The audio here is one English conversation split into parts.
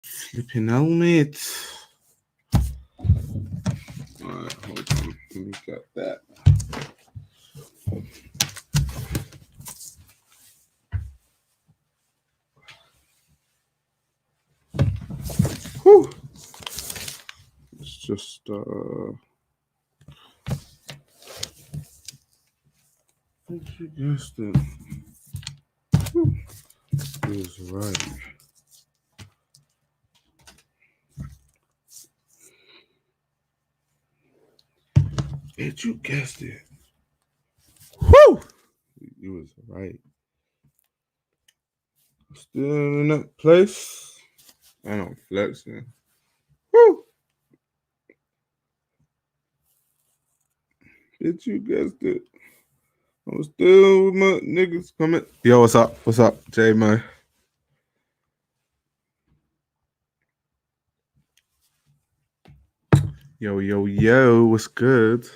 Flipping helmet. Alright, hold on. Let me get that. Whew. It's just you guessed it. He was right. Did you guessed it? Woo! You was right. Still in that place. I don't flex, man. Woo! Did you guess it? I'm still with my niggas coming. Yo, what's up? What's up, J-Mo? Yo, yo, yo, what's good?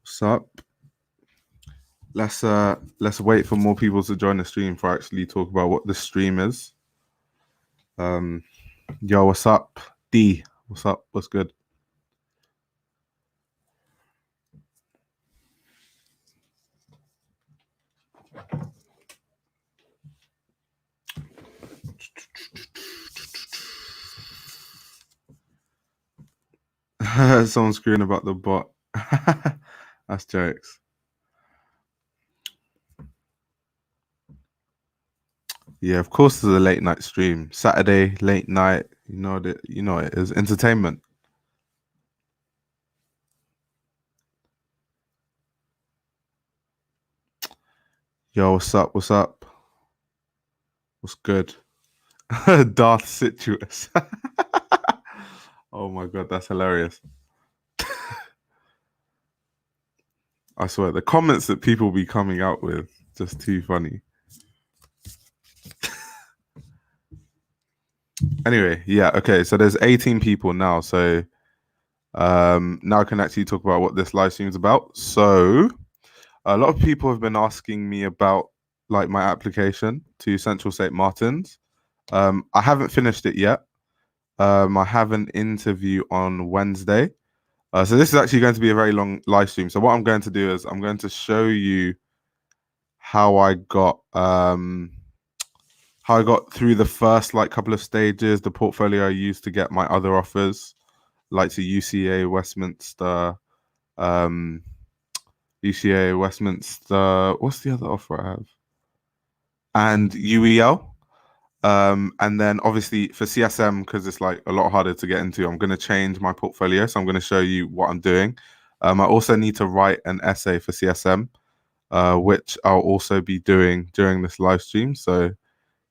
What's up? Let's wait for more people to join the stream for actually talk about what the stream is. Yo, what's up? D, what's up? What's good? Someone's screwing about the bot. That's jokes. Yeah, of course, there's a late night stream. Saturday late night. You know that. You know it is entertainment. Yo, what's up? What's up? What's good? Darth Situous. Oh my god, that's hilarious. I swear, the comments that people be coming out with, just too funny. Anyway, yeah, okay, so there's 18 people now, so now I can actually talk about what this live stream is about. So a lot of people have been asking me about like my application to Central St. Martin's. I haven't finished it yet. I have an interview on Wednesday. So this is actually going to be a very long live stream. So what I'm going to do is I'm going to show you how I got through the first like couple of stages, the portfolio I used to get my other offers, like to UCA, Westminster, UCA, Westminster. What's the other offer I have? And UEL. And then obviously for CSM, because it's like a lot harder to get into, I'm going to change my portfolio. So I'm going to show you what I'm doing. I also need to write an essay for CSM, which I'll also be doing during this live stream. So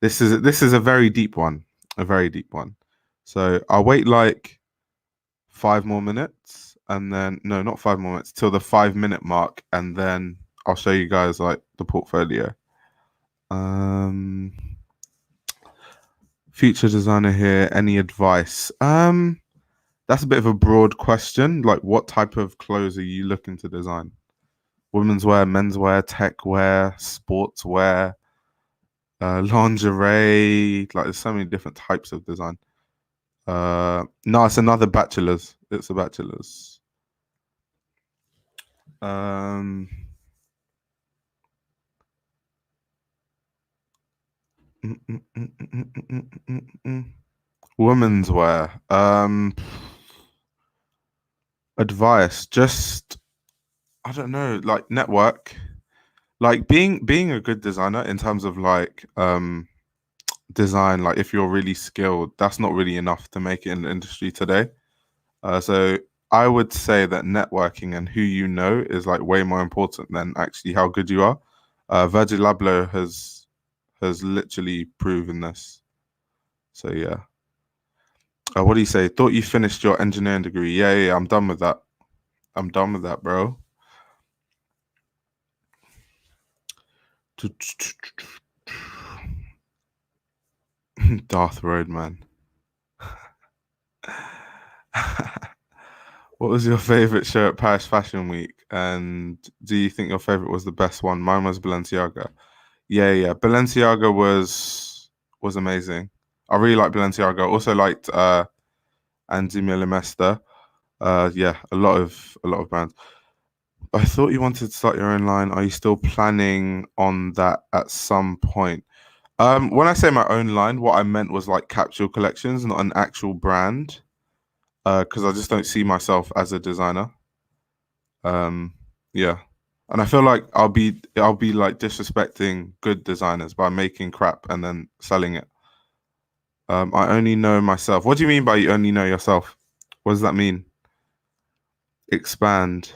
this is a very deep one, So I'll wait like 5 more minutes, and then no, not 5 more minutes, till the 5-minute mark, and then I'll show you guys like the portfolio. Future designer here. Any advice? That's a bit of a broad question. Like, what type of clothes are you looking to design? Women's wear, menswear, tech wear, sportswear, lingerie. Like, there's so many different types of design. No, it's another bachelor's. It's a bachelor's. Women's wear. Advice. Just, I don't know, like network. Like being a good designer in terms of like design, like if you're really skilled, that's not really enough to make it in the industry today. So I would say that networking and who you know is like way more important than actually how good you are. Virgil Abloh has literally proven this. So yeah. What do you say? Thought you finished your engineering degree. Yeah, I'm done with that. I'm done with that, bro. Darth Roadman. What was your favorite show at Paris Fashion Week? And do you think your favorite was the best one? Mine was Balenciaga. Yeah. Balenciaga was amazing. I really like Balenciaga. Also liked Andy Millimester. Yeah, a lot of brands. I thought you wanted to start your own line. Are you still planning on that at some point? When I say my own line, what I meant was like capsule collections, not an actual brand. Because I just don't see myself as a designer. Um, yeah, and I feel like I'll be like disrespecting good designers by making crap and then selling it. I only know myself. What do you mean by you only know yourself? What does that mean? Expand.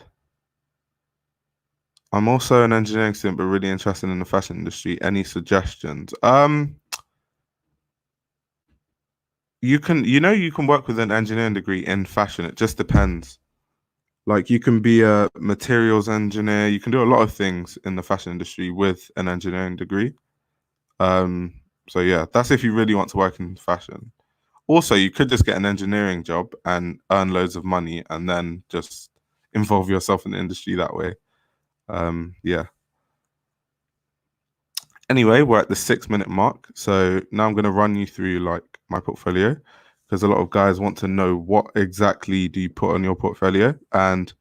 I'm also an engineering student, but really interested in the fashion industry. Any suggestions? You can work with an engineering degree in fashion. It just depends. Like you can be a materials engineer. You can do a lot of things in the fashion industry with an engineering degree. Um, so yeah, that's if you really want to work in fashion. Also, you could just get an engineering job and earn loads of money, and then just involve yourself in the industry that way. Yeah. Anyway, we're at the 6 minute mark. So now I'm going to run you through like my portfolio because a lot of guys want to know what exactly do you put on your portfolio. And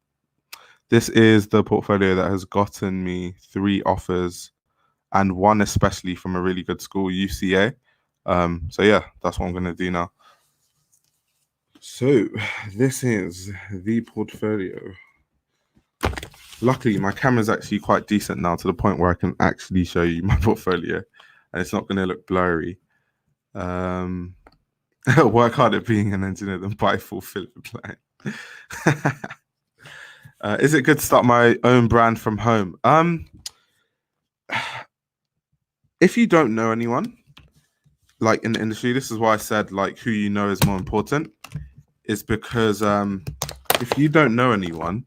this is the portfolio that has gotten me 3 offers and one especially from a really good school, UCA. So yeah, that's what I'm going to do now. So this is the portfolio. Luckily, my camera's actually quite decent now to the point where I can actually show you my portfolio and it's not going to look blurry. Work hard at being an engineer than buy full Philip line. Is it good to start my own brand from home? If you don't know anyone, like in the industry, this is why I said like who you know is more important. Is because if you don't know anyone,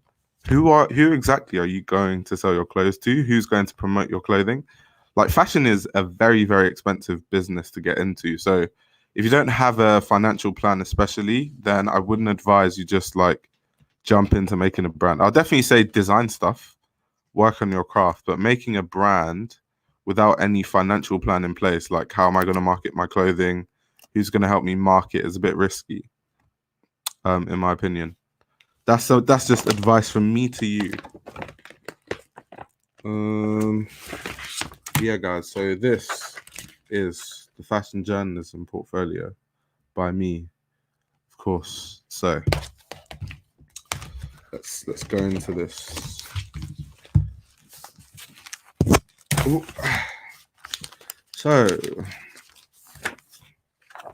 who exactly are you going to sell your clothes to? Who's going to promote your clothing? Like fashion is a very, very expensive business to get into. So if you don't have a financial plan, especially, then I wouldn't advise you just like jump into making a brand. I'll definitely say design stuff, work on your craft, but making a brand without any financial plan in place, like how am I going to market my clothing? Who's going to help me market is a bit risky, in my opinion. That's just advice from me to you. Yeah, guys. So this is the fashion journalism portfolio by me, of course. So let's go into this. Ooh. So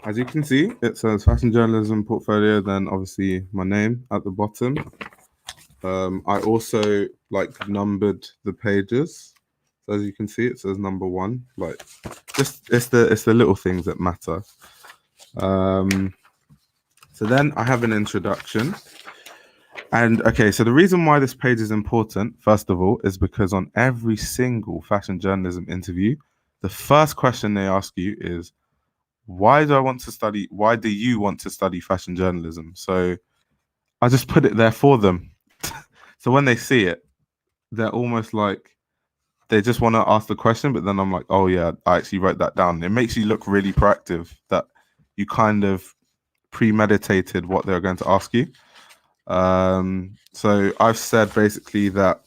as you can see, it says fashion journalism portfolio, then obviously my name at the bottom. I also like numbered the pages. So as you can see, it says number 1. Like just it's the little things that matter. So then I have an introduction. And okay, so the reason why this page is important, first of all, is because on every single fashion journalism interview, the first question they ask you is, why do you want to study fashion journalism? So I just put it there for them. So when they see it, they're almost like they just want to ask the question, but then I'm like, oh yeah, I actually wrote that down. It makes you look really proactive that you kind of premeditated what they're going to ask you. So I've said basically that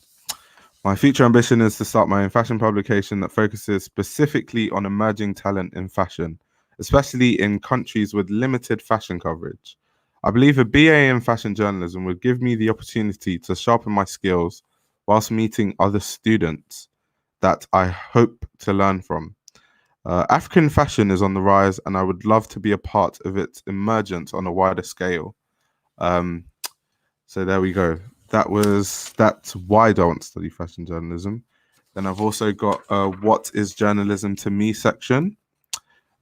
my future ambition is to start my own fashion publication that focuses specifically on emerging talent in fashion, especially in countries with limited fashion coverage. I believe a BA in fashion journalism would give me the opportunity to sharpen my skills whilst meeting other students that I hope to learn from. African fashion is on the rise, and I would love to be a part of its emergence on a wider scale. So there we go. That's why I don't study fashion journalism. Then I've also got what is journalism to me section,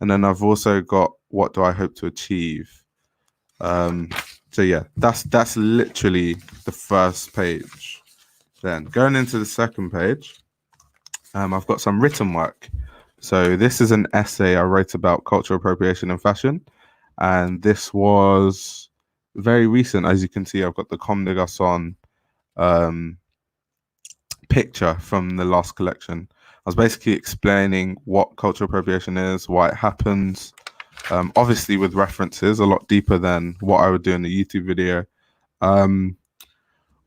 and then I've also got what do I hope to achieve. So yeah, that's literally the first page. Then going into the second page, I've got some written work. So this is an essay I wrote about cultural appropriation in fashion, and this was very recent. As you can see, I've got the Comme des Garçons picture from the last collection. I was basically explaining what cultural appropriation is, why it happens, obviously with references a lot deeper than what I would do in a YouTube video.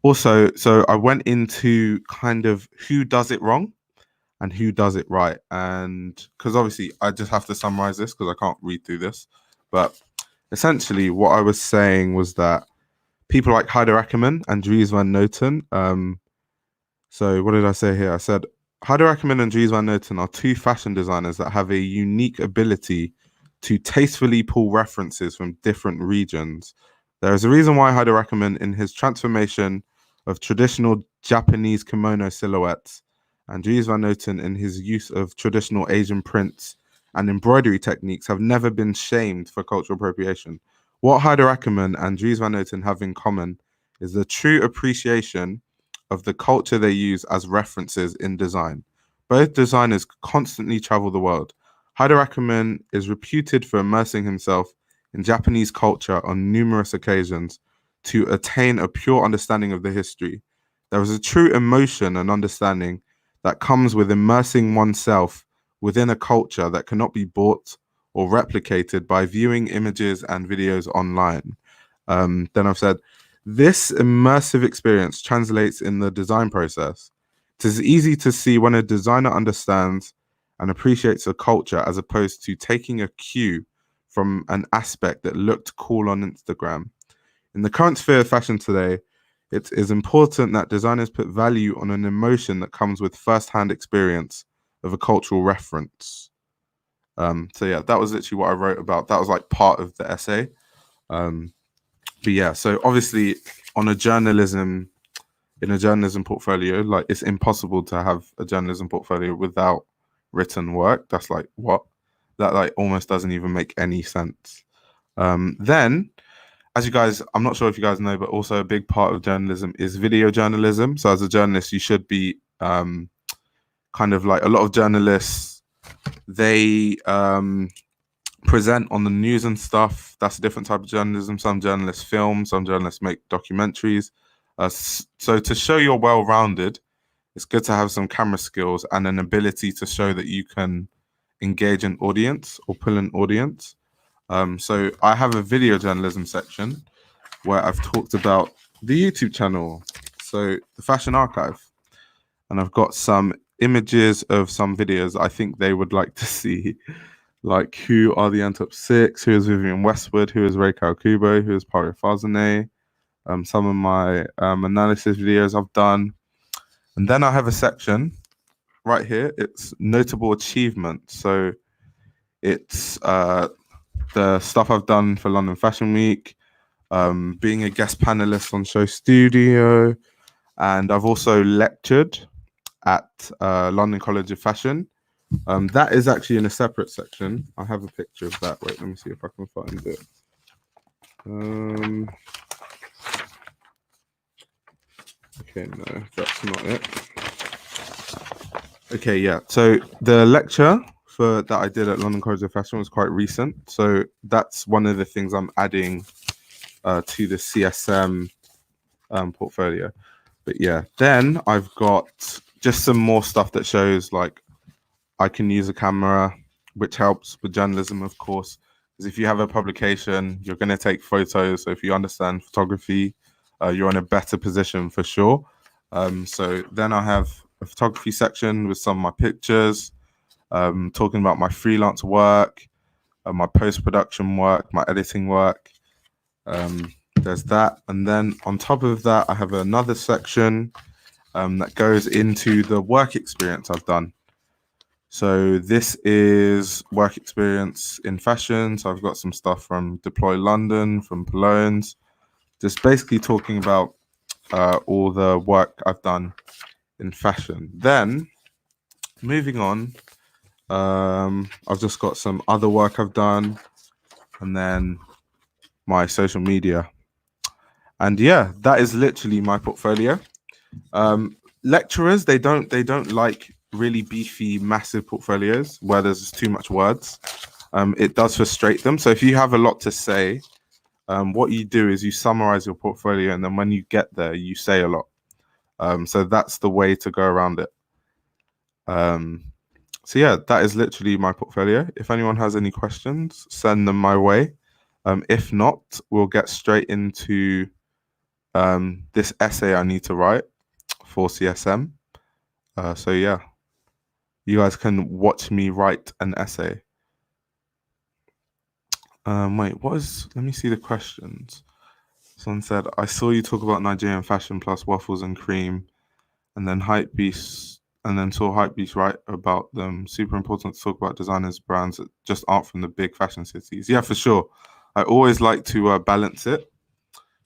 Also, so I went into kind of who does it wrong and who does it right. And because obviously I just have to summarize this because I can't read through this. But essentially, what I was saying was that people like Heider Ackerman and Dries Van Noten. So what did I say here? I said Heider Ackerman and Dries Van Noten are two fashion designers that have a unique ability to tastefully pull references from different regions. There is a reason why Heider Ackerman, in his transformation of traditional Japanese kimono silhouettes, and Dries Van Noten, in his use of traditional Asian prints and embroidery techniques, have never been shamed for cultural appropriation. What Heider Ackerman and Dries Van Noten have in common is the true appreciation of the culture they use as references in design. Both designers constantly travel the world. Heider Ackerman is reputed for immersing himself in Japanese culture on numerous occasions to attain a pure understanding of the history. There is a true emotion and understanding that comes with immersing oneself within a culture that cannot be bought or replicated by viewing images and videos online. Then I've said, this immersive experience translates in the design process. It is easy to see when a designer understands and appreciates a culture as opposed to taking a cue from an aspect that looked cool on Instagram. In the current sphere of fashion today, it is important that designers put value on an emotion that comes with first-hand experience of a cultural reference. So yeah, that was literally what I wrote about. That was like part of the essay. But yeah, so obviously in a journalism portfolio, like it's impossible to have a journalism portfolio without written work. That's like what? That like almost doesn't even make any sense. Then, as you guys, I'm not sure if you guys know, but also a big part of journalism is video journalism. So as a journalist, you should be kind of like a lot of journalists, they present on the news and stuff. That's a different type of journalism. Some journalists film, some journalists make documentaries. So to show you're well-rounded, it's good to have some camera skills and an ability to show that you can engage an audience or pull an audience. So I have a video journalism section where I've talked about the YouTube channel, so the Fashion Archive, and I've got some images of some videos I think they would like to see, like who are the Antop Six, who is Vivian Westwood, who is Ray Kubo, who is Pario Fazane, some of my analysis videos I've done. And then I have a section right here, it's notable achievements. So it's the stuff I've done for London Fashion Week, being a guest panelist on Show Studio, and I've also lectured at London College of Fashion. That is actually in a separate section. I have a picture of that. Wait, let me see if I can find it. Okay, no, that's not it. Okay, yeah. So the lecture that I did at London College of Fashion was quite recent. So that's one of the things I'm adding to the CSM portfolio. But yeah, then I've got just some more stuff that shows like I can use a camera, which helps with journalism, of course. Because if you have a publication, you're going to take photos. So if you understand photography, you're in a better position for sure. So then I have a photography section with some of my pictures, talking about my freelance work, my post-production work, my editing work. There's that. And then on top of that, I have another section that goes into the work experience I've done. So this is work experience in fashion. So I've got some stuff from Deploy London, from Polognes, just basically talking about all the work I've done in fashion. Then moving on, I've just got some other work I've done, and then my social media. And yeah, that is literally my portfolio. Lecturers, they don't like really beefy, massive portfolios where there's too much words. It does frustrate them. So if you have a lot to say, what you do is you summarize your portfolio, and then when you get there, you say a lot. So that's the way to go around it. So yeah, that is literally my portfolio. If anyone has any questions, send them my way. If not, we'll get straight into this essay I need to write for CSM. So yeah, you guys can watch me write an essay. Wait, let me see the questions. Someone said, I saw you talk about Nigerian fashion plus waffles and cream, and then Hypebeast, and then saw Hypebeast write about them. Super important to talk about designers, brands that just aren't from the big fashion cities. Yeah, for sure. I always like to balance it.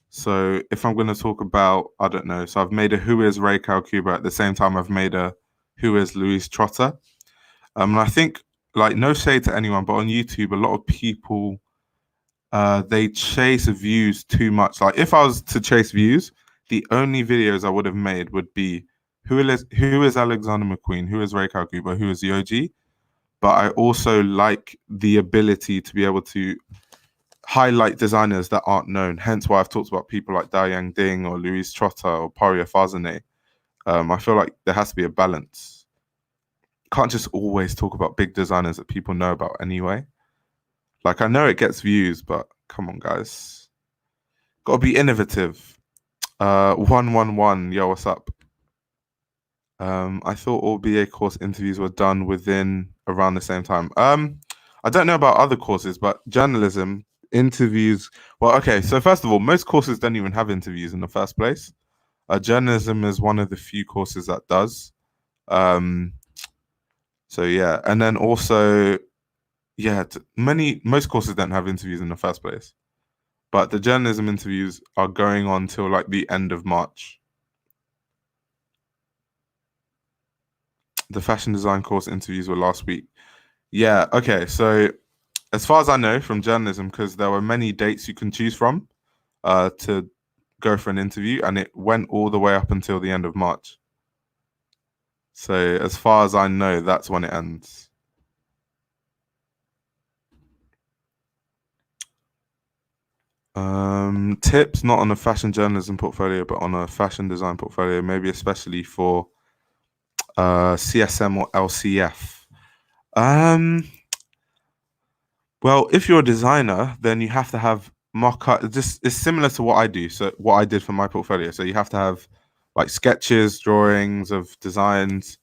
So if I'm going to talk about, I don't know, so I've made a Who is Ray Cuba at the same time I've made a Who is Louise Trotter. And I think, like, no shade to anyone, but on YouTube, a lot of people they chase views too much. Like if I was to chase views, the only videos I would have made would be who is Alexander McQueen, who is Ray Cuba, who is the OG. But I also like the ability to be able to highlight designers that aren't known. Hence why I've talked about people like Dayang Ding or Louise Trotter or Paria Fazane. I feel like there has to be a balance. Can't just always talk about big designers that people know about anyway. Like I know it gets views, but come on, guys, gotta be innovative. 111, yo, what's up? I thought all BA course interviews were done within around the same time. I don't know about other courses, but journalism interviews. Well, okay. So first of all, most courses don't even have interviews in the first place. Journalism is one of the few courses that does. So yeah, and then also, yeah, most courses don't have interviews in the first place, but the journalism interviews are going on till like the end of March. The fashion design course interviews were last week. Yeah, okay. So as far as I know from journalism, because there were many dates you can choose from to go for an interview, and it went all the way up until the end of March. So as far as I know, that's when it ends. Tips not on a fashion journalism portfolio, but on a fashion design portfolio, maybe especially for CSM or LCF. Well, if you're a designer, then you have to have mock-up. This is similar to what I do. So what I did for my portfolio. So you have to have like sketches, drawings of designs.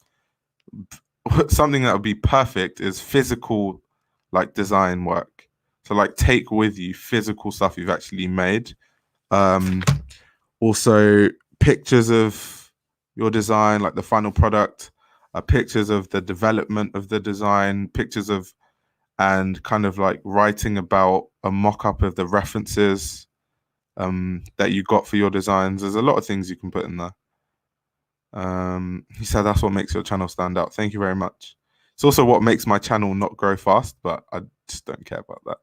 Something that would be perfect is physical, like design work. So like take with you physical stuff you've actually made. Also pictures of your design, like the final product, pictures of the development of the design, pictures of and kind of like writing about a mock-up of the references that you got for your designs. There's a lot of things you can put in there. He said that's what makes your channel stand out. Thank you very much. It's also what makes my channel not grow fast, but I just don't care about that.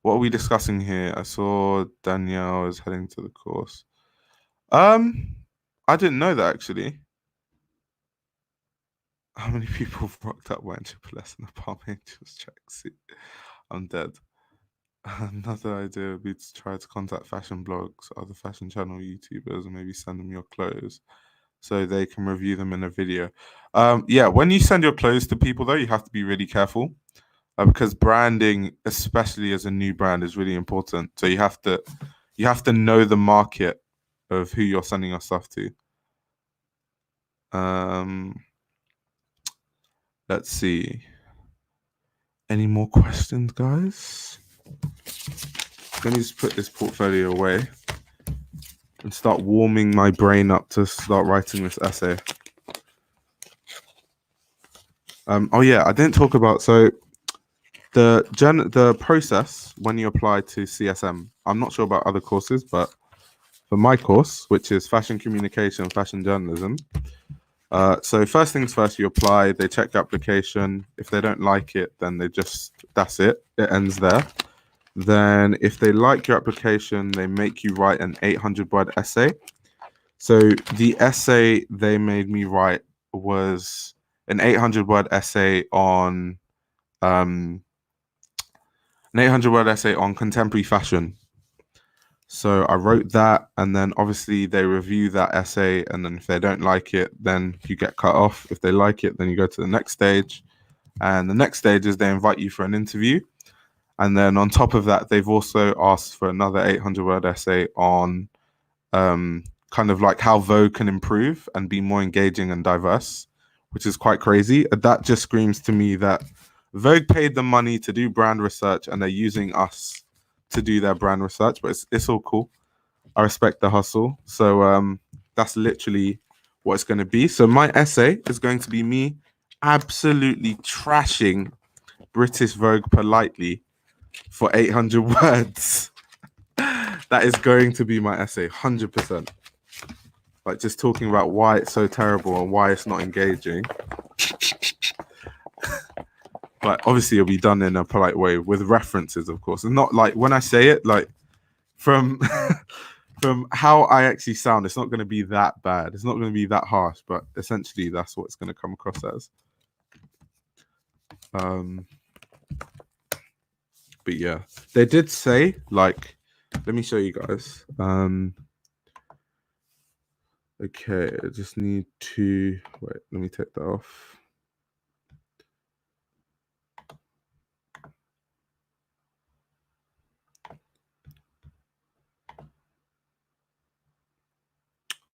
What are we discussing here? I saw Danielle is heading to the course. I didn't know that actually. How many people have rocked up wearing Triple S in the Palm Angels tracksuit? I'm dead. Another idea would be to try to contact fashion blogs, other fashion channel YouTubers, and maybe send them your clothes so they can review them in a video. Yeah, when you send your clothes to people, though, you have to be really careful because branding, especially as a new brand, is really important. So you have to know the market of who you're sending your stuff to. Let's see. Any more questions, guys? Let me just put this portfolio away and start warming my brain up to start writing this essay. Oh yeah, I didn't talk about the process when you apply to CSM. I'm not sure about other courses, but for my course, which is fashion communication, fashion journalism. So first things first, you apply. They check your application. If they don't like it, then that's it. It ends there. Then if they like your application, they make you write an 800-word essay. So the essay they made me write was an 800-word essay on an 800-word essay on contemporary fashion. So I wrote that, and then obviously they review that essay, and then if they don't like it, then you get cut off. If they like it, then you go to the next stage, and the next stage is they invite you for an interview. And then on top of that, they've also asked for another 800-word essay on kind of like how Vogue can improve and be more engaging and diverse, which is quite crazy. That just screams to me that Vogue paid them money to do brand research, and they're using us to do their brand research. But it's all cool. I respect the hustle. So that's literally what it's going to be. So my essay is going to be me absolutely trashing British Vogue politely for 800 words. That is going to be my essay, 100%. Like just talking about why it's so terrible and why it's not engaging. But obviously it'll be done in a polite way with references, of course. And not like when I say it, like from from how I actually sound, it's not going to be that bad. It's not going to be that harsh, but essentially that's what it's going to come across as. But yeah, they did say, like, let me show you guys. Okay, I just need to wait. Let me take that off.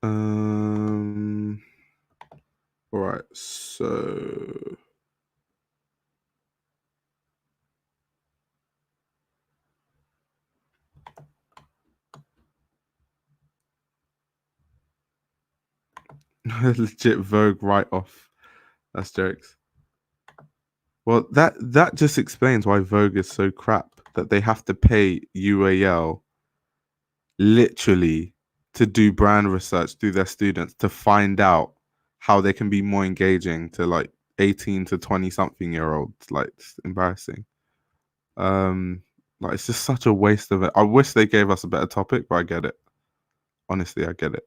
All right, so legit Vogue write-off. That's jokes. Well, that just explains why Vogue is so crap. That they have to pay UAL literally to do brand research through their students to find out how they can be more engaging to like 18 to 20 something year olds. Like it's embarrassing. Like it's just such a waste of it. I wish they gave us a better topic, but I get it. Honestly, I get it.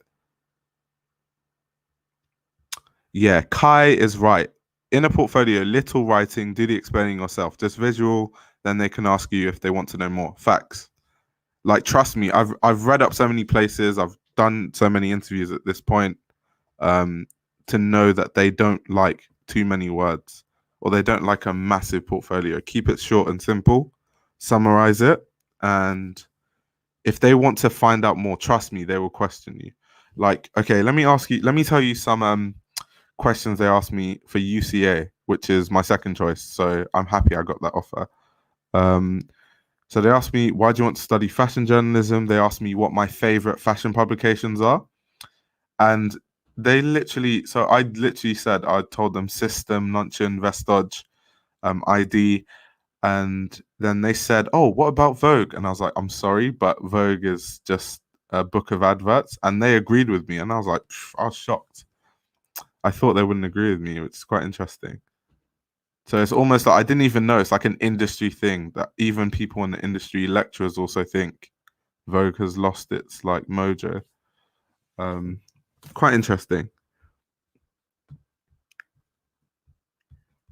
Yeah, Kai is right. In a portfolio, little writing, do the explaining yourself. Just visual, then they can ask you if they want to know more. Facts. Like trust me, I've read up so many places, I've done so many interviews at this point, to know that they don't like too many words or they don't like a massive portfolio. Keep it short and simple, summarize it, and if they want to find out more, trust me, they will question you. Like, okay, let me tell you some questions they asked me for UCA, which is my second choice. So I'm happy I got that offer. Um, so they asked me, why do you want to study fashion journalism? They asked me what my favorite fashion publications are. And so I literally said, I told them System, Nunchin, Vestige, ID. And then they said, oh, what about Vogue? And I was like, I'm sorry, but Vogue is just a book of adverts. And they agreed with me. And I was like, I was shocked. I thought they wouldn't agree with me, which is quite interesting. So it's almost like I didn't even know. It's like an industry thing that even people in the industry, lecturers, also think Vogue has lost its like mojo. Um, Quite interesting.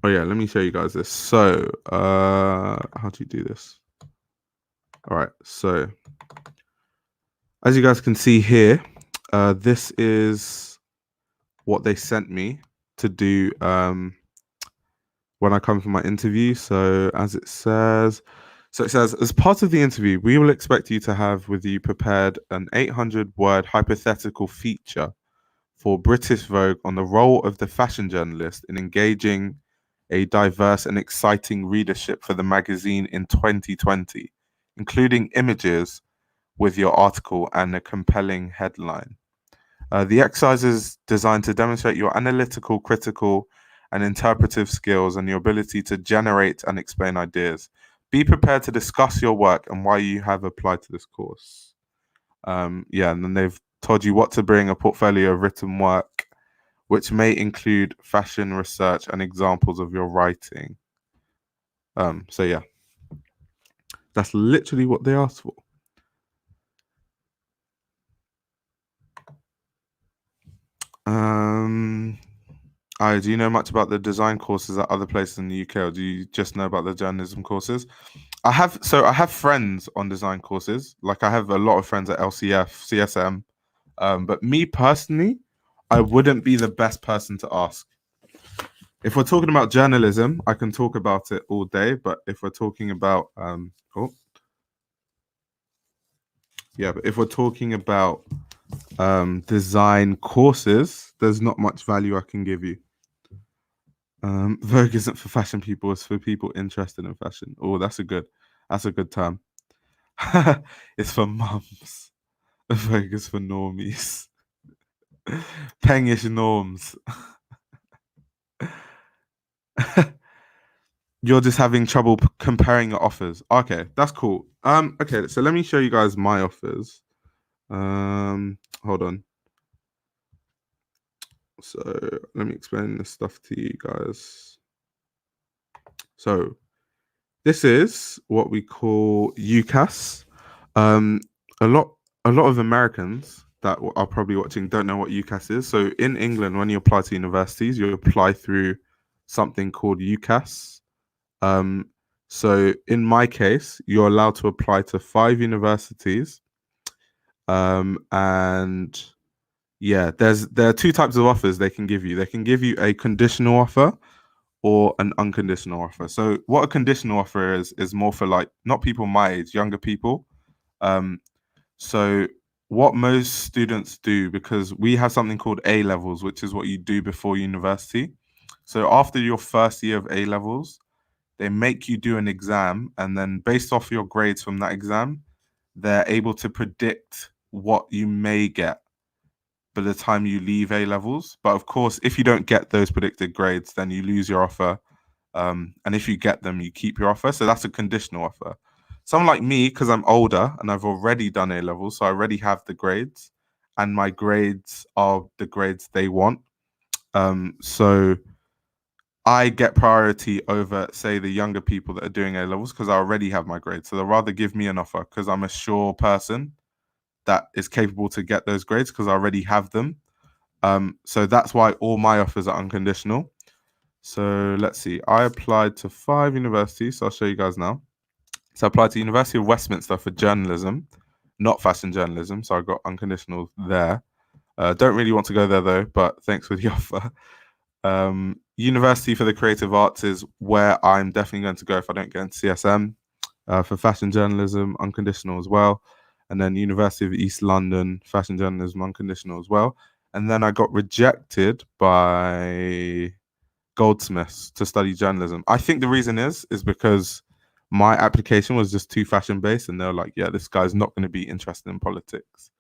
Oh yeah, let me show you guys this. So, how do you do this? All right. So, as you guys can see here, this is what they sent me to do when I come for my interview. So, it says, as part of the interview, we will expect you to have with you prepared an 800-word hypothetical feature for British Vogue on the role of the fashion journalist in engaging a diverse and exciting readership for the magazine in 2020, including images with your article and a compelling headline. The exercise is designed to demonstrate your analytical, critical, and interpretive skills and your ability to generate and explain ideas. Be prepared to discuss your work and why you have applied to this course. Yeah, and then they've told you what to bring: a portfolio of written work, which may include fashion research and examples of your writing. So yeah, that's literally what they asked for. Um, Do you know much about the design courses at other places in the UK, or do you just know about the journalism courses? I have friends on design courses. Like I have a lot of friends at LCF, CSM. But me personally, I wouldn't be the best person to ask. If we're talking about journalism, I can talk about it all day. But if we're talking about but if we're talking about design courses, there's not much value I can give you. Vogue isn't for fashion people; it's for people interested in fashion. Oh, that's a good term. It's for mums. Vogue is for normies. Pengish norms. You're just having trouble comparing your offers. Okay, that's cool. Okay, so let me show you guys my offers. Hold on. So let me explain this stuff to you guys. So this is what we call UCAS. Um, a lot of Americans that are probably watching don't know what UCAS is. So in England, when you apply to universities, you apply through something called UCAS. Um, so in my case, you're allowed to apply to 5 universities. And yeah, there are 2 types of offers they can give you. They can give you a conditional offer or an unconditional offer. So what a conditional offer is more for like not people my age, younger people. Um, so what most students do, because we have something called A levels, which is what you do before university. So after your first year of A levels, they make you do an exam, and then based off your grades from that exam, they're able to predict what you may get by the time you leave A levels. But of course, if you don't get those predicted grades, then you lose your offer. And if you get them, you keep your offer. So that's a conditional offer. Someone like me, because I'm older and I've already done A levels, so I already have the grades, and my grades are the grades they want. So I get priority over, say, the younger people that are doing A levels because I already have my grades. So they'll rather give me an offer because I'm a sure person that is capable to get those grades because I already have them. So that's why all my offers are unconditional. So let's see. I applied to 5 universities. So I'll show you guys now. So I applied to University of Westminster for journalism, not fashion journalism. So I got unconditional there. Don't really want to go there though, but thanks for the offer. University for the Creative Arts is where I'm definitely going to go if I don't get into CSM. For fashion journalism, unconditional as well. And then University of East London, fashion journalism, unconditional as well. And then I got rejected by Goldsmiths to study journalism. I think the reason is because my application was just too fashion based, and they're like, yeah, this guy's not going to be interested in politics.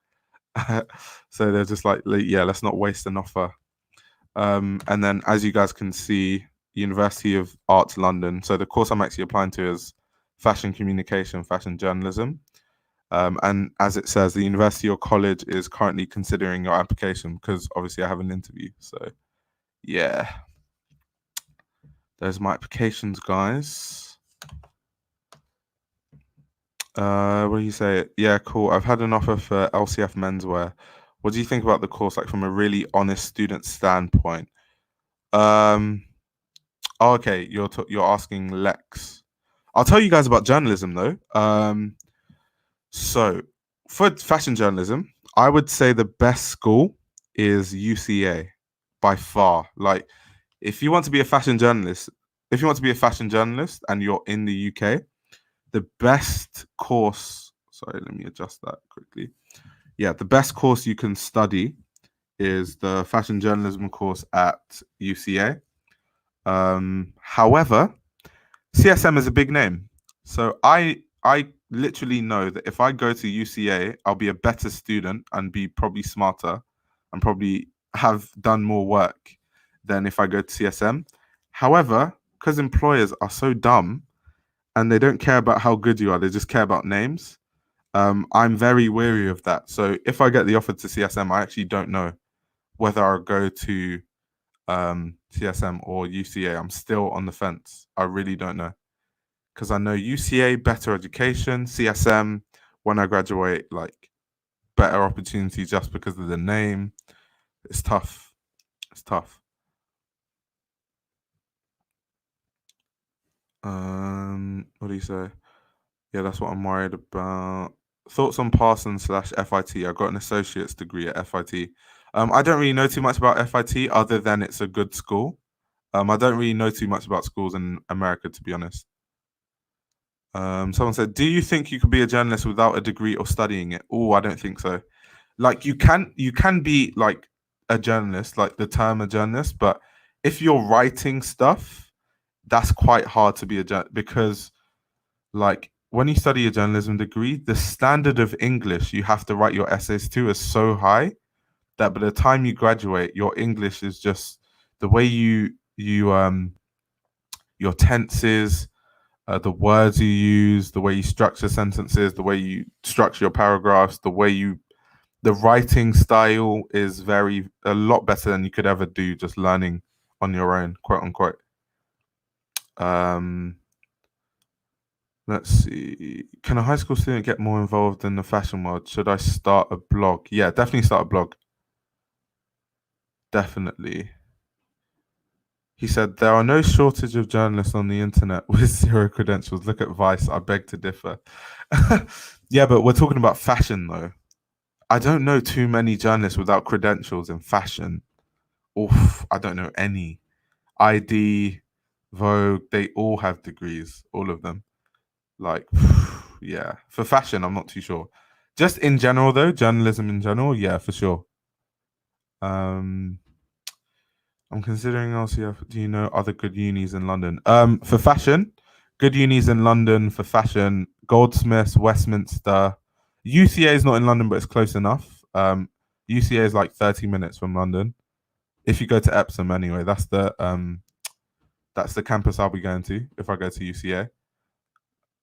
So they're just like, yeah, let's not waste an offer. And then, as you guys can see, University of Arts London. So the course I'm actually applying to is fashion communication, fashion journalism. And as it says, the university or college is currently considering your application because obviously I have an interview. So yeah, there's my applications, guys. What do you say? Yeah, cool. I've had an offer for LCF menswear. What do you think about the course, like from a really honest student standpoint? Okay, you're asking Lex. I'll tell you guys about journalism though. So for fashion journalism, I would say the best school is UCA by far. Like, if you want to be a fashion journalist, and you're in the UK, the best course. Sorry, let me adjust that quickly. Yeah, the best course you can study is the fashion journalism course at UCA. However, CSM is a big name. So I literally know that if I go to UCA, I'll be a better student and be probably smarter and probably have done more work than if I go to CSM. However, because employers are so dumb and they don't care about how good you are, they just care about names. I'm very weary of that. So if I get the offer to CSM, I actually don't know whether I'll go to CSM or UCA. I'm still on the fence. I really don't know because I know UCA better education, CSM when I graduate like better opportunity just because of the name. It's tough. It's tough. What do you say? Yeah, that's what I'm worried about. Thoughts on Parsons slash FIT. I got an associate's degree at FIT. I don't really know too much about FIT other than it's a good school. I don't really know too much about schools in America, to be honest. Someone said, "Do you think you could be a journalist without a degree or studying it?" Oh, I don't think so. Like you can be like a journalist, like the term a journalist, but if you're writing stuff, that's quite hard to be a journalist because like when you study a journalism degree, the standard of English you have to write your essays to is so high that by the time you graduate, your English is just the way you your tenses, the words you use, the way you structure sentences, the way you structure your paragraphs, the writing style is very a lot better than you could ever do just learning on your own, quote unquote. Um, let's see. Can a high school student get more involved in the fashion world? Should I start a blog? Yeah, definitely start a blog. Definitely. He said there are no shortage of journalists on the internet with zero credentials. Look at Vice. I beg to differ. Yeah, but we're talking about fashion though. I don't know too many journalists without credentials in fashion. Oof, I don't know any. ID, Vogue, they all have degrees, all of them. Like, yeah. For fashion, I'm not too sure. Just in general, though, journalism in general, yeah, for sure. Um, I'm considering LCF. Do you know other good unis in London? For fashion, good unis in London for fashion. Goldsmiths, Westminster. UCA is not in London, but it's close enough. UCA is like 30 minutes from London. If you go to Epsom, anyway, that's the campus I'll be going to if I go to UCA.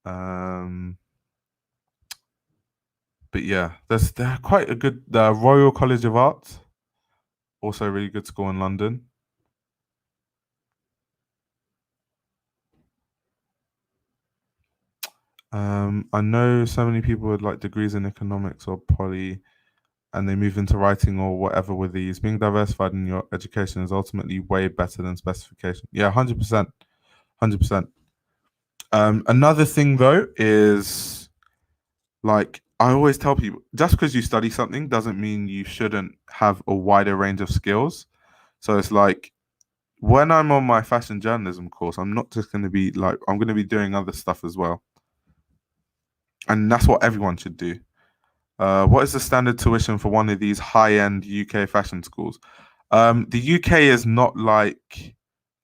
Um, but yeah, they're quite a good. The Royal College of Art, also a really good school in London. I know so many people with like degrees in economics or poly, and they move into writing or whatever with these. Being diversified in your education is ultimately way better than specification. Yeah, 100%, 100%. Another thing though is like I always tell people, just because you study something doesn't mean you shouldn't have a wider range of skills. So it's like when I'm on my fashion journalism course, I'm not just going to be like, I'm going to be doing other stuff as well. And that's what everyone should do. What is the standard tuition for one of these high end UK fashion schools? The UK is not like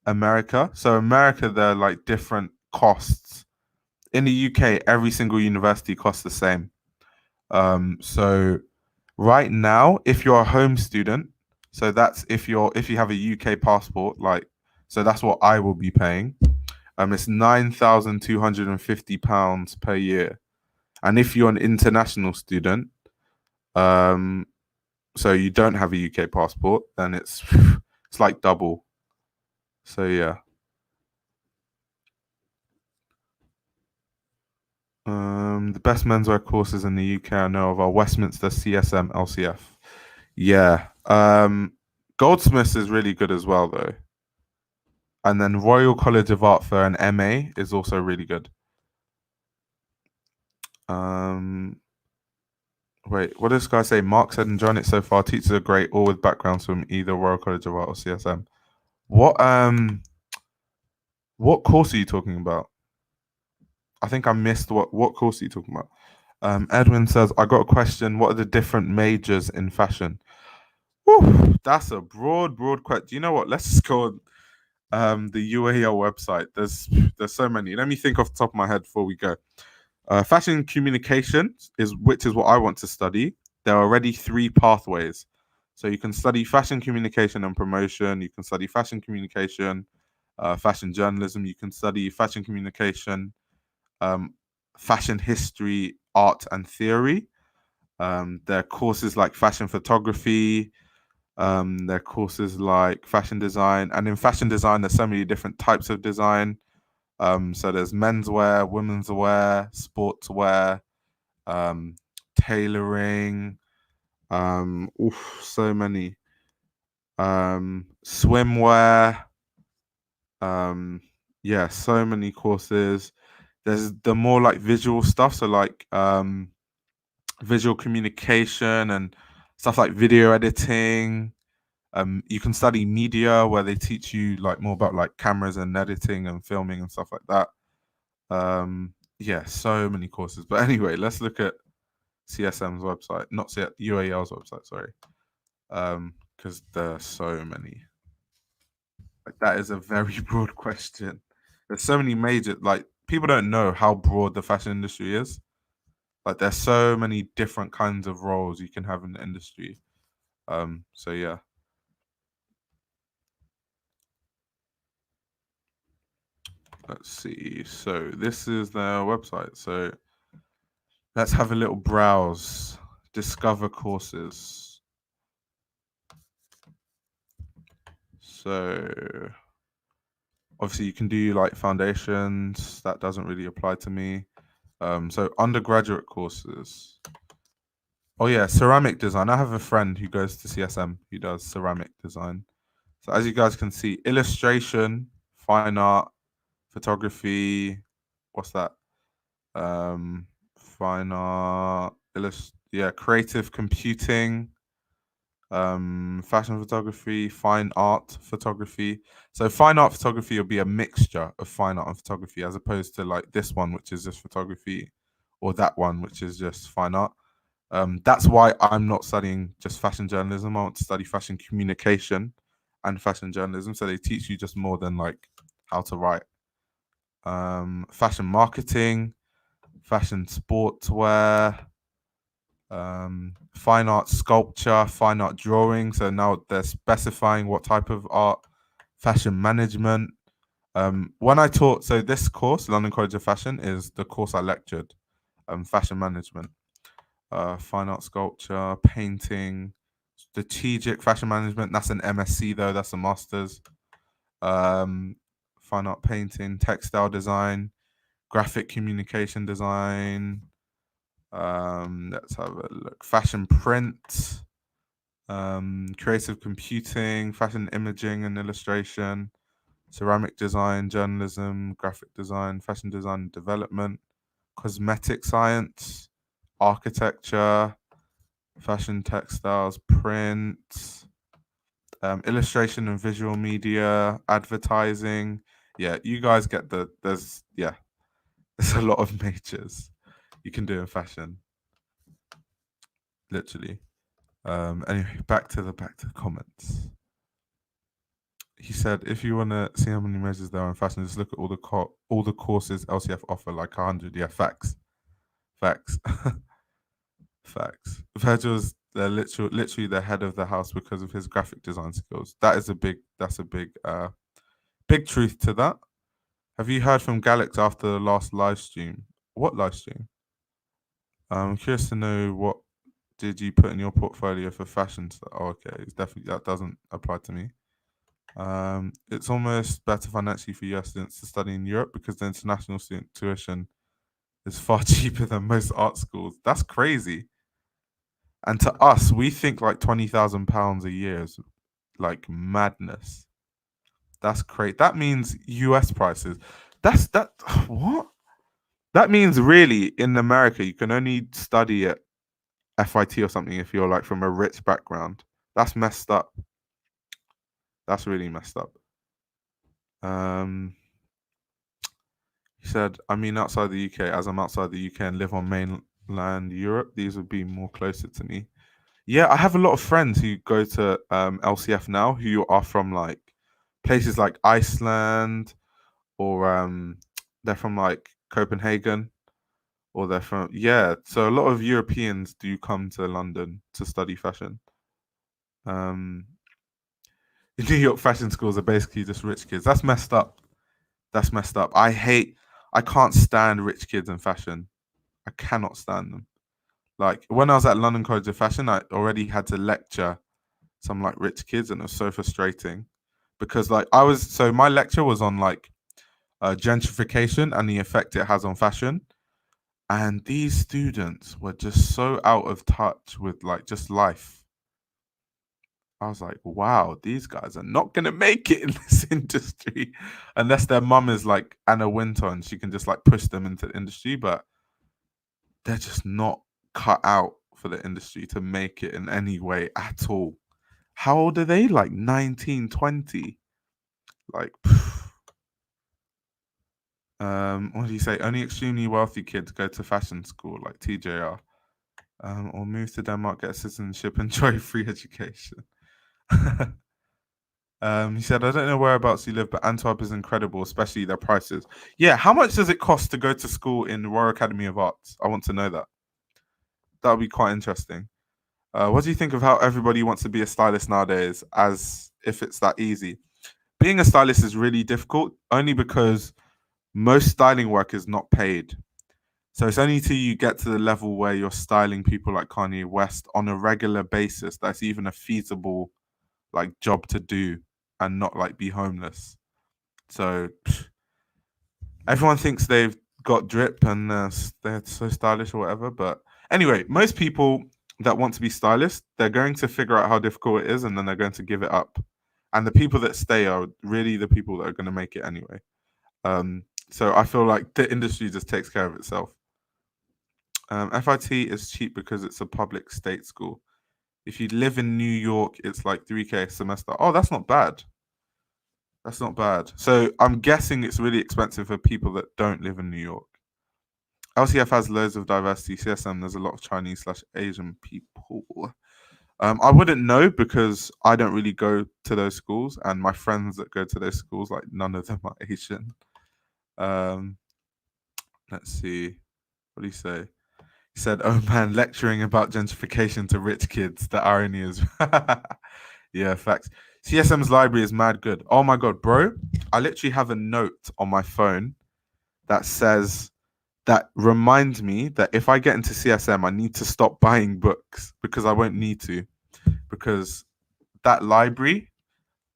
America. So, America, they're like different costs. In the UK, every single university costs the same. So right now, if you're a home student, so that's if you have a UK passport, like so that's what I will be paying. It's £9,250 per year, and if you're an international student, um, so you don't have a UK passport, then it's like double. So yeah. The best menswear courses in the UK I know of are Westminster, CSM, LCF. Yeah. Goldsmiths is really good as well though. And then Royal College of Art for an MA is also really good. Um, wait, what does this guy say? Mark said enjoying it so far. Teachers are great, all with backgrounds from either Royal College of Art or CSM. What course are you talking about? I think I missed what course are you talking about? Edwin says, I got a question. What are the different majors in fashion? Whew, that's a broad question. Do you know what? Let's just go on the UAL website. There's so many. Let me think off the top of my head before we go. Fashion communication is which is what I want to study. There are already three pathways. So you can study fashion communication and promotion. You can study fashion communication, fashion journalism. You can study fashion communication, um, fashion history, art and theory. There are courses like fashion photography. There are courses like fashion design, and in fashion design, there's so many different types of design. So there's menswear, women's wear, sportswear, um, tailoring, so many. Swimwear, um, Yeah, so many courses. There's the more like visual stuff, so like visual communication and stuff like video editing. You can study media where they teach you like more about like cameras and editing and filming and stuff like that. Yeah, so many courses. But anyway, let's look at CSM's website, not UAL's website, sorry. Because there are so many. Like that is a very broad question. There's so many major like people don't know how broad the fashion industry is. Like there's so many different kinds of roles you can have in the industry. So yeah. Let's see. So this is their website. So let's have a little browse. Discover courses. So obviously you can do like foundations. That doesn't really apply to me. So undergraduate courses. Oh yeah, ceramic design. I have a friend who goes to CSM who does ceramic design. So as you guys can see, illustration, fine art, photography. What's that? Fine art, yeah, creative computing, fashion photography, fine art photography. So fine art photography will be a mixture of fine art and photography, as opposed to like this one, which is just photography, or that one, which is just fine art. That's why I'm not studying just fashion journalism. I want to study fashion communication and fashion journalism. So they teach you just more than like how to write. Fashion marketing, fashion sportswear, fine art sculpture, fine art drawing. So now they're specifying what type of art, fashion management. When I taught, so this course, London College of Fashion, is the course I lectured, fashion management, fine art sculpture, painting, strategic fashion management. That's an MSc though, that's a master's. Fine art painting, textile design, graphic communication design. Let's have a look. Fashion print, creative computing, fashion imaging and illustration, ceramic design, journalism, graphic design, fashion design and development, cosmetic science, architecture, fashion textiles, print, illustration and visual media, advertising. Yeah, you guys get there's there's a lot of majors you can do in fashion, literally. Anyway, back to the comments. He said, if you want to see how many measures there are in fashion, just look at all the courses LCF offer, like 100. Yeah, facts, facts. Virgil's literally the head of the house because of his graphic design skills. That's a big truth to that. Have you heard from Galax after the last live stream? What live stream? I'm curious to know what did you put in your portfolio for fashion. Oh, okay, it's definitely that doesn't apply to me. It's almost better financially for US students to study in Europe because the international student tuition is far cheaper than most art schools. That's crazy. And to us, we think like £20,000 a year is like madness. That's crazy. That means US prices. That what? That means really in America you can only study at FIT or something if you're like from a rich background. That's messed up. That's really messed up. Um, He said, I mean, outside the UK, as I'm outside the UK and live on mainland Europe, these would be more closer to me. Yeah, I have a lot of friends who go to LCF now who are from like places like Iceland or they're from like Copenhagen or they're from, yeah. So a lot of Europeans do come to London to study fashion. Um, New York fashion schools are basically just rich kids. That's messed up. That's messed up. I can't stand rich kids in fashion. I cannot stand them. Like when I was at London College of Fashion, I already had to lecture some like rich kids, and it was so frustrating because like my lecture was on like gentrification and the effect it has on fashion, and these students were just so out of touch with like just life. I was like, wow, these guys are not gonna make it in this industry unless their mum is like Anna Wintour and she can just like push them into the industry, but they're just not cut out for the industry to make it in any way at all. How old are they? Like 19, 20? Like, what do you say? Only extremely wealthy kids go to fashion school, like TJR, or move to Denmark, get citizenship, enjoy free education. He said, I don't know whereabouts you live, but Antwerp is incredible, especially their prices. Yeah, how much does it cost to go to school in the Royal Academy of Arts? I want to know that. That would be quite interesting. What do you think of how everybody wants to be a stylist nowadays, as if it's that easy? Being a stylist is really difficult, only because most styling work is not paid. So it's only till you get to the level where you're styling people like Kanye West on a regular basis that's even a feasible like job to do and not like be homeless. So everyone thinks they've got drip and they're so stylish or whatever. But anyway, most people that want to be stylists, they're going to figure out how difficult it is and then they're going to give it up. And the people that stay are really the people that are going to make it anyway. So I feel like the industry just takes care of itself. FIT is cheap because it's a public state school. If you live in New York, it's like 3K a semester. Oh, that's not bad. That's not bad. So I'm guessing it's really expensive for people that don't live in New York. LCF has loads of diversity. CSM, there's a lot of Chinese / Asian people. I wouldn't know because I don't really go to those schools, and my friends that go to those schools, like none of them are Asian. Um, let's see. What do you say? He said, "Oh man, lecturing about gentrification to rich kids. The irony is." Yeah, facts. CSM's library is mad good. Oh my god, bro! I literally have a note on my phone that says that reminds me that if I get into CSM, I need to stop buying books because I won't need to. Because that library,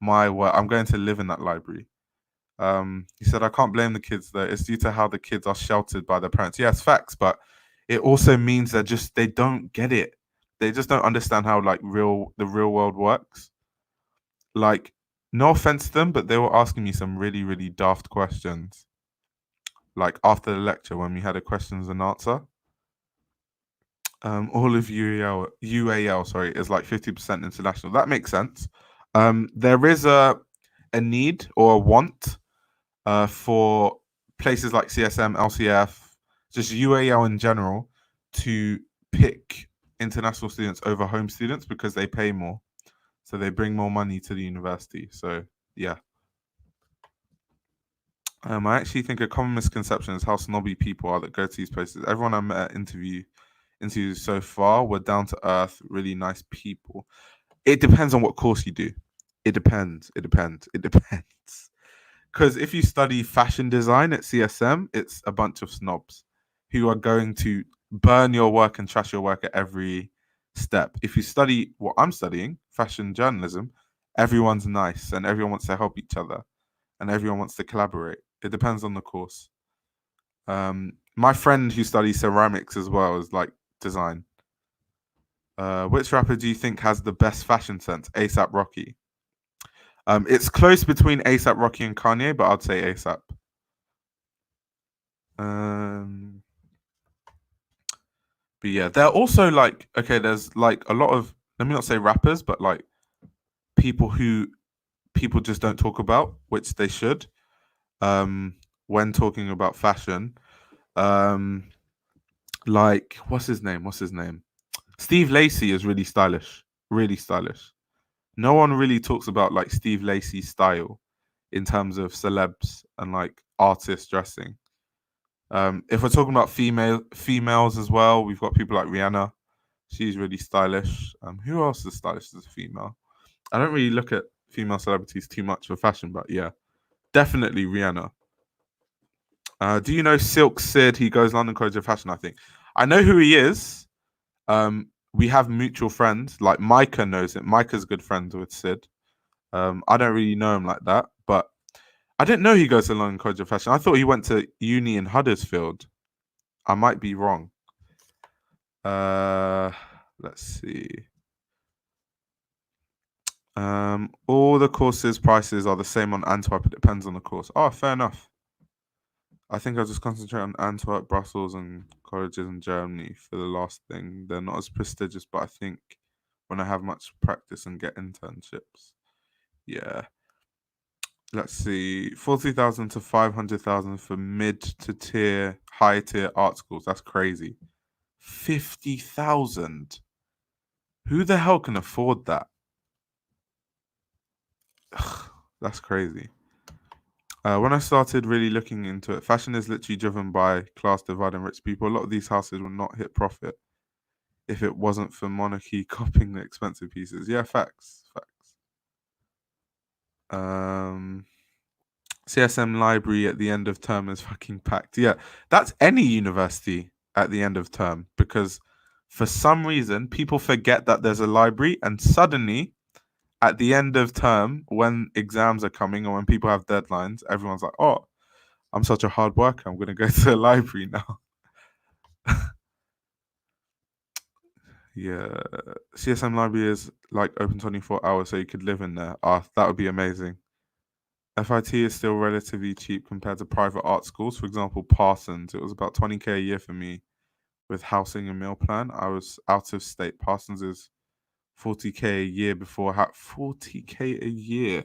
my word, I'm going to live in that library. He said, I can't blame the kids though. It's due to how the kids are sheltered by their parents. Yes, facts, but it also means that just they don't get it. They just don't understand how like the real world works. Like, no offense to them, but they were asking me some really, really daft questions. Like after the lecture when we had a questions and answer. All of UAL, sorry, is like 50% international. That makes sense. There is a need or a want for places like CSM, LCF, just UAL in general, to pick international students over home students because they pay more. So they bring more money to the university. So yeah. I actually think a common misconception is how snobby people are that go to these places. Everyone I met at interviews so far were down to earth, really nice people. It depends on what course you do. It depends. It depends. It depends. Because if you study fashion design at CSM, it's a bunch of snobs who are going to burn your work and trash your work at every step. If you study what I'm studying, fashion journalism, everyone's nice and everyone wants to help each other and everyone wants to collaborate. It depends on the course. My friend who studies ceramics as well is like design. Which rapper do you think has the best fashion sense? ASAP Rocky. It's close between ASAP Rocky and Kanye, but I'd say ASAP. But yeah, they're also like okay. There's like a lot of, let me not say rappers, but like people who people just don't talk about, which they should. When talking about fashion, um, like what's his name? What's his name? Steve Lacy is really stylish. Really stylish. No one really talks about like Steve Lacy's style in terms of celebs and like artists dressing. If we're talking about females as well, we've got people like Rihanna. She's really stylish. Who else is stylish as a female? I don't really look at female celebrities too much for fashion, but yeah, definitely Rihanna. Do you know Silk Sid? He goes London College of Fashion, I think. I know who he is. We have mutual friends. Like Micah knows it. Micah's good friends with Sid. I don't really know him like that, but I didn't know he goes to London College of Fashion. I thought he went to uni in Huddersfield. I might be wrong. Uh, let's see. All the courses prices are the same on Antwerp. It depends on the course. Oh, fair enough. I think I'll just concentrate on Antwerp, Brussels, and colleges in Germany for the last thing. They're not as prestigious, but I think when I have much practice and get internships, yeah. Let's see, 40,000 to 500,000 for mid to high tier art schools. That's crazy. 50,000. Who the hell can afford that? That's crazy. When I started really looking into it, fashion is literally driven by class divide and rich people. A lot of these houses will not hit profit if it wasn't for monarchy copying the expensive pieces. Yeah, facts. Facts. Um, CSM library at the end of term is fucking packed. Yeah, that's any university at the end of term because for some reason people forget that there's a library and suddenly at the end of term when exams are coming or when people have deadlines, everyone's like, oh, I'm such a hard worker. I'm going to go to the library now. Yeah. CSM library is like open 24 hours so you could live in there. Ah, that would be amazing. FIT is still relatively cheap compared to private art schools. For example, Parsons, it was about 20K a year for me with housing and meal plan. I was out of state. Parsons is 40K a year before 40K a year.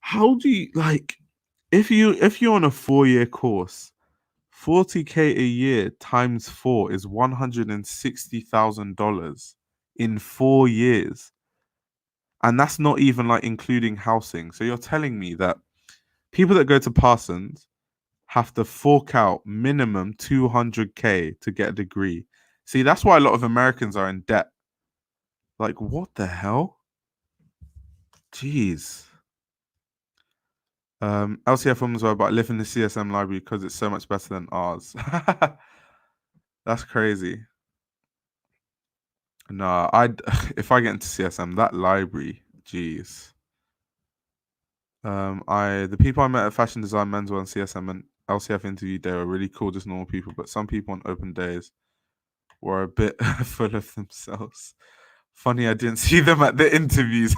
How do you like if you're on a 4-year course, 40K a year times 4 is $160,000 in 4 years. And that's not even like including housing. So you're telling me that people that go to Parsons have to fork out minimum 200K to get a degree. See, that's why a lot of Americans are in debt. Like, what the hell? Jeez. LCF rooms are about living in the CSM library because it's so much better than ours. That's crazy. No, I'd if I get into CSM, that library, jeez. The people I met at Fashion Design, Menswear, and CSM and LCF interview, they were really cool, just normal people. But some people on open days were a bit full of themselves. Funny, I didn't see them at the interviews.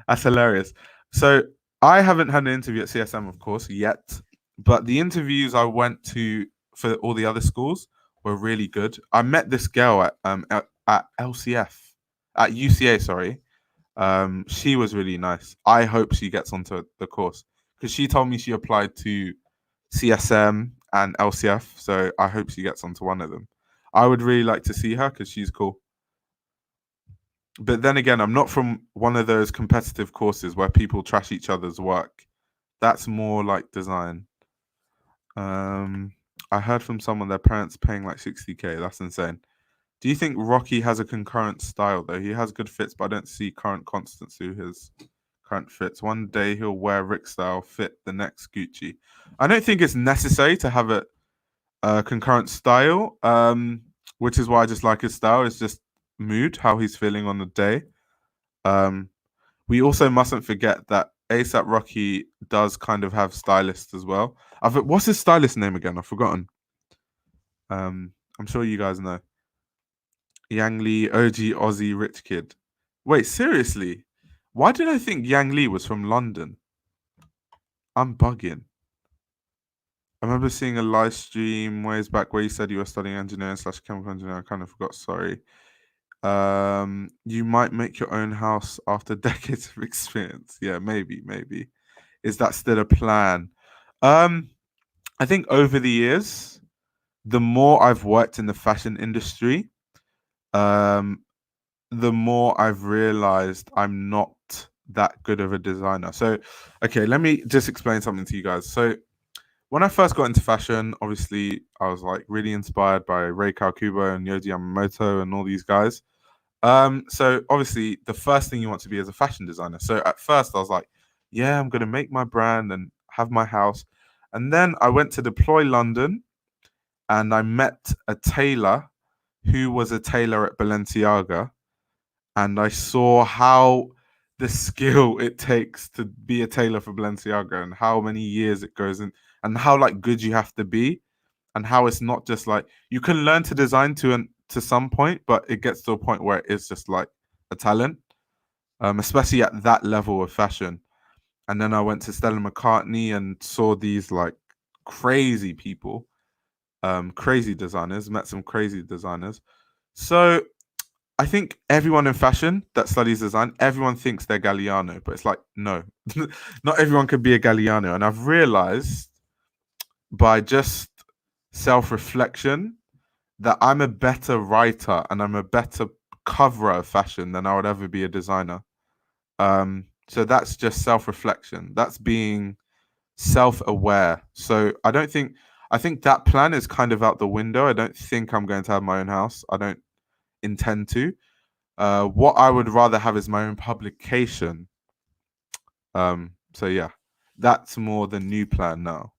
That's hilarious. So I haven't had an interview at CSM, of course, yet. But the interviews I went to for all the other schools were really good. I met this girl at LCF, at UCA, sorry. She was really nice. I hope she gets onto the course because she told me she applied to CSM and LCF. So I hope she gets onto one of them. I would really like to see her because she's cool. But then again, I'm not from one of those competitive courses where people trash each other's work. That's more like design. I heard from someone their parents paying like 60K. That's insane. Do you think Rocky has a concurrent style though? He has good fits, but I don't see current constants to his current fits. One day he'll wear Rick style fit, the next Gucci. I don't think it's necessary to have a concurrent style. Which is why I just like his style. It's just mood, how he's feeling on the day. Um, we also mustn't forget that ASAP Rocky does kind of have stylists as well. What's his stylist name again? I've forgotten. I'm sure you guys know. Yang Lee, OG Aussie rich kid. Wait, seriously? Why did I think Yang Lee was from London? I'm bugging. I remember seeing a live stream ways back where you said you were studying engineering slash chemical engineering. I kind of forgot. Sorry. You might make your own house after decades of experience. Yeah, maybe. Is that still a plan? I think over the years, the more I've worked in the fashion industry, um, the more I've realized I'm not that good of a designer. So, okay, let me just explain something to you guys. So, when I first got into fashion, obviously, I was like really inspired by Rei Kawakubo and Yohji Yamamoto and all these guys. So obviously, the first thing you want to be is a fashion designer. So at first, I was like, yeah, I'm gonna make my brand and have my house. And then I went to Deploy London and I met a tailor who was a tailor at Balenciaga and I saw how the skill it takes to be a tailor for Balenciaga and how many years it goes in and how like good you have to be and how it's not just like you can learn to design to some point, but it gets to a point where it is just like a talent. especially at that level of fashion. And then I went to Stella McCartney and saw these like crazy people, crazy designers, met some crazy designers. So I think everyone in fashion that studies design, everyone thinks they're Galliano, but it's like, no, not everyone could be a Galliano. And I've realized by just self reflection that I'm a better writer and I'm a better coverer of fashion than I would ever be a designer. So that's just self reflection. That's being self aware. So I think that plan is kind of out the window. I don't think I'm going to have my own house. I don't intend to. What I would rather have is my own publication. So yeah, that's more the new plan now.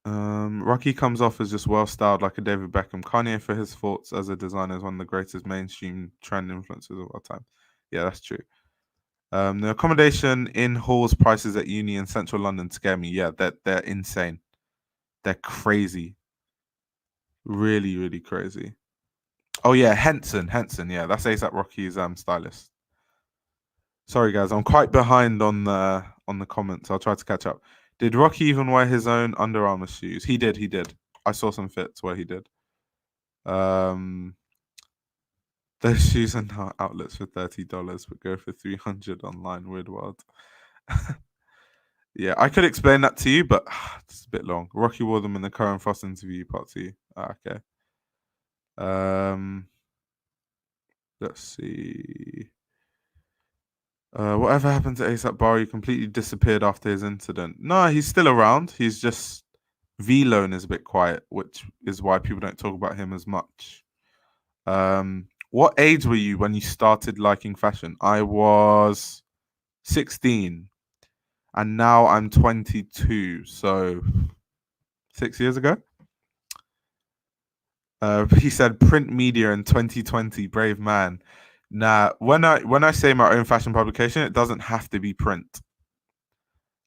Rocky comes off as just well styled like a David Beckham. Kanye, for his thoughts as a designer, is one of the greatest mainstream trend influencers of our time. Yeah, that's true. The accommodation in halls prices at uni in central London scare me. Yeah, they're insane. They're crazy. Really, really crazy. Oh yeah, Henson. Yeah, that's ASAP Rocky's stylist. Sorry guys, I'm quite behind on the comments. I'll try to catch up. Did Rocky even wear his own Under Armour shoes? He did. I saw some fits where he did. Those shoes are now outlets for $30, but go for 300 online. Weird world. Yeah, I could explain that to you, but it's a bit long. Rocky wore them in the Karen Frost interview part 2. Okay. Let's see. Whatever happened to ASAP Bari? Completely disappeared after his incident. No, he's still around. He's just V-Lone is a bit quiet, which is why people don't talk about him as much. What age were you when you started liking fashion? I was 16, and now I'm 22. So 6 years ago. He said print media in 2020. Brave man. Nah, when I say my own fashion publication, it doesn't have to be print.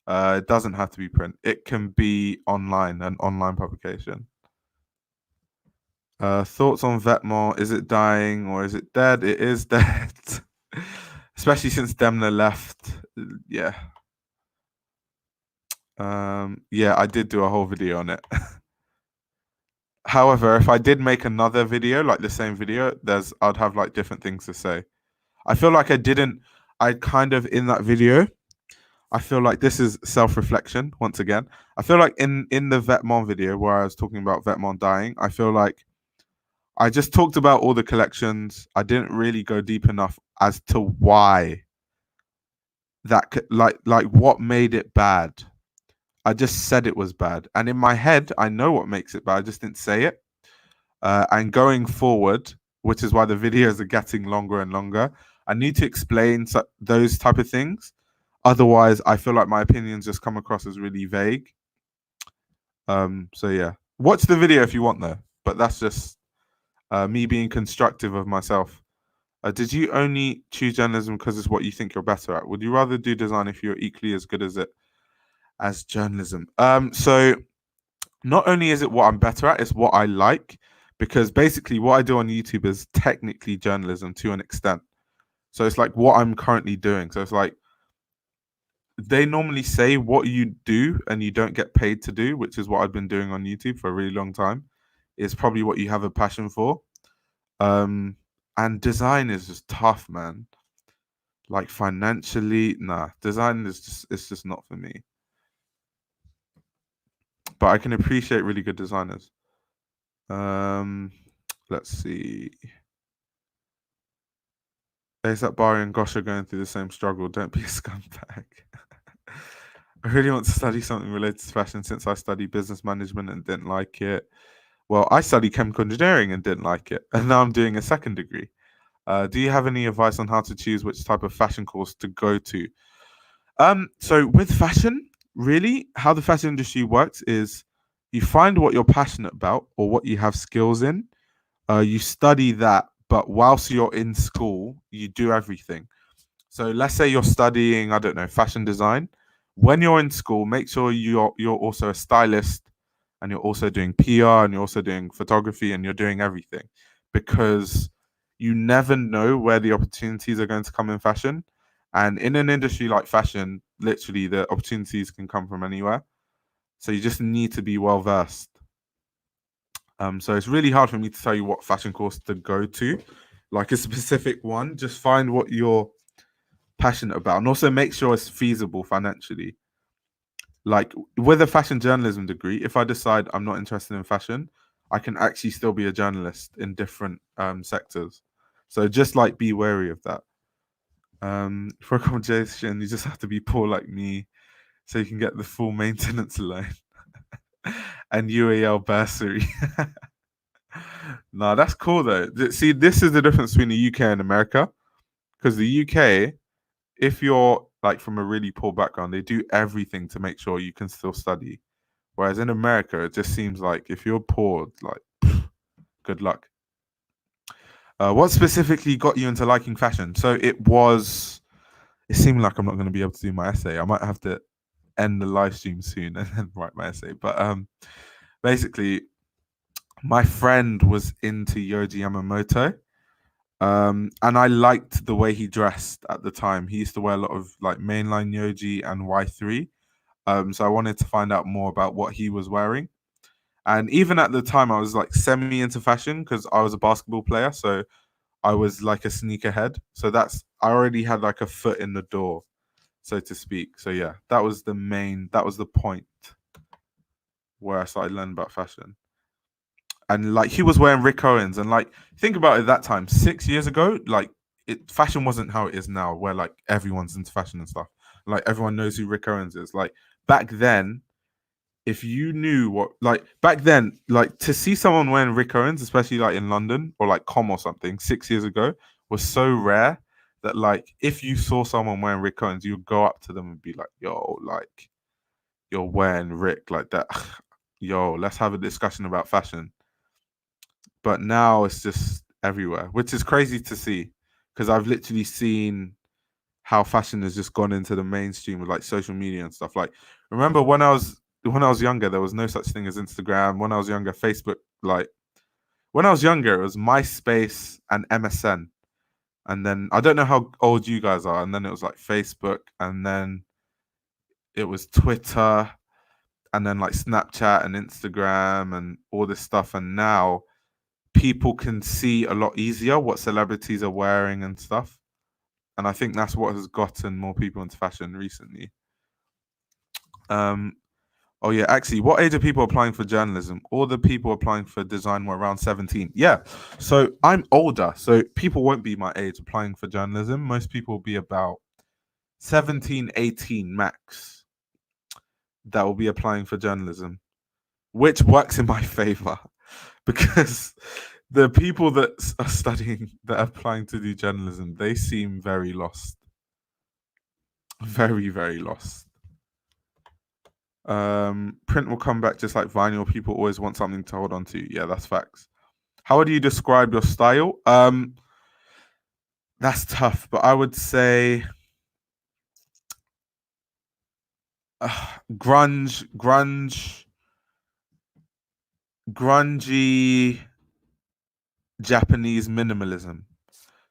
It doesn't have to be print. It can be online, an online publication. Thoughts on Vetmore? Is it dying or is it dead? It is dead. Especially since Demna left. Yeah. Yeah, I did do a whole video on it. However, if I did make another video, like the same video, I'd have like different things to say. I feel like I kind of in that video, I feel like this is self-reflection once again. I feel like in the Vetmont video where I was talking about Vetmont dying, I feel like I just talked about all the collections. I didn't really go deep enough as to why like what made it bad. I just said it was bad, and in my head, I know what makes it bad. I just didn't say it. And going forward, which is why the videos are getting longer and longer, I need to explain those type of things. Otherwise, I feel like my opinions just come across as really vague. So yeah, watch the video if you want though. But that's just me being constructive of myself. Did you only choose journalism because it's what you think you're better at? Would you rather do design if you're equally as good as it as journalism? So not only is it what I'm better at, it's what I like. Because basically what I do on YouTube is technically journalism to an extent. So it's like what I'm currently doing. So it's like they normally say what you do and you don't get paid to do, which is what I've been doing on YouTube for a really long time, is probably what you have a passion for. And design is just tough, man. Like financially, nah. Design is just not for me. But I can appreciate really good designers. Let's see. ASAP Bari and Gosh are going through the same struggle. Don't be a scumbag. I really want to study something related to fashion since I studied business management and didn't like it. Well, I studied chemical engineering and didn't like it. And now I'm doing a second degree. Do you have any advice on how to choose which type of fashion course to go to? So with fashion, really, how the fashion industry works is you find what you're passionate about or what you have skills in. You study that, but whilst you're in school, you do everything. So let's say you're studying, I don't know, fashion design. When you're in school, make sure you're also a stylist and you're also doing PR and you're also doing photography and you're doing everything because you never know where the opportunities are going to come in fashion. And in an industry like fashion, literally the opportunities can come from anywhere. So you just need to be well versed. So it's really hard for me to tell you what fashion course to go to, like a specific one. Just find what you're passionate about, and also make sure it's feasible financially. Like with a fashion journalism degree, if I decide I'm not interested in fashion, I can actually still be a journalist in different sectors. So just like be wary of that. For accommodation, you just have to be poor like me, so you can get the full maintenance loan and UAL bursary. No, that's cool though. See, this is the difference between the UK and America. Because the UK, if you're like from a really poor background, they do everything to make sure you can still study. Whereas in America, it just seems like if you're poor, like good luck. What specifically got you into liking fashion? So it was. It seemed like I'm not going to be able to do my essay. I might have to end the live stream soon and then write my essay. But basically, my friend was into Yoji Yamamoto. And I liked the way he dressed at the time. He used to wear a lot of like mainline Yoji and Y3. So I wanted to find out more about what he was wearing. And even at the time, I was like semi into fashion because I was a basketball player. So I was like a sneakerhead. So I already had like a foot in the door, so to speak. So yeah, that was the point where I started learning about fashion. And like he was wearing Rick Owens, and like think about it that time, 6 years ago, like fashion wasn't how it is now, where like everyone's into fashion and stuff. Like everyone knows who Rick Owens is. Like back then, if you knew what like back then, like to see someone wearing Rick Owens, especially like in London or like Com or something 6 years ago, was so rare that like if you saw someone wearing Rick Owens, you'd go up to them and be like, yo, like you're wearing Rick like that. Yo, let's have a discussion about fashion. But now it's just everywhere, which is crazy to see because I've literally seen how fashion has just gone into the mainstream with like social media and stuff. Like, remember when I was younger, there was no such thing as Instagram. When I was younger, Facebook. Like, when I was younger, it was MySpace and MSN, and then I don't know how old you guys are, and then it was like Facebook, and then it was Twitter, and then like Snapchat and Instagram and all this stuff, and now people can see a lot easier what celebrities are wearing and stuff. And I think that's what has gotten more people into fashion recently. Um, oh yeah, actually, what age are people applying for journalism? All the people applying for design were around 17. Yeah, so I'm older, so people won't be my age applying for journalism. Most people will be about 17, 18 max that will be applying for journalism, which works in my favor because the people that are studying that are applying to do journalism, they seem very lost, very very lost. Print will come back just like vinyl. People always want something to hold on to. Yeah, that's facts. How would you describe your style? That's tough, but I would say grungy Japanese minimalism.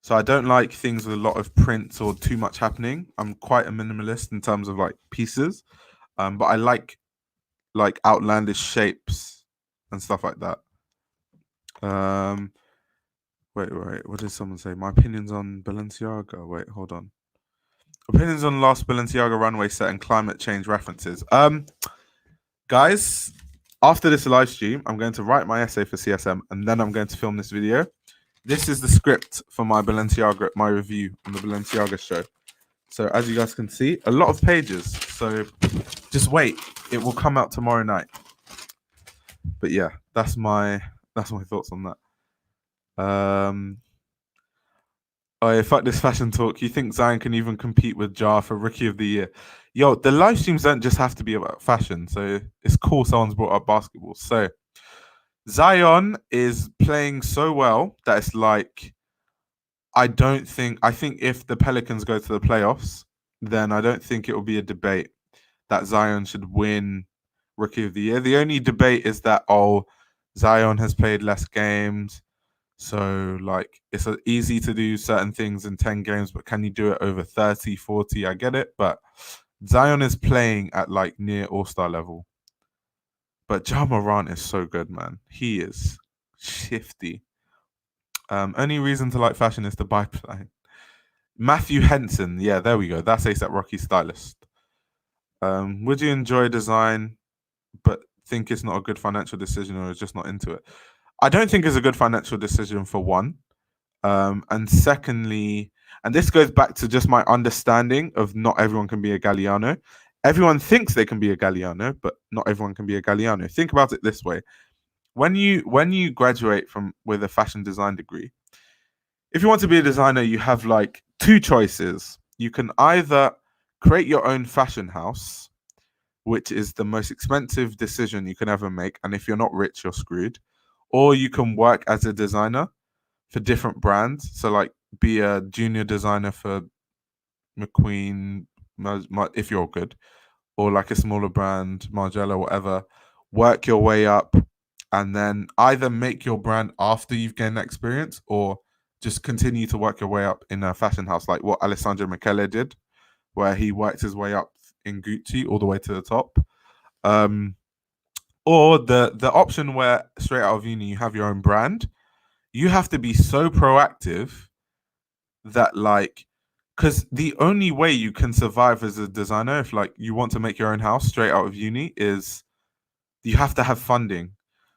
So I don't like things with a lot of prints or too much happening. I'm quite a minimalist in terms of like pieces, but I like outlandish shapes and stuff like that. Um, wait. What did someone say? My opinions on Balenciaga. Wait, hold on. Opinions on last Balenciaga runway set and climate change references. Guys, after this live stream, I'm going to write my essay for CSM and then I'm going to film this video. This is the script for my review on the Balenciaga show. So as you guys can see, a lot of pages. So just wait, it will come out tomorrow night. But yeah, that's my thoughts on that. Oh, yeah, fuck this fashion talk. You think Zion can even compete with Jar for Rookie of the Year? Yo, the live streams don't just have to be about fashion. So it's cool someone's brought up basketball. So Zion is playing so well that it's like, I think if the Pelicans go to the playoffs, then I don't think it will be a debate that Zion should win Rookie of the Year. The only debate is that, Zion has played less games. So like it's easy to do certain things in 10 games, but can you do it over 30, 40? I get it, but Zion is playing at like near all-star level. But Ja Morant is so good, man. He is shifty. Only reason to like fashion is the pipeline. Matthew Henson, yeah, there we go. That's ASAP Rocky stylist. Would you enjoy design but think it's not a good financial decision or is just not into it? I don't think it's a good financial decision for one. And secondly, and this goes back to just my understanding of not everyone can be a Galliano. Everyone thinks they can be a Galliano, but not everyone can be a Galliano. Think about it this way: when you graduate from with a fashion design degree, if you want to be a designer, you have like two choices. You can either create your own fashion house, which is the most expensive decision you can ever make, and if you're not rich, you're screwed. Or you can work as a designer for different brands. So like be a junior designer for McQueen, if you're good, or like a smaller brand, Margiela, whatever. Work your way up, and then either make your brand after you've gained experience, or just continue to work your way up in a fashion house, like what Alessandro Michele did, where he worked his way up in Gucci all the way to the top. Um, or the option where straight out of uni you have your own brand. You have to be so proactive that like because the only way you can survive as a designer if like you want to make your own house straight out of uni is you have to have funding.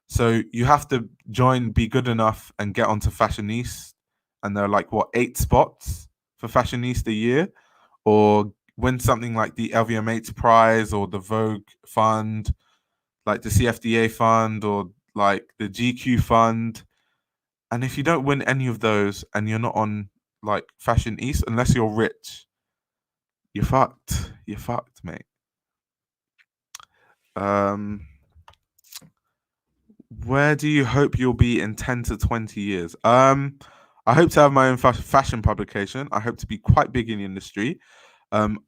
So you have to join Be Good Enough and get onto Fashionista, and there are like what 8 spots for Fashionista a year, or win something like the LVMH prize or the Vogue fund, like the CFDA fund or like the GQ fund. And if you don't win any of those and you're not on like Fashion East, unless you're rich, you're fucked. You're fucked, mate. Um, where do you hope you'll be in 10 to 20 years? I hope to have my own fashion publication. I hope to be quite big in the industry. I'm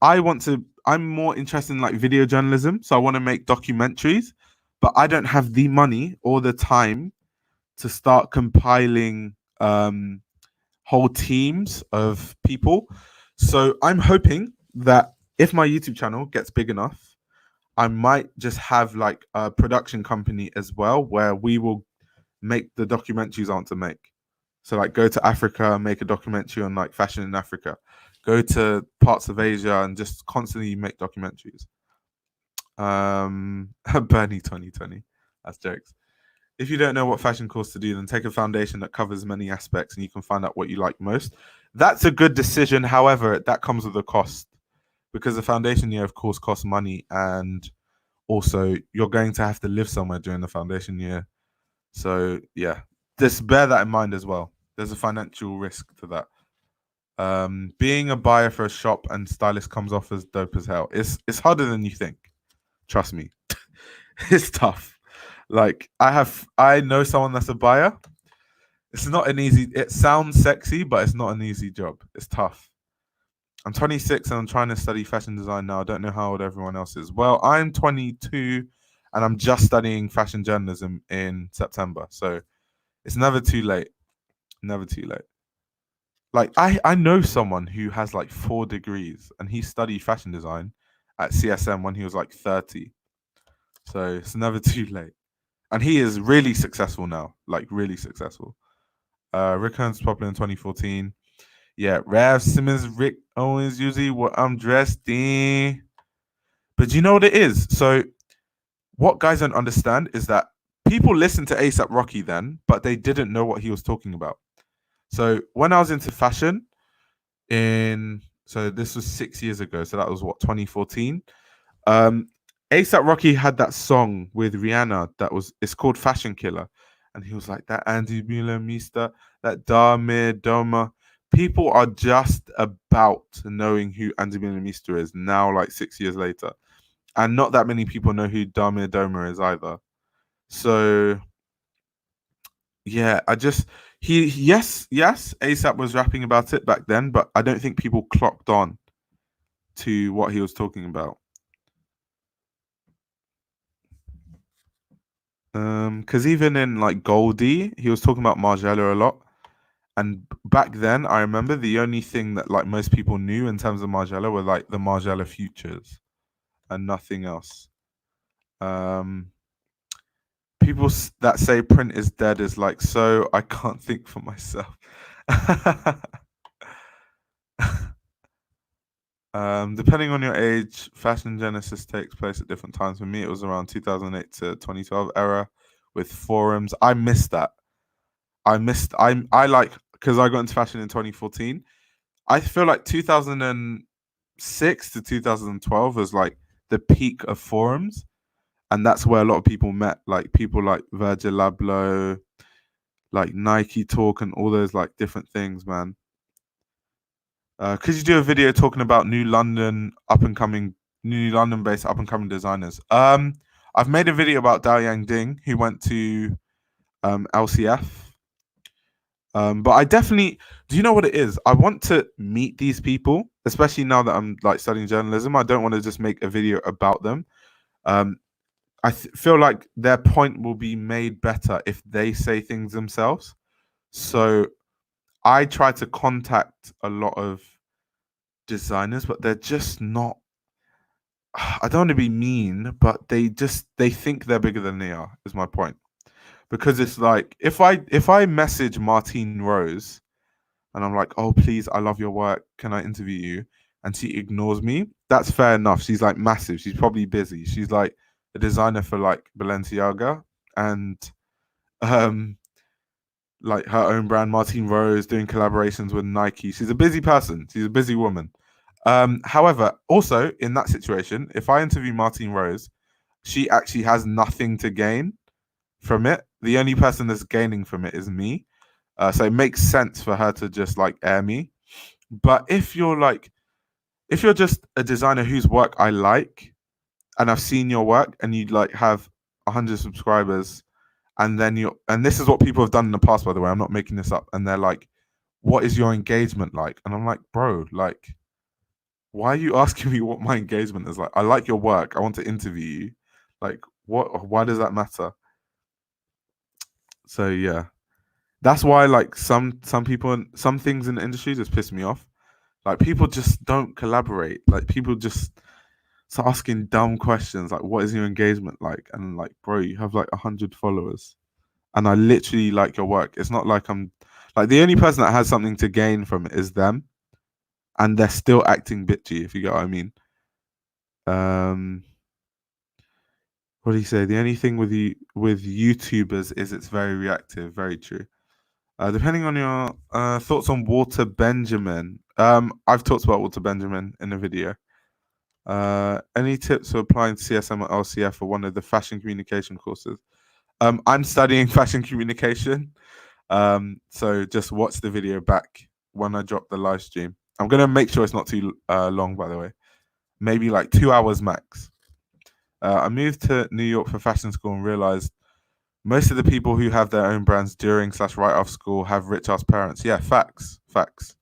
more interested in like video journalism. So I want to make documentaries, but I don't have the money or the time to start compiling whole teams of people. So I'm hoping that if my YouTube channel gets big enough, I might just have like a production company as well where we will make the documentaries I want to make. So like go to Africa, make a documentary on like fashion in Africa. Go to parts of Asia and just constantly make documentaries. Bernie 2020. That's jokes. If you don't know what fashion course to do, then take a foundation that covers many aspects and you can find out what you like most. That's a good decision. However, that comes with a cost because the foundation year, of course, costs money. And also, you're going to have to live somewhere during the foundation year. So, yeah, just bear that in mind as well. There's a financial risk to that. Being a buyer for a shop and stylist comes off as dope as hell. It's harder than you think. Trust me. It's tough. Like I know someone that's a buyer. It's not an easy. It sounds sexy, but it's not an easy job. It's tough. I'm 26 and I'm trying to study fashion design now. I don't know how old everyone else is. Well, I'm 22 and I'm just studying fashion journalism in September. So it's never too late. Never too late. Like I know someone who has like 4 degrees and he studied fashion design at CSM when he was like 30. So it's never too late. And he is really successful now, like really successful. Rick Owens popular in 2014. Yeah, Rav Simmons, Rick Owens, usually what I'm dressed in. But you know what it is? So what guys don't understand is that people listened to ASAP Rocky then, but they didn't know what he was talking about. So when I was into fashion so this was 6 years ago, so that was what 2014. Um, ASAP Rocky had that song with Rihanna it's called Fashion Killer. And he was like, that Andy Miller Mista, that Dame Doma. People are just about knowing who Andy Miller Mista is now, like 6 years later. And not that many people know who Dame Doma is either. So yeah, yes, ASAP was rapping about it back then, but I don't think people clocked on to what he was talking about. Because even in like Goldie, he was talking about Margiela a lot. And back then, I remember the only thing that like most people knew in terms of Margiela were like the Margiela futures and nothing else. Um, that say print is dead is like, so I can't think for myself. Depending on your age, fashion genesis takes place at different times. For me, it was around 2008 to 2012 era with forums. I missed that. I like, because I got into fashion in 2014. I feel like 2006 to 2012 was like the peak of forums, and that's where a lot of people met, like people like Virgil Abloh, like Nike Talk, and all those like different things, man. Could you do a video talking about New London based up and coming designers? I've made a video about Dao Yang Ding, who went to LCF. But I definitely, do you know what it is? I want to meet these people, especially now that I'm like studying journalism. I don't want to just make a video about them. Um, feel like their point will be made better if they say things themselves. So I try to contact a lot of designers, but they're just not. I don't want to be mean, but they think they're bigger than they are. Is my point, because it's like if I message Martine Rose and I'm like, oh please, I love your work, can I interview you? And she ignores me. That's fair enough. She's like massive. She's probably busy. She's like a designer for like Balenciaga and um like her own brand, Martine Rose, doing collaborations with Nike. She's a busy person. She's a busy woman. However, also in that situation, if I interview Martine Rose, she actually has nothing to gain from it. The only person that's gaining from it is me. So it makes sense for her to just like air me. But if you're just a designer whose work I like and I've seen your work and you like have 100 subscribers, and then and this is what people have done in the past, by the way, I'm not making this up, and they're like, what is your engagement like? And I'm like, bro, like, why are you asking me what my engagement is like? I like your work. I want to interview you. Like, why does that matter? So yeah. That's why like some people and some things in the industry just piss me off. Like people just don't collaborate. Like people just start asking dumb questions like what is your engagement like? And like, bro, you have like 100 followers. And I literally like your work. It's not like I'm like the only person that has something to gain from it is them. And they're still acting bitchy, if you get what I mean. Um what do you say? The only thing with YouTubers is it's very reactive, very true. Depending on your thoughts on Walter Benjamin, I've talked about Walter Benjamin in a video. Any tips for applying CSM or LCF for one of the fashion communication courses? I'm studying fashion communication, so just watch the video back when I drop the live stream. I'm gonna make sure it's not too long, by the way. Maybe like 2 hours max. I moved to New York for fashion school and realized most of the people who have their own brands during slash right off school have rich ass parents. Yeah, facts, facts.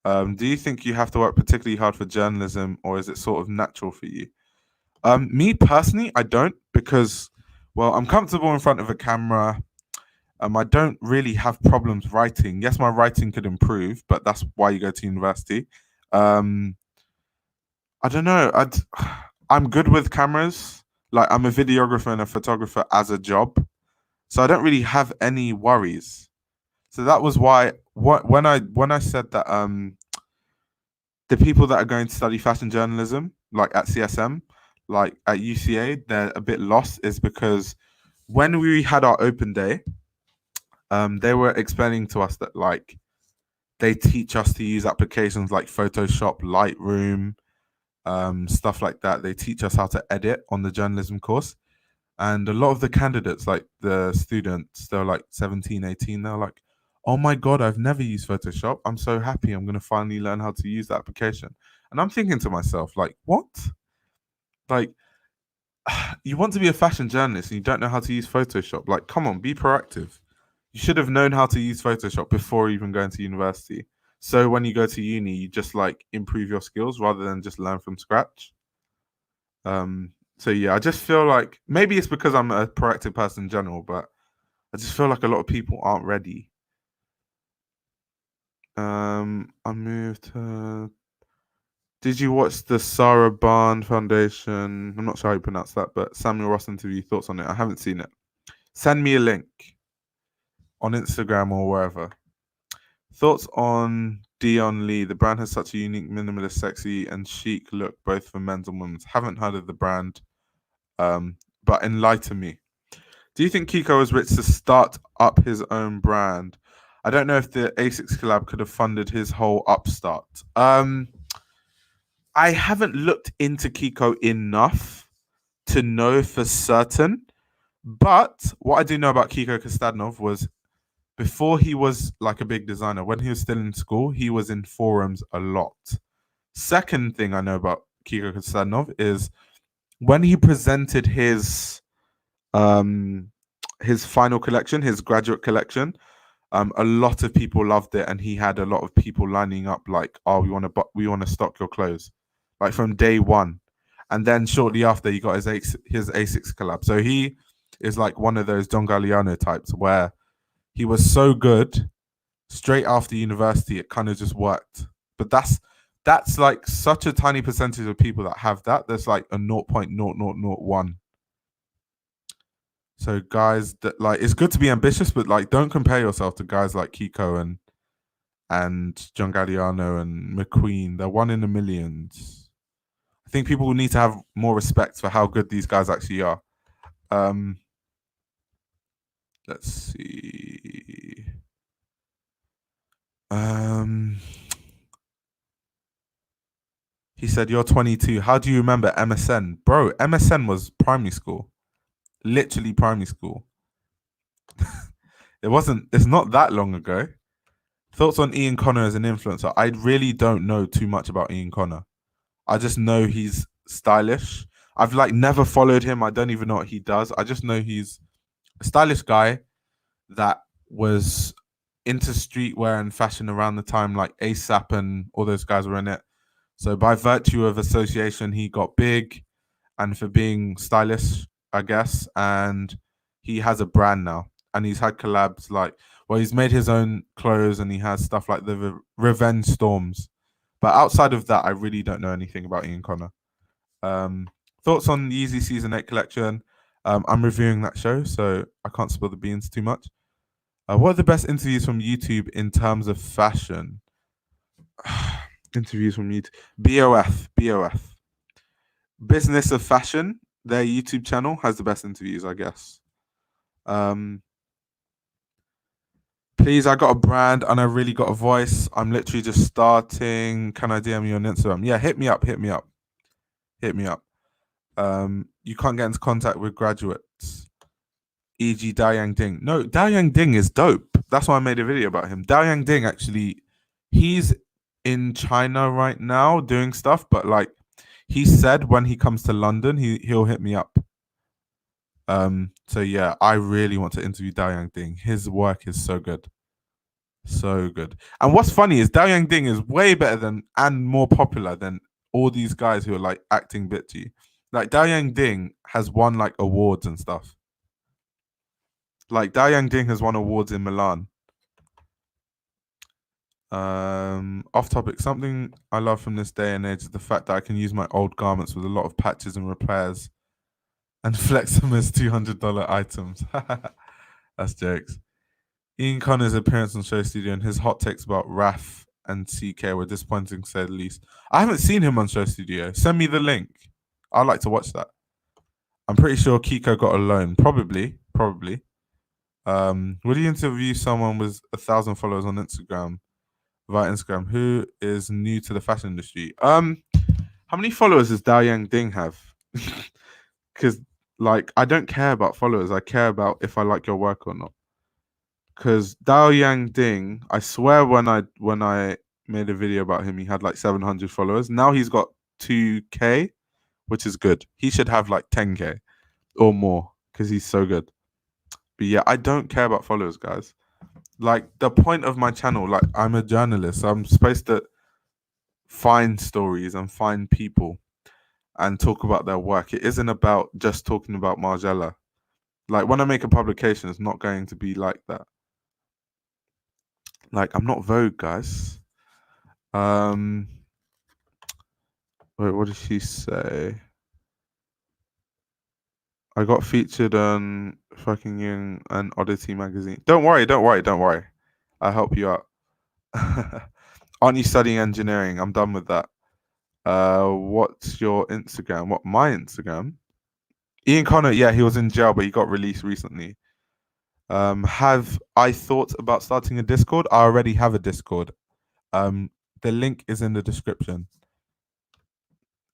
Do you think you have to work particularly hard for journalism, or is it sort of natural for you? Me personally, I don't, because, well, I'm comfortable in front of a camera. I don't really have problems writing. Yes, my writing could improve, but that's why you go to university. Um, I don't know. I'm good with cameras. Like I'm a videographer and a photographer as a job. So I don't really have any worries. So that was why when I said that the people that are going to study fashion journalism, like at CSM, like at UCA, they're a bit lost, is because when we had our open day, they were explaining to us that like they teach us to use applications like Photoshop, Lightroom, stuff like that. They teach us how to edit on the journalism course. And a lot of the candidates, like the students, they're like 17, 18. They're like, oh my God, I've never used Photoshop. I'm so happy. I'm going to finally learn how to use the application. And I'm thinking to myself, like, what? Like, you want to be a fashion journalist and you don't know how to use Photoshop. Like, come on, be proactive. You should have known how to use Photoshop before even going to university. So when you go to uni, you just like improve your skills rather than just learn from scratch. So yeah, I just feel like maybe it's because I'm a proactive person in general, but I just feel like a lot of people aren't ready. I moved to. Did you watch the Sarah Barn Foundation? I'm not sure how you pronounce that, but Samuel Ross interview. Thoughts on it? I haven't seen it. Send me a link on Instagram or wherever. Thoughts on Dion Lee? The brand has such a unique, minimalist, sexy, and chic look, both for men's and women's. Haven't heard of the brand, but enlighten me. Do you think Kiko was rich to start up his own brand? I don't know if the Asics collab could have funded his whole upstart. I haven't looked into Kiko enough to know for certain, but what I do know about Kiko Kostadinov was before he was like a big designer, when he was still in school, he was in forums a lot. Second thing I know about Kiko Kostadinov is when he presented his final collection, his graduate collection, a lot of people loved it, and he had a lot of people lining up like, "Oh, we want to stock your clothes," like from day one. And then shortly after, he got his Asics collab. So he is like one of those Don Galliano types where he was so good straight after university, it kind of just worked. But that's like such a tiny percentage of people that have that. There's like a 0.0001. So guys, that like it's good to be ambitious, but like don't compare yourself to guys like Kiko and John Galliano and McQueen. They're one in a millions. I think people need to have more respect for how good these guys actually are. Let's see. He said, "You're 22. How do you remember MSN, bro? MSN was primary school, literally primary school. It wasn't. It's not that long ago." Thoughts on Ian Connor as an influencer? I really don't know too much about Ian Connor. I just know he's stylish. I've like never followed him. I don't even know what he does. I just know he's a stylish guy that was into streetwear and fashion around the time like ASAP and all those guys were in it. So by virtue of association, he got big, and for being stylish, I guess. And he has a brand now, and he's had collabs like, well, he's made his own clothes, and he has stuff like the Revenge Storms. But outside of that, I really don't know anything about Ian Connor. Thoughts on the Yeezy Season 8 collection? I'm reviewing that show, so I can't spill the beans too much. What are the best interviews from YouTube in terms of fashion? Interviews from YouTube. BOF. Business of Fashion, their YouTube channel has the best interviews, I guess. Please, I got a brand and I really got a voice. I'm literally just starting. Can I DM you on Instagram? Yeah, hit me up. You can't get into contact with graduates, e.g. Daoyang Ding. No, Daoyang Ding is dope. That's why I made a video about him. Daoyang Ding, actually, he's in China right now doing stuff, but like he said when he comes to London, he'll hit me up. So yeah, I really want to interview Daoyang Ding. His work is so good. So good. And what's funny is Daoyang Ding is way better than and more popular than all these guys who are like acting bitchy. Like Daoyang Ding has won like awards and stuff. Like Daoyang Ding has won awards in Milan. Off topic, something I love from this day and age is the fact that I can use my old garments with a lot of patches and repairs and flex them as $200 items. That's jokes. Ian Connor's appearance on Show Studio and his hot takes about Raf and CK were disappointing, to say the least. I haven't seen him on Show Studio. Send me the link. I'd like to watch that. I'm pretty sure Kiko got a loan. Probably. Would you interview someone with 1,000 followers on Instagram via Instagram who is new to the fashion industry? How many followers does Daoyang Ding have? Because like I don't care about followers. I care about if I like your work or not. Because Daoyang Ding, I swear when I made a video about him, he had like 700 followers. Now he's got 2K, which is good. He should have like 10K or more because he's so good. But yeah, I don't care about followers, guys. Like the point of my channel, like I'm a journalist, so I'm supposed to find stories and find people. and talk about their work. It isn't about just talking about Margiela. Like when I make a publication, it's not going to be like that. Like I'm not Vogue, guys. Wait, what did she say? I got featured on fucking Young and Oddity magazine. Don't worry. I'll help you out. Aren't you studying engineering? I'm done with that. What's your Instagram? What, my Instagram? Ian Connor, yeah, he was in jail, but he got released recently. Have I thought about starting a Discord? I already have a Discord. The link is in the description.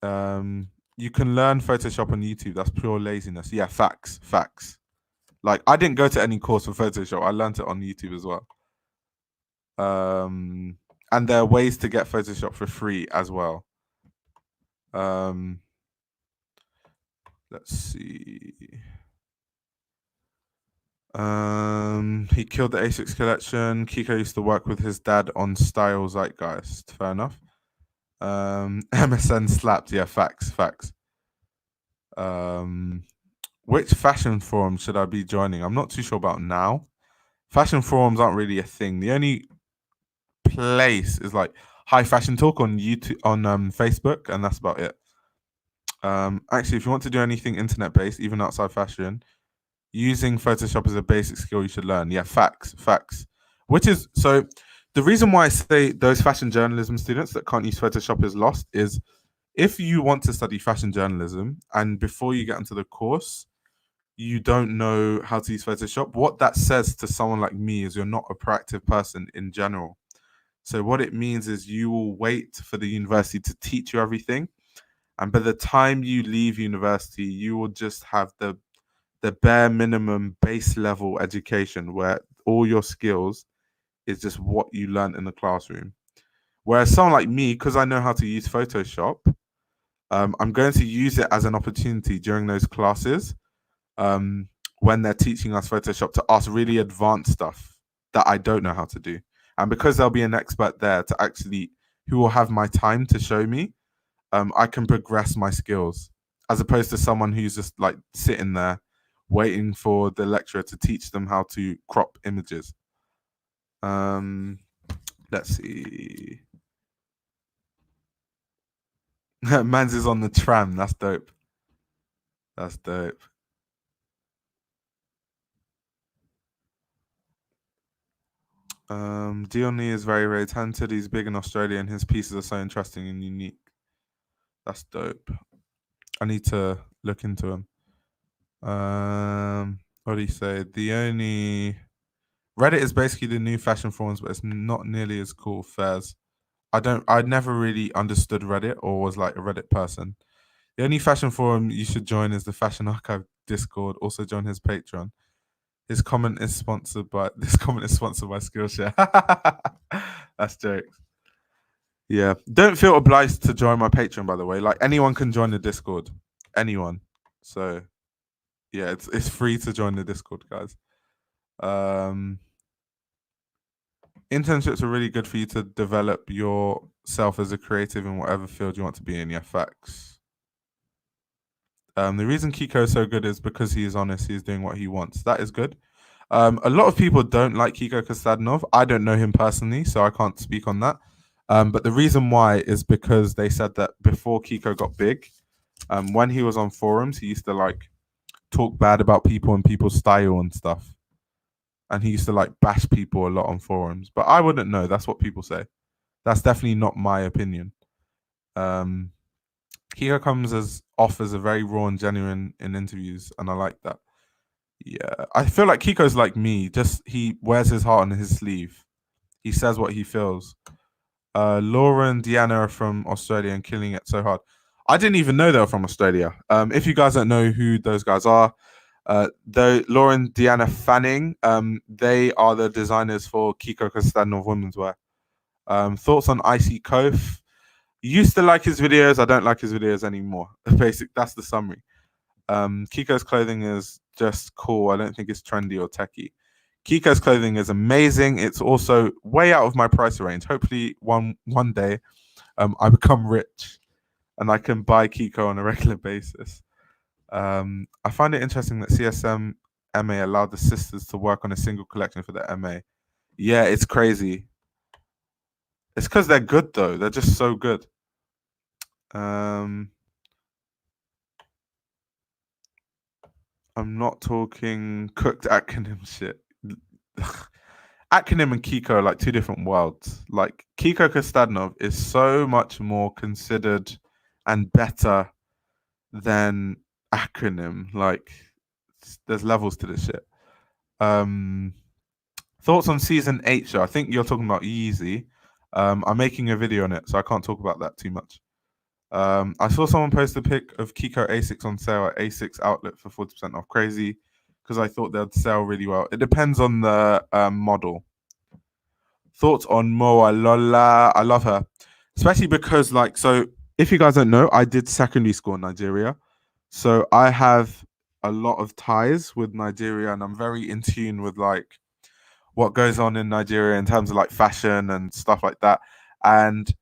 You can learn Photoshop on YouTube. That's pure laziness. Yeah, facts. Like I didn't go to any course for Photoshop. I learned it on YouTube as well. And there are ways to get Photoshop for free as well. Let's see. He killed the A6 collection. Kiko used to work with his dad on Style Zeitgeist. Fair enough. MSN slapped. Yeah, facts. Which fashion forum should I be joining? I'm not too sure about now. Fashion forums aren't really a thing. The only place is like High Fashion Talk on YouTube, on Facebook, and that's about it. Actually, if you want to do anything internet based, even outside fashion, using Photoshop is a basic skill you should learn. Yeah, facts. Which is so the reason why I say those fashion journalism students that can't use Photoshop is lost is if you want to study fashion journalism and before you get into the course, you don't know how to use Photoshop, what that says to someone like me is you're not a proactive person in general. So what it means is you will wait for the university to teach you everything. And by the time you leave university, you will just have the bare minimum base level education where all your skills is just what you learn in the classroom. Whereas someone like me, because I know how to use Photoshop, I'm going to use it as an opportunity during those classes when they're teaching us Photoshop to ask really advanced stuff that I don't know how to do. And because there'll be an expert there to actually, who will have my time to show me, I can progress my skills as opposed to someone who's just like sitting there waiting for the lecturer to teach them how to crop images. Let's see. Mans is on the tram. That's dope. Diony is very, very talented. He's big in Australia and his pieces are so interesting and unique. That's dope. I need to look into him. What do you say? The only Reddit is basically the new fashion forums, but it's not nearly as cool. Fairs. I never really understood Reddit or was like a Reddit person. The only fashion forum you should join is the Fashion Archive Discord. Also join his Patreon. This comment is sponsored by Skillshare. That's jokes. Yeah. Don't feel obliged to join my Patreon, by the way. Like anyone can join the Discord. Anyone. So yeah, it's free to join the Discord, guys. Internships are really good for you to develop yourself as a creative in whatever field you want to be in. Yeah, facts. The reason Kiko is so good is because he is honest. He's doing what he wants. That is good. A lot of people don't like Kiko Kostadinov. I don't know him personally, so I can't speak on that. But the reason why is because they said that before Kiko got big, when he was on forums, he used to like talk bad about people and people's style and stuff. And he used to like bash people a lot on forums. But I wouldn't know. That's what people say. That's definitely not my opinion. Kiko comes off as a very raw and genuine in interviews, and I like that. Yeah, I feel like Kiko's like me. Just he wears his heart on his sleeve. He says what he feels. Laura and Deanna are from Australia and killing it so hard. I didn't even know they were from Australia. If you guys don't know who those guys are, Laura and Deanna Fanning, they are the designers for Kiko Kostadinov women's wear. Thoughts on Icy Kof? Used to like his videos. I don't like his videos anymore. That's the summary. Kiko's clothing is just cool. I don't think it's trendy or techy. Kiko's clothing is amazing. It's also way out of my price range. Hopefully one day I become rich and I can buy Kiko on a regular basis. I find it interesting that CSM MA allowed the sisters to work on a single collection for the MA. Yeah, it's crazy. It's because they're good though. They're just so good. I'm not talking cooked acronym shit. Acronym and Kiko are like two different worlds. Like Kiko Kostadinov is so much more considered and better than acronym. Like there's levels to this shit. Thoughts on season 8 show? I think you're talking about Yeezy. I'm making a video on it, so I can't talk about that too much. I saw someone post a pic of Kiko Asics on sale at Asics outlet for 40% off. Crazy, because I thought they'd sell really well. It depends on the model. Thoughts on Moa Lola? I love her, especially because so. If you guys don't know, I did secondary school in Nigeria, so I have a lot of ties with Nigeria, and I'm very in tune with what goes on in Nigeria in terms of fashion and stuff like that. And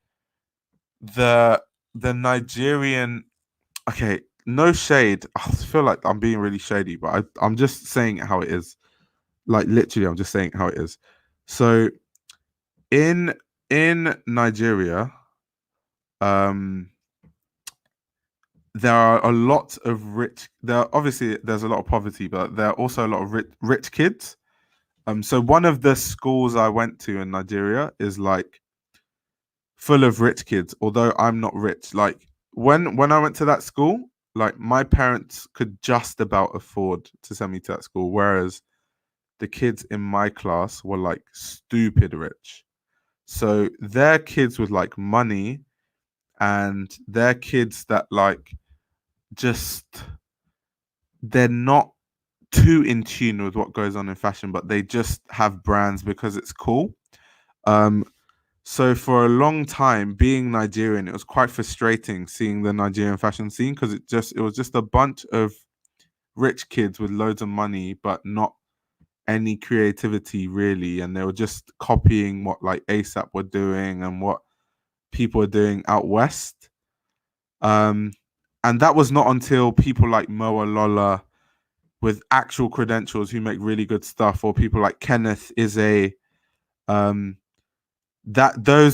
the Nigerian, okay, no shade. I feel like I'm being really shady, but I'm just saying it how it is. Like literally, I'm just saying it how it is. So in Nigeria, there are a lot of rich. There's a lot of poverty, but there are also a lot of rich kids. So one of the schools I went to in Nigeria is full of rich kids. Although I'm not rich, when I went to that school, my parents could just about afford to send me to that school, whereas the kids in my class were stupid rich. So they're kids with money, and they're kids that just they're not too in tune with what goes on in fashion, but they just have brands because it's cool. So for a long time, being Nigerian, it was quite frustrating seeing the Nigerian fashion scene because it was just a bunch of rich kids with loads of money, but not any creativity really, and they were just copying what ASAP were doing and what people were doing out west. And that was not until people like Moa Lola with actual credentials who make really good stuff, or people like Kenneth is those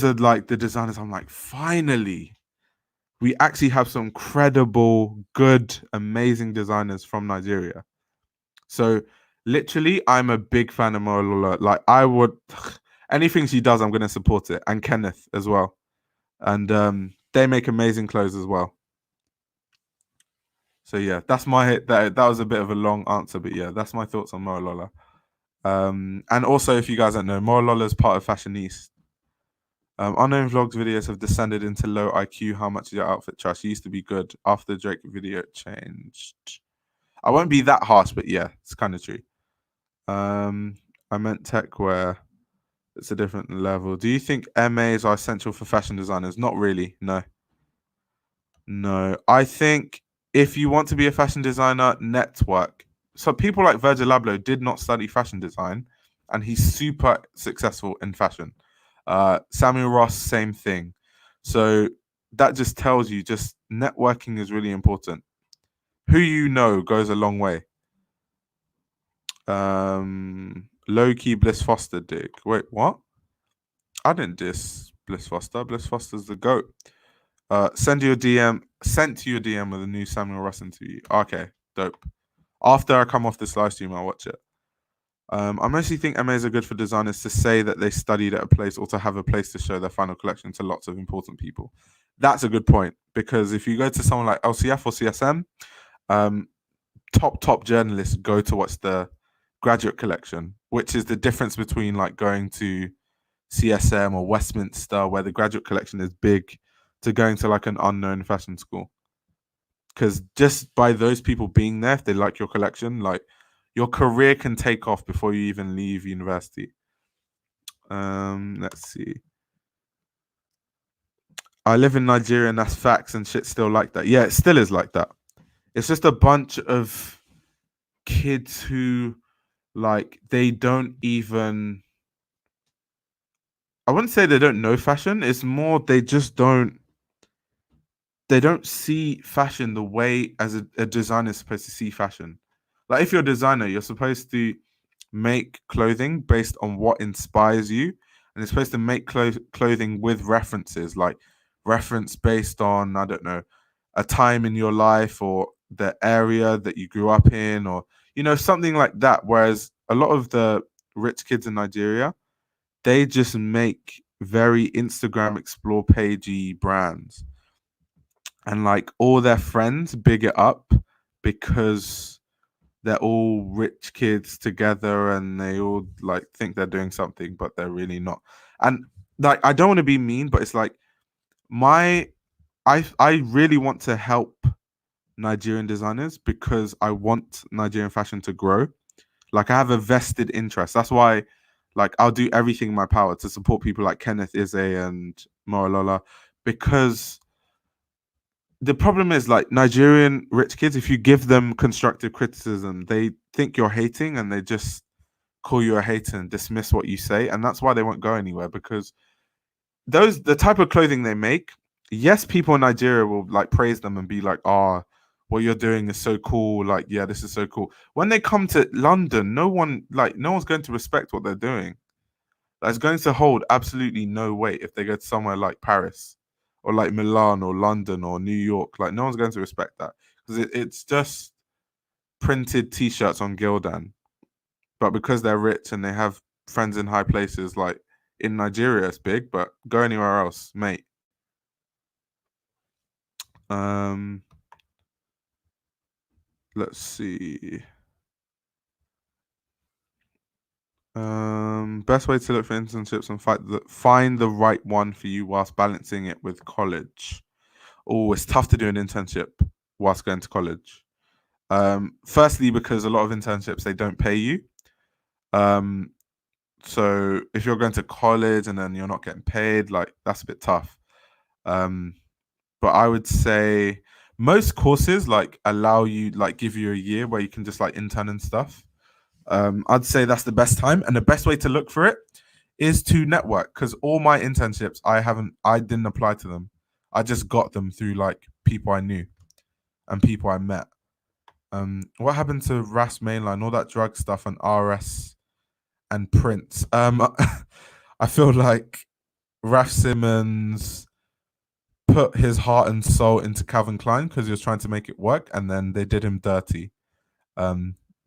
are the designers. I'm finally, we actually have some credible, good, amazing designers from Nigeria. So literally, I'm a big fan of Moa Lola. I would anything she does, I'm gonna support it, and Kenneth as well. And they make amazing clothes as well. So yeah, that's that was a bit of a long answer, but yeah, that's my thoughts on Moa Lola. And also, if you guys don't know, Moa Lola is part of Fashionista. Unknown vlogs videos have descended into low IQ. How much is your outfit trash? It used to be good. After the Drake video changed. I won't be that harsh, but yeah, it's kind of true. I meant tech wear. It's a different level. Do you think MAs are essential for fashion designers? Not really. No. No. I think if you want to be a fashion designer, network. So people like Virgil Abloh did not study fashion design, and he's super successful in fashion. Samuel Ross, same thing. So that just tells you just networking is really important. Who you know goes a long way. Low key Bliss Foster dig. Wait, what? I didn't diss Bliss Foster. Bliss Foster's the GOAT. Sent you a DM with a new Samuel Ross interview. Okay, dope. After I come off this live stream, I'll watch it. I mostly think MAs are good for designers to say that they studied at a place or to have a place to show their final collection to lots of important people. That's a good point, because if you go to someone like LCF or CSM, top journalists go to watch the graduate collection, which is the difference between going to CSM or Westminster, where the graduate collection is big, to going to an unknown fashion school. Because just by those people being there, if they like your collection, your career can take off before you even leave university. Let's see. I live in Nigeria, and that's facts, and shit still like that. Yeah, it still is like that. It's just a bunch of kids who they don't even, I wouldn't say they don't know fashion. It's more they just don't they don't see fashion the way as a designer is supposed to see fashion. Like if you're a designer, you're supposed to make clothing based on what inspires you, and you're supposed to make clothing with references, like reference based on, I don't know, a time in your life or the area that you grew up in, or something like that. Whereas a lot of the rich kids in Nigeria, they just make very Instagram explore pagey brands, and like all their friends big it up because they're all rich kids together and they all like think they're doing something but they're really not. And like I don't want to be mean, but it's like my I really want to help Nigerian designers because I want Nigerian fashion to grow. Like I have a vested interest. That's why like I'll do everything in my power to support people like Kenneth Ize and Moralola, because the problem is like Nigerian rich kids, if you give them constructive criticism, they think you're hating and they just call you a hater and dismiss what you say. And that's why they won't go anywhere, because the type of clothing they make, yes, people in Nigeria will like praise them and be like, oh, what you're doing is so cool. Like, yeah, this is so cool. When they come to London, no one's going to respect what they're doing. That's going to hold absolutely no weight if they go to somewhere like Paris or like Milan or London or New York. Like no one's going to respect that because it's just printed T-shirts on Gildan. But because they're rich and they have friends in high places, like in Nigeria, it's big. But go anywhere else, mate. Um, let's see. Best way to look for internships and find the right one for you whilst balancing it with college. Oh, it's tough to do an internship whilst going to college. Firstly, because a lot of internships they don't pay you. So if you're going to college and then you're not getting paid, like that's a bit tough. But I would say most courses like allow you like give you a year where you can just like intern and stuff. I'd say that's the best time, and the best way to look for it is to network, because all my internships I didn't apply to them. I just got them through like people I knew and people I met. What happened to RAS Mainline, all that drug stuff, and RS and Prince? I feel like Raf Simmons put his heart and soul into Calvin Klein because he was trying to make it work, and then they did him dirty.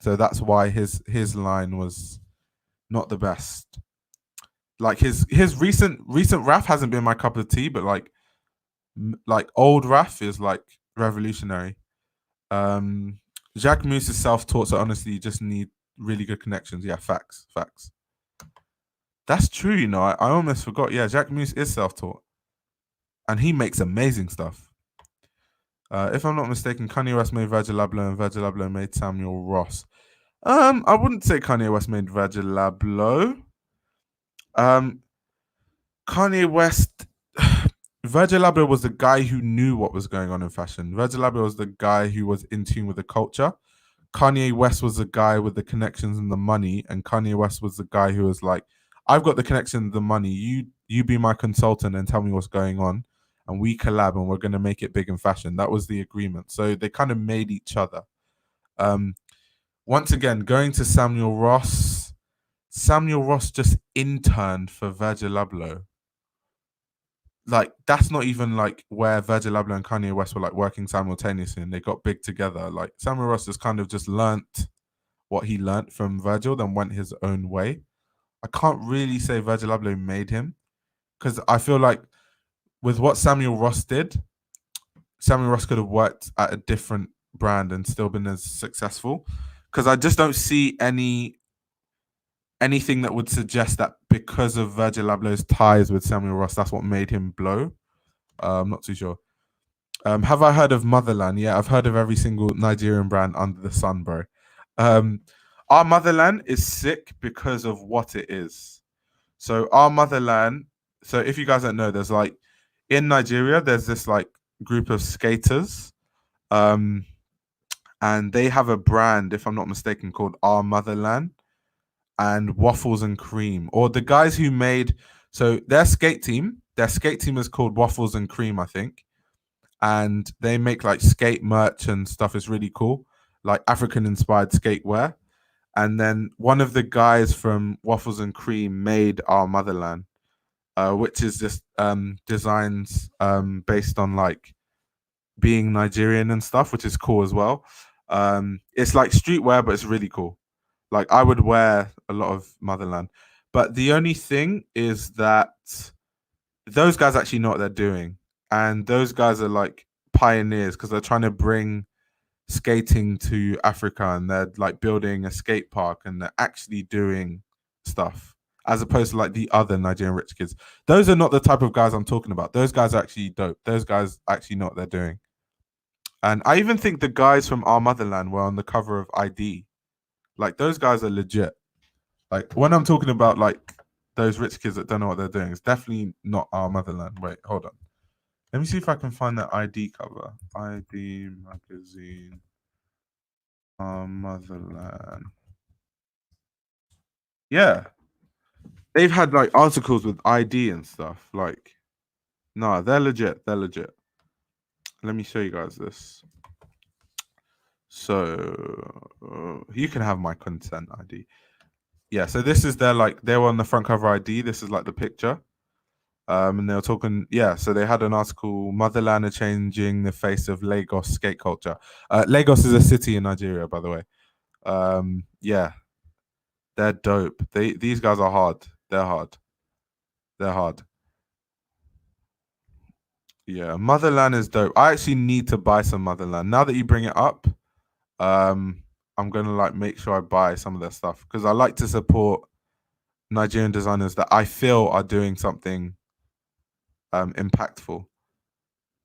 So that's why his line was not the best. Like his recent Raf hasn't been my cup of tea, but like old Raf is like revolutionary. Jacques Moose is self-taught, so honestly, you just need really good connections. Yeah, facts. That's true, I almost forgot. Yeah, Jacques Moose is self-taught, and he makes amazing stuff. If I'm not mistaken, Kanye West made Virgil Abloh, and Virgil Abloh made Samuel Ross. I wouldn't say Kanye West made Virgil Abloh. Kanye West, Virgil Abloh was the guy who knew what was going on in fashion. Virgil Abloh was the guy who was in tune with the culture. Kanye West was the guy with the connections and the money, and Kanye West was the guy who was like, "I've got the connection, the money. You be my consultant and tell me what's going on, and we collab, and we're gonna make it big in fashion." That was the agreement. So they kind of made each other. Once again, going to Samuel Ross. Samuel Ross just interned for Virgil Abloh. Like that's not even like where Virgil Abloh and Kanye West were like working simultaneously and they got big together. Like Samuel Ross just kind of just learnt what he learnt from Virgil, then went his own way. I can't really say Virgil Abloh made him, because I feel like with what Samuel Ross did, Samuel Ross could have worked at a different brand and still been as successful. Because I just don't see anything that would suggest that because of Virgil Abloh's ties with Samuel Ross, that's what made him blow. I'm not too sure. Have I heard of Motherland? Yeah, I've heard of every single Nigerian brand under the sun, bro. Our Motherland is sick because of what it is. So our Motherland. So if you guys don't know, there's like in Nigeria, there's this like group of skaters, and they have a brand, if I'm not mistaken, called Our Motherland and Waffles and Cream, or the guys who made. So their skate team is called Waffles and Cream, I think. and they make like skate merch and stuff. Is really cool, like African inspired skate wear. And then one of the guys from Waffles and Cream made Our Motherland, which is just designs based on like being Nigerian and stuff, which is cool as well. It's like streetwear, but it's really cool. Like I would wear a lot of Motherland, but the only thing is that those guys actually know what they're doing, and those guys are like pioneers because they're trying to bring skating to Africa, and they're like building a skate park, and they're actually doing stuff as opposed to like the other Nigerian rich kids. Those are not the type of guys I'm talking about. Those guys are actually dope. Those guys actually know what they're doing. And I even think the guys from Our Motherland were on the cover of ID. Like those guys are legit. Like when I'm talking about like those rich kids that don't know what they're doing, it's definitely not Our Motherland. Wait, hold on. Let me see if I can find that ID cover. ID magazine. Our Motherland. Yeah. They've had like articles with ID and stuff. Like, no, they're legit. They're legit. Let me show you guys this. So you can have my consent ID. Yeah, so this is their like they were on the front cover ID. This is like the picture. And they were talking, yeah. So they had an article, Motherland are changing the face of Lagos skate culture. Lagos is a city in Nigeria, by the way. Yeah, they're dope. These guys are hard. They're hard. They're hard. Yeah, Motherland is dope. I actually need to buy some Motherland. Now that you bring it up, I'm gonna like make sure I buy some of their stuff because I like to support Nigerian designers that I feel are doing something impactful.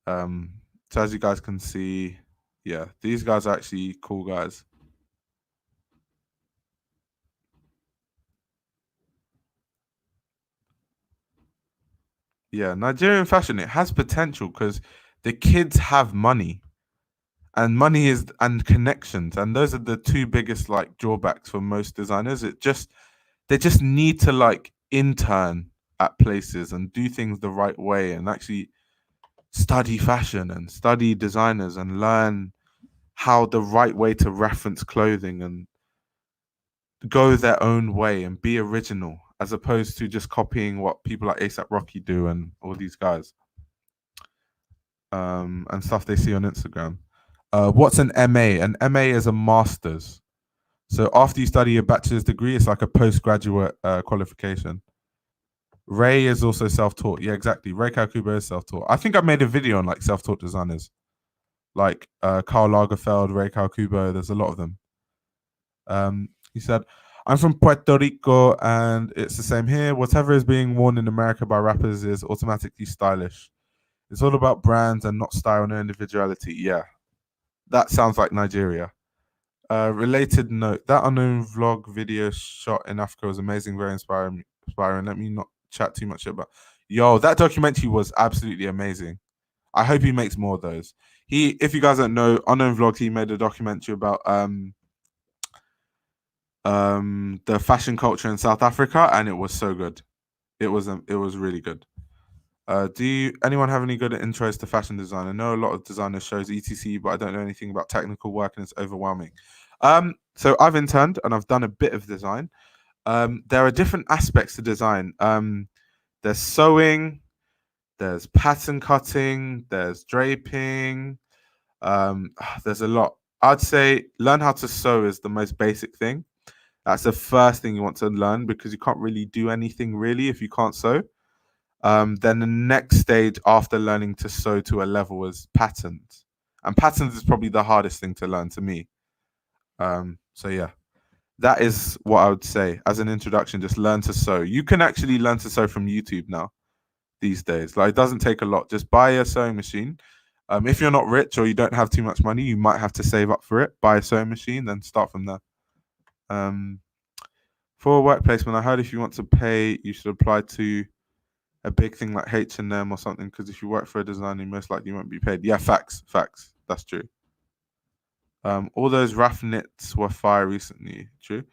So as you guys can see, yeah, these guys are actually cool guys. Yeah, Nigerian fashion, it has potential because the kids have money, and money is and connections, and those are the two biggest like drawbacks for most designers. They just need to like intern at places and do things the right way and actually study fashion and study designers and learn how the right way to reference clothing and go their own way and be original as opposed to just copying what people like ASAP Rocky do and all these guys and stuff they see on Instagram. What's an MA? An MA is a master's. So after you study a bachelor's degree, it's like a postgraduate qualification. Ray is also self-taught. Yeah, exactly. Ray Kakuba is self-taught. I think I made a video on like self-taught designers, like Karl Lagerfeld, Ray Kakuba. There's a lot of them. He said, I'm from Puerto Rico and it's the same here. Whatever is being worn in America by rappers is automatically stylish. It's all about brands and not style and individuality. Yeah, that sounds like Nigeria. Related note, that unknown vlog video shot in Africa was amazing, very inspiring. Let me not chat too much about. Yo, that documentary was absolutely amazing. I hope he makes more of those. If you guys don't know, unknown vlogs, he made a documentary about the fashion culture in South Africa, and it was so good. It was really good. Anyone have any good intros to fashion design? I know a lot of designers shows etc, but I don't know anything about technical work, and it's overwhelming. So I've interned and I've done a bit of design. There are different aspects to design. There's sewing, there's pattern cutting, there's draping. There's a lot. I'd say learn how to sew is the most basic thing. That's the first thing you want to learn because you can't really do anything really if you can't sew. Then the next stage after learning to sew to a level is patterns. And patterns is probably the hardest thing to learn to me. So yeah, that is what I would say as an introduction. Just learn to sew. You can actually learn to sew from YouTube now these days. Like it doesn't take a lot. Just buy a sewing machine. If you're not rich or you don't have too much money, you might have to save up for it. Buy a sewing machine, then start from there. For a work placement, I heard if you want to pay, you should apply to a big thing like H&M or something. Because if you work for a designer, most likely you won't be paid. Yeah, facts. That's true. All those RAF knits were fire recently. True.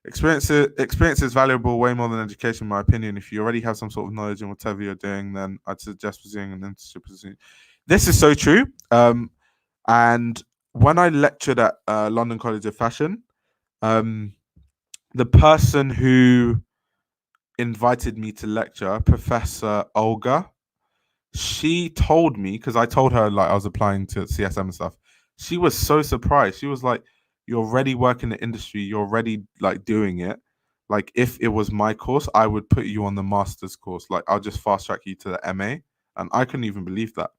Experience is valuable way more than education, in my opinion. If you already have some sort of knowledge in whatever you're doing, then I'd suggest pursuing an internship. This is so true. And when I lectured at London College of Fashion, um, the person who invited me to lecture, Professor Olga, she told me, because I told her like I was applying to CSM and stuff. She was so surprised. She was like, "You're already working in the industry. You're already like doing it. Like if it was my course, I would put you on the master's course. Like I'll just fast track you to the MA." And I couldn't even believe that.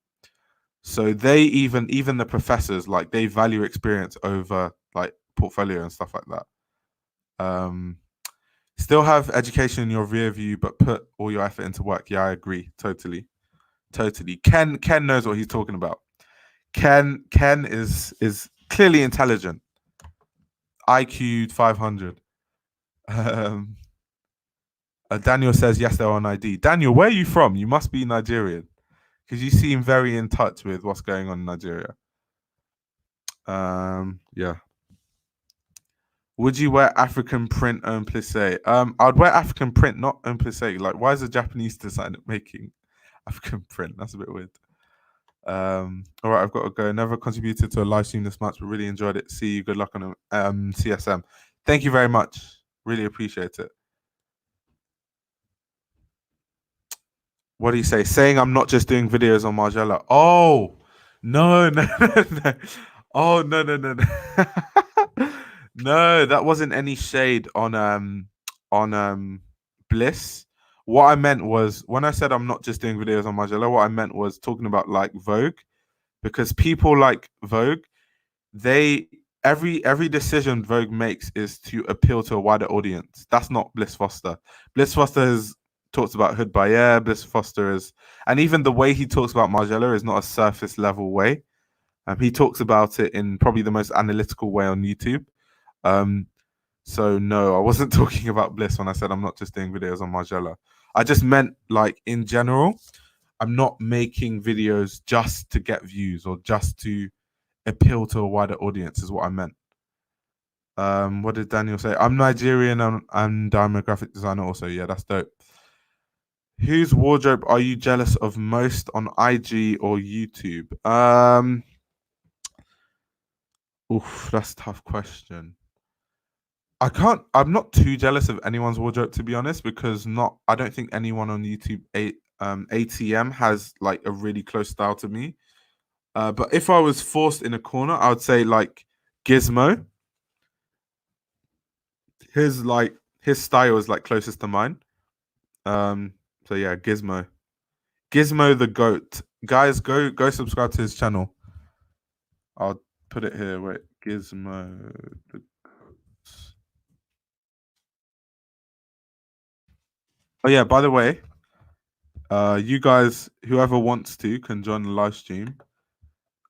So they even the professors like they value experience over like portfolio and stuff like that. Um, Still have education in your rear view, but put all your effort into work. Yeah, I agree. Totally. Totally. Ken knows what he's talking about. Ken is clearly intelligent. IQ 500. Um, Daniel says yes, they're on ID. Daniel, where are you from? You must be Nigerian because you seem very in touch with what's going on in Nigeria. Yeah. Would you wear African print un plissé? I'd wear African print, not un plissé. Like, why is a Japanese designer making African print? That's a bit weird. All right, I've got to go. Never contributed to a live stream this much, but really enjoyed it. See you. Good luck on CSM. Thank you very much. Really appreciate it. What do you say? Saying I'm not just doing videos on Margiela. Oh no, no, no, no. Oh no, no, no, no. No, that wasn't any shade on Bliss. What I meant was when I said I'm not just doing videos on Margiela, what I meant was talking about like Vogue, because people like Vogue, they every decision Vogue makes is to appeal to a wider audience. That's not Bliss Foster. Bliss Foster has talks about Hood by Air. Bliss Foster is, and even the way he talks about Margiela is not a surface level way. He talks about it in probably the most analytical way on YouTube. Um, so no, I wasn't talking about Bliss when I said I'm not just doing videos on Margiela. I just meant like in general, I'm not making videos just to get views or just to appeal to a wider audience is what I meant. What did Daniel say? I'm Nigerian and I'm a graphic designer also. Yeah, that's dope. Whose wardrobe are you jealous of most on IG or YouTube? Oof, that's a tough question. I'm not too jealous of anyone's wardrobe to be honest, because not I don't think anyone on YouTube ATM has like a really close style to me. But if I was forced in a corner, I would say like Gizmo. His style is like closest to mine. So yeah, Gizmo. Gizmo the goat. Guys, go subscribe to his channel. I'll put it here. Wait, Gizmo the goat. Oh yeah, by the way, you guys, whoever wants to can join the live stream.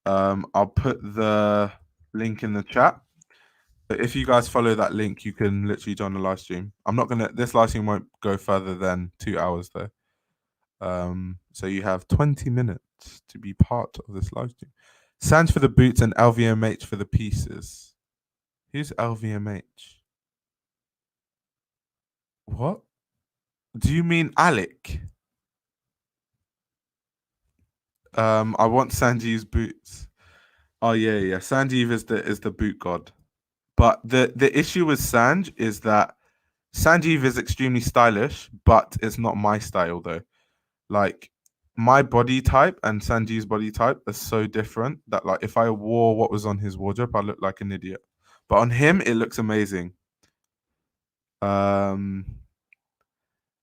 I'll put the link in the chat. But if you guys follow that link, you can literally join the live stream. I'm not gonna this live stream won't go further than 2 hours though. So you have 20 minutes to be part of this live stream. Sanj for the boots and LVMH for the pieces. Who's LVMH? What? Do you mean Alec? I want Sanjeev's boots. Oh yeah, yeah. Sanjeev is the boot god. But the issue with Sanj is that Sanjeev is extremely stylish, but it's not my style though. Like my body type and Sanjeev's body type are so different that like if I wore what was on his wardrobe, I look like an idiot. But on him, it looks amazing. Um,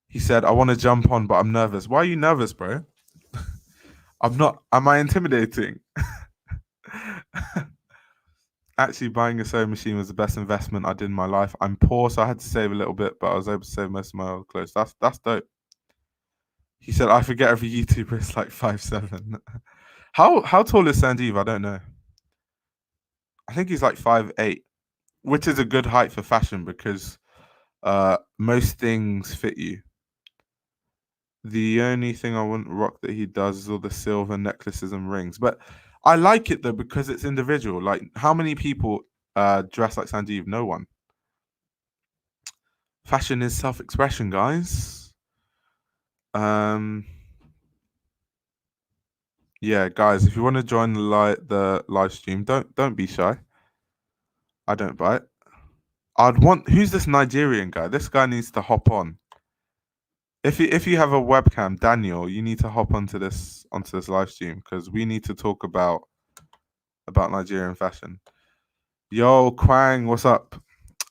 he said, "I want to jump on, but I'm nervous." Why are you nervous, bro? I'm not. Am I intimidating? Actually, buying a sewing machine was the best investment I did in my life. I'm poor, so I had to save a little bit, but I was able to save most of my old clothes. That's dope. He said, "I forget every YouTuber is like 5'7". How tall is Sanjeev? I don't know. I think he's like 5'8", which is a good height for fashion because most things fit you. The only thing I wouldn't rock that he does is all the silver necklaces and rings. But I like it though because it's individual. Like how many people dress like Sanjeev? No one. Fashion is self-expression, guys. Um Yeah, guys, if you want to join the live stream, don't be shy. I don't bite. I'd want who's this Nigerian guy? This guy needs to hop on. If you have a webcam, Daniel, you need to hop onto this live stream because we need to talk about Nigerian fashion. Yo, Quang, what's up?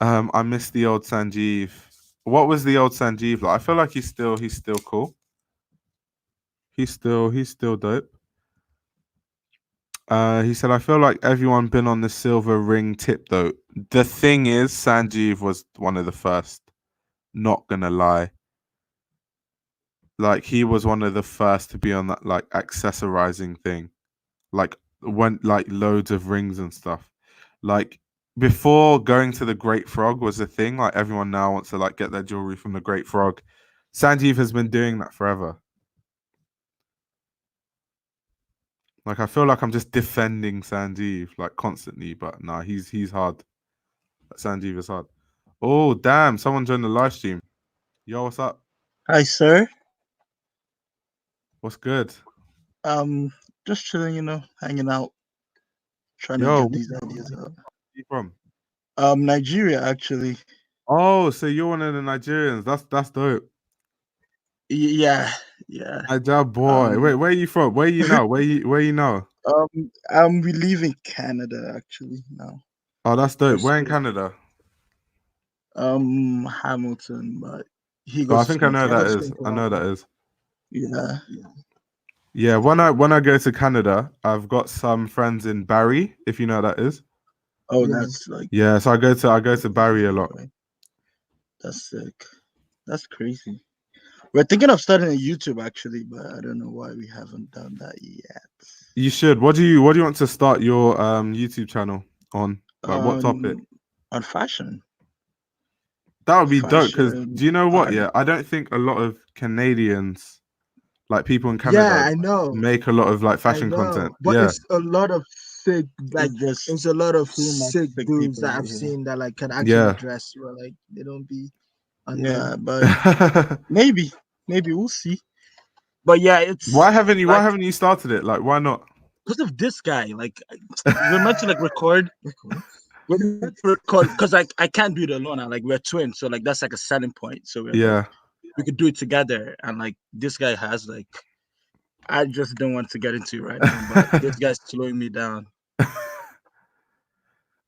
I miss the old Sanjeev. What was the old Sanjeev like? I feel like he's still cool. He's still dope. He said, I feel like everyone been on the silver ring tip though. The thing is, Sanjeev was one of the first. Not gonna lie. Like he was one of the first to be on that like accessorizing thing. Like went like loads of rings and stuff. Like before going to the Great Frog was a thing. Like everyone now wants to like get their jewelry from the Great Frog. Sanjeev has been doing that forever. Like I feel like I'm just defending Sanjeev like constantly, but nah, he's hard. Sanjeev is hard. Oh damn! Someone joined the live stream. Yo, what's up? Hi, sir. What's good? Just chilling, hanging out, trying to Yo, get where these ideas out. you from? Nigeria, actually. Oh, so you're one of the Nigerians. That's dope. Yeah, yeah. Niger boy. Wait, Um, where are you from? Where you know? Where you know? we live in Canada actually now. Oh, that's We're dope. Where in still Canada? Hamilton, but he Oh, I goes to think I know school in that Toronto. is. I know that is. Yeah. Yeah, when I go to Canada, I've got some friends in Barrie, if you know what that is. Oh, that's like Yeah, so I go to Barrie a lot. that's sick. That's crazy. We're thinking of starting a YouTube actually, but I don't know why we haven't done that yet. You should. What do you want to start your YouTube channel on? Like what topic? Um, on fashion, That would be dope because fashion, do you know what? art. Yeah, I don't think a lot of Canadians, like people in Yeah, Canada, I know. make a lot of like I fashion know. content. But Yeah, it's a lot of sick, like, It's just it's a lot of seeing like sick sick dudes people that over I've here. seen that, like, can actually yeah. dress, but, like, they don't be on Yeah, them. but maybe, maybe we'll see. But yeah, Why it's haven't you? Why like haven't you started it? Like, why not? because of this guy. Like we're meant to like record. We're meant to record because like I can't do it alone. And like we're twins, so like that's like a selling point. So we're like Yeah. we could do it together. And like this guy has like I just don't want to get into it right now, but this guy's slowing me down.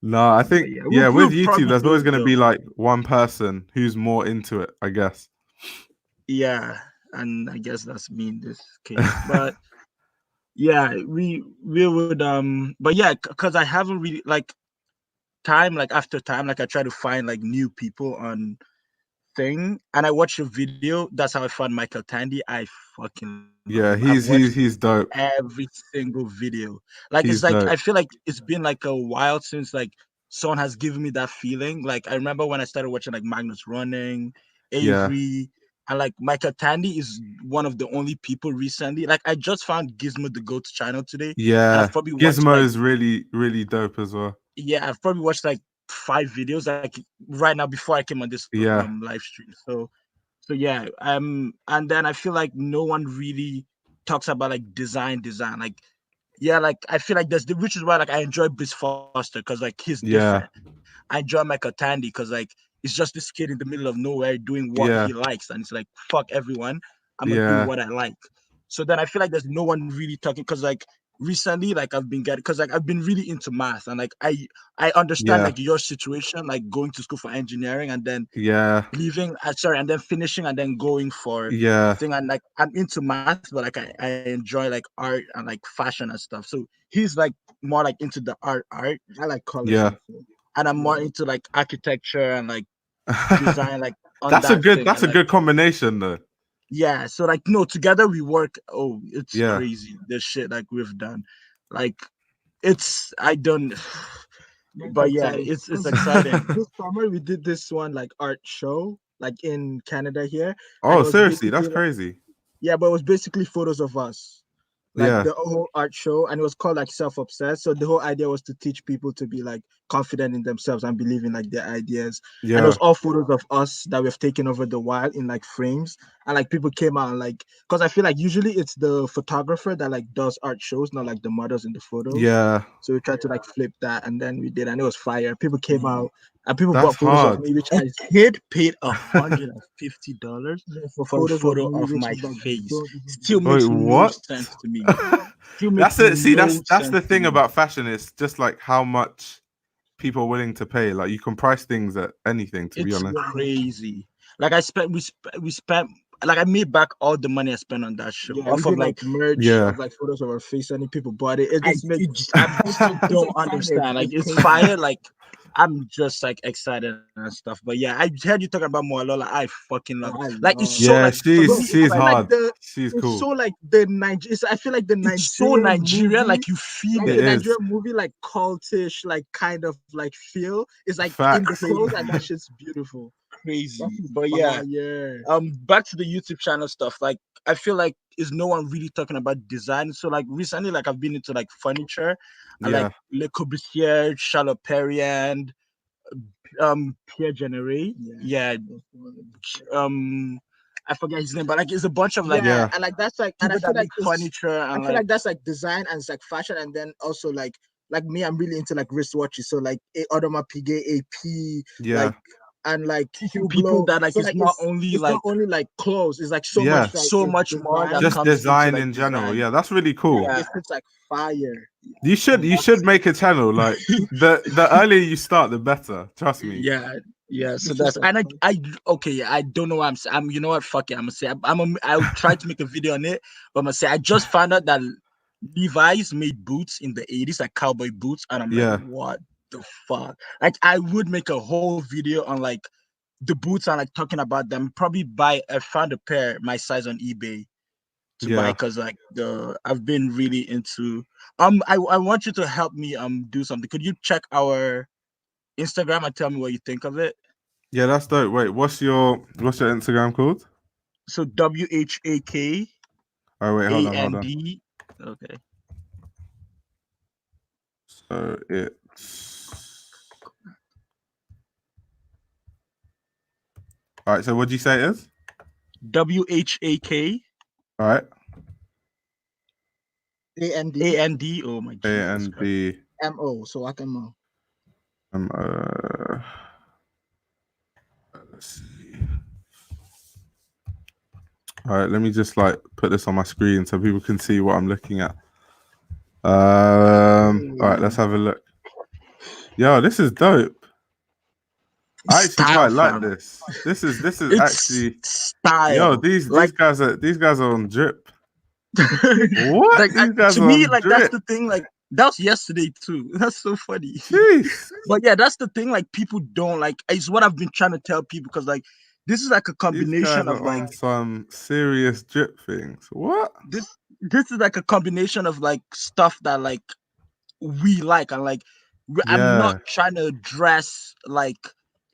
No, I But think yeah, yeah. With we'll YouTube, probably there's do always it going to though. be like one person who's more into it. I guess. Yeah, and I guess that's me in this case. But yeah, we would but yeah, because I haven't really like time like after time like I try to find like new people on thing and I watched a video. That's how I found Michael Tandy. I fucking love him. I've Yeah, watched he's dope. every single video. Like it's He's like I dope. feel like it's been like a while since like someone has given me that feeling. Like I remember when I started watching like Magnus Running, Yeah, Avery, and like Michael Tandy is one of the only people recently. Like I just found Gizmo the Goat channel today, and yeah. I've probably watched Gizmo like is really dope as well. yeah, I've probably watched like 5 videos like right now before I came on this Yeah, live stream. So yeah, and then I feel like no one really talks about like design. Like yeah, like I feel like there's the which is why like I enjoy Bliss Foster because like he's different. yeah, I enjoy Michael Tandy because like it's just this kid in the middle of nowhere doing what yeah, he likes, and it's like fuck everyone, I'm gonna do yeah, what I like. So then I feel like there's no one really talking because like recently like I've been getting because like I've been really into math and like I understand yeah, like your situation like going to school for engineering and then yeah, leaving sorry and then finishing and then going for yeah, thing and like I'm into math but like I enjoy like art and like fashion and stuff so he's like more like into the art I like colors yeah. also. and I'm more into like architecture and like design like on That's a that good. thing That's and a like good combination, though. yeah so like no together we work oh it's Yeah, crazy the shit like we've done like it's I don't It's but yeah exciting. it's exciting This summer we did this one like art show, like in Canada here, and oh, it was seriously, that's basically like, crazy. yeah, but it was basically photos of us. like Yeah. the whole art show, and it was called like Self-Obsessed. So the whole idea was to teach people to be like confident in themselves and believe in like their ideas. And it Yeah. was all photos of us that we've taken over the wild in like frames. And like people came out and like, because I feel like usually it's the photographer that like does art shows, not like the models in the photos. Yeah. So we tried to like flip that, and then we did, and it was fire. People came out and people That's bought photos hard. of me, which A I kid paid $150 for for a photos photo of me, of which my is like face. don't even Still Wait, makes no what? sense to me. Still makes That's it. See, no that's sense the to thing me. about fashion. It's just like how much people are willing to pay. Like you can price things at anything, to be It's honest. crazy. Like we spent like I made back all the money I spent on that show Yeah, we off of did like merch Yeah. of like photos of our face, and people bought it. It I just makes I still it's don't excited. understand. Like it's crazy. fire. Like I'm just like excited and stuff. But yeah, I heard you talking about Moalola. I fucking love I it. Like it's love so Yeah, like for me, Bro, it's she's I feel like hard. like the She's it's cool. so like the Niger. I feel like the it's so Nigerian Nigerian. movie, Like you feel like It the it. is. Nigerian movie, like cultish, like kind of like feel. It's like in the Facts. clothes, and that shit's beautiful. Crazy. That shit's But yeah, fire. back to the YouTube channel stuff. Like I feel like is no one really talking about design. So like recently, like I've been into like furniture and Yeah. like Le Corbusier, Charlotte Perry, and Pierre Generate. Yeah. I forget his name, but like it's a bunch of like Yeah, Yeah. and like that's like, and I people feel that like make it's, furniture I and feel like like that's like design and it's like fashion, and then also like me, I'm really into like wristwatches. So like Audemars Piguet, AP, Yeah. like and like teaching people Hublot. that like So it's like not only it's like not only like clothes. It's like so Yeah. much like so it's much more that design. Just comes into design like in general. design. Yeah, that's really cool. Yeah. It's like fire. You should make a channel. Like the earlier you start, the better. Trust me. Yeah, yeah. So It's that's just like and I okay. Yeah, I don't know what I'm. You know what? Fuck it. I'm gonna say I'll try to make a video on it. But I'm gonna say I just found out that Levi's made boots in the 80s, like cowboy boots, and I'm Yeah. like, what the fuck? Like I would make a whole video on like the boots and like talking about them. Probably buy. I found a pair my size on eBay to buy Yeah. because like I've been really into. I want you to help me do something. Could you check our Instagram and tell me what you think of it? Yeah, that's dope. Wait, what's your Instagram called? So WHAK Oh wait, hold on. AND. Okay. So it's all right. So what do you say it is? WHAK All right. AND AND. Oh my Jesus Christ. AND MO. So I can know. let's see. All right, let me just like put this on my screen so people can see what I'm looking at. All right, let's have a look. Yo, this is dope. I actually Style, quite like fam. this. This is It's actually style. yo. These like guys are on drip. What? like These guys to are me, on like that's drip. the thing. Like that was yesterday too. That's so funny. Jeez. But yeah, that's the thing. Like people don't like. It's what I've been trying to tell people because like this is like a These combination guys of are like on some serious drip things. What? this is like a combination of like stuff that like we like and like I'm not Yeah. trying to dress like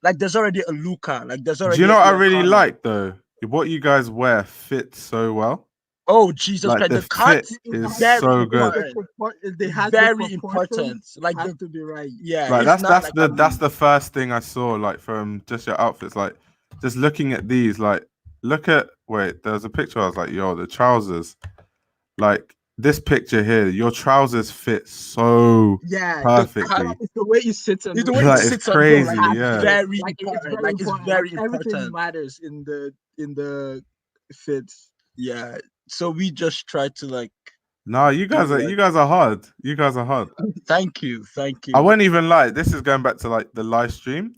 there's already a Luca, like there's Do already you know a what I Ian really Connor. like though? What you guys wear fits so well. Oh Jesus Like Christ, the the cut fit is very so good. important. They have Very the important. Like has the to be right. yeah, Like it's not like that's the first thing I saw like from just your outfits. Like just looking at these, like look at there was a picture. I was like, yo, the trousers. Like this picture here, your trousers fit so Yeah, perfectly. it's the way you sit on it's the it. way it Like it's sits on bro. Like crazy, it's yeah. very Like important. Like it's very Like, everything important. matters in the fits. Yeah. So we just try to like No, you guys are hard. You guys are hard. thank you. I won't even lie. This is going back to like the live stream,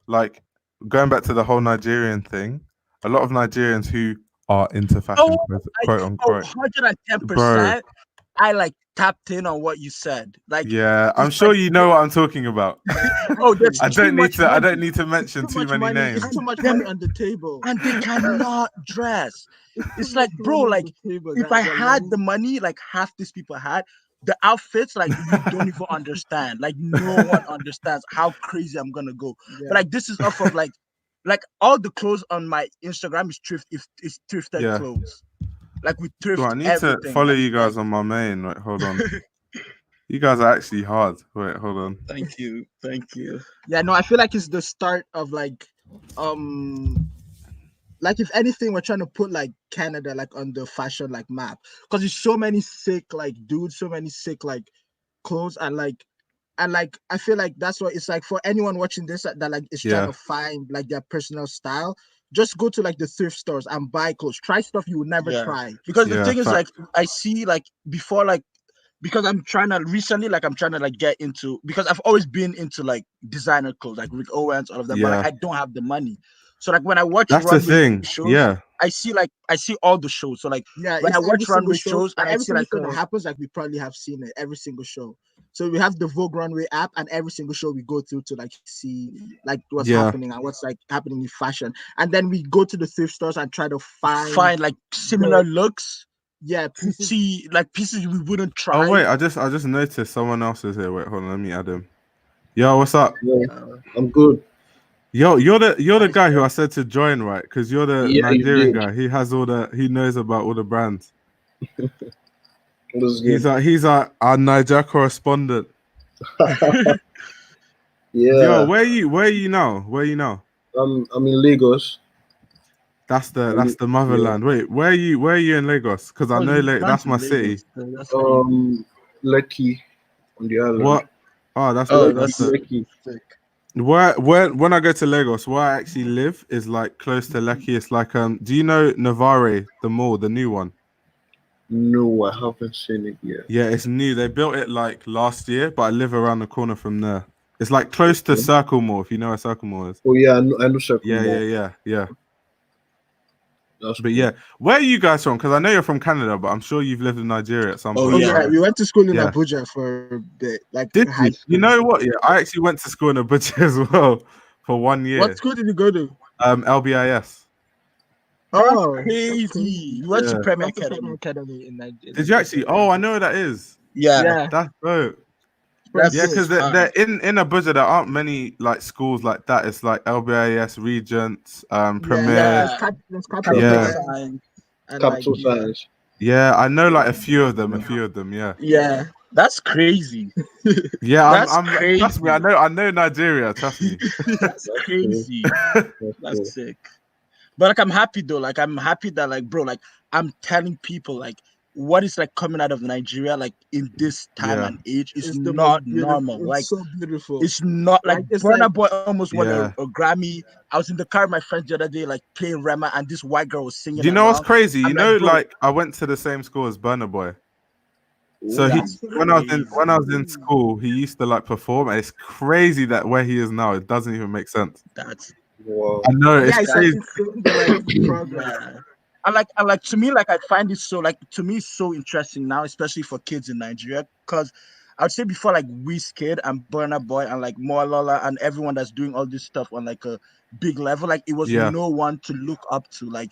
like going back to the whole Nigerian thing. A lot of Nigerians who are into fashion, quote unquote, 110%. I like tapped in on what you said. Like yeah, I'm it's sure like, you know what I'm talking about. there's I too don't need much to. I money. don't need to mention too many names. It's too much money on the table. And they cannot dress. It's too like, much bro, money on like the table. if I had the money, like half these people had, the outfits, like you don't even understand. Like no one understands how crazy I'm gonna go. Yeah. But like this is off of like all the clothes on my Instagram is thrifted Yeah. clothes. Like we thrift Well, I need to everything. follow And, you guys like, on my main. Wait, hold on. You guys are actually hard. Wait, hold on. thank you. Yeah, no, I feel like it's the start of like if anything, we're trying to put like Canada like on the fashion like map, because there's so many sick like dudes, so many sick like clothes, and like I feel like that's what it's like for anyone watching this that like is trying Yeah. to find like their personal style. Just go to like the thrift stores and buy clothes. Try stuff you would never try. Because the Yeah, thing is, like, fact. I see like before, like, because I'm trying to like get into, because I've always been into like designer clothes, like Rick Owens, all of them, but like Yeah. I don't have the money. So like when I watch That's the runway thing. shows, Yeah. I see all the shows. So like Yeah, when it's I every watch single runway show, shows and and I every see single like show that happens, like we probably have seen it every single show. So we have the Vogue Runway app, and every single show we go through to like see like what's Yeah. happening and what's like happening in fashion, and then we go to the thrift stores and try to find like similar looks, yeah pieces. see like pieces we wouldn't try. Oh wait, I just noticed someone else is here. Wait, hold on, let me add him. Yo, what's up? Yeah, I'm good. Yo, you're the Nice, guy who bro. I said to join, right? Because you're the Yeah, you Nigerian did. guy. He knows about all the brands. It was good. He's our Niger correspondent. Yeah, Yo, where are you now? Where are you now? I'm in Lagos. That's the motherland. Wait, where are you in Lagos? Because I Oh, know you that's in my Lagos, city. so that's how you- Lekki on the island. What? Oh, that's Oh, the that's Lekki. sick. where when I go to Lagos, where I actually live is like close to Lekki. It's like do you know Navarre, the mall, the new one? No, I haven't seen it yet. Yeah, it's new. They built it like last year, but I live around the corner from there. It's like close to Circle Mall, if you know where Circle Mall is. Oh yeah, I know Circle Yeah, Mall. yeah. That's But cool. yeah, where are you guys from? Because I know you're from Canada, but I'm sure you've lived in Nigeria at some Oh, point. Oh yeah, right? we went to school in Yeah. Abuja for a bit, like Did high you? school. You know what? Yeah, I actually went to school in Abuja as well for 1 year. What school did you go to? LBIS. Oh, Crazy. You went to Yeah. Premier Went to Premier Academy. Academy in Nigeria. Did you actually? Oh, I know where that is. Yeah. That's dope. That's Yeah, because hard. they're in Abuja. There aren't many like schools like that. It's like LBIS, Regents, Premier. Yeah. There's Capital Yeah. Science. and Capital like, Science. Yeah, I know like a few of them. Yeah. Yeah. That's crazy. Yeah, That's I'm crazy. trust me, I know Nigeria, trust me. That's crazy. That's cool. That's sick. But like I'm happy though. Like I'm happy that like bro, like I'm telling people like what is like coming out of Nigeria like in this time Yeah. and age is it's the not most beautiful- normal. It's Like so beautiful. it's not like it's Burna like- Boy almost won Yeah. a Grammy. I was in the car with my friends the other day, like playing Rema, and this white girl was singing. Do you know what's along. crazy? You I'm know, like, bro, like I went to the same school as Burna Boy. So that's when I was in crazy. school, he used to like perform, and it's crazy that where he is now, it doesn't even make sense. That's Wow. I know it's it's crazy. like progress. yeah. And like to me, like I find it so like to me so interesting now, especially for kids in Nigeria, because I would say before like Wizkid and Burna Boy and like Moalola and everyone that's doing all this stuff on like a big level, like it was Yeah. no one to look up to, like.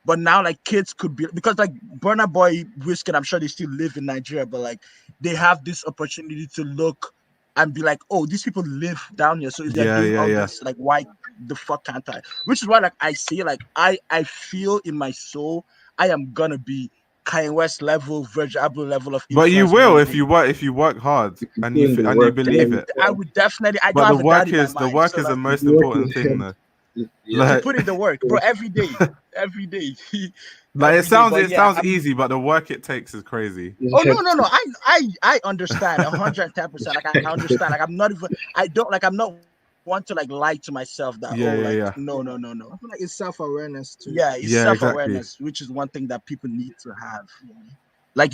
But now, like kids could be because like Burna Boy, Wizkid, I'm sure they still live in Nigeria, but like they have this opportunity to look and be like, oh, these people live down here. So if they're doing all this, like, why the fuck can't I? Which is why, like, I say, like, I feel in my soul, I am gonna be Kanye West level, Virgil Abloh level of. But you influence will one if day. you work hard and put in the you work, believe it. I would definitely. I But don't the have a doubt work in my is mind. the work So, is the like, most the work important is- thing, though. Yeah. Like, put in the work, bro, every day, every day. like Every it sounds day, but yeah, I'm- easy, but the work it takes is crazy. Oh no! I understand 110%. Like I understand. Like I'm not even. I don't like. I'm not want to like lie to myself that no. I feel like it's self-awareness too. Yeah, it's Yeah, self-awareness, which is one thing that people need to have. Like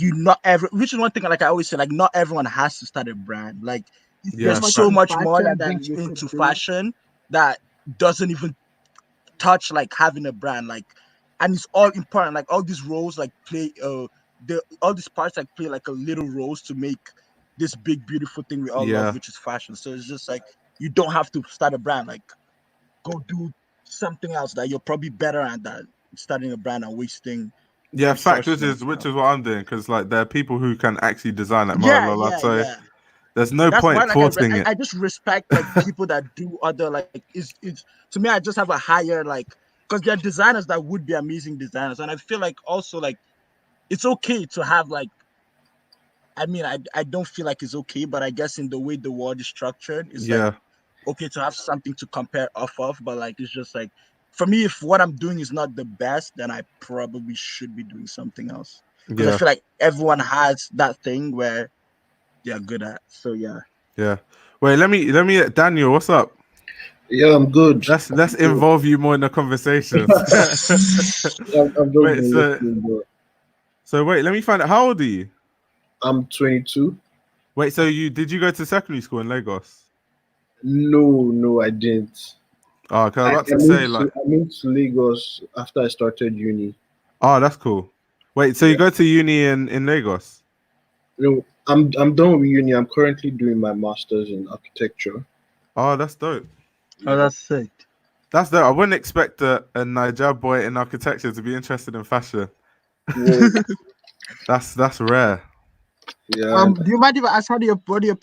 which is one thing like I always say, like not everyone has to start a brand. Like Yeah, there's so much fashion more that that brings you you into could do. fashion that doesn't even touch like having a brand. Like, and it's all important. Like all these roles like play all these parts like play like a little roles to make this big beautiful thing we all Yeah. love, which is fashion. So it's just like you don't have to start a brand. Like go do something else that you're probably better at than starting a brand and wasting. Yeah, fact, resources and which stuff. is what I'm doing, because like there are people who can actually design like Yeah, Marlola, so there's no That's point why, like, forcing it. I just respect like people that do other like it's to me. I just have a higher like because there are designers that would be amazing designers, and I feel like also like it's okay to have like. I mean, I don't feel like it's okay, but I guess in the way the world is structured, it's like okay to have something to compare off of. But like, it's just like for me, if what I'm doing is not the best, then I probably should be doing something else. Because I feel like everyone has that thing where they're good at. So yeah. Yeah. Wait, let me Daniel, what's up? Yeah, I'm good. Let's involve you more in the conversation. I'm Wait, just listening, bro. So wait, let me find out. How old are you? I'm 22. Wait, so did you go to secondary school in Lagos? No, I didn't. Oh, because I was about to say like I moved to Lagos after I started uni. Oh, that's cool. Wait, so you go to uni in Lagos? No, I'm done with uni. I'm currently doing my master's in architecture. Oh, that's dope. Oh, that's sick. That's dope. I wouldn't expect a Niger boy in architecture to be interested in fashion. Well, That's rare. yeah. Do you mind if I ask what do your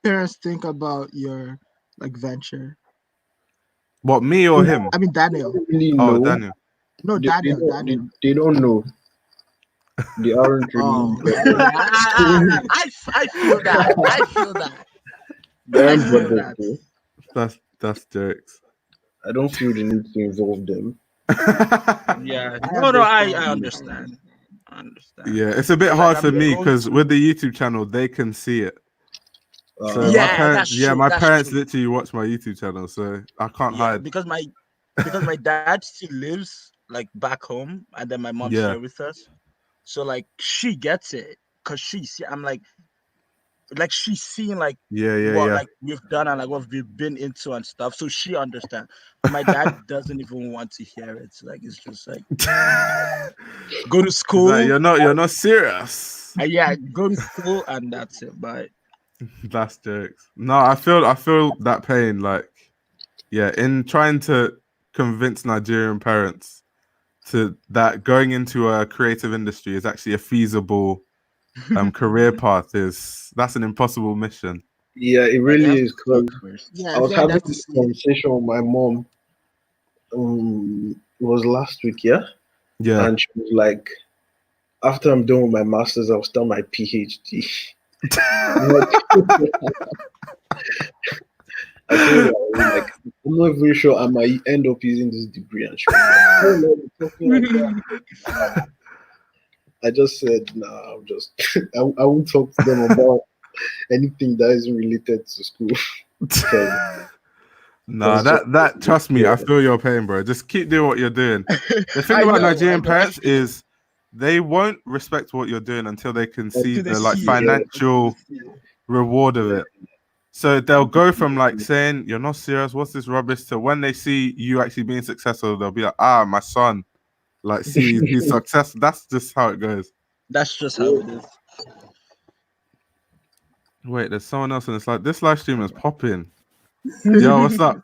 parents think about your like venture? What, me or him? I mean Daniel. Really Oh, know. Daniel. No, Daniel. They don't know. They aren't really. I feel that. I feel that. They're I feel brothers, that. That's jokes. I don't feel the need to involve them. Yeah. No, I understand. I understand. Yeah, it's a bit hard for me because with the YouTube channel they can see it. So Yeah, my parents, that's true, my that's parents true. literally watch my YouTube channel, so I can't hide. Because my dad still lives like back home, and then my mom's here with us. So like she gets it because I'm like she's seeing like what like we've done and like what we've been into and stuff. So she understands. My dad doesn't even want to hear it. Like it's just like go to school. Like, you're not serious. Yeah, go to school and that's it. But that's jokes. No, I feel that pain. Like, yeah, in trying to convince Nigerian parents to that going into a creative industry is actually a feasible career path that's an impossible mission. Yeah, it really is. I was having this conversation with my mom. It was last week, yeah, and she was like, "After I'm done with my masters, I'll start my PhD." I told her, like, I'm not even sure I might end up using this degree, and she was like, I just said, nah, I won't talk to them about anything that isn't related to school. Nah, that trust me, I feel your pain, bro. Just keep doing what you're doing. The thing about Nigerian parents is they won't respect what you're doing until they can see the like financial reward of it. So they'll go from like saying you're not serious, what's this rubbish, to when they see you actually being successful, they'll be like, my son, like, see he's successful. That's just how it goes. That's just how it is. Wait, there's someone else, and it's like this live stream is popping. Yo, what's up?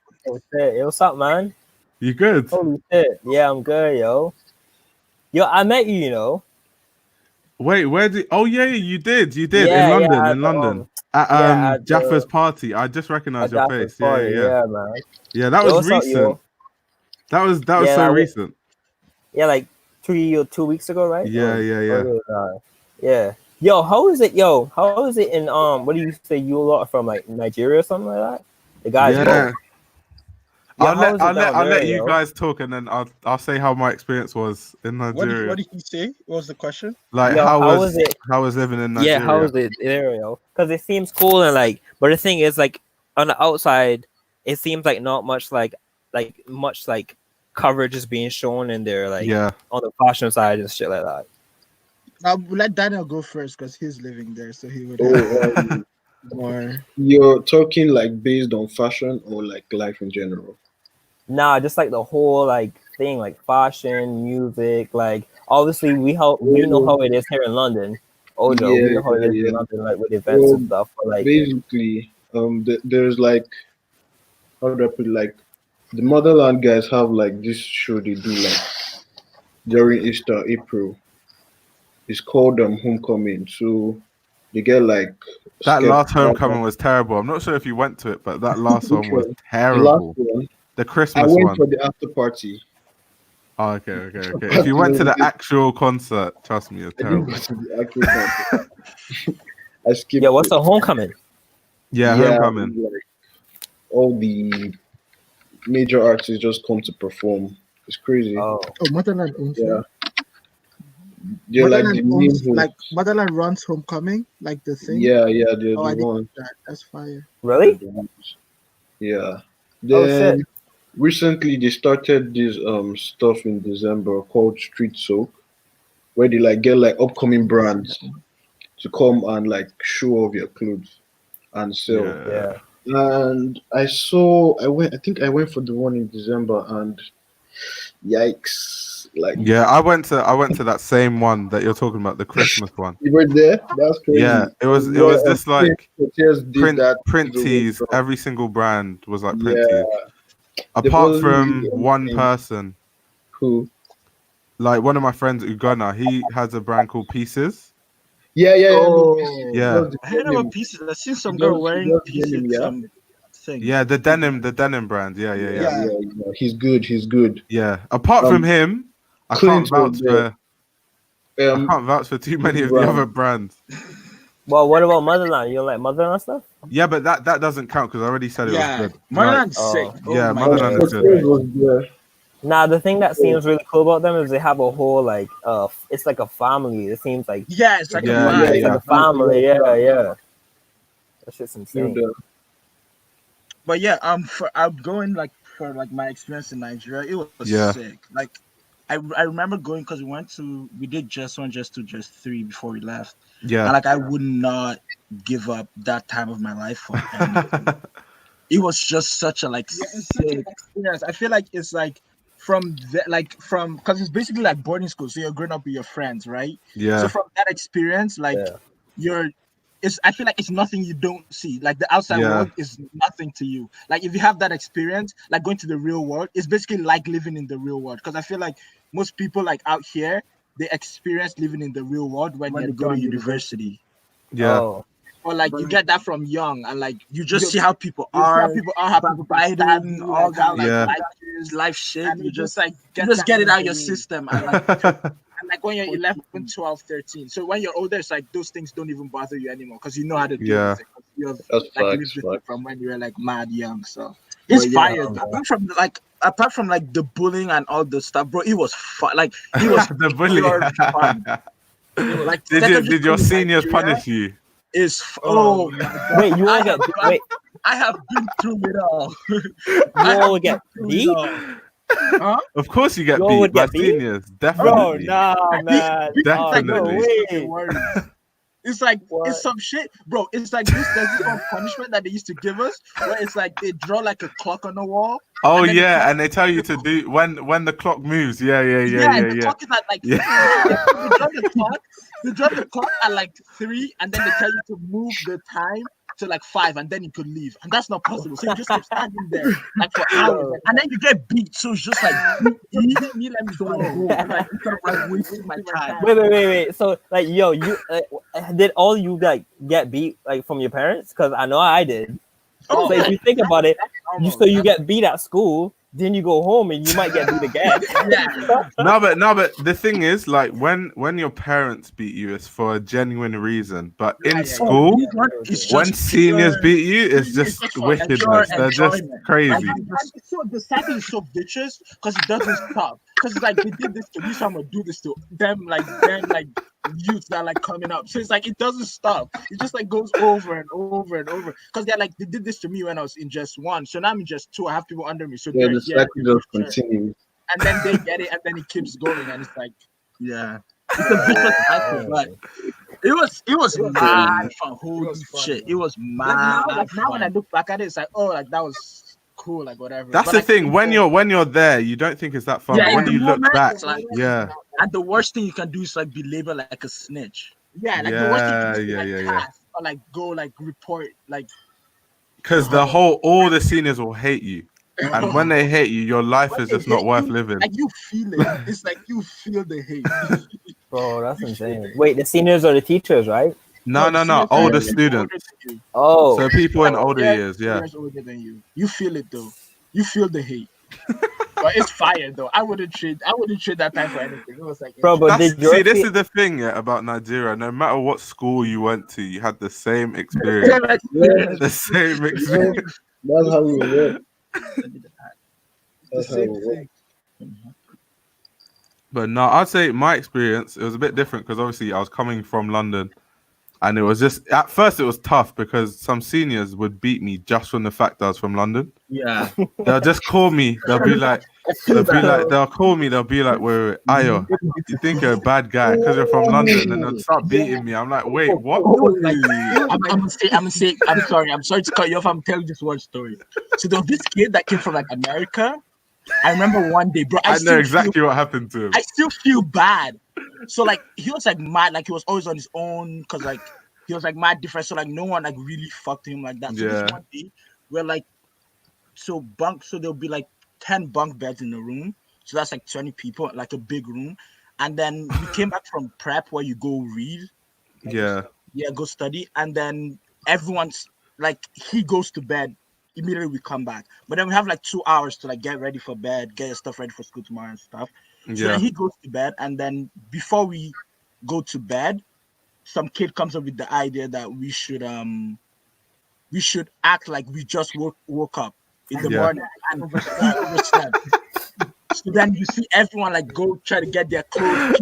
Yo, what's up, man? You good? Holy shit. Yeah, I'm good, yo. Yo, I met you, you know. Wait, where did? Oh yeah, you did. In London. At Jaffa's party. I just recognized your face. Yeah, man. Yeah, that was recent. That was so recent. Yeah, like 2 weeks ago, right? Yeah. Yeah. Yo, how is it? How is it in what do you say? You lot are from like Nigeria or something like that? The guys. Yeah. I'll let you guys talk, and then I'll say how my experience was in Nigeria. What did he say? What was the question? Like, how was living in Nigeria? Yeah, how was it there, yo? Because it seems cool and like, but the thing is, like, on the outside, it seems like not much much coverage is being shown in there, like on the fashion side and shit like that. I'll let Daniel go first because he's living there, so he would. More. You're talking like based on fashion or like life in general? Nah, just like the whole like thing, like fashion, music. Like obviously we know how it is here in London. We know how it is in London, like with events and stuff. But, like basically, there's like, how do I put it? Like the motherland guys have like this show they do like during Easter, April. It's called Homecoming. So they get like that last homecoming was terrible. I'm not sure if you went to it, but that last one was terrible. The Christmas one. I went for the after party. Oh, okay. If you went to the actual concert, trust me, it's I didn't terrible. go to the actual concert. I skipped. Yeah, what's it. the homecoming? Yeah, homecoming. Like, all the major artists just come to perform. It's crazy. Oh, Motherland owns Yeah. that. They're like the Motherland main owns, host. like Motherland runs Homecoming, like the thing. Yeah, they're Oh, the I didn't one. know that. That's fire. really? Yeah. Oh, Then shit. recently they started this stuff in December called Street Soak, where they like get like upcoming brands to come and like show off your clothes and sell. Yeah. And I think I went for the one in December, and yikes. Like, Yeah, I went to that same one that you're talking about, the Christmas one. you were there? That's crazy. Yeah, it was Yeah, this like just did print that tees. Every single brand was like print Yeah. tees. Apart wasn't from really one anything. person, Who? like one of my friends, Ugonna, he has a brand called Pieces. Yeah. Oh, Yeah. I heard about pieces. I seen some girl wearing pieces. Thing. Yeah, the denim brand. Yeah. Yeah. He's good. Yeah. Apart from him, I Clint can't was vouch for. I Um, can't vouch for too many of the Brown. other brands. Well, what about Motherland? You don't like Motherland stuff? Yeah, but that doesn't count because I already said it was good. Motherland's Like, sick. yeah, my Motherland God. is good. was there. Nah, the thing that seems really cool about them is they have a whole like it's like a family. It seems like Yeah, it's like Yeah, a vibe. it's like a family. Yeah. That shit's insane. But yeah, I'm going like for like my experience in Nigeria. It was Yeah. sick. Like I remember going because we did just 1, just 2, just 3 before we left. Yeah. And like I would not give up that time of my life for anything. It was just such a like sick experience. I feel like it's like because it's basically like boarding school. So you're growing up with your friends, right? Yeah. So from that experience, like I feel like it's nothing you don't see. Like the outside world is nothing to you. Like if you have that experience, like going to the real world, it's basically like living in the real world. Because I feel like most people like out here, they experience living in the real world when they go to university. Yeah. Oh. Or like you get that from young, and like you just see how people are, how people fighting, all that like life shit. You just like get it out of your system, and like when you're 11, 12, 13. So when you're older, it's like those things don't even bother you anymore because you know how to deal with it. You have like lived with it from when you were like mad young. So it's fire. Apart from like the bullying and all the stuff, bro, it was fun. Like it was the bullying. fun. Like Did your seniors punish you? Wait, you all get wait. I have been through it all. You all get beat? Huh? Of course you get You all beat would by get beat? seniors. Bro, Definitely. nah, man. Definitely. It's like it's some shit, bro. It's like there's this one punishment that they used to give us, where it's like they draw like a clock on the wall. Oh yeah, and they tell you to do when the clock moves. Yeah. The clock is at like they draw the clock at like 3, and then they tell you to move the time to like 5, and then you could leave, and that's not possible. So you just keep standing there like for hours, and then you get beat. So it's just like let me go. Like instead of like wasting my time. Wait. So like, yo, you did all you like get beat like from your parents? Because I know I did. So if you think about it, you get beat at school, then you go home and you might get beat again. No, but the thing is, like when your parents beat you, it's for a genuine reason. But in school, when seniors beat you, it's just wickedness. They're just crazy. So the cycle is so vicious because it doesn't stop. Because it's like they did this to me, so I'm gonna do this to them, like youths that are like coming up. So it's like it doesn't stop. It just like goes over and over and over. Because they're like they did this to me when I was in just 1. So now I'm in just 2. I have people under me. So the cycle just continues. And then they get it, and then it keeps going, and it's like, it's a vicious cycle. But it was mad fun. Holy shit, it was mad. Like now when I look back at it, it's like, oh, like that was cool, like whatever. That's the thing. When you're there, you don't think it's that fun. But when you look back, and the worst thing you can do is like be labeled like a snitch. The worst thing you can do is like pass or like go like report like. Because all the seniors will hate you, and when they hate you, your life is just not worth living. Like you feel it. It's like you feel the hate. Bro, that's insane. Wait, the seniors are the teachers, right? No. Older students. Oh, so people in older years, older than you. You feel it though. You feel the hate. But it's fire though. I wouldn't trade that time for anything. It was like, Bro, but this is the thing about Nigeria. No matter what school you went to, you had the same experience. The same experience. That's how we work. That's how we work. But no, I'd say my experience, it was a bit different because obviously I was coming from London, and it was just at first it was tough because some seniors would beat me just from the fact that I was from London. Yeah. They'll just call me. They'll call me. They'll be like, wait, Ayo, you think you're a bad guy because you're from London, and they'll start beating me. I'm like, wait, what? I'm sorry to cut you off. I'm telling this one story. So there was this kid that came from like America. I remember one day, bro. I know exactly what happened to him. I still feel bad. So like he was like mad, like he was always on his own because like he was like mad different. So like no one like really fucked him like that. So this one day we're like so there'll be like 10 bunk beds in the room. So that's like 20 people, like a big room. And then we came back from prep where you go read. Go study. And then everyone's like he goes to bed. Immediately we come back, but then we have like 2 hours to like get ready for bed, get your stuff ready for school tomorrow and stuff. So then he goes to bed, and then before we go to bed, some kid comes up with the idea that we should act like we just woke up in the morning and overslept. So then you see everyone like go try to get their clothes.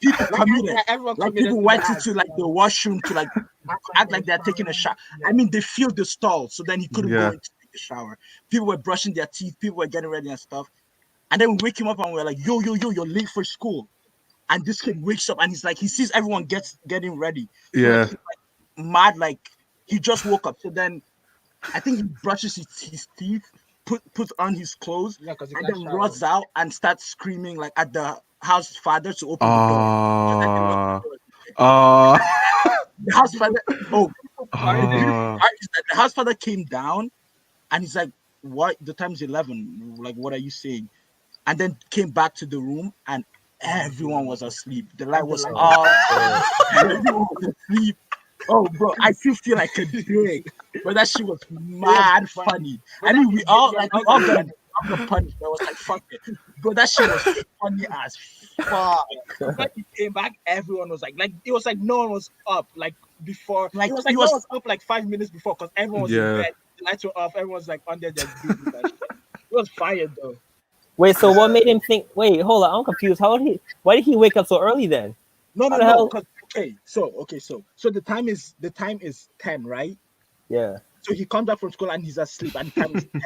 People committed. Like people went into like the washroom to like act like they're taking a shower. I mean, they filled the stall, so then he couldn't go in to take a shower. People were brushing their teeth. People were getting ready and stuff. And then we wake him up and we're like, yo, you're late for school. And this kid wakes up and he's like, he sees everyone getting ready. So like, he's like mad, like he just woke up. So then I think he brushes his teeth, puts on his clothes, and then runs out and starts screaming like at the house father to open the door. The house father. The house father came down, and he's like, "What? The time's 11. Like, what are you saying?" And then came back to the room, and everyone was asleep. The light was off. Everyone was asleep. Oh, bro, I still feel like a dick, but that shit was mad funny. I mean, we all got punished. I was like, fuck it. But that shit was funny as fuck. When he came back, everyone was like it was like no one was up like before. Like it was like no one was up like 5 minutes before because everyone was in bed. The lights were off. Everyone was like under their bed. It was fire though. Wait, so what made him think? Wait, hold on, I'm confused. Why did he wake up so early then? No. So the time is 10, right? Yeah. So he comes back from school and he's asleep, and the time is 10.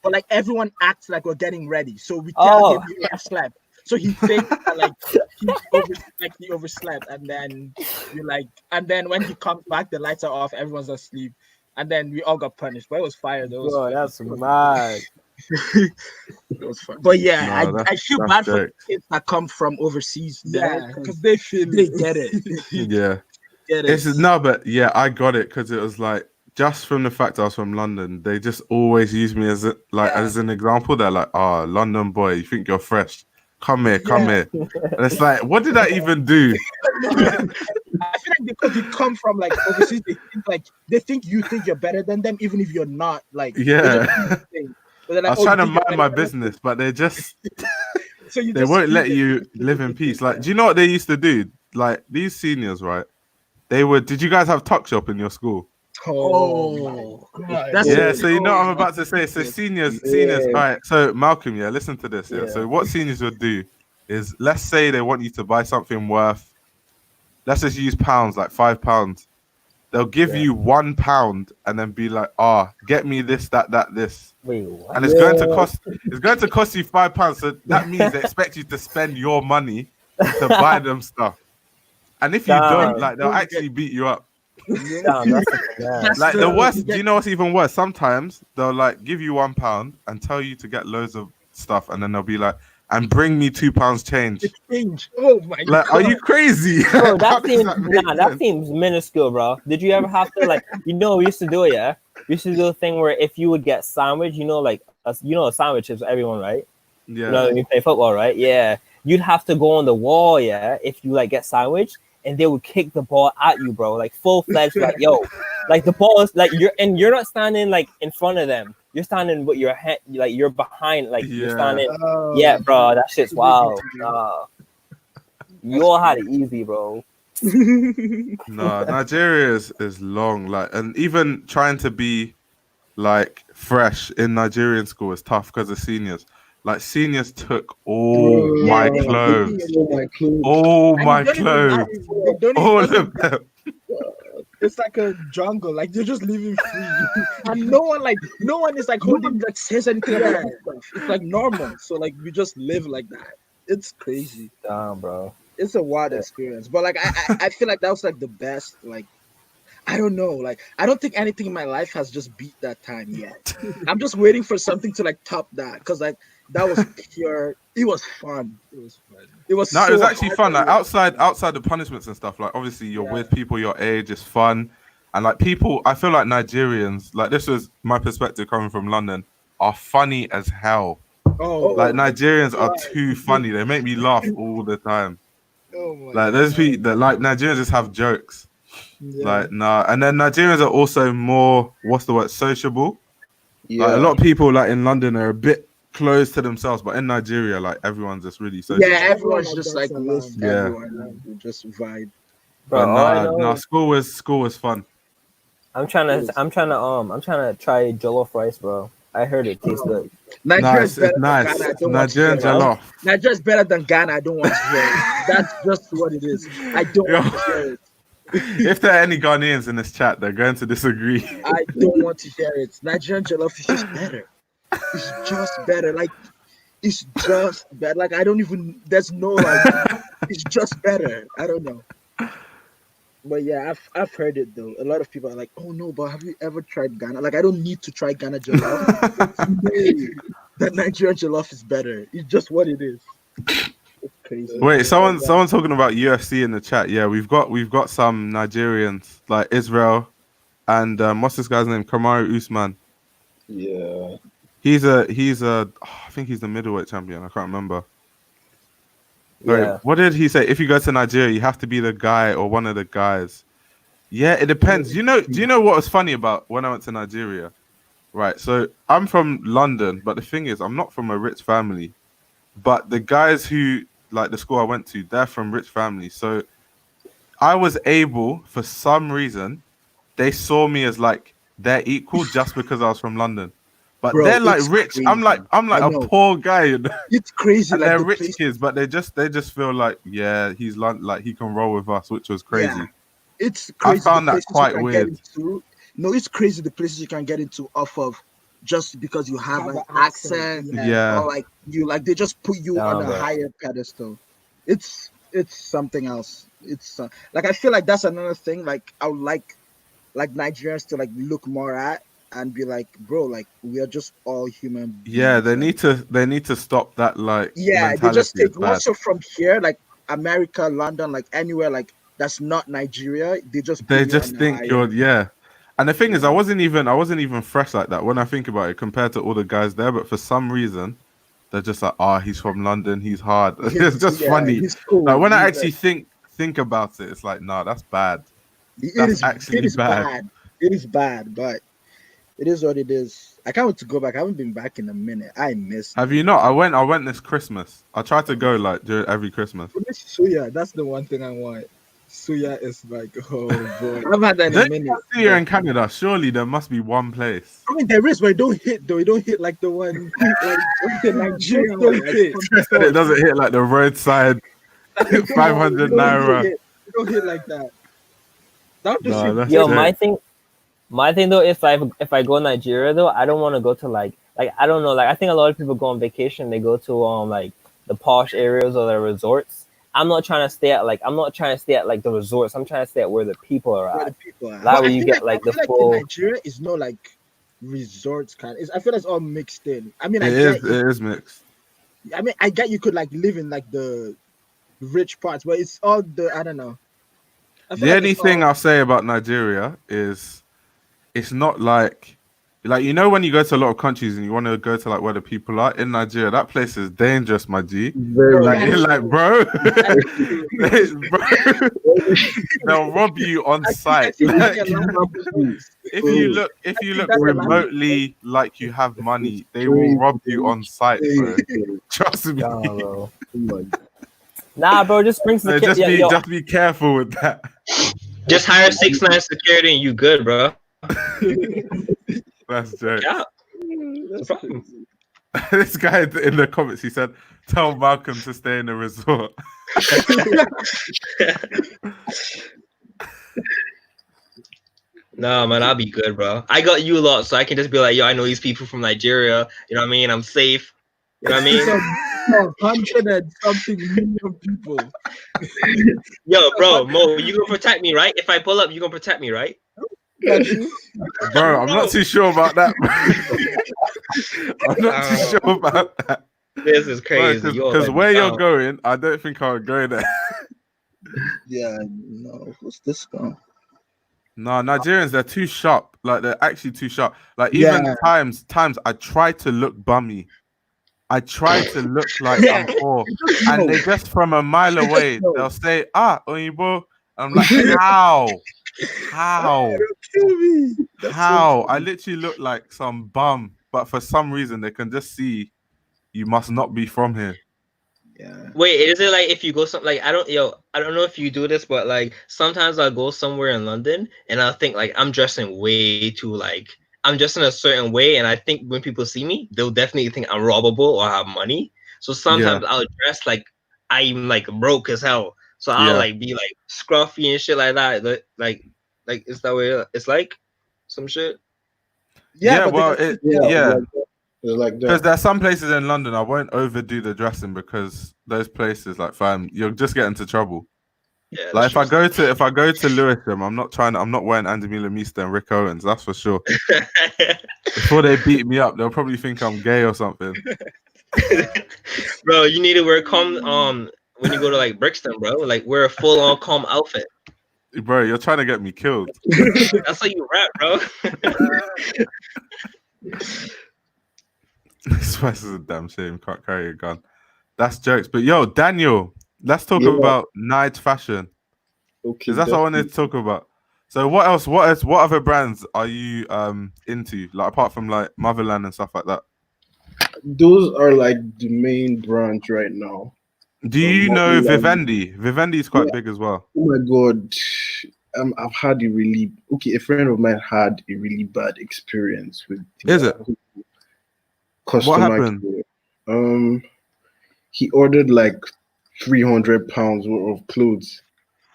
But like everyone acts like we're getting ready, so we tell him he overslept. So he thinks that he overslept, and then when he comes back, the lights are off, everyone's asleep, and then we all got punished. But it was fire though. Bro, that's mad. It was fun. But I feel bad for kids that come from overseas. Because they get it. I got it because it was like just from the fact I was from London, they just always use me as an example. They're like, London boy, you think you're fresh? Come here. And it's like, what did I even do? I feel like because you come from like overseas, they think you think you're better than them, even if you're not. Like I was trying to mind my business, but they just they won't let you live in peace. Like, do you know what they used to do? Like these seniors, right? Did you guys have tuck shop in your school? Oh, so you know what I'm about to say. So seniors, all right. So Malcolm, listen to this. So what seniors would do is, let's say they want you to buy something worth, let's just use pounds, like £5. They'll give you £1 and then be like, get me this, that, this. Wait, what? And it's going to cost you £5. So that means they expect you to spend your money to buy them stuff. And if you don't, like, they'll actually beat you up. Like the worst, do you know what's even worse? Sometimes they'll like give you £1 and tell you to get loads of stuff, and then they'll be like, and bring me £2 change. Oh my god. Are you crazy? Bro, that seems minuscule, bro. Did you ever have to we used to do it, we used to do a thing where if you would get sandwich, a sandwich is everyone, right? Yeah. You play football, right? Yeah. You'd have to go on the wall, if you get sandwich. And they would kick the ball at you, bro, like full-fledged, like, yo, like the ball is like you're not standing like in front of them. you're standing with your head, like you're behind, like you're Yeah. standing. Oh, Yeah, bro, that shit's wild. You all had it easy, bro. No, Nigeria is long, like, and even trying to be like fresh in Nigerian school is tough because of seniors. Like seniors took all Bro, my they clothes, take all my clothes. all And my you don't even have- clothes, they don't all even, of them. it's like a jungle, like they're just living free, and no one is like holding like says anything about this stuff. It's like normal, so like we just live like that. It's crazy. Damn, bro. It's a wild experience, but like I feel like that was like the best. Like I don't know, like I don't think anything in my life has just beat that time yet. I'm just waiting for something to like top that, because like that was pure. It was fun. It was fun. It was No, so it was actually hard fun. to Like watch. outside the punishments and stuff. Like obviously you're Yeah. with people your age. It's fun, and like people. I feel like Nigerians. Like this was my perspective coming from London. Are funny as hell. Oh, Like my Nigerians are God. too funny. They make me laugh all the time. Oh my Like there's God. people that like Nigerians just have jokes. Yeah. Like nah, and then Nigerians are also more what's the word, sociable. Yeah. Like a lot of people like in London are a bit closed to themselves, but in Nigeria, like everyone's just really sociable. Yeah, everyone's Everyone just gets like along. with Yeah. everyone. We just vibe. Bro, But all I know nah, is school was fun. I'm trying to try jollof rice, bro. I heard it tastes good. Nigeria's Nice, it's better nice. than Ghana. I don't want to Nigerian hear it. jollof. Nigeria's better than Ghana. I don't want to hear it. That's just what it is. I don't want to hear it. If there are any Ghanaians in this chat, they're going to disagree. I don't want to hear it. Nigerian jollof is just better. It's just better. Like it's just better. Like I don't even. There's no like. It's just better. I don't know. But yeah, I've heard it though. A lot of people are like, "Oh no, but have you ever tried Ghana?" Like I don't need to try Ghana jollof. The Nigerian jollof is better. It's just what it is. It's crazy. Wait, someone's talking about UFC in the chat. Yeah, we've got some Nigerians like Israel and what's this guy's name? Kamaru Usman. Yeah. He's a I think he's the middleweight champion. I can't remember. Wait, Yeah. what did he say? If you go to Nigeria, you have to be the guy or one of the guys. Yeah, it depends. Do you know what was funny about when I went to Nigeria? Right. So I'm from London, but the thing is, I'm not from a rich family. But the guys who like the school I went to, they're from rich families. So I was able, for some reason, they saw me as like they're equal just because I was from London. But Bro, they're like it's rich. crazy. I'm like I a know. poor guy, you know? It's crazy. And Like they're the rich place, kids, but they just feel like, yeah, he's like he can roll with us, which was crazy. Yeah. It's crazy. found the that places you quite can weird. Get into. No, it's crazy the places you can get into off of just because you have an an accent. Yeah. Or like you like they just put you on a bro. higher pedestal. It's something else. It's like I feel like that's another thing. Like I would like Nigerians to like look more at and be like, bro, like we are just all human beings. Yeah, they like, need to stop that like yeah, mentality. they just It's take bad. once you're from here, like America, London, like anywhere like that's not Nigeria, they just They put you just on a think higher- you're yeah. And the thing is, Yeah. I wasn't even fresh like that when I think about it compared to all the guys there. But for some reason, they're just like, oh, he's from London, he's hard. It's just Yeah, funny. he's cool. Like when I He's, actually think about it, it's like, nah, that's bad. it that's is actually it is bad. bad. It is bad, but it is what it is. I can't wait to go back. I haven't been back in a minute. I miss. Have you not? I went this Christmas. I tried to go like during every Christmas. Suya, that's the one thing I want. Suya is like, oh boy. I've had that in a Don't minute. you see you're in Canada? Surely there must be one place. I mean, there is, but it don't hit though. It don't hit like the one like the Nigerian Don't one. Like, hit. from the It doesn't hit like the roadside top. 500 It don't naira. hit. It don't hit like that. That just No, seems that's Yo, it. my thing though, if I go Nigeria though, I don't want to go to like I don't know, like I think a lot of people go on vacation, they go to like the posh areas or the resorts. I'm not trying to stay at like the resorts. I'm trying to stay at where the people are where the at. people are. That But way I you feel get like I the feel full. in Nigeria is no like resorts kind. I feel it's all mixed in. I mean, It is mixed. I mean, I get you could like live in like the rich parts, but it's all the I don't know. I feel The like only it's thing all- I'll say about Nigeria is it's not like you know when you go to a lot of countries and you want to go to like where the people are in Nigeria, that place is dangerous, my G. Very Like Yeah. you're like, bro, I bro, they'll rob you on I sight. see Like, a lot of things. if you look remotely like you have money, they will rob you on sight, bro. Trust me. Bro. Nah, bro, just bring So security. just be careful with that. Just hire 6ix9ine security and you good, bro. That's jokes. Yeah. That's problem. This guy in the comments, he said, "Tell Malcolm to stay in the resort." No, man, I'll be good, bro. I got you lot, so I can just be like, yo, I know these people from Nigeria. You know what I mean? I'm safe. You know what I mean? 100 and something million people. Yo, bro, Mo, you gonna protect me, right? If I pull up, you gonna protect me, right? Bro, I'm not too sure about that. I'm not too sure about that. This is crazy. Because where you're going, I don't think I would go there. Yeah, no. What's this guy? No, Nigerians, they're too sharp. Like, they're actually too sharp. Like, even times I try to look bummy. I try to look like I'm poor. And they just from a mile away, they'll say, Oyibo. I'm like, how? How? How? I literally look like some bum. But for some reason, they can just see you must not be from here. Yeah. Wait, is it like if you go like I don't know if you do this, but like sometimes I'll go somewhere in London and I'll think like I'm dressing way too like I'm dressed in a certain way, and I think when people see me, they'll definitely think I'm robbable or have money. So sometimes I'll dress like I'm like broke as hell. So I'll like be like scruffy and shit like that. Like is that way it's like some shit? Yeah, well, like because there are some places in London I won't overdo the dressing because those places, like, fam, you'll just get into trouble. Yeah, like if I go to Lewisham, I'm not wearing Andy Mista and Rick Owens, that's for sure. Before they beat me up, they'll probably think I'm gay or something. Bro, you need to wear when you go to like Brixton, bro. Like wear a full on calm outfit. Bro, you're trying to get me killed. That's how you rap, bro. This place is a damn shame. Can't carry a gun. That's jokes. But yo, Daniel, let's talk about night fashion. Okay, because that's what I wanted to talk about. So what else? What other brands are you into? Like apart from like Motherland and stuff like that? Those are like the main brands right now. Do you know Vivendi? Vivendi is quite big as well. Oh my god. I've had a friend of mine had a really bad experience with customer. What happened? He ordered like £300 worth of clothes,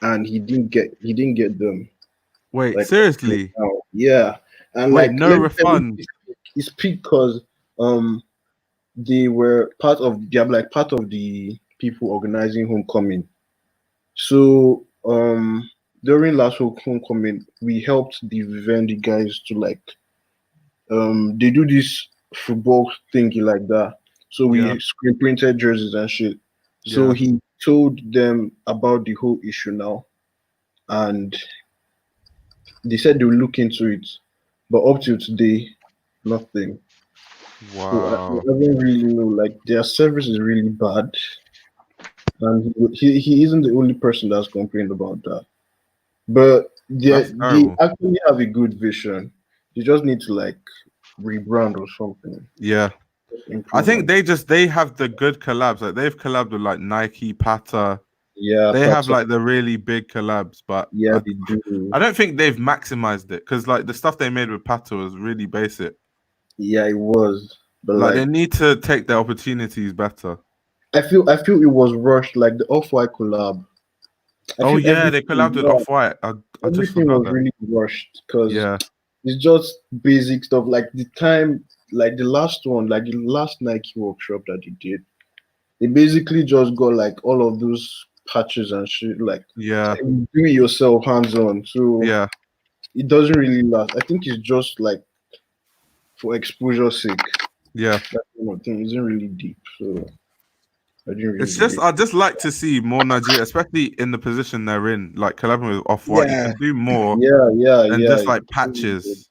and he didn't get them. Wait, like, seriously? Yeah, and wait, like no refund. It's because they were part of the people organizing homecoming. So during last homecoming, we helped the Vivendi guys to like they do this football thingy like that. So we screen printed jerseys and shit. So he told them about the whole issue now, and they said they will look into it, but up till today, nothing. Wow. So I don't really know. Like their service is really bad, and he isn't the only person that's complained about that. But they actually have a good vision. You just need to like rebrand or something. Yeah. I think they have the good collabs. Like they've collabed with like Nike, Pata. Yeah, they have like the really big collabs, but they do. I don't think they've maximized it because like the stuff they made with Pata was really basic. Yeah, it was. But like they need to take their opportunities better. I feel it was rushed, like the Off-White collab. They collabed with Off-White. I just forgot was really rushed because it's just basic stuff. Like the time, like the last one, like the last Nike workshop that they did, they basically just got like all of those patches and shit. Like do it yourself, hands on. So it doesn't really last. I think it's just like for exposure's sake. Yeah, that kind of thing isn't really deep. So it's just I just like to see more Nigeria, especially in the position they're in, like collaborating with Off-White. You can do more. Than just like patches.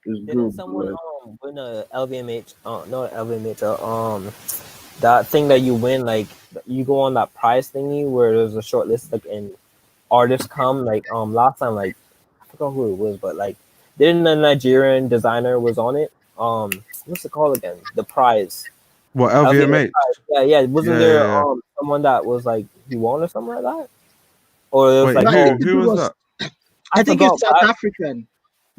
Didn't someone win a LVMH? Not LVMH. That thing that you win, like you go on that prize thingy where there's a short list, like and artists come. Like last time, like I forgot who it was, but like, didn't a Nigerian designer was on it? What's it called again? The prize. What, LVMH? Yeah. Wasn't there Yeah. someone that was like he won or something like that? Or it was Wait, like who was that? I think forgot, it's South African.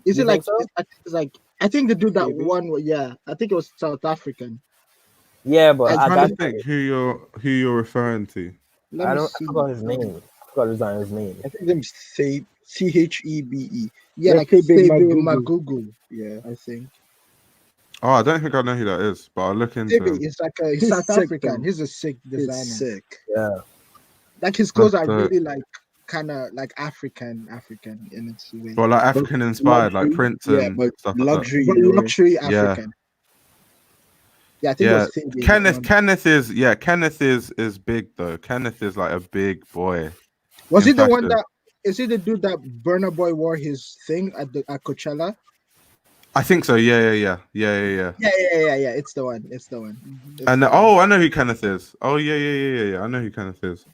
Is You it like think so? it's like I think they do that Maybe. one. Yeah, I think it was South African. Yeah, but I'm at trying that to think who you're referring to. Let I me don't. see. I forgot his name. I forgot the designer's name. I think them say Chebe. Yeah, like Sebe Sebe Magugu. Magugu. Yeah. I think Oh, I don't think I know who that is, but I'll look into Sebe him. is like He's he's South sick, African. though. He's a sick designer. It's sick. Yeah. Like his clothes are That's really like kind of like African in its way. Well, like African inspired, like Luxury, prints yeah, and but stuff like that. luxury. But luxury African. Yeah, I think it Yeah, was Sebe. Kenneth is big though. Kenneth is like a big boy. Was in he the one fashion. that? Is he the dude that Burna Boy wore his thing at Coachella? I think so. Yeah. Yeah. It's the one. It's the one. It's And the one. oh, I know who Kenneth is. Oh yeah. I know who Kenneth is.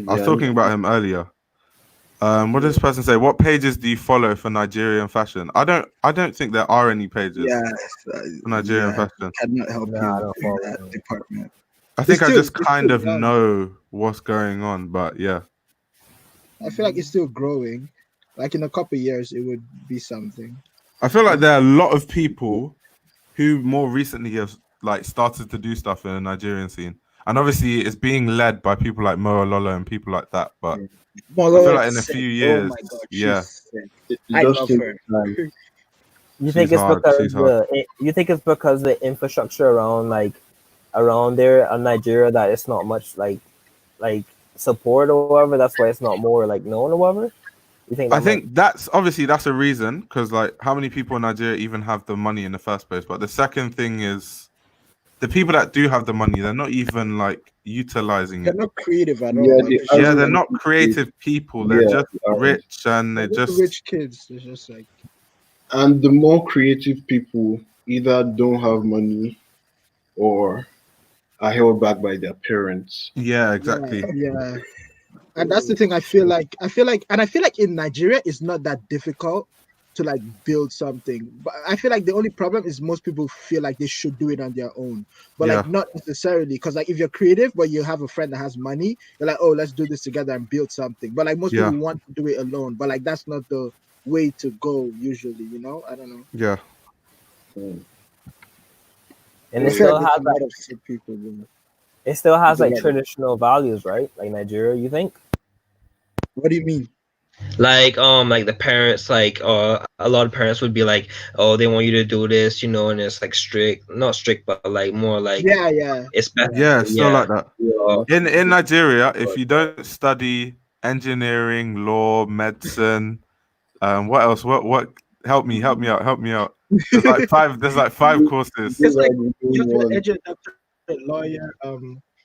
I was talking about him earlier. What does this person say? What pages do you follow for Nigerian fashion? I don't think there are any pages for Nigerian fashion. Cannot help Nah, I you don't in follow that him. department. I think I still- just it's kind still of young. know what's going on, but yeah. I feel like it's still growing. Like in a couple of years, it would be something. I feel like there are a lot of people who more recently have like started to do stuff in the Nigerian scene, and obviously it's being led by people like Mo Ololo and people like that. But I feel like in a few years, Oh my god, yeah, she's sick. It I just love takes her. time. You think She's it's hard, because she's hard. you think it's because the infrastructure around there in Nigeria that it's not much like support or whatever. That's why it's not more like known or whatever. You think? I think that's a reason, because like how many people in Nigeria even have the money in the first place? But the second thing is the people that do have the money, they're not even like utilizing They're it. not creative at Yeah, all. they Like, are. Yeah, they're not creative people. They're Yeah, just they aren't. rich and they They're just rich kids. It's just like And the more creative people either don't have money or are held back by their parents. yeah, exactly. yeah. And that's the thing. I feel like in Nigeria it's not that difficult to like build something. But I feel like the only problem is most people feel like they should do it on their own. But like Yeah. not necessarily, because like if you're creative but you have a friend that has money, you're like, oh, let's do this together and build something. But like most Yeah. people want to do it alone. But like that's not the way to go usually, you know? I don't know. Yeah. and I it feel still like there's has a like lot of sick people. Bro. it still has like Yeah. traditional values, right? Like Nigeria, you think? What do you mean? Like the parents, like a lot of parents would be like, oh, they want you to do this, and it's like not strict, but like more like Yeah. it's better. Yeah, it's still like that. Yeah. In Nigeria, if you don't study engineering, law, medicine, what else? What help me out. There's like five courses. It's like Those are the you have to ones. educate a lawyer,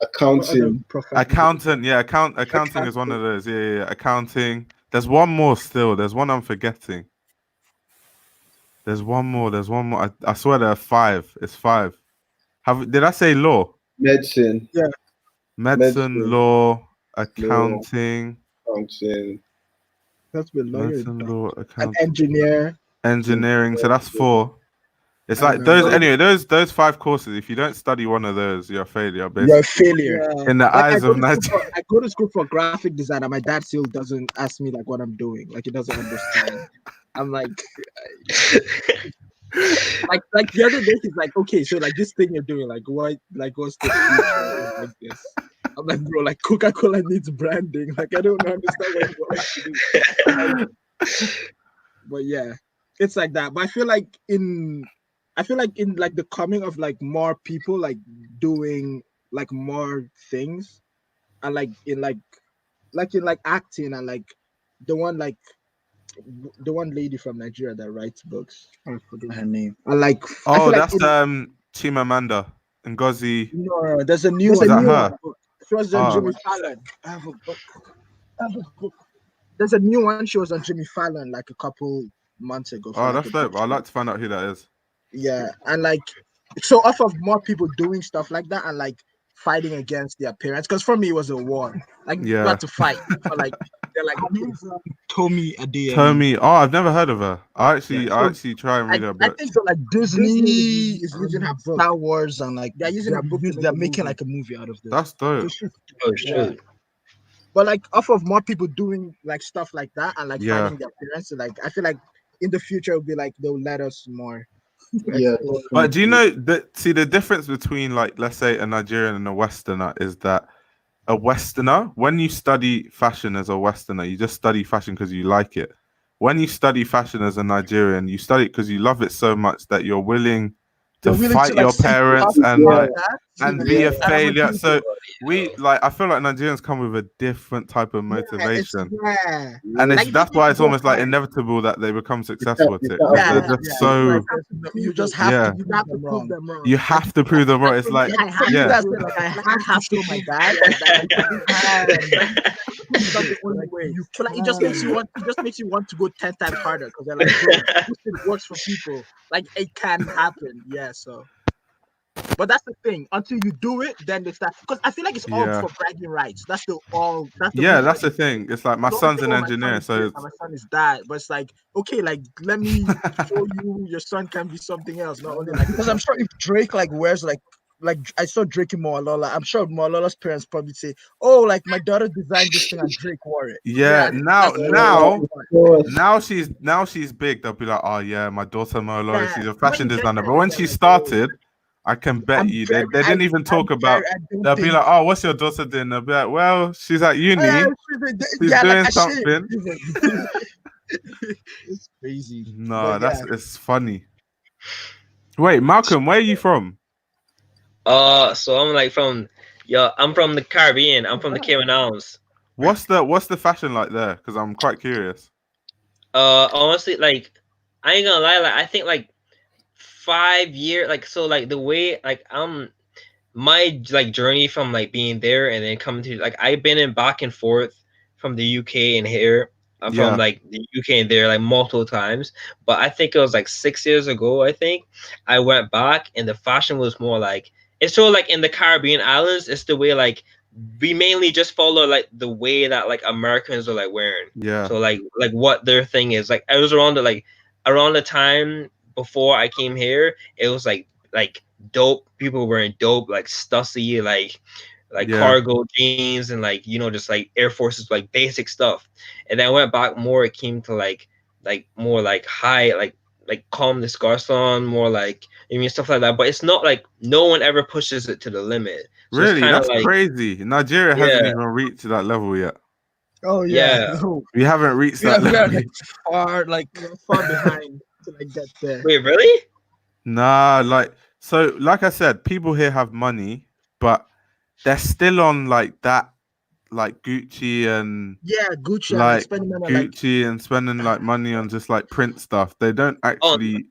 Accounting. Accountant, yeah, accounting is one of those. Yeah, accounting. There's one more still. There's one I'm forgetting. There's one more. I swear there are five. It's five. Did I say law? Medicine. Medicine, law, accounting. Accounting. That's be a lawyer, Medicine, law, an accounting, engineer. engineering. So that's four. It's I like don't know. those. Anyway, those five courses. If you don't study one of those, you're a failure. You're a Basically, failure. Yeah. in the Like, eyes of Nigeria. I go to school for graphic design, and my dad still doesn't ask me like what I'm doing. Like he doesn't understand. I'm like the other day he's like, okay, so like this thing you're doing, like what, like what's the future like this? I'm like, bro, like Coca-Cola needs branding. Like I don't understand what you want us to do. But yeah, it's like that. But I feel like in like the coming of like more people like doing like more things, and like in acting, and like the one lady from Nigeria that writes books. I forgot her name. And like I Oh, feel like that's Chimamanda Ngozi. no, there's a new Is one. that her? She was on Oh. Jimmy Fallon. I have a book. There's a new one. She was on Jimmy Fallon like a couple months ago. Oh, that's dope. I'd like to find out who that is. Yeah, and like so off of more people doing stuff like that and like fighting against their parents, because for me it was a war. Like you Yeah. had to fight for like They're like, Tommy Adeyemi. Tommy. Oh, I've never heard of her. I actually try and read her I books. think so. Like Disney is using her book. Star Wars and like they're using her book. They're making like a movie out of this. That's dope. Oh shit. But like off of more people doing like stuff like that and like finding their parents, so, like I feel like in the future it'll be like they'll let us more. Yeah. But do you know that? See, the difference between like, let's say, a Nigerian and a Westerner is that a Westerner, when you study fashion as a Westerner, you just study fashion because you like it. When you study fashion as a Nigerian, you study it because you love it so much that you're willing to fight your parents and be a failure. So I feel like Nigerians come with a different type of motivation, and that's why it's almost like inevitable that they become successful at it. You just have to prove them wrong. You have to prove them wrong. It's like I have to show my dad. It just makes you want to go 10 times harder because they're like, it works for people. Like it can happen. Yeah, so. But that's the thing. Until you do it, then they start. Because I feel like it's all for bragging rights. That's the thing. It's like my son's an engineer, so my son is that. But it's like, okay, like let me show you your son can be something else. Not only like because I'm sure if Drake like wears like I saw Drake in Moalola. I'm sure Moalola's parents probably say, "Oh, like my daughter designed this thing and Drake wore it." Yeah. Now she's big. They'll be like, "Oh yeah, my daughter Moalola, she's a fashion designer." But when she started, I can bet you they didn't even talk about. They'll be like, "Oh, what's your daughter doing?" They'll be like, "Well, she's at uni. She's doing something." It's crazy. No, it's funny. Wait, Malcolm, where are you from? So I'm from the Caribbean. I'm from the Cayman Islands. What's the fashion like there? Because I'm quite curious. Honestly, like I ain't gonna lie, like I think like 5 years, like so, like the way like my like journey from like being there and then coming to like I've been in back and forth from the UK and here. I'm from like the UK and there like multiple times, but I think it was like 6 years ago. I think I went back and the fashion was more like. It's sort of like in the Caribbean islands, it's the way like we mainly just follow like the way that like Americans are like wearing. Yeah. So like what their thing is. Like I was around the time before I came here, it was like dope people wearing dope, like Stussy, like cargo jeans and like just like Air Forces, like basic stuff. And then I went back more, it came to like more like high like Comme des Garçons, more like stuff like that. But it's not like no one ever pushes it to the limit. So really, that's like, crazy. Nigeria hasn't even reached that level yet. Oh yeah, no. We haven't reached that level. Like far behind to like get there. Wait, really? Nah, like I said, people here have money, but they're still on like that. Like Gucci and Gucci, like spending money Gucci and spending like money on just like print stuff. They don't actually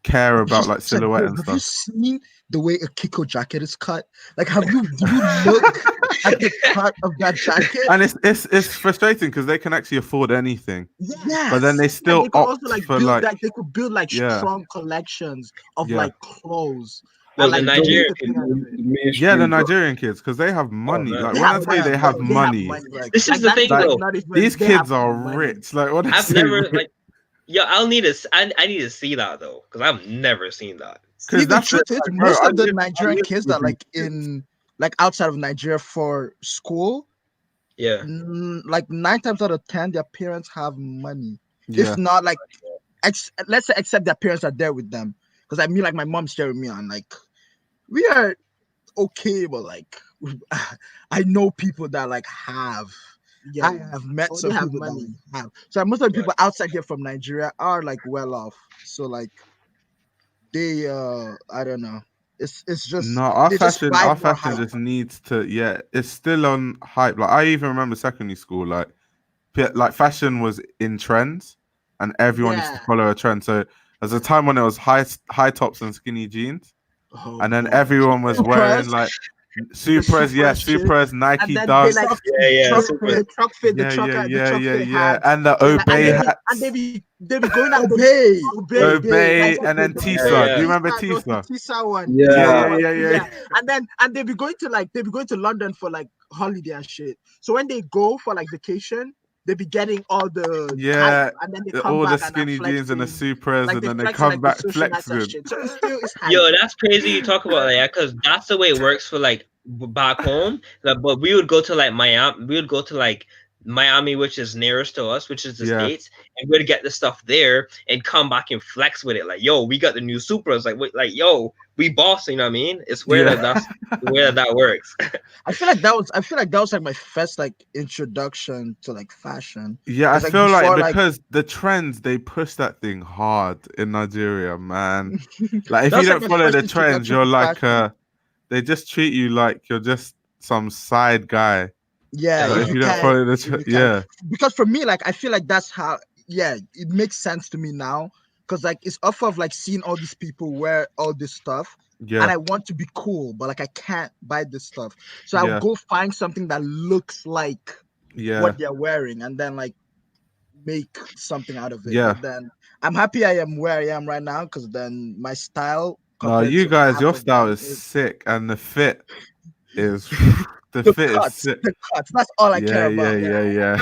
care about like silhouette and stuff. Have you seen the way a Kiko jacket is cut? Like, do you look at the cut of that jacket? And it's frustrating because they can actually afford anything. Yeah, but then they still opt for like they could build like strong collections of like clothes. Well, the Nigerian the Nigerian kids, because they have money. Like when I tell you they have money, this is the thing though. These kids are rich. Like what I've never like. Yeah, I need to see that though, because I've never seen that. Because the truth is, most of the Nigerian kids that like in like outside of Nigeria for school, like 9 times out of 10, their parents have money. If not, like let's say except their parents are there with them. Because I mean, like my mom's there with me, and like we are okay, but like I know people that like have. Yeah, I have met some people that have. So most of the people outside here from Nigeria are like well off. So like they I don't know. It's just no, our fashion just needs to it's still on hype. Like I even remember secondary school, like fashion was in trends and everyone used to follow a trend. So there's a time when it was high tops and skinny jeans, and then everyone was wearing like Supras, Supras, Nike Dunks, truck fit, and the Obey hats, and they be going out Obey, and then Tisa. Do you remember Tisa? Tisa one, yeah. And they be going to London for like holiday and shit. So when they go for like vacation, they be getting all the Yeah, hype, and then they come all the back and skinny jeans and the flexing, Supras, like and they then they flexing come like back the socialites and flexing. shit. So it still is hype. Yo, that's crazy you talk about that, because that's the way it works for like back home. Like, but we would go to like Miami, Miami, which is nearest to us, which is the States, and we'd get the stuff there and come back and flex with it. Like, yo, we got the new Supras. Like, yo, we boss. You know what I mean? It's where that's where that works. I feel like that was like my first like introduction to like fashion. Yeah, I It's, feel like before, because the trends, they push that thing hard in Nigeria, man. Like if That you was, don't my follow first the trends, introduction you're to like fashion. they just treat you like you're just some side guy. Yeah, Like, if you can't, follow the if you can't. yeah, Because for me, like I feel like that's how. Yeah, it makes sense to me now because like it's off of like seeing all these people wear all this stuff, and yeah, I want to be cool, but like I can't buy this stuff, so I'll yeah, go find something that looks like yeah, what they're wearing, and then like make something out of it. yeah. But then I'm happy I am where I am right now because then my style No, compared you to guys, half your of style them is sick, and the fit is the the fit is cuts. sick. The cuts. That's all I care Yeah, about. yeah.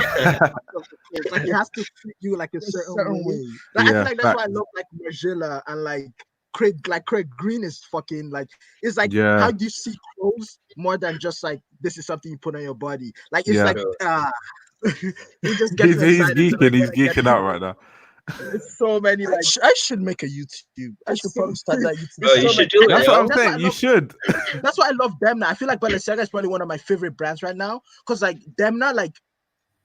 Like it has to fit you like a certain way. Like I Yeah, feel like that's why I facts. love like Margilla and like Craig Green is fucking like it's like Yeah. how do you see clothes more than just like this is something you put on your body. Like it's Yeah. like it just gets He's me excited. geeking. Like, He's when I get geeking out right now. It's so many like I should make a YouTube. I should probably start that YouTube. Bro, you should do it. That's yo. what I'm saying. You should. That's why I love Demna. I feel like Balenciaga is probably one of my favorite brands right now because like Demna like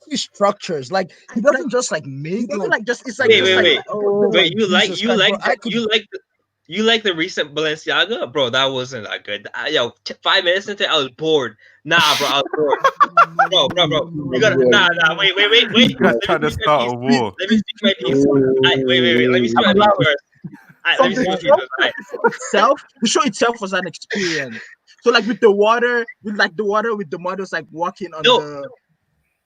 he structures like he doesn't just like make he doesn't like just it's like Wait, just wait, like wait. oh Wait, you like Jesus you Christ, like bro, you like the recent Balenciaga, bro? That wasn't that good. Yo, 5 minutes into it, I was bored. Nah, bro, I was bored. Bro. You gotta wait. You guys trying to start a war. Let me speak my piece. Wait. Let me speak my piece first. Let me speak my piece first. itself, the show itself was an experience. So like with the water with the models like walking on the.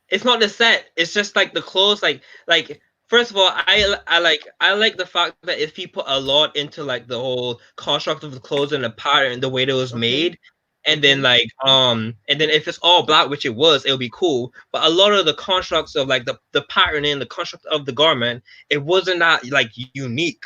It's not the set. It's just like the clothes. Like first of all, I like the fact that if he put a lot into like the whole construct of the clothes and the pattern, the way that it was made, and then like and then if it's all black, which it was, it'll be cool. But a lot of the constructs of like the pattern and the construct of the garment, it wasn't that like unique.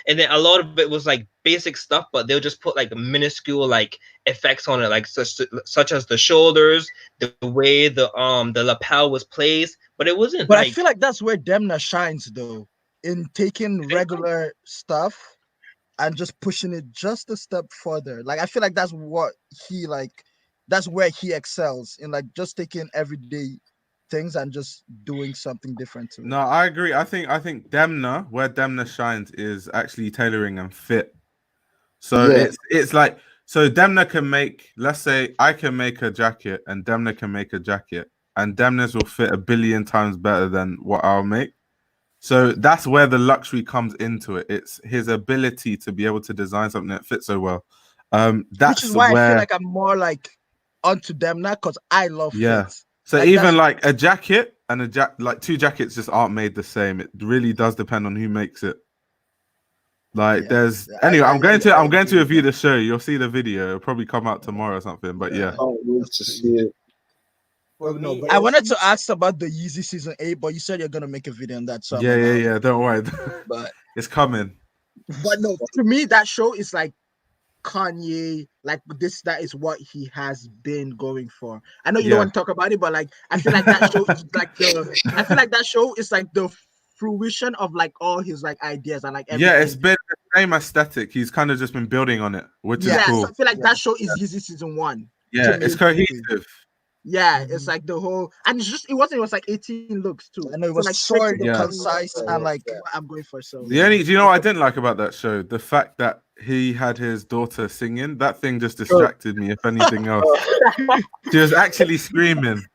And then a lot of it was like basic stuff, but they'll just put like minuscule like effects on it, like such as the shoulders, the way the lapel was placed, but it wasn't. But like, I feel like that's where Demna shines though, in taking regular stuff and just pushing it just a step further. Like I feel like that's what he like. That's where he excels in like just taking everyday things and just doing something different to it. No, I agree. I think Demna, where Demna shines is actually tailoring and fit. So it's like so Demna can make, let's say I can make a jacket and Demna can make a jacket and Demna's will fit 1 billion times better than what I'll make. So that's where the luxury comes into it. It's his ability to be able to design something that fits so well. That's which is why I feel like I'm more like onto Demna because I love fits. So like even like a jacket and like 2 jackets just aren't made the same. It really does depend on who makes it. Like there's anyway, I'm going to review the show. You'll see the video. It'll probably come out tomorrow or something. But yeah. I can't wait to see it. I wanted to ask about the Yeezy season 8, but you said you're gonna make a video on that. So yeah. Don't worry, but it's coming. But no, to me that show is like Kanye, like that is what he has been going for. I know you don't want to talk about it, but like I feel like that show is like the fruition of like all his like ideas and like everything. Yeah, it's been the same aesthetic. He's kind of just been building on it, which is cool. So I feel like that show is Yeezy season 1. Yeah, it's cohesive. Yeah, it's like the whole, and it was like 18 looks too. I know it was like short, concise, and like what I'm going for. So do you know what I didn't like about that show? The fact that he had his daughter singing. That thing just distracted me. If anything else, she was actually screaming.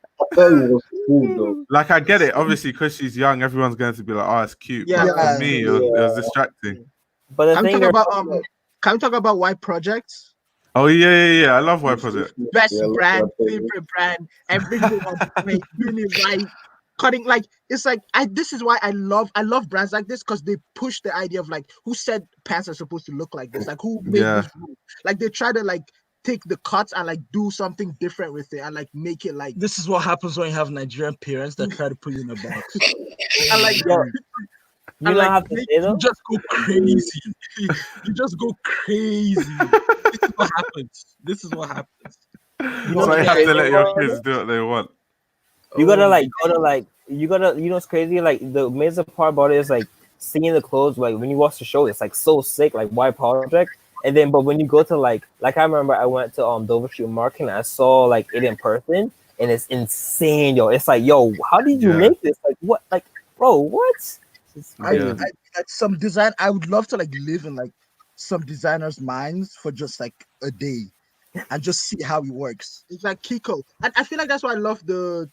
Like I get it, obviously, because she's young, everyone's going to be like, "Oh, it's cute." Yeah, but for me, it was distracting. But can we talk about White Project? Oh yeah. I love White Project. Best brand, favorite brand, everything on point, really right. Cutting like it's like this is why I love brands like this because they push the idea of like who said pants are supposed to look like this, like who made this rule. Like they try to like take the cuts and like do something different with it and like make it like This is what happens when you have Nigerian parents that try to put you in a box. and like Yo, you and know like have to make- say You though. just go crazy. You just go crazy. This is what happens. This is what happens. You know So you what's have to crazy let your about it? kids do what they want. You gotta Oh like go to like you gotta you know what's crazy? Like the amazing part about it is like seeing the clothes. Like when you watch the show, it's like so sick. Like why project? And then but when you go to like I remember I went to Dover Street Market and I saw like it in person and it's insane, yo. It's like yo, how did you Yeah. make this? Like what? Like bro, what? It's I, Yeah. crazy. like some design. I would love to like live in like some designers' minds for just like a day, and just see how it works. It's like Kiko, and I feel like that's why I love the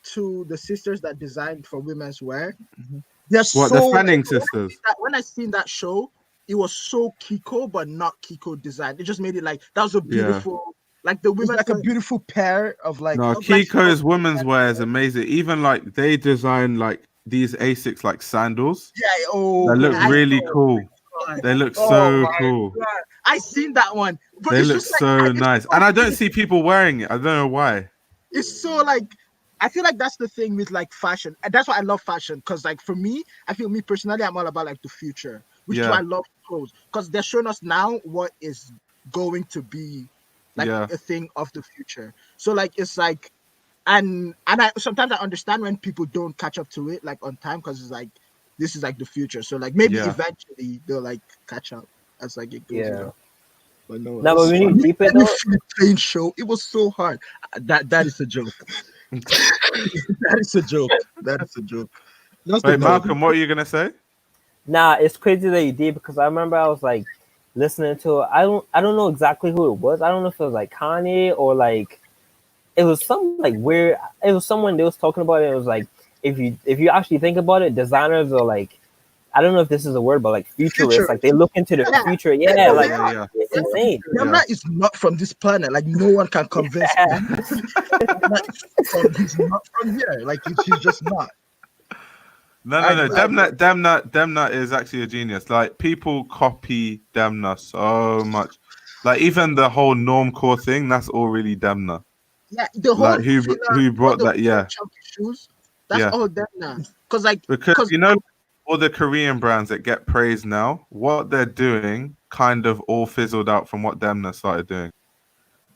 sisters that designed for women's wear. Mhm. They're What, so the Fanning like, sisters? when I seen that show, it was so Kiko, but not Kiko design. It just made it like that was a beautiful, like the women like a beautiful pair of like. No, of, like, Kiko's women's wear is amazing. Even like they design like these Asics like sandals. Yeah. Oh, They look I really know. cool. God. They look Oh so my cool. God. I seen that one, but They it's look just like, so it's nice. so And I don't weird. see people wearing it. I don't know why. It's so like I feel like that's the thing with like fashion, and that's why I love fashion. Because like for me, I feel me personally, I'm all about like the future, which is why I love clothes. Because they're showing us now what is going to be like a thing of the future. So like it's like, and I sometimes I understand when people don't catch up to it like on time because it's like this is like the future. So like maybe eventually they'll like catch up as like it goes. Yeah. You know? But no, Now, but when you deep it though, plane show, it was so hard. That is a joke. That is a joke. That is a joke. That's Wait, Malcolm, what are you gonna say? nah, it's crazy that you did because I remember I was like listening to it. I don't know exactly who it was. I don't know if it was like Kanye or like it was some like weird. It was someone that was talking about it. It was like if you actually think about it, designers are like I don't know if this is a word, but like futurists. Like they look into the future. Yeah, like it's insane. Demna is not from this planet. Like no one can convince him. He's not from here. Like he's just not. No. Demna is actually a genius. Like people copy Demna so much. Like even the whole normcore thing, that's all really Demna. Yeah, the whole like who brought that? Yeah, chunky shoes. That's all Demna. Because you know all the Korean brands that get praised now, what they're doing kind of all fizzled out from what Demna started doing.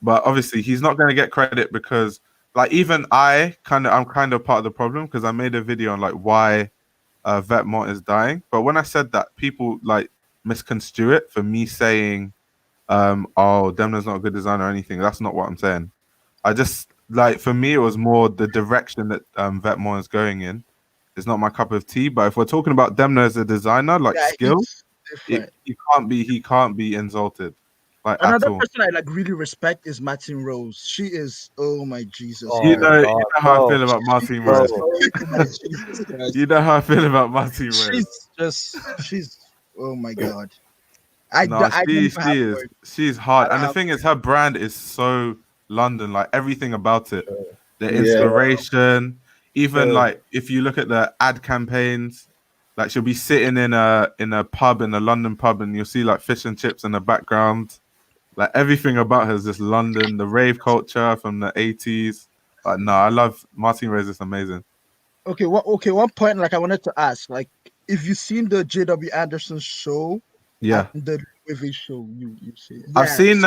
But obviously, he's not going to get credit because, like, even I'm kind of part of the problem because I made a video on like why Vetements is dying. But when I said that, people like misconstrue it for me saying, "Oh, Demna's not a good designer or anything." That's not what I'm saying. I just like for me, it was more the direction that Vetements is going in. It's not my cup of tea. But if we're talking about Demna as a designer, like skill, he can't be insulted. Like another at all. person I like really respect is Martin Rose. She is oh my Jesus. Oh, you know how I feel about Martin Rose. You know how I feel about Martin Rose. She's oh my God. She's hard. And the thing is her brand is so London, like everything about it. The inspiration, even like if you look at the ad campaigns, like she'll be sitting in a pub, in a London pub, and you'll see like fish and chips in the background. Like everything about her is just London, the rave culture from the 80s. Like no, I love Martin Rose, is amazing. Okay, one point like I wanted to ask, like if you've seen the JW Anderson show, the Loewe show, you see it. I've seen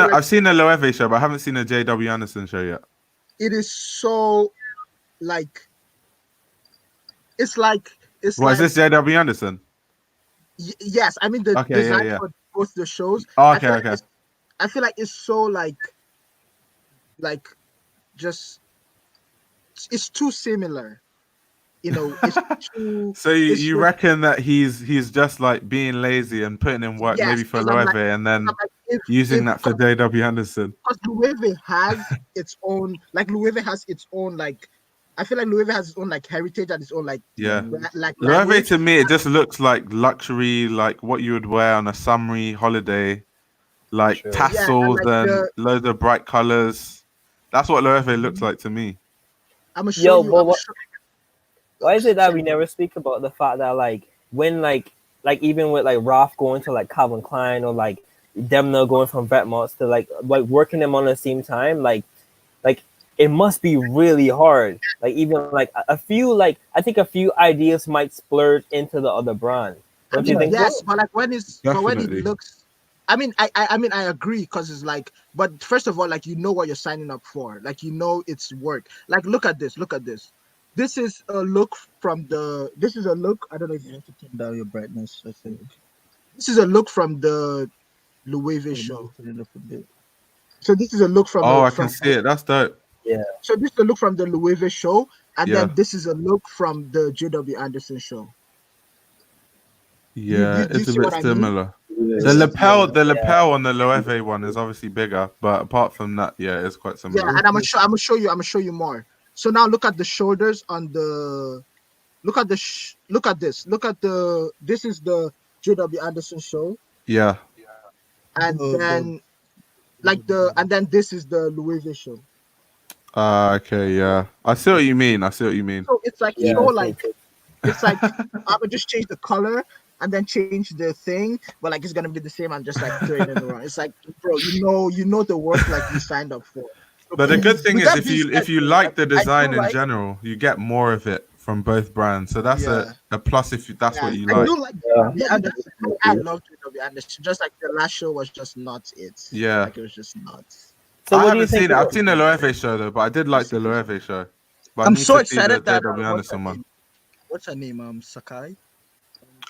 the Loewe show, but I haven't seen the JW Anderson show yet. It is so like it's like is this JW Anderson? Yes, I mean the design for both the shows. Oh, okay. I feel like it's so like just it's too similar. You know, it's too, so you reckon that he's just like being lazy and putting in work maybe for Loewe and then using that for JW Anderson? Because Loewe has its own, like Loewe has its own like. I feel like Loewe has its own like heritage and its own like Loewe to me it just looks like luxury, like what you would wear on a summery holiday, like tassels and loads of bright colors. That's what Loewe looks like to me. I'm sure why is it that we never speak about the fact that like when like even with like Ralph going to like Calvin Klein or like them not going from vet mods to like working them on the same time, like it must be really hard. Like even like a few, like I think a few ideas might splurge into the other brand. Don't you think? Yes, so? but like when it Definitely. looks, I mean, I agree because it's like, but first of all, like you know what you're signing up for, like you know it's work. Like look at this. This is a look from the. This is a look. I don't know if you have to turn down your brightness. I think this is a look from the Louis V show. So this is a look from. Oh, I can see it. That's dope. Yeah. So this is a look from the Louis V show, and Yeah. then this is a look from the JW Anderson show. Yeah, you it's a see bit what I mean? similar. Yeah. The lapel on the Loewe one is obviously bigger, but apart from that, yeah, it's quite similar. Yeah, and I'm gonna show you more. So now look at the shoulders on the. Look at this. Look at the. This is the JW Anderson show, Yeah. and then and then this is the Louis V show. Okay, yeah. I see what you mean. So it's like Yeah, it's like I would just change the color and then change the thing, but like it's gonna be the same. I'm just like throwing it in the wrong. It's like, bro, you know the work like you signed up for. But the good thing With is that if being you said, like the I feel design in like- general, you get more of it from both brands. So that's Yeah. a plus if that's what you I like. do like I love JW Anderson. Just like the last show was just not it. Yeah. Like it was just nuts. So I what do you haven't think? seen it. I've seen the Loewe show though, but I did like the Loewe show. But I I'm need so to see excited the that JW what's her Anderson one. name? What's her name? Sakai.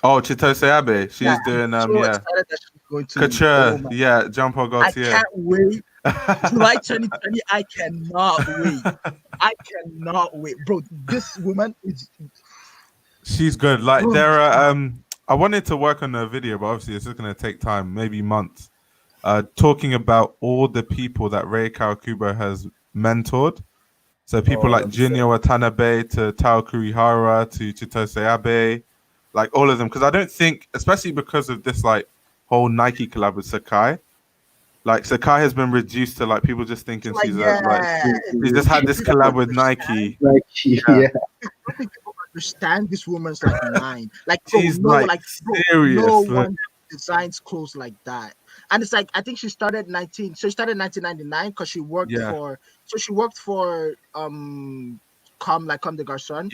Oh, Chitose Abe. She's doing I'm so excited that she's going to Couture. oh my- Yeah, Jean Paul I Gaultier. can't wait. July 2020. I cannot wait. I cannot wait, bro. This woman is. She's good. Like Oh, there are I wanted to work on a video, but obviously it's just gonna take time, maybe months. Talking about all the people that Rei Kawakubo has mentored. So people like Junya Watanabe to Tao Kurihara to Chitose Abe, like all of them. Because I don't think, especially because of this like whole Nike collab with Sakai, like Sakai has been reduced to like people just thinking she's she just had this collab with Nike. Yeah. I don't think people understand this woman's like mind. Like bro, She's no, like like bro, serious. no like- one designs clothes like that. And it's like I think she started 1999 because she worked for Comme des Garçons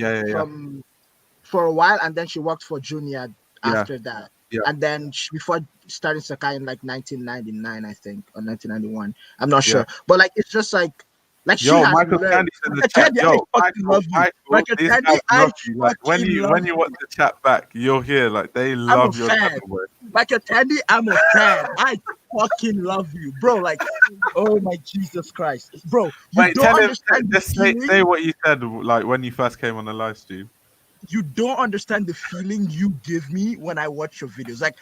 for a while, and then she worked for Junior after that. Yeah. And then before starting Sakai in like 1999, I think, or 1991. I'm not sure. But like it's just like she Yo, has Michael learned. Candy's in the Michael chat. Candy, I Yo, fucking love you. Michael these Candy, guys I love you. Like when fucking you love watch the chat back, you'll hear like they I'm love a your fan. type of work. Michael Candy, I'm a fan. I fucking love you, bro. Like, oh my Jesus Christ, bro. You Wait, don't tell him, understand the just feeling. say what you said like when you first came on the live stream. You don't understand the feeling you give me when I watch your videos. Like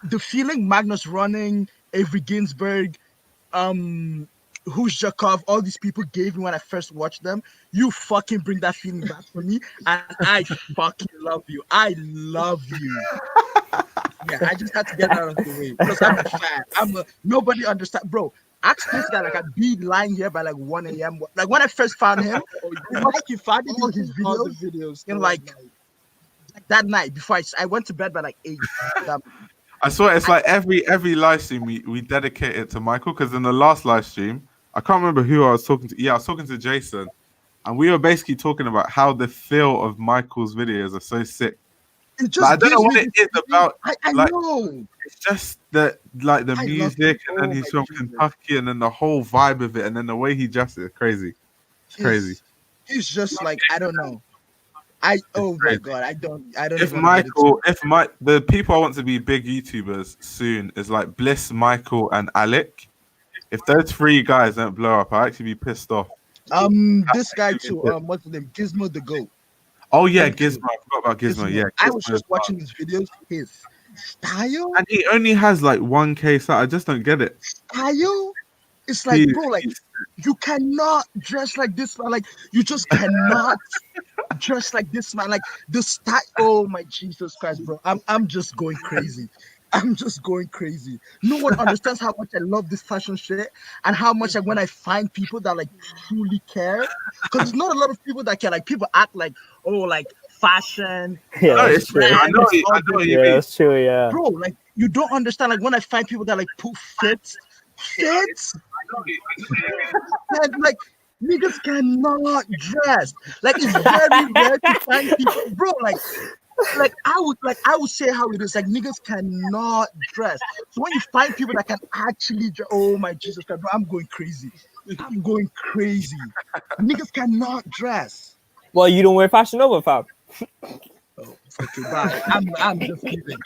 the feeling Magnus running, Avery Ginsberg, Jakov, all these people gave me when I first watched them. You fucking bring that feeling back for me, and I fucking love you. I love you. Yeah, I just had to get out of the way because I'm a fan. Nobody understand, bro. Ask this guy, like I'd be lying here by like 1 a.m. Like when I first found him, he found all his videos in like that night before I went to bed by like 8. I swear it's like every live stream we dedicate it to Michael, because in the last live stream, I can't remember who I was talking to. Yeah, I was talking to Jason, and we were basically talking about how the feel of Michael's videos are so sick. I don't know what it is about. I like, know. It's just the music, and then he's from Kentucky, and then the whole vibe of it, and then the way he dresses is crazy. It's crazy. He's just like, I don't know. My god, I don't. If the people I want to be big YouTubers soon is like Bliss, Michael, and Alec. If those 3 guys don't blow up, I'll actually be pissed off. This guy too. What's his name? Gizmo the Goat. Oh yeah, Gizmo. I forgot about Gizmo. Yeah, I was just watching his videos. His style, and he only has like 1K. So I just don't get it. Style, it's like, bro, like you cannot dress like this man. Like you just cannot dress like this man. Like the style. Oh my Jesus Christ, bro! I'm just going crazy. I'm just going crazy. No one understands how much I love this fashion shit and how much like when I find people that like truly care, because there's not a lot of people that care. Like people act like, oh, like fashion. Yeah, no, it's true. I know what you mean. That's true. Yeah, bro. Like you don't understand. Like when I find people that like put fits, and like niggas cannot dress. Like it's very rare to find people, bro. Like I would say how it is. Like niggas cannot dress. So when you find people that can actually dress, oh my Jesus Christ, bro, I'm going crazy. Niggas cannot dress. Well, you don't wear Fashion Nova, fam. Oh, okay, bye. I'm just kidding.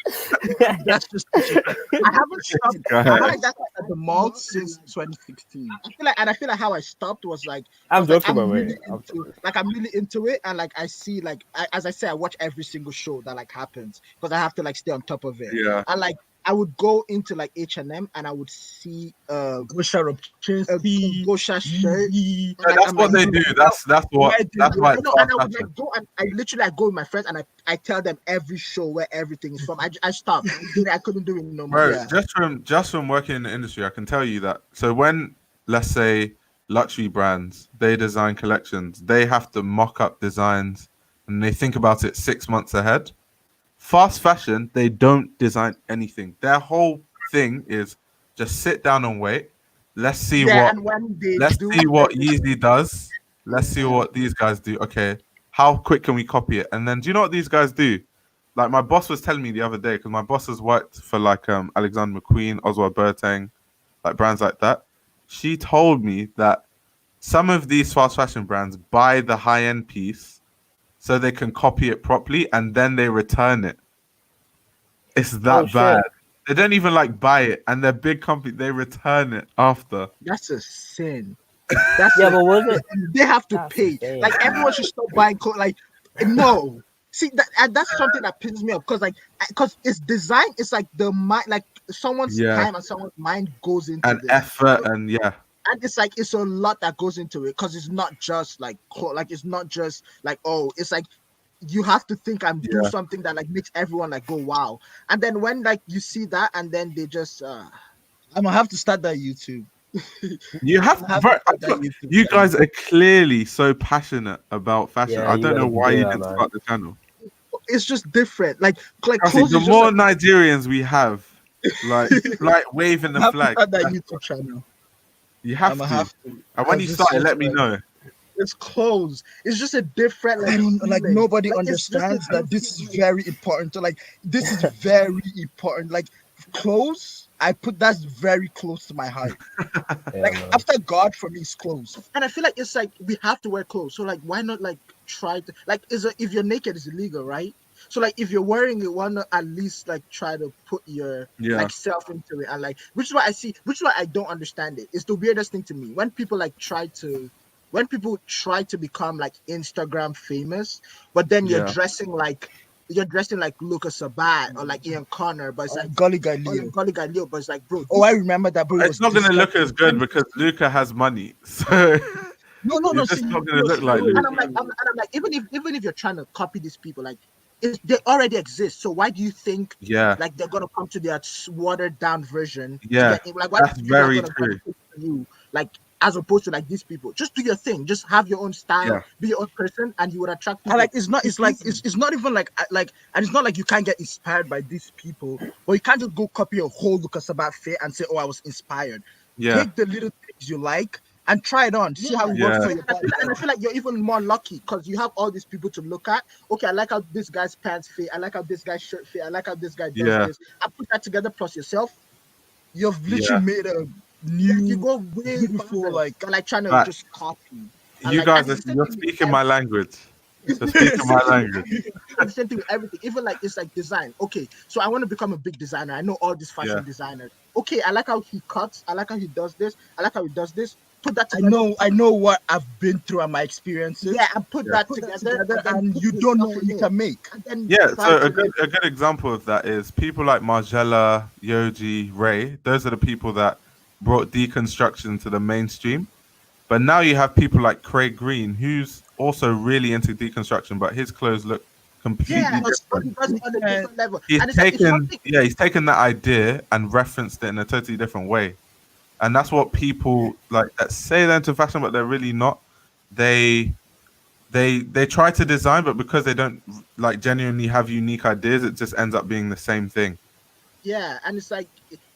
That's just. I haven't stopped. I haven't that at the mall since 2016. I feel like how I stopped was like I'm joking, like, by really the way. I'm really into it, and like I see like as I say, I watch every single show that like happens because I have to like stay on top of it. Yeah. And like I would go into like H&M and I would see Gosha shirt. That's what they do. That's why it's and I fast would like fashion. go and I literally go with my friends and I tell them every show where everything is from. I stopped. I couldn't do it no more. Bro, just from working in the industry, I can tell you that. So when, let's say, luxury brands, they design collections, they have to mock up designs and they think about it 6 months ahead. Fast fashion, they don't design anything. Their whole thing is just sit down and wait. Let's see what Yeezy does. Let's see what these guys do. Okay, how quick can we copy it? And then do you know what these guys do? Like my boss was telling me the other day, because my boss has worked for like Alexander McQueen, Oswald Boateng, like brands like that. She told me that some of these fast fashion brands buy the high-end piece so they can copy it properly and then they return it. It's that bad. They don't even like buy it, and they're big company, they return it after. That's a sin. But was it? They have to pay. Like everyone should stop buying clothes. Like no. See that's something that pisses me off because it's design. It's like the mind, like someone's time and someone's mind goes into and effort and and it's like it's a lot that goes into it because it's not just like it's not just like it's like you have to think and do something that like makes everyone like go wow. And then when like you see that and then they just I'm gonna have to start that YouTube. You have to, you guys are clearly so passionate about fashion. I don't know why you didn't start the channel. It's just different. Like the more Nigerians we have, like waving the flag. Start that YouTube channel. You have to. And when you start it, let me know. It's clothes. It's just a different like nobody understands that this is very important. So like this is very important. Like clothes, that's very close to my heart. After God for me is clothes. And I feel like it's like we have to wear clothes. So like why not like try to like if you're naked it's illegal, right? So like if you're wearing it, why not at least like try to put your like self into it and like which is why I don't understand it. It's the weirdest thing to me when people try to become like Instagram famous, but then you're dressing like Lucas Sabat or like Ian Connor, but it's like Gully Guy Leo, but it's like bro. Oh, I remember that, bro. It's not gonna look as good because Luca has money, so no. It's not gonna look like Luca. And I'm like, even if you're trying to copy these people, like they already exist. So why do you think like they're gonna come to their watered down version? Like why that's very true. You like. As opposed to like these people, just do your thing, just have your own style, be your own person, and you would attract people. And like it's not even like and it's not like you can't get inspired by these people, but you can't just go copy a whole Lucas Sabat fit and say, "Oh, I was inspired." Take the little things you like and try it on, see how it works for your body. And I feel like you're even more lucky because you have all these people to look at. Okay, I like how this guy's pants fit. I like how this guy's shirt fit. I like how this guy does this. I put that together plus yourself. You've literally made a you go way before like trying to just copy. You guys you're speaking my language. You're speaking my language. The same thing with everything. Even like it's like design. Okay, so I want to become a big designer. I know all these fashion designers. Okay, I like how he cuts. I like how he does this. I like how he does this. Put that together. I know what I've been through and my experiences. Yeah, and put that together and you don't know what you can make. So a good example of that is people like Margiela, Yoji, Ray. Those are the people that brought deconstruction to the mainstream. But now you have people like Craig Green, who's also really into deconstruction, but his clothes look completely different. He's taken that idea and referenced it in a totally different way. And that's what people like that say they're into fashion, but they're really not. They try to design, but because they don't like genuinely have unique ideas, it just ends up being the same thing. Yeah, and it's like,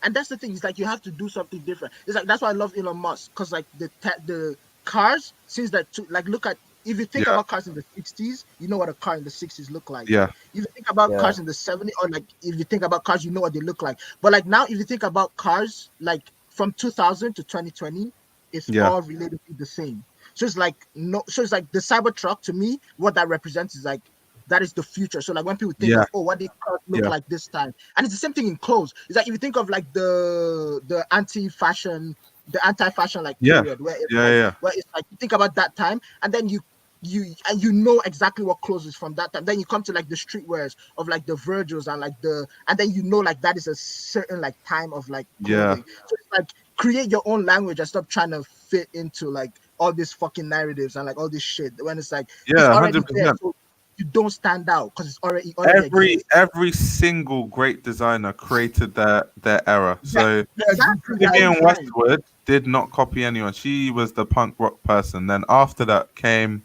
and that's the thing. It's like you have to do something different. It's like that's why I love Elon Musk, because like the cars, since that like look at, if you think Yeah. about cars in the 60s, you know what a car in the 60s look like. Yeah. If you think about Yeah. cars in the 70s, or like if you think about cars, you know what they look like. But like now, if you think about cars like from 2000 to 2020, it's Yeah. all relatively the same. So it's like so it's like the Cybertruck, to me, what that represents is like that is the future. So like when people think Yeah. of, oh, what did cars look Yeah. like this time, and it's the same thing in clothes. It's like if you think of like the anti-fashion like Yeah. period, where it's Yeah, like, yeah. where it's like you think about that time, and then you know exactly what clothes is from that time. Then you come to like the streetwears of like the Virgils and like and then you know like that is a certain like time of like Yeah. clothing. So it's like create your own language and stop trying to fit into like all these fucking narratives and like all this shit, when it's like it's Yeah, already there. 100%. So you don't stand out because it's already exists. Every single great designer created their era. So Exactly. Vivienne Westwood did not copy anyone. She was the punk rock person. Then after that came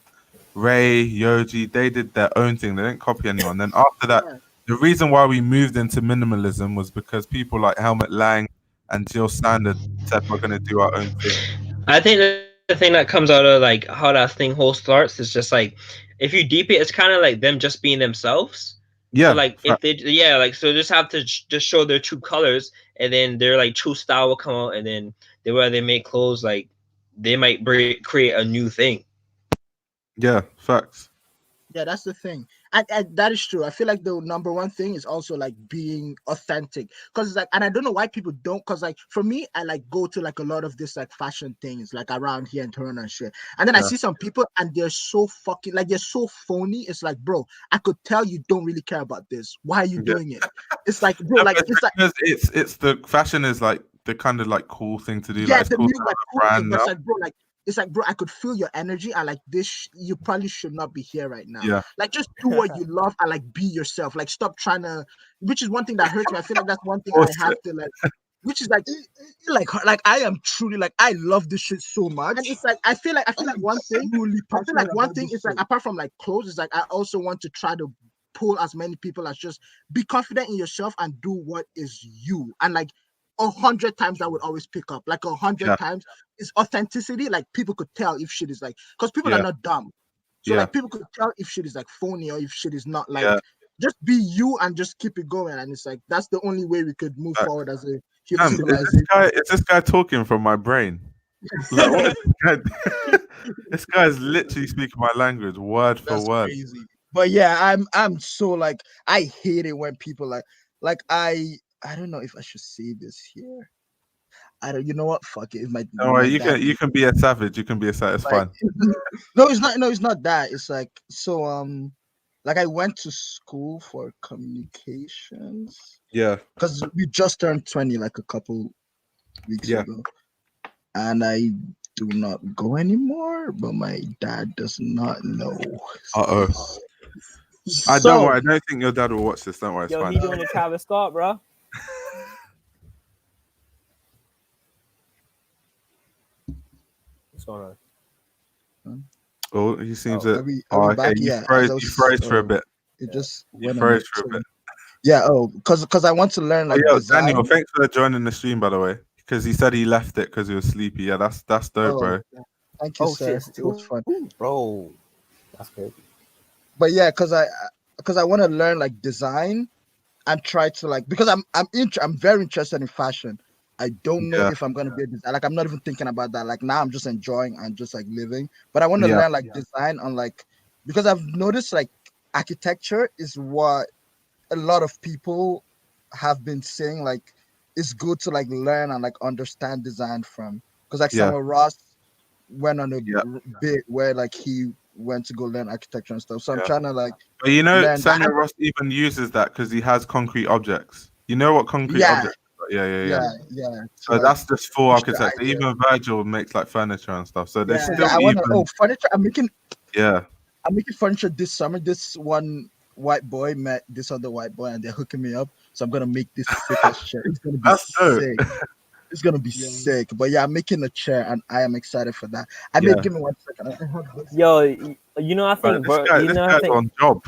Ray, Yoji. They did their own thing. They didn't copy anyone. Then after that, Yeah. the reason why we moved into minimalism was because people like Helmut Lang and Jill Sander said we're going to do our own thing. I think the thing that comes out of like how that thing whole starts is just like, if you deep it, it's kind of like them just being themselves. Yeah. So like if they like, so just have to just show their true colors, and then their like true style will come out, and then the way they make clothes, like they might create a new thing. Yeah, facts. Yeah, that's the thing. And that is true. I feel like the number one thing is also like being authentic. Because it's like, and I don't know why people don't, because like for me, I like go to like a lot of this like fashion things like around here in Toronto and shit. And then I see some people and they're so fucking like, they're so phony. It's like, bro, I could tell you don't really care about this. Why are you doing it? It's like, bro, like it's like, because it's the fashion is like the kind of like cool thing to do. yeah, like, it's the cool new to like have a cool brand thing, but now. it's like, bro, like it's like, bro, I could feel your energy and like this, you probably should not be here right now. Yeah. Like just do what you love and like be yourself. Like stop trying to, which is one thing that hurts me. I feel like that's one thing I have to like, which is like I am truly like, I love this shit so much. And it's like I feel like one thing is like, apart from like clothes, is like I also want to try to pull as many people as just be confident in yourself and do what is you. And like 100 times that would always pick up. Like 100 times is authenticity. Like people could tell if shit is like, because people are not dumb. So like people could tell if shit is like phony or if shit is not like, just be you and just keep it going. And it's like, that's the only way we could move forward as a human civilization. Is this guy talking from my brain? Like, what is this guy? This guy is literally speaking my language word for word. Crazy. But yeah, I'm so like, I hate it when people like I don't know if I should say this here. I don't. You know what? Fuck it. Don't worry. You can be a savage. You can be a savage. It's fine. No, it's not. No, it's not that. It's like so. Like I went to school for communications. Yeah. Because we just turned 20 like a couple weeks ago, and I do not go anymore. But my dad does not know. Don't worry. I don't think your dad will watch this. Don't worry. It's fine. He doing a Travis Scott, bro. What's going on? Oh, he seems are we back? You froze for a bit. It just froze for a bit. Yeah. Oh, because I want to learn like. Daniel, thanks for joining the stream, by the way. Because he said he left it because he was sleepy. Yeah, that's dope, bro. Thank you, sir. It was fun, bro. That's crazy. But yeah, because I want to learn like design and try to like, because I'm very interested in fashion. I don't know if I'm gonna be a designer. Like I'm not even thinking about that. Like now I'm just enjoying and just like living. But I want to learn like design on like, because I've noticed like architecture is what a lot of people have been saying like it's good to like learn and like understand design from. Because like Samuel Ross went on a bit where like he went to go learn architecture and stuff. So I'm trying to like. But you know, Samuel Ross even uses that because he has concrete objects. You know what concrete objects? Yeah. So like, that's just full architecture. Even Virgil makes like furniture and stuff. So they still furniture. I'm making furniture this summer. This one white boy met this other white boy and they're hooking me up. So I'm gonna make this sick chair. It's gonna be sick. It's gonna be sick. But yeah, I'm making a chair and I am excited for that. Give me 1 second. Yo, you know, I think this guy's on job.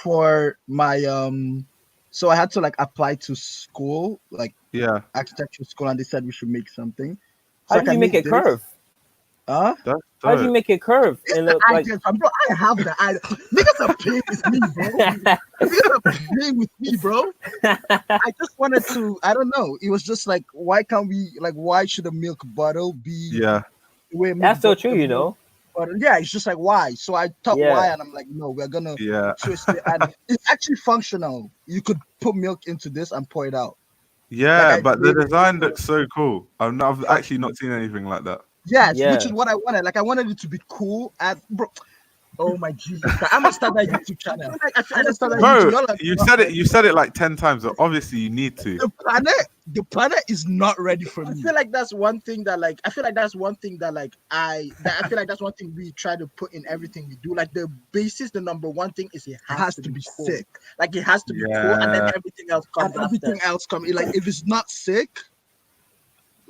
for my so I had to like apply to school, like Yeah. architecture school, and they said we should make something. How So did you make it curve? Huh? That's How did you dope. make it curve? It's And the look like idea, bro. I have the idea. Niggas are playing with me, bro. Niggas are playing with me, bro. I just wanted to. I don't know. It was just like, why can't we? Like, why should a milk bottle be? Yeah. The way a milk that's so bottle- true, you know. But yeah, it's just like why. So I thought Yeah. why, and I'm like, no, we're gonna Yeah. twist it, and it's actually functional. You could put milk into this and pour it out. Yeah, Like, I but the made it design before. looks so cool. I've actually not seen anything like that. Yeah, Yeah. which is what I wanted. Like I wanted it to be cool. And bro, oh my Jesus, I'm gonna start that YouTube channel. I feel like start that Bro, YouTube. Like, you said it like 10 times, so obviously you need to. the planet is not ready for me. I feel like that's one thing that like I feel like that's one thing we try to put in everything we do. Like the basis, the number one thing is it has to be cool. Sick. Like it has to be cool, and then everything else comes. And everything else comes. Like if it's not sick,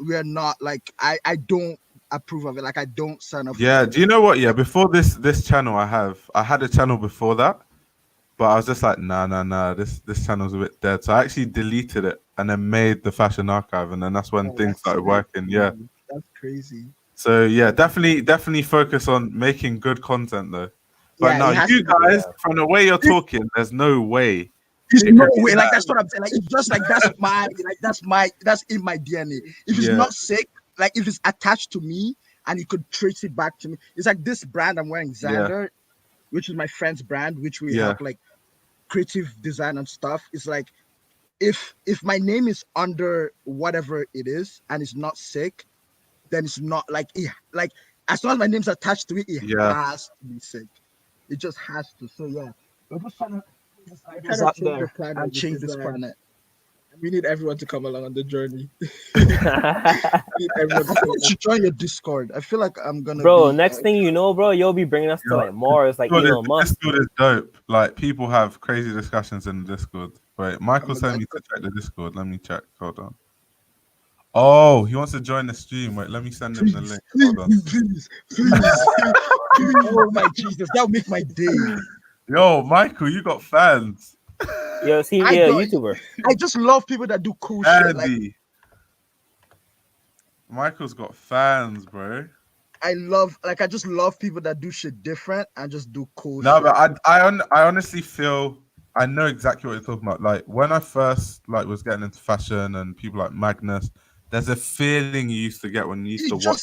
we are not like I don't approve of it. Like I don't sign up. Yeah, do you know what? Yeah, before this channel I had a channel before that, but I was just like, nah, this channel's a bit dead. So I actually deleted it and then made the fashion archive, and then that's when things started working. Yeah, that's crazy. So yeah, definitely focus on making good content though. But Yeah, no, it has you to be, guys, from the way you're talking, there's no way. There's no way. Like that's what I'm saying. Like it's just like that's in my DNA. If it's not sick, like if it's attached to me and you could trace it back to me, it's like this brand I'm wearing, Xander, which is my friend's brand, which we help like creative design and stuff. It's like if my name is under whatever it is and it's not sick, then it's not like like as long as my name's attached to it, it has to be sick. It just has to. So yeah, we're just trying to change the planet and change this planet. We need everyone to come along on the journey. Everyone should join your Discord. I feel like I'm gonna. Bro, next thing you know, bro, you'll be bringing us to like Mars, like Elon Musk. Discord is dope. Like people have crazy discussions in the Discord. Wait, Michael's telling me to check the Discord. Let me check. Hold on. Oh, he wants to join the stream. Wait, let me send him the link. Hold on. Please. Oh my Jesus, that'll make my day. Yo, Michael, you got fans. Yo, see, YouTuber. I just love people that do cool shit. Like, Michael's got fans, bro. I just love people that do shit different and just do cool shit. No, but I honestly feel I know exactly what you're talking about. Like when I first was getting into fashion and people like Magnus, there's a feeling you used to get when you used to watch.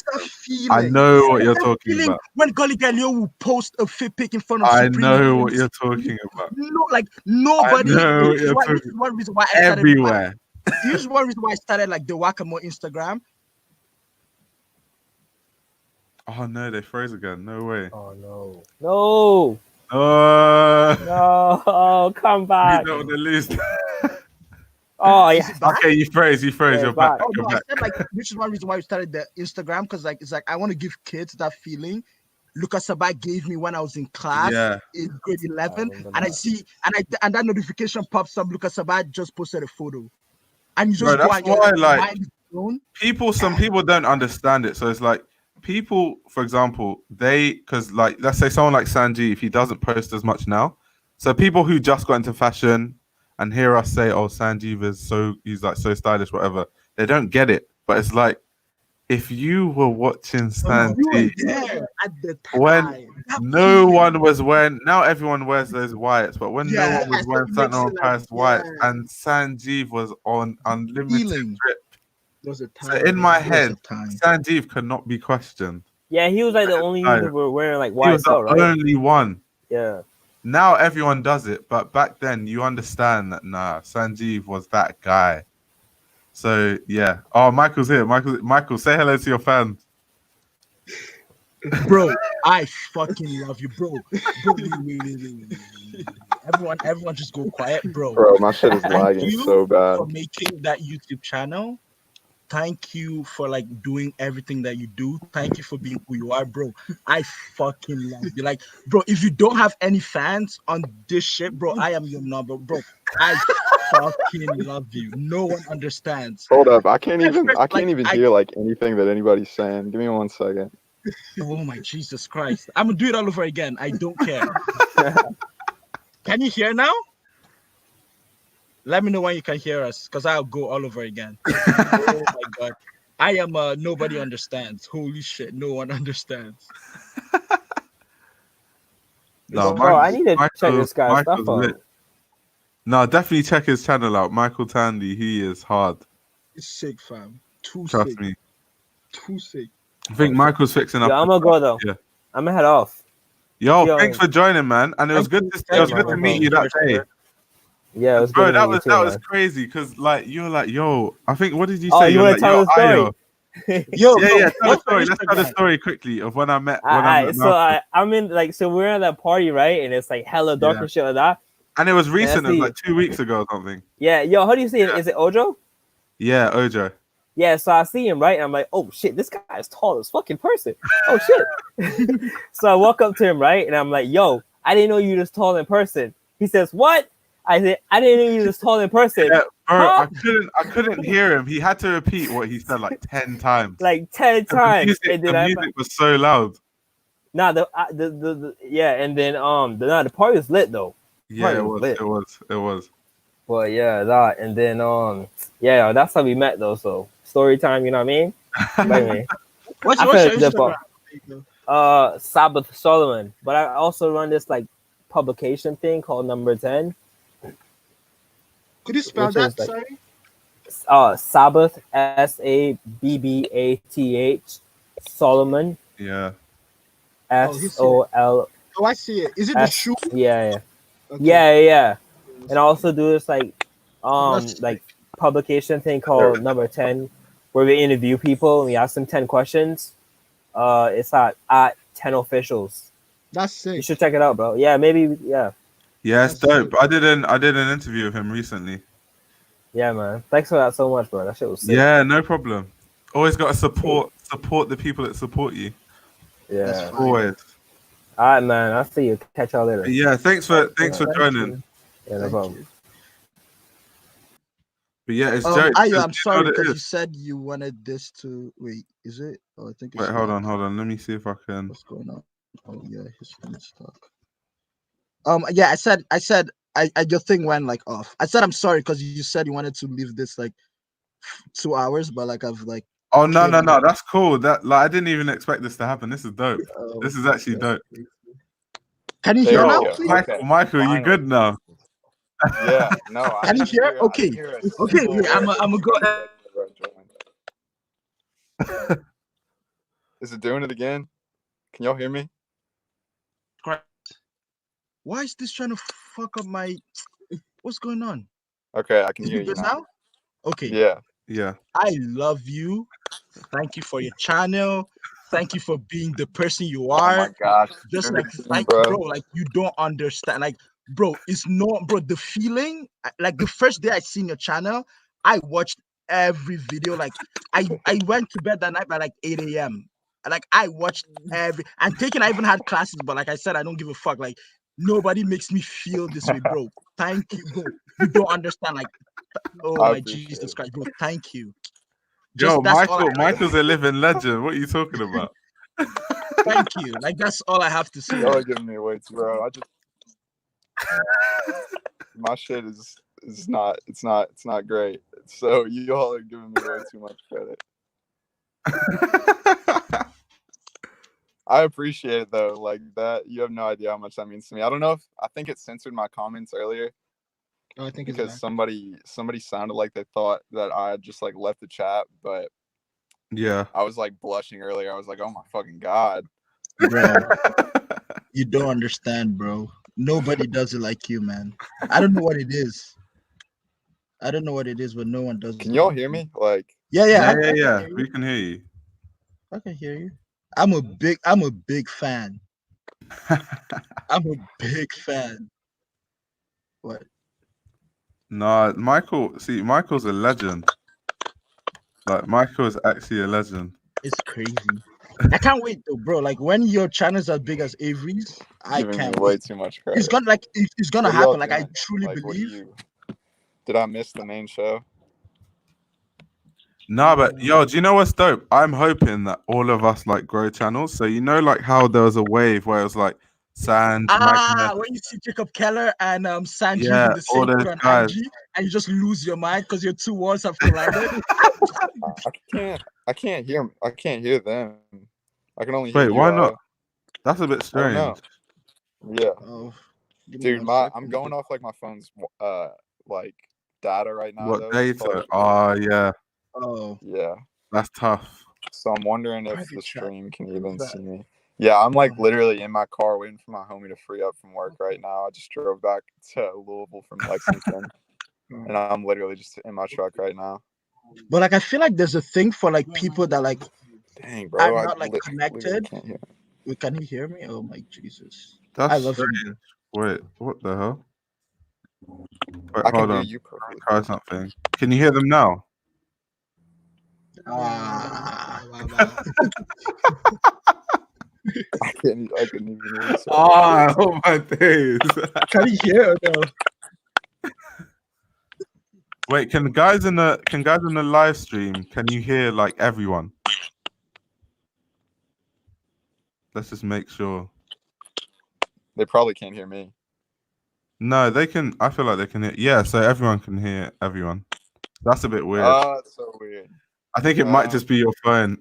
I know what you're talking about. When Gully Galileo will post a fit pic in front of Supreme, I know what you're talking about. No, like nobody. This is one reason why I started everywhere. This is one reason why I started like the Wacamo Instagram. Oh no, they froze again. No way. Oh no. No, come back. You don't want to lose. Oh yeah. Okay, you froze. Yeah, you're back. Oh, no, I said like which is one reason why we started the Instagram, because like it's like I want to give kids that feeling Lucas Sabat gave me when I was in class in grade 11, and I see and that notification pops up. Lucas Sabat just posted a photo, and you just that's why like some people don't understand it. So it's like people, for example, because like let's say someone like Sanjeev, he doesn't post as much now. So people who just got into fashion and hear us say, "Oh, Sanjeev he's like so stylish," whatever. They don't get it, but it's like if you were watching Sanjeev when no one was wearing, now everyone wears those whites, but when no one was wearing Saint Laurent Paris whites, and Sanjeev was on unlimited drip. So in my head, Sanjeev could not be questioned. Yeah, he was like the only YouTuber wearing like white. He was the only one. Yeah. Now everyone does it, but back then you understand that Sanjeev was that guy. So yeah. Oh, Michael's here. Michael, say hello to your fans. Bro, I fucking love you, bro. Everyone just go quiet, bro. Bro, my shit is lagging so bad. For making that YouTube channel. Thank you for like doing everything that you do. Thank you for being who you are, bro. I fucking love you. Like, bro, if you don't have any fans on this shit, bro, I am your number, bro. I fucking love you. No one understands. Hold up, I can't even hear like anything that anybody's saying. Give me 1 second. Oh my Jesus Christ. I'm gonna do it all over again. I don't care. Can you hear now? Let me know when you can hear us, because I'll go all over again. Oh my god. I am nobody understands. Holy shit, no one understands. No, Bro, I need to check this guy's stuff Michael's out. No, definitely check his channel out. Michael Tandy, he is hard. It's sick, fam. Too Trust sick. me. Too sick. I think Michael's fixing up. Yeah, I'm gonna go though. Yeah. I'm gonna head off. Yo, thanks for joining, man. And it was good to meet you that day. Yeah, it was Bro, good. that was crazy because like you were like, yo, I think what did you say? Oh, you want to tell the story? Yo, yeah, tell the story. Let's tell the story quickly of when I met. I'm in like, so we're at that party, right? And it's like hella dark and shit like that. And it was recent, it was like 2 weeks ago or something. Yeah, yo, how do you say it? Is it Ojo? Yeah, Ojo. Yeah, so I see him, right? And I'm like, oh shit, this guy is tall as fucking person. Oh shit. So I walk up to him, right? And I'm like, yo, I didn't know you was tall in person. He says, what? I said, I didn't know you was tall in person. Yeah, bro, huh? I couldn't hear him. He had to repeat what he said like 10 times. Like 10 times. The music was so loud. Nah, yeah, and then the party was lit though. Yeah, it was. Well, yeah, that, and then yeah, that's how we met though. So story time, you know what I mean? Anyway, what's your Instagram? Sabbath Solomon, but I also run this like publication thing called Number 10. Could you spell that? Like, sorry. Sabbath, Sabbath, Solomon. Yeah. SOL. Oh, I see it. Is it the shoe? Yeah. Okay. Yeah. And I also do this like publication thing called Number 10, where we interview people and we ask them 10 questions. It's at 10 officials. That's sick. You should check it out, bro. Yeah, maybe. Yeah. Yeah, it's dope. I did an interview with him recently. Yeah, man. Thanks for that so much, bro. That shit was sick. Yeah, no problem. Always got to support the people that support you. Yeah. Always. All right, man. I'll see you. Catch y'all later. Yeah, thanks for joining. Yeah, no problem. But yeah, it's I'm sorry because you said you wanted this to wait. Is it? Oh, I think. Wait, hold on. Let me see if I can. What's going on? Oh yeah, his phone is stuck. Yeah, I said your thing went like off. I said I'm sorry because you said you wanted to leave this like 2 hours, but like I've like. Oh no, that's cool. That like I didn't even expect this to happen. This is dope. This is actually dope. Can you hear now? Michael, you good now? Yeah, no. Can you hear? Okay. Okay, I'm gonna go ahead. Is it doing it again? Can y'all hear me? Why is this trying to fuck up my? What's going on? Okay, I can hear you now. Okay. Yeah. I love you. Thank you for your channel. Thank you for being the person you are. Oh my gosh. Just like bro, like you don't understand. Like, bro, it's not, bro. The feeling, like the first day I seen your channel, I watched every video. Like, I went to bed that night by like 8 a.m. Like, I watched I even had classes, but like I said, I don't give a fuck. Like, nobody makes me feel this way, bro. Thank you, bro. You don't understand. Like, oh my Jesus Christ, bro. Thank you. Yo, Michael's a living legend. What are you talking about? Thank you. Like, that's all I have to say. Y'all are giving me away too, bro. My shit is not great. So you all are giving me way too much credit. I appreciate it though. Like that, you have no idea how much that means to me. I don't know I think it censored my comments earlier. I think because somebody sounded like they thought that I had just like left the chat, but yeah, I was like blushing earlier. I was like, oh my fucking god, bro. You don't understand, bro. Nobody does it like you, man. I don't know what it is. But no one does. Can y'all hear me? Like, yeah. We can hear you. I can hear you. I'm a big fan. I'm a big fan. What? Nah, Michael's a legend. Like, Michael is actually a legend. It's crazy. I can't wait though, bro. Like when your channel's as big as Avery's, I can't way wait. too much credit. It's gonna happen. Like I truly believe. Did I miss the main show? Nah, but yo, do you know what's dope? I'm hoping that all of us like grow channels. So you know, like how there was a wave where it was like Sand, Ah, Magnet. when you see Jacob Keller and Sanj Yeah, using the all same those code on guys. IG, and you just lose your mind because your two worlds have collided. I can't hear them. I can only hear Wait, you why all. not? That's a bit I don't know. strange. Yeah. Oh, give me Dude, one I'm second. going off like my phone's like data right now What though. data? Like, Oh, yeah, Oh, yeah. that's tough. So I'm wondering if private the chat. stream can Who's even that? see me. Yeah, I'm like Oh. literally in my car waiting for my homie to free up from work right now. I just drove back to Louisville from Lexington, and I'm literally just in my truck right now. But like, I feel like there's a thing for like people that like Dang, are bro, not like literally connected. can't hear. Wait, can you hear me? Oh my Jesus! That's I love strange. him. Wait, what the hell? Wait, I can hold hear on. you perfectly. Try something. Can you hear them now? Ah, I couldn't even hear you. Oh my days. can you hear or no? Wait, can guys in the live stream, can you hear like everyone? Let's just make sure. They probably can't hear me. No, they can. I feel like they can hear. Yeah, so everyone can hear everyone. That's a bit weird. Oh, that's so weird. I think it might just be your phone.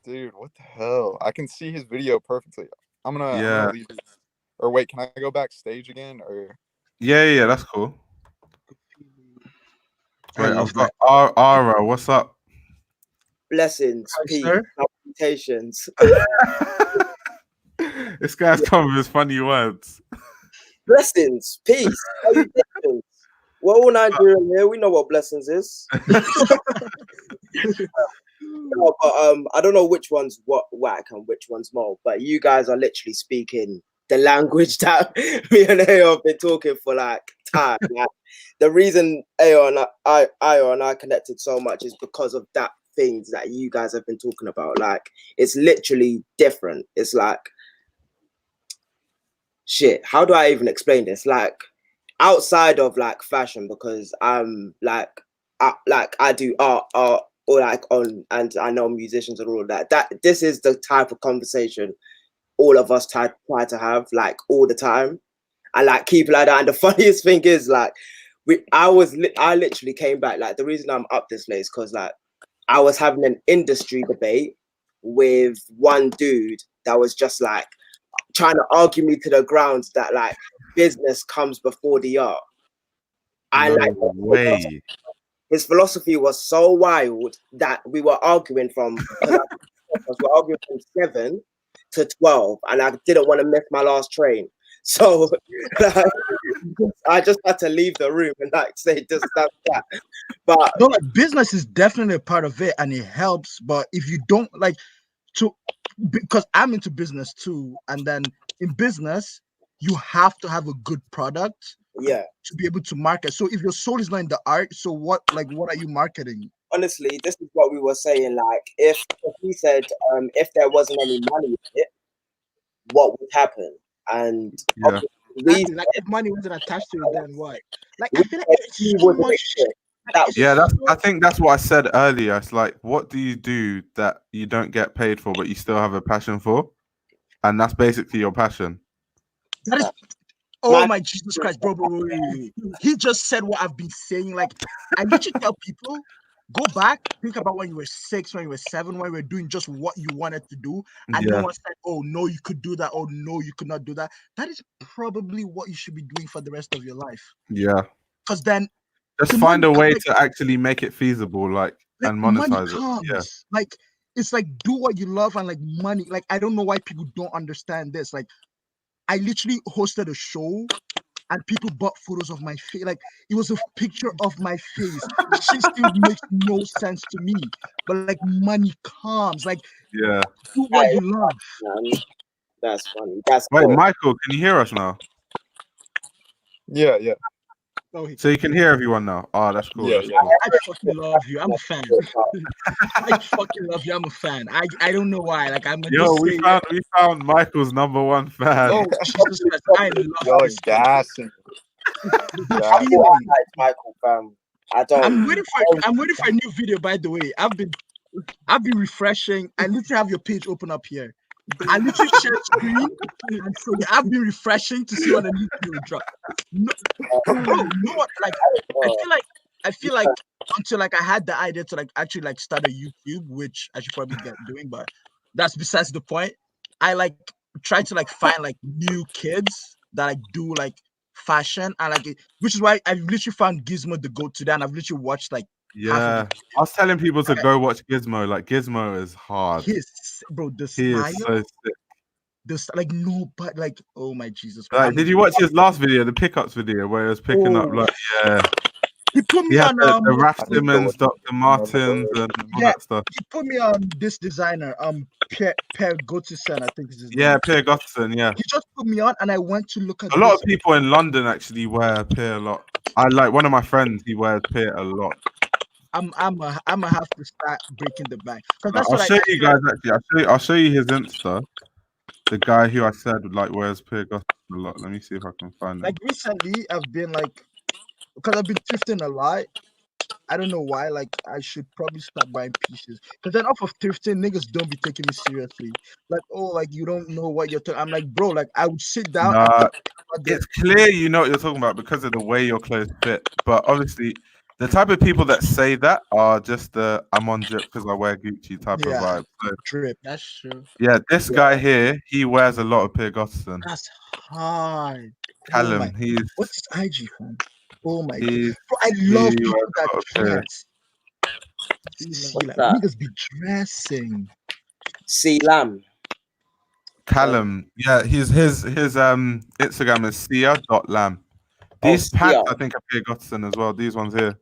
Dude, what the hell? I can see his video perfectly. I'm Yeah. gonna leave. Or wait, can I go backstage again? Or Yeah, that's cool. Wait, love I've got Ara. What's up? Blessings, Hi, peace, sir. salutations. This guy's come with his funny words. Blessings, peace, salutations. We're all Nigerian here. We know what blessings is. No, but I don't know which one's what whack and which one's more. But you guys are literally speaking the language that me and Ayo have been talking for like time. Like, the reason Ayo and I connected so much is because of that things that you guys have been talking about. Like, it's literally different. It's like, shit, how do I even explain this? Like, outside of like fashion, because I'm like I do art or like on, and I know musicians and all of that. This is the type of conversation all of us try to have like all the time, and like keep it like that. And the funniest thing is like I literally came back. Like, the reason I'm up this late is because like I was having an industry debate with one dude that was just like trying to argue me to the ground that like business comes before the art. And No like way. his philosophy was so wild that we were arguing from 7 to 12, and I didn't want to miss my last train. So like, I just had to leave the room and like say this, that. But no, like business is definitely a part of it and it helps. But if you don't like because I'm into business too, and then in business, you have to have a good product to be able to market. So if your soul is not in the art, so what are you marketing? Honestly, this is what we were saying. Like, if he said if there wasn't any money in it, what would happen? And like if money wasn't attached to it, then what? Like, I feel like it's so much shit. I think that's what I said earlier. It's like, what do you do that you don't get paid for, but you still have a passion for? And that's basically your passion. That is, oh my Jesus Christ, bro. He just said what I've been saying. Like, I literally tell people, go back, think about when you were 6, when you were 7, when you were doing just what you wanted to do. And no one said, oh, no, you could do that. Oh, no, you could not do that. That is probably what you should be doing for the rest of your life. Yeah. Because then just find a way to actually make it feasible, like and monetize it. Yeah. Like, it's like, do what you love, and like money. Like, I don't know why people don't understand this. Like, I literally hosted a show and people bought photos of my face. Like, it was a picture of my face. Shit still makes no sense to me. But like, money comes. Like, yeah, do what you love. That's funny. That's wait, cool. Michael, can you hear us now? Yeah. So you can hear everyone now. Oh, that's cool. Yeah, Cool. I fucking love you. I'm a fan. I fucking love you. I'm a fan. I don't know why. Like, I'm we found Michael's #1 fan. Oh Jesus Christ! I love this. Gassing. Michael, fam. I'm waiting for a new video. By the way, I've been refreshing. I literally have your page open up here. I literally share screen, and so I've been refreshing to see what a new video drop. No, bro, no one like. I feel like until like I had the idea to like actually like start a YouTube, which I should probably get doing, but that's besides the point. I like try to like find like new kids that like do like fashion and like which is why I've literally found Gizmo the go-to there, and I've literally watched like I was telling people to go watch Gizmo. Like Gizmo is hard. his bro the He style, is so sick. this like no, but like oh my Jesus. Like, did you watch his last video, the pickups video, where he was picking up like he put me on the Raf Simmons, Dr. Martens, and all that stuff. He put me on this designer, Pierre Gottison, I think is his name. Yeah, Pierre Gottison, yeah. He just put me on, and I went to look at a lot of people in London actually wear Pierre a lot. I like one of my friends, he wears Pierre a lot. I'm gonna have to start breaking the bank. I'll show you guys actually. I'll show you his Insta. The guy who I said like wears Pierre Gottison a lot. Let me see if I can find him. Like recently, I've been like, because I've been thrifting a lot. I don't know why. Like, I should probably start buying pieces. Because then off of thrifting, niggas don't be taking me seriously. Like, oh, like you don't know what you're talking. I'm like, bro, like I would sit down. It's clear you know what you're talking about because of the way your clothes fit. But obviously, the type of people that say that are just the I'm on drip because I wear Gucci type of vibe. So, drip, that's true. Yeah, this guy here, he wears a lot of Pierre Gottison. That's hard. Callum, what's his IG from? Oh my god, bro, I love people that dress. Niggas be dressing. Lam. Callum, yeah, his Instagram is sia.lam. These pants, I think, are Pierre Gottison as well. These ones here.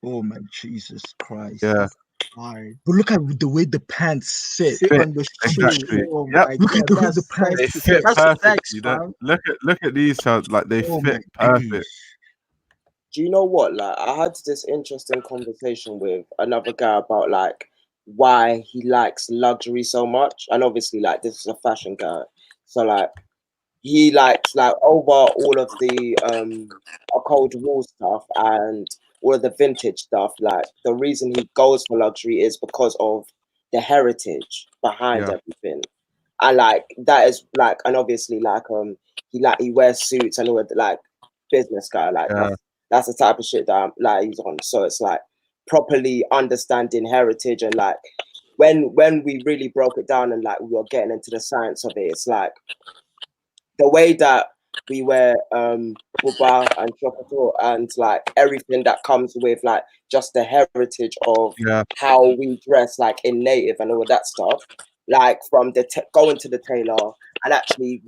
Oh my Jesus Christ! Yeah. Hard. But look at the way the pants sit on the shoe. Exactly. Oh look at the pants. They fit perfect. Look at these shirts, like they fit perfect. Do you know what? Like, I had this interesting conversation with another guy about like why he likes luxury so much, and obviously, like, this is a fashion guy, so like he likes like over all of the Cold War stuff and all of the vintage stuff. Like, the reason he goes for luxury is because of the heritage behind everything, and like that is like, and obviously like he wears suits and all of the, like, business guy, like that's the type of shit that like he's on. So it's like properly understanding heritage, and like when we really broke it down and like we were getting into the science of it, it's like the way that we wear buba and chocolate and like everything that comes with like just the heritage of how we dress like in native and all of that stuff, like from the going to the tailor and actually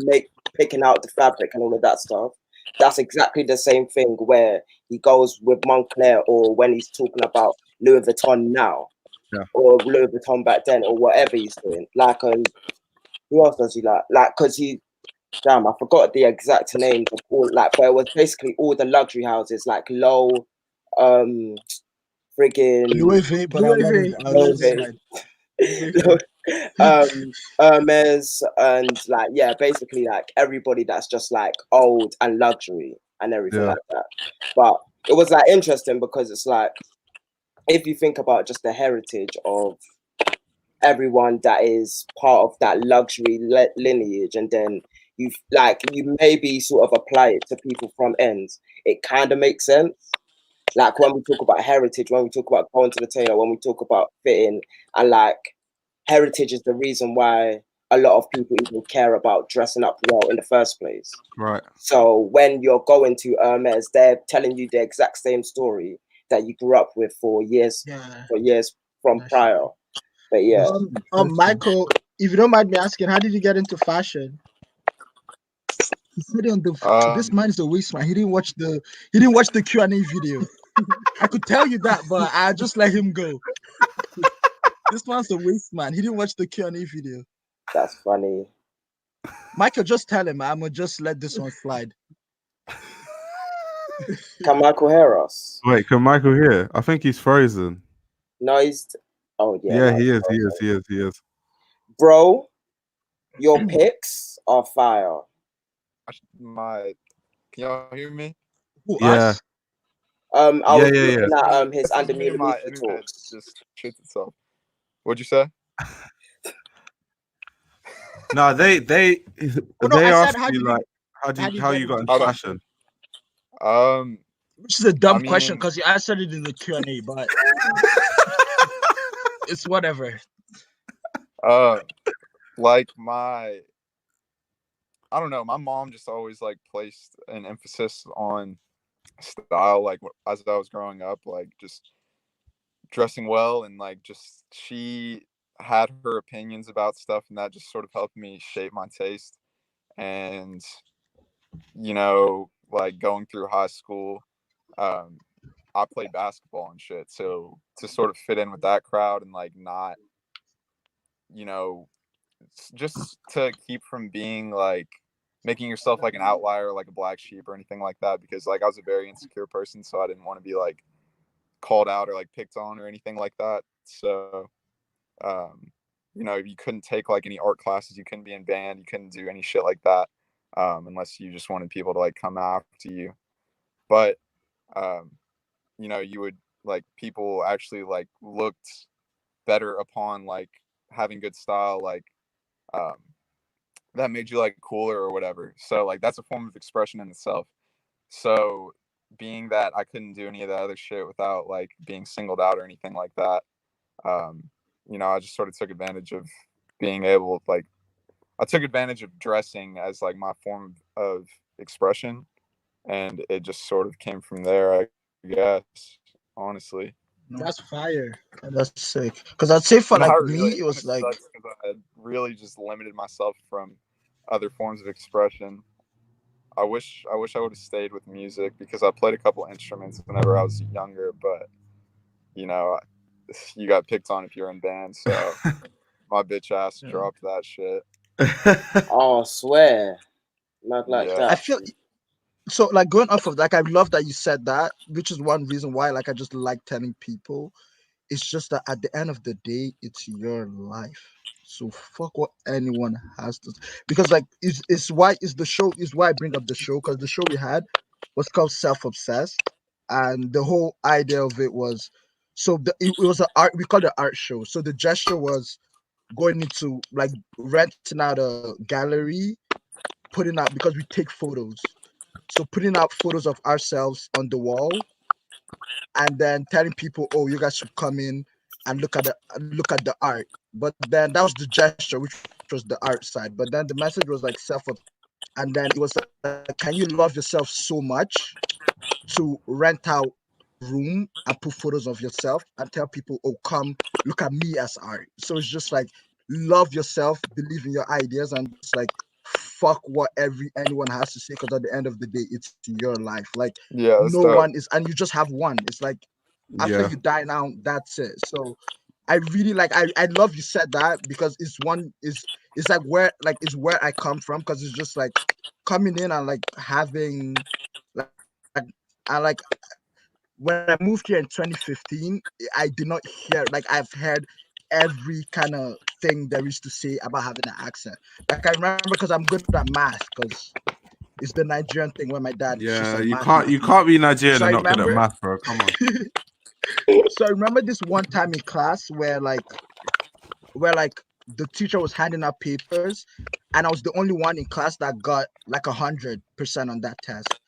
picking out the fabric and all of that stuff. That's exactly the same thing where he goes with Moncler, or when he's talking about Louis Vuitton now, or Louis Vuitton back then, or whatever he's doing. Like, who else does he like? Like, because I forgot the exact names of all, like, but it was basically all the luxury houses, like Low, friggin' Louis V, but Hermes, and like basically like everybody that's just like old and luxury and everything like that. But it was like interesting because it's like, if you think about just the heritage of everyone that is part of that luxury lineage, and then you maybe sort of apply it to people from ends, it kind of makes sense. Like when we talk about heritage, when we talk about going to the tailor, when we talk about fitting, and like heritage is the reason why a lot of people even care about dressing up well in the first place. Right. So when you're going to Hermes, they're telling you the exact same story that you grew up with for years from prior. But yeah. Michael, if you don't mind me asking, how did you get into fashion? He said on the this man is a waste man. He didn't watch the Q&A video. I could tell you that, but I just let him go. This man's a waste man. He didn't watch the Q&A video. That's funny. Michael, just tell him. I'm gonna just let this one slide. Can Michael hear us? Wait, can Michael hear? I think he's frozen. No, he's. Oh yeah. Yeah, he is. Bro, your picks are fire. Can y'all hear me? Yeah. I was looking at his Andamina talks. Just shit itself. What'd you say? No, they Oh, no, I said, asked you like how you got into fashion. Which is a dumb question because you answered it in the Q&A, but it's whatever. Like I don't know, my mom just always like placed an emphasis on style, like as I was growing up, like just dressing well, and like just she had her opinions about stuff, and that just sort of helped me shape my taste. And you know, like going through high school, I played basketball and shit, so to sort of fit in with that crowd and like not, you know, just to keep from being like making yourself like an outlier, like a black sheep or anything like that, because like I was a very insecure person, so I didn't want to be like called out or like picked on or anything like that. So you know, you couldn't take like any art classes, you couldn't be in band, you couldn't do any shit like that, unless you just wanted people to like come after you. But you know, you would like, people actually like looked better upon like having good style, like that made you like cooler or whatever. So like that's a form of expression in itself. So being that I couldn't do any of that other shit without like being singled out or anything like that, you know, I just sort of took advantage of being able, like, I took advantage of dressing as like my form of expression, and it just sort of came from there, I guess, honestly. That's fire. That's sick. Because I'd say for like me, it was like, because I had really just limited myself from other forms of expression. I wish I would have stayed with music, because I played a couple instruments whenever I was younger, but you know, you got picked on if you're in band, so my bitch ass dropped that shit. Oh, swear. Not like that. I feel so, like, going off of that, I love that you said that, which is one reason why like I just like telling people. It's just that at the end of the day, it's your life. So fuck what anyone has to, because like it's why I bring up the show, because the show we had was called Self-Obsessed, and the whole idea of it was, so it was an art, we called it art show. So the gesture was going into like renting out a gallery, putting out, because we take photos, so putting out photos of ourselves on the wall, and then telling people, "Oh, you guys should come in and look at the art." But then that was the gesture, which was the art side. But then the message was like and then it was like, can you love yourself so much to rent out room and put photos of yourself and tell people, "Oh, come look at me as art." So it's just like, love yourself, believe in your ideas, and it's like, fuck what anyone has to say, because at the end of the day, it's your life. Like, no one is, and you just have one. It's like, after you die now, that's it. So I really like, I love you said that, because it's like where I come from, because it's just like coming in and like having like when I moved here in 2015, I did not hear, like, I've heard every kind of thing there is to say about having an accent. Like, I remember, because I'm good at math, because it's the Nigerian thing where my dad. Yeah, you can't be Nigerian and not good at math, bro. Come on. So I remember this one time in class where the teacher was handing out papers, and I was the only one in class that got like 100% on that test.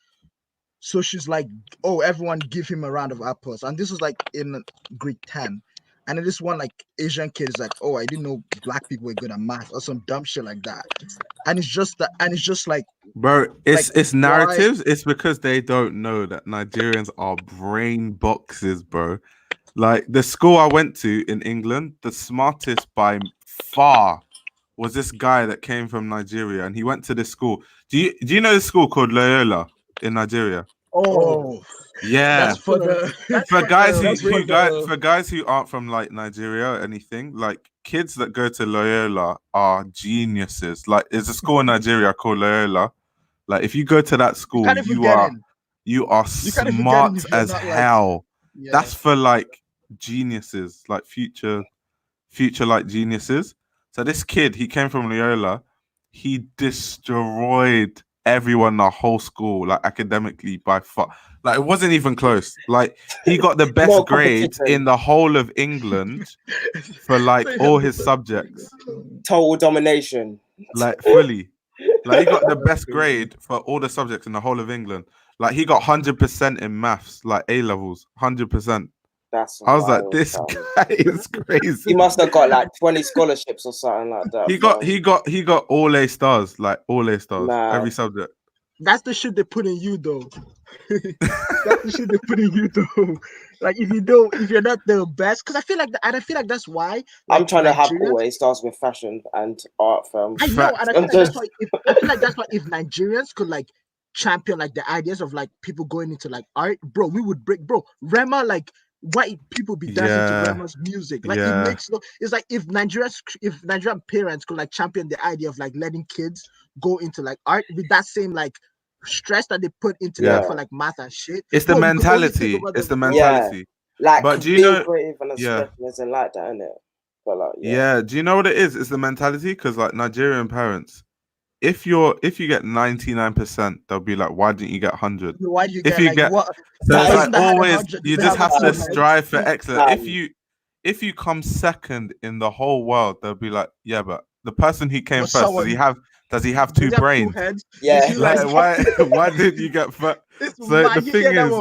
So she's like, "Oh, everyone give him a round of applause." And this was like in grade 10. And then this one like Asian kid is like, "Oh, I didn't know black people were good at math," or some dumb shit like that. And it's just like, bro, it's narratives. It's because they don't know that Nigerians are brain boxes, bro. Like, the school I went to in England, the smartest by far was this guy that came from Nigeria, and he went to this school. Do you know this school called Loyola in Nigeria? Oh, yeah. That's for guys who aren't from like Nigeria or anything, like kids that go to Loyola are geniuses. Like, there's a school in Nigeria called Loyola. Like, if you go to that school, you are smart as hell. Yeah. That's for like geniuses, like future like geniuses. So this kid, he came from Loyola. He destroyed everyone in the whole school, like academically by far. Like, it wasn't even close. Like, he got the best grades in the whole of England for like all his subjects. Total domination. like fully. Like he got the best grade for all the subjects in the whole of England. Like he got 100% in maths, like A levels, 100%. That's I was like, wild, this fam. guy is crazy. He must have got like 20 scholarships or something like that. He got all A stars, like all A stars, every Mad. subject. That's the shit they put in you, though. That's the shit they put in you, though. Like if you're not the best, because I feel like that's why. Like, I'm trying to have Nigerians- all A stars with fashion and art, fam. I know, Facts. and I feel like that's why if Nigerians could like champion like the ideas of like people going into like art, bro, we would break, bro. Rema, like white people be dancing to Rema's music. Like it makes it's like if Nigerian parents could like champion the idea of like letting kids go into like art with that same like stress that they put into that for like math and shit. It's the mentality. It's the mentality. Like, but do you know? Creative and expression isn't like that, innit? But like, do you know what it is? It's the mentality because like Nigerian parents, if you get 99%, they'll be like, why didn't you get 100? Why do you if get you like get what? So it's like always 100, you just have to strive for excellence. If you come second in the whole world, they'll be like, yeah, but the person who came first, does he have two brains? Yeah. Like, why did you get first? So the thing is,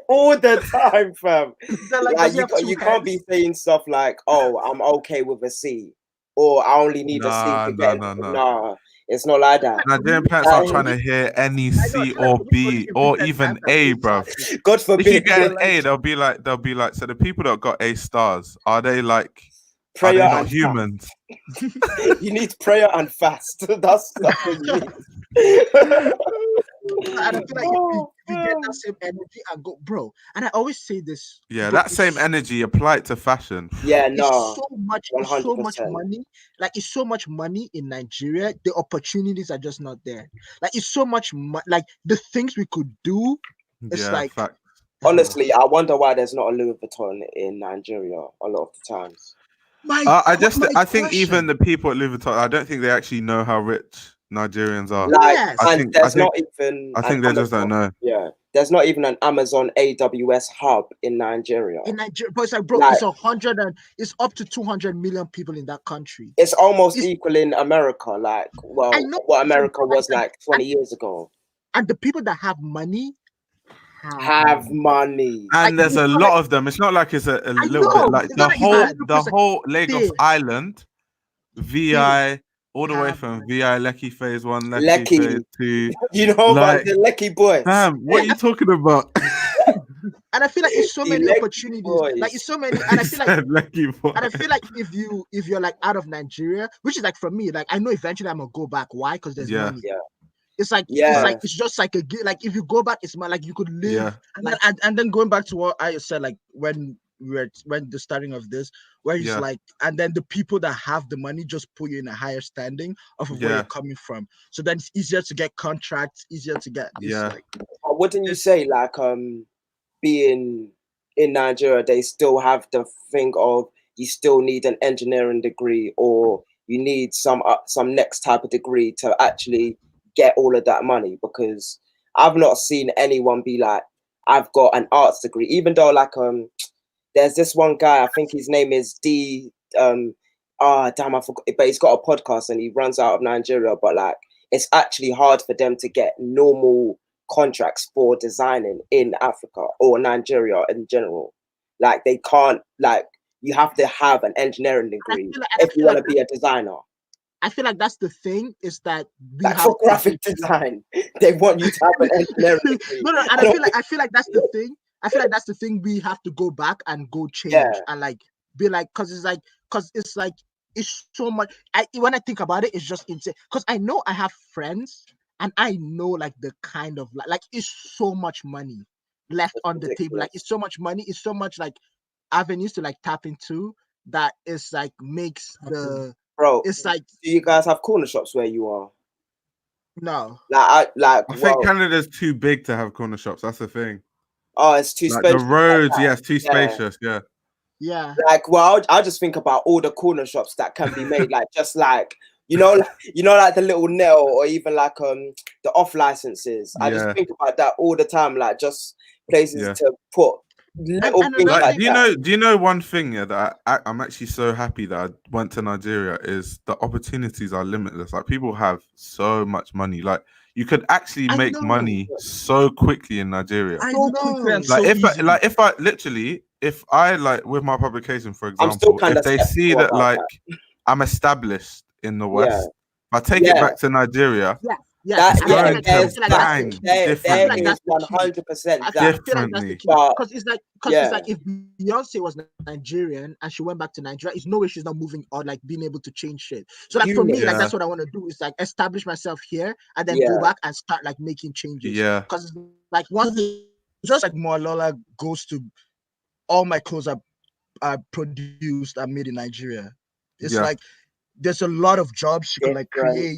all the time, fam. Like you can't be saying stuff like, "Oh, I'm okay with a C," or "I only need a C to get." Nah, it's not like that. Nigerian parents aren't trying to hear any C or B or even A, bro. God forbid. If you get an A, they'll be like, so the people that got A stars, are they like, prayer are they not humans? You need prayer and fast. That's what you need. And I feel like if you get that same energy and go, bro. And I always say this. Yeah, bro, that same energy applied to fashion. Yeah, it's so much money. Like it's so much money in Nigeria. The opportunities are just not there. Like it's so much like the things we could do. It's like fact. Honestly, I wonder why there's not a Louis Vuitton in Nigeria a lot of the times. I think even the people at Louis Vuitton, I don't think they actually know how rich Nigerians are. I think they just don't know. Yeah, there's not even an Amazon AWS hub in Nigeria. But it's like, bro, it's up to 200 million people in that country. It's almost equal in America. Like, well, what America was like 20 years ago. And the people that have money have money, and there's a lot of them. It's not like it's a little bit. Like the whole Lagos Island, VI. All the way from VI, Lekki Phase 1, Lekki Phase 2. You know about the Lekki boys. Damn, what are you talking about? And I feel like it's so many opportunities. Boys. Like it's so many. And I feel like if you're like out of Nigeria, which is like for me, like I know eventually I'm gonna go back. Why? Because there's money. Yeah. It's just like like if you go back, it's like you could live. And then going back to what I said, like when the starting of this, where it's like, and then the people that have the money just put you in a higher standing of where you're coming from. So then it's easier to get contracts, easier to get. Like, wouldn't you say like being in Nigeria, they still have the thing of you still need an engineering degree or you need some next type of degree to actually get all of that money? Because I've not seen anyone be like, I've got an arts degree, even though like there's this one guy, I think his name is I forgot, but he's got a podcast and he runs out of Nigeria, but like it's actually hard for them to get normal contracts for designing in Africa or Nigeria in general. Like they can't, like you have to have an engineering degree if you want to be a designer. I feel like that's the thing, is that we have for graphic design. They want you to have an engineering degree. No, and I feel like that's the thing. I feel like that's the thing we have to go back and go change and like be like, because it's so much. When I think about it, it's just insane. Because I know I have friends and I know like the kind of like it's so much money left on the table. Like it's so much money. It's so much like avenues to like tap into that is like makes the bro. It's like, do you guys have corner shops where you are? No. I think Canada's too big to have corner shops. That's the thing. Oh, it's too spacious. The roads, it's too spacious. Yeah. Like, well, I just think about all the corner shops that can be made, like just like like the little nail or even like the off licenses. I just think about that all the time, like just places to put little and things another like thing- that. Do you know one thing? Yeah, that I'm actually so happy that I went to Nigeria is the opportunities are limitless. Like people have so much money. Like you could actually I make know. money so quickly in Nigeria. I so quickly and Like so if I literally if I like with my publication, for I'm still example, kind if of they see skeptical that about like that. I'm established in the Yeah. West, if I take it Yeah. back to Nigeria, Yeah, it's I feel going like to that's bang the key. I feel differently. like that's the key. 100% I that. feel like that's the Differently. key But because it's yeah. like if Beyonce was Nigerian and she went back to Nigeria, it's no way she's not moving or like being able to change shit. So like for me, Yeah. like that's what I want to do is like establish myself here and then Yeah. go back and start like making changes. Yeah. Because like once just like Lola goes to all my clothes are produced and made in Nigeria. It's Yeah. like there's a lot of jobs you could like Right. create.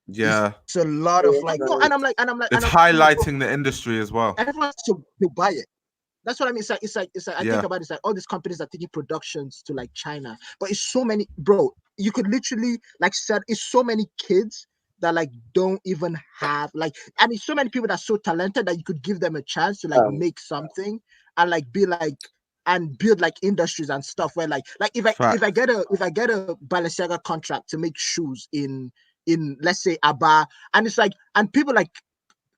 Yeah. It's a lot of like no, and I'm like It's highlighting the industry as well. everyone to buy it. That's what I mean. It's like I Yeah. think about it, it's like all these companies are taking productions to like China, but it's so many, bro. You could literally like said it's so many kids that like don't even have like I mean so many people that are so talented that you could give them a chance to like make something and like be like and build like industries and stuff where like if I get a Balenciaga contract to make shoes in let's say Aba and it's like and people like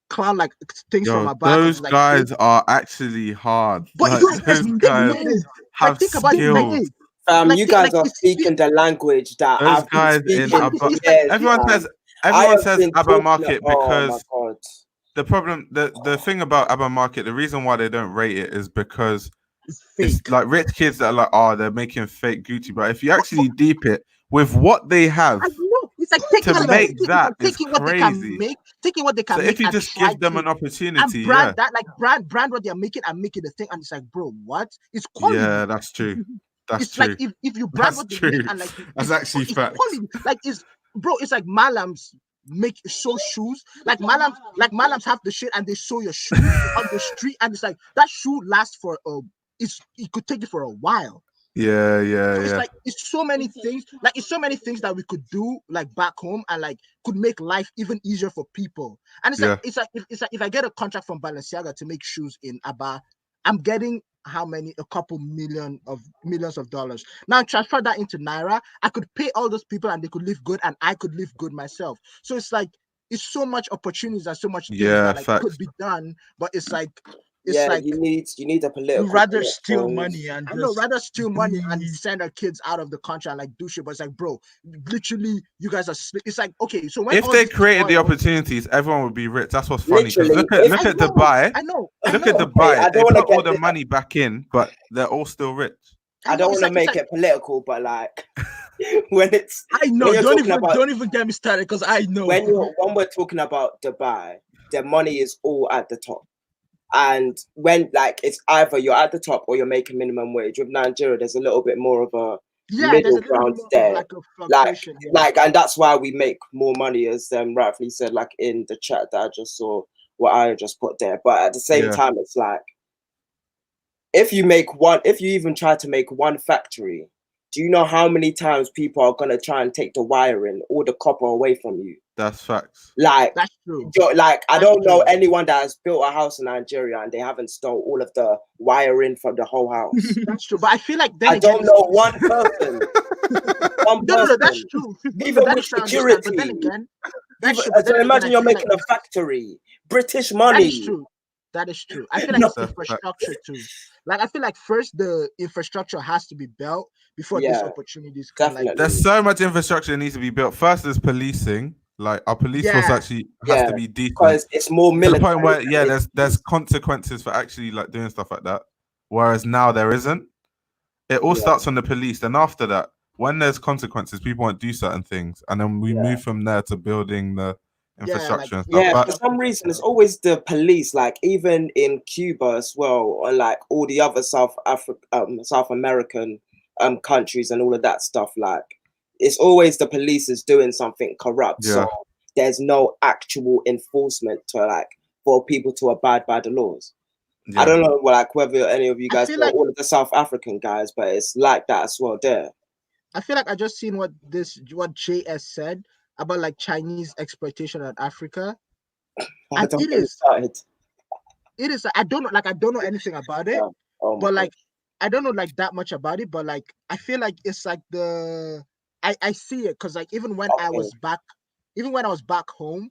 clown like things from Aba. Those Like, guys are actually hard. but Like, those guys have think about it, skills. like, you guys are speaking the language that Those I've been guys in speaking Aba, for years. everyone man. says Aba talking- Market oh my because God. the problem, the thing about Aba Market, the reason why they don't rate it is because it's like rich kids that are like, oh, they're making fake Gucci. But if you actually deep it with what they have, I know. It's like taking to make that is taking what crazy. they can make, taking what they can So make. if you and just try give them to- an opportunity, and brand yeah, that like brand what they're making and make it a thing, and it's like, bro, what? It's quality. yeah, that's true. That's It's true. like if you brand That's what they true. make and like That's actually facts. quality. Like it's bro, it's like Malams make sew shoes. Like Malams have the shit and they sew your shoe on the street, and it's like that shoe lasts for it could take you for a while. Yeah, So it's like it's so many things, like it's so many things that we could do like back home and like could make life even easier for people. And it's like if I get a contract from Balenciaga to make shoes in Aba, I'm getting how many? A couple millions of dollars. Now transfer that into Naira, I could pay all those people and they could live good and I could live good myself. So it's like it's so much opportunities and so much things that like facts. could be done, but it's like you need a political. you rather steal money and send our kids out of the country and like do shit. But it's like, bro, literally, you guys are. It's like, okay, so when if they created the opportunities, everyone would be rich. That's what's funny. Because look at Dubai. I know. Look at Dubai. I They don't wanna put all get the money back in, but they're all still rich. I don't want to make it political, but like when it's I know. when Don't even get me started because I know when we're talking about Dubai, the money is all at the top. And when like it's either you're at the top or you're making minimum wage. With Nigeria, there's a little bit more of a middle ground there. Like, and that's why we make more money, as rightfully said, like in the chat that I just saw what I just put there. But at the same time, it's like if you even try to make one factory, do you know how many times people are gonna try and take the wiring or the copper away from you? That's facts. Like that's true. Like I don't know anyone that has built a house in Nigeria and they haven't stole all of the wiring from the whole house. That's true. But I feel like I don't know one person. No, that's true. Even with security. But then again, imagine you're making a factory. British money. That is true. That is true. I feel like it's infrastructure too. Like I feel like first the infrastructure has to be built before these opportunities come. Like, there's so much infrastructure that needs to be built. First, there's policing. Like our police force actually has to be decent. Because it's more military. To the point where there's consequences for actually like doing stuff like that. Whereas now there isn't. It all starts from the police. Then after that, when there's consequences, people won't do certain things, and then we move from there to building the infrastructure and stuff. Yeah, for some reason it's always the police. Like even in Cuba as well, or like all the other South American countries and all of that stuff. Like it's always the police is doing something corrupt. So there's no actual enforcement to like for people to abide by the laws. I don't know, like whether any of you guys know all of the South African guys, but it's like that as well there. I feel like I just seen what JS said about like Chinese exploitation in Africa. And it is. I don't know anything about it, but like I don't know like that much about it, but like I feel like it's like I see it because like even when I was back home,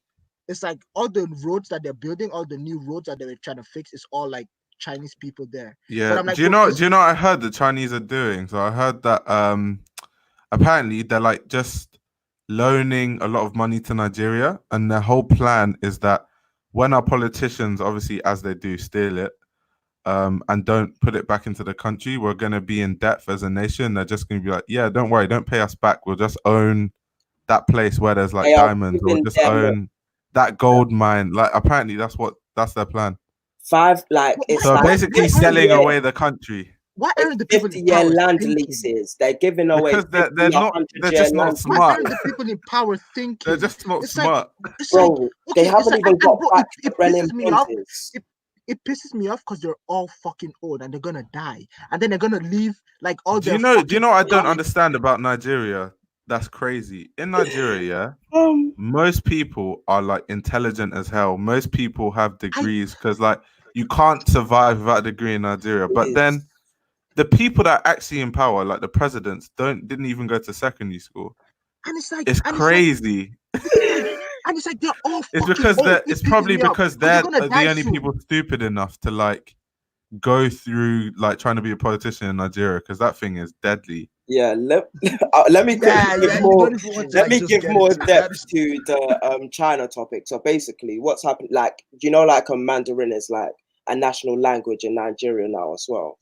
it's like all the roads that they're building, all the new roads that they're trying to fix, is all like Chinese people there. Yeah. But I'm like, do you know what I heard the Chinese are doing? So I heard that apparently they're like just loaning a lot of money to Nigeria, and their whole plan is that when our politicians, obviously as they do, steal it and don't put it back into the country, we're going to be in debt as a nation. They're just going to be like, yeah, don't worry, don't pay us back. We'll just own that place where there's like diamonds, or just own that gold mine. Like apparently that's their plan. It's so basically selling away the country. Why aren't the people in 50-year land leases? They're giving away because they're just not smart. Why aren't the people in power thinking? They're just not smart. They haven't even got back to Brennan bonds. It pisses me off because they're all fucking old and they're gonna die, and then they're gonna leave like all. Do you know what I don't understand about Nigeria? That's crazy. In Nigeria, most people are like intelligent as hell. Most people have degrees because like you can't survive without a degree in Nigeria. But then the people that are actually in power, like the presidents, didn't even go to secondary school. And it's like it's crazy. And it's like they're all. It's because it's probably because they're the only people stupid enough to like go through like trying to be a politician in Nigeria, because that thing is deadly. Yeah, let me give more depth to the China topic. So basically, what's happened? Like, you know, like Mandarin is like a national language in Nigeria now as well.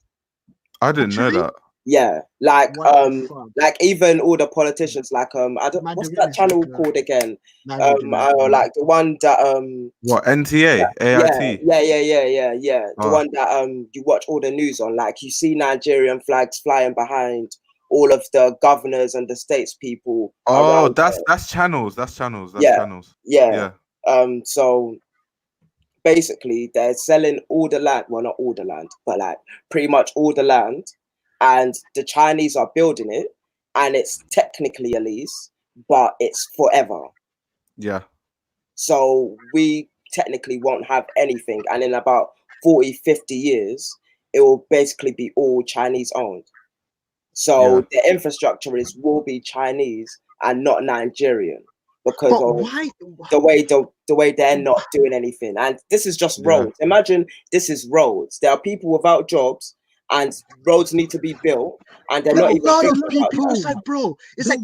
I didn't know that. Yeah, like even all the politicians, like what's that channel called again? Like the one that what, NTA, AIT? Yeah. The one that you watch all the news on. Like you see Nigerian flags flying behind all of the governors and the statespeople. Oh, that's channels. That's channels. Yeah. So basically, they're selling all the land. Well, not all the land, but like pretty much all the land. And the Chinese are building it, and it's technically a lease, but it's forever. Yeah. So we technically won't have anything. And in about 40, 50 years, it will basically be all Chinese owned. So the infrastructure will be Chinese and not Nigerian, because of the way they're not doing anything. And this is just roads. Imagine this is roads. There are people without jobs, and roads need to be built, and they're not even. A lot of people. It's like, bro, it's like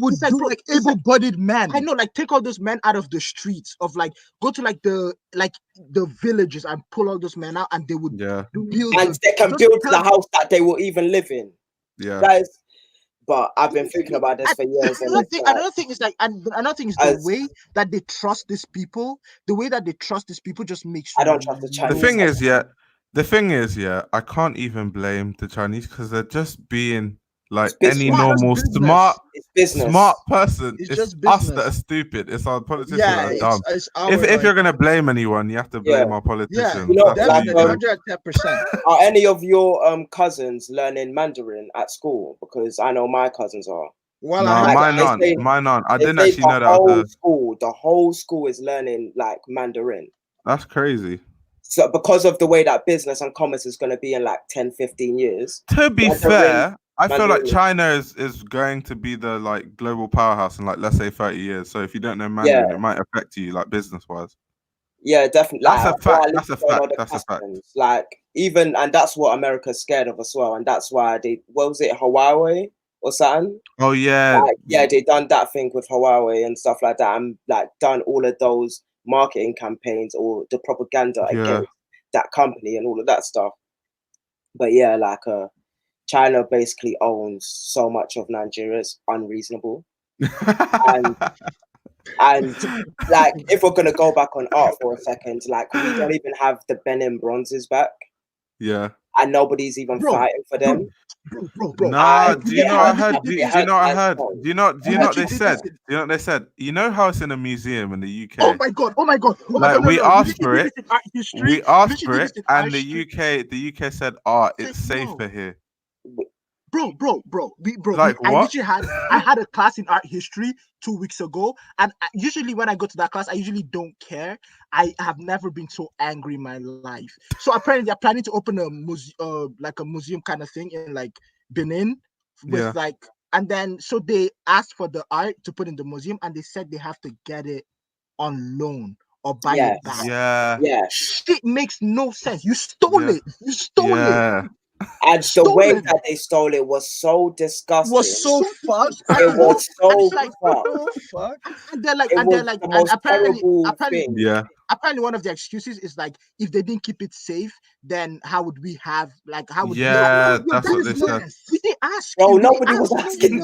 able-bodied men. I know, like, take all those men out of the streets of like, go to like the villages and pull all those men out, and they would build. And they can build the house that they will even live in. Yeah. Guys, but I've been thinking about this for years. Another thing is the way that they trust these people. The way that they trust these people just makes. I don't trust the Chinese. The thing is, I can't even blame the Chinese, because they're just being like any normal smart person. It's just us that are stupid. It's our politicians that are dumb. If you're gonna blame anyone, you have to blame our politicians. You know, 110%. Are any of your cousins learning Mandarin at school? Because I know my cousins are. Well, no, mine aren't. I didn't actually know that. The whole school is learning like Mandarin. That's crazy. So because of the way that business and commerce is going to be in like 10, 15 years. To be fair, I feel like China is going to be the like global powerhouse in like, let's say 30 years. So if you don't know Mandarin, it might affect you like business wise. Yeah, definitely. That's a fact. Like even, and that's what America's scared of as well. And that's why what was it, Huawei or something? Oh yeah. They done that thing with Huawei and stuff like that, and like done all of those marketing campaigns or the propaganda against that company and all of that stuff. But yeah, like China basically owns so much of Nigeria. It's unreasonable. and like, if we're gonna go back on art for a second, like we don't even have the Benin bronzes back. Yeah. And nobody's even fighting for them. Bro. Nah, do you know what I heard? Do you know what they said? Do you know what they said? You know how it's in a museum in the UK? Oh my god. Like we asked for it. We asked for it, and the UK said, it's safer here. Bro. Like I what? literally had a class in art history 2 weeks ago, and usually when I go to that class, I usually don't care. I have never been so angry in my life. So apparently they're planning to open a like a museum kind of thing in like Benin with like, and then so they asked for the art to put in the museum, and they said they have to get it on loan or buy it back. Yeah. Shit makes no sense. You stole it. You stole it. And the way that they stole it was so disgusting. Was so fucked. It was so like, fucked. And they're like, the most apparently, thing. apparently, one of the excuses is like, if they didn't keep it safe, then how would we have like, how would that's what they said. We didn't ask. No, nobody was asking.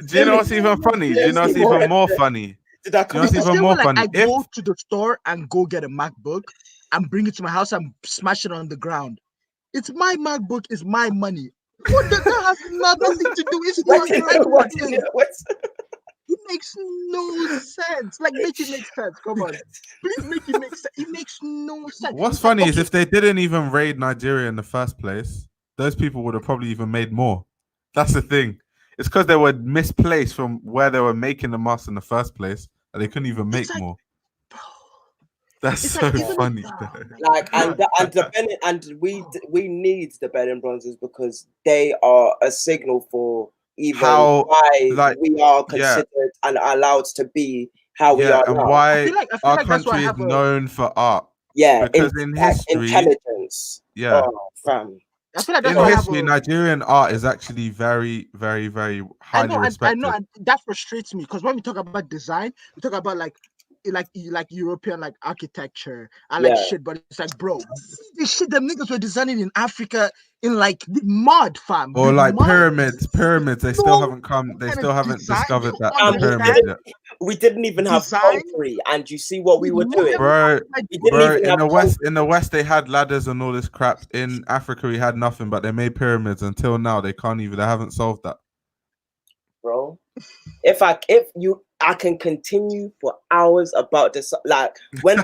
Do you know what's even funny? Do you know what's even more funny? Did that come? What's even more funny? I go to the store and go get a MacBook and bring it to my house and smash it on the ground. It's my MacBook, it's my money. What that has nothing to do. It's not it makes no sense. Like, make it make sense. Come on. Please make it make sense. It makes no sense. What's funny is if they didn't even raid Nigeria in the first place, those people would have probably even made more. That's the thing. It's because they were misplaced from where they were making the masks in the first place, and they couldn't even make more. That's so funny. Like, we need the Benin bronzes because they are a signal for even why we are considered and allowed to be how we are and now. why I feel our like country is known for art. Yeah, because in history, intelligence. Yeah, fam. I feel like that's in history, Nigerian art is actually very, very, very highly respected. I know, and that frustrates me because when we talk about design, we talk about like European like architecture and like shit, but it's like, bro, this shit them niggas were designing in Africa in like mud, fam. Or like pyramids. They still haven't come. They still haven't discovered that pyramid yet. We didn't even have concrete, and you see what we were doing, bro. In the West, they had ladders and all this crap. In Africa, we had nothing, but they made pyramids. Until now, they haven't solved that, bro. I can continue for hours about this. Like when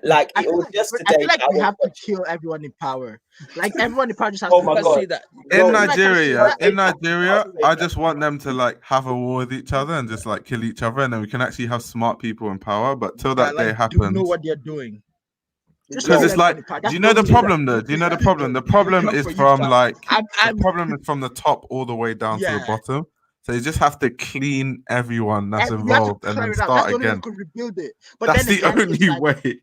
like it was yesterday. I feel like we have to kill everyone in power. Like everyone in power just has to God. see that. In Nigeria, I just want them to like have a war with each other and just like kill each other, and then we can actually have smart people in power. But till that day happens, do know what they're doing. Because it's like, do you know the problem though? Do you know the problem? The problem is from like the problem is from the top all the way down to the bottom. So you just have to clean everyone that's involved and then start again. Rebuild it. But that's the only way.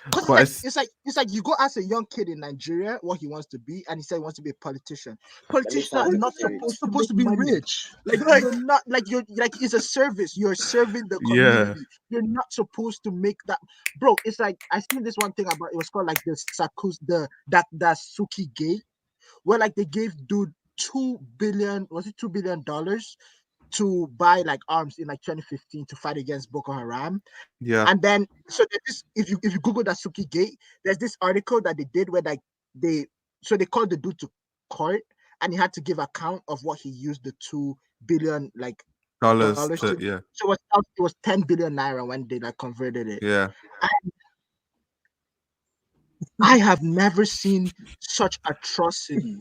Because it's like you go ask a young kid in Nigeria what he wants to be, and he said he wants to be a politician. Politicians are not supposed to be rich. Like you're not you're it's a service. You're serving the community. Yeah. You're not supposed to make that, bro. It's like I seen this one thing about it was called like the Suki Gate, where like they gave dude $2 billion to buy like arms in like 2015 to fight against Boko Haram. Yeah. And then so this, if you Google that Suki Gate, there's this article that they did where like they called the dude to court and he had to give account of what he used the $2 billion like dollars to. Yeah. So it was 10 billion naira when they like converted it. Yeah. And I have never seen such atrocity.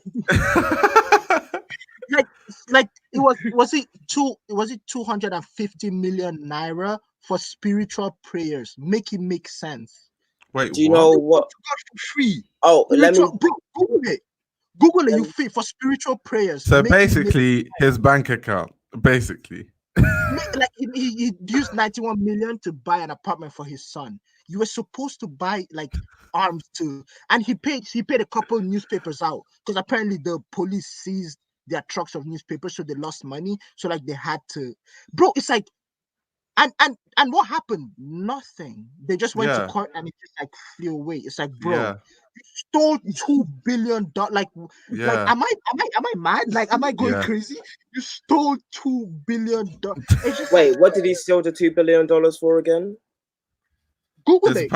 like it was it 250 million naira for spiritual prayers? Make it make sense. Wait, do you know what? For free. Oh, let me Google it. Google it. You free for spiritual prayers. So basically, his bank account. Basically, like he used 91 million to buy an apartment for his son. You were supposed to buy like arms too, and he paid a couple newspapers out because apparently the police seized their trucks of newspapers, so they lost money. So like they had to, bro. It's like, and what happened? Nothing. They just went to court and it just like flew away. It's like, bro, you stole $2 billion. Like am I mad? Like, am I going crazy? You stole $2 billion. Wait, what did he steal the $2 billion for again? Google it. He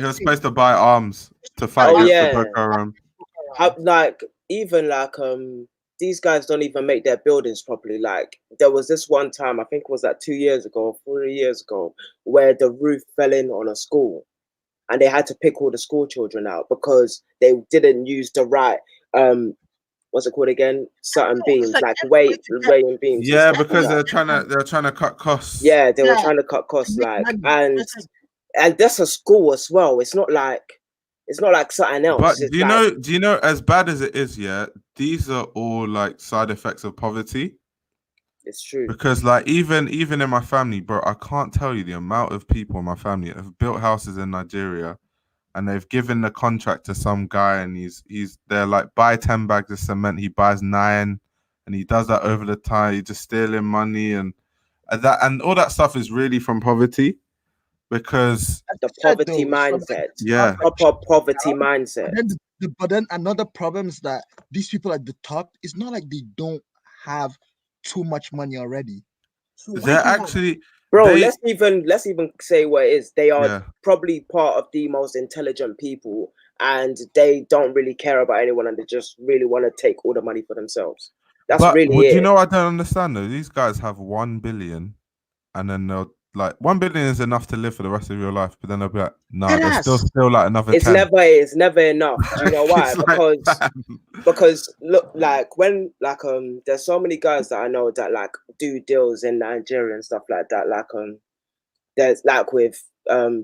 was supposed to buy arms to fight against the Boko Haram. Like even like these guys don't even make their buildings properly. Like there was this one time, I think it was like 2 years ago, 3 years ago, where the roof fell in on a school, and they had to pick all the school children out because they didn't use the right what's it called again? Certain beams, like weighing beams. Yeah, because they're trying to cut costs. Yeah, they were trying to cut costs, like, and that's a school as well. It's not like something else. But it's do you know, as bad as it is, yeah, these are all like side effects of poverty. It's true. Because like even in my family, bro, I can't tell you the amount of people in my family that have built houses in Nigeria, and they've given the contract to some guy, and they're like, buy 10 bags of cement, he buys 9, and he does that over the time. He's just stealing money and all that stuff is really from poverty, because the poverty mindset. Yeah, proper poverty mindset. But then another problem is that these people at the top, it's not like they don't have too much money already. So they're actually, bro, let's even say what it is. They are probably part of the most intelligent people, and they don't really care about anyone, and they just really want to take all the money for themselves. That's really it. You know, I don't understand though. These guys have 1 billion, and then they'll like 1 billion is enough to live for the rest of your life, but then they'll be like, nah, there's still like another 10. It's never enough. Do you know why? Because look, like when there's so many guys that I know that like do deals in Nigeria and stuff like that. Like there's like with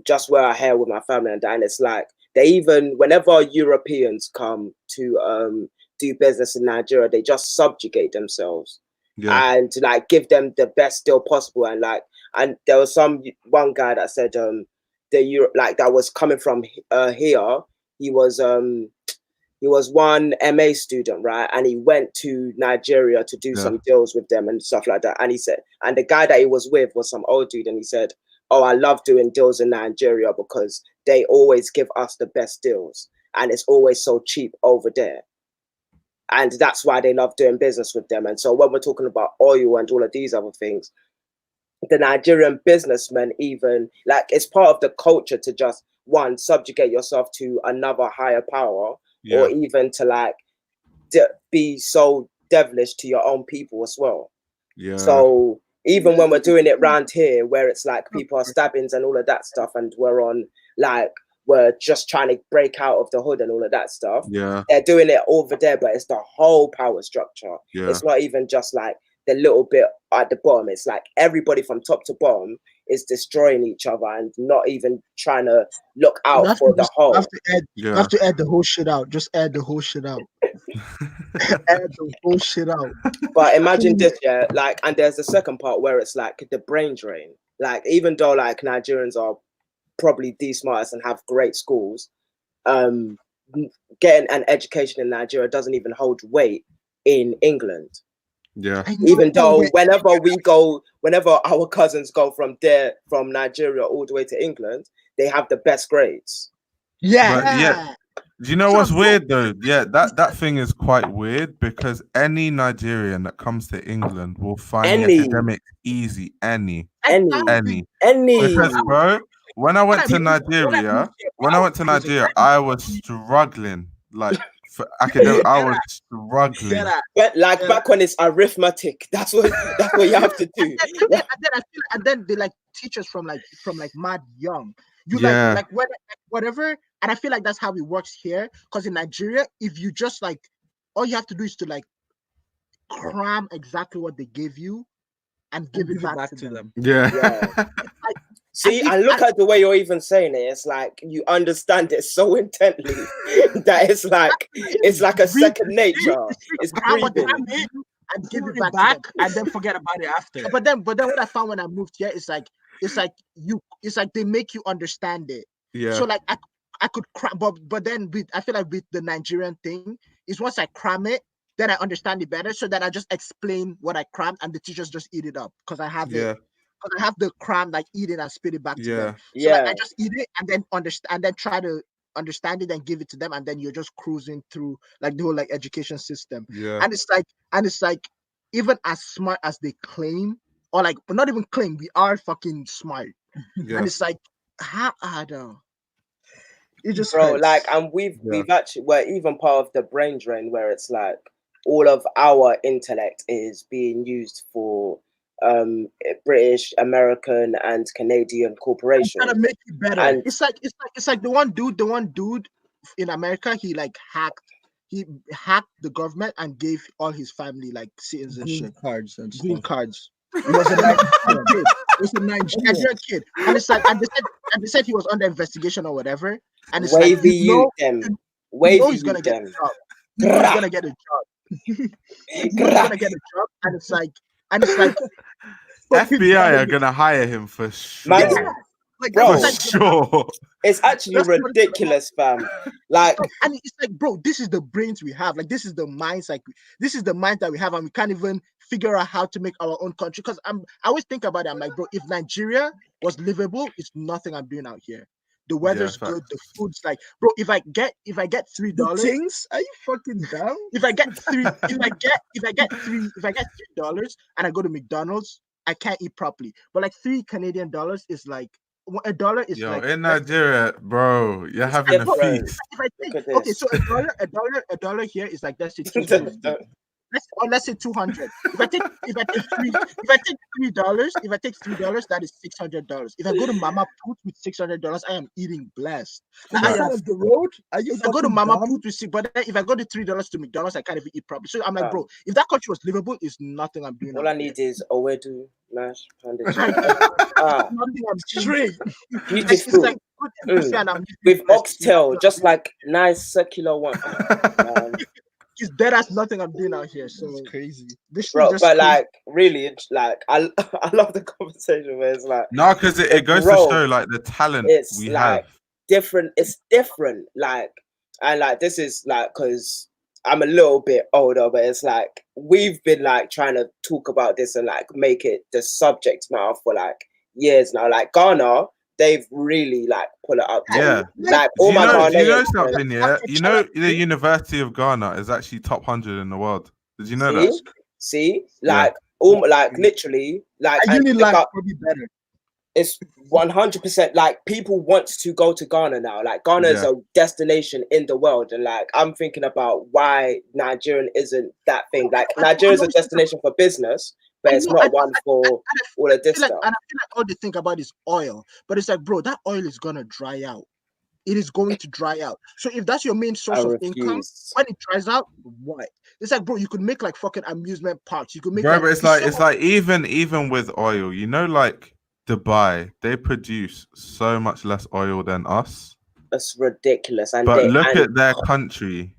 just where I hair with my family and that, and it's like they even whenever Europeans come to do business in Nigeria, they just subjugate themselves and like give them the best deal possible. And there was one guy that said that was coming from here. He was one MA student, right? And he went to Nigeria to do some deals with them and stuff like that. And he said, and the guy that he was with was some old dude, and he said, oh, I love doing deals in Nigeria because they always give us the best deals and it's always so cheap over there. And that's why they love doing business with them. And so when we're talking about oil and all of these other things, the Nigerian businessmen, even like it's part of the culture to just subjugate yourself to another higher power, or even to like be so devilish to your own people as well. Yeah. So even when we're doing it round here, where it's like people are stabbings and all of that stuff, and we're just trying to break out of the hood and all of that stuff. Yeah. They're doing it over there, but it's the whole power structure. Yeah. It's not even just like the little bit at the bottom. It's like everybody from top to bottom is destroying each other and not even trying to look out for the whole. You have to add the whole shit out. Just add the whole shit out. Add the whole shit out. But imagine this, like, and there's the second part where it's like the brain drain. Like, even though like Nigerians are probably the smartest and have great schools, getting an education in Nigeria doesn't even hold weight in England. Yeah. Even though whenever our cousins go from Nigeria all the way to England, they have the best grades. Yeah. But yeah. Do you know what's weird though? Yeah, that thing is quite weird, because any Nigerian that comes to England will find academics easy. Any. Because bro, when I went to Nigeria, I was struggling. Like for academic, I was struggling. But like back when it's arithmetic, that's what you have to do. And then they like teach us from mad young. You like whatever, and I feel like that's how it works here. Because in Nigeria, if you just like, all you have to do is to like cram exactly what they give you and give it back to them. Yeah. See, and look at the way you're even saying it. It's like you understand it so intently that it's like a second nature. It's breathing. And give it back and then forget about it after. But then what I found when I moved here is like they make you understand it. Yeah. So like I could cram, but then I feel like with the Nigerian thing is once I cram it, then I understand it better. So that I just explain what I crammed and the teachers just eat it up because I have it. Because I have the cram, like eat it and spit it back to them. So like, I just eat it and then understand, and then try to understand it and give it to them, and then you're just cruising through like the whole like education system. Yeah. And it's like even as smart as they claim, or like not even claim, we are fucking smart. Yeah. And it's like I don't know. It just hurts. Like, and we're even part of the brain drain where it's like all of our intellect is being used for British, American, and Canadian corporations. Trying to make it better. And It's like the one dude in America. He hacked the government and gave all his family like citizenship cards and green stuff. cards. It was a Nigerian kid. It was a Nigerian kid, and it's like, and they said he was under investigation or whatever. And it's like, wavy you them, wavy he's gonna get a them. job. You know he's gonna get a job. He's gonna get a job, and it's like, FBI are gonna hire him for sure. Man, like, bro, for sure. It's actually ridiculous, fam. Like, and it's like, bro, this is the brains we have. Like, this is the minds. Like, this is the mind that we have, and we can't even figure out how to make our own country. Because I always think about it. I'm like, bro, if Nigeria was livable, it's nothing I'm doing out here. The weather's good. The food's like, bro. If I get $3, Things? Are you fucking dumb? if I get $3 and I go to McDonald's, I can't eat properly. But like $3 is like $1 is Yo, like in Nigeria, bro, you're having a feast. If I think, okay, so a dollar here is like, let's say 250. Let's say 200. If I take $3, that is $600. If I go to Mama Put with $600, I am eating blessed. Now, I am the road. if I go to Mama Put with $6, but then if I go to $3 to McDonald's, I can't even eat properly. So I'm like, bro, if that country was livable, it's nothing I'm doing. all I need is a wedu, mash, pounded. Nothing I'm straight. Beautiful. Like, with oxtail, just like nice circular one. It's dead as nothing I'm doing out here. So it's crazy. This bro, just but like really, like I love the conversation where it's like no, because it goes to show like the talent we like have. Different. It's different. Like, and like this is like, because I'm a little bit older, but it's like we've been like trying to talk about this and like make it the subject matter for like years now. Like Ghana, they've really like pull it up. Yeah, like all my Ghanaians. Do you know something? Yeah, you know the University of Ghana is actually top 100 in the world. Did you know that? See, like all like literally like probably better. It's 100% like people want to go to Ghana now. Like Ghana is a destination in the world, and like I'm thinking about why Nigerian isn't that thing. Like Nigeria is a destination for business, but it's not one for all of this stuff. And I feel like all they think about is oil, but it's like, bro, that oil is gonna dry out. It is going to dry out. So if that's your main source of income, when it dries out, what? It's like, bro, you could make like fucking amusement parks. You could make. Bro, but it's like even with oil, you know, like Dubai, they produce so much less oil than us. That's ridiculous. But look at their country,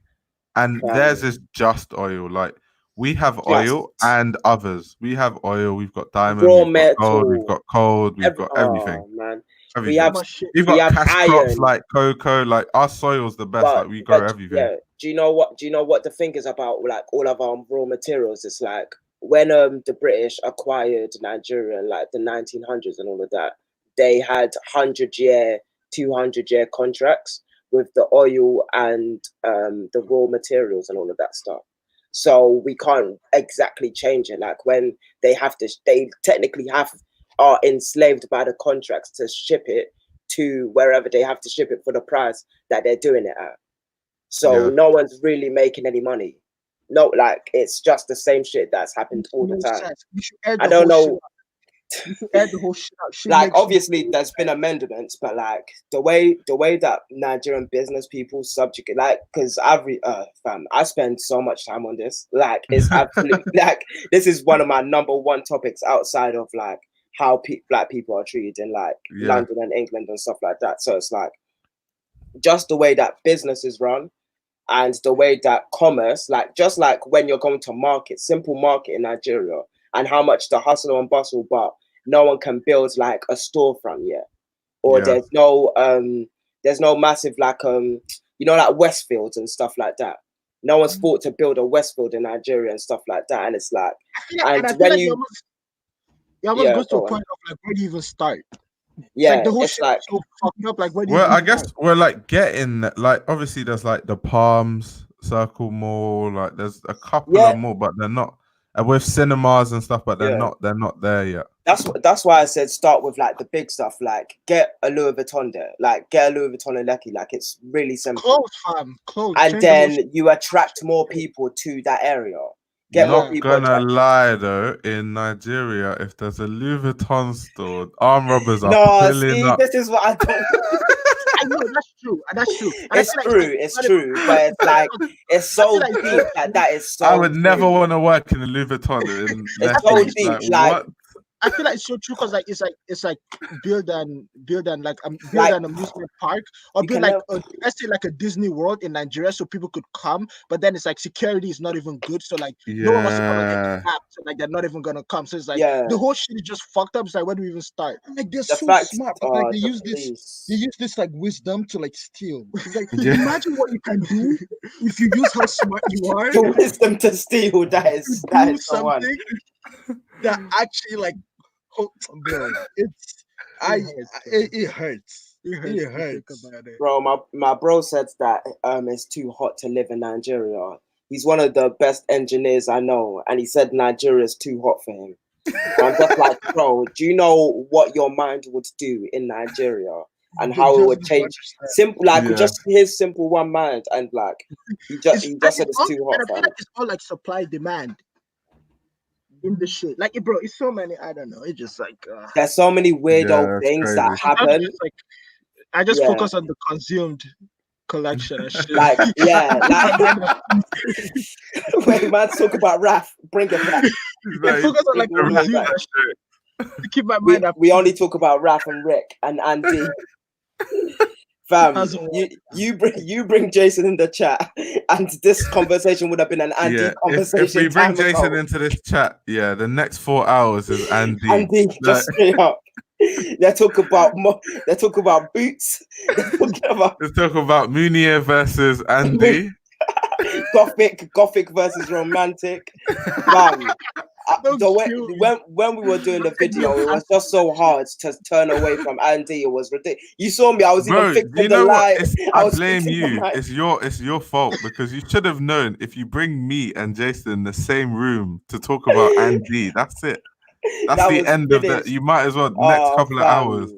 and theirs is just oil. Like we have oil and others. We have oil. We've got diamond. We've got gold. We've got coal. We've got everything. Man. Everything. We've got cash crops like cocoa. Like our soil's the best. Like we grow everything. Yeah. Do you know what the thing is about like all of our raw materials? It's like when the British acquired Nigeria in like the 1900s and all of that, they had 100-year, 200-year contracts with the oil and the raw materials and all of that stuff. So we can't exactly change it. Like when they technically are enslaved by the contracts to ship it to wherever they have to ship it for the price that they're doing it at. So no one's really making any money. No, like it's just the same shit that's happened all the time. I don't know. The whole shit out. Like obviously there's been amendments, but like the way that Nigerian business people subjugate, like because I spend so much time on this. Like it's absolutely like this is one of my number one topics outside of like how black people are treated in like London and England and stuff like that. So it's like just the way that business is run and the way that commerce, like just like when you're going to market, simple market in Nigeria, and how much the hustle and bustle, but no one can build like a storefront yet, or there's no massive like you know, like Westfields and stuff like that. No one's thought to build a Westfield in Nigeria and stuff like that, and it's like, and when you almost goes to a point of like where do you even start? Yeah, like the whole it's shit like so fucked up. Like where do you I guess we're like getting like obviously there's like the Palms Circle Mall, like there's a couple of more, but they're not. And with cinemas and stuff, but they're not there yet. That's why I said start with like the big stuff, like get a Louis Vuitton there, like get a Louis Vuitton in Lekki, like it's really simple. Clothes, fam, clothes. And then you attract more people to that area. Get more Not people gonna attracted. lie though, in Nigeria, if there's a Louis Vuitton store, armed robbers are No, pulling see, up. this is what I don't. I know that's true. That's true. And I It's feel like true, it's true, but it's like it's I feel so like deep that is so. I would never deep. want to work in a Louis Vuitton It's unless so it's deep, like, like what? I feel like it's so true because it's like build an like Like, an amusement park or you build can like let's say like a Disney World in Nigeria so people could come, but then it's like security is not even good, so like no one wants to come and get Yeah. kidnapped, so like they're not even gonna come. So it's like yeah, the whole shit is just fucked up. It's like where do we even start? Like they're the so fact, smart, but like they the use police. like wisdom to like steal. It's like Yeah. imagine what you can do if you use how smart you are The wisdom to steal. That to is do the one. something that actually like bro, it's it hurts. It hurts. About it. Bro, my bro said that it's too hot to live in Nigeria. He's one of the best engineers I know, and he said Nigeria is too hot for him. And I'm just like, bro, do you know what your mind would do in Nigeria and how it would change? Simple, like just his simple one mind, and like he just said it's too hot. And I feel like it's all like supply demand in the shit. Like, bro, it's so many. I don't know. It's just like there's so many weirdo things that happen. Like, I just focus on the consumed collection and shit. Like, when man talk about Raf, bring it back. I focus on like consumed shit. To keep my mind up. We only talk about Raf and Rick and Andy. Fam, you bring Jason in the chat, and this conversation would have been an Andy conversation. If we bring Jason into this chat, the next 4 hours is Andy. Andy, just straight up. They talk about boots. Let's talk about Munier versus Andy. Gothic versus romantic. Fam, when we were doing the video, it was just so hard to turn away from Andy. It was ridiculous. You saw me. I was even fixing the light. I blame you. It's your fault because you should have known if you bring me and Jason in the same room to talk about Andy. That's it. That's the end of that. You might as well next couple of hours.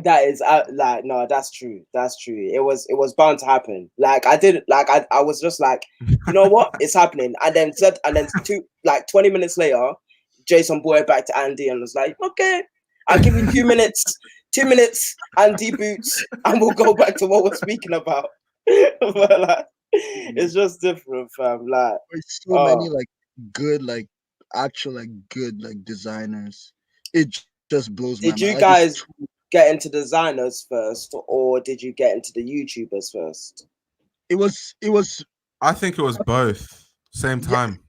That is like no, that's true. That's true. It was bound to happen. Like I did, like I was just like, you know what, it's happening. And then 20 minutes later, Jason brought it back to Andy and was like, okay, I'll give you 2 minutes, 2 minutes, Andy boots, and we'll go back to what we're speaking about. But like, it's just different, fam. Like there's so many like good, like actual like good like designers. It just blows my mind. Did you guys get into designers first, or did you get into the YouTubers first? It was. I think it was both. Same time.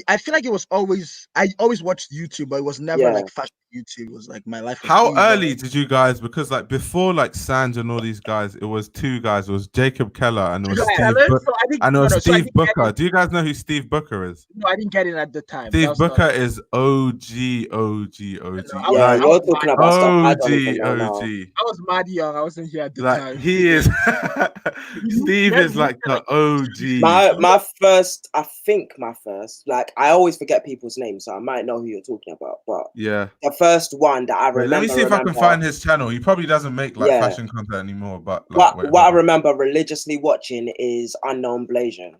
I feel like it was always. I always watched YouTube, but it was never like fashion YouTube. It was like my life. How early did you guys? Because like before, like Sanj and all these guys, it was two guys. It was Jacob Keller and it was Steve Booker. Do you guys know who Steve Booker is? No, I didn't get it at the time. Steve Booker is OG. Yeah, you're talking about stuff I don't even know. I was mad young. I wasn't here at the time. He is. Steve is like the OG. My first, like I always forget people's names, so I might know who you're talking about. But the first one that I remember. Let me see if I can find his channel. He probably doesn't make like fashion content anymore. But like, what I remember religiously watching is Unknown Blasian.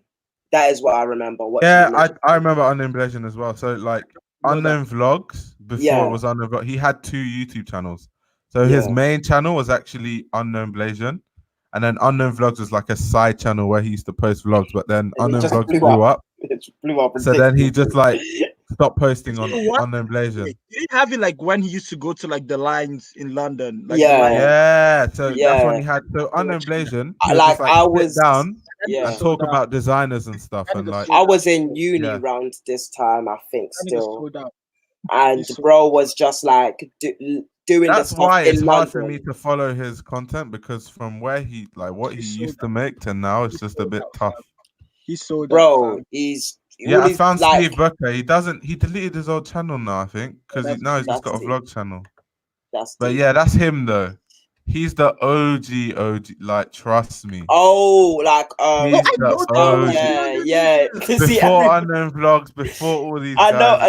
That is what I remember watching. Yeah, I remember Unknown Blasian as well. So like Unknown Vlogs before it was Unknown Vlog. He had 2 YouTube channels. So his main channel was actually Unknown Blasian. And then Unknown Vlogs was like a side channel where he used to post vlogs, but then Unknown Vlogs blew up. It blew up. So then he just like stopped posting on Unknown Blasian. He didn't have it like when he used to go to like the lines in London. Like, So that's when he had Unknown Blasian. Like I was down and talk about designers and stuff. And like I was in uni around this time, I think still. And bro was just like doing that's the stuff why it's in hard London. for me to follow his content because from where he like what he used to make to now it's just a bit tough. He's so bro. I found like, Steve Booker. He deleted his old channel now, I think, because now he's just got a vlog channel. But yeah, that's him though. He's the OG, like trust me. Oh, like yeah. Before Unknown Vlogs, before all these. I know,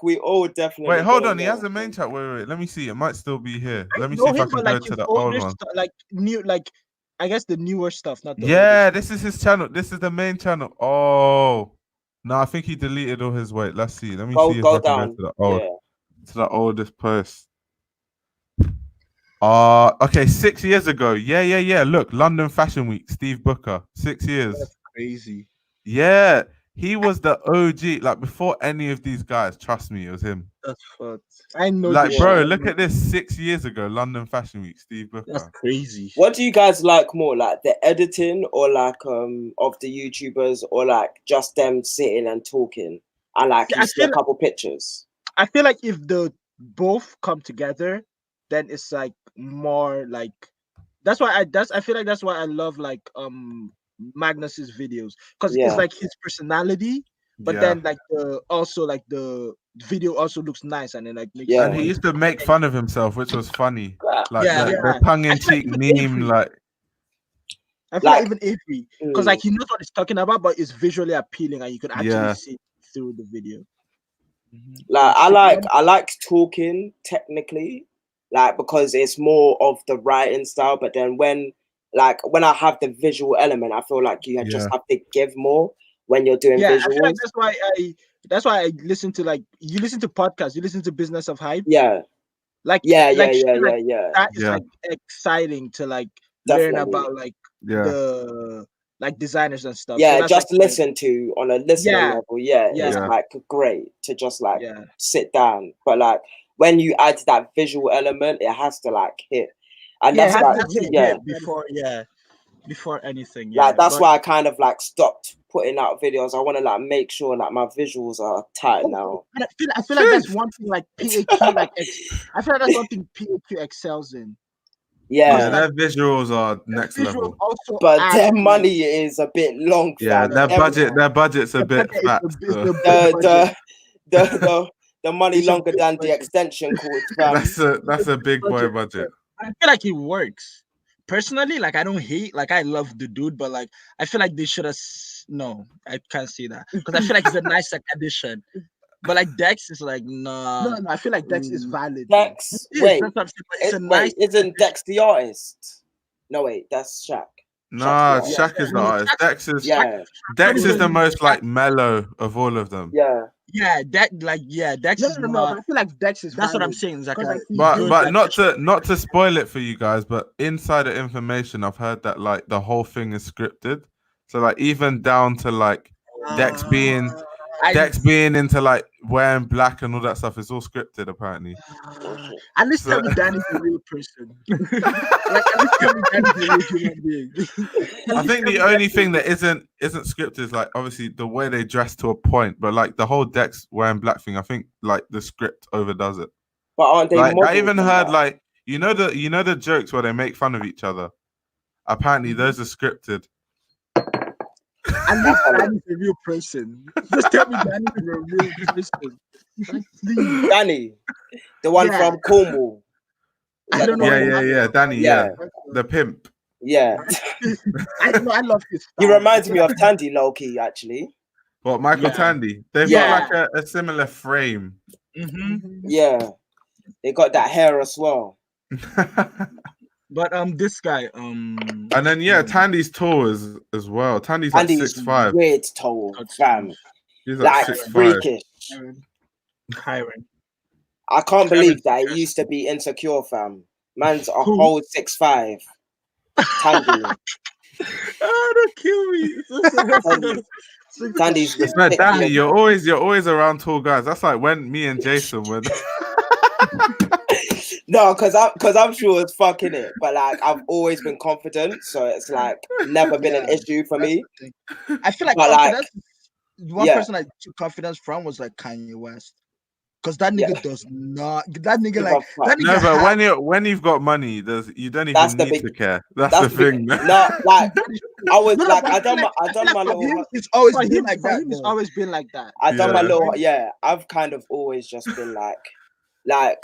we all definitely. Wait, hold on. He has a main chat. Wait. Let me see. It might still be here. Let me see if I can go to the old one. Like new, like I guess the newer stuff, not the this is his channel. This is the main channel. Oh, No, I think he deleted all his weight. Let's see. Let me Go see if I can down. go Yeah. to the oldest post. Okay, 6 years ago. Yeah. Look, London Fashion Week, Steve Booker. 6 years. That's crazy. Yeah, he was the OG. Like before any of these guys, trust me, it was him. That's fucked. I know. Like, this bro, shit. look at this. 6 years ago, London Fashion Week, Steve That's Booker. crazy. What do you guys like more, like the editing or like of the YouTubers, or like just them sitting and talking and like See, you see a couple pictures? I feel like if the both come together, then it's like more like I feel like that's why I love like Magnus's videos, because Yeah. it's like his personality, but then like the video also looks nice, and then like makes Yeah. And he used to make fun of himself, which was funny. Like Yeah, the yeah. tongue-in-cheek I feel like meme, Avery- like I feel like Like- even Avery, because like he knows what he's talking about, but it's visually appealing, and you can actually Yeah. see through the video. Like I like talking technically, like because it's more of the writing style. But then when I have the visual element, I feel like you just have to give more when you're doing Yeah, visuals. I feel like that's why I listen to, like, you listen to podcasts, you listen to Business of Hype. Yeah. Like Yeah. that is like exciting to like learn Definitely. about like Yeah. the like designers and stuff. Yeah, So that's just like listen to on a listening level. Yeah, it's Yeah. like great to just like yeah. sit down. But like when you add that visual element, it has to like hit. And Yeah, that's it has like to hit yeah, before anything. Yeah, like that's but- why I kind of like stopped putting out videos. I want to like make sure like my visuals are tight now. And I feel like that's one thing like PAQ like I feel like that's one thing PAQ excels in. Yeah, their visuals are next level. Also but add, their like, money is a bit long. Yeah, fam. their budget's a bit budget is fat. a- is so- a big budget. The money It's a longer big than the budget. extension cords, fam. That's a big boy budget. I feel like it works. Personally, like I don't hate, like I love the dude, but like I feel like they should have. No, I can't see that because I feel like it's a nice like addition. But like Dex is like no, I feel like Dex is valid. Dex, It is, wait, that's what I'm saying, but it's a wait, nice isn't Dex the artist? No, wait, that's Shaq. Nah, Shaq's Shaq is the artist. Dex is Yeah, the most like mellow of all of them. yeah. Yeah, Dex is No, not. but I feel like Dex is. That's what I'm valid. saying. It's like, 'Cause, like, he's But good, but like, not to spoil it for you guys, but insider information, I've heard that like the whole thing is scripted. So like even down to like Dex being into like wearing black and all that stuff is all scripted apparently. At least tell me Danny's a real person. Like at least tell me Danny's a real human being. I think the only thing that isn't scripted is like obviously the way they dress to a point, but like the whole Dex wearing black thing, I think like the script overdoes it. But aren't they? Like I models even and heard that? like you know the jokes where they make fun of each other. Apparently those are scripted. At least Danny's a real person. Just tell me Danny's a real person. Like, please. Danny, the one from Cornwall. I don't know. Yeah, Danny, yeah. The pimp. Yeah. I love his style. He reminds me of Tandy low-key, actually. What, Michael Tandy? They've got like a similar frame. Yeah. They got that hair as well. But this guy and then Tandy's tall as well. Tandy's like 6'5". Weird tall, fam. He's like 6'5". Freakish. Kyron. I can't believe that he used to be insecure, fam. Man's a whole 6'5". Tandy. Don't kill me. Tandy's Danny, you're always around tall guys. That's like when me and Jason were. No, because I'm sure it's fucking it, but like I've always been confident, so it's like never been an issue for me. I feel like, one person I took confidence from was like Kanye West, because that nigga does not. That nigga like that nigga. No, but when you've got money, you don't even need to care. That's the thing. No, like I was like I done my little. It's always been like that. It's always been like that. I done my little. I've kind of always just been like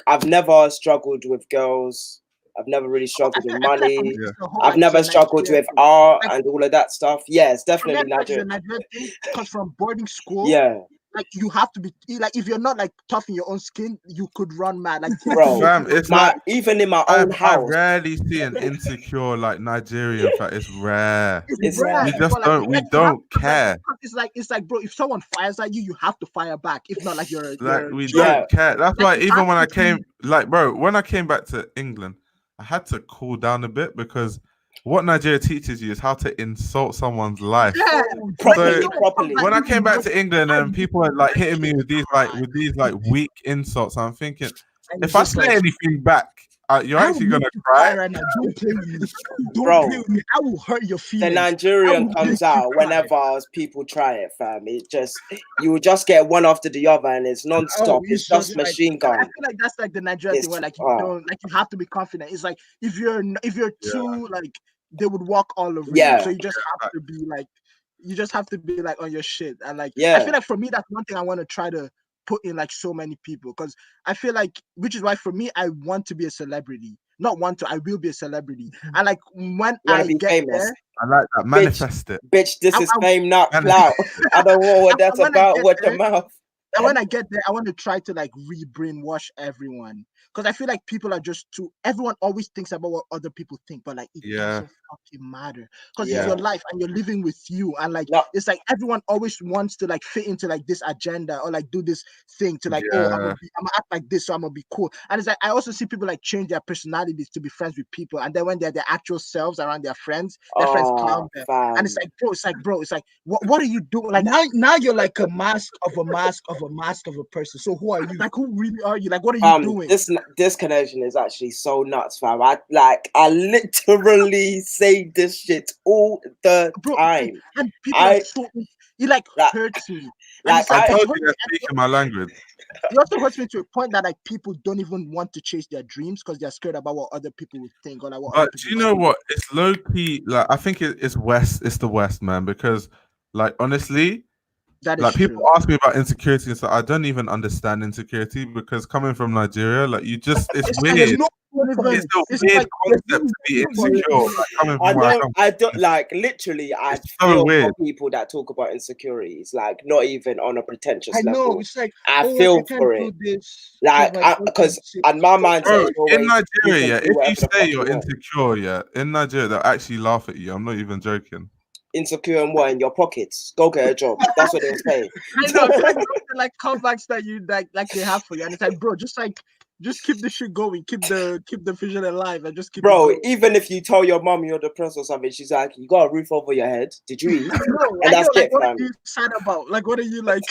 I've never struggled with girls. I've never really struggled with money. I've never struggled with art and all of that stuff. Yeah, it's definitely Nigerian. Because from boarding school, like you have to be like if you're not like tough in your own skin, you could run mad. Like Bro, Fam, it's my like even in my I own house, rarely see an insecure like Nigerian fat. It's rare. It's rare, We just but, don't. We you have don't to, care. it's like, bro, if someone fires at you, you have to fire back. If not, like you're Like we Yeah. don't care. That's why Like, even when I came, absolutely. like, bro, when I came back to England, I had to cool down a bit because what Nigeria teaches you is how to insult someone's life. Yeah, properly, So, properly. when I came back to England and people were like hitting me with these like weak insults, I'm thinking, And if it's I just say like, anything back, you're I actually will gonna make you cry. cry right now. Don't play with me. Don't Bro. play with me. I will hurt your The feelings. Nigerian comes out whenever people try it, fam. It just you will just get one after the other, and it's non-stop. It's just like, machine gun. I feel like that's like the Nigerian thing where like you don't like you have to be confident. It's like if you're too like they would walk all over you. So you just have to be like on your shit. And like I feel like for me that's one thing I want to try to put in like so many people, because I feel like, which is why for me I want to be a celebrity. Not want to, I will be a celebrity. And like when I get famous. there, I like that. Manifest it. Bitch, this is fame, not clout. I don't know what that's about with the mouth. And when I get there, I want to try to like re-brainwash everyone, because I feel like people are just too. Everyone always thinks about what other people think, but like it doesn't fucking matter, because it's your life and you're living with you, and like it's like everyone always wants to like fit into like this agenda or like do this thing to like I'm gonna act like this, so I'm gonna be cool. And it's like I also see people like change their personalities to be friends with people, and then when they're their actual selves around their friends clown them, and it's like bro, what are you doing? Like now you're like a mask of a person. So who are you? Like who really are you? Like what are you doing? This connection is actually so nuts, fam. I literally say this shit all the time. And people are so it like hurts me. Like I told you, they're speaking my language. It also hurts me to a point that like people don't even want to chase their dreams because they're scared about what other people would think or like what. But do you know what? It's low key. Like I think it's West. It's the West, man. Because like honestly, that is like people true. ask me about insecurity, and so I don't even understand insecurity, because coming from Nigeria, like you just it's weird. It's a weird concept to be insecure. Like, coming from I don't like literally. I feel for people that talk about insecurities, like not even on a pretentious level. I know it's like I feel for it. Like because and my mindset is always in Nigeria. If you say you're insecure, in Nigeria they'll actually laugh at you. I'm not even joking. Insecure and what in your pockets? Go get a job. That's what they'll say. I know, like comebacks that you like they have for you, and it's like, bro, just keep the shit going, keep the vision alive, and just keep. Bro, even if you tell your mom you're depressed or something, she's like, "You got a roof over your head? Did you eat?" And that's it, what fam. are you sad about? Like, what are you like?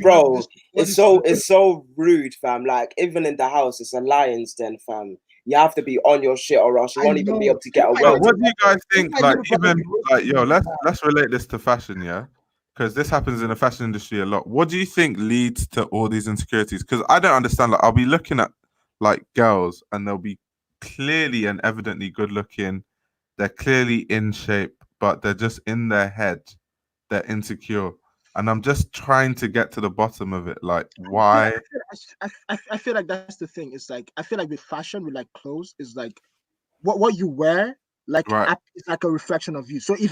Bro, it's so rude, fam. Like, even in the house, it's a lion's den, fam. You have to be on your shit, or else you won't even be able to get away. Well, what do you guys think? Like, even like, yo, let's relate this to fashion, yeah, because this happens in the fashion industry a lot. What do you think leads to all these insecurities? Because I don't understand. Like, I'll be looking at like girls, and they'll be clearly and evidently good looking. They're clearly in shape, but they're just in their head. They're insecure. And I'm just trying to get to the bottom of it. Like, why? I feel like that's the thing. It's like I feel like with fashion, with like clothes, is like what you wear, like it's like a reflection of you. So if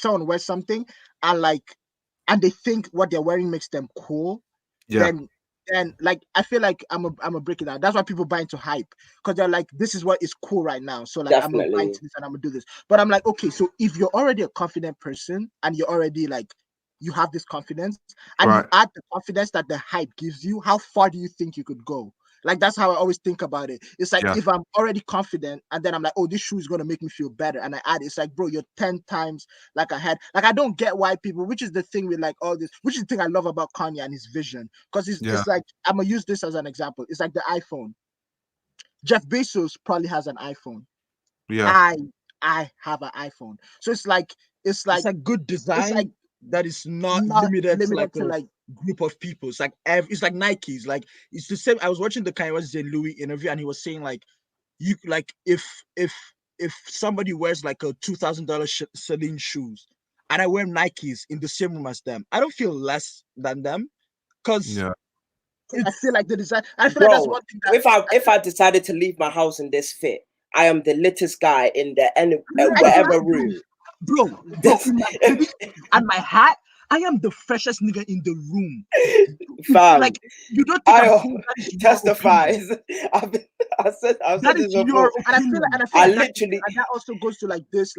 someone wears something, and they think what they're wearing makes them cool, then like I feel like I'm a break it down. That's why people buy into hype, because they're like, this is what is cool right now. So like I'm gonna buy into this and I'm gonna do this. But I'm like, okay, so if you're already a confident person and you're already like you have this confidence, and you add the confidence that the hype gives you, how far do you think you could go? Like, that's how I always think about it. It's like if I'm already confident and then I'm like, oh, this shoe is going to make me feel better, and I add it, it's like, bro, you're 10 times like ahead. Like, I don't get why people, which is the thing with like all this, which is the thing I love about Kanye and his vision. Because it's like, I'm going to use this as an example. It's like the iPhone. Jeff Bezos probably has an iPhone. Yeah. I have an iPhone. So it's like good design. It's like, that is not limited to like group of people. It's like it's like Nike's. Like it's the same. I was watching the Kanye West Louis interview, and he was saying like, you like if somebody wears like a $2,000 Celine shoes, and I wear Nikes in the same room as them, I don't feel less than them, because I feel like the design. I feel like that's one thing. If I decided to leave my house in this fit, I am the littest guy in whatever room. Bro, and my hat, I am the freshest nigga in the room. Fam, Like, you don't think I I'm cool? That is your opinion. testifies. I said That this is before. your opinion. And I feel I like literally, and that also goes to like this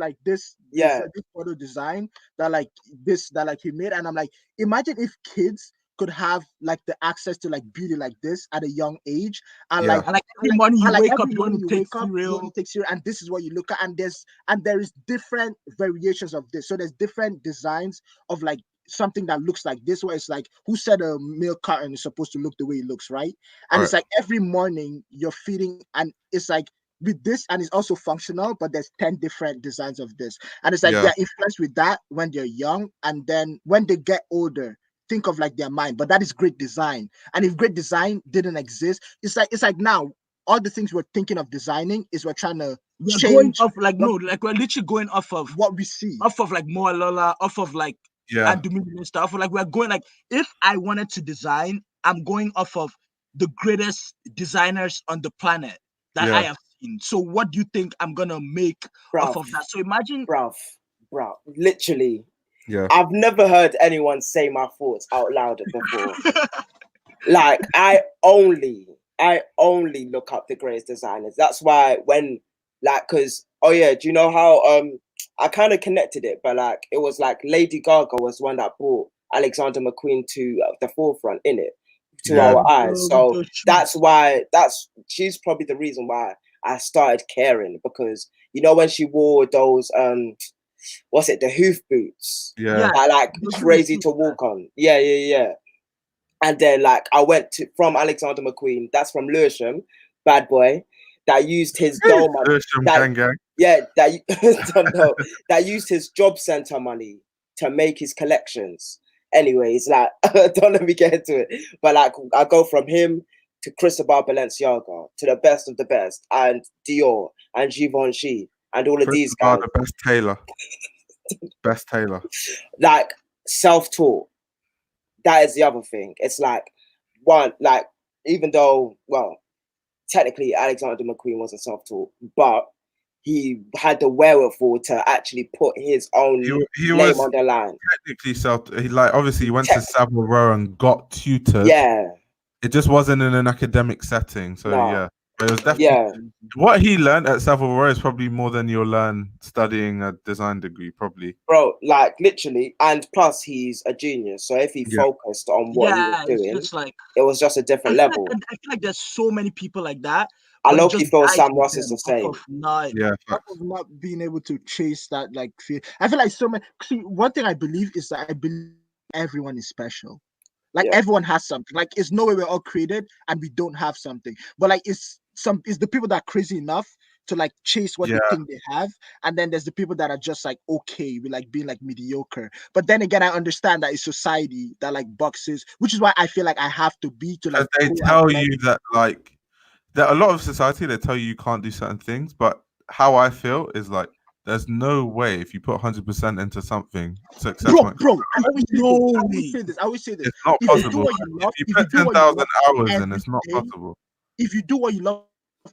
yeah, this photo design that like he made. And I'm like, imagine if kids could have like the access to like beauty like this at a young age, and Yeah. like And like every morning you wake up, every you morning want to you take wake up, you cereal. want to take cereal, and this is what you look at, and there is different variations of this. So there's different designs of like something that looks like this, where it's like, who said a milk carton is supposed to look the way it looks, right? And it's like every morning you're feeding, and it's like with this, and it's also functional, but there's 10 different designs of this, and it's like they're influenced with that when they're young, and then when they get older, think of like their mind. But that is great design. And if great design didn't exist, it's like now all the things we're thinking of designing is we're trying to Going change off like we're literally going off of what we see, off of like Moa Lola, off of like and stuff. Like we're going like, if I wanted to design, I'm going off of the greatest designers on the planet that I have seen. So what do you think I'm gonna make off of that? So imagine, bruv, literally. Yeah. I've never heard anyone say my thoughts out loud before. Like I only look up the greatest designers. That's why when like, cause do you know how I kind of connected it, but like it was like Lady Gaga was one that brought Alexander McQueen to the forefront in it, to our eyes. So that's why she's probably the reason why I started caring, because you know when she wore those what's it, the hoof boots, are like crazy to walk on. Yeah. And then like I went from Alexander McQueen, that's from Lewisham, bad boy, that used his dome money. That used his job center money to make his collections. Anyways, like don't let me get into it. But like I go from him to Cristobal Balenciaga, to the best of the best, and Dior and Givenchy and all of these guys. The best tailor. Best tailor. Like self-taught. That is the other thing. It's like one, like even though, well, technically Alexander McQueen wasn't self-taught, but he had the wherewithal to actually put his own he name was on the line. Technically, like obviously he went to Savile Row and got tutored. Yeah. It just wasn't in an academic setting. So No. But it was definitely what he learned at Savile Row is probably more than you'll learn studying a design degree, probably. Bro, like literally, and plus he's a genius. So if he focused on what he was doing, it's like, it was just a different level. I feel like there's so many people like that. I low-key feel Sam Ross is the same. of not being able to chase that like fear. I feel like so many. See, one thing I believe is that I believe everyone is special. Like everyone has something. Like it's no way we're all created and we don't have something. But like it's the people that are crazy enough to like chase what they think they have, and then there's the people that are just like okay with like being like mediocre. But then again, I understand that it's society that like boxes, which is why I feel like I have to be to like. They tell you that like that a lot of society they tell you can't do certain things, but how I feel is like there's no way if you put 100% into something, success. Bro, I always say this. It's not possible. If you put 10,000 hours in, it's not possible. If you do what you love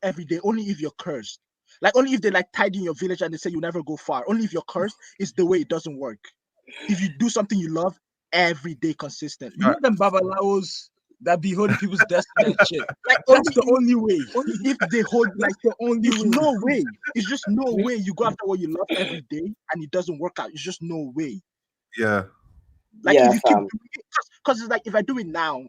every day, only if you're cursed. Like only if they like tidy in your village and they say you never go far. Only if you're cursed is the way it doesn't work. If you do something you love every day consistently. You know them babalawos that be holding people's destiny and shit. Like that's the only way. Only if they hold like the only way. No way. It's just no way you go after what you love every day and it doesn't work out. It's just no way. Yeah. Like if you keep doing it, because it's like if I do it now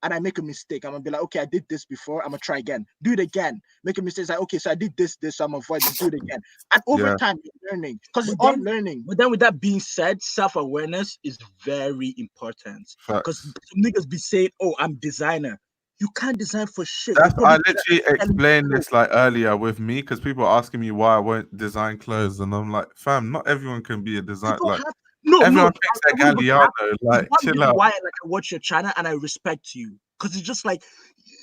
and I make a mistake, I'm gonna be like, okay, I did this before, I'm gonna try again. Do it again. Make a mistake. It's like, okay, so I did this, so I'm avoiding. Do it again. And over time, you're learning. Because it's all learning. But then with that being said, self-awareness is very important. Because some niggas be saying, oh, I'm designer. You can't design for shit. I literally explained this like earlier with me because people are asking me why I won't design clothes, and I'm like, fam, not everyone can be a designer. Like everyone thinks they're Galliano. Like, chill out. Why like I watch your channel and I respect you because it's just like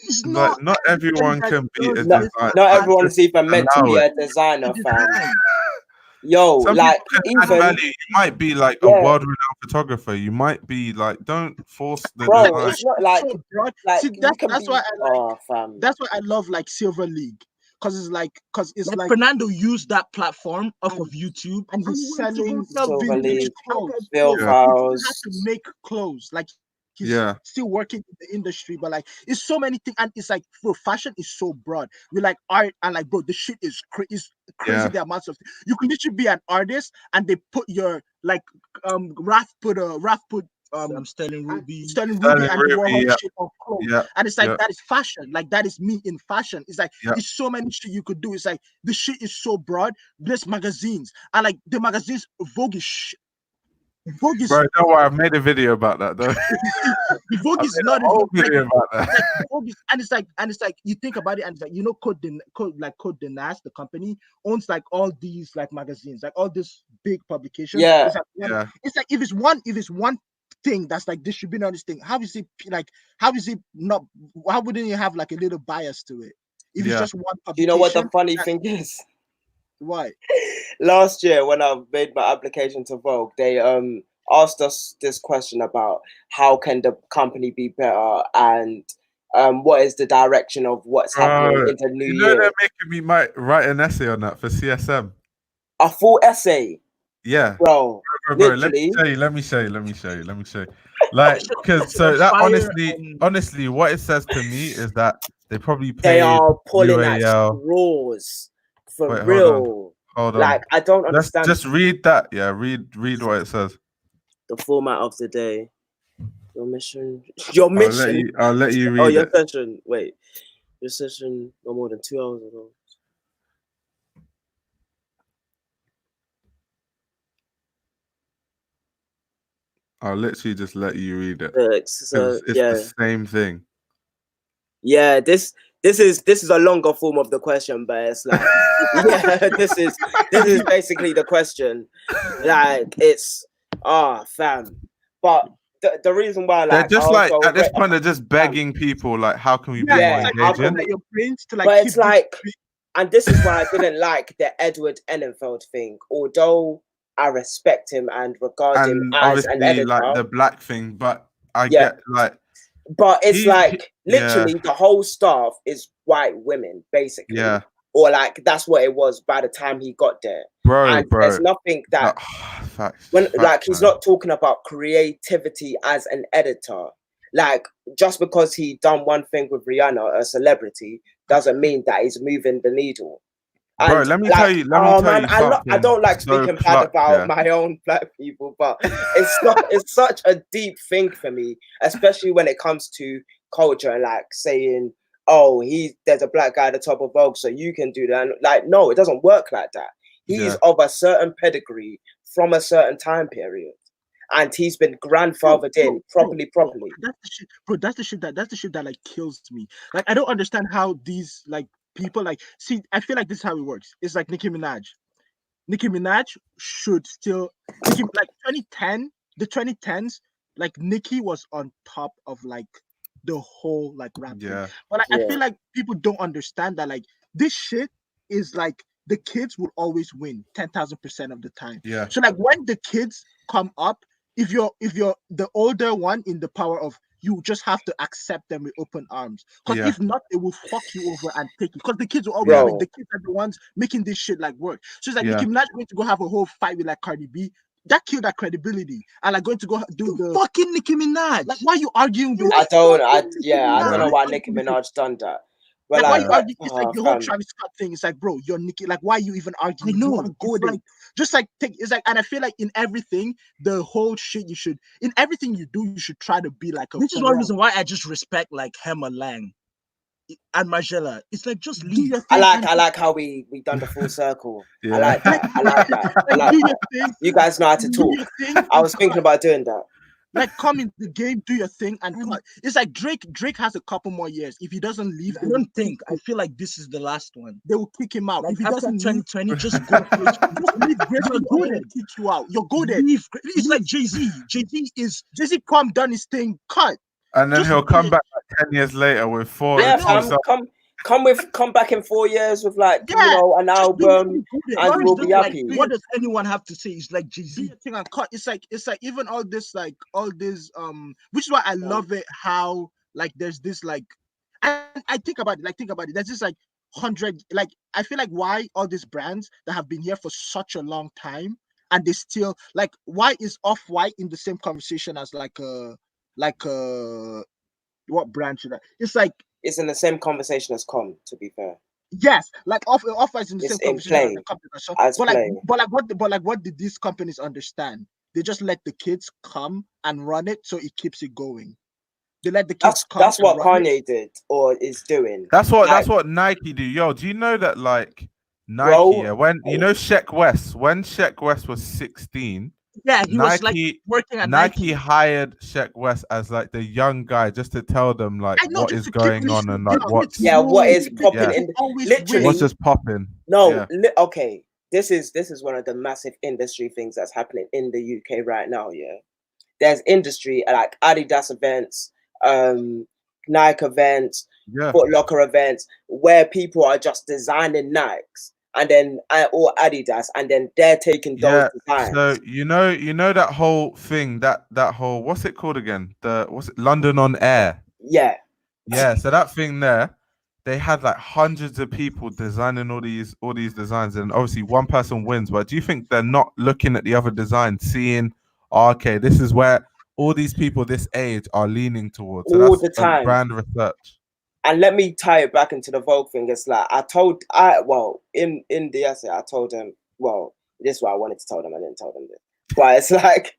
it's not everyone can be a designer. Not everyone is even meant to be a designer, fam. Yo, some like even value. You might be like a world-renowned photographer. You might be like, don't force the design. It's not like, See, that's why I love like Silver League, because it's like Fernando used that platform off of YouTube, and he's selling Silver League, clothes. Bill Yeah. Files. He has to make clothes. Like he's Yeah. still working in the industry, but like it's so many things, and it's like, bro, fashion is so broad. We like art, and like, bro, the shit is crazy. Yeah. The amounts of you can literally be an artist, and they put your like Raph put Sterling Ruby, and the Warhol yeah. shit on clothes. Yeah. And it's like, Yeah. that is fashion. Like, that is me in fashion. It's like, Yeah. it's so many shit you could do. It's like, the shit is so broad. There's magazines. And like, the magazines, Vogue is Bro, don't worry, I've made a video about that though. Vogue is not a whole even video about that. like, Vogue is, and it's like you think about it, and it's like, you know, Code de Nast, the company owns like all these like magazines, like all these big publications. Yeah. It's like if it's one thing that's like distributing on this thing, how is it not? How wouldn't you have like a little bias to it if it's just one publication? You know what the funny thing is? Why? Last year when I made my application to Vogue, they asked us this question about how can the company be better, and what is the direction of what's happening into New Year. They're making me write an essay on that for CSM. A full essay. Yeah, bro. Let me show you. Like, because so that honestly, what it says to me is that they probably paid they are pulling at UAL. straws for Wait, real. Hold on. Like, I don't understand. Just read that. Yeah, read what it says. The format of the day. Your mission. I'll let you read. Oh, your session. Wait, your session no more than 2 hours ago. I'll literally just let you read it. It's the same thing. Yeah, this is a longer form of the question, but it's like, yeah, this is basically the question. Like, it's fam. But the reason why, like, they're just like at this point, they're just begging people, like, how can we be more engaging? But it's like, and this is why I didn't like the Edward Enenfeld thing, although I respect him and regard him as an editor. Like the black thing, but I get like. But it's literally the whole staff is white women, basically. Yeah. Or like that's what it was by the time he got there. Bro. There's nothing that he's not talking about creativity as an editor. Like, just because he done one thing with Rihanna, a celebrity, doesn't mean that he's moving the needle. And bro, let me tell you. I don't like speaking bad about my own black people, but it's such a deep thing for me, especially when it comes to culture and like saying, oh, there's a black guy at the top of Vogue, so you can do that. And like, no, it doesn't work like that. He's of a certain pedigree from a certain time period, and he's been grandfathered in properly. That's the shit, bro. That's the shit that like kills me. Like, I don't understand how these like people like see. I feel like this is how it works. It's like Nicki Minaj. Nicki Minaj should still like 2010, the 2010s. Like, Nicki was on top of like the whole like rap thing. But like, I feel like people don't understand that like this shit is like the kids will always win 10,000% of the time. Yeah. So like when the kids come up, if you're the older one in the power of, you just have to accept them with open arms. Because if not, they will fuck you over and take you. Because the kids will always win. The kids are the ones making this shit like work. So it's like Nicki Minaj going to go have a whole fight with like Cardi B. That killed that credibility. And like going to go do the fucking Nicki Minaj. Like, why are you arguing? I don't know why Nicki Minaj done that. Well, like, why you argue? It's like the whole Travis Scott thing. It's like, bro, you're Nicki. Like, why are you even arguing? I know. Just like it's like, and I feel like in everything, the whole shit in everything you do, you should try to be like a. Which is one reason why I just respect like Hema Lang and Margella. It's like, just leave your thing. I like how we done the full circle. I like that. You guys know how to talk. I was thinking about doing that. Like, come in the game, do your thing, and come on. It's like Drake has a couple more years. If he doesn't leave, I feel like this is the last one. They will kick him out. Like, if he after doesn't 2020, just go. Just leave Grace. You're good. Kick you out. You're good. It's like Jay-Z. Jay-Z come done his thing, cut. And then he'll come back like 10 years later with 4. Come back in 4 years with like you know, an album, and we'll be happy. What does anyone have to say? It's like Jay-Z thing and cut. It's like even all this which is why I love it how like there's this like, and I think about it. There's this like like I feel like why all these brands that have been here for such a long time and they still like, why is Off-White in the same conversation as like what brand should I? It's like it's in the same conversation as Com, to be fair. yes, like Off-White is in the It's same in conversation as play, the company. as But like, play. what did these companies understand? They just let the kids come and run it, so it keeps it going. They let the kids come. That's what run Kanye did or is doing. That's what Nike do. Yo, do you know that like Nike? Bro, Yeah, when you know Sheck West, when Sheck West was 16, yeah, he was like Nike working at Nike hired Sheck West as like the young guy just to tell them like I know, what just is to keep going on listening, and like what's what is popping Yeah. in always literally what's just popping. No, Yeah. okay. This is one of the massive industry things that's happening in the UK right now. Yeah, there's industry like Adidas events, Nike events, Yeah. Foot Locker events, where people are just designing Nikes and then or Adidas, and then they're taking those designs. So you know that whole thing, that whole, what's it called again? What's it, London on Air? Yeah. Yeah. So that thing there, they had like hundreds of people designing all these designs, and obviously one person wins. But do you think they're not looking at the other design, seeing, okay, this is where all these people this age are leaning towards? So All that's the time. Brand research. And let me tie it back into the Vogue thing. It's like in the essay I told them, well, this is what I wanted to tell them. I didn't tell them this, but it's like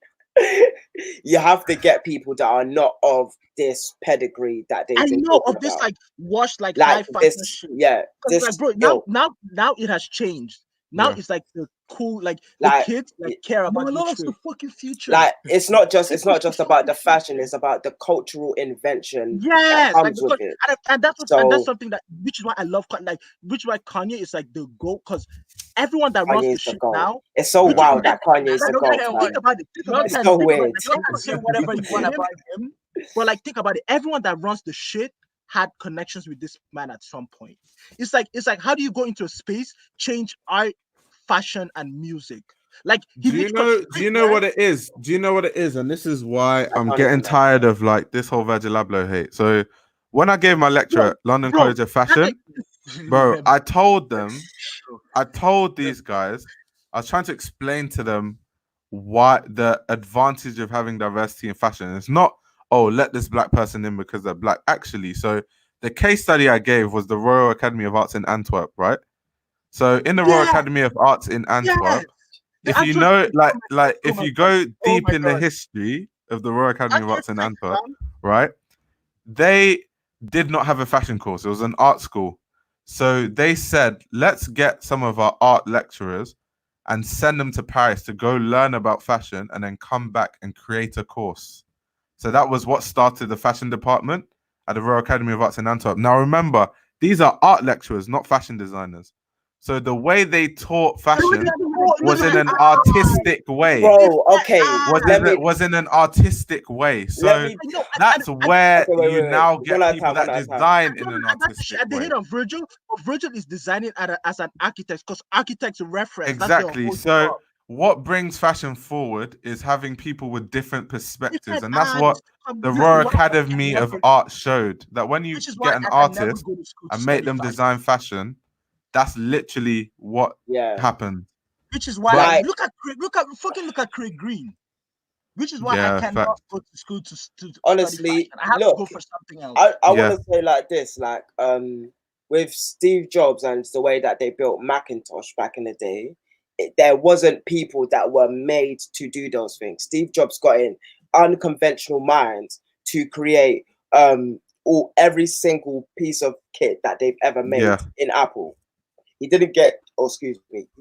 you have to get people that are not of this pedigree that they. I know of this like washed like high fashion shit. Yeah, this like bro, now it has changed. Now it's like the cool, like the kids like care about the fucking future. Like it's not just about the fashion; it's about the cultural invention. Yes, that comes with it. And that's something that, which is why I love, like, which is why Kanye is like the GOAT, because everyone that runs the shit now. It's so wild that Kanye is the GOAT. Think about it. It's so weird. You can say whatever you want about him, but like think about it. Everyone that runs the shit had connections with this man at some point. It's like how do you go into a space, change art, fashion, and music? Like do you know what it is? Do you know what it is? And this is why I'm getting tired of like this whole Virgil Abloh hate. So when I gave my lecture at London College of Fashion, bro, I told these guys, I was trying to explain to them why the advantage of having diversity in fashion. It's not, oh, let this black person in because they're black. Actually, so the case study I gave was the Royal Academy of Arts in Antwerp, right? So in the Royal Academy of Arts in Antwerp, if you know, like if you go deep in the history of the Royal Academy of Arts in Antwerp, right? They did not have a fashion course. It was an art school. So they said, let's get some of our art lecturers and send them to Paris to go learn about fashion and then come back and create a course. So that was what started the fashion department at the Royal Academy of Arts in Antwerp. Now remember, these are art lecturers, not fashion designers. So the way they taught fashion was in an artistic way. Bro, okay. Was in an artistic way. So that's where you now get people that design in an artistic way. At the head of Virgil is designing as an architect, because architects reference. Exactly. So what brings fashion forward is having people with different perspectives, and that's what the Royal Academy of Art showed. That when you get an artist and make them design fashion, that's literally what happened. Which is why look at Craig Green. Which is why I cannot go to school to honestly. I have to go for something else. I want to say like this, like with Steve Jobs and the way that they built Macintosh back in the day, there wasn't people that were made to do those things. Steve Jobs got in unconventional minds to create every single piece of kit that they've ever made in Apple. He didn't get, he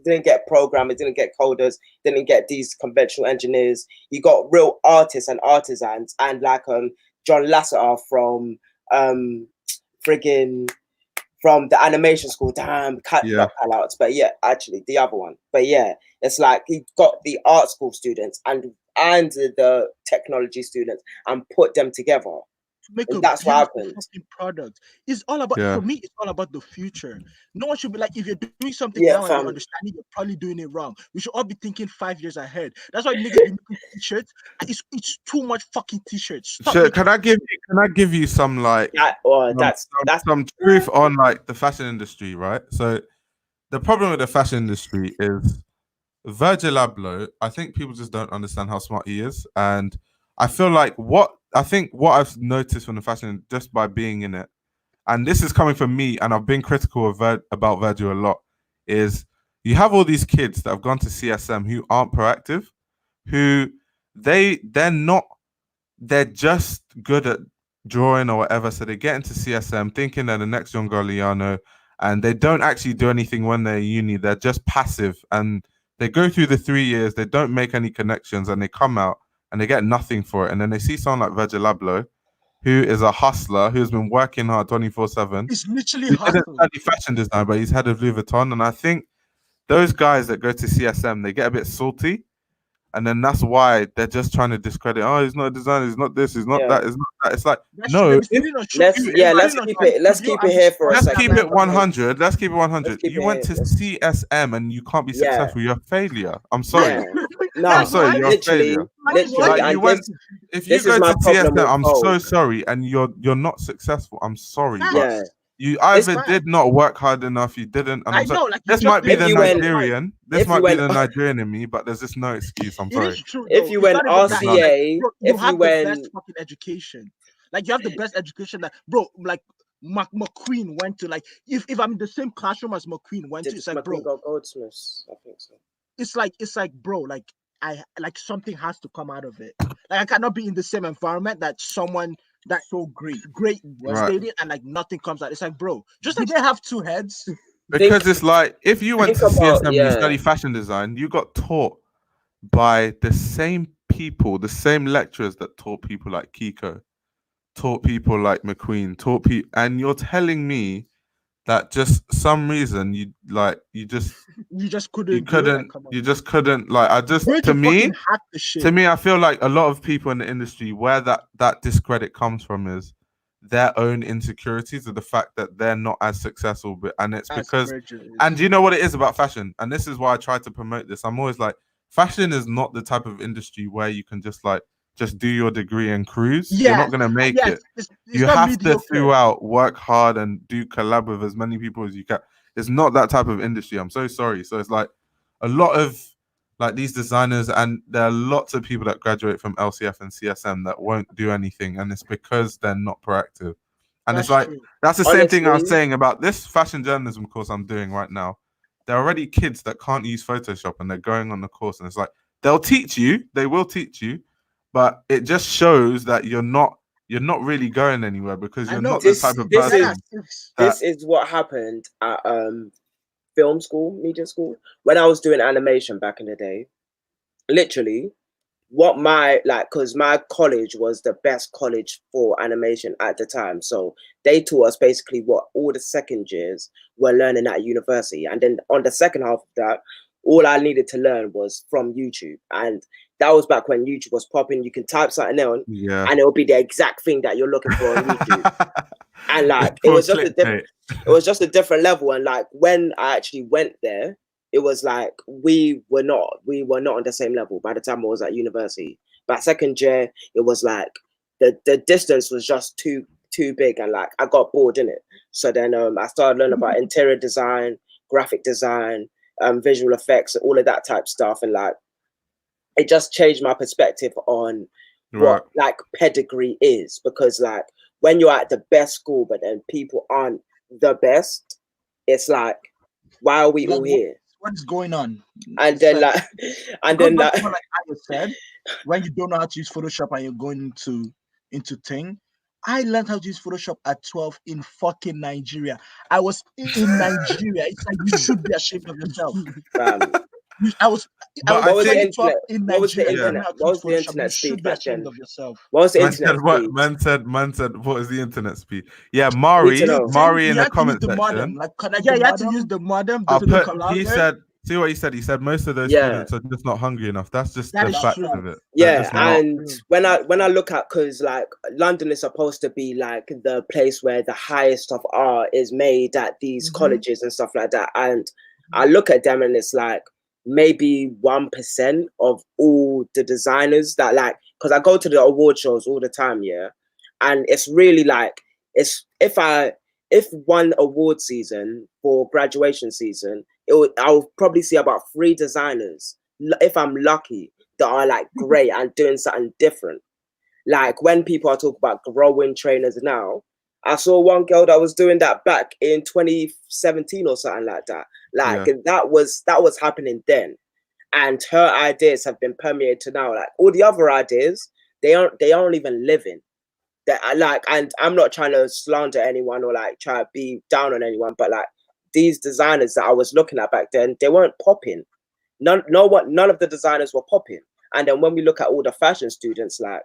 didn't get programmers, didn't get coders, didn't get these conventional engineers. He got real artists and artisans, and like John Lasseter from from the animation school. Damn, not Callouts, but yeah, actually the other one. But yeah, it's like he got the art school students and the technology students and put them together. to make And a that's what beautiful happened. fucking product. It's all about for me. It's all about the future. No one should be like, if you're doing something now and you're understanding, you're probably doing it wrong. We should all be thinking 5 years ahead. That's why niggas be making t-shirts. It's too much fucking t-shirts. Can I give you some like some truth on like the fashion industry, right? So the problem with the fashion industry is Virgil Abloh. I think people just don't understand how smart he is, and I feel like what I've noticed from the fashion just by being in it, and this is coming from me, and I've been critical of about Virgil a lot, is you have all these kids that have gone to CSM who aren't proactive, who they're just good at drawing or whatever, so they get into CSM thinking they're the next John Galliano, and they don't actually do anything when they're uni. They're just passive, and they go through the 3 years, they don't make any connections, and they come out and they get nothing for it. And then they see someone like Virgil Abloh, who is a hustler, who's been working hard 24/7. It's literally he didn't study fashion design, but he's head of Louis Vuitton. And I think those guys that go to CSM, they get a bit salty. And then that's why they're just trying to discredit. Oh, he's not a designer. He's not this. He's not that. He's not that. It's like no. Let's keep it here for a second. Let's keep it 100. Let's keep it 100. You went to CSM and you can't be successful. You're a failure. I'm sorry. No, I'm sorry. You're a failure. Literally, if you go to CSM, I'm so sorry, and you're not successful. I'm sorry. Yeah. You either did not work hard enough, you didn't. And I'm sorry. This might be the Nigerian. This might be the Nigerian in me, but there's just no excuse. I'm sorry. If you went RCA, you have the best fucking education. Like you have the best education that, bro. Like McQueen went to. Like if I'm in the same classroom as McQueen went to, it's like, bro. Goldsmiths, I think so. It's like, bro. Like something has to come out of it. Like I cannot be in the same environment that someone that's so great stated and like nothing comes out. It's like, bro, just like they have two heads. Because it's like if you went to CSM and you study fashion design, you got taught by the same people, the same lecturers that taught people like Kiko, taught people like McQueen, taught people, and you're telling me that just some reason you just couldn't like to me I feel like a lot of people in the industry where that discredit comes from is their own insecurities of the fact that they're not as successful, and it's because and you know what it is about fashion, and this is why I try to promote this. I'm always like, fashion is not the type of industry where you can just do your degree and cruise. You're not going to make it. You have to throughout work hard and do collab with as many people as you can. It's not that type of industry. I'm so sorry. So it's like a lot of like these designers, and there are lots of people that graduate from LCF and CSM that won't do anything, and it's because they're not proactive. And it's like that's the same thing I was saying about this fashion journalism course I'm doing right now. There are already kids that can't use Photoshop, and they're going on the course, and it's like they will teach you, but it just shows that you're not really going anywhere because you're not the type of person. This is what happened at film school, media school, when I was doing animation back in the day. Literally, what because my college was the best college for animation at the time, so they taught us basically what all the second years were learning at university, and then on the second half of that, all I needed to learn was from YouTube. And that was back when YouTube was popping. You can type something on, and it'll be the exact thing that you're looking for on YouTube. And like it was just a different level. And like when I actually went there, it was like we were not on the same level by the time I was at university. But second year, it was like the distance was just too big, and like I got bored in it. So then I started learning about interior design, graphic design, visual effects, all of that type stuff, and like it just changed my perspective on what like pedigree is, because like when you're at the best school but then people aren't the best, it's like, why are we all here? What's going on? And then like like I said, when you don't know how to use Photoshop and you're going into thing, I learned how to use Photoshop at 12 in fucking Nigeria. I was in Nigeria. It's like you should be ashamed of yourself. I was in Nigeria. What was the internet speed back then? What was the internet speed? Man said, what is the internet speed? Yeah, Mari in the comment section. You had to use the modem. He See what he said? He said most of those Yeah. students are just not hungry enough. That's just That the is fact true. of it. They're Yeah, just not. and when I look at, because like London is supposed to be like the place where the highest of art is made at these colleges and stuff like that, and I look at them and it's like maybe 1% of all the designers that, like, because I go to the award shows all the time, yeah, and it's really like, it's if one award season for graduation season, I'll probably see about 3 designers, if I'm lucky, that are like great and doing something different. Like when people are talking about growing trainers now, I saw one girl that was doing that back in 2017 or something like that. Like that was happening then, and her ideas have been permeated to now. Like all the other ideas, they aren't even living. That I like, and I'm not trying to slander anyone or like try to be down on anyone, but like these designers that I was looking at back then, they weren't popping. None of the designers were popping. And then when we look at all the fashion students, like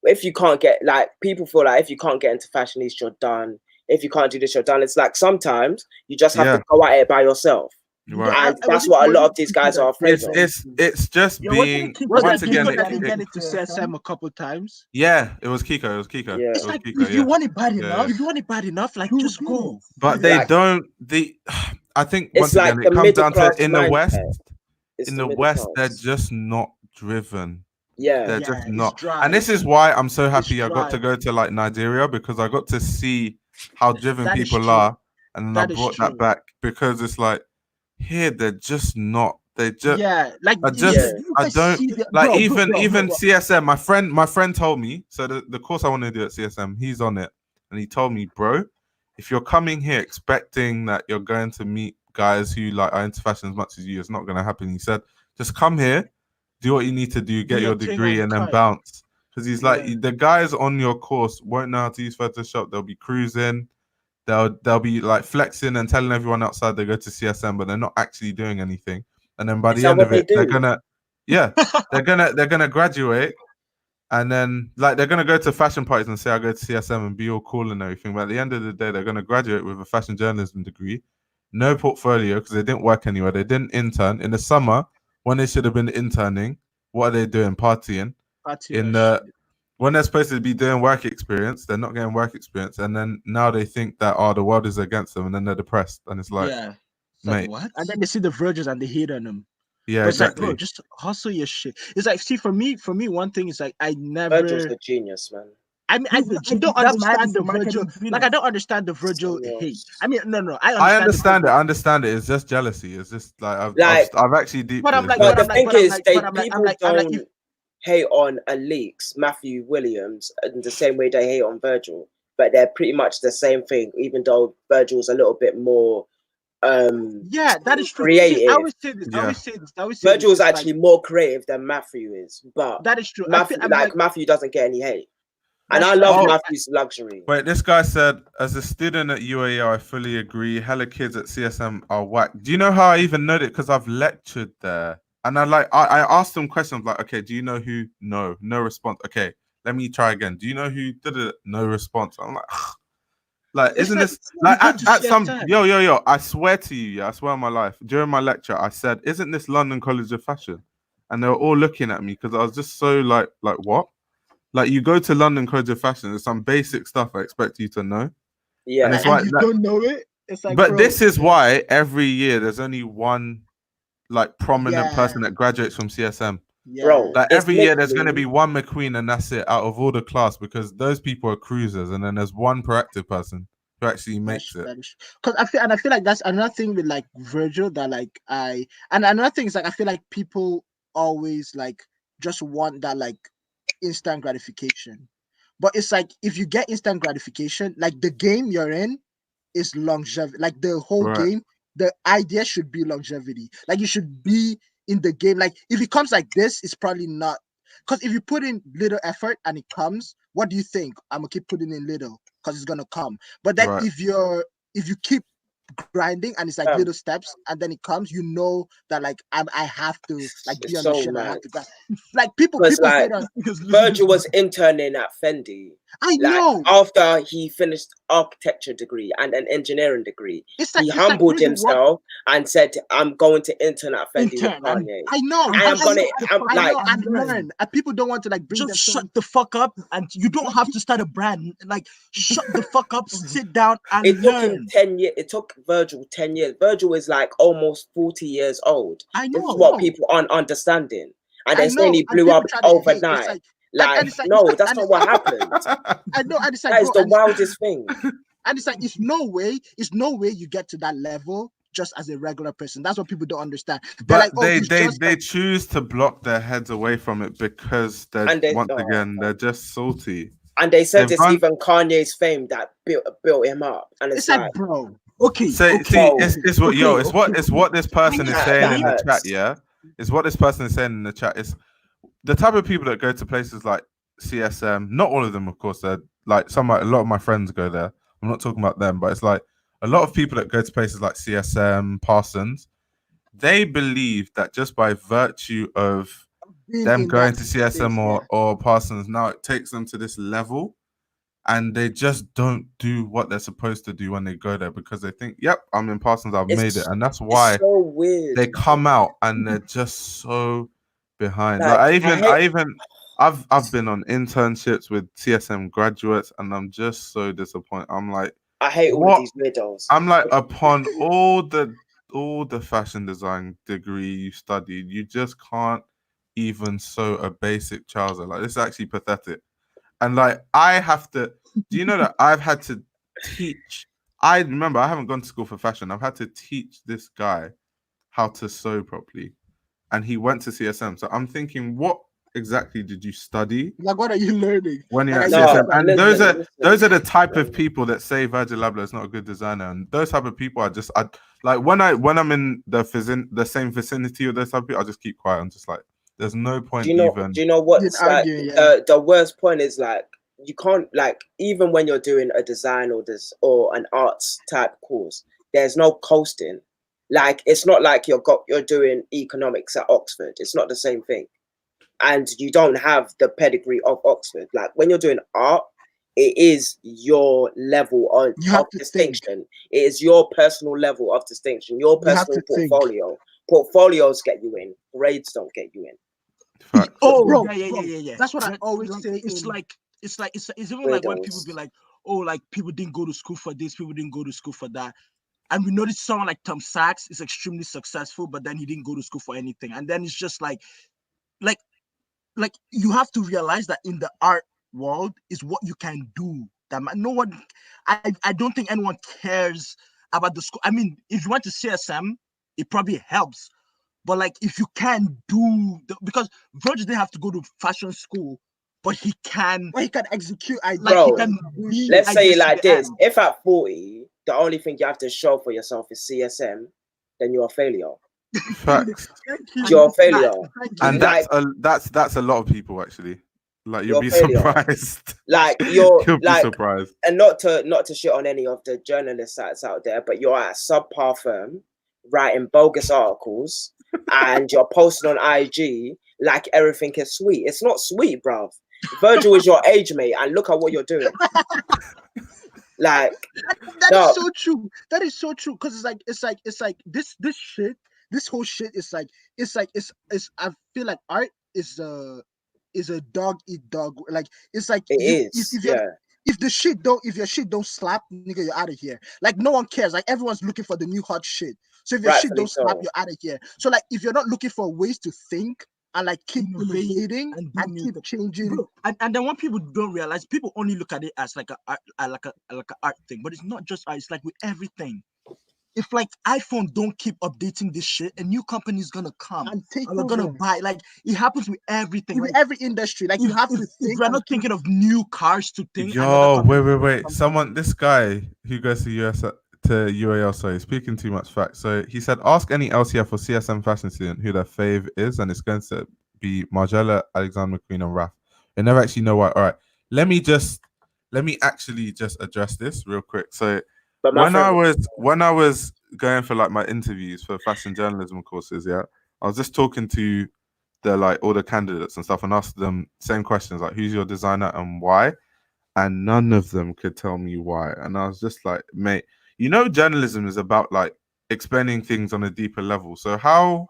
if you can't get, like, people feel like if you can't get into fashion, you're done. If you can't do this, you're done. It's like sometimes you just have to go at it by yourself. Right. And that's what a lot of these guys are afraid of. It's just being once again. Didn't get into CSM a couple times. Yeah, it was Kiko. Yeah. It's like if you want it bad enough, if you want it bad enough, like just go. But they don't. I think once again it comes down to in the West. In the West, they're just not driven. Yeah, they're just not. And this is why I'm so happy I got to go to like Nigeria, because I got to see how driven people are, and then I brought that back, because it's like here they're just not. They just like I don't like even CSM. My friend told me, so the course I want to do at CSM, he's on it, and he told me, bro, if you're coming here expecting that you're going to meet guys who like are into fashion as much as you, it's not going to happen. He said, just come here, do what you need to do, get your degree, and then bounce. Because he's like, the guys on your course won't know how to use Photoshop. They'll be cruising, they'll be like flexing and telling everyone outside they go to CSM, but they're not actually doing anything. And then by the end of it, they're gonna graduate, and then like they're gonna go to fashion parties and say I go to CSM and be all cool and everything. But at the end of the day, they're gonna graduate with a fashion journalism degree, no portfolio because they didn't work anywhere. They didn't intern in the summer when they should have been interning. What are they doing? Partying. When they're supposed to be doing work experience, they're not getting work experience, and then now they think that the world is against them, and then they're depressed, and it's like, mate, what? And then they see the Virgils and they hate on them. Yeah, but exactly. It's like, bro, just hustle your shit. It's like, see, for me, one thing is like I never. Virgil's a genius, man. I mean, I don't understand the Virgil. Like, I don't understand the Virgil hate. I mean, no, I understand it. I understand it. It's just jealousy. It's just like I've actually deep. But the thing is, people don't hate on Alix, Matthew Williams, in the same way they hate on Virgil. But they're pretty much the same thing, even though Virgil's a little bit more. That is true. Creative. I always say this. Virgil's actually more creative than Matthew is, but that is true. Matthew doesn't get any hate. And I love Matthew's luxury. Wait, this guy said, as a student at UAE, I fully agree. Hella kids at CSM are whack. Do you know how I even know it? Because I've lectured there. And I asked them questions like, okay, do you know who? No response. Okay, let me try again. Do you know who did it? No response. I'm like, ugh. Like, isn't this like at some yo? I swear to you, I swear on my life. During my lecture, I said, "Isn't this London College of Fashion?" And they were all looking at me because I was just so like what? Like, you go to London College of Fashion, there's some basic stuff I expect you to know. Yeah, and it's like, you don't know it. It's like, but this is why every year there's only one like prominent person that graduates from CSM. Bro, like every year there's going to be one McQueen, and that's it out of all the class, because those people are cruisers, and then there's one proactive person who actually makes it. Because I feel like that's another thing with like Virgil that like and another thing is like I feel like people always like just want that like instant gratification, but it's like if you get instant gratification, like the game you're in is longevity. Like the whole game, the idea should be longevity. Like you should be in the game. Like if it comes like this, it's probably not, because if you put in little effort and it comes, what do you think? I'm gonna keep putting in little because it's gonna come. But then if you keep grinding and it's like little steps and then it comes, you know that like I have to like be on the shit. I have to grind. Like people like Virgil was interning at Fendi I Like, know. after he finished architecture degree and an engineering degree, It's like, he it's like humbled really himself and said, "I'm going to intern at Fendi with Intern, and Kanye." I know. And I'm gonna, I'm I like, know, and learn. And people don't want to like bring just themselves. shut the fuck up, and you don't have to start a brand. Like, shut the fuck up, sit down and it took him learn. 10 years. It took Virgil 10 years. Virgil is like almost 40 years old. I know. This is what people aren't understanding. And I they're saying know, he and blew people up try to hate. It's overnight. like, and it's like, No, it's that's and not it's what like- happened. I know, and it's like, That is bro, the wildest thing. and it's like, it's no way you get to that level just as a regular person. That's what people don't understand. They're But like, oh, he's just they choose to block their heads away from it because they're once again they're just salty. And they said They've it's even Kanye's fame that built him up. And it's like, bro, Okay. See, it's what it's what this person is saying in the hurts. chat. Yeah, it's what this person is saying in the chat. It's the type of people that go to places like CSM. Not all of them, of course. They're like a lot of my friends go there. I'm not talking about them, but it's like a lot of people that go to places like CSM, Parsons. They believe that just by virtue of them going to CSM or Parsons, now it takes them to this level, and they just don't do what they're supposed to do when they go there because they think, "Yep, I'm in Parsons, I've made it," and that's why so weird. they come out and they're just so behind. Like I've been on internships with CSM graduates, and I'm just so disappointed. I'm like, I hate all of these middles. I'm like, upon all the fashion design degree you studied, you just can't even sew a basic trouser. Like, this is actually pathetic. And like, I have to. Do you know that I've had to teach? I remember I haven't gone to school for fashion. I've had to teach this guy how to sew properly, and he went to CSM. So I'm thinking, what exactly did you study? Like, what are you learning when you're at CSM? And those are the type of people that say Virgil Abloh is not a good designer, and those type of people are just like when I'm in the same vicinity with those type of people, I just keep quiet. I'm just like, there's no point. Do you know what's like the worst point is, like, you can't, like, even when you're doing a design or an arts type course, there's no coasting. Like, it's not like you're doing economics at Oxford. It's not the same thing. And you don't have the pedigree of Oxford. Like, when you're doing art, it is your level of distinction. It is your personal level of distinction, your personal portfolio. Portfolios get you in, grades don't get you in. Oh, bro, yeah. That's what I always say. It's even like when people be like, oh, like, people didn't go to school for this, people didn't go to school for that. And we notice someone like Tom Sachs is extremely successful, but then he didn't go to school for anything. And then it's just like you have to realize that in the art world is what you can do. That no one, I don't think anyone cares about the school. I mean, if you went to CSM, it probably helps. But like, if you can do because Virgil didn't have to go to fashion school, but he can execute. Bro, let's say it like this: if at 40, the only thing you have to show for yourself is CSM, then you're a failure. Facts. You're a failure, and that's a lot of people actually. Like, you'll be surprised. Like, you'll be surprised. And not to shit on any of the journalist sites out there, but you're at a subpar firm writing bogus articles and you're posting on IG like everything is sweet. It's not sweet, bruv. Virgil is your age mate, and look at what you're doing. Like, that is so true. That is so true. Because it's like this shit. This whole shit is like I feel like art is a dog eat dog. Like, it's like if your shit don't slap, nigga, you're out of here. Like, no one cares. Like, everyone's looking for the new hot shit. So if your shit don't slap, you're out of here. So like, if you're not looking for ways to think and like keep innovating and keep changing, and then when people don't realize, people only look at it as like a art thing, but it's not just art. It's like with everything. If like iPhone don't keep updating this shit, a new company is gonna come and we're gonna buy. Like, it happens with everything, with every industry. Like, you have to think. If we're not thinking of new cars to think. Yo, wait. This guy who goes to UAL, sorry, speaking too much facts. So he said, ask any LCF or CSM fashion student who their fave is, and it's going to be Margiela, Alexander McQueen, and Raf. They never actually know why. All right, let me actually just address this real quick. So when I was going for like my interviews for fashion journalism courses, yeah, I was just talking to all the candidates and stuff, and asked them same questions like, who's your designer and why? and none of them could tell me why. And I was just like, mate, journalism is about like explaining things on a deeper level. So how,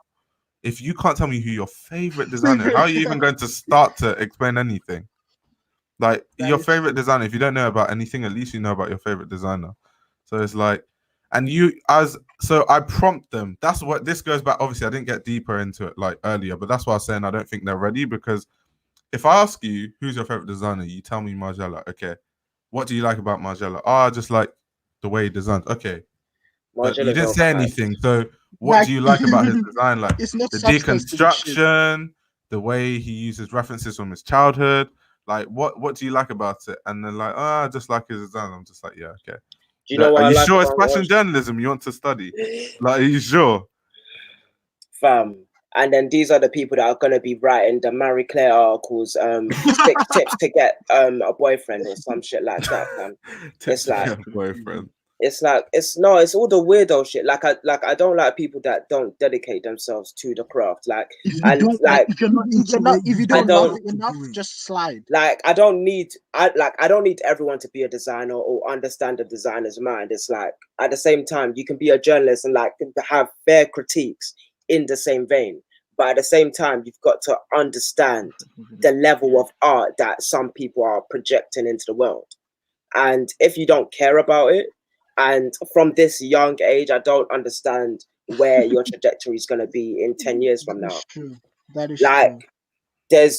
if you can't tell me who your favorite designer is, how are you even going to start to explain anything? Like your favorite designer, if you don't know about anything, at least you know about your favorite designer. So it's like, and so I prompt them. That's what this goes back. Obviously, I didn't get deeper into it like earlier, but that's why I was saying I don't think they're ready, because if I ask you who's your favorite designer, you tell me Margiela. Okay, what do you like about Margiela? Oh, I just like the way he designs. Okay, but you didn't say anything. So what do you like about his design? Like it's not the substance to the shit. deconstruction, the way he uses references from his childhood. Like what do you like about it? And then like, I just like his design. I'm just like, yeah, okay. Do you know what Are I you like sure it's about fashion journalism you want to study? Like, are you sure? Fam. And then these are the people that are gonna be writing the Marie Claire articles, 6 tips to get a boyfriend or some shit like that, fam. It's like boyfriend. It's like it's all the weirdo shit. Like I don't like people that don't dedicate themselves to the craft. Like if you don't love it enough, just slide. Like I don't need everyone to be a designer or understand the designer's mind. It's like at the same time you can be a journalist and like have fair critiques in the same vein. But at the same time, you've got to understand the level of art that some people are projecting into the world. And if you don't care about it, and from this young age, I don't understand where your trajectory is going to be in 10 years from now. That is like, true.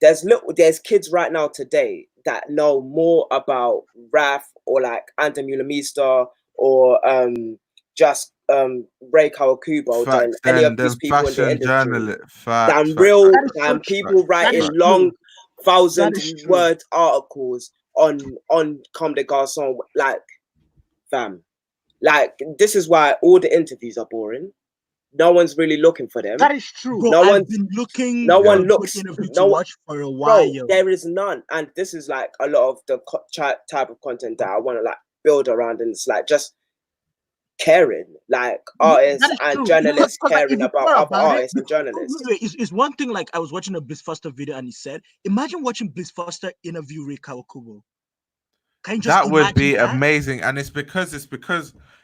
There's kids right now today that know more about RAF or like Anda Mulamista or just Ray Kawakubo than any of these people in the industry. Than people writing long 1,000-word articles on Comme des Garçons. Like, fam, like this is why all the interviews are boring. No one's really looking for them. That is true. Bro, I've been looking. No one looks. No watch for a while. Bro, there is none, and this is like a lot of the type of content that I want to like build around, and it's like just caring, like artists and journalists caring about other artists and journalists. It's one thing. Like I was watching a Bliss Foster video, and he said, "Imagine watching Bliss Foster interview Ray Kawakubo." That would be amazing, and it's because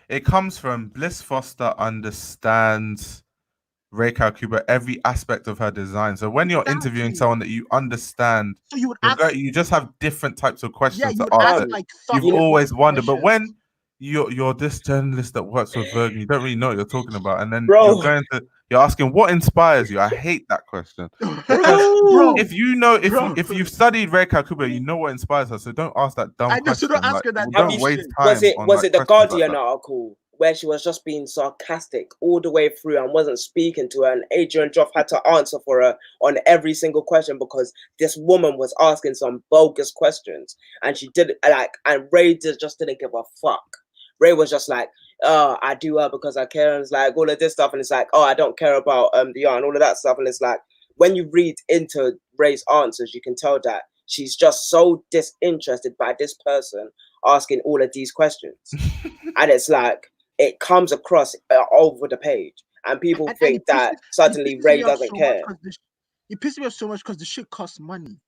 it comes from Bliss Foster understands Ray Kawakubo, every aspect of her design. So when you're interviewing someone that you understand, so you would you just have different types of questions to ask. Like you've always wondered, but when you're this journalist that works for Vogue, you don't really know what you're talking about, and then you're asking what inspires you. I hate that question. If you know, if you've studied Ray Kawakubo, you know what inspires her. So don't ask that dumb question. So don't ask her that. Don't waste time. Was it the Guardian article where she was just being sarcastic all the way through and wasn't speaking to her, and Adrian Joff had to answer for her on every single question because this woman was asking some bogus questions, and she did and Ray just didn't give a fuck. Ray was just like, "Oh, I do her because I care," and it's like all of this stuff, and it's like, "Oh, I don't care about the art and all of that stuff," and it's like when you read into Ray's answers, you can tell that she's just so disinterested by this person asking all of these questions, and it's like it comes across over the page, and people think that suddenly Ray doesn't care. It pisses me off so much because the shit costs money.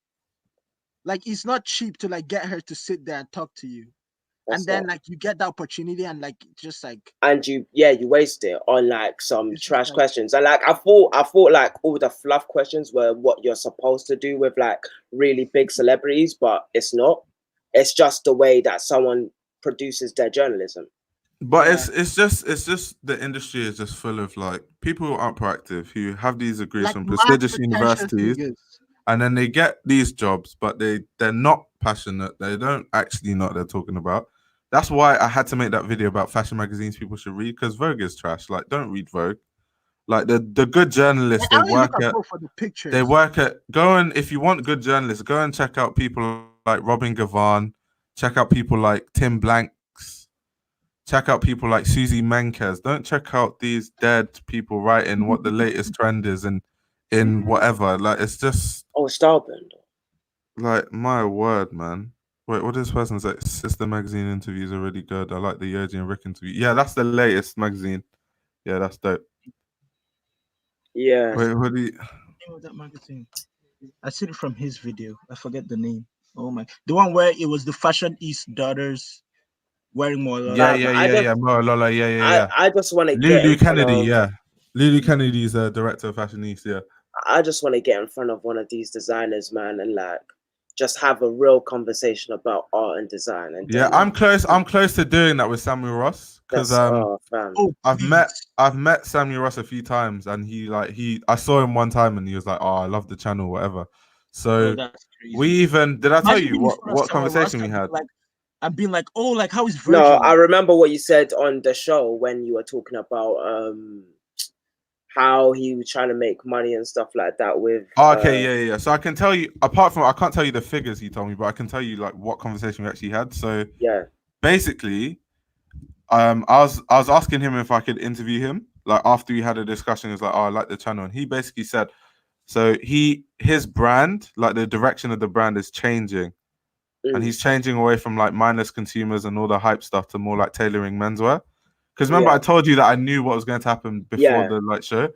Like it's not cheap to like get her to sit there and talk to you. And then like you get the opportunity and like just like and you waste it on like some trash questions. And like I thought like all the fluff questions were what you're supposed to do with like really big celebrities, but it's not. It's just the way that someone produces their journalism. But it's just the industry is just full of like people who aren't proactive, who have these degrees from prestigious universities, and then they get these jobs, but they're not passionate. They don't actually know what they're talking about. That's why I had to make that video about fashion magazines people should read, because Vogue is trash. Like, don't read Vogue. Like the good journalists, they work at go and if you want good journalists, go and check out people like Robin Gavan, check out people like Tim Blanks, check out people like Susie Menkes. Don't check out these dead people writing what the latest trend is and in whatever. Like it's just Starbend. Like my word, man. Wait, what does this person say? Sister magazine interviews are really good. I like the Yoji and Rick interview. Yeah, that's the latest magazine. Yeah, that's dope. Yeah. Wait, what do you? That magazine. I see it from his video. I forget the name. Oh my, the one where it was the Fashion East daughters wearing more. Yeah, Lola, yeah. I just want to get Lulu in front Kennedy, of, yeah. Lulu Kennedy's the director of Fashion East, yeah. I just want to get in front of one of these designers, man, and like just have a real conversation about art and design. And yeah, I'm close to doing that with Samuel Ross because I've met Samuel Ross a few times, and I saw him one time and he was like, "Oh, I love the channel, whatever." So we even did. I tell you what conversation we had? Like, I've been like, oh, like how is Virgil? No, I remember what you said on the show when you were talking about how he was trying to make money and stuff like that with. Okay, yeah. So I can tell you, apart from I can't tell you the figures he told me, but I can tell you like what conversation we actually had. So yeah, basically, I was asking him if I could interview him. Like after we had a discussion, he was like, "Oh, I like the channel," and he basically said, so his brand, like the direction of the brand is changing, and he's changing away from like mindless consumers and all the hype stuff to more like tailoring menswear. Because remember, I told you that I knew what was going to happen before the like show.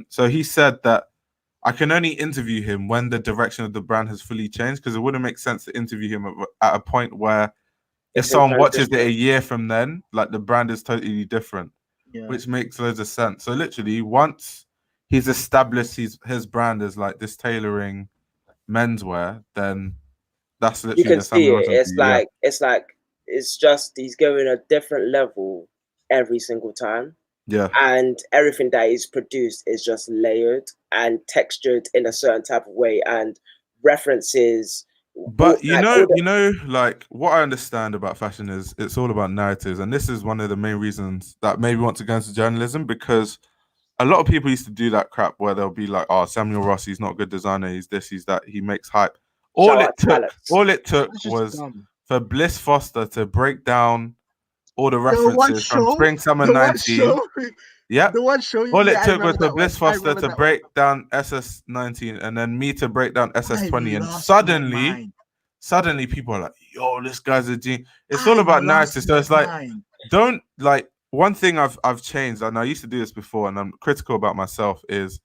So he said that I can only interview him when the direction of the brand has fully changed, because it wouldn't make sense to interview him at a point where if someone watches it a year from then, like the brand is totally different, which makes loads of sense. So literally, once he's established his brand as like this tailoring menswear, then that's literally you can see it. It's just he's going a different level every single time. Yeah. And everything that is produced is just layered and textured in a certain type of way and references. But you know, like what I understand about fashion is it's all about narratives. And this is one of the main reasons that made me want to go into journalism, because a lot of people used to do that crap where they'll be like, "Oh, Samuel Ross, he's not a good designer, he's this, he's that, he makes hype." All it took was for Bliss Foster to break down all the references from Spring Summer 19. Yeah. The one show. All it took was for Bliss Foster to break down SS 19 and then me to break down SS 20. And suddenly people are like, "Yo, this guy's a genius." It's all about narrative. So it's like, don't like one thing I've changed, and I used to do this before, and I'm critical about myself, is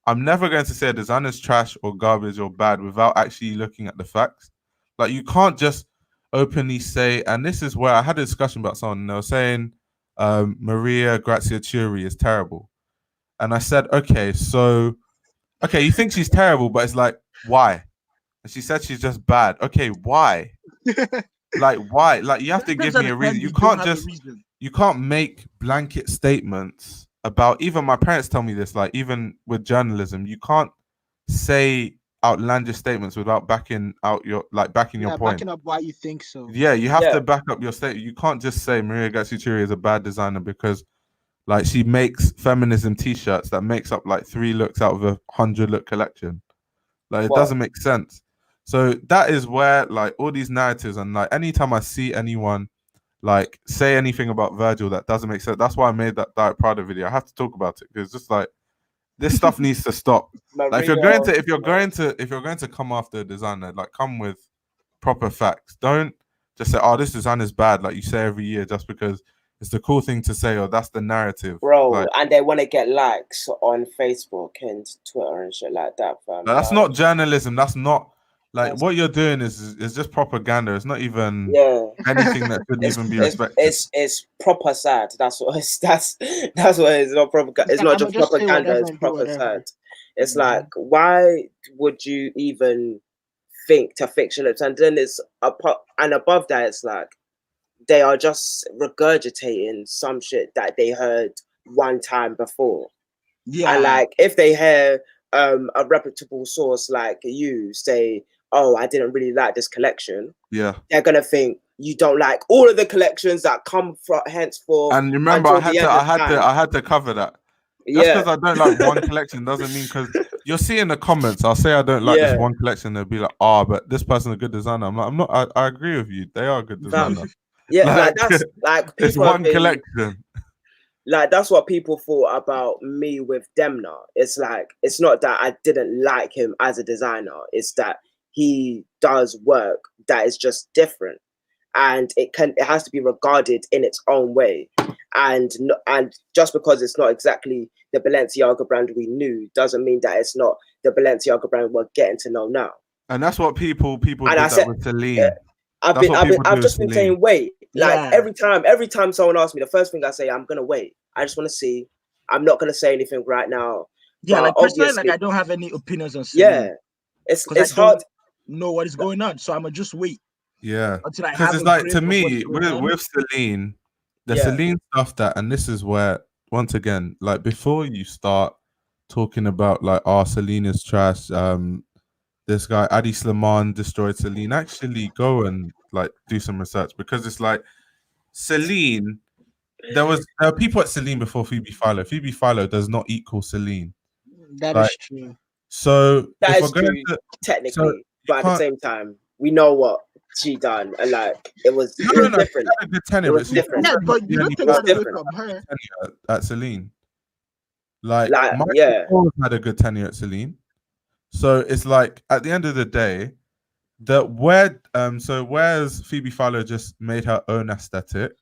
I'm never going to say a designer's trash or garbage or bad without actually looking at the facts. Like you can't just openly say, and this is where I had a discussion about someone, and they were saying Maria Grazia Chiuri is terrible. And I said, okay, you think she's terrible, but it's like, why? And she said she's just bad. Okay, why? Like, why? Like, you have to give me a reason. You can't make blanket statements about, even my parents tell me this, like, even with journalism, you can't say outlandish statements without backing your point. Backing up why you think so. Yeah, you have to back up your statement. You can't just say Maria Grazia Chiuri is a bad designer because like she makes feminism t-shirts that makes up like 3 looks out of a 100 look collection. Like it doesn't make sense. So that is where like all these narratives, and like anytime I see anyone like say anything about Virgil that doesn't make sense, that's why I made that Diet Prada video. I have to talk about it because it's just like this stuff needs to stop. Like if you're going to come after a designer, like come with proper facts. Don't just say, "Oh, this design is bad," like you say every year just because it's the cool thing to say, or that's the narrative. Bro, like, and they want to get likes on Facebook and Twitter and shit like that, fam. That's not journalism. That's not like what you're doing is just propaganda. It's not even anything that could even be respected. It's proper sad. That's what it's not propaganda. It's not just propaganda, it's proper sad. It's like, why would you even think to fix your lips? And then it's above that, it's like they are just regurgitating some shit that they heard one time before. Yeah. And like if they hear a reputable source like you say, "Oh, I didn't really like this collection," they're gonna think you don't like all of the collections that come from henceforth. And remember, I had to cover that. Just because I don't like one collection doesn't mean, because you'll see in the comments, I'll say I don't like this one collection, they'll be like, "Oh, but this person's a good designer." I'm not. I agree with you. They are a good designer. Yeah, like that's like people it's one collection. Like that's what people thought about me with Demna. It's like it's not that I didn't like him as a designer. It's that he does work that is just different, and it has to be regarded in its own way. And just because it's not exactly the Balenciaga brand we knew doesn't mean that it's not the Balenciaga brand we're getting to know now. And that's what people And did I that said, with Celine. I've That's been, what I've been, people do I've with just been Celine. saying, wait. Like Yeah. every time someone asks me, the first thing I say, I'm gonna wait. I just want to see. I'm not gonna say anything right now. Yeah, But like personally, like obviously, I don't have any opinions on Celine. yeah, it's because I hard. don't know what is going on, so I'm gonna just wait. Yeah, until I because have it's a like, grip to of what me, is going on. with Celine, the Yeah. Celine stuff that, and this is where, once again, like before you start talking about like, oh, Celine is trash, this guy Adi Slimane destroyed Celine, actually go and like do some research, because it's like Celine, there are people at Celine before Phoebe Philo. Phoebe Philo does not equal Celine. That Like, is true. So That if is we're going true, to, technically, but at the can't- same time, we know what she done, and like it was no, different. she had a good tenure, It was but different. Yeah, but you don't take was that away different. from her. At Celine, like Michael yeah. Paul had a good tenure at Celine. So it's like, at the end of the day, whereas Phoebe Philo just made her own aesthetic,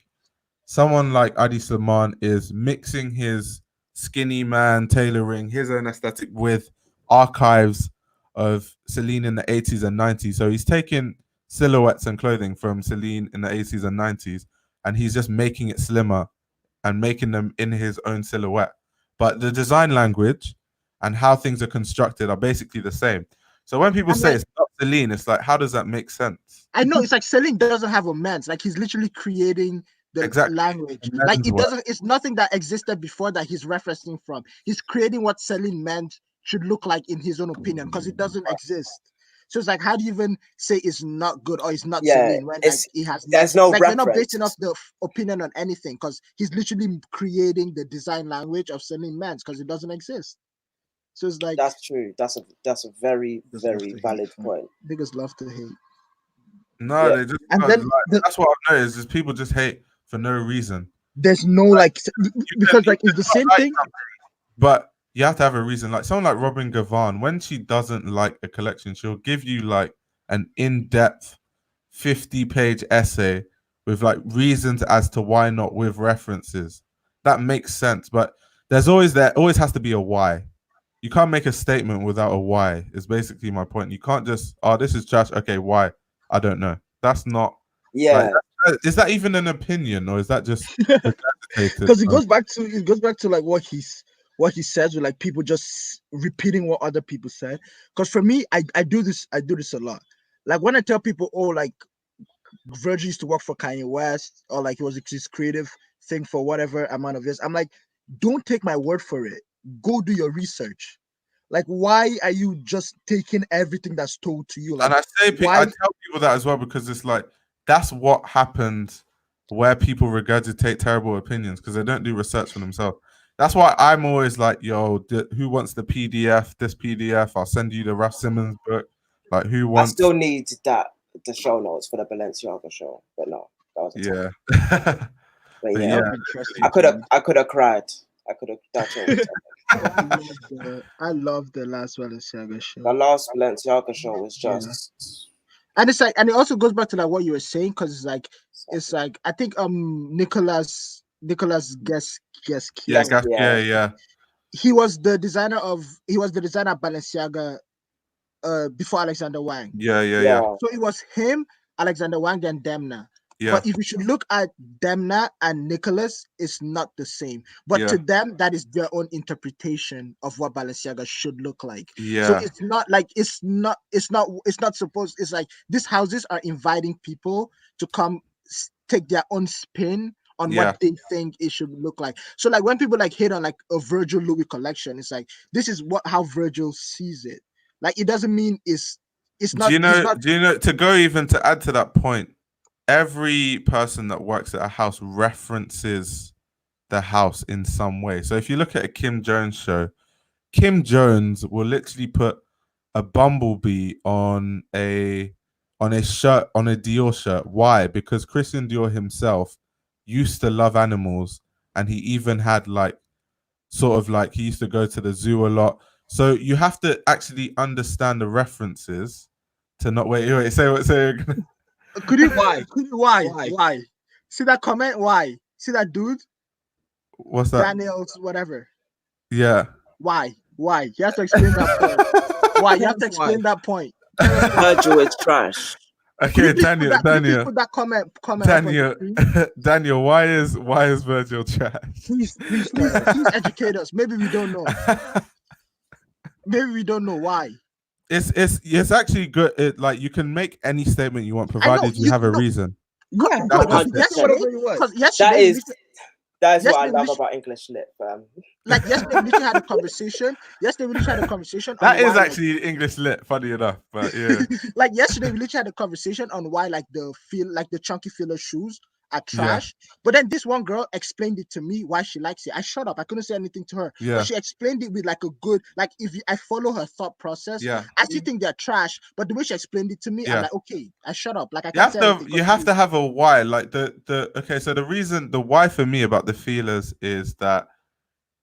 someone like Adi Slimane is mixing his skinny man tailoring his own aesthetic with archives of Celine in the 80s and 90s. So he's taking silhouettes and clothing from Celine in the 80s and 90s, and he's just making it slimmer and making them in his own silhouette. But the design language and how things are constructed are basically the same. So when people say it's not Celine, it's like, how does that make sense? I know, it's like Celine doesn't have a man's, like he's literally creating the language. Like it doesn't, it's nothing that existed before that he's referencing from. He's creating what Celine meant should look like in his own opinion, because it doesn't exist. So it's like, how do you even say it's not good or it's not Celine when like he has there's no like reference. We're not basing off the opinion on anything, because he's literally creating the design language of Celine Mans, because it doesn't exist. So it's like, that's true. That's a very valid point. Niggas love to hate. No, they just, and then that's what I've noticed, is people just hate for no reason. There's no like because like it's the same thing. But you have to have a reason. Like someone like Robin Gavin, when she doesn't like a collection, she'll give you like an in-depth 50-page essay with like reasons as to why not, with references. That makes sense. But always has to be a why. You can't make a statement without a why, is basically my point. You can't just, oh, this is trash. Okay, why? I don't know. That's not. Yeah. Like, is that even an opinion, or is that just because it goes back to like what he says, with like people just repeating what other people said. Because for me, I do this a lot. Like when I tell people, oh, like Virgil used to work for Kanye West, or like it was his creative thing for whatever amount of years, I'm like, don't take my word for it. Go do your research. Like, why are you just taking everything that's told to you? Like, and I tell people that as well, because it's like, that's what happened where people regurgitate terrible opinions, because they don't do research for themselves. That's why I'm always like, yo, who wants the PDF? This PDF, I'll send you the Raf Simons book. Like, who wants? I still need the show notes for the Balenciaga show, but no, that was but yeah, I could have cried. I could have. That's all. I love the last Balenciaga show. The last Balenciaga show was just. And it's like, and it also goes back to like what you were saying, because it's like I think Nicolas yeah. He was the designer at Balenciaga before Alexander Wang. Yeah. So it was him, Alexander Wang, and Demna. Yeah. But if you should look at Demna and Nicholas, it's not the same. But to them, that is their own interpretation of what Balenciaga should look like. Yeah. So it's not like it's not supposed. It's like these houses are inviting people to come take their own spin on what they think it should look like. So like when people like hate on like a Virgil Louis collection, it's like, this is how Virgil sees it. Like it doesn't mean it's not. Do you know, to go even to add to that point, every person that works at a house references the house in some way. So if you look at a Kim Jones show, Kim Jones will literally put a bumblebee on a shirt, on a Dior shirt. Why? Because Christian Dior himself used to love animals, and he even had like sort of like, he used to go to the zoo a lot. So you have to actually understand the references to not wait. Say. Why? See that comment? Why? See that dude? What's that? Daniels, whatever. Yeah. Why? You have to explain that point. Why? You have to explain that point. Virgil is trash. Okay, Daniel, People that comment Daniel, Daniel, why is Virgil trash? Please educate us. Maybe we don't know. Maybe we don't know why. It's actually good. Like you can make any statement you want, provided you have a reason. Yeah, that is what I love about English lit, fam. Like yesterday, we literally had a conversation. That is actually English lit, funny enough, but yeah. Like yesterday, we literally had a conversation on why like the chunky filler shoes are trash. Yeah. But then this one girl explained it to me why she likes it. I shut up. I couldn't say anything to her. Yeah. But she explained it with like a good, like I follow her thought process. Yeah. I still think they're trash, but the way she explained it to me, I'm like, okay, I shut up. Like you have to have a why. Like okay, so the why for me about the feelers is that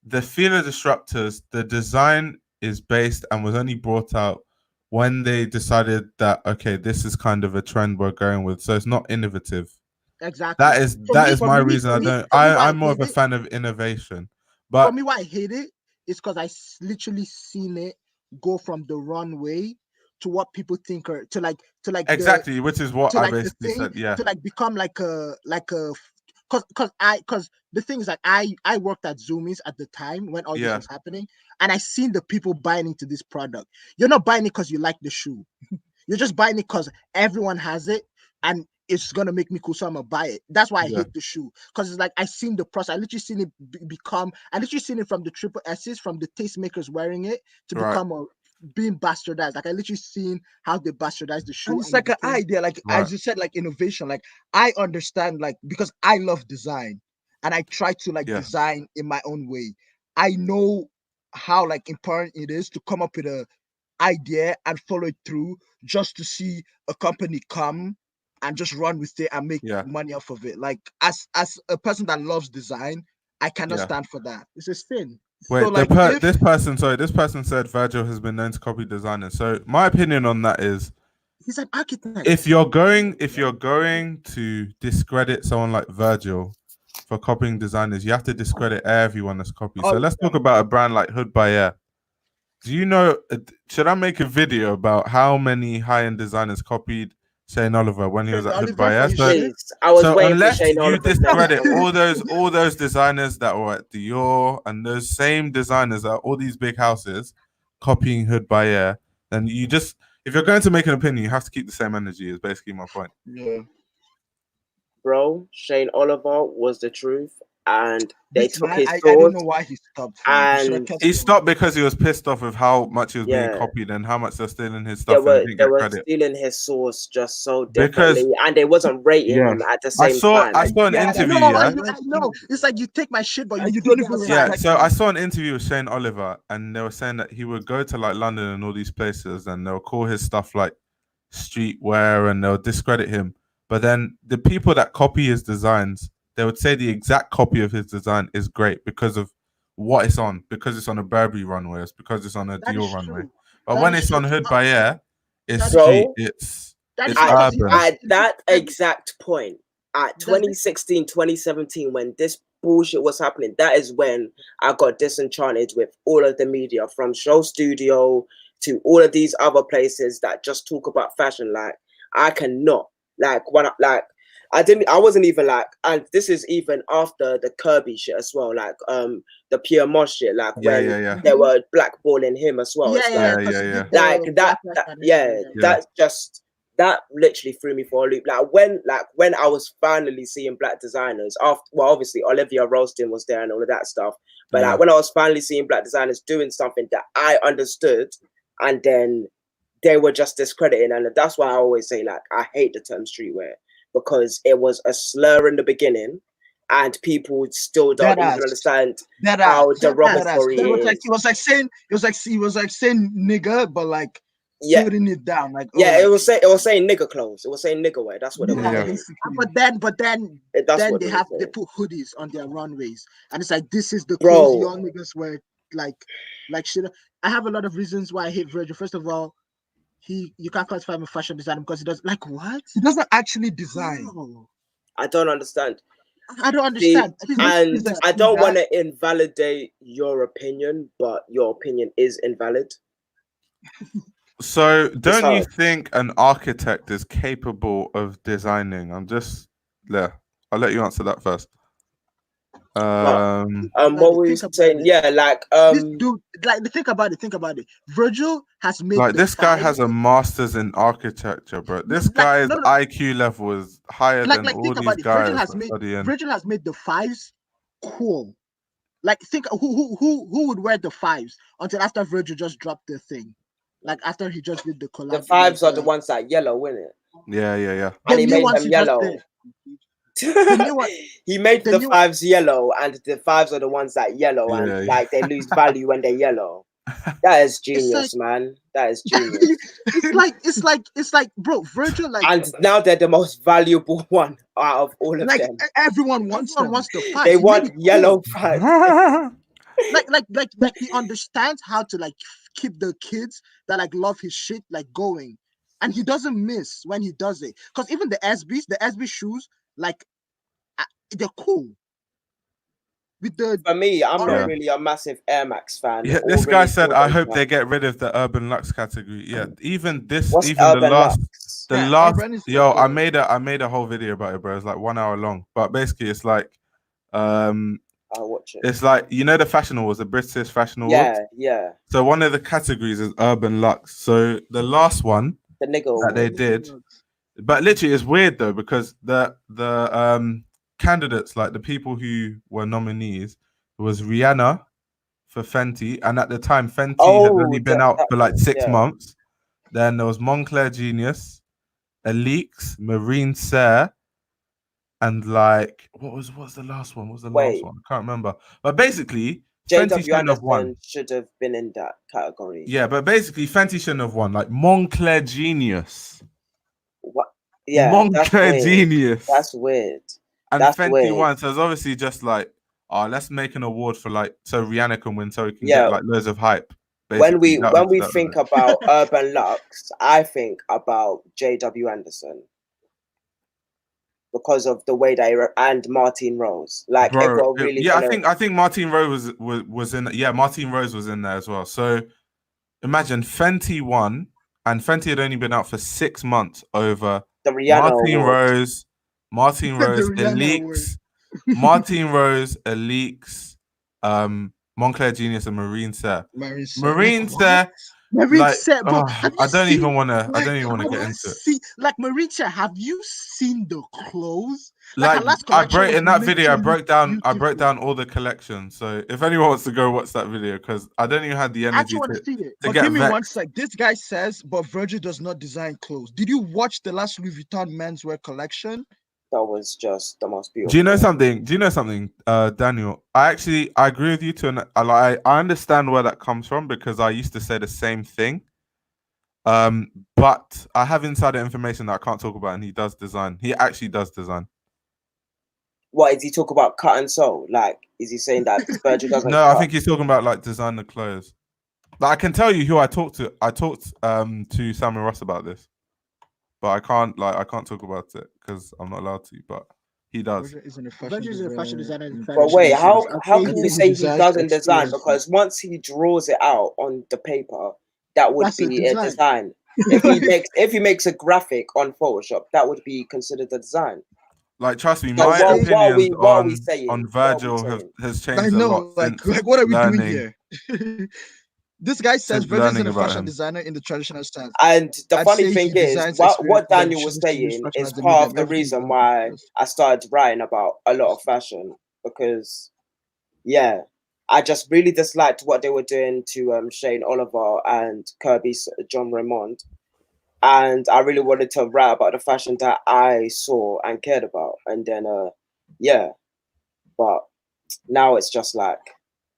the feeler disruptors, the design is based and was only brought out when they decided that okay, this is kind of a trend we're going with. So it's not innovative. Exactly. That is my reason. I'm more of a fan of innovation. But for me, why I hate it is because I literally seen it go from the runway to what people think are to like exactly, which is what I basically said. Yeah. To like become like a because the thing is like I worked at Zoomies at the time when all this was happening, and I seen the people buying into this product. You're not buying it because you like the shoe. You're just buying it because everyone has it and it's gonna make me cool, so I'm gonna buy it. That's why I hate the shoe, because it's like I seen the process. I literally seen it become. I literally seen it from the triple S's, from the tastemakers wearing it to become being bastardized. Like I literally seen how they bastardized the shoe. And it's like an idea, like as you said, like innovation. Like I understand, like because I love design and I try to like design in my own way. I know how like important it is to come up with a idea and follow it through, just to see a company come and just run with it and make money off of it. Like as a person that loves design, I cannot stand for that. It's a sin. Wait, so, like, this person said Virgil has been known to copy designers. So my opinion on that is he's an architect. If you're going to discredit someone like Virgil for copying designers, you have to discredit everyone that's copied. So let's talk about a brand like Hood by Air. Do you know, should I make a video about how many high-end designers copied Shane Oliver when he was at Hood by Air? So unless you discredit all those designers that were at Dior and those same designers at all these big houses copying Hood by Air, then you just, if you're going to make an opinion, you have to keep the same energy, is basically my point. Yeah. Bro, Shane Oliver was the truth. And they took his I don't know why he stopped. And he stopped because he was pissed off with how much he was being copied and how much they're stealing his stuff. They were stealing his source just so differently, and they wasn't rating him at the same time. I saw an interview. I know. It's like you take my shit, but you don't even. Yeah. So I saw an interview with Shane Oliver, and they were saying that he would go to like London and all these places, and they'll call his stuff like streetwear, and they'll discredit him. But then the people that copy his designs, they would say the exact copy of his design is great because of what it's on, because it's on a Burberry runway, it's because it's on a Dior runway. But when it's on Hood by Air, it's street, it's urban. At that exact point, at 2016, 2017, when this bullshit was happening, that is when I got disenchanted with all of the media, from Show Studio to all of these other places that just talk about fashion. Like, I cannot, I wasn't even like, and this is even after the Kirby shit as well, like the Pierre Moss shit, like when they were blackballing him as well. That literally threw me for a loop. Like when I was finally seeing black designers after, well, obviously Olivia Ralston was there and all of that stuff, but like when I was finally seeing black designers doing something that I understood, and then they were just discrediting, and that's why I always say, like, I hate the term streetwear, because it was a slur in the beginning, and people still don't even understand how derogatory it is. It was like saying nigger, but like putting it down. Like it was saying nigger clothes. It was saying nigger wear. That's what it was. But then they put hoodies on their runways, and it's like, this is the clothes young niggas wear. Like shit. I have a lot of reasons why I hate Virgil. First of all, you can't classify him a fashion designer because he does what? He doesn't actually design. No. I don't understand. I don't understand. And I don't want to invalidate your opinion, but your opinion is invalid. So, don't you think an architect is capable of designing? Yeah. I'll let you answer that first. What were you saying? Yeah, like this dude, like think about it. Virgil has made like this guy has a master's in architecture, bro. This guy's IQ level is higher than all these guys studying. Virgil has made the 5s cool. Like think who would wear the 5s until after Virgil just dropped the thing. Like after he just did the collab. The 5s are the ones that yellow, isn't it? Yeah. And he made them yellow. He made the 5s yellow, and the 5s are the ones that yellow, and like they lose value when they're yellow. That is genius, man. That is genius. it's like, bro, Virgil like, and now they're the most valuable one out of all of them. Everyone wants the 5s. They want yellow 5s. like he understands how to like keep the kids that like love his shit like going, and he doesn't miss when he does it. Because even the SB shoes, like they're cool. For me, I'm not really a massive Air Max fan. Yeah, this guy said, "I hope they get rid of the Urban Lux category." Yeah, even this, What's even Urban the last, Lux? the last. Yo, I made a whole video about it, bro. It's like 1 hour long, but basically, it's like, I'll watch it. It's like, you know, the Fashion Awards, the British Fashion Awards. Yeah. So one of the categories is Urban Lux. So the last one that they did, but literally, it's weird though, because the candidates, like the people who were nominees, was Rihanna for Fenty, and at the time Fenty had only been out for like 6 months. Then there was Moncler Genius, Alix, Marine Serre, and like what's the last one? What's the last one? I can't remember. But basically, Fenty shouldn't have won. Should have been in that category. Yeah, but basically Fenty shouldn't have won. Like Moncler Genius. What? Yeah, Moncler Genius. That's weird. And Fenty won, so it's obviously just like, let's make an award for like, so Rihanna can win, so we can get like loads of hype. Basically. When we think about Urban Lux, I think about JW Anderson because of the way they and Martine Rose. Like, bro, I think Martine Rose was in. Yeah, Martine Rose was in there as well. So imagine Fenty won, and Fenty had only been out for 6 months over the Rihanna Martine Rose, Alix, Martine Rose, Alix, Moncler Genius, and Marine Serre. Marine Serre. I don't even want to get into it. Like Marine Serre, have you seen the clothes? Like in that video, I broke down all the collections. So if anyone wants to go watch that video, because I don't even have the energy to get give me one sec. This guy says, but Virgil does not design clothes. Did you watch the last Louis Vuitton menswear collection? That was just the most beautiful. Do you know something, Daniel? I agree with you I understand where that comes from, because I used to say the same thing. But I have insider information that I can't talk about, and he does design. He actually does design. What is he talking about? Cut and sew? Like, is he saying that Virgil doesn't? No, I think he's talking about like design the clothes. But I can tell you who I talked to. I talked to Sam and Ross about this. But I can't talk about it because I'm not allowed to. But he does. Virgil is a fashion designer. But wait, how can you say he doesn't design? Because once he draws it out on the paper, that would be a design. If he makes a graphic on Photoshop, that would be considered a design. Like, trust me, my opinion on Virgil has changed a lot. Like what are we doing here? This guy says Virgil is a fashion designer in the traditional stance. And the funny thing is, what Daniel was saying is part of the reason why I started writing about a lot of fashion. Because, I just really disliked what they were doing to Shane Oliver and Kirby John Raymond. And I really wanted to write about the fashion that I saw and cared about. And then, but now it's just like,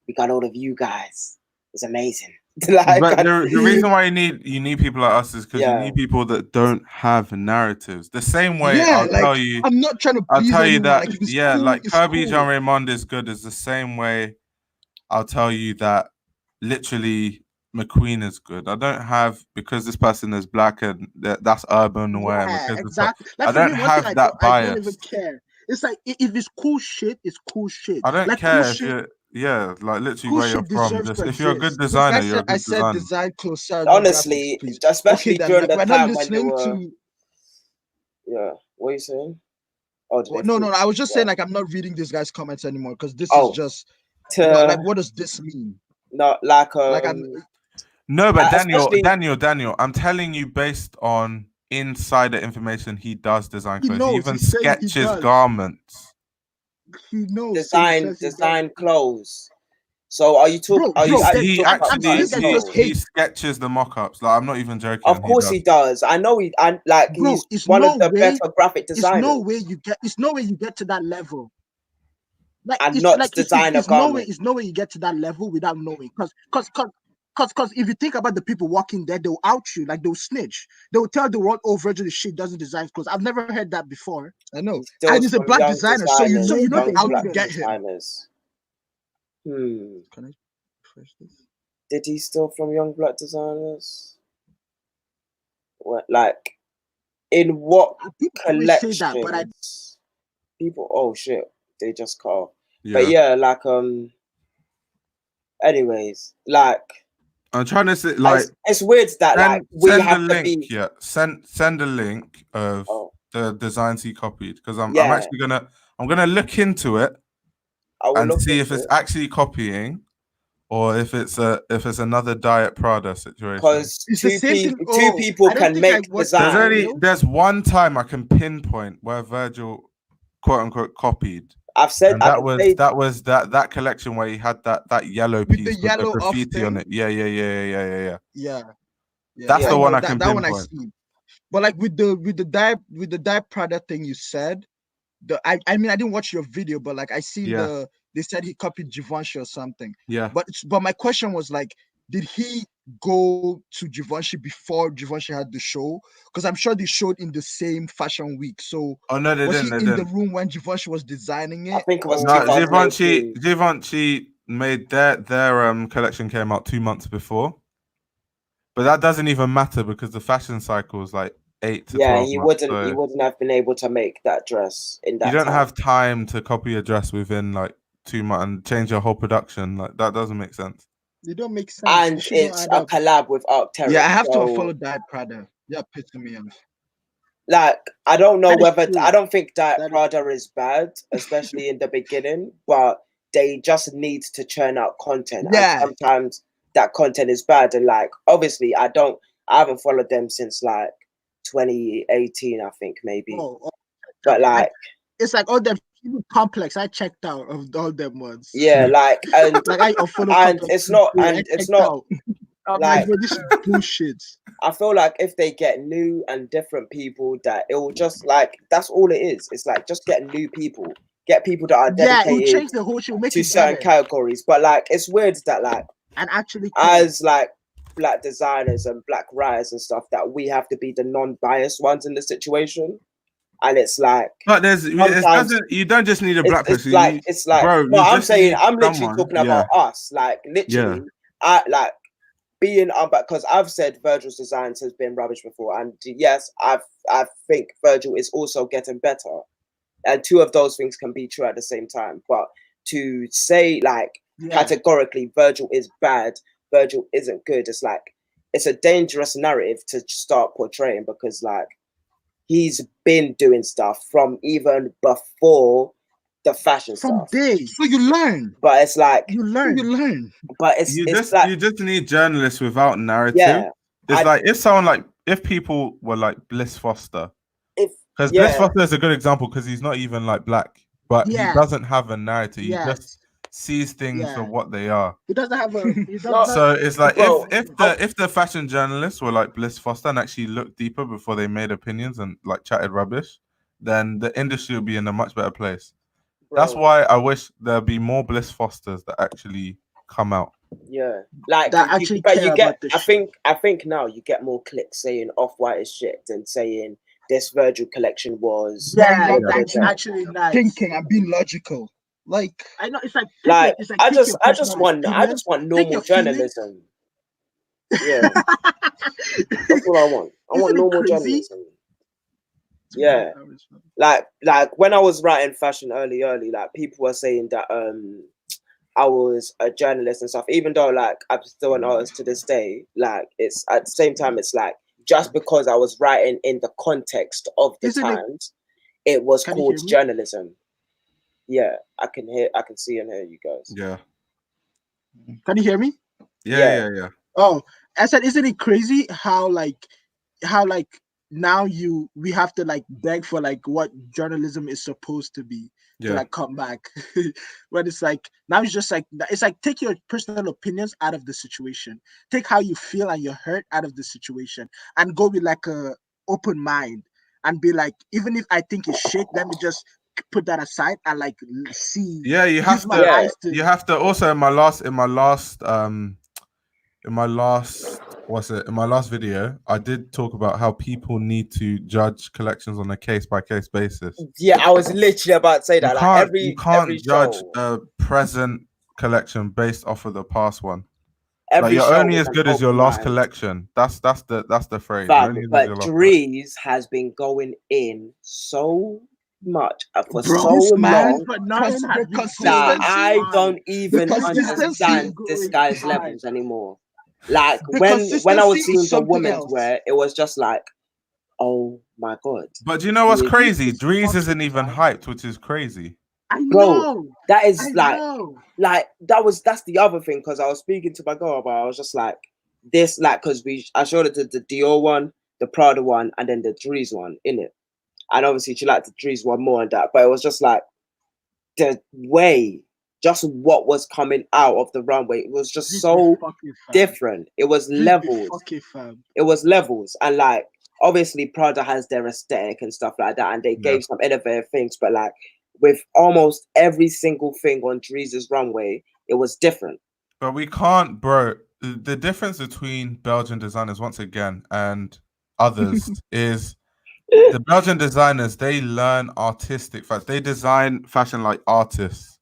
we got all of you guys. It's amazing. But the reason why you need people like us is because you need people that don't have narratives. The same way I'll tell you. I'm not trying to. I'll tell you that. Like Kirby John Raymond is good. Is the same way I'll tell you that literally McQueen is good. I don't have, because this person is black and that's urban wear. Exactly. I don't have that bias. I don't even care. It's like, if it's cool shit, it's cool shit. I don't care if Yeah, like literally Who where you're should from. deserve Just to if you're a good exist? This designer, guy you're a said, I good said designer. design closer. Honestly, Graphics, please. especially Okay, then during like the we're not time when they listening were. to. Yeah, what are you saying? Oh, did they No, freeze? I was just Yeah. saying like I'm not reading this guy's comments anymore because this is Oh, just to what does this mean? not like Like I'm No, but especially Daniel, I'm telling you based on insider information, he does design he clothes. He knows. even He's saying he sketches does. garments. He knows. So he says he does. design clothes. So are you talking? Are you Bro, actually He talking about I'm saying design that there's clothes? he hate. sketches the mock-ups. Like I'm not even joking. Of course he does. I know he. And like Bro, he's it's one no of the way. better graphic It's designers. no way you get. It's no way you get to that level. Like and it's not like design a it's no way. garment. It's no way you get to that level without knowing. Because if you think about the people walking there, they'll out you. Like they'll snitch. They'll tell the world, oh, Virgil is shit, doesn't design clothes. I've never heard that before. I know. Still And he's a from black young designer, designers, so you know young they out black to get him. designers. Can I refresh this? Did he steal from young black designers? What, like, in what People always say collections? that, but People, oh shit, they just cut off. Yeah. But yeah, like, anyways, like, I'm trying to say, like, it's weird that like we send have a to link. be. Yeah, send a link of the designs he copied because I'm actually gonna look into it and see if it's actually copying or if it's another Diet Prada situation. Because two people can make design. There's one time I can pinpoint where Virgil quote unquote copied. I've said and that was that collection where he had that yellow piece with the graffiti on it. Yeah. That's the one I can pinpoint. One I see. But like with the Diet Prada thing you said, I mean I didn't watch your video, but like I seen they said he copied Givenchy or something. Yeah. But my question was like, did he go to Givenchy before Givenchy had the show? Because I'm sure they showed in the same fashion week. So was he in the room when Givenchy was designing it? I think it was Givenchy made their collection came out 2 months before. But that doesn't even matter because the fashion cycle is like 8 to 12 he months. He wouldn't have been able to make that dress in that. You don't have time to copy a dress within like 2 months and change your whole production. Like that doesn't make sense. They don't make sense. And it's a collab with Arc'teryx. Yeah, I have to unfollow Diet Prada. Yeah, pissing me off. Like I don't know I don't think Diet Prada is bad, especially in the beginning, but they just need to churn out content. Yeah. And sometimes that content is bad. And like obviously I haven't followed them since like 2018, I think maybe. But like it's like all them complex. I checked out of all them ones. Yeah, like and like I unfollow and it's not like this is bullshit. I feel like if they get new and different people, that it will just like that's all it is. It's like just get new people, get people that are dedicated change the whole show, make to certain categories. But like it's weird that like and actually as like black designers and black writers and stuff that we have to be the non-biased ones in the situation. And it's like, but you don't just need a black person. It's like, bro, no, I'm saying, I'm literally talking about us. Like, literally, I like being because I've said Virgil's designs has been rubbish before, and yes, I think Virgil is also getting better, and two of those things can be true at the same time. But to say like categorically Virgil is bad, Virgil isn't good, it's like it's a dangerous narrative to start portraying because like. He's been doing stuff from even before the fashion stuff. Days. So you learn. But it's like you learn. But you just need journalists without narrative. Yeah. It's like if people were like Bliss Foster. Because Bliss Foster is a good example because he's not even like black, but he doesn't have a narrative. He just sees things for what they are. He doesn't have a so it's like if the fashion journalists were like Bliss Foster and actually looked deeper before they made opinions and like chatted rubbish, then the industry would be in a much better place. That's why I wish there'd be more Bliss Fosters that actually come out. Yeah, like that actually you get. I think now you get more clicks saying Off-White is shit than saying this Virgil collection was. That's actually nice. Thinking and being logical. Like I know it's like I just want normal journalism. Yeah, that's what I want. I want normal journalism. Yeah, like when I was writing fashion early, like people were saying that I was a journalist and stuff, even though like I'm still an artist to this day, like it's at the same time, it's like just because I was writing in the context of the times, it was called journalism. Yeah, I can see and hear you guys. Yeah. Can you hear me? Yeah. Oh, I said, isn't it crazy how now we have to like beg for like what journalism is supposed to be to like come back. But it's like now it's like take your personal opinions out of the situation, take how you feel and you're hurt out of the situation, and go with like a open mind and be like, even if I think it's shit, let me just put that aside and like see. Yeah, you have to also in my last video, I did talk about how people need to judge collections on a case-by-case basis. Yeah, I was literally about to say that. You can't judge a present collection based off of the past one. Like, you're only as good as your last collection. That's the phrase. But Drees has been going in so much for so long that I don't even understand this guy's levels anymore. Like when I was seeing the women's wear, it was just like, oh my god. But do you know what's crazy? Drees isn't even hyped, which is crazy. I know. Bro, that is that's the other thing, because I was speaking to my girl about, I was just like, this, like, because I showed it to the Dior one, the Prada one, and then the Drees one in it. And obviously she liked the Drees one more than that, but it was just like the way, just what was coming out of the runway, it was just so different. It was levels. It was levels. And like, obviously Prada has their aesthetic and stuff like that, and they gave some innovative things, but like with almost every single thing on Drees' runway, it was different. But we can't, bro. The difference between Belgian designers, once again, and others is the Belgian designers, they learn artistic facts. They design fashion like artists.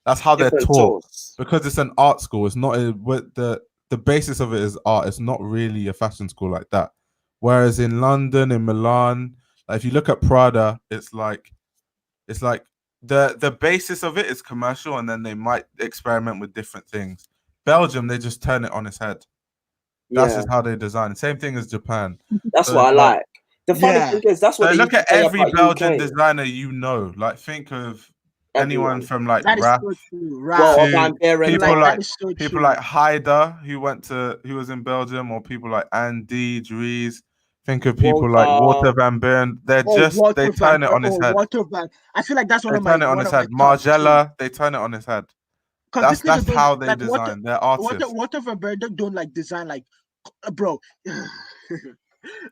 That's how they're taught. Because it's an art school. It's not the basis of it is art. It's not really a fashion school like that. Whereas in London, in Milan, like if you look at Prada, it's like the basis of it is commercial, and then they might experiment with different things. Belgium, they just turn it on its head. That's just how they design. Same thing as Japan. That's what I like. The funny thing is, that's what. So look at every Belgian designer you know. Like, think of anyone from like Raf, people like Haida who was in Belgium, or people like Andy Dries. Think of people like Walter Van Buren. They turn it on its head. I feel like that's one of my. They turn it on its head. Margiela, they turn it on its head. That's how they design. They're artists. Walter Van Buren don't like design like, bro.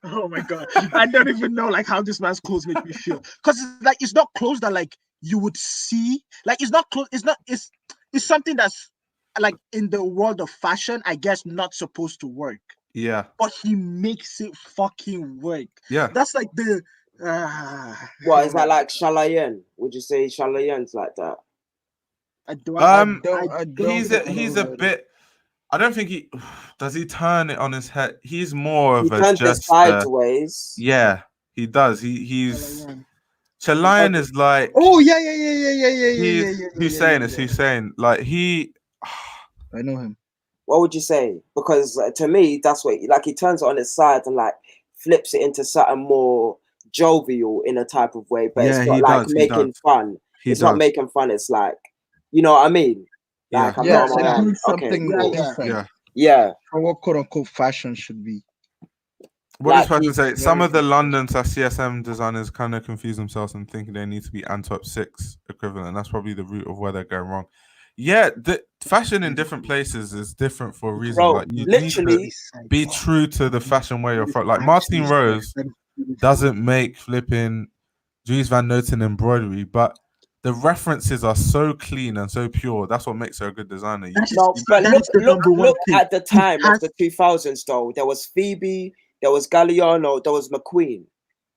Oh my god, I don't even know like how this man's clothes make me feel, because like it's not clothes that like you would see, like it's not clothes, it's something that's like in the world of fashion, I guess, not supposed to work. Yeah, but he makes it fucking work. Yeah, that's like the what is that, like Chalayan? Would you say Chalayan's like that? He's a bit. I don't think he does. He turn it on his head. He's more of a just sideways. Yeah, he does. He's Chalayan is like. Oh yeah. Hussein. Like he. I know him. What would you say? Because to me, that's what like he turns it on its side and like flips it into something more jovial in a type of way, but it's not like making fun. It's not making fun. It's like, you know what I mean? Like, something different. Yeah. For what quote unquote fashion should be. What does fashion say? Some of the London CSM designers kind of confuse themselves and think they need to be Antwerp 6 equivalent. That's probably the root of where they're going wrong. Yeah, the fashion in different places is different for a reason. Bro, like you literally need to be true to the fashion where you're from. Like Martine Rose doesn't make flipping Dries Van Noten embroidery, but the references are so clean and so pure. That's what makes her a good designer. But look at the time of the 2000s, though. There was Phoebe, there was Galliano, there was McQueen.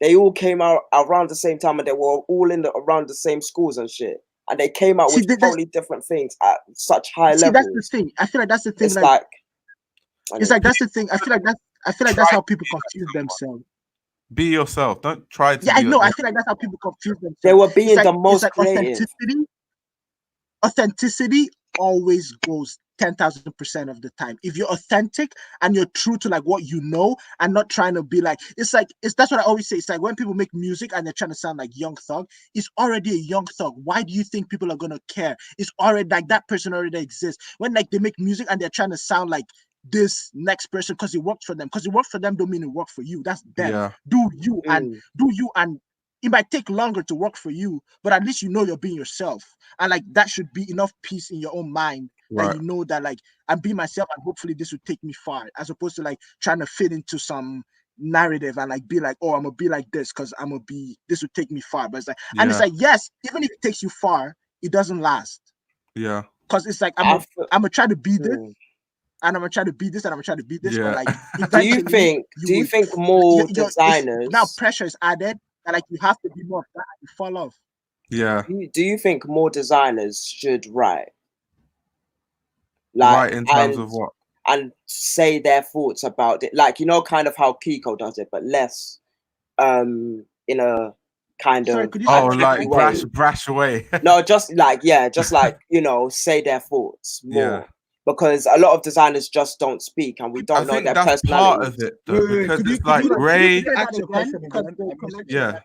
They all came out around the same time, and they were all around the same schools and shit. And they came out with totally different things at such high levels. That's the thing. I feel like that's the thing. That's the thing. I feel like that's how people confuse themselves. Be yourself. Don't try to. Yeah, I know. I feel like that's how people confuse themselves. They were being the most creative. Authenticity always goes 10,000% of the time. If you're authentic and you're true to like what you know and not trying to be like, it's that's what I always say. It's like when people make music and they're trying to sound like Young Thug, it's already a Young Thug. Why do you think people are gonna care? It's already like that person already exists. When like they make music and they're trying to sound like this next person because it worked for them. Because it worked for them don't mean it worked for you. That's them. Yeah. Do you and it might take longer to work for you, but at least you know you're being yourself. And like that should be enough peace in your own mind that you know that like I'm being myself and hopefully this will take me far, as opposed to like trying to fit into some narrative and like be like, oh, I'm gonna be like this because this will take me far. But it's like, and it's like, yes, even if it takes you far, it doesn't last. Yeah. Because it's like I'm gonna try to be this. And I'm gonna try to beat this, and I'm gonna try to beat this. Yeah. But like, do you think more designers? Now pressure is added, and like you have to be more of that, and you fall off. Yeah. Do you think more designers should write? Like, in terms of what? And say their thoughts about it, like, you know, kind of how Kiko does it, but less in a kind of like brash away. No, just like you know, say their thoughts more. Because a lot of designers just don't speak, and we don't know their personality. Part of it, though, because it's like Ray. Yeah.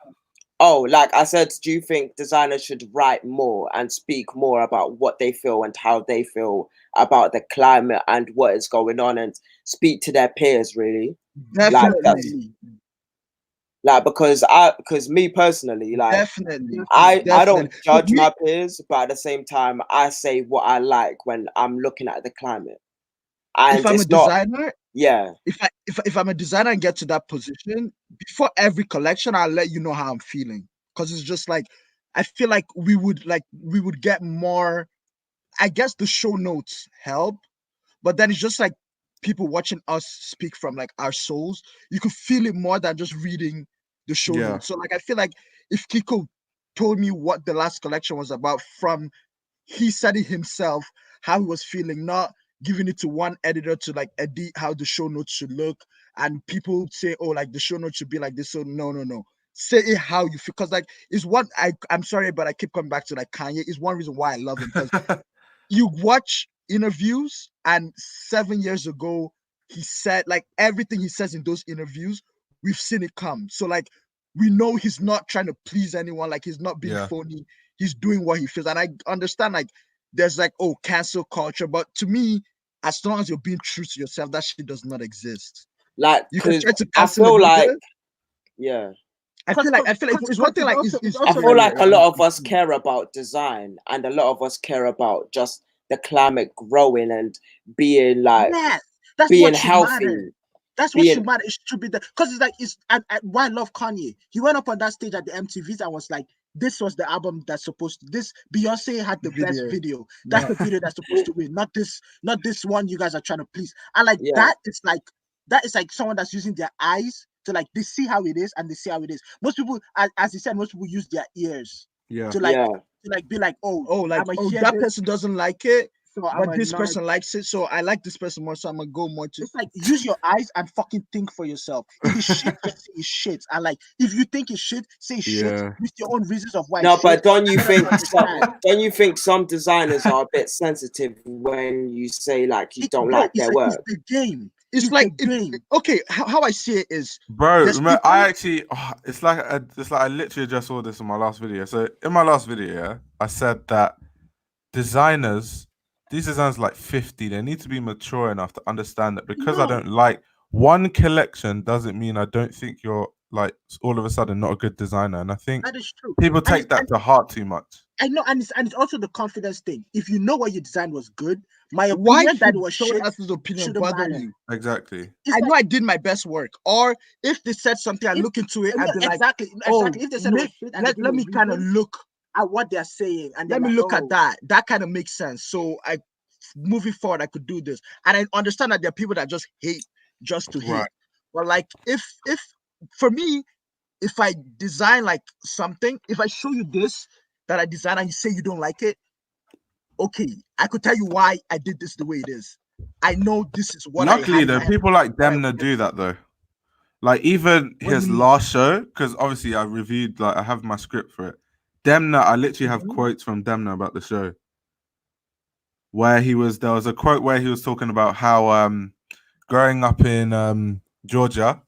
Oh, like I said, do you think designers should write more and speak more about what they feel and how they feel about the climate and what is going on, and speak to their peers, really? Definitely. Because me personally, like, definitely. I don't judge my peers, but at the same time, I say what I like when I'm looking at the climate. And if I'm a designer, if I'm a designer and get to that position, before every collection, I'll let you know how I'm feeling. Because it's just like, I feel like we would get more. I guess the show notes help, but then it's just like people watching us speak from like our souls. You could feel it more than just reading the show notes. So like, I feel like if Kiko told me what the last collection was about, from he said it himself, how he was feeling, not giving it to one editor to like edit how the show notes should look, and people say, oh, like the show notes should be like this. So no, say it how you feel. Because like, it's what I'm sorry, but I keep coming back to like Kanye is one reason why I love him, because you watch interviews, and 7 years ago he said like everything he says in those interviews, we've seen it come. So like, we know he's not trying to please anyone, like he's not being phony, he's doing what he feels. And I understand like there's like, oh, cancel culture, but to me, as long as you're being true to yourself, that shit does not exist. Like, you can try to I feel like I feel like it's one thing like I feel like a lot of us care about design, and a lot of us care about just the climate growing and being like being healthy. That's what should matter. It should be that, because it's like why I love Kanye. He went up on that stage at the MTVs and was like, this was the album that's supposed to, this Beyonce had the best video. That's the video that's supposed to win, not this one you guys are trying to please. And like that is like someone that's using their eyes to like, they see how it is and they see how it is. Most people, as he said, most people use their ears to like be like, that person doesn't like it, so but this person likes it, so I like this person more, so I'm gonna go more to. It's like, use your eyes and fucking think for yourself. If it's shit, just say it's shit. And like, if you think it's shit, say shit with your own reasons of why. No, but don't you think some designers are a bit sensitive when you say like you don't like their work? It's the game. It's like okay. How I see it is, bro. Remember, I actually, it's like I literally just saw this in my last video. So in my last video, I said that these designers are like 50. They need to be mature enough to understand that because I don't like one collection doesn't mean I don't think you're like all of a sudden not a good designer. And I think that is true. People take that to heart too much. I know, and it's also the confidence thing. If you know what your design was good, my opinion that it was shit, else's opinion bother you. Exactly. I know I did my best work. Or if they said something, I look into it and be like, exactly. If they said let me kind of look at what they're saying, and let me look at that. That kind of makes sense. So moving forward, I could do this. And I understand that there are people that just hate just to hate. But like, if for me, if I design like something, if I show you this that I designed and you say you don't like it, okay, I could tell you why I did this the way it is. I know this is what. Luckily, though, people like Demna do that though. Like even his last show, because obviously I reviewed, like I have my script for it. Demna, I literally have quotes from Demna about the show. where there was a quote where he was talking about how growing up in Georgia,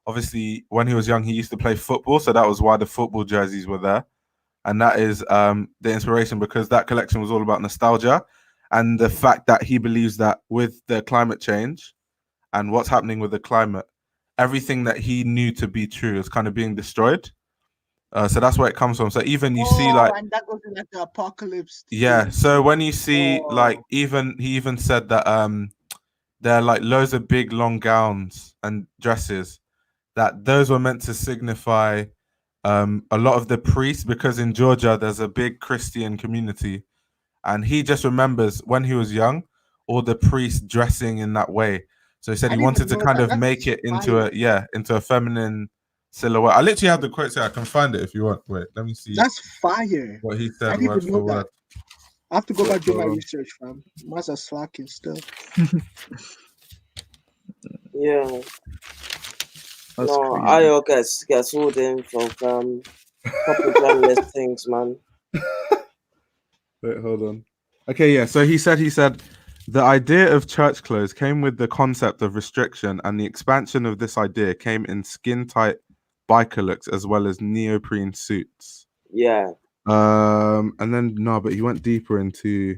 obviously when he was young he used to play football, so that was why the football jerseys were there, and that is the inspiration, because that collection was all about nostalgia and the fact that he believes that with the climate change and what's happening with the climate, everything that he knew to be true is kind of being destroyed. So that's where it comes from. So even you see like, and that goes in like the apocalypse. yeah. thing. So when you see like, he even said that there are like loads of big long gowns and dresses, that those were meant to signify a lot of the priests, because in Georgia there's a big Christian community, and he just remembers when he was young all the priests dressing in that way. So he said he wanted to kind of make it into a feminine silhouette. I literally have the quotes here. I can find it if you want. Wait, let me see. That's fire. What he said I didn't word even for know that. word. I have to go back to do my research, fam. Must have slacking still. Yeah. That's No, crazy. I all gets all the info from couple journalist things, man. Wait, hold on. Okay, yeah. So he said the idea of church clothes came with the concept of restriction, and the expansion of this idea came in skin-tight biker looks as well as neoprene suits. Yeah. And then but he went deeper into.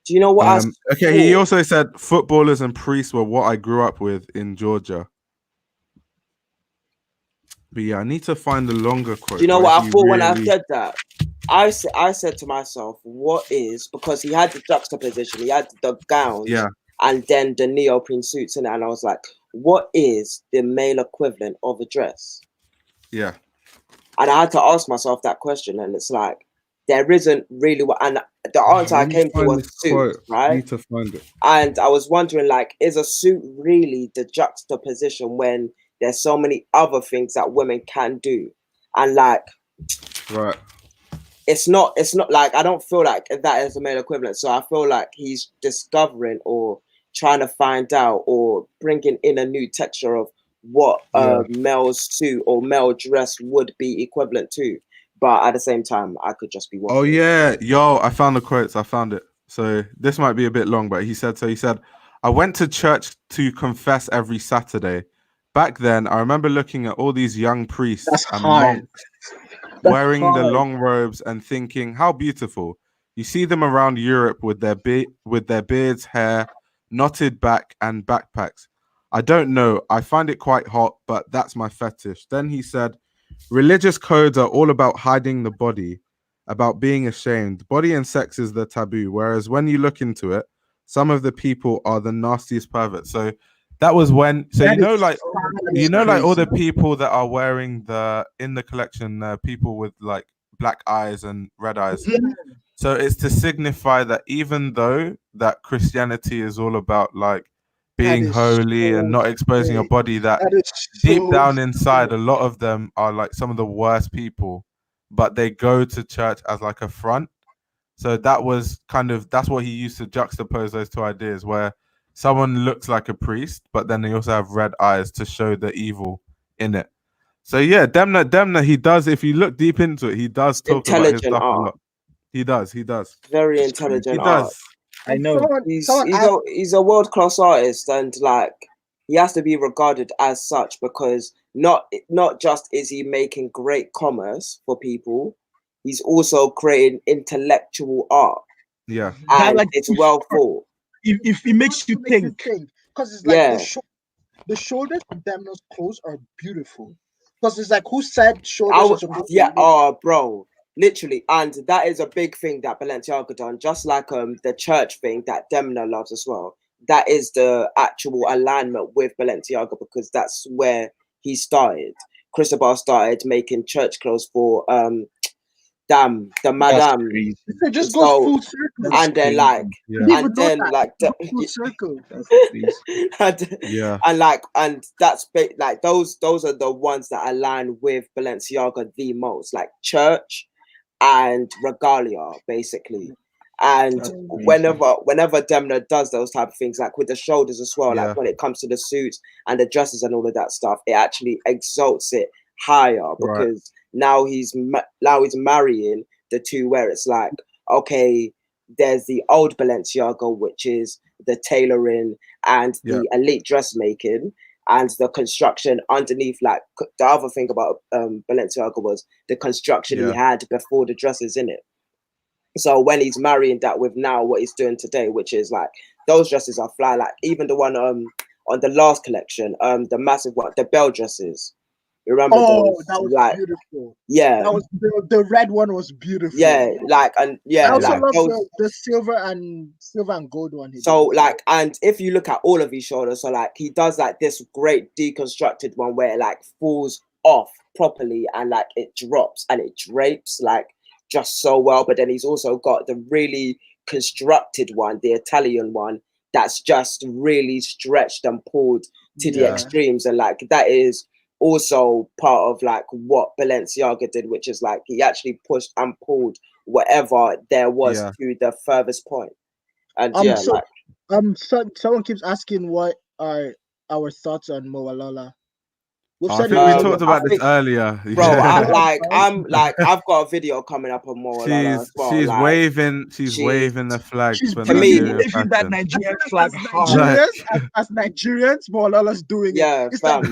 Do you know what? Okay, he also said footballers and priests were what I grew up with in Georgia. But yeah, I need to find a longer quote. Do you know what I thought when I said that? I said to myself, what is, because he had the juxtaposition, he had the gowns, and then the neoprene suits in it, and I was like, what is the male equivalent of a dress? Yeah. And I had to ask myself that question, and it's like, there isn't really what, and the answer I came to was suit, right? I need to find it. And I was wondering, like, is a suit really the juxtaposition when there's so many other things that women can do? And like, right. It's not like, I don't feel like that is the male equivalent. So I feel like he's discovering or trying to find out or bringing in a new texture of what male suit or male dress would be equivalent to. But at the same time, I could just be watching. Oh yeah, yo, I found the quotes. I found it. So this might be a bit long, but he said, I went to church to confess every Saturday. Back then, I remember looking at all these young priests and monks wearing the long robes and thinking, how beautiful. You see them around Europe with their beards, hair, knotted back and backpacks. I don't know. I find it quite hot, but that's my fetish. Then he said, religious codes are all about hiding the body, about being ashamed. Body and sex is the taboo. Whereas when you look into it, some of the people are the nastiest perverts. So that was when, so you know, like all the people that are wearing in the collection, people with like black eyes and red eyes. Yeah. So it's to signify that even though that Christianity is all about like being holy and not exposing your body, that deep down inside, a lot of them are like some of the worst people, but they go to church as like a front. So that's what he used to juxtapose those two ideas, where someone looks like a priest, but then they also have red eyes to show the evil in it. So yeah, Demna, he does, if you look deep into it, he does talk about his stuff a lot. He does. Very intelligent he art. does. I know. He's a world-class artist, and like, he has to be regarded as such, because not just is he making great commerce for people, he's also creating intellectual art. Yeah. And like, it's well thought. If it makes you think, because it's like the shoulders of Demna's clothes are beautiful. Because it's like, who said shoulders are supposed to be bro. Literally, and that is a big thing that Balenciaga done, just like the church thing that Demna loves as well. That is the actual alignment with Balenciaga, because that's where he started. Cristobal started making church clothes for the madam. It just goes full circle. And then full circle. And that's like those are the ones that align with Balenciaga the most, like church and regalia, basically. And whenever Demna does those type of things, like with the shoulders as well, like when it comes to the suits and the dresses and all of that stuff, it actually exalts it higher, because now he's marrying the two, where it's like, okay, there's the old Balenciaga, which is the tailoring and the elite dressmaking and the construction underneath. Like the other thing about Balenciaga was the construction he had before the dresses in it. So when he's marrying that with now what he's doing today, which is like those dresses are fly. Like even the one on the last collection, the massive one, the bell dresses. You remember those? That was like, beautiful. Yeah, that was the red one was beautiful. Yeah, like and yeah, I also like love those, the silver and gold one. So like, and if you look at all of his shoulders, so like he does like this great deconstructed one where it like falls off properly and like it drops and it drapes like just so well. But then he's also got the really constructed one, the Italian one, that's just really stretched and pulled to the extremes, and like that is also part of like what Balenciaga did, which is like he actually pushed and pulled whatever there was to the furthest point. And someone keeps asking what are our thoughts on Moalala. I think we talked about this earlier, bro. I've got a video coming up on Moalala. She's like, waving the flag. She's for waving that Nigerian flag hard. As Nigerians, Moalala's doing it. It's fam.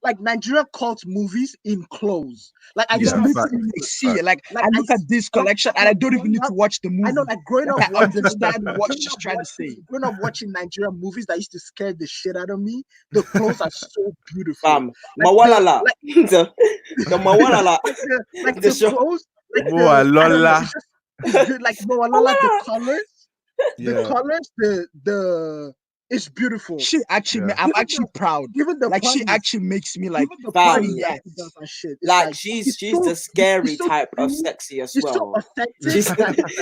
like Nigerian cult movies in clothes. Like I just literally see it. Like I look at this collection and I don't even need to watch the movie. I know, like growing up, I understand what she's trying to say. Growing up watching Nigerian movies that used to scare the shit out of me. The clothes are so beautiful. Fam. Mawalala, the Mawalala, like the clothes, like Mawalala, like Mawalala, the colors, the it's beautiful. She actually, I'm actually proud. Even the like she actually makes me like, yes. Like she's the scary type of sexy as well. So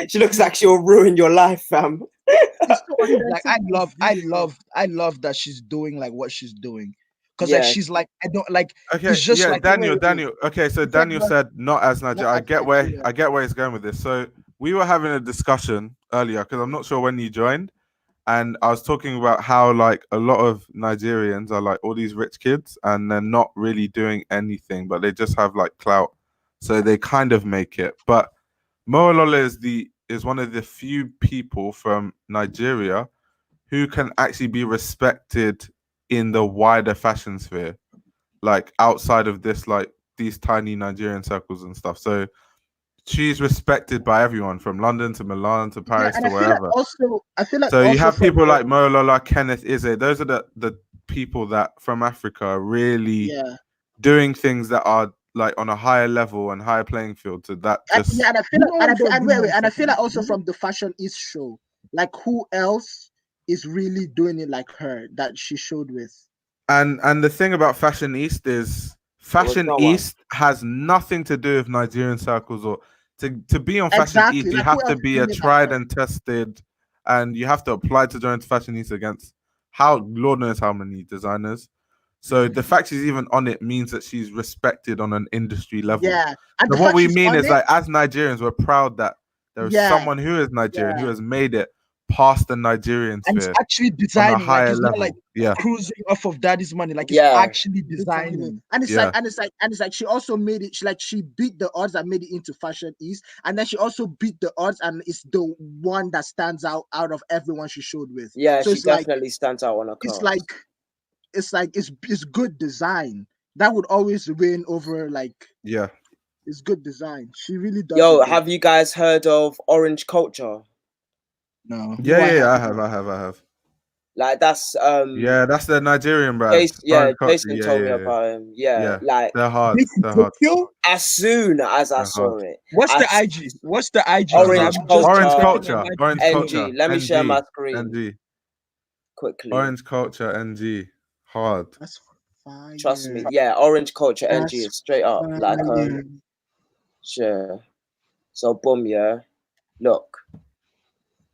she looks like she'll ruin your life, fam. Like I love that she's doing like what she's doing. Because like she's like, I don't like. Okay, it's just like Daniel. Okay, so Daniel said not as Nigeria. I get where he's going with this. So we were having a discussion earlier because I'm not sure when you joined, and I was talking about how like a lot of Nigerians are like all these rich kids, and they're not really doing anything, but they just have like clout, so they kind of make it. But Mo Alola is one of the few people from Nigeria who can actually be respected in the wider fashion sphere, like outside of this, like these tiny Nigerian circles and stuff. So she's respected by everyone from London to Milan to Paris to wherever. I feel like so you have people like Mo Alola, Kenneth Ize. Those are the people that from Africa are really doing things that are like on a higher level and higher playing field. So that just and I feel like also from the Fashion East show, like who else is really doing it like her that she showed with. And the thing about Fashion East is Fashion East has nothing to do with Nigerian circles, or to be on Fashion East, you have to be a tried and tested, and you have to apply to join Fashion East against Lord knows how many designers. So the fact she's even on it means that she's respected on an industry level. Yeah. And so what we mean is like as Nigerians, we're proud that there is someone who is Nigerian who has made it past the Nigerian sphere, and it's actually designing, like it's level. Not like cruising off of daddy's money, like it's actually designing. And it's like she also made it. She beat the odds and made it into Fashion East, and then she also beat the odds and it's the one that stands out of everyone she showed with. Yeah, so she definitely stands out on her class. It's good design that would always win over like it's good design. She really does. Yo, have you guys heard of Orange Culture? No. Yeah, I have. Like that's that's the Nigerian brand. Jason told me about him. Yeah, like they're hard. As soon as I saw it. What's the IG? What's the IG? Orange Culture. NG. Let me share my screen. NG. Quickly. Orange Culture NG. Hard. That's fire. Trust me. Yeah, Orange Culture NG is straight up like sure. So boom, look.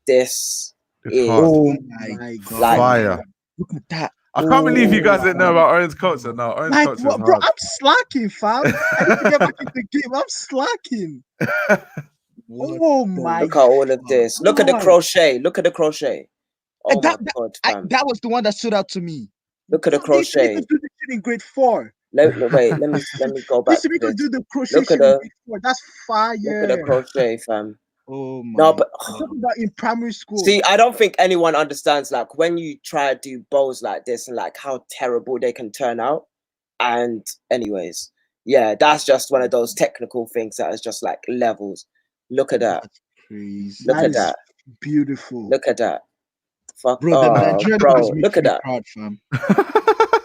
This is oh my god, fire! Look at that! I can't believe you guys didn't know about Orange Culture. No, Orange Culture. Bro, I'm slacking, fam. I need to get back in the game. I'm slacking. Oh my! Look at all of this. Look at the crochet. Look at the crochet. Oh my god, fam. That was the one that stood out to me. Look at the crochet. Do the shit in grade 4. Let me go back. Do the crochet. Look at the. That's fire. Look at the crochet, fam. Oh my. No, but Talking about in primary school. see, I don't think anyone understands like when you try to do bows like this and like how terrible they can turn out. And anyways, yeah, that's just one of those technical things that is just like levels. Look at that. That's crazy. Look That at is that. beautiful. Look at that. Fuck. Bro, the Oh, Nigerian bro, niggas look making at me that. proud, fam. Look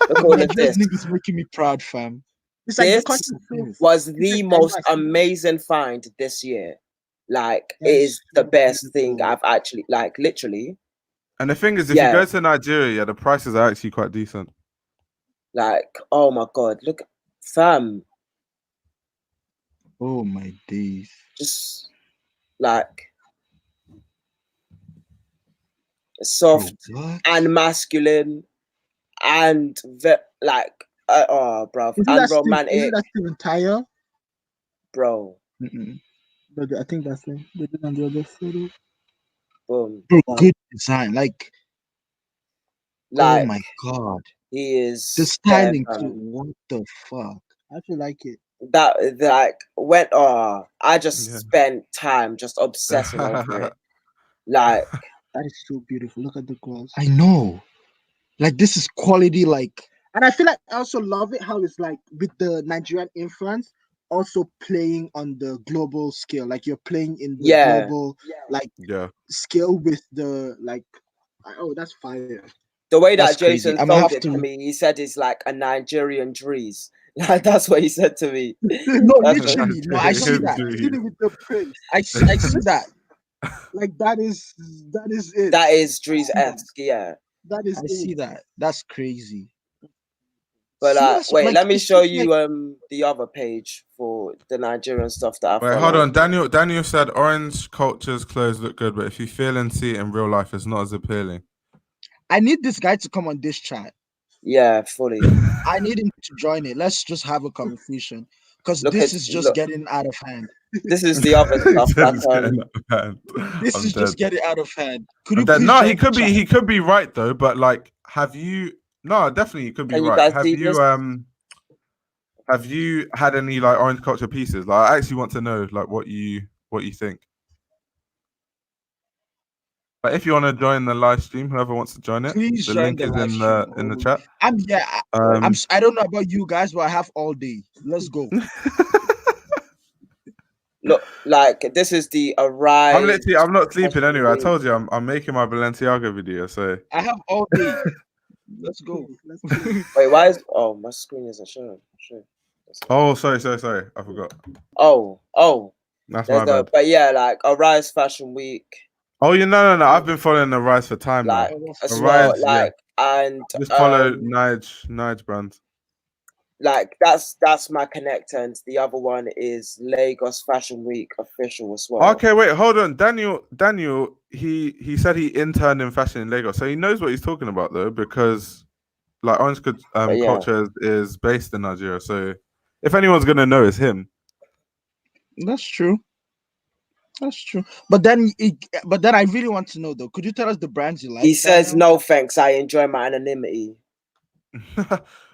The all of Nigerian this. niggas making me proud, fam. It's like the This country was it's the like most NYC. amazing find this year. Like, That it is is the so best thing beautiful. I've actually, like, literally, And the thing is, if Yeah. you go to Nigeria, yeah, the prices are actually quite decent. like, oh my God, look, fam, Oh my days. just like soft Bro, what? and masculine and like, oh, bro, Isn't and that still, romantic, isn't that still entire? bro. But I think that's it. They did on the other photo. Boom. Bro, Like, good design. Like, oh my god. he is The styling there, too. fam. What the fuck? I actually like it. That like went I just spent time just obsessing over it. Like, that is so beautiful. Look at the gloves. I know. Like, this is quality, like, and I feel like I also love it how it's like with the Nigerian influence also playing on the global scale. Like, you're playing in the global like scale with the like, oh, that's fire. The way That's that Jason crazy. sold it to me, he said it's like a Nigerian Drees. Like, that's what he said to me. No, literally. No, I see that. I see it with the print. I see that. Like, that is it. That is Drees-esque, yeah. That is. I see that. That's crazy. But wait, let me show you the other page for the Nigerian stuff that I Wait, follow. hold on. Daniel said orange culture's clothes look good, but if you feel and see it in real life, it's not as appealing. I need this guy to come on this chat. Yeah, fully. I need him to join it. Let's just have a conversation because this is just getting out of hand. This is the other stuff this is just getting out of hand. Could you please? No, he could be right though. But like, have you? No, definitely he could be right. Have you had any like orange culture pieces? Like, I actually want to know like what you think. But if you want to join the live stream, whoever wants to join it, please the join link is in the chat. I don't know about you guys, but I have all day. Let's go. Look, like this is the arrive. I'm not sleeping anyway. I told you I'm making my Balenciaga video, so I have all day. Let's go. Wait, why is my screen isn't showing? Oh, sorry. I forgot. Oh, that's my bad. But yeah, like Arise Fashion Week. Oh, no. I've been following the Rise for time like, now. As well, like, and just follow Nige brand. Like that's my connect, and the other one is Lagos Fashion Week official as well. Okay, wait, hold on. Daniel, he said he interned in fashion in Lagos, so he knows what he's talking about though, because like orange culture is based in Nigeria. So if anyone's gonna know, it's him. That's true. But then I really want to know though. Could you tell us the brands you like? He says no thanks. I enjoy my anonymity.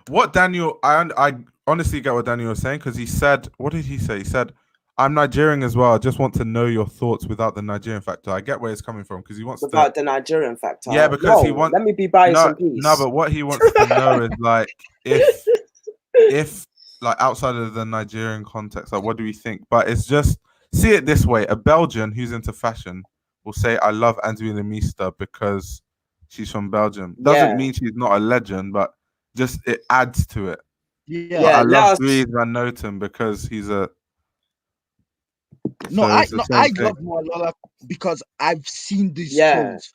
What Daniel, I honestly get what Daniel was saying, because he said, what did he say? He said, I'm Nigerian as well. I just want to know your thoughts without the Nigerian factor. I get where it's coming from, because he wants without the Nigerian factor. Yeah, because he wants. Let me be biased some peace. No, but what he wants to know is like if like outside of the Nigerian context, like what do we think? But it's just see it this way: a Belgian who's into fashion will say, "I love Antoine Mista because she's from Belgium." Doesn't mean she's not a legend, but just it adds to it. Yeah, I love Dries Van Noten because he's a. I love Moalola because I've seen these clothes.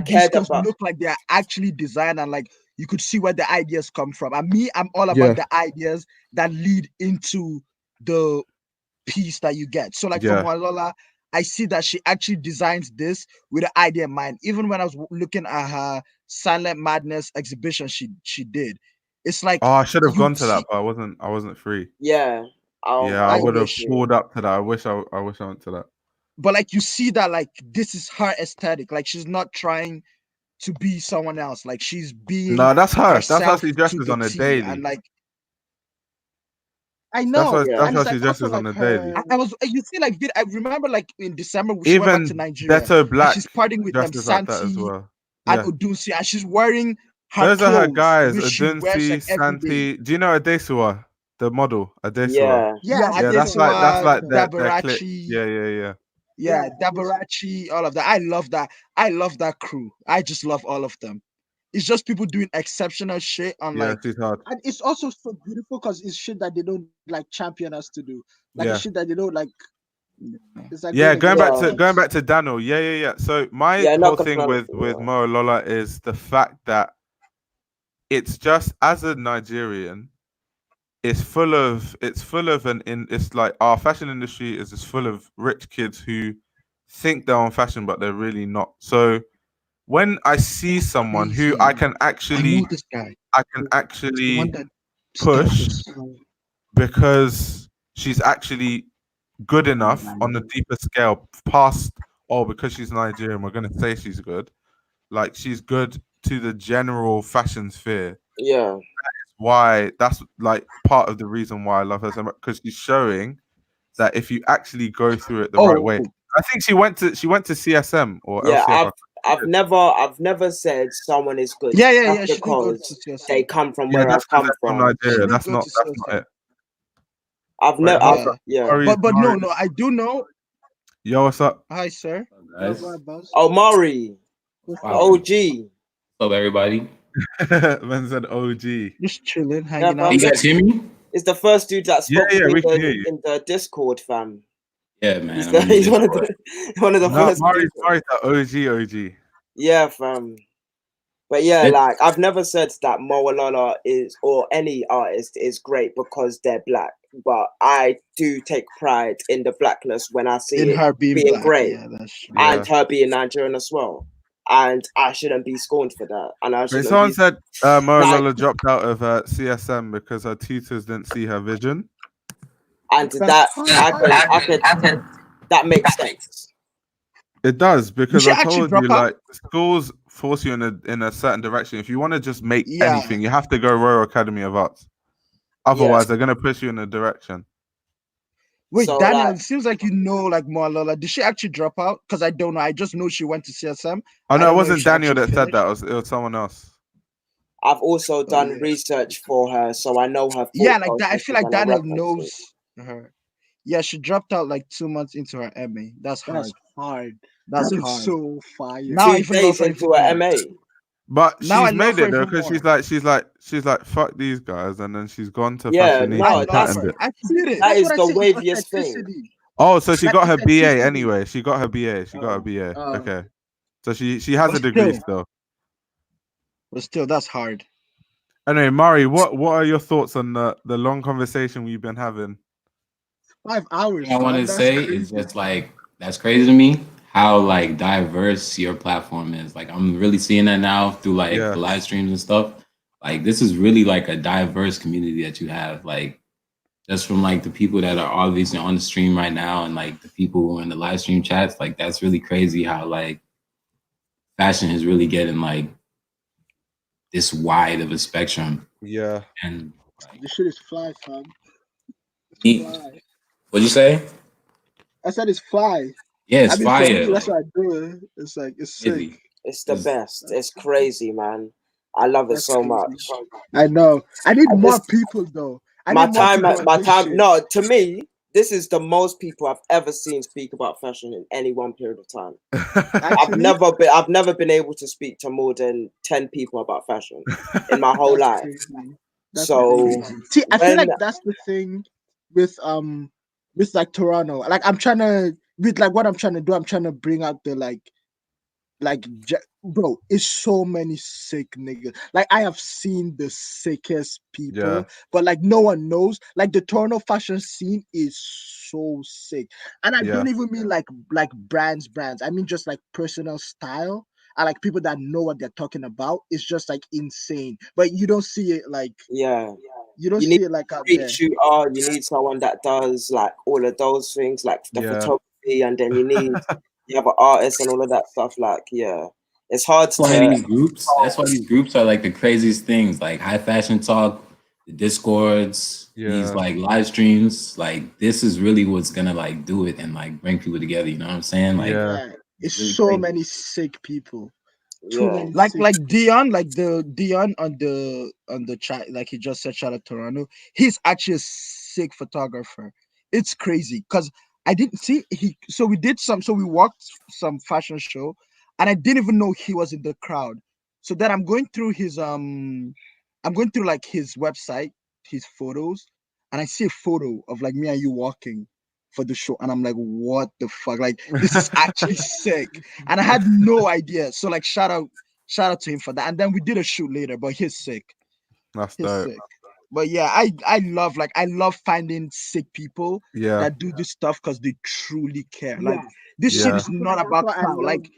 These clothes look like they're actually designed, and like you could see where the ideas come from. And me, I'm all about the ideas that lead into the piece that you get. So like for Moalola, I see that she actually designs this with the idea in mind. Even when I was looking at her Silent Madness exhibition, she did. It's like I should have gone to that, but I wasn't free. Yeah. I would have pulled up to that. I wish I went to that. But like you see that like this is her aesthetic. Like she's not trying to be someone else. Like she's being that's her. That's how she dresses on a daily. And like I know. That's And how it's she like dresses also on like the daily. her. I was you see like I remember like in December she went back to Even Nigeria. Beto And Black she's partying with them dresses like that as Santi well. and Yeah, Odunsi, and she's wearing her those are her clothes, guys. which she wears Adunsi, like every day. Santi. Do you know Adesua, the model? Adesua. Yeah. Yeah, that's like their clique. Dabarachi. Yeah. Dabarachi, all of that. I love that. I love that crew. I just love all of them. It's just people doing exceptional shit on Yeah, like, she's hard. and it's also so beautiful because it's shit that they don't like champion us to do. Like Yeah. it's shit that they don't like. It's like Yeah, going back against to Daniel. Yeah. So my Yeah, whole not thing with controversial, yeah. Mo Lola is the fact that it's just as a Nigerian, it's like our fashion industry is just full of rich kids who think they're on fashion, but they're really not. So when I see someone who I can actually push because she's actually good enough on the deeper scale, past because she's Nigerian, we're gonna say she's good. Like she's good to the general fashion sphere. Yeah. That's like part of the reason why I love her so much, because she's showing that if you actually go through it the right way. I think she went to CSM or LCF. I've never said someone is good. Yeah. That's because they come from where I come from. Nigeria. That's not it. I've never. But no, I do know. Yo, what's up? Hi, sir. Guys. Oh, Maury. Wow. OG. What's up, everybody? Man said OG. Just chilling, hanging out. You guys hear me? It's the first dude that spoke to me in the Discord, fam. Yeah, man. He's one of the first. Maury's the OG. Yeah, fam. But yeah, like I've never said that Moalala is or any artist is great because they're black. But I do take pride in the blackness when I see her being great, and her being Nigerian as well. And I shouldn't be scorned for that. And someone said Moalala dropped out of CSM because her tutors didn't see her vision. And that makes sense. It does, because I told you, like, schools force you in a certain direction. If you want to just make anything, you have to go Royal Academy of Arts. Otherwise, they're gonna push you in a direction. Wait, so Daniel, it seems like you know like Moalala. Did she actually drop out? Because I don't know. I just know she went to CSM. Oh no, it wasn't Daniel that said that. It was someone else. I've also done research for her, so I know her. Yeah, like that. I feel like Daniel knows her. Yeah, she dropped out like 2 months into her MA. That's hard. That's hard. So fire. Now 2 days into her MA. But she's made it though, because she's like fuck these guys, and then she's gone to fashion. That is the waviest thing. Oh, so she got her BA anyway. She got her BA. Okay, so she has a degree still. But still, that's hard. Anyway, Mari, what are your thoughts on the long conversation we've been having? 5 hours. I want to say is just like that's crazy to me. How like diverse your platform is. Like I'm really seeing that now through like the live streams and stuff. Like this is really like a diverse community that you have. Like just from like the people that are obviously on the stream right now and like the people who are in the live stream chats. Like that's really crazy how like fashion is really getting like this wide of a spectrum. Yeah. And like, this shit is fly, fam. What'd you say? I said it's fly. Yeah, it's fire. That's what I do. It's like it's sick. It's the best. It's crazy, man. I love it so much. I know. I need more people though. My time. No, to me, this is the most people I've ever seen speak about fashion in any one period of time. I've never been able to speak to more than 10 people about fashion in my whole life. So see, I feel like that's the thing with like Toronto. Like I'm trying to. With like what I'm trying to do, I'm trying to bring out the bro, it's so many sick niggas. Like I have seen the sickest people, but like no one knows. Like the Toronto fashion scene is so sick, and I don't even mean like brands. I mean just like personal style. I like people that know what they're talking about. It's just like insane, but you don't see it like you don't see it like out there. You need someone that does like all of those things, like the photography. And then you have an artist and all of that stuff. Like, it's hard to. That's why these groups are like the craziest things. Like High Fashion Talk, the Discords, these like live streams, like this is really what's gonna like do it and like bring people together. You know what I'm saying? Like, it's really so crazy. many sick people. Yeah. Like Dion, like the Dion on the chat, like he just said, shout out Toronto. He's actually a sick photographer. It's crazy because I didn't see he. So we walked some fashion show, and I didn't even know he was in the crowd. So then I'm going through like his website, his photos, and I see a photo of like me and you walking for the show, and I'm like, what the fuck? Like, this is actually sick. And I had no idea. So like shout out to him for that. And then we did a shoot later, but he's sick. That's He's dope. sick. But yeah, I love finding sick people that do this stuff because they truly care. Like this shit is not about clout. Like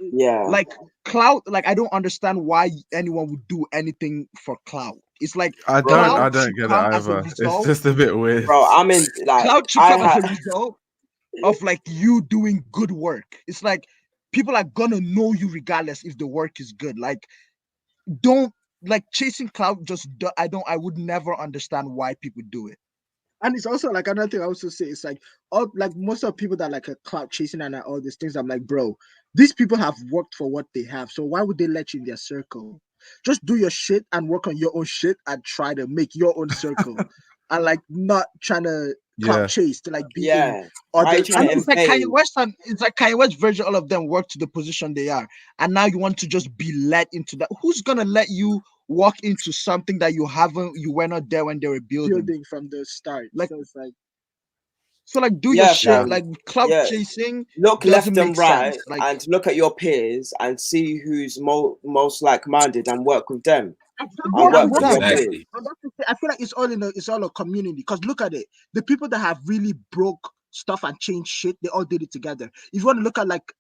clout, like I don't understand why anyone would do anything for clout. It's like I don't get it either. It's just a bit weird. Bro, I'm in like clout should come as a result of like you doing good work. It's like people are gonna know you regardless if the work is good. Like don't like chasing clout. I would never understand why people do it. And it's also like another thing I also say, it's like all like most of people that like a clout chasing and all these things, I'm like, bro, these people have worked for what they have, so why would they let you in their circle? Just do your shit and work on your own shit and try to make your own circle and like not trying to clout chase to like be in other. It's like Kanye West and it's like Kanye West version. All of them work to the position they are, and now you want to just be let into that. Who's gonna let you walk into something that you were not there when they were building from the start? Like so it's like. So like do your shit, like clout chasing. Look left and right, sense. Like, and look at your peers and see who's most like-minded and work with them. Exactly. I feel like it's all a community because look at it. The people that have really broke stuff and changed shit, they all did it together. If you want to look at like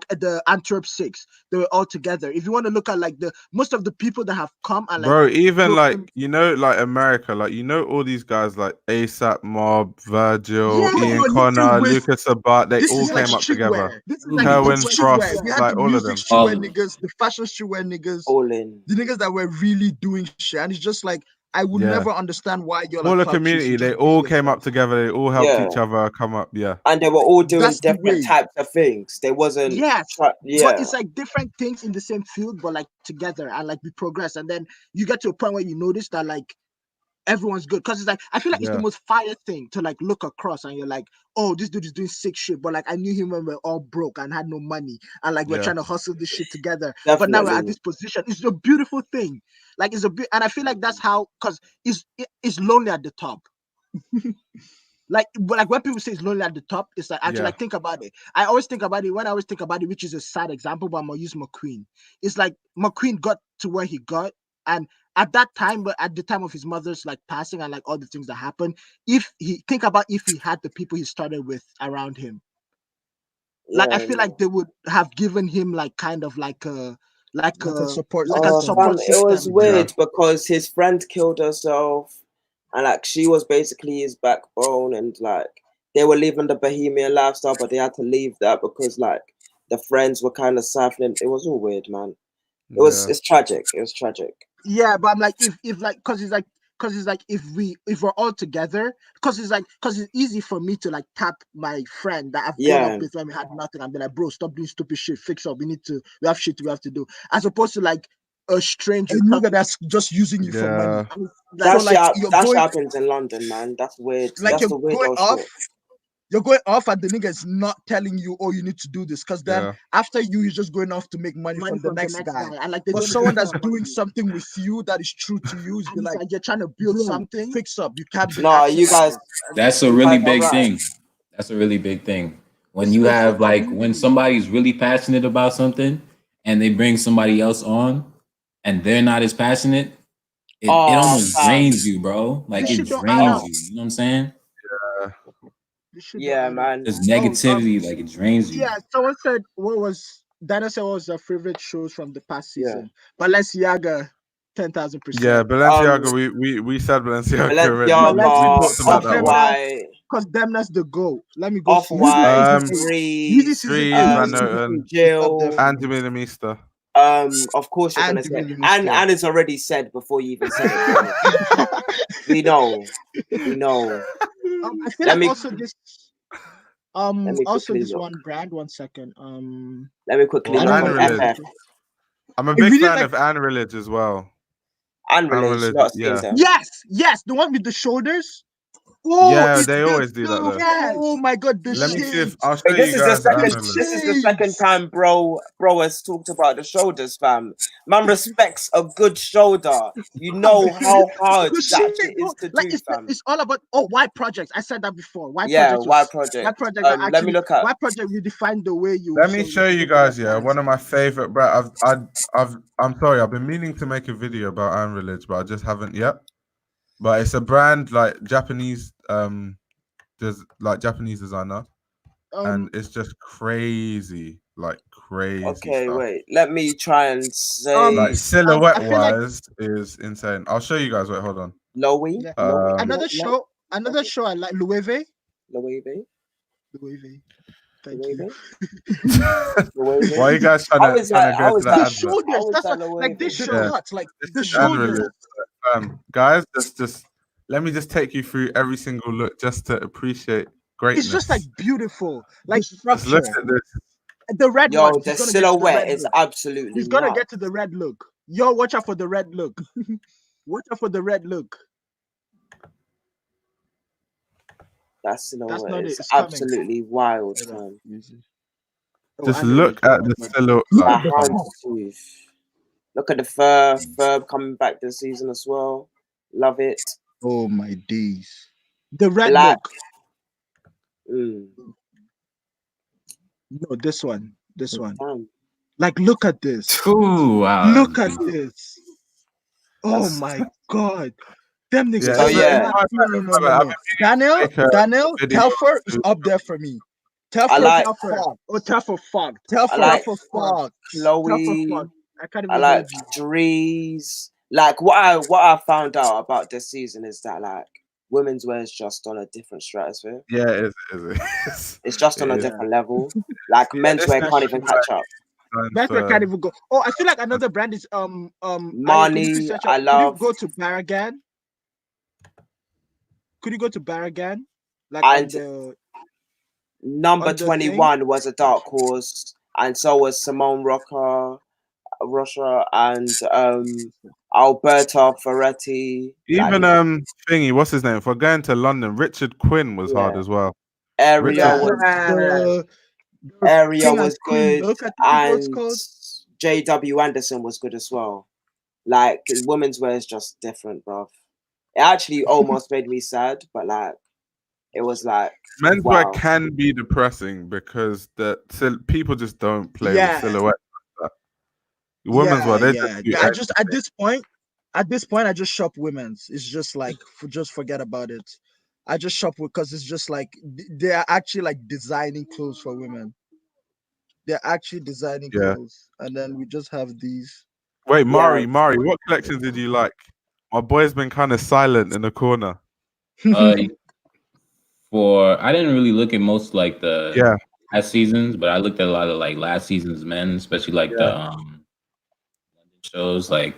the Antwerp Six, they were all together. If you want to look at like the most of the people that have come and like, bro, even like like America, like all these guys like ASAP Mob, Virgil, Ian Connor, Lucas Abat, they all came up together. This is like Kerwin Frost, like all of them. Niggas, the fashion streetwear niggas, all in. The niggas that were really doing shit, and it's just like I would never understand why you're all like the community. They all came up together. They all helped each other come up. And they were all doing different types of things. They wasn't. But it's like different things in the same field, but like together and like we progress. And then you get to a point where you notice that like everyone's good because it's like I feel like it's the most fire thing to like look across and you're like, oh, this dude is doing sick shit, but like I knew him when we're all broke and had no money and like we're trying to hustle this shit together. But now we're at this position. It's a beautiful thing. Like it's and I feel like that's how because it's lonely at the top. Like when people say it's lonely at the top, it's like actually like think about it. I always think about it when I always think about it, which is a sad example, but I'm gonna use McQueen. It's like McQueen got to where he got, and at that time, but at the time of his mother's like passing and like all the things that happened, if he had the people he started with around him, like I feel like they would have given him like kind of like a support system. It was weird because his friend killed herself, and like she was basically his backbone, and like they were living the bohemian lifestyle, but they had to leave that because like the friends were kind of siphoning. It was all weird, man. It's tragic. It was tragic. Yeah, but I'm like if like because it's like if we're all together, because it's easy for me to like tap my friend that I've grown up with when we had nothing and be like, bro, stop doing stupid shit, fix up. We have shit we have to do, as opposed to like a stranger nigga that's just using you for money. That happens in London, man. That's weird. Like that's you're going off. You're going off and the nigga is not telling you, oh, you need to do this. Because then after you're just going off to make money from the next guy. And like but someone that's doing something with you that is true to you, is like you're trying to build something, fix up. You can't be you guys. That's a really big thing. That's a really big thing. When you have like when somebody's really passionate about something and they bring somebody else on and they're not as passionate, it almost drains you, bro. Like it drains you. You know what I'm saying? Yeah, man. There's negativity, like it drains you. Yeah, someone said Dana said what was their favorite shows from the past season. Balenciaga, 10,000%. Yeah, Balenciaga. We said Balenciaga already. We talked about that one. Because them that's the goal. Let me go. Off-White, Freeze, Van Noten, Jill, Andy Minamista. Of course you're gonna say, and it's already said before you even said it. We know. We know. I feel Let like me- also this Let me also quickly this look. one brand. 1 second. Let me quickly Well, look Anne on Rillage. FF. I'm a I big really fan like- of Anne Rillage as well. Anne Anne Rillage, Rillage, not seen yeah. them. Yes, the one with the shoulders. Oh, Yeah, it's they the always do that, dude, though. yes. Oh my god, the Let me see if shades. I'll show Wait, this you is the guys second. Anne Rillage. This is the second time, bro has talked about the shoulders, fam. Man respects a good shoulder. You know how hard The that shade, shit is to like do, fam. it's all about Y projects. I said that before. Y Yeah, project. Y project. Y project. Let me Actually, look at. Y project. We define the way you. Let me so show you look at guys. your Yeah, brands. one of my favorite brands. I'm sorry. I've been meaning to make a video about Anne Rillage, but I just haven't yet. But it's a brand like Japanese. Japanese designer, and it's just crazy, like crazy. Okay, stuff. wait. Let me try and say. Like silhouette I feel like- wise is insane. I'll show you guys. Wait, hold on. Lowy. Yeah. Um, Another show I like. Loewe. Loewe. Thank you. Loewe. Why are you guys trying How to is that? go How to is that that? The advert? shoulders. That's that what, like this Loewe? show. Yeah. Like This the is Anne shoulders. Rillage. Guys, just let me just take you through every single look just to appreciate greatness. It's just like beautiful. Like just look structure. at this. The red Yo, one. the He's gonna get to the silhouette red is look. absolutely. He's gonna nuts. get to the red look. Yo, watch out for the red look. Watch out for the red look. That silhouette not it, is it's coming. absolutely wild, man. Just look at the silhouette. I can't see. Look at the fur coming back this season as well. Love it. Oh my days. The red Black. look. Mm. No, this one. This one. Damn. Like, look at this. Ooh, wow. Look at this. Oh That's- my god. Them niggas. So, yeah. No. Daniel, Telfer is up there for me. Telfer, I like- Telfer fog. I like Telfer fog. Chloe. I can't even I like hold you. Drees. Like what I found out about this season is that like women's wear is just on a different stratosphere. Yeah, it is. It's just on a different level. Like menswear can't even catch up. Menswear can't even go. Oh, I feel like another brand is Marnie, I love. Could you go to Barragan? Could you go to Barragan? Like And number on the 21 was a dark horse, and so was Simone Rocha and Alberta Ferretti. Even thingy, what's his name? If we're going to London, Richard Quinn was hard as well. Area King was and Queen, good, look at what's and called. JW Anderson was good as well. Like women's wear is just different, bruv. It actually almost made me sad, but like it was like menswear can be depressing because people just don't play with silhouette like that. Women's wear, I just at this point, I just shop women's. It's just like just forget about it. I just shop because it's just like they are actually like designing clothes for women. They're actually designing clothes, and then we just have these. Wait, Mari, what collections did you like? My boy's been kind of silent in the corner. I didn't really look at most like the last seasons, but I looked at a lot of like last season's men, especially like the shows. Like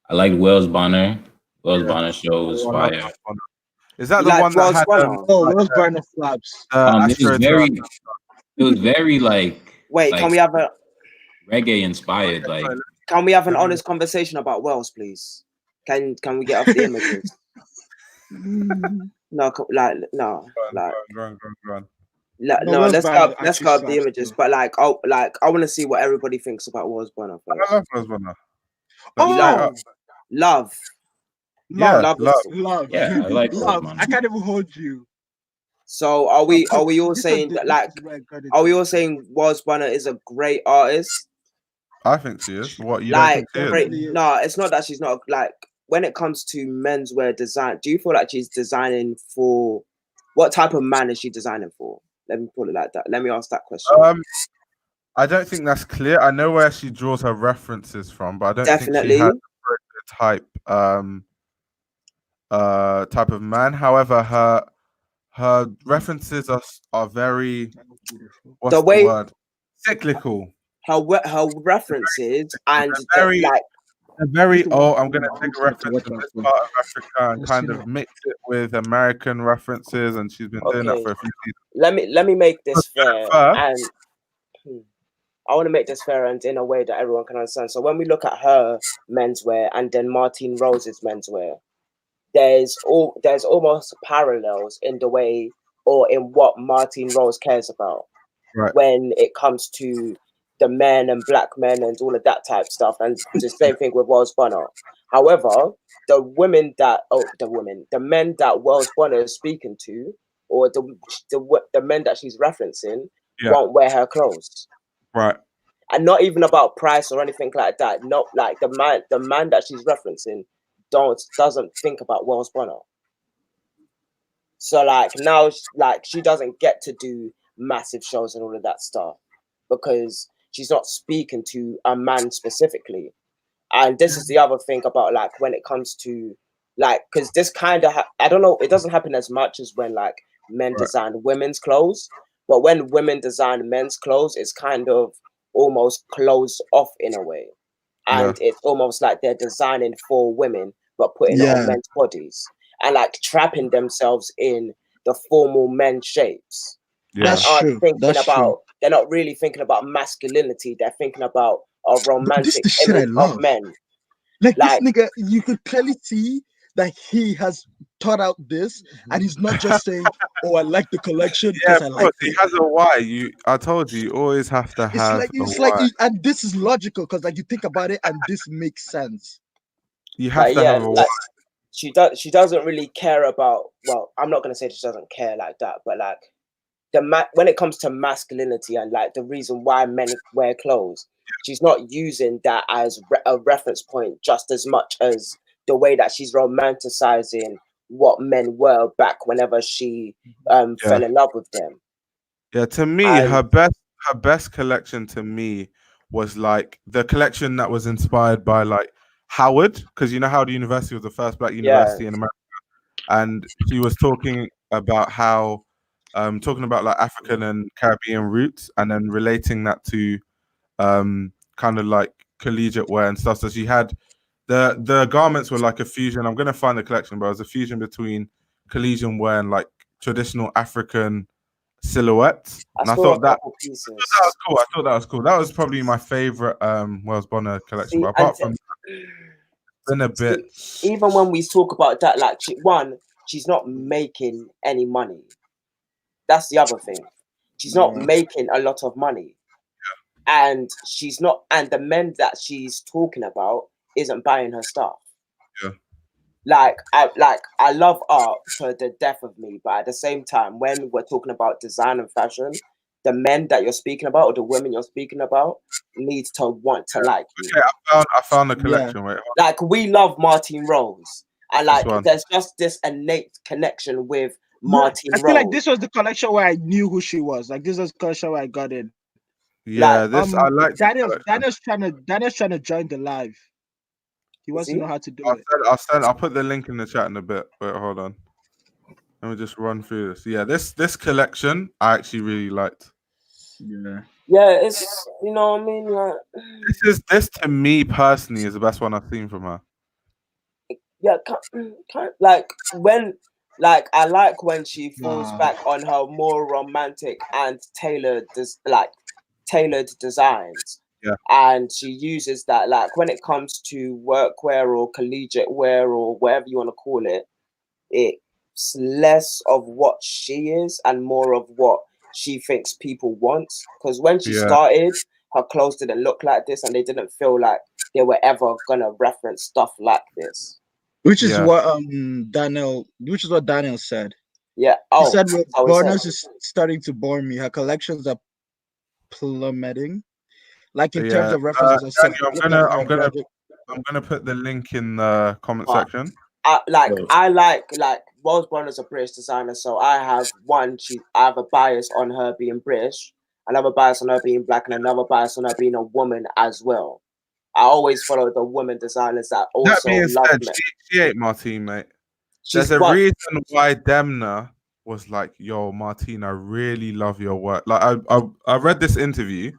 I liked Wells Bonner. Wells Bonner show was fire. Is that the one that had Wells Bonner flaps? It was very like. Wait, like, can we have a reggae inspired? Like, can we have an honest conversation about Wells, please? Can we get off the images? No, like no, like no. Let's go up the images, but like I want to see what everybody thinks about Wells Bonner first. I love Wells Bonner. Love. Yeah, love. Yeah, I like love. I can't even hold you. So are we all saying that like are we all saying Wells Bonner is a great artist? I think she is. What you like don't think great? No, it's not that she's not. Like when it comes to menswear design, do you feel like she's designing for what type of man is she designing for? Let me put it like that. Let me ask that question. I don't think that's clear. I know where she draws her references from, but I don't think she has a type of man. However, her references are very what's the word? Cyclical. Her references and very like a very Used to watch I'm going to take a reference to this part of Africa and kind of mix it with American references, and she's been doing that Okay, for a few seasons. let me make this fair, First, and I want to make this fair and in a way that everyone can understand. So when we look at her menswear and then Martine Rose's menswear, there's almost parallels in the way or in what Martine Rose cares about right. when it comes to the men and black men and all of that type stuff, and the same thing with Wells Bonner. However, the men that Wells Bonner is speaking to, or the men that she's referencing, won't wear her clothes. Right. And not even about price or anything like that. Not like the man that she's referencing doesn't think about Wells Bonner. So like now, like she doesn't get to do massive shows and all of that stuff because she's not speaking to a man specifically. And this is the other thing about like when it comes to like, because this kind of I don't know, it doesn't happen as much as when like men design women's clothes, but when women design men's clothes, it's kind of almost closed off in a way, and it's almost like they're designing for women but putting it on men's bodies and like trapping themselves in the formal men shapes. That's true. They're not really thinking about masculinity. They're thinking about a romantic this shit image I love. of men. Like this nigga, you could clearly see that he has thought out this, and he's not just saying, "Oh, I like the collection because I like it." He has a why. I told you always have to have It's a like why. and this is logical because like you think about it, and this makes sense. You have to have a why. She doesn't really care about. Well, I'm not gonna say she doesn't care like that, but like when it comes to masculinity and like the reason why men wear clothes, she's not using that as a reference point just as much as the way that she's romanticizing what men were back whenever she fell in love with them. Yeah, to me, her best collection to me was like the collection that was inspired by like Howard, because you know Howard University was the first black university in America, and she was talking about how talking about like African and Caribbean roots, and then relating that to kind of like collegiate wear and stuff. So she had the garments were like a fusion. I'm gonna find the collection, but it was a fusion between collegiate wear and like traditional African silhouettes. And I thought that was cool. I thought that was cool. That was probably my favorite Wells Bonner collection. But apart from been a bit. Even when we talk about that, like she's not making any money. That's the other thing. She's not making a lot of money. And she's not, and the men that she's talking about isn't buying her stuff. Yeah. Like I love art to the death of me, but at the same time, when we're talking about design and fashion, the men that you're speaking about or the women you're speaking about needs to want to like you. Okay, I found the collection. Wait, like we love Martine Rose, and like there's just this innate connection with Martine Rose. I feel like this was the collection where I knew who she was. Like this was the collection where I got in. Yeah, like, I like Daniel's trying to join the live. He wants to know how to do it. I'll put the link in the chat in a bit. Wait, hold on. Let me just run through this. Yeah, this collection I actually really liked. Yeah, it's you know what I mean. Like this to me personally is the best one I've seen from her. Yeah, like when like I like when she falls back on her more romantic and tailored designs. Yeah. And she uses that like when it comes to workwear or collegiate wear or whatever you want to call it, it's less of what she is and more of what she thinks people want. Because when she started, her clothes didn't look like this and they didn't feel like they were ever gonna reference stuff like this. Which is what Daniel said. Yeah. He said Bonus is starting to bore me. Her collections are plummeting. Like in terms of references, Daniel, I'm gonna put the link in the comment section. I like Wells Bonner's a British designer, so I have a bias on her being British, another bias on her being black, and another bias on her being a woman as well. I always follow the women designers that also love men. She ain't Martine, mate. There's a reason why Demna was like, "Yo, Martine, I really love your work." Like, I read this interview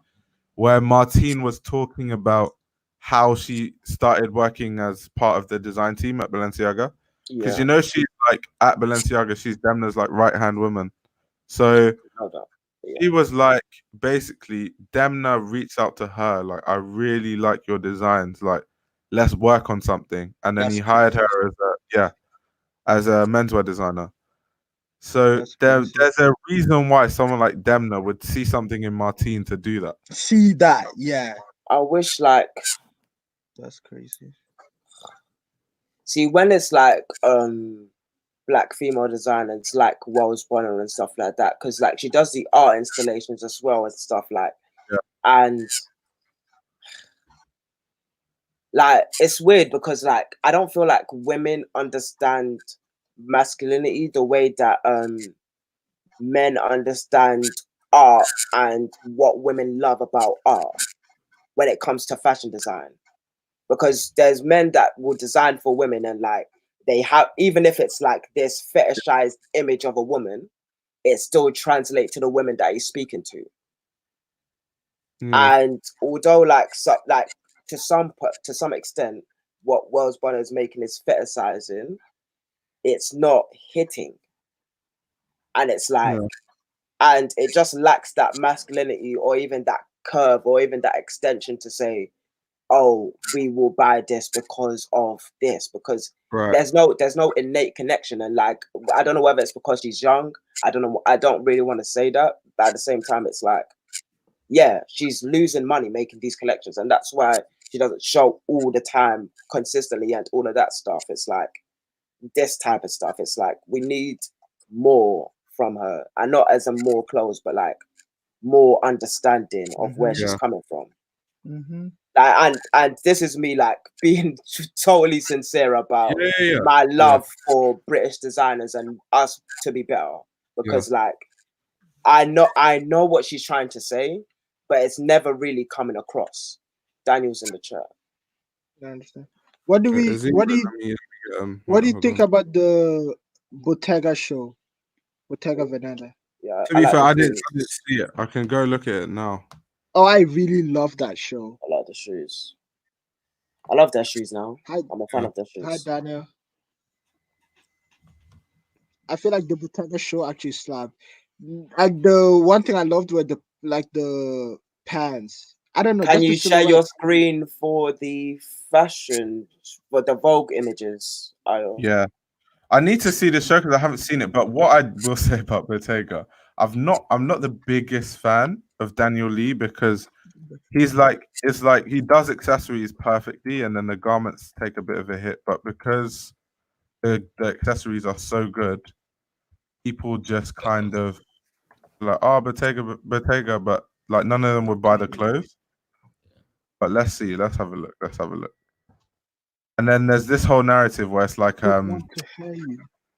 where Martine was talking about how she started working as part of the design team at Balenciaga. Because Yeah. you know she's like at Balenciaga, she's Demna's like right hand woman. So she was like basically Demna reached out to her like, I really like your designs, like let's work on something. And then he hired her as a menswear designer. So there's a reason why someone like Demna would see something in Martine to do that. See that, yeah. I wish like that's crazy. See, when it's like black female designers like Wells Bonner and stuff like that, because like she does the art installations as well and stuff like, and like it's weird because like I don't feel like women understand masculinity the way that men understand art and what women love about art when it comes to fashion design. Because there's men that will design for women and like they have, even if it's like this fetishized image of a woman, it still translates to the women that he's speaking to. And although like to some extent what Wells Bonner is making is fetishizing, it's not hitting. And it's like and it just lacks that masculinity or even that curve or even that extension to say, oh, we will buy this because of this, because there's no innate connection. And like I don't know whether it's because she's young, I don't know, I don't really want to say that, but at the same time it's like, yeah, she's losing money making these collections, and that's why she doesn't show all the time consistently and all of that stuff. It's like this type of stuff, it's like we need more from her, and not as a more clothes, but like more understanding of where she's coming from. And this is me like being totally sincere about my love for British designers and us to be better, because like I know what she's trying to say, but it's never really coming across. Daniel's in the chat. I understand. What do you think about the Bottega show? Bottega Veneta. Yeah. To be fair, I didn't see it. I can go look at it now. Oh, I really love that show. I love the shoes. I love their shoes now. I'm a fan of their shoes. Hi, Daniel. I feel like the Bottega show actually slapped. Like the one thing I loved were the pants. I don't know. Can you share your screen for the fashion, for the Vogue images? Yeah, I need to see the show because I haven't seen it. But what I will say about Bottega, I'm not the biggest fan of Daniel Lee because he's like, it's like he does accessories perfectly and then the garments take a bit of a hit. But because the accessories are so good, people just kind of like, oh, Bottega, but like none of them would buy the clothes. But let's see. Let's have a look. And then there's this whole narrative where it's like Bottega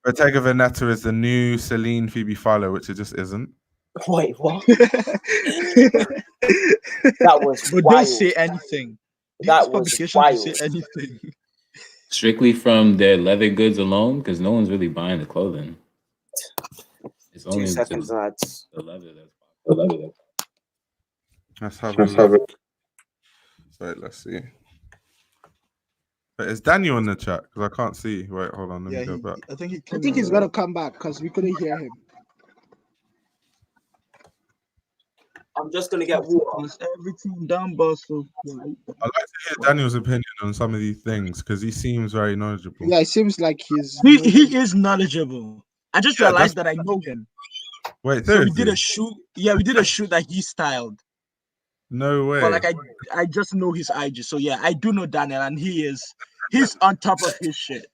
Veneta is the new Celine Phoebe Philo, which it just isn't. Wait, what? That was but wild. Don't say anything. That was wild. Say anything. Strictly from their leather goods alone, because no one's really buying the clothing. It's only 2 seconds, lads. The leather that's Let's have a look. Wait, let's see. But is Daniel in the chat? Because I can't see. Wait, hold on. Let me go back. I think he's gonna come back because we couldn't hear him. I'm just gonna get water. Everything done, boss. So, I'd like to hear Daniel's opinion on some of these things because he seems very knowledgeable. Yeah, it seems like he is knowledgeable. I just realized that I know him. Wait, so we did a shoot. Yeah, we did a shoot that he styled. No way. But like I just know his IG. So yeah, I do know Daniel, and he's on top of his shit.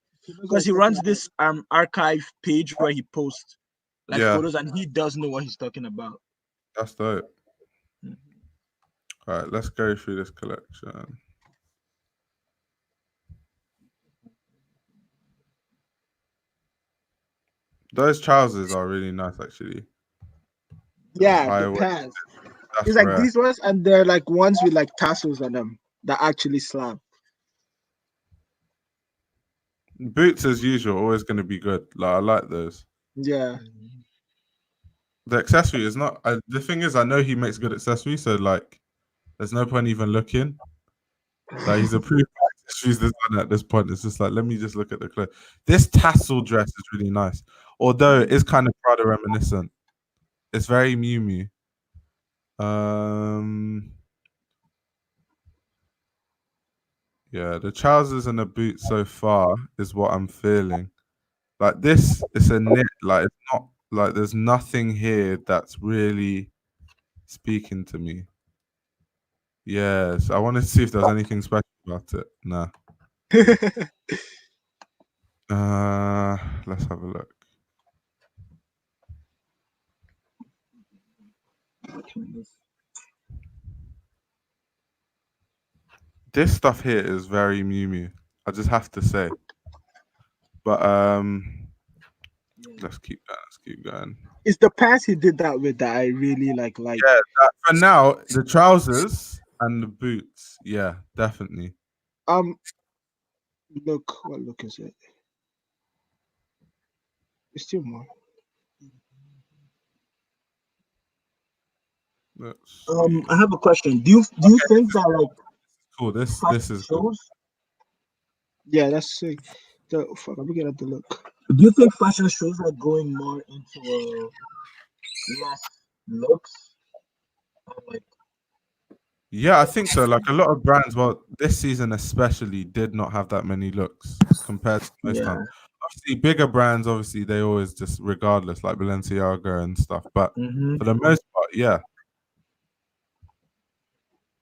Because he runs this archive page where he posts like photos, and he does know what he's talking about. That's dope. All right, let's go through this collection. Those trousers are really nice, actually. Yeah, the pants. It's like these ones, and they're like ones with like tassels on them that actually slap. Boots, as usual, always going to be good. Like I like those. Yeah. The accessory is not. The thing is, I know he makes good accessories, so like, there's no point even looking. Like he's a pre-practice shoes designer at this point. It's just like, let me just look at the clothes. This tassel dress is really nice, although it is kind of Prada reminiscent. It's very Miu Miu. Yeah, the trousers and the boots so far is what I'm feeling. Like this, it's a knit. Like it's not like there's nothing here that's really speaking to me. Yes, I wanted to see if there's anything special about it. Nah. Let's have a look. This stuff here is very Miu Miu. I just have to say. But let's keep going. Let's keep going. It's the pants he did that with that I really like. Yeah, for now, the trousers and the boots. Yeah, definitely. Look, what look is it? It's still more. I have a question. Do you think that like cool? This is shows? Cool. Yeah, that's sick. Fuck, I'm looking at the look. Do you think fashion shows are going more into less looks? Like, yeah, I think so. Like a lot of brands, well, this season especially did not have that many looks compared to most times. Obviously, bigger brands, obviously, they always just regardless, like Balenciaga and stuff. But for the most part, yeah.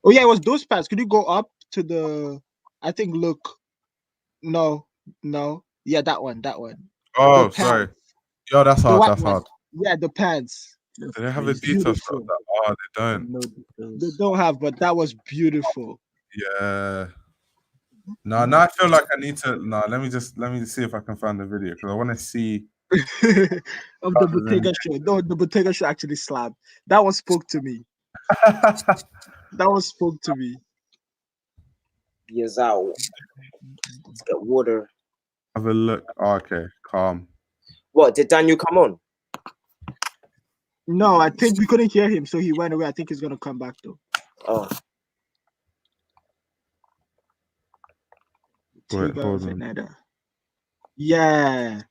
Oh yeah, it was those pants. Could you go up to the? I think look. No. Yeah, that one. Oh, sorry. Yo, that's hard. That's hard. Yeah, the pants. Do they have a detail stuff? Oh, they don't. They don't have, but that was beautiful. Yeah. No, now I feel like I need to. No, let me just see if I can find the video because I want to see. Of the Bottega show. No, the Bottega show actually slapped. That one spoke to me. That one spoke to me. Yes, out. Let's get water. Have a look. Oh, okay, calm. What, did Daniel come on? No, I think we couldn't hear him, so he went away. I think he's gonna come back though. Oh. Wait, hold on. Yeah.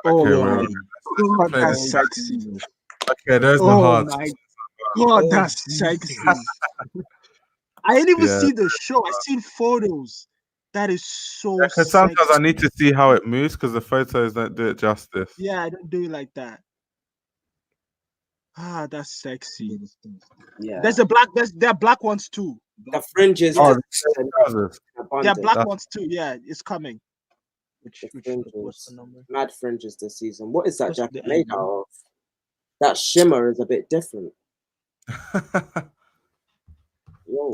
Okay, oh, that's sexy. Okay, there's the heart. My God, that's sexy. I didn't even see the show. I seen photos. That is so because sometimes I need to see how it moves because the photos don't do it justice. Yeah, I don't do it like that. Ah, that's sexy. Yeah. There are black ones too. The fringes. Oh, there are black ones too. Yeah, it's coming. Which fringes? Mad fringes this season. What is that jacket made out of? That shimmer is a bit different.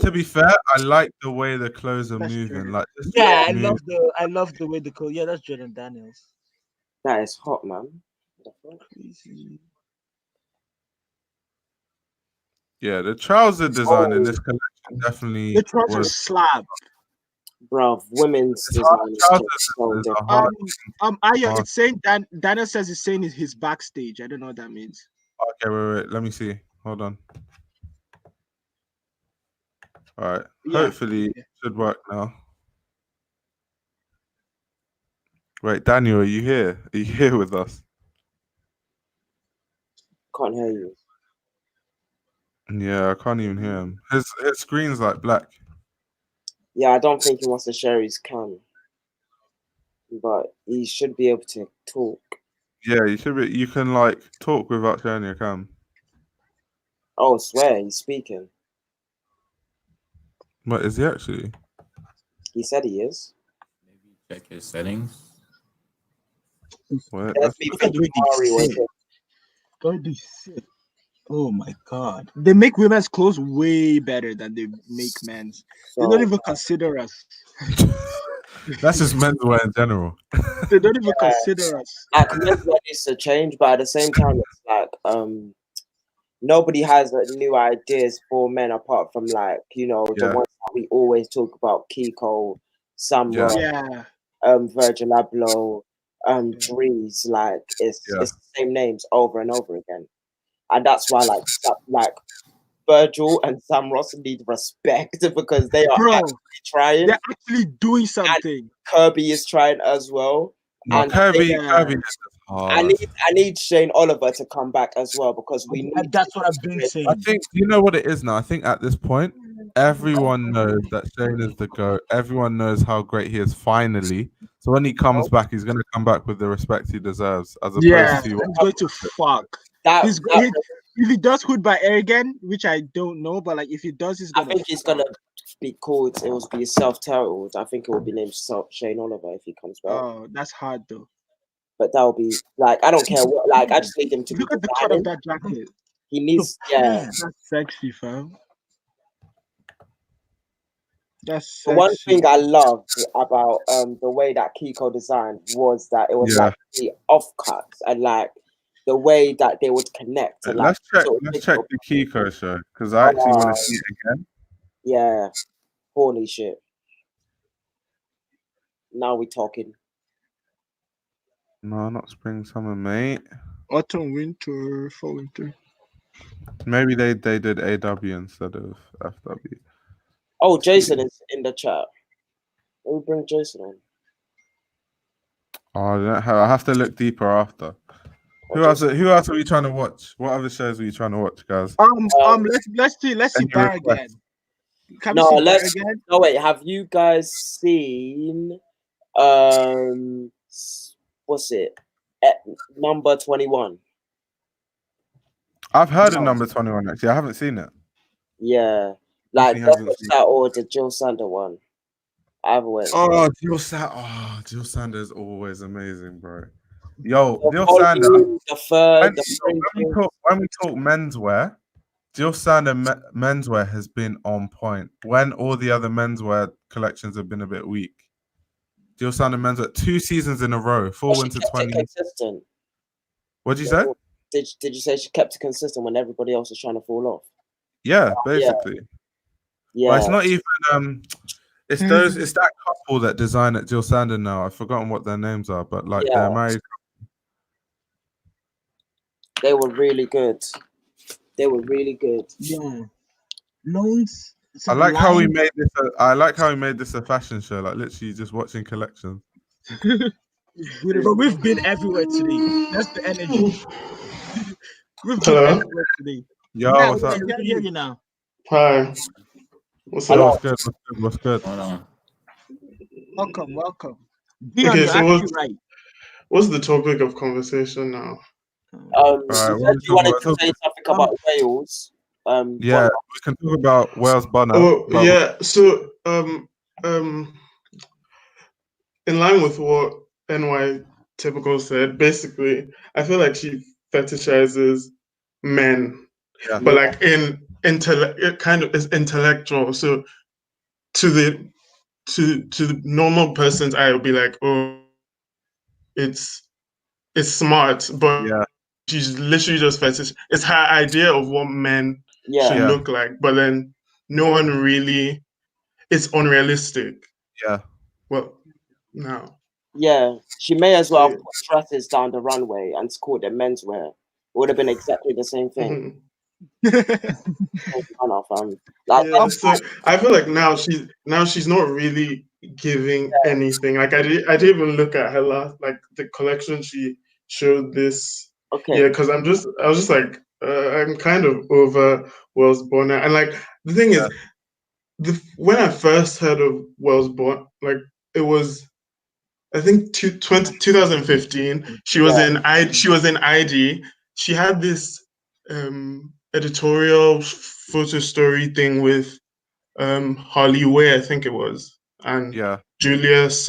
To be fair, I like the way the clothes are moving. Like, yeah, I love the way the clothes. Yeah, that's Jordan Daniels. That is hot, man. Crazy. Yeah, the trouser design in this collection definitely. The trouser slab. Bro, women's design. It's saying Daniel says it's saying his backstage. I don't know what that means. Okay, wait. Let me see. Hold on. All right. Yeah. Hopefully it should work now. Wait, Daniel, are you here? Are you here with us? Can't hear you. Yeah, I can't even hear him. His screen's like black. Yeah, I don't think he wants to share his cam. But he should be able to talk. Yeah, you should be. You can like talk without sharing your cam. Oh, swear, he's speaking. What is he actually? He said he is. Maybe check his settings. What? Oh my God! They make women's clothes way better than they make men's. They don't even consider us. That's just menswear in general. They don't even consider us. Like, menswear needs to change, but at the same time, it's like nobody has new ideas for men apart from like the ones that we always talk about: Kiko, Samra, Virgil Abloh, Dries. Like it's the same names over and over again, and that's why like Virgil and Sam Ross need respect because they are actually trying. They're actually doing something. And Kirby is trying as well. No, and Kirby is hard. I need Shane Oliver to come back as well because we need. That's what I've been saying. I think you know what it is now. I think at this point, everyone knows that Shane is the GOAT. Everyone knows how great he is finally. So when he comes back, he's going to come back with the respect he deserves. As opposed to he's going to fuck. If he does Hood by Air again, which I don't know, but like if he does, I think he's gonna be called. It will be self-titled. I think it will be named Shane Oliver if he comes back. Oh, that's hard though. But that will be like I don't care what. Like I just need him to look at the cut of that jacket. He needs, That's sexy, fam. That's sexy. One thing I loved about the way that Kiko designed was that it was like the offcuts and like the way that they would connect. And, let's check the Kiko show because I actually want to see it again. Yeah, holy shit! Now we're talking. No, not spring, summer, mate. Autumn, winter, fall, winter. Maybe they did AW instead of FW. Oh, Jason is in the chat. We'll bring Jason on. Oh, I have to look deeper after. Who else are we trying to watch? What other shows are you trying to watch, guys? Let's see Bar again. No, wait. Have you guys seen what's it? Number 21. I've heard of Number 21 actually. I haven't seen it. Yeah, like that or the Jill Sander one. Either way. Oh, Jill Sander is always amazing, bro. Yo, Jill Sander. When we talk menswear, Jill Sander menswear has been on point. When all the other menswear collections have been a bit weak, Jill Sander menswear 2 seasons in a row, fall winter 20. Consistent. What did you say? Did you say she kept it consistent when everybody else was trying to fall off? Yeah, basically. Yeah. But it's not even it's that couple that design at Jill Sander now. I've forgotten what their names are, but like they're married. They were really good. Yeah. Loans. I like how we made this. I like how we made this a fashion show. Like literally just watching collections. But we've been everywhere today. That's the energy. We've been everywhere today. Yo, what's up? Hear you now. Hi. What's up? What's good? Welcome. Okay, so what's the topic of conversation now? You wanted to say something about Wales. Yeah, we can talk about Wales Bonner. Oh, yeah. So, in line with what NY Typical said, basically, I feel like she fetishizes men, but like it kind of is intellectual. So, to the normal person's eye, it would be like, oh, it's smart, but she's literally just fetish. It's her idea of what men should look like, but then no one really. It's unrealistic. Yeah. Well, no. Yeah, she may as well have put dresses down the runway and called it menswear. It would have been exactly the same thing. So I feel like now she's not really giving anything. Like I didn't even look at her last, like the collection she showed this. Okay. Yeah, because I was just like I'm kind of over Wales Bonner, and like the thing is, when I first heard of Wales Bonner, like it was, I think 2015. She was in ID. She had this editorial photo story thing with Harley Way, I think it was, and Julius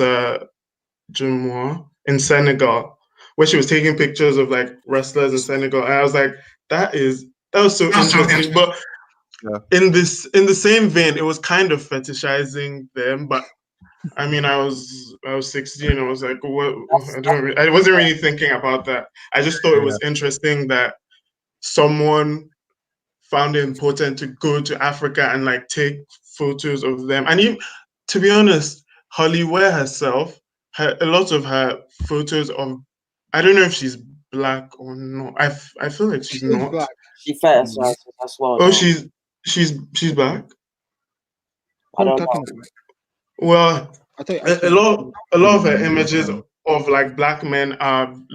Jumois in Senegal, where she was taking pictures of like wrestlers in Senegal, and I was like, that was so interesting. But in the same vein, it was kind of fetishizing them, but I mean, I was 16. I was like, what? I wasn't really thinking about that. I just thought it was interesting that someone found it important to go to Africa and like take photos of them. And even, to be honest, Holly Ware herself, a lot of her photos of, I don't know if she's black or not. I feel like she's not. She fetishizes as well. Oh, she's She's back. I don't know. Well, I thought a lot of her images of like black men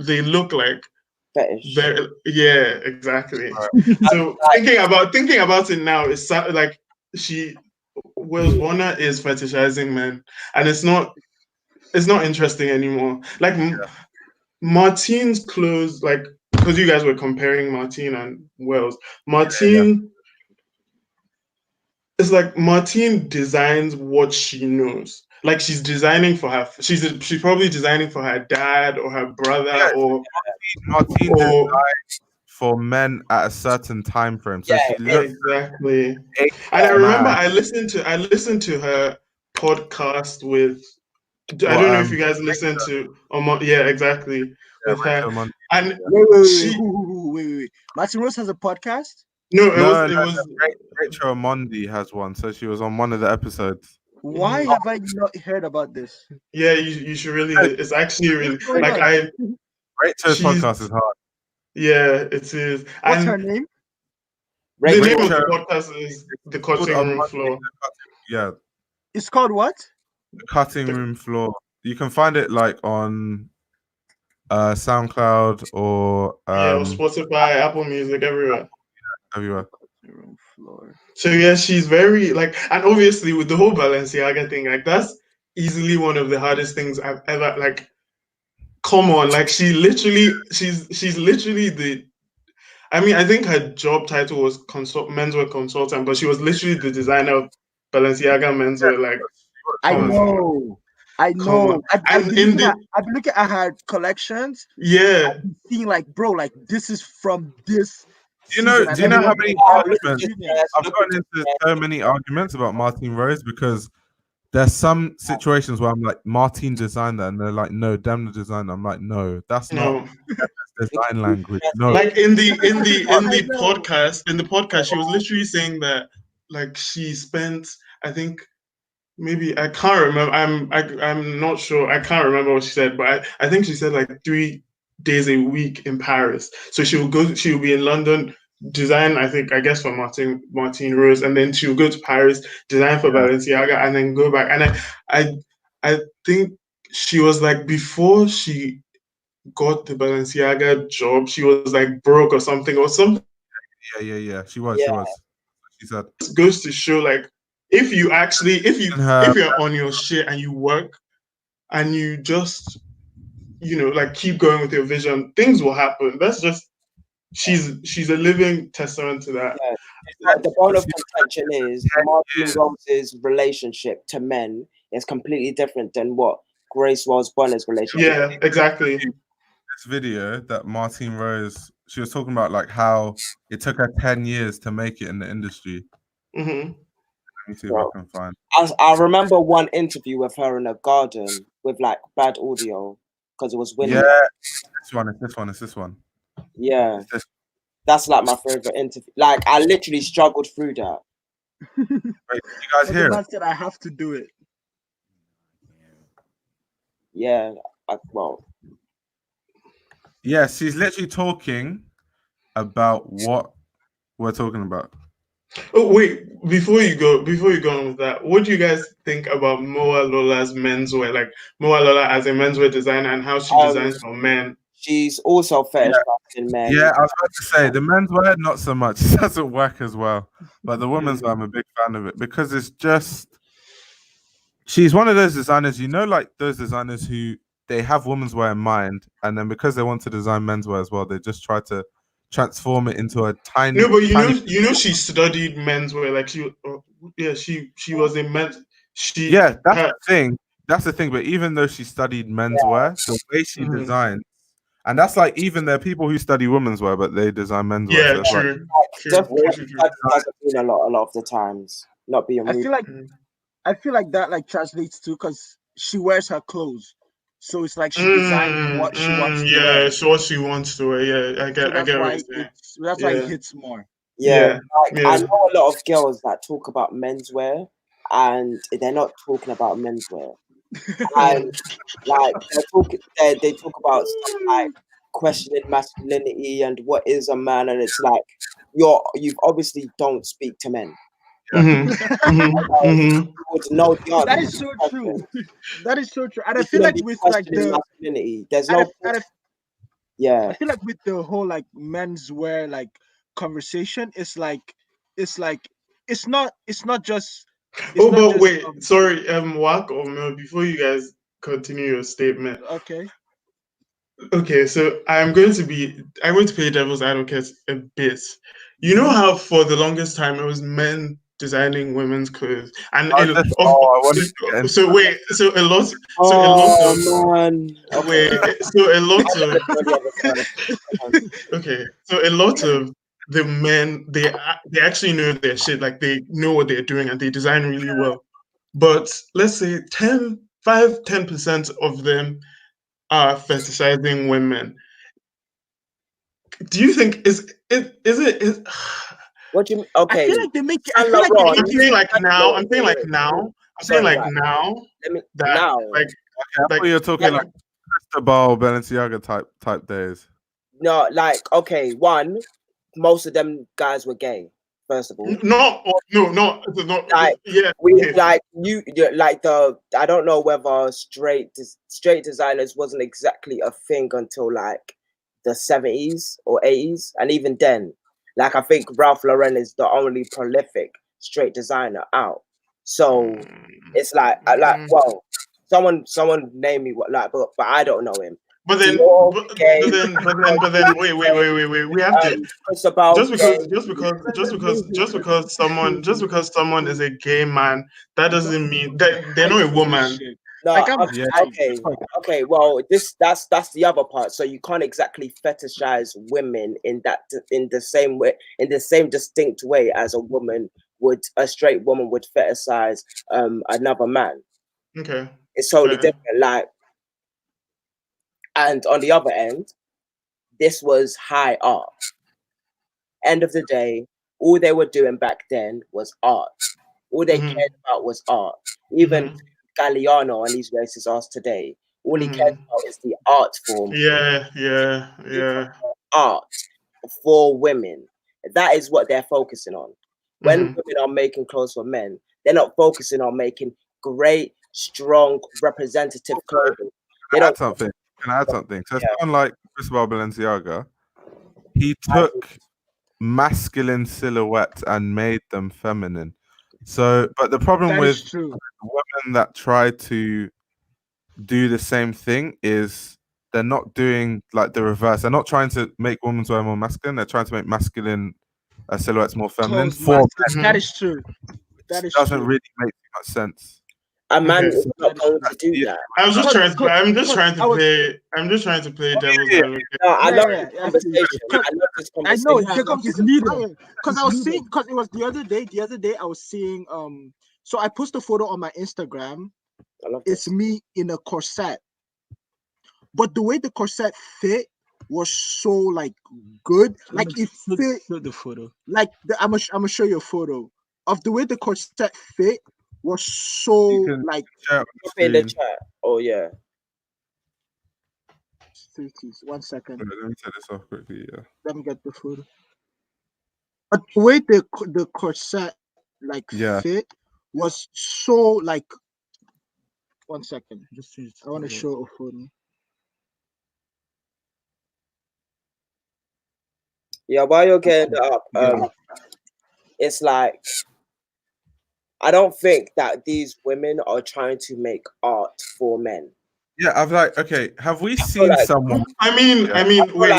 they look like fetish. Yeah, exactly. So thinking about it now, it's like Wales Warner is fetishizing men, and it's not interesting anymore. Like Martine's clothes, like, because you guys were comparing Martine and Wells. Martine, it's like Martine designs what she knows. Like she's designing for her. She's probably designing for her dad or her brother or Martine designs for men at a certain time frame. So she looks exactly. And I remember I listened to her podcast with. I don't know if you guys listen to exactly with her. And wait. Martin Rose has a podcast? No, Rachel Mondi has one, so she was on one of the episodes. Why have I not heard about this? Yeah, you should really. It's actually really like Rachel's podcast is hard. Yeah, it is. What's her name? The name of the podcast is The Cutting Room Floor. Yeah. It's called what? The Cutting Room Floor. You can find it like on SoundCloud or or Spotify, Apple Music, everywhere. Everywhere. So yeah, she's very like, and obviously with the whole Balenciaga thing, like that's easily one of the hardest things I've ever like. Come on, like she's literally the. I mean, I think her job title was menswear consultant, but she was literally the designer of Balenciaga menswear. Like, I know. I've been looking at her collections. Yeah, I've been seeing like, bro, like this is from this. Do you know how many arguments I've gotten into? So many arguments about Martine Rose because there's some situations where I'm like, Martine designed that, and they're like, no, damn the designer. I'm like, no, that's not design language. No, like in the podcast, she was literally saying that like she spent, I think, maybe I can't remember. I'm not sure. I can't remember what she said, but I think she said like 3 days a week in Paris. So she will be in London, design, I guess for Martine Rose, and then she'll go to Paris, design for Balenciaga, and then go back. And I think she was like, before she got the Balenciaga job, she was like broke or something. Yeah. She was. She said it goes to show like if you're on your shit and you work and you just like keep going with your vision, things will happen. That's just she's a living testament to that. Yeah. The bone of contention is Martine Rose's relationship to men is completely different than what Grace Wells Bonner's relationship. Yeah, exactly. This video that Martine Rose, she was talking about like how it took her 10 years to make it in the industry. Mm-hmm. Let me see if I can find. I remember one interview with her in a garden with like bad audio because it was windy. Yeah, it's this one. Yeah, that's like my favorite interview. Like I literally struggled through that. Wait, you guys hear it? Said I have to do it. Yeah, yeah, she's literally talking about what we're talking about. Oh wait, before you go on with that, what do you guys think about Moa Lola's menswear? Like Moa Lola as a menswear designer and how she designs for men. She's also fetishizing men. Yeah, I was about to say the menswear not so much. It doesn't work as well. But the women's wear, I'm a big fan of it because it's just she's one of those designers, like those designers who they have women's wear in mind, and then because they want to design menswear as well, they just try to transform it into a tiny. No, but you know, she studied menswear. Like she was a men's. That's the thing. That's the thing. But even though she studied menswear, the way she designs, and that's like even there are people who study women's wear, but they design menswear. Yeah, so true. Doesn't mean a lot of the times. Not being rude. I feel like that like translates to because she wears her clothes. So it's like she designed what she wants to wear. Yeah, so what she wants to wear. Yeah, I get what you're saying. That's why it hits more. Yeah. I know a lot of girls that talk about menswear and they're not talking about menswear. And like they talk about stuff like questioning masculinity and what is a man, and it's like you've obviously don't speak to men. Mm-hmm. You would know the answer. That is so true. That is so true. And I You feel like shouldn't be with like questioning the masculinity. There's and no. I feel like with the whole like menswear like conversation, it's not just. Oh, but wait, sorry, Wak or Mel, before you guys continue your statement. Okay. Okay, so I'm going to play devil's advocate a bit. You know how for the longest time it was men designing women's clothes, and man. So a lot of the men, they actually know their shit, like they know what they're doing and they design really well. But let's say 10% of them are fetishizing women. Do you think is it? What do you mean? Okay. I feel like they make it. I'm saying like now. I'm saying like now. Okay, I thought you were talking like Cristobal Balenciaga type days. No, like okay, one, most of them guys were gay. First of all, no, like yeah, like I don't know whether straight designers wasn't exactly a thing until like the 70s or 80s, and even then, like I think Ralph Lauren is the only prolific straight designer out. So it's like well, someone name me what like, but I don't know him. But then, wait. We have to just because someone is a gay man, that doesn't mean that they're not a woman. No, okay. Well, that's the other part. So you can't exactly fetishize women in the same way, in the same distinct way as a straight woman would fetishize another man. Okay, it's totally different. Like. And on the other end, this was high art. End of the day, all they were doing back then was art. All they cared about was art. Even Galliano and these racist arts today, all he cares about is the art form. Yeah. Art for women. That is what they're focusing on. When women are making clothes for men, they're not focusing on making great, strong, representative clothing. They don't. Can I add something? So someone like Cristobal Balenciaga, he took masculine silhouettes and made them feminine. So, but the problem with women that try to do the same thing is they're not doing like the reverse. They're not trying to make women's wear more masculine. They're trying to make masculine silhouettes more feminine. That is true. That doesn't really make much sense. A man is not going to do that. I'm just trying to play devil's advocate. No, I love this conversation. I know it's needed. Because I was seeing, because it was the other day I was seeing so I posted a photo on my Instagram. It's me in a corset. But the way the corset fit was so like good. Like it fit the photo. Like I'm gonna show you a photo of the way the corset fit. Was so like in the chat. Oh yeah. 1 second. Let me take this off quickly. Yeah. Let me get the photo. But the way the corset like fit was so like. 1 second. I want to show a photo. Yeah, while you're getting it up, it's like. I don't think that these women are trying to make art for men. Yeah, I'm like, okay, have we seen someone? I mean, wait.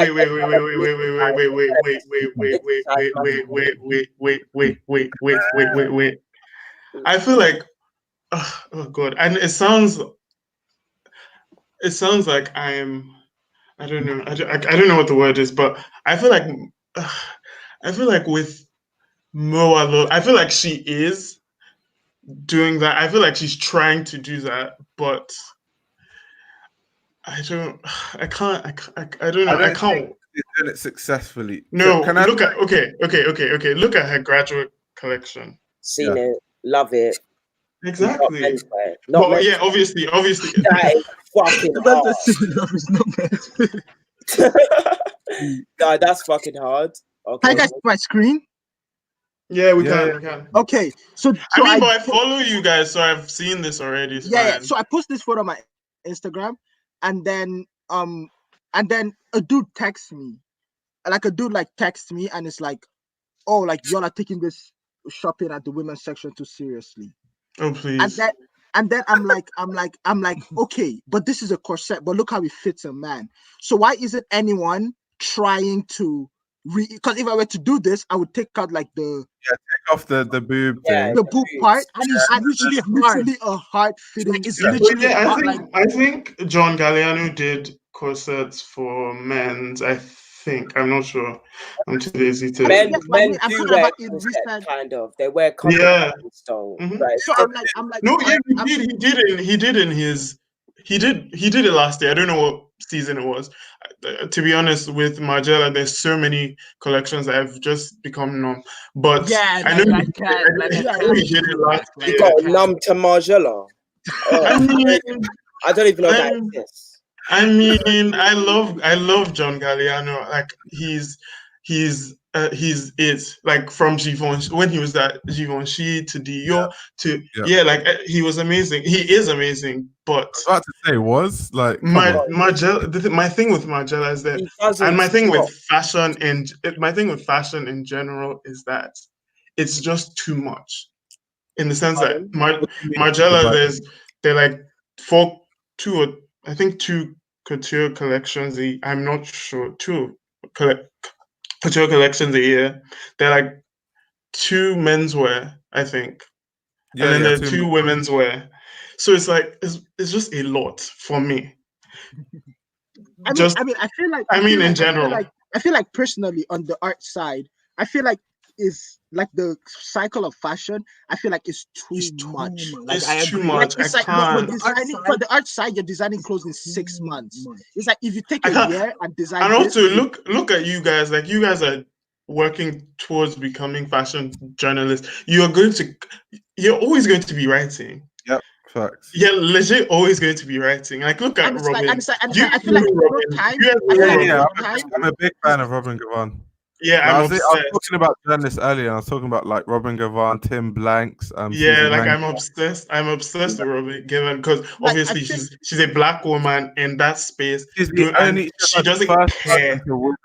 I feel like, oh God, and it sounds like I don't know what the word is, but I feel like with Moa, I feel like she is doing that. I feel like she's trying to do that, but I don't know. I can't. She's doing it successfully. No, so look at Look at her graduate collection. Seen it, love it. Exactly. Not yeah, obviously. That is fucking not God, that's fucking hard. Okay. Can you guys see my screen? Yeah, we can. Okay, so I mean, but I follow you guys, so I've seen this already. It's fine. So I post this photo on my Instagram, and then a dude texts me, texts me, and it's like, oh, like y'all are taking this shopping at the women's section too seriously. Oh please. And then I'm like, okay, but this is a corset, but look how it fits a man. So why isn't anyone trying to because if I were to do this, I would take out like take off the boob thing. The boob part, and it's literally a hard fitting. It's literally I think John Galliano did corsets for men's. I think, I'm not sure. I'm too lazy to. Men do wear corsets, kind of. They wear style. Right. So I'm like. No, yeah, he did it last year. I don't know what season it was. To be honest, with Margiela, there's so many collections that have just become numb. But I know he did it last year. You got numb to Margiela. I don't even know that exists. I mean, I love John Galliano. Like he's it. Like from Givenchy, when he was at Givenchy to Dior to he was amazing. He is amazing. But I was about to say was like Margiela. My thing with Margiela is that, and my thing with fashion in general is that it's just too much. In the sense that Margiela, they're like two couture collections. I'm not sure, two couture collections a year. They're like 2 menswear, I think, and then there are 2 women's wear. So it's like it's just a lot for me. I feel like in general, I feel like personally on the art side, I feel like it's like the cycle of fashion. I feel like it's too much. Like it's too much. Like, it's I can't. For the art side, you're designing clothes in 6 months. It's like if you take a year and design. And also look at you guys. Like you guys are working towards becoming fashion journalists. You're always going to be writing. Yep. Facts. Yeah, legit always going to be writing. Like look at Robin. I feel like I'm a big fan of Robin Gavin. Yeah, I was talking about journalists earlier, and I was talking about like Robin Gavin, Tim Blanks. I'm obsessed. I'm obsessed with Robin Gavin because obviously she's a black woman in that space. She doesn't care. What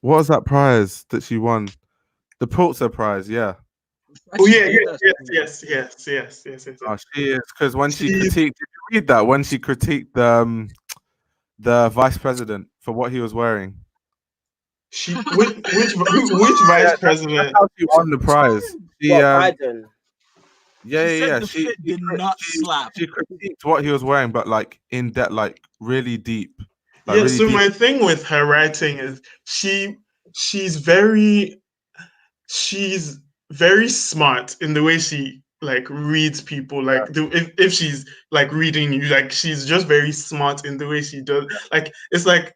was that prize that she won? The Pulitzer Prize. Yeah. Oh yeah, yes. Oh, she is, because when she critiqued, did you read that? When she critiqued the vice president for what he was wearing. Which vice president? That's how she won the prize. Biden. Yeah. She did not slap. She critiqued what he was wearing, but like in depth, like really deep. My thing with her writing is she's very smart in the way she like reads people. Like if she's like reading you, like she's just very smart in the way she does. Like it's like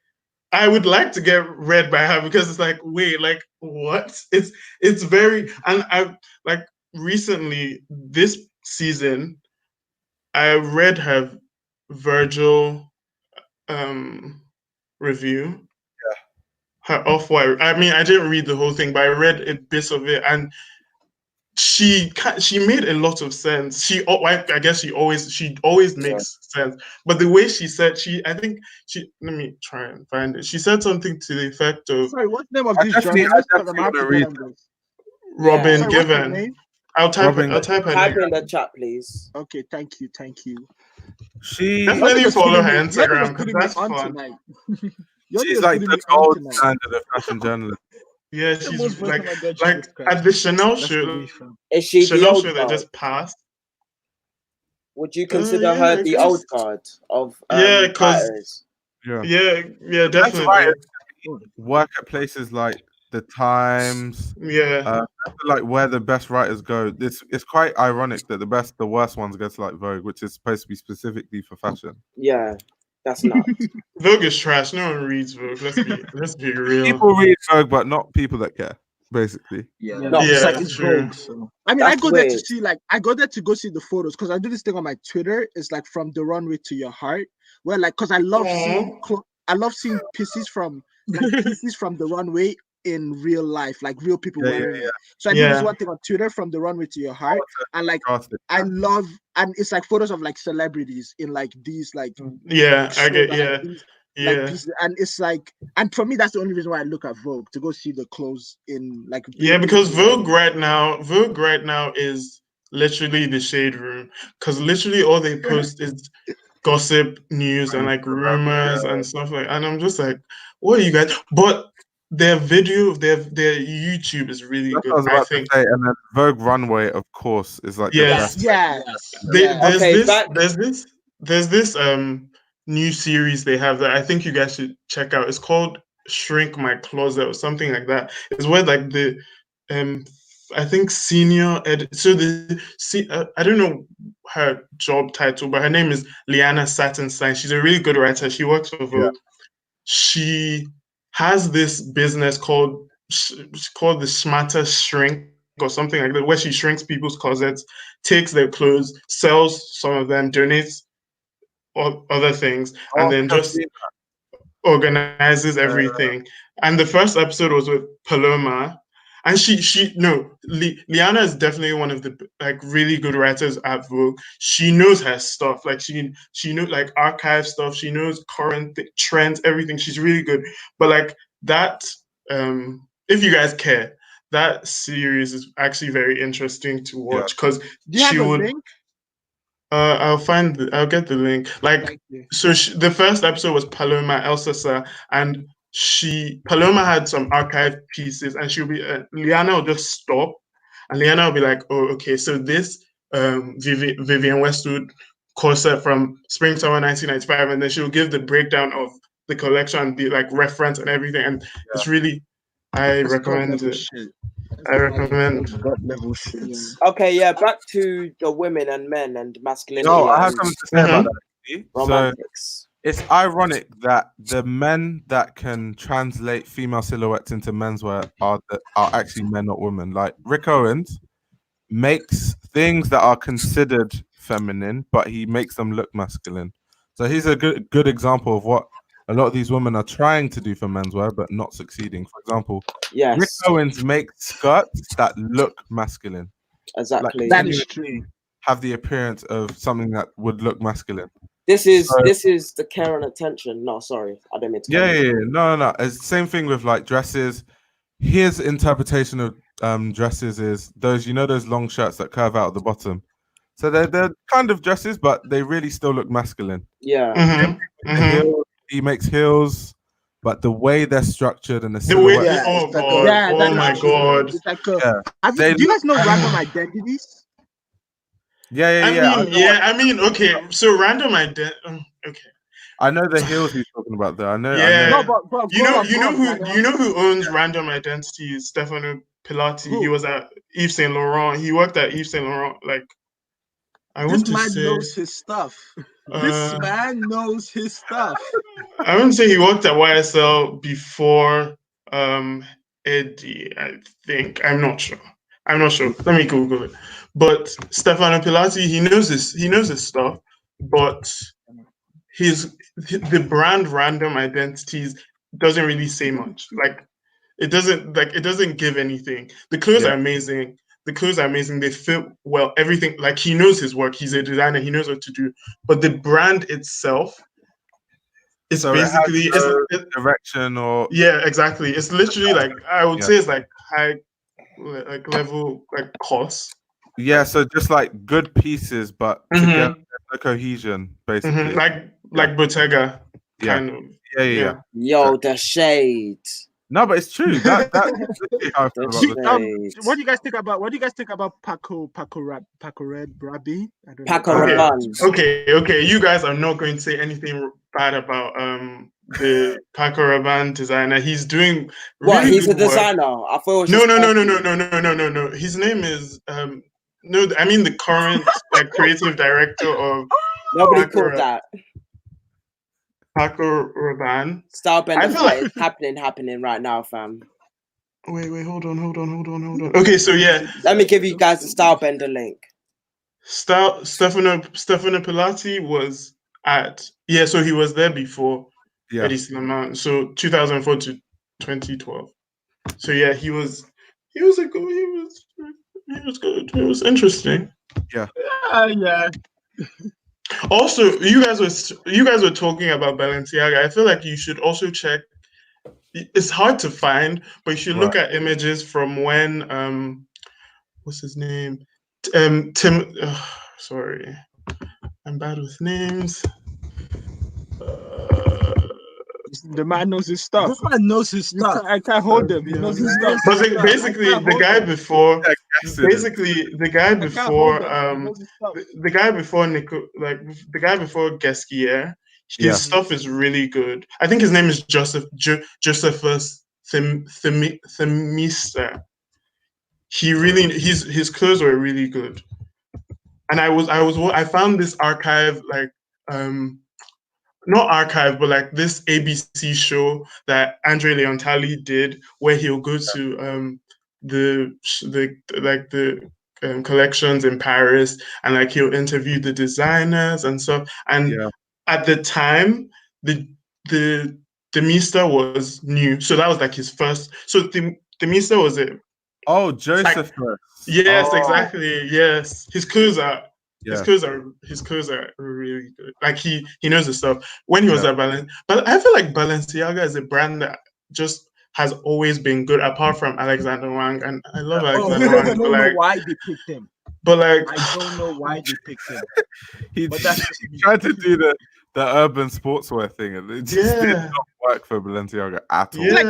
I would like to get read by her because it's like, wait, like what? It's very, and I like recently this season, I read her Virgil review. Yeah. Her Off-White. I mean, I didn't read the whole thing, but I read a bit of it, and she made a lot of sense. I guess she always makes sense. But the way she said, let me try and find it. She said something to the effect of. Sorry, what's the name of this journalist? Robin Given. I'll type her Type in the chat, please. Okay, thank you. She definitely follow her Instagram because that's fun. She's like the gold standard of fashion journalist. Yeah, she's like at the Chanel show. Is she Chanel the show that just passed? Would you consider her the old guard of yeah, definitely. Right. Work at places like the Times. Yeah, like where the best writers go. It's quite ironic that the worst ones go to like Vogue, which is supposed to be specifically for fashion. Yeah. That's not. Vogue is trash. No one reads Vogue. Let's be real. People read Vogue, but not people that care. Basically. It's Vogue. So. I mean, I go there to see I go there to go see the photos because I do this thing on my Twitter. It's like from the runway to your heart, where like because I love seeing I love seeing pieces from the runway in real life, like real people wearing it. So I did this one thing on Twitter, From the Runway to Your Heart, and like I love, and it's like photos of like celebrities in like these like like pieces, and it's like, and for me that's the only reason why I look at Vogue, to go see the clothes in like because Vogue right now is literally the shade room, because literally all they post is gossip news and like rumors and stuff like, and I'm just like, what are you guys? But their video, their YouTube is really good. I was about to say, and then Vogue Runway, of course, is like the best. There's this new series they have that I think you guys should check out. It's called Shrink My Closet or something like that. It's where like the I think senior I don't know her job title, but her name is Liana Sattenstein. She's a really good writer. She works for Vogue. She has this business called the Smarter Shrink or something like that, where she shrinks people's closets, takes their clothes, sells some of them, donates other things, and then just organizes everything. And the first episode was with Paloma, and Liana is definitely one of the like really good writers at Vogue. She knows her stuff, like she knows like archive stuff. She knows current trends, everything. She's really good. But like that, if you guys care, that series is actually very interesting to watch, because she would. I'll get the link. Like, so the first episode was Paloma Elsasa, and Paloma had some archive pieces, and she'll be Liana will just stop, and Liana will be like, "Oh, okay, so this Vivienne Westwood corset from Spring Summer 1995," and then she'll give the breakdown of the collection, the like reference and everything, and it's really, I recommend it. I recommend. Okay, back to the women and men and masculinity. No, I have something to say about that. Romantics. So it's ironic that the men that can translate female silhouettes into menswear are actually men, not women. Like Rick Owens makes things that are considered feminine, but he makes them look masculine. So he's a good example of what a lot of these women are trying to do for menswear, but not succeeding. For example, Rick Owens makes skirts that look masculine. Exactly. Like, that is true. Have the appearance of something that would look masculine. This is the care and attention. No, sorry, I don't mean to. No. It's the same thing with like dresses. His interpretation of dresses is those long shirts that curve out at the bottom. So they're kind of dresses, but they really still look masculine. Yeah. He makes heels, but the way they're structured and the silhouette. My god! It's like do you guys know Random Identities? I mean, okay. So Random Identity. Okay. I know the heels he's talking about there. I know. No, but you know who owns Random Identity is Stefano Pilati. He was at Yves Saint Laurent. He worked at Yves Saint Laurent. Like, this man knows his stuff. This man knows his stuff. I wouldn't say he worked at YSL before Eddie. I think. I'm not sure. Let me Google it. But Stefano Pilati, he knows his stuff, but the brand Random Identities doesn't really say much. Like it doesn't give anything. The clothes are amazing. They fit well. Everything, like, he knows his work. He's a designer. He knows what to do. But the brand itself is basically direction or exactly. It's literally like I would say it's like high like level like cost. Yeah, so just like good pieces, but together the cohesion, basically. Like Bottega, kind of. Yeah. Yo, the shade. No, but it's true. That's how I feel about what do you guys think about Paco Rabanne? Paco Rabanne. Okay. You guys are not going to say anything bad about the Paco Rabanne designer. He's doing he's a designer. I thought it was No. His name is no, I mean the current like creative director of nobody called that. Paco Rabanne. Stylebender is happening right now, fam. Wait, hold on. Okay, so let me give you guys the Stylebender link. Stefano Pilati was at so he was there before. Yeah. Eddie Sinamon. So 2004 to 2012. So yeah, he was good. He was good. It was interesting. Yeah. Yeah. Also, you guys were talking about Balenciaga. I feel like you should also check. It's hard to find, but you should look at images from when what's his name? Tim. Sorry, I'm bad with names. The man knows his stuff. This man knows his stuff. I can't hold him. He knows his stuff. But basically, the guy before, the guy before Gesquier, his stuff is really good. I think his name is Josephus Themista. His clothes were really good. And I found this archive, like not archive, but like this ABC show that Andre Leontali did, where he'll go to the collections in Paris, and like he'll interview the designers and stuff. And at the time, the Demista was new, so that was like his first. So Demista was it? Oh, Joseph. Yes, exactly. Yes, his clothes are really good. Like he knows his stuff. When he was at but I feel like Balenciaga is a brand that just has always been good, apart from Alexander Wang, and I love Alexander Wang. I don't know why they picked him. But like, I don't know why they picked him. He tried to do the urban sportswear thing, and it just did not work for Balenciaga at all. Like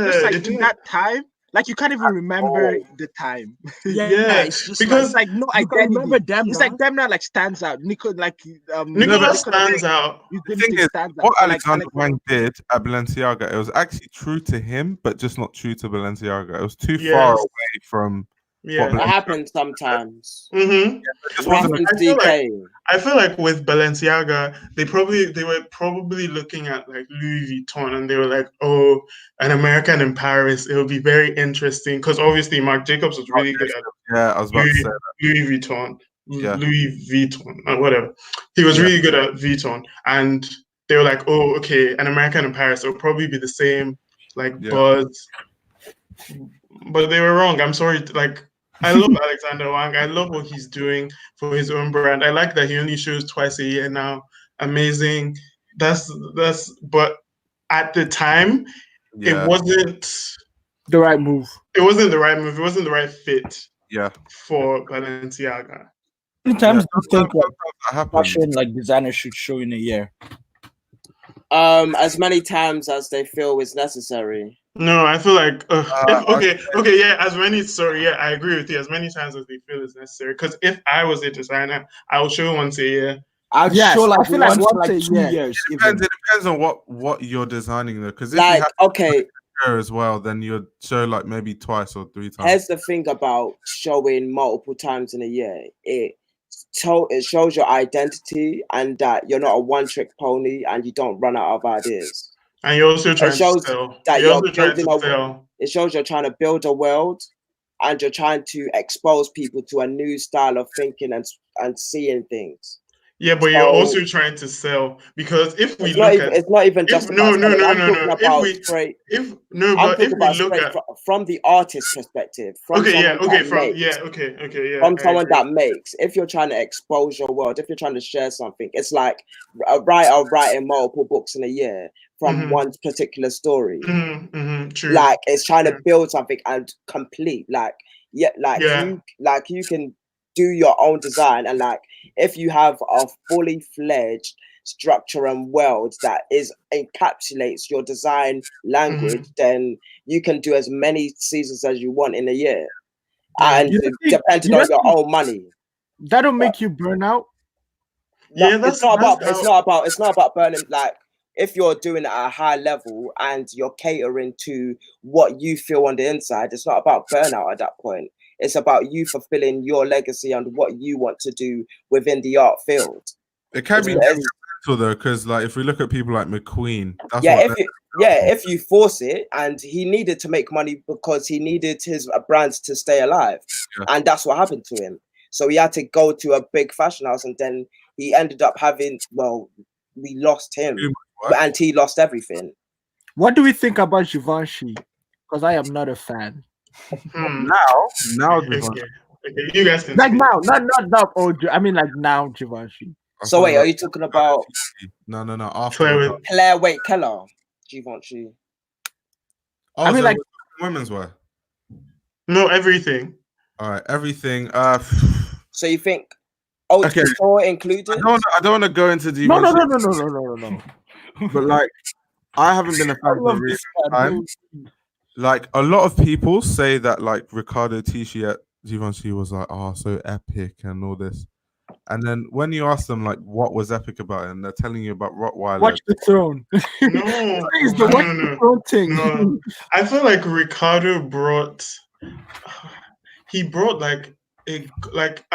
in that time. Like you can't even remember the time. It's just because it's like no identity. Remember them. It's like them now like stands out. Nicolas stands out. The thing is, what Alexander Wang did at Balenciaga, it was actually true to him, but just not true to Balenciaga. It was too far away from. That happens sometimes. Mm-hmm. I feel like with Balenciaga, they were probably looking at like Louis Vuitton, and they were like, "Oh, an American in Paris, it will be very interesting." Because obviously, Marc Jacobs was really good at I was about to say that. Louis Vuitton, Louis Vuitton, whatever. He was really good at Vuitton, and they were like, "Oh, okay, an American in Paris, it'll probably be the same like buzz." But they were wrong. I'm sorry. Like, I love Alexander Wang. I love what he's doing for his own brand. I like that he only shows twice a year now. Amazing. But at the time, it wasn't the right move. It wasn't the right move. It wasn't the right fit. Yeah. For Balenciaga. Sometimes you think fashion like designers should show in a year. As many times as they feel is necessary. No, I feel like I agree with you. As many times as they feel is necessary. Because if I was a designer, I would show once a year. I feel like once a 2 years. It depends on what you're designing though. Because if like you have as well, then you'd show like maybe twice or 3 times. Here's the thing about showing multiple times in a year. It shows your identity and that you're not a one-trick pony and you don't run out of ideas. And you're also trying to sell. It shows you're trying to build a world, and you're trying to expose people to a new style of thinking and seeing things. Yeah, but you're also trying to sell, because if we look at it's not even just no. From the artist perspective, from someone that makes. If you're trying to expose your world, if you're trying to share something, it's like a writer writing multiple books in a year from one particular story. True. Like it's trying to build something and complete. You can do your own design, and like if you have a fully fledged structure and world that encapsulates your design language, then you can do as many seasons as you want in a year, and depending on your own money. That'll make you burn out. It's not about burning. Like if you're doing it at a high level and you're catering to what you feel on the inside, it's not about burnout at that point. It's about you fulfilling your legacy and what you want to do within the art field. It can be detrimental though, because like if we look at people like McQueen, if you force it, and he needed to make money because he needed his brands to stay alive, and that's what happened to him. So he had to go to a big fashion house, and then he ended up we lost him, and he lost everything. What do we think about Givenchy? Because I am not a fan. Now, okay, you guys can Like speak. now, not old. I mean, like now, Givenchy. So wait, are you talking about No. After Claire? Wait, Keller, Givenchy. Oh, I mean, so like women's wear. No, everything. All right, everything. So you think haute couture included? I don't want to go into no. Givenchy. But like, I haven't been a fan for a really long time. Like, a lot of people say that like Riccardo Tisci at Givenchy was like, oh, so epic and all this. And then when you ask them like what was epic about it, and they're telling you about Rottweiler. Watch the Throne. No. Throne thing. No. I feel like Riccardo brought I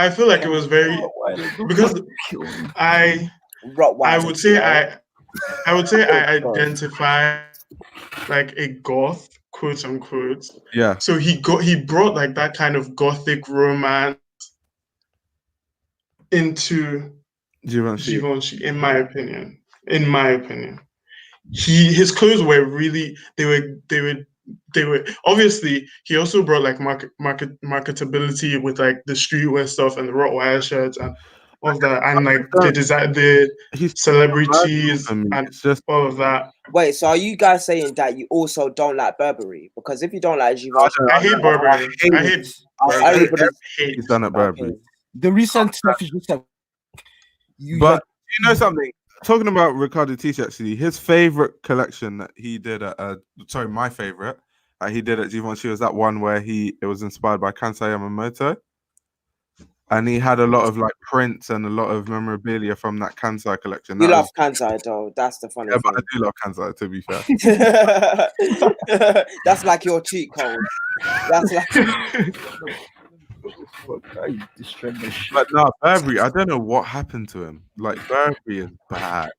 feel like it was very because I would say I identify like a goth, quote unquote. Yeah. So he brought like that kind of gothic romance into Givenchy, in my opinion. His clothes were really they were obviously he also brought like marketability with like the streetwear stuff and the Rottweiler shirts and all of that, and like the celebrities and all of that. Wait, so are you guys saying that you also don't like Burberry? Because if you don't like Givenchy, I hate Burberry. He's done at Burberry. The recent stuff is just like but you know something? Talking about Riccardo Tisci, actually, his favorite collection that he did at my favorite he did at Givenchy was that one where it was inspired by Kansai Yamamoto, and he had a lot of like prints and a lot of memorabilia from that Kansai collection. You love Kansai though. That's the funny thing. But I do love Kansai, to be fair. That's like your cheat code. That's like. But no, Burberry, I don't know what happened to him. Like, Burberry is bad.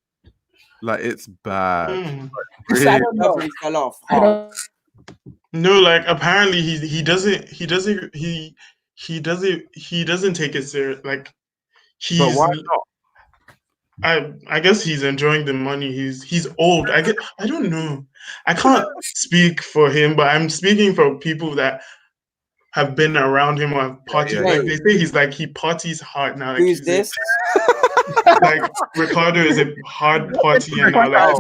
Like, it's bad. Like, Burberry fell off. No, like apparently he doesn't take it serious. Like but why not? I guess he's enjoying the money. He's old. I don't know. I can't speak for him, but I'm speaking for people that have been around him or have partied. Like they say he parties hard now. Like, who's this? Like Riccardo is a hard partyer now.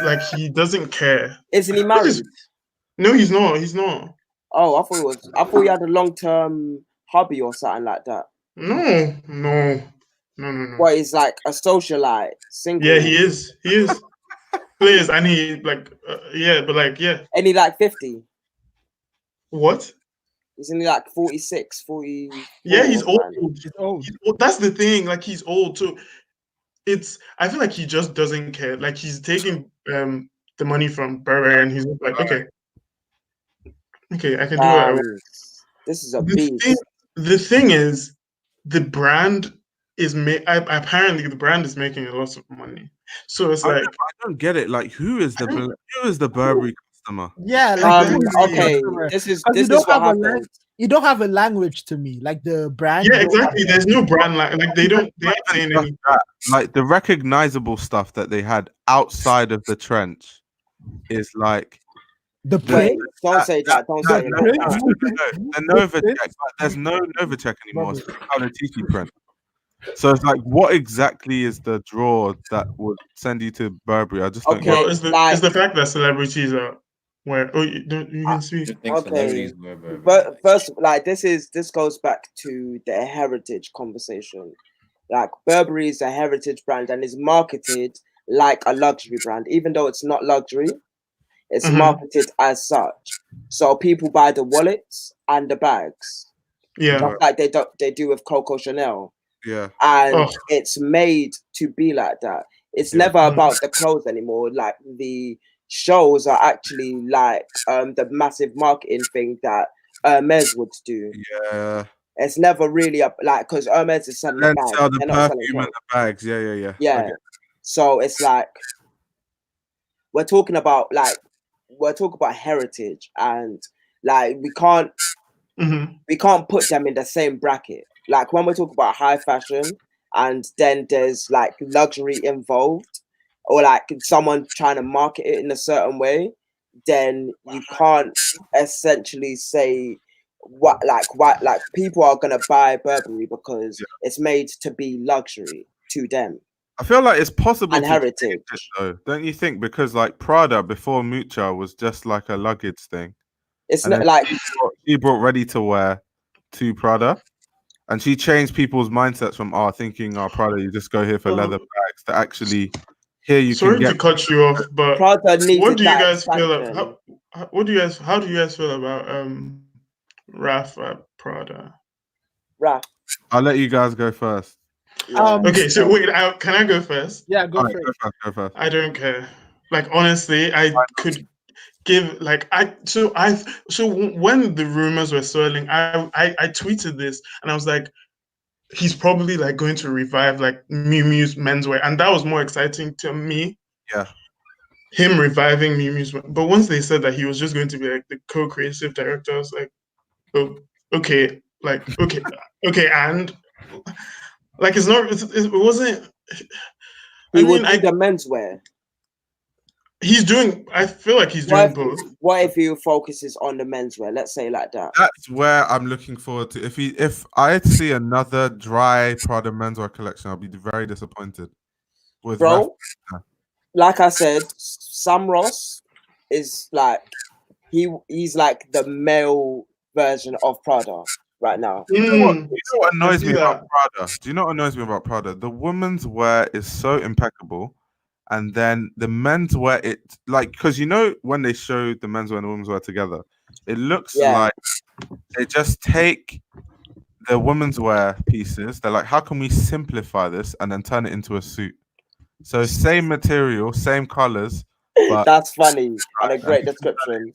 Like he doesn't care. Isn't he married? No, he's not. He's not. Oh, I thought he had a long-term hobby or something like that. No. Well, he's like a socialite, single. Yeah, he is. Players, and he like And he like 50. What? Isn't he like 46, 40? Yeah, he's old. He's old. That's the thing. Like he's old. So I feel like he just doesn't care. Like he's taking the money from Burberry and he's like, okay, I can do what I want. This is a beast. The thing is, the brand is apparently the brand is making a lot of money. So it's I don't get it. Like, who is the Burberry customer? Yeah, like okay. This is what happens. You don't have a language to me, like the brand. Yeah, exactly. There's no brand like they don't saying anything. Like the recognizable stuff that they had outside of the trench is like the print. Don't say that. Don't say that. The Novatech. There's no Novatech anymore. It's the Tiki print. So it's like, what exactly is the draw that would send you to Burberry? I just don't get it. It's the fact that celebrities are where you can speak. Okay, but first, like this goes back to the heritage conversation. Like Burberry is a heritage brand and is marketed like a luxury brand, even though it's not luxury. It's marketed as such. So people buy the wallets and the bags. Yeah, just like they do with Coco Chanel. Yeah, and it's made to be like that. It's never about the clothes anymore. Like the shows are actually like the massive marketing thing that Hermes would do. Yeah, it's never really like because Hermes is selling the bags. Sell the perfume and the bags. Yeah. Yeah. So it's like we're talking about heritage and like we can't put them in the same bracket. Like when we talk about high fashion and then there's like luxury involved, or like someone trying to market it in a certain way, then you can't essentially say what people are gonna buy Burberry because it's made to be luxury to them. I feel like it's possible and to heritage, change it, though, don't you think? Because like Prada before Mucha was just like a luggage thing. It's and not like she brought ready to wear to Prada, and she changed people's mindsets from thinking Prada, you just go here for leather bags, to actually here you Sorry can get. to cut you off, but Prada needs what do you guys expansion. feel? How do you guys feel about Raf at Prada? Raf, I'll let you guys go first. Okay, so wait, can I go first? Yeah, go Right, first. go first. I don't care. Like honestly, I could give like so when the rumors were swirling, I tweeted this and I was like, he's probably like going to revive like Miu Miu's menswear, and that was more exciting to me. Yeah. Him reviving Miu Miu's, but once they said that he was just going to be like the co-creative director, I was like, oh, okay, and like it's not, it wasn't. He would do the menswear. He's doing. I feel like he's doing both. What if he focuses on the menswear? Let's say like that. That's where I'm looking forward to. If I see another dry Prada menswear collection, I'll be very disappointed. With Bro, like I said, Sam Ross is like he's like the male version of Prada right now. You know what annoys me about Prada? Do you know what annoys me about Prada? The women's wear is so impeccable. And then the men's wear, it like, because you know when they show the men's wear and the women's wear together, it looks like they just take the women's wear pieces. They're like, how can we simplify this and then turn it into a suit? So same material, same colors. But that's funny and a great description.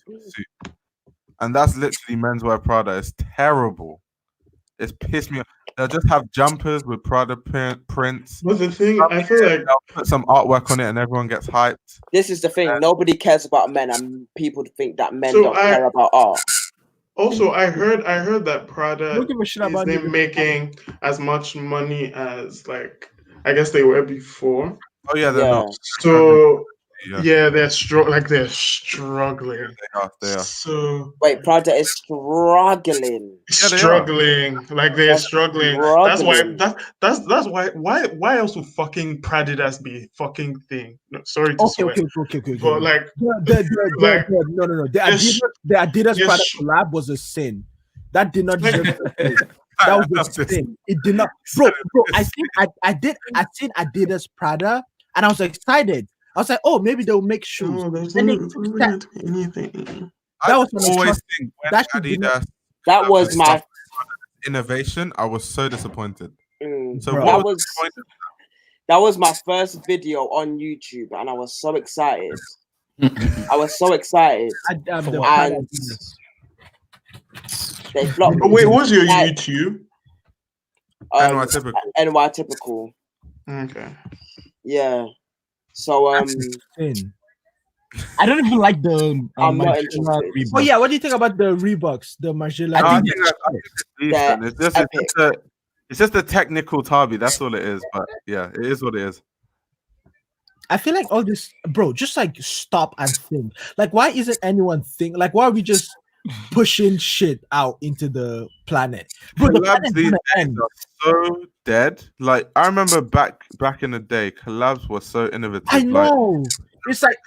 And that's literally menswear Prada. It's terrible. It's pissed me off. They'll just have jumpers with Prada prints. But the thing, I feel like they'll put some artwork on it and everyone gets hyped. This is the thing. Nobody cares about men, and people think that men don't care about art. Also, I heard that Prada isn't making as much money as like I guess they were before. Oh yeah, they're not. So they're struggling. They are. So wait, Prada is struggling. Like they're struggling. That's why. Why else would fucking Pradidas be a fucking thing? No, sorry to swear. Okay. But like, no. The Adidas Prada collab was a sin. That did not deserve that was a sin. It did not, bro. I think I seen Adidas Prada, and I was excited. I was like, oh, maybe they'll make shoes. No, there's not anything. That was always think when Adidas. That was my innovation. I was so disappointed. So that was my first video on YouTube, and I was so excited. I was so excited. And they flopped. Wait, what's your YouTube? NY Typical. Okay. Yeah. So I don't even like the I'm not interested. Oh yeah, what do you think about the Reeboks, the Margiela? I think it's decent. It's just a technical Tabi. That's all it is. But yeah, it is what it is. I feel like all this, bro, just like stop and think. Like, why isn't anyone think? Like, why are we just pushing shit out into the planet? Bro, the collabs these days are so dead. Like, I remember back in the day, collabs were so innovative. I know. It's like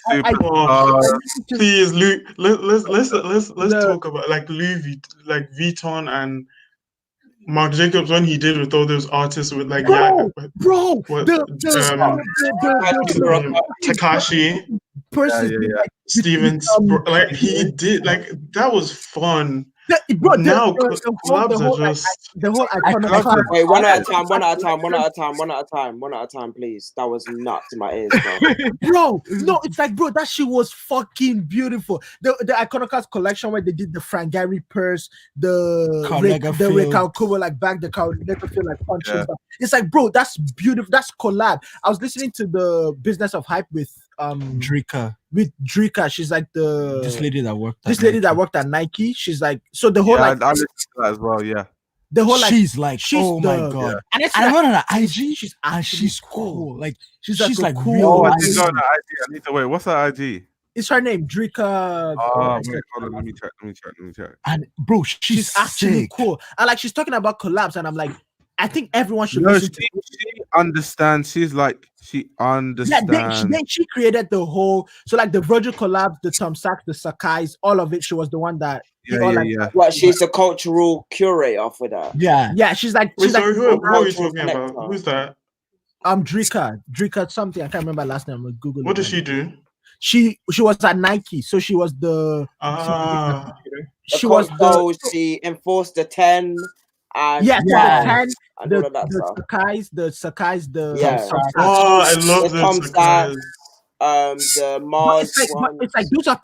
please, let's talk about like Louis Vuitton and Marc Jacobs when he did with all those artists with like Takashi, Stevens, like he did, like that was fun. Now collabs are just the whole iconic. Wait, one at a time, please. That was nuts in my ears, bro. No, it's like, bro, that shit was fucking beautiful. The Iconoclast collection where they did the Frank Gehry purse, the Recalco Kubo like back, the Carlega feel like punches. It's like, bro, that's beautiful. That's collab. I was listening to the Business of Hype with Drika. With Drika, she's like this lady that worked at Nike. She's like, so the whole I listened to that as well. Yeah, The whole like she's like, oh my god! And it's I like, went on her IG, she's cool. Like she's like cool. real. Oh, I life. didn't go on her IG. I need to wait. What's her IG? It's her name, Drika. Oh, wait, hold on. Let me check. And bro, she's actually cool. And like she's talking about collabs, and I'm like, I think everyone should listen to. She understands. She understands. Yeah, she created the whole. So like the Virgil collabs, the Tom Sachs, the Sakai's, all of it. She was the one that. Yeah. What? She's a cultural curator for that. Yeah. She's like. Wait, sorry, who are you cultural talking about? connector. Who's that? Drika something. I can't remember her last name. I'm gonna Google. What does she do? She was at Nike, so she was the. She enforced the 10. And the 10, and the all of that stuff. the Sakai's, the Oh, I love the Sakai's. The Mars one. It's like those are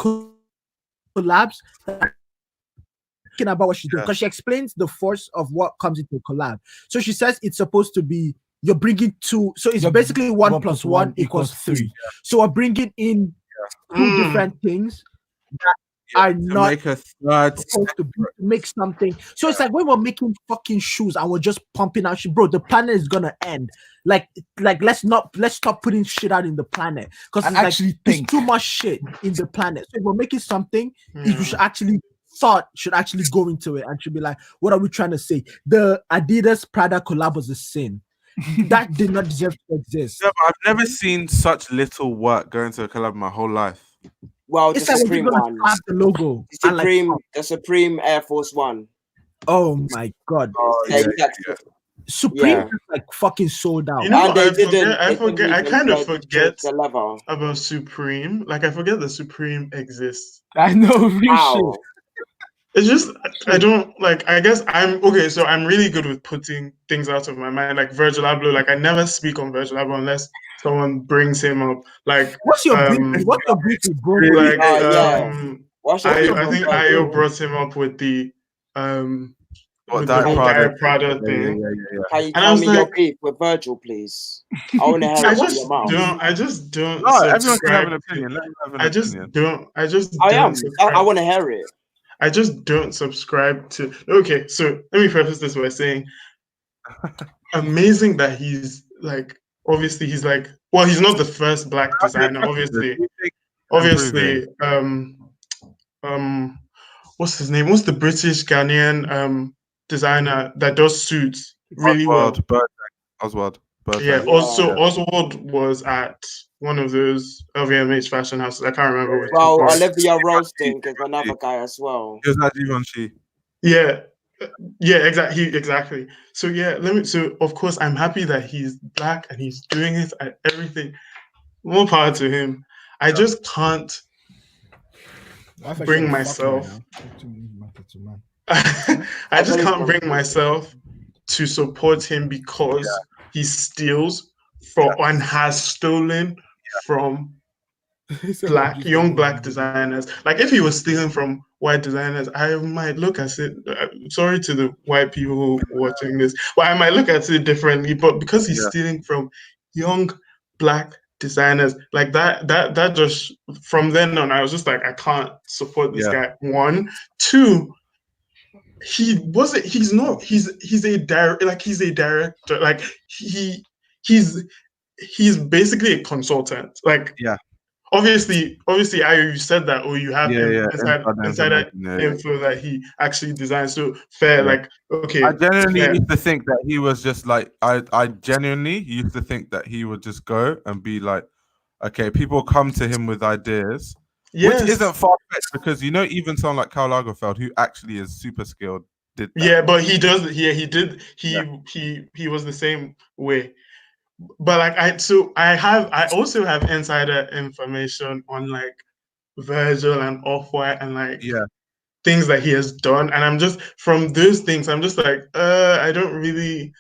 collabs. Talking about what she's doing, because she explains the force of what comes into a collab. So she says it's supposed to be you're bringing two. So it's basically 1 + 1 = 3. So we're bringing in two different things that are not make a third supposed to make something. So it's like when we're making fucking shoes and we're just pumping out shit, bro, the planet is gonna end. Like let's stop putting shit out in the planet, because there's too much shit in the planet. So if we're making something, we should actually go into it and should be like, what are we trying to say? The Adidas Prada collab was a sin. That did not deserve to exist. Yeah, but I've never seen such little work go into a collab in my whole life. Well, it's the like Supreme one. The logo. The Supreme Air Force One. Oh my god. Supreme is like fucking sold out. You know, I kind of forget about Supreme. Like I forget that Supreme exists. I know, real shit. It's just I don't like. I guess I'm okay. So I'm really good with putting things out of my mind. Like Virgil Abloh. Like I never speak on Virgil Abloh unless someone brings him up. Like what's your beef? What's your beef with bro? Like I think Ayo brought him up with the with the whole Diet Prada thing. Can you tell me your beef with Virgil, please? I want to hear it from your mouth. I just don't. No, everyone can have an opinion. I just don't. I want to hear it. I just don't subscribe to. Okay, so let me preface this by saying, amazing that he's like. Obviously, he's like. Well, he's not the first black designer. Obviously. What's his name? What's the British Ghanaian designer that does suits really well? Oswald. Yeah. Also, Oswald was at one of those LVMH fashion houses. I can't remember. Well, Olivia Roasting is another guy as well. He was at Givenchy. Yeah, exactly. So So of course, I'm happy that he's black and he's doing it and everything. More power to him. I just can't bring myself. I just can't bring myself to support him because he steals from and has stolen from young black designers. Like if he was stealing from white designers, I might look at it. Sorry to the white people watching this, but I might look at it differently. But because he's stealing from young black designers, like that just from then on, I was just like, I can't support this guy. 1, 2. He's a director. Like he's basically a consultant. Like obviously you said that, or you have inside info that he actually designed. So fair, like okay. I genuinely used to think that he was just like I genuinely used to think that he would just go and be like, okay, people come to him with ideas. Which isn't far-fetched because even someone like Karl Lagerfeld, who actually is super skilled, did that. Yeah, but he does. Yeah, he did. He was the same way. But like I also have insider information on like Virgil and Off-White and like things that he has done, and I'm just from those things. I'm just like I don't really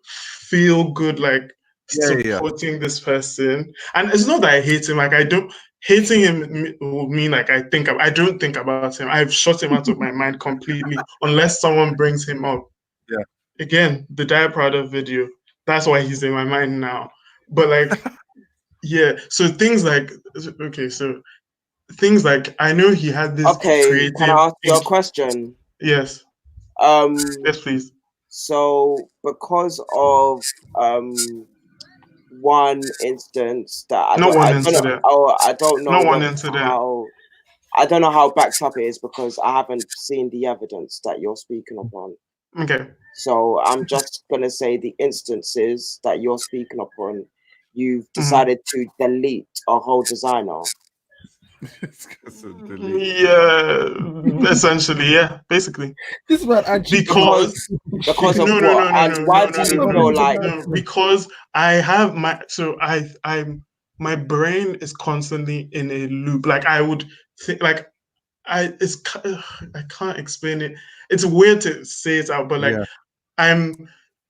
feel good like supporting this person. And it's not that I hate him. Like I don't. Hating him will mean like I don't think about him. I've shut him out of my mind completely unless someone brings him up. Yeah. Again, the Diet Prada video. That's why he's in my mind now. But like, So things like I know he had this. Okay. Can I ask you a question? Yes. Yes, please. So because of one instance that I don't know how backed up it is because I haven't seen the evidence that you're speaking upon. Okay. So I'm just gonna say the instances that you're speaking upon, you've decided to delete a whole designer. Yeah, essentially, yeah, basically. This man actually because of what? And why do you feel like? Because I have my brain is constantly in a loop. Like I would think, like I can't explain it. It's weird to say it out, but like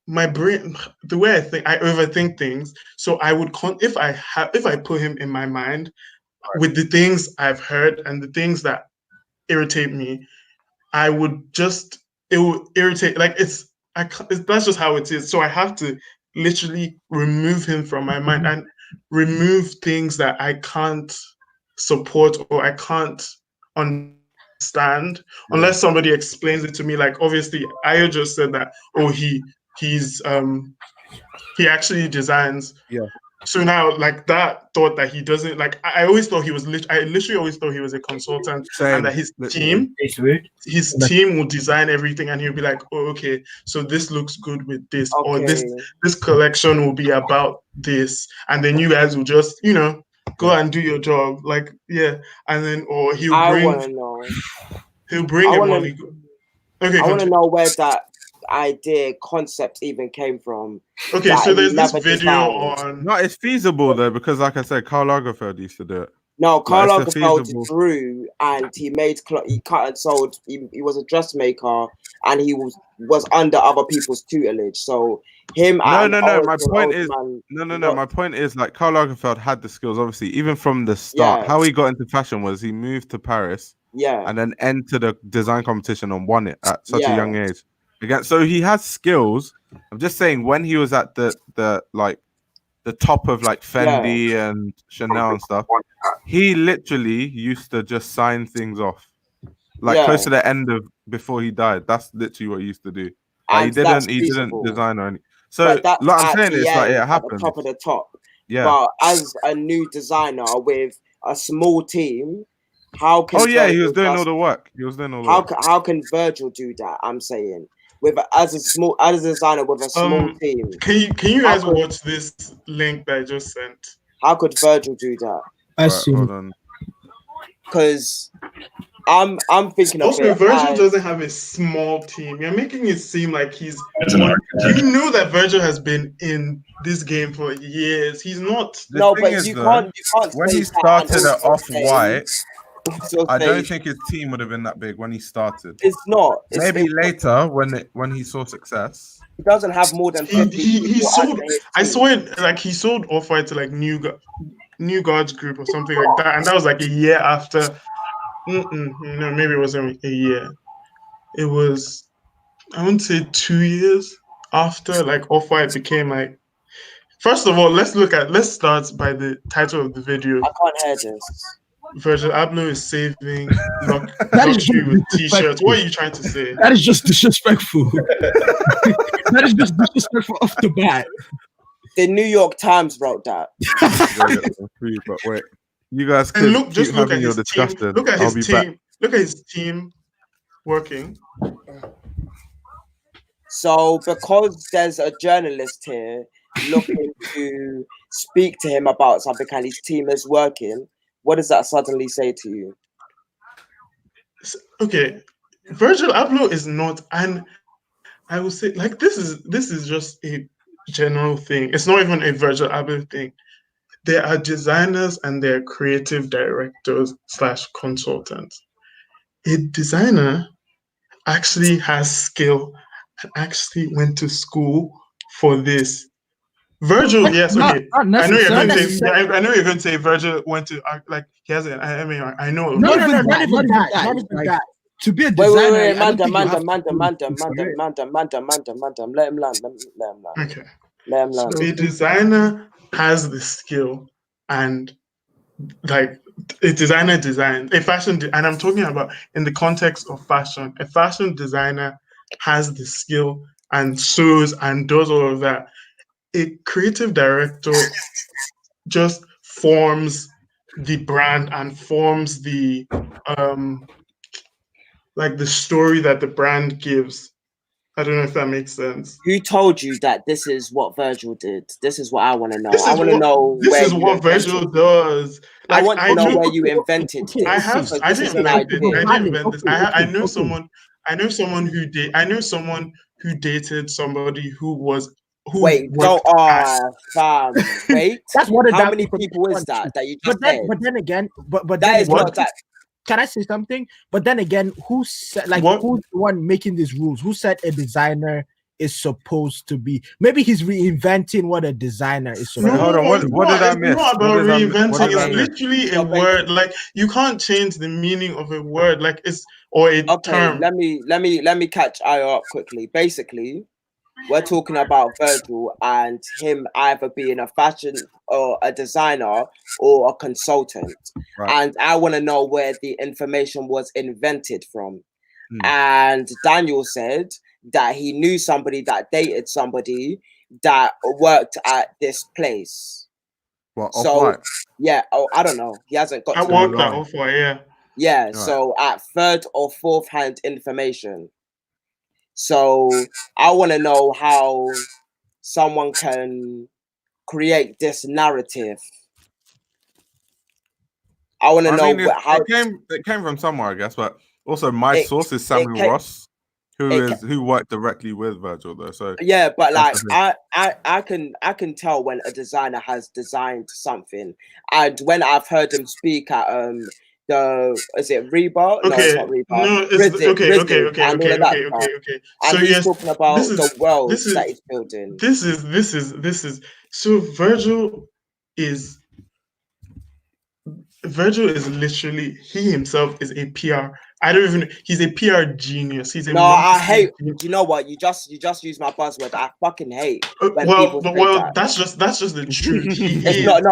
my brain, the way I think, I overthink things. So I would if I put him in my mind with the things I've heard and the things that irritate me, it will irritate. Like that's just how it is. So I have to literally remove him from my mind and remove things that I can't support or I can't understand unless somebody explains it to me. Like obviously, Ayo just said that. Oh, he actually designs. Yeah. So now, like that thought that he doesn't like. I always thought he was. I literally always thought he was a consultant, and that his team will design everything, and he'll be like, "Oh, okay, so this looks good with this, or this collection will be about this," and then you guys will just, go and do your job, like and then or he'll bring. He'll bring a money. Okay, I want to know where that idea concept even came from. Okay, so there's this video on. No, it's feasible though because, like I said, Karl Lagerfeld used to do it. No, Karl Lagerfeld drew and he cut and sold. He was a dressmaker and he was under other people's tutelage. So him. No. My point is My point is like Karl Lagerfeld had the skills, obviously, even from the start. How he got into fashion was he moved to Paris. And then entered a design competition and won it at such a young age. Again, so he has skills. I'm just saying when he was at the top of like Fendi and Chanel and stuff, he literally used to just sign things off. Like close to the end of before he died. That's literally what he used to do. Like, he didn't design or anything. So like I'm saying it's like it happened. At the top of the top. Yeah. But as a new designer with a small team, how can he was doing all the work. How can Virgil do that? I'm saying as a designer with a small team. Can you guys watch this link that I just sent? How could Virgil do that? Hold on. Because I'm thinking also, of it. Virgil doesn't have a small team. You're making it seem like he's. You know that Virgil has been in this game for years. He's not. No, but you can't. When he started at Off-White, I don't think his team would have been that big when he started. It's not. Maybe later when he saw success. He doesn't have more than 50 he sold. I saw it like he sold Off-White to like New Guards Group or something like that, and that was like a year after. No, maybe it wasn't a year. It was, I wouldn't say 2 years after like Off-White became like. First of all, let's start by the title of the video. I can't hear this. Virgil Abloh is saving luxury with t-shirts. What are you trying to say? That is just disrespectful. That is just disrespectful off the bat. The New York Times wrote that. But wait, you guys can look at his team. Look at his team. Look at his team working. So because there's a journalist here looking to speak to him about something and his team is working, what does that suddenly say to you? Okay, Virgil Abloh is not, and I will say like this is just a general thing. It's not even a Virgil Abloh thing. There are designers and there are creative directors / consultants. A designer actually has skill and actually went to school for this. Virgil, yes, okay. I know you're going to say Virgil went to like he has an. I mean, I know. Not even that. To be a designer, wait, Manda. Let him land. Okay. Let him land. So a designer has the skill, and like a designer designs a fashion, and I'm talking about in the context of fashion. A fashion designer has the skill and sews and does all of that. A creative director just forms the brand and forms the like the story that the brand gives. I don't know if that makes sense. Who told you that this is what Virgil did? This is what I want to know. I want to know this where is you what Virgil does. Like, I want to know knew, where you invented this. I didn't invent this. I know someone. I know someone who dated somebody who was. Wait, don't fam. Wait, that's what. How many people is that you just said? But then again, but that then is not that. Can I say something? But then again, who said, like, who's the one making these rules? Who said a designer is supposed to be? Maybe he's reinventing what a designer is supposed to be. Hold on, what did I miss? It's not about reinventing. It's literally a word. Like, you can't change the meaning of a word. Like, it's or a term. Let me catch Io up quickly. Basically, we're talking about Virgil and him either being a fashion or a designer or a consultant. Right. And I want to know where the information was invented from. And Daniel said that he knew somebody that dated somebody that worked at this place. What, so, Off-White? Yeah, I don't know. He hasn't got I worked at Off-White, yeah. Yeah, right. So at third or fourth hand information. So I want to know how someone can create this narrative. I want to know how it came from somewhere, I guess. But also, my source is Samuel Ross, who worked directly with Virgil, though. So yeah, but like I can tell when a designer has designed something, and when I've heard him speak at is it Reba? Okay. No, it's not Reba. No, it's okay. So he's talking about the world that he's building. This is so Virgil is literally, he himself is a PR. He's a PR genius. He's a I hate. You know what? You just use my buzzword. I fucking hate when people say that. That's just the truth. It's not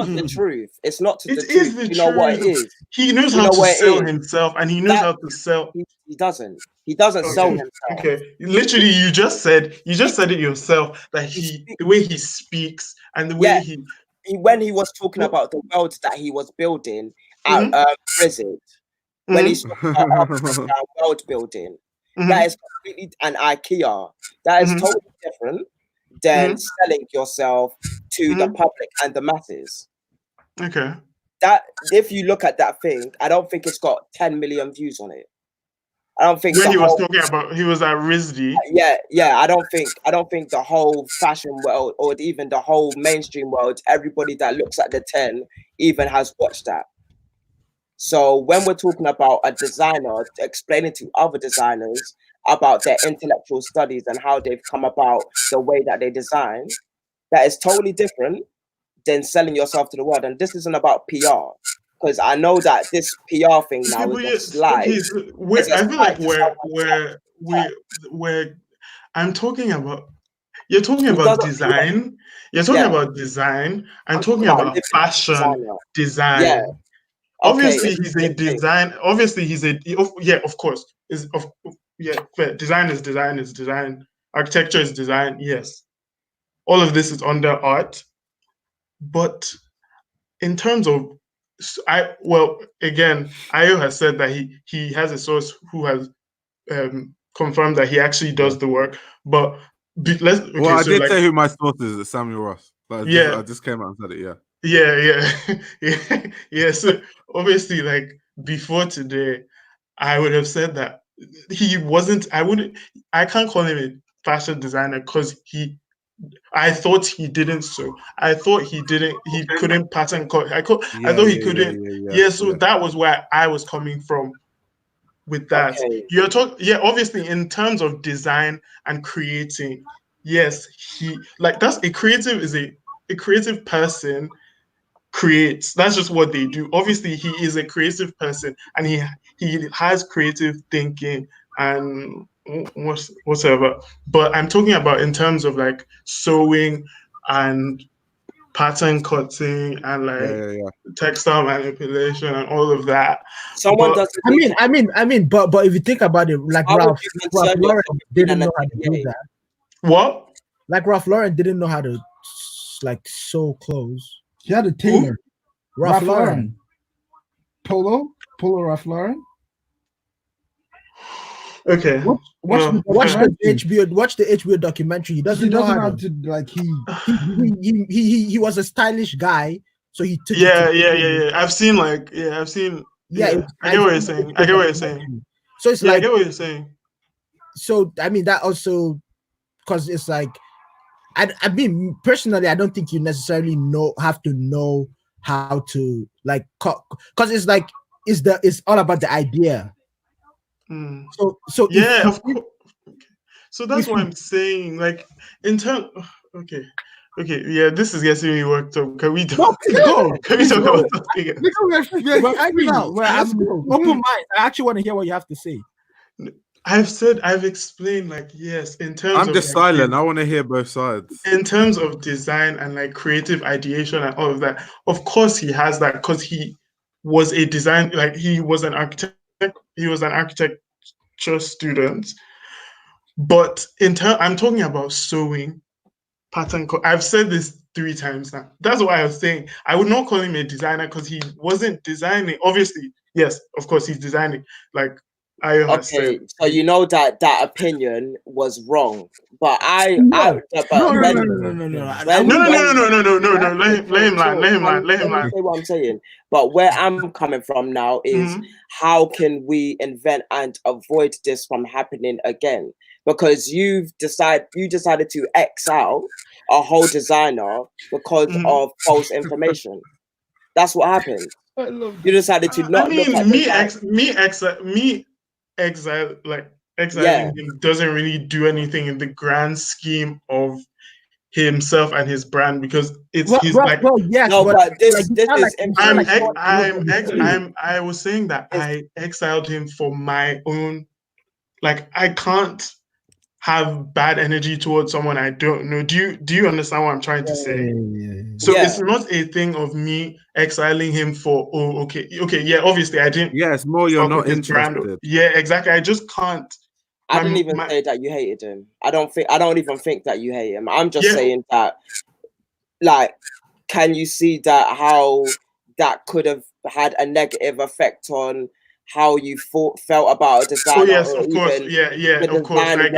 the truth. It's not the truth. It is the truth. You know what it is. He knows how to sell himself, and he knows how to sell. He doesn't. He doesn't sell himself. Okay. Literally, you just said it yourself that the way he speaks and the way when he was talking about the world that he was building at prison, when he's talking about world building, that is completely an IKEA. That is totally different than selling yourself to the public and the masses. Okay. That if you look at that thing, I don't think it's got 10 million views on it. I don't think when he was talking about he was at RISD. Yeah. I don't think the whole fashion world or even the whole mainstream world, everybody that looks at the 10 even has watched that. So when we're talking about a designer explaining to other designers about their intellectual studies and how they've come about the way that they design, that is totally different than selling yourself to the world. And this isn't about PR. Because I know that this PR thing now is a slide. I feel like where I'm talking about, you're talking about design. You're talking about design. I'm talking about fashion design. Yeah. Obviously, he's a design. Obviously, he's a of course. Fair. Design is design. Architecture is design. Yes, all of this is under art. But in terms of again, Ayo has said that he has a source who has confirmed that he actually does the work. But I did say who my source is, Samuel Ross. But I just came out and said it. Yeah. So obviously, like before today, I would have said that he wasn't. I can't call him a fashion designer because I thought he didn't sew. I thought he couldn't pattern cut. I thought he couldn't. That was where I was coming from with that. Okay. You're talking, obviously in terms of design and creating, yes, that's a creative person creates. That's just what they do. Obviously, he is a creative person and he has creative thinking and whatever. But I'm talking about in terms of like sewing and pattern cutting and like textile manipulation and all of that. Someone does. I mean, but if you think about it, like Ralph Lauren didn't know how to do that. What? Like Ralph Lauren didn't know how to like sew clothes. She had a tailor. Ralph Lauren. Polo Ralph Lauren. Okay. Watch the HBO documentary. He doesn't know how to like he was a stylish guy, so he took yeah. I've seen I get what you're saying. So it's like I get what you're saying. So I mean that also because it's like I mean personally I don't think you necessarily have to know how to like because it's like it's all about the idea. So yeah, of course. So that's what I'm saying. Like in terms, okay, yeah, this is getting me worked up. Can we talk? Can we talk about something else? I'm open mind. I actually want to hear what you have to say. I've explained, like, yes, in terms I'm of just silent. I want to hear both sides. In terms of design and like creative ideation and all of that, of course he has that because he was a design, like he was an architect. He was an architecture student. But I'm talking about sewing, pattern. I've said this 3 times now. That's why I was saying I would not call him a designer because he wasn't designing. Obviously, yes, of course he's designing. Like Ayo has said. So you know that opinion was wrong, but No. Let him land. Say what I'm saying. But where I'm coming from now is how can we invent and avoid this from happening again? Because you decided to X out a whole designer because of false information. That's what happened. You decided to not look at exiling him doesn't really do anything in the grand scheme of himself and his brand because it's I was saying that I exiled him for my own, like I can't have bad energy towards someone I don't know. Do you understand what I'm trying to say? So it's not a thing of me exiling him for obviously I didn't. Yeah, it's more you're not interested. Yeah, exactly. I just can't. I didn't even say that you hated him. I don't even think that you hate him. I'm just saying that, like, can you see that how that could have had a negative effect on how you felt about a designer? Oh yes, of course. Of course. I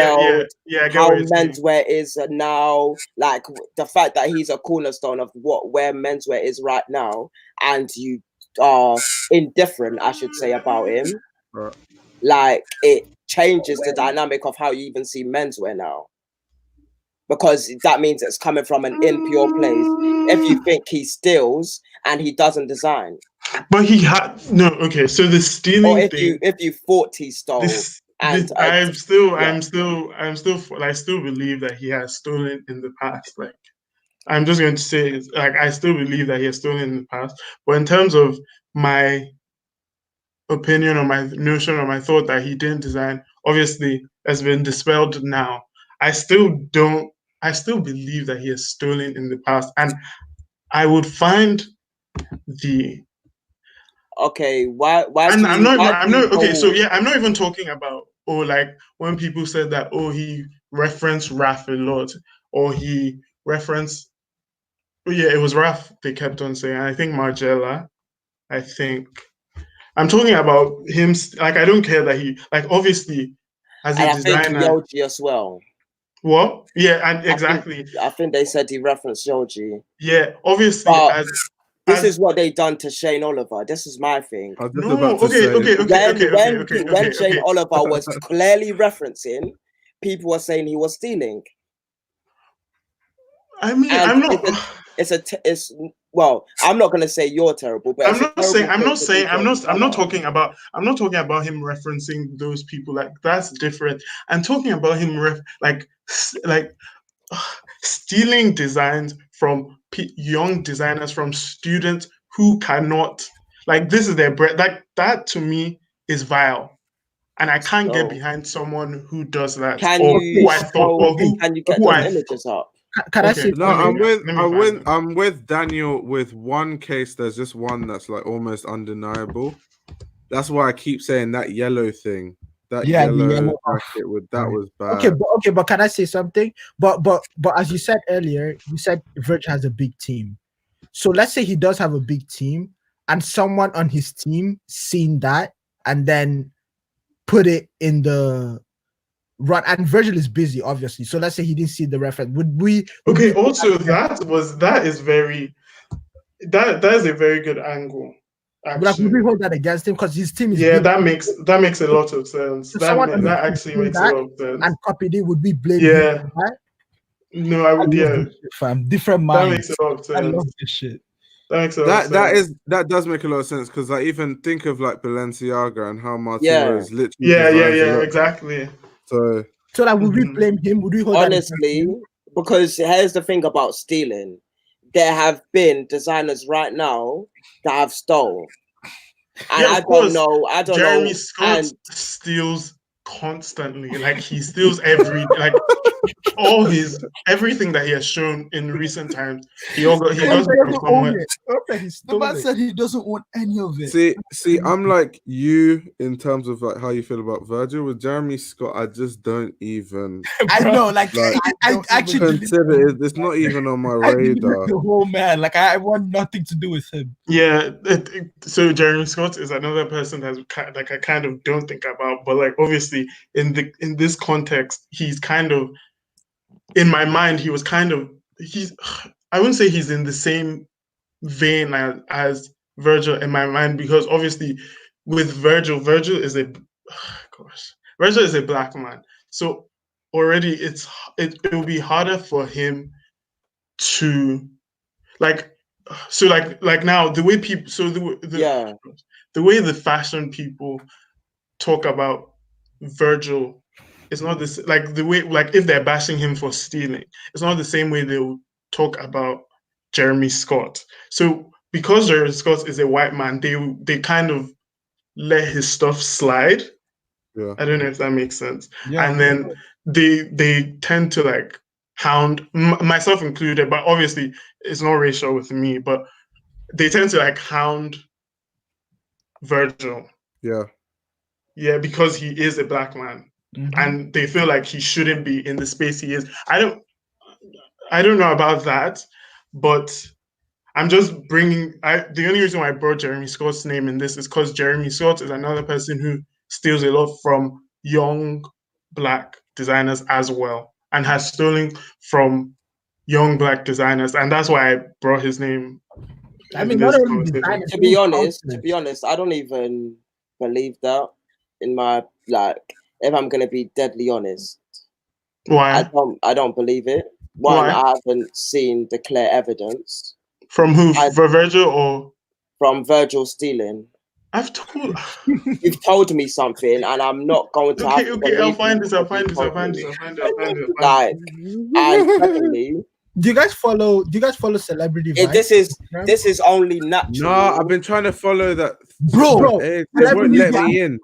get how menswear is now, like the fact that he's a cornerstone of where menswear is right now, and you are indifferent, I should say, about him. Like it changes the dynamic of how you even see menswear now, because that means it's coming from an impure place. If you think he steals and he doesn't design, but he had so the stealing thing. If you thought he stole, and I still believe that he has stolen in the past. Like I'm just going to say, like I still believe that he has stolen in the past. But in terms of my opinion or my notion or my thought that he didn't design, obviously has been dispelled now. I still believe that he has stolen in the past, and I would find the why and I'm not even talking about like when people said that he referenced Raph a lot, or he referenced it was Raph they kept on saying, I think Margiela, I'm talking about him. Like I don't care that he, like, obviously as a designer, Yoji as well. What? Yeah, and exactly. I think they said he referenced Yoji. Yeah, obviously. This is what they done to Shane Oliver. This is my thing. Okay. When Shane Oliver was clearly referencing, people were saying he was stealing. I mean, I'm not. I'm not gonna say you're terrible, but I'm not talking about him referencing those people. Like that's different. I'm talking about him stealing designs from young designers, from students who cannot, like, this is their bread. That to me is vile, and I can't get behind someone who does that. Can you get those images up? Can I say? No, I'm with Daniel with one case. There's just one that's like almost undeniable. That's why I keep saying that yellow thing. That yellow jacket with that was bad. Okay, but can I say something? But as you said earlier, you said Virgil has a big team. So let's say he does have a big team, and someone on his team seen that and then put it in the run. And Virgil is busy, obviously. So let's say he didn't see the reference. Would we? Also, that is a very good angle. Like, would we hold that against him because his team is? Yeah, that makes a lot of sense. That actually makes a lot of sense. And copied it. Would we blame? Yeah. Him for that? No, I would. Yeah, fam, different minds. That makes a lot of sense. I love this shit. That makes a lot of sense. That does make a lot of sense because like even think of like Balenciaga and how Martin is literally. Yeah, exactly. So like, would we blame him? Would we hold honestly? Because here's the thing about stealing: there have been designers right now that have stole, and I don't know. Jeremy Scott steals constantly. Like he steals everything that he has shown in recent times. He does from somewhere. The man said he doesn't want any of it. See, I'm like you in terms of like how you feel about Virgil. With Jeremy Scott, I just don't even. I know, like I actually consider it. It's not even on my radar. The whole man, like I want nothing to do with him. Yeah. So Jeremy Scott is another person that's like I kind of don't think about, but like obviously in this context, he's kind of. In my mind, he was kind of I wouldn't say he's in the same vein as Virgil in my mind, because obviously with Virgil is a black man. So already it will be harder for him to like now the way people the way the fashion people talk about Virgil. It's not this like the way like if they're bashing him for stealing, it's not the same way they'll talk about Jeremy Scott. So because Jeremy Scott is a white man, they kind of let his stuff slide. Yeah. I don't know if that makes sense. Yeah, and then they tend to like hound myself included, but obviously it's not racial with me, but they tend to like hound Virgil. Yeah, because he is a black man. And they feel like he shouldn't be in the space he is. I don't know about that, but I'm just bringing. The only reason why I brought Jeremy Scott's name in this is because Jeremy Scott is another person who steals a lot from young black designers as well, and has stolen from young black designers, and that's why I brought his name. I mean, not only designers. To be honest, I don't even believe that in my like. If I'm gonna be deadly honest, why? I don't believe it. One, I haven't seen the clear evidence. From who? For Virgil or from Virgil stealing? You've told me something, and I'm not going to. Okay, I'll find this. Like, and secondly. Do you guys follow Celebrity Vice? This is only natural. No, I've been trying to follow that. Bro, they won't let me in.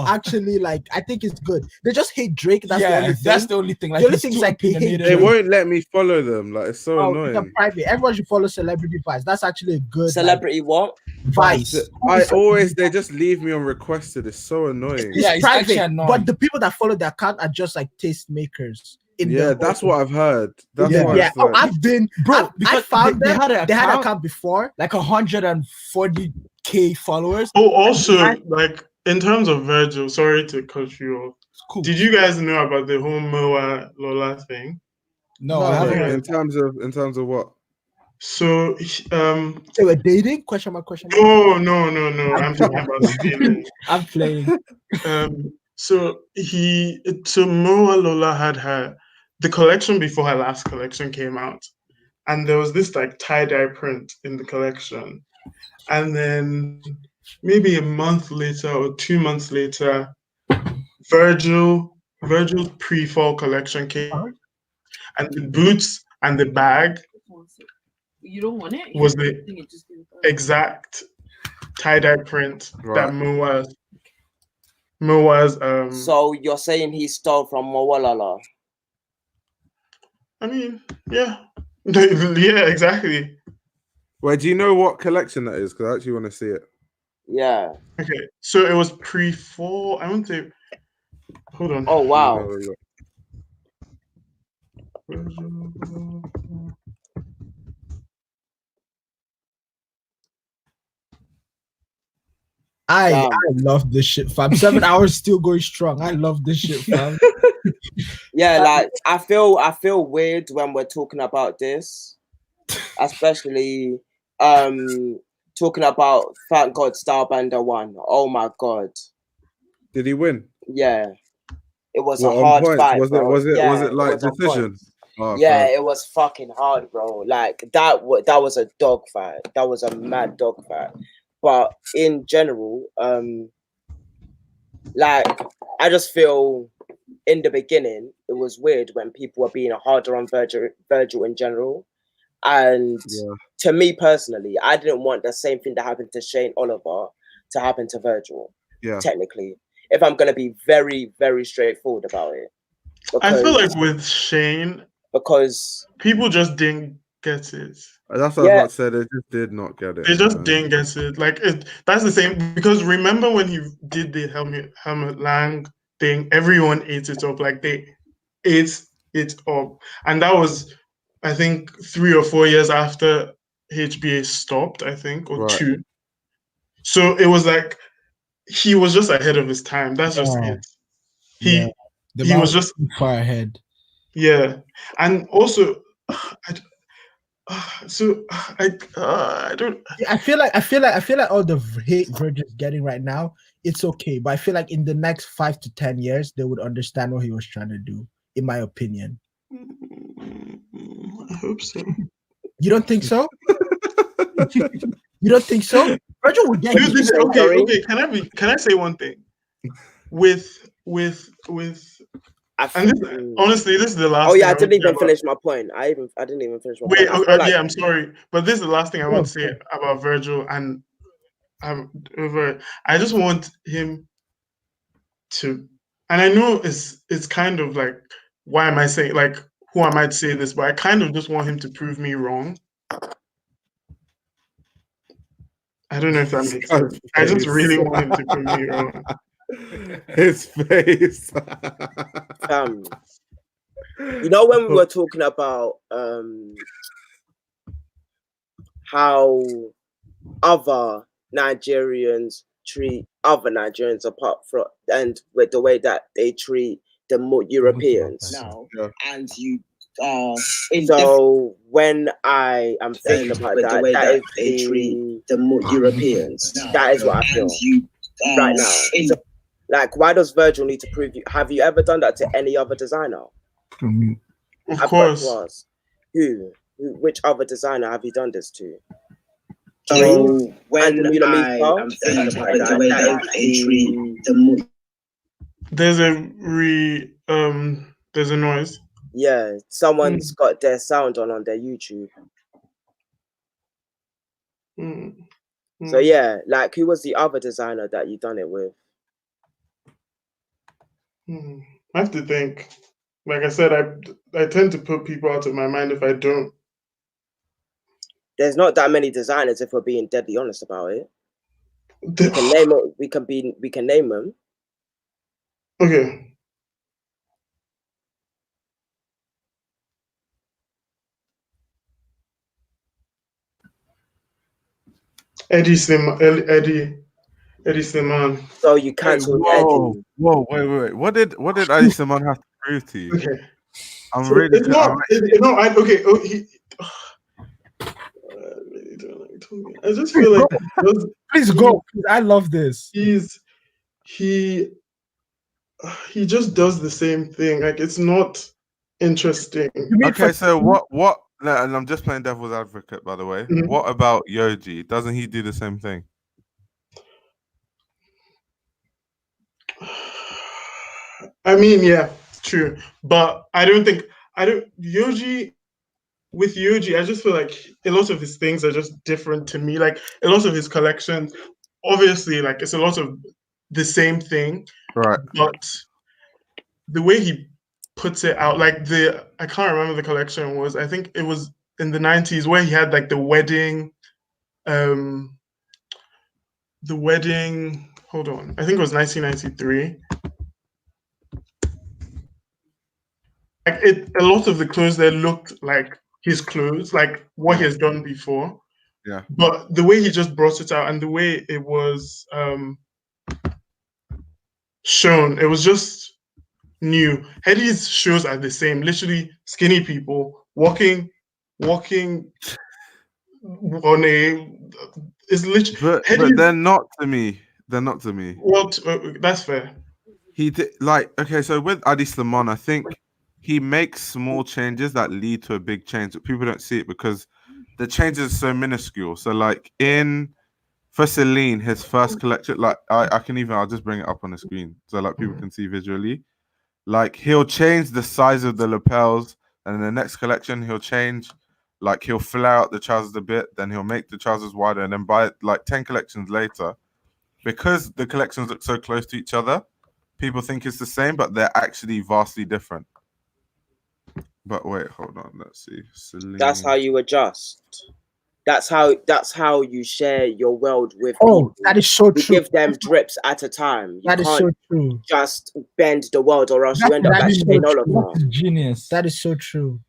Actually, like I think it's good. They just hate Drake. That's the only thing. Like, the only thing is like they won't let me follow them. Like it's so annoying. It's private. Everyone should follow Celebrity Vice. That's actually a good Celebrity what? Vice. They just leave me on requested. It's so annoying. It's private, but the people that follow the account are just like taste makers. That's what I've heard. I've been, bro. I found they had an account before, like 140K followers. Oh, also, like in terms of Virgil, sorry to cut you off. Cool. Did you guys know about the whole Moa Lola thing? No, I haven't. In terms of what? So, they were dating? Question mark. No. I'm talking about stealing. I'm playing. So Moa Lola had the collection before her last collection came out, and there was this like tie-dye print in the collection, and then maybe a month later or 2 months later, Virgil's pre-fall collection came out, and the boots and the bag was the exact tie-dye print that Moa's So you're saying he stole from Moalala? I mean, yeah. Yeah, exactly. Wait, do you know what collection that is? Because I actually want to see it. Yeah. Okay, so it was pre-fall. I want to. Hold on. Oh wow. I love this shit, fam. 7 hours still going strong. I love this shit, fam. Yeah, like I feel weird when we're talking about this, especially talking about thank God Starbender won. Oh my God. Did he win? Yeah. It was What, a hard on points? fight, Was bro. it Yeah, like was on decision? points. Oh, yeah, fair. it was fucking hard, bro. Like that was a dog fight. That was a mad dog fight. But in general, like I just feel in the beginning it was weird when people were being harder on Virgil in general. And to me personally, I didn't want the same thing that happened to Shane Oliver to happen to Virgil. Yeah. Technically, if I'm gonna be very, very straightforward about it. I feel like with Shane, because people just didn't get it. That's what I was about to say. They just did not get it. They just didn't get it. Like that's the same. Because remember when he did the Helmut Lang thing, everyone ate it up. Like they ate it up, and that was, I think, 3 or 4 years after HBA stopped. I think, or 2. So it was like he was just ahead of his time. That's just it. He was just far ahead. Yeah, and also, I don't. I feel like all the hate Virgil's getting right now, it's okay. But I feel like in the next 5 to 10 years, they would understand what he was trying to do. In my opinion. I hope so. You don't think so? You don't think so? Virgil would get okay. Can I say one thing? Honestly, this is the last. Oh yeah, I didn't even finish my point. I didn't even finish my point. Yeah, I'm sorry, but this is the last thing I want to say about Virgil, and I just want him to, and I know it's kind of like, why am I saying, like, who am I to say this? But I kind of just want him to prove me wrong. I don't know if that makes sense. I just really want him to prove me wrong. His face. You know, when we were talking about how other Nigerians treat other Nigerians apart from, and with the way that they treat the more Europeans. And you so when I am thinking about with that, the way that that is they treat the more Europeans. That is what I feel right now. Like, why does Virgil need to prove you? Have you ever done that to any other designer? Of course. Which other designer have you done this to? So when I am thinking about the way that they treat the more. There's a noise. Yeah, someone's got their sound on their YouTube. So yeah, like, who was the other designer that you done it with? I have to think. Like I said, I tend to put people out of my mind if I don't. There's not that many designers, if we're being deadly honest about it. We can name it. We can name them. Okay. Eddie Slimane. So you cancelled Eddie. Whoa, wait. What did Eddie Slimane have to prove to you? Okay. I'm so really. It's not. Okay. Oh, I just feel like please go. I love this. He just does the same thing. Like, it's not interesting. Okay, so what? And I'm just playing devil's advocate, by the way. What about Yoji? Doesn't he do the same thing? I mean, yeah, true, but Yoji. With Yoji, I just feel like a lot of his things are just different to me. Like, a lot of his collections, obviously, like, it's a lot of the same thing. Right. But the way he puts it out. Like I can't remember the collection was. I think it was in the 90s where he had like the wedding. Hold on. I think it was 1993. Like a lot of the clothes there looked like his clothes, like what he has done before. Yeah. But the way he just brought it out and the way it was shown, it was just new. Hedy's shows are the same. Literally skinny people walking on a. It's literally. But they're not to me. They're not to me. Well, that's fair. He did okay. So with Adi Slimane, I think he makes small changes that lead to a big change, but people don't see it because the changes are so minuscule. So like for Celine, his first collection, like I'll just bring it up on the screen so like people can see visually. Like he'll change the size of the lapels, and in the next collection he'll change, like he'll flare out the trousers a bit, then he'll make the trousers wider, and then by like 10 collections later, because the collections look so close to each other, people think it's the same, but they're actually vastly different. But wait, hold on. Let's see. Celine. That's how you adjust. That's how you share your world with people. That is so true. You give them drips at a time. You that is so true. Just bend the world, or else you end up like Shane Oliver. That's genius. That is so true.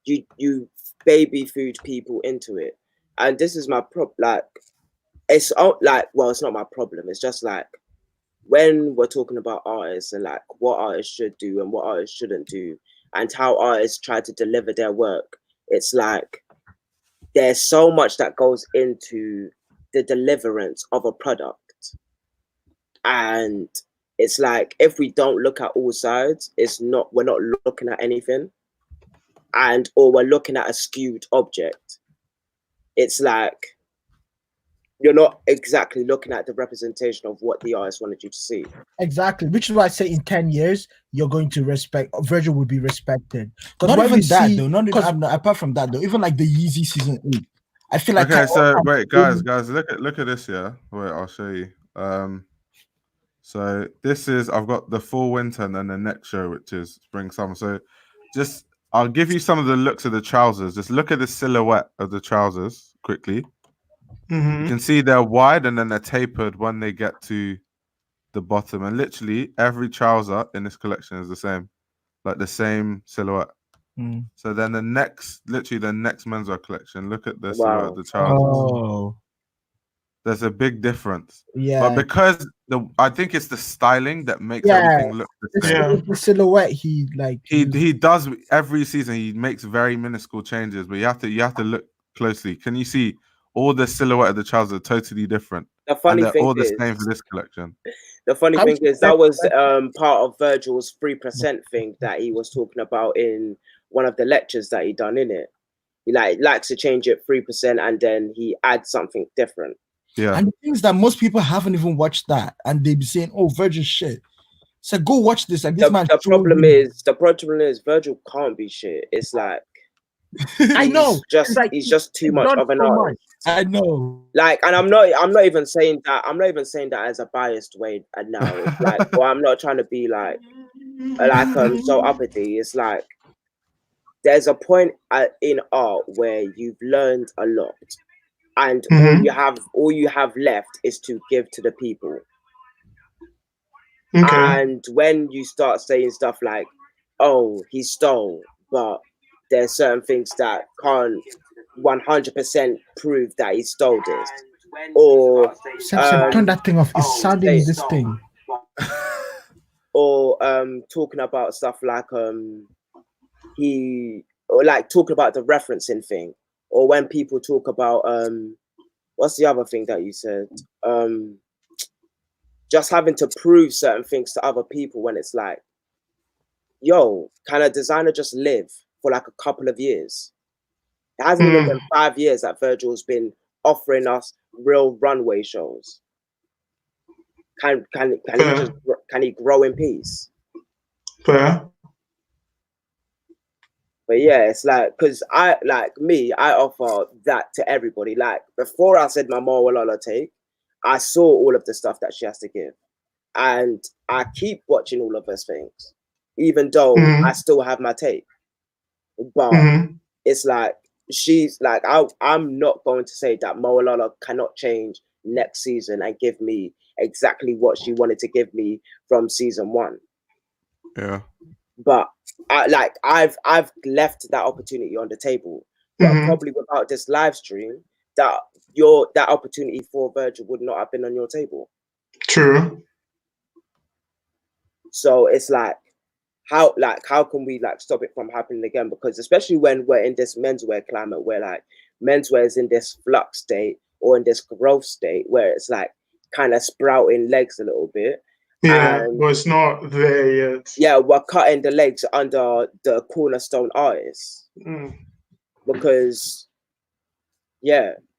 You baby food people into it, and this is my problem. Like, it's like, well, it's not my problem. It's just like when we're talking about artists and like what artists should do and what artists shouldn't do, and how artists try to deliver their work. It's like there's so much that goes into the deliverance of a product. And it's like, if we don't look at all sides, we're not looking at anything. Or we're looking at a skewed object. It's like, you're not exactly looking at the representation of what the artist wanted you to see. Exactly, which is why I say in 10 years, you're going to Virgil will be respected. Not even that, though. Apart from that, though, even like the Yeezy season 8. I feel like... Okay, so wait, guys, look at this, yeah? Wait, I'll show you. So this is, I've got the fall winter and then the next show, which is spring summer. So just, I'll give you some of the looks of the trousers. Just look at the silhouette of the trousers quickly. You can see they're wide and then they're tapered when they get to the bottom. And literally every trouser in this collection is the same, like the same silhouette. So then the next menswear collection, look at the silhouette of the trousers. There's a big difference. Yeah. But because I think it's the styling that makes everything look the same. The silhouette, he does every season. He makes very minuscule changes, but you have to look closely. Can you see all the silhouette of the trousers are totally different? The funny thing all the is, same for this collection. The funny thing is that was part of Virgil's 3% thing that he was talking about in one of the lectures that he done in it. He likes to change it 3% and then he adds something different. Yeah. And the things that most people haven't even watched that, and they be saying, "Oh, Virgil shit." So go watch this. Like this man. The problem is Virgil can't be shit. It's like I know. He's just too much of an artist. I know. Like, and I'm not even saying that. I'm not even saying that as a biased way. And now it's like, well, I'm not trying to be like so uppity. It's like there's a point in art where you've learned a lot. And all you have left is to give to the people. Okay. And when you start saying stuff like, "Oh, he stole," but there's certain things that can't 100% prove that he stole this, or turn that thing off. It's sounding this thing. Or talking about stuff like talking about the referencing thing. Or when people talk about what's the other thing that you said? Just having to prove certain things to other people when it's like, yo, can a designer just live for like a couple of years? It hasn't even been 5 years that Virgil's been offering us real runway shows. Can he grow in peace? Fair. But yeah, it's like, because I offer that to everybody. Like, before I said my Mawalala take, I saw all of the stuff that she has to give. And I keep watching all of those things. even though Mhm. I still have my take. But it's like she's like, I'm not going to say that Moalala cannot change next season and give me exactly what she wanted to give me from season 1. Yeah. But I've left that opportunity on the table. But probably without this live stream, that opportunity for Virgil would not have been on your table. True. So it's like, how can we like stop it from happening again? Because especially when we're in this menswear climate where like menswear is in this flux state or in this growth state where it's like kind of sprouting legs a little bit. Yeah, but it's not there yet. Yeah, we're cutting the legs under the cornerstone artists. Because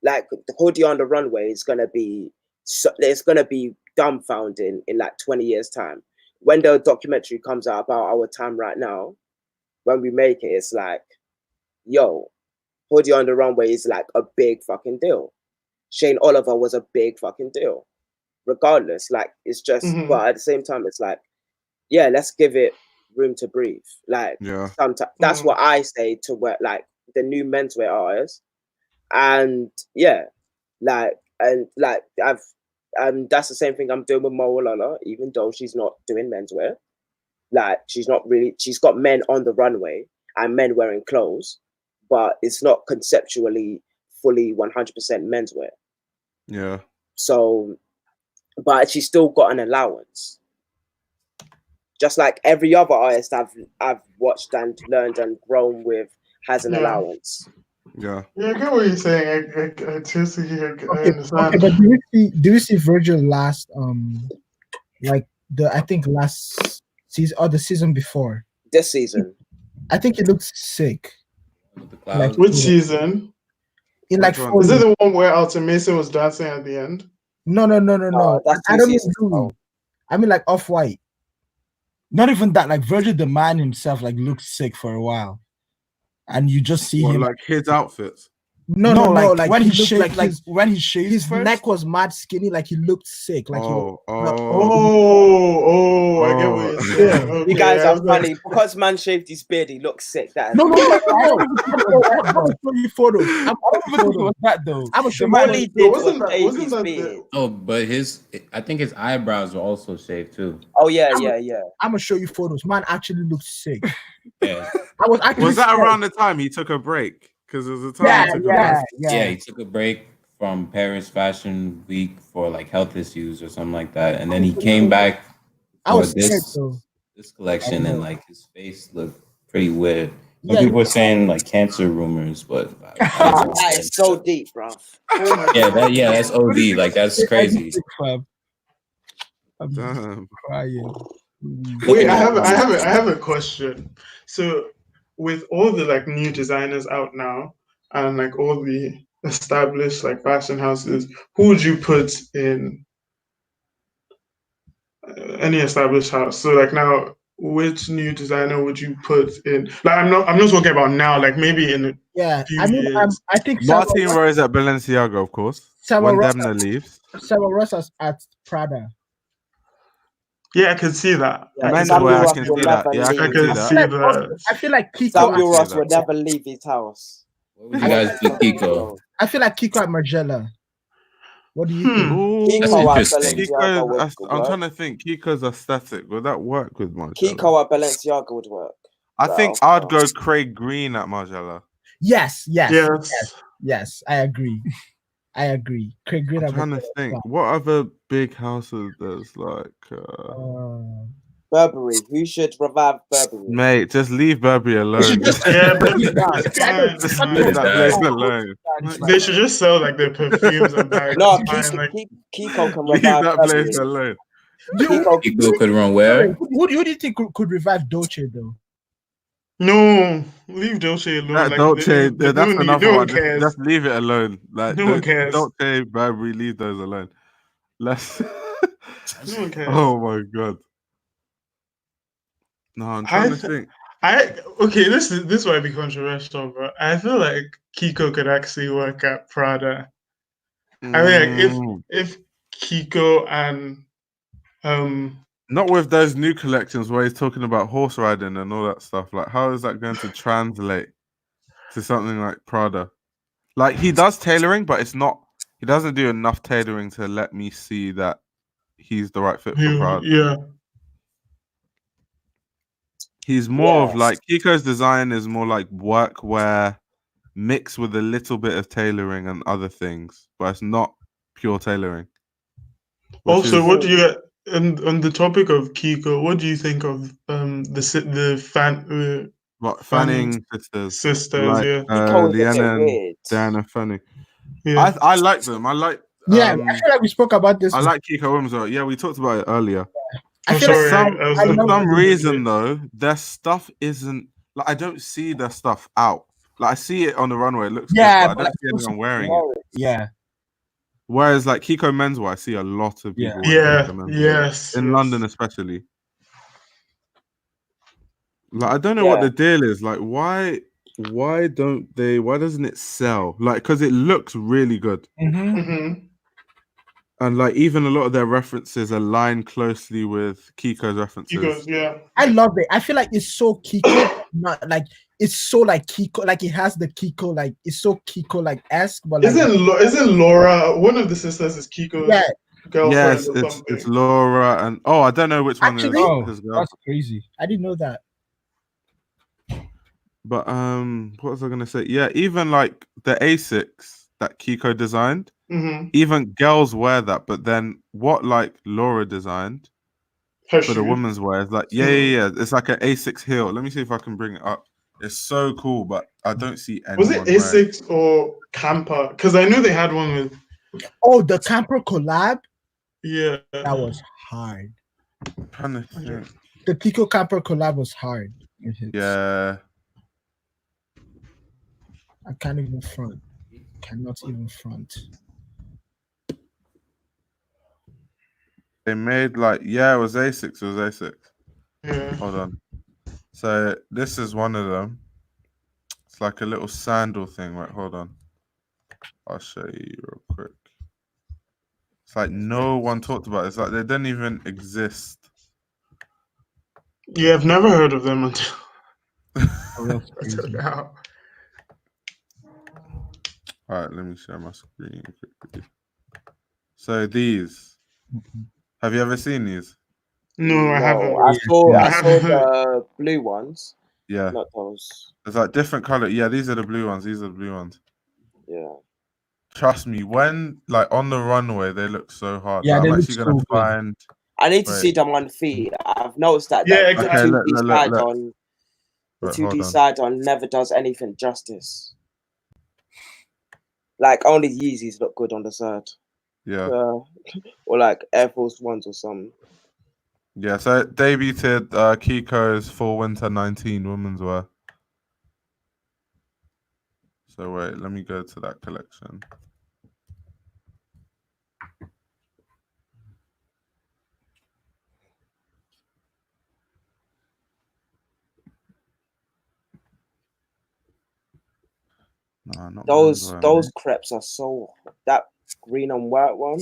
like the hoodie on the runway is gonna be dumbfounding in like 20 years time. When the documentary comes out about our time right now, when we make it, it's like, yo, hoodie on the runway is like a big fucking deal. Shane Oliver was a big fucking deal. Regardless, like it's just, but at the same time, it's like, yeah, let's give it room to breathe. Like, sometimes that's what I say to work like the new menswear artists, and that's the same thing I'm doing with Moalala, even though she's not doing menswear. Like she's got men on the runway and men wearing clothes, but it's not conceptually fully 100% menswear. Yeah. So, but she's still got an allowance. Just like every other artist I've watched and learned and grown with has an allowance. Yeah. Yeah, I get what you're saying. I totally understand. Okay, but do you see Virgil last like last season or the season before? This season. I think it looks sick. Like, which season? In like is it the one where Alta Mesa was dancing at the end? No. I don't know. I mean like Off-White. Not even that, like Virgil the man himself like looks sick for a while. And you just see him like his outfits. No, like when he shaved, like when he shaved, his neck was mad skinny, like he looked sick. Like I get what you're saying. Okay, you guys are funny. Because man shaved his beard, he looks sick. That no. I'm gonna show you photos. I don't even think it was that though. I'm gonna show you. All he did was shave his beard. Oh, but I think his eyebrows were also shaved too. Oh yeah. I'm gonna show you photos. Man actually looks sick. Yeah. Was that around the time he took a break? Because there was a time he took a break. Yeah, he took a break from Paris Fashion Week for like health issues or something like that, and then he came back for this collection, and like his face looked pretty weird. Some people were saying like cancer rumors, but that is so deep, bro. That's OD. Like that's crazy. Damn. Crying. Wait, I have a question. So, with all the like new designers out now, and like all the established like fashion houses, who would you put in any established house? So, like now, which new designer would you put in? Like, I'm not talking about now. Like maybe in a few years. I think Martin Rose at Balenciaga, of course. When Demna leaves, Sarah Ross at Prada. Yeah, I can see that. Menswear, I can see that. Yeah, I can see that. I feel like Kiko. Samuel Ross would never leave his house. What would you guys put Kiko? I feel like Kiko at Margiela. What do you think? Ooh, that's interesting. I'm trying to think. Kiko's aesthetic. Would that work with Margiela? Kiko at Balenciaga would work. I think I'd go Craig Green at Margiela. Yes. I agree. Craig Green. I'm trying to think. What other big houses there's like? Burberry. Who should revive Burberry? Mate, just leave Burberry alone. Just leave that place alone. They should just sell like their perfumes and bags. No, Kiko can revive that Burberry. place alone. Kiko could run where? Who do you think could revive Dolce though? No, leave Dolce alone. That like, Dolce, that's another one. Cares. Just leave it alone. Like no one cares. Dolce, Burberry, leave those alone. Let's. No one cares. Oh my god. No, I'm trying to think. This might be controversial, but I feel like Kiko could actually work at Prada. I mean, like, if Kiko and Not with those new collections where he's talking about horse riding and all that stuff. Like, how is that going to translate to something like Prada? Like, he does tailoring, but it's not. He doesn't do enough tailoring to let me see that he's the right fit for Prada. Yeah. He's more of like Kiko's design is more like workwear mixed with a little bit of tailoring and other things, but it's not pure tailoring. Also, what do you get on the topic of Kiko? What do you think of the Fanning sisters, like Leanna and Diana Fanning? Yeah. I like them. I like. Yeah, I feel like we spoke about this. I like Kiko Williams. Yeah, we talked about it earlier. I feel like for some reason though, their stuff isn't like I don't see their stuff out. Like I see it on the runway, it looks good, but I don't see anyone wearing it. Yeah. Whereas like Kiko menswear, I see a lot of people. Yeah. Kiko menswear. Yes. In London especially. Like I don't know what the deal is. Like why doesn't it sell? Like because it looks really good. And like even a lot of their references align closely with Kiko's references. Kiko's, yeah. I love it. I feel like it's so Kiko, not like it's so like Kiko, like it has the Kiko, like it's so Kiko like esque. But like, isn't Laura one of the sisters is Kiko's girlfriend? Yes, it's Laura and I don't know which one is his girlfriend. That's crazy. I didn't know that. But what was I gonna say? Yeah, even like the Asics that Kiko designed. Even girls wear that, but then what like Laura designed for the women's wear is like yeah. It's like an A6 heel. Let me see if I can bring it up. It's so cool, but I don't see anyone. Was it A6 or Camper? Because I know they had one with. Oh, the Camper collab. Yeah, that was hard. I'm trying to think. The Kiko Camper collab was hard. Yeah. I can't even front. Cannot even front. They made like it was A6. It was A6. Yeah. Hold on. So this is one of them. It's like a little sandal thing. Right, hold on. I'll show you real quick. It's like no one talked about it. It's like they didn't even exist. Yeah, I've never heard of them until now. All right, let me share my screen quickly. So these. Have you ever seen these? No, I haven't. I saw the blue ones. Yeah. Not those. It's like different color. Yeah, these are the blue ones. These are the blue ones. Yeah. Trust me, when like on the runway, they look so hard. Yeah, like, they I'm look actually gonna so find. I need to see them on feet. I've noticed that. Yeah, exactly. Look. The 2D side on never does anything justice. Like only Yeezys look good on the side. Yeah. Or like Air Force Ones or something. Yeah, so it debuted Kiko's Fall Winter 19 women's wear. So wait, let me go to that collection. No, not those crepes are so that green and white one.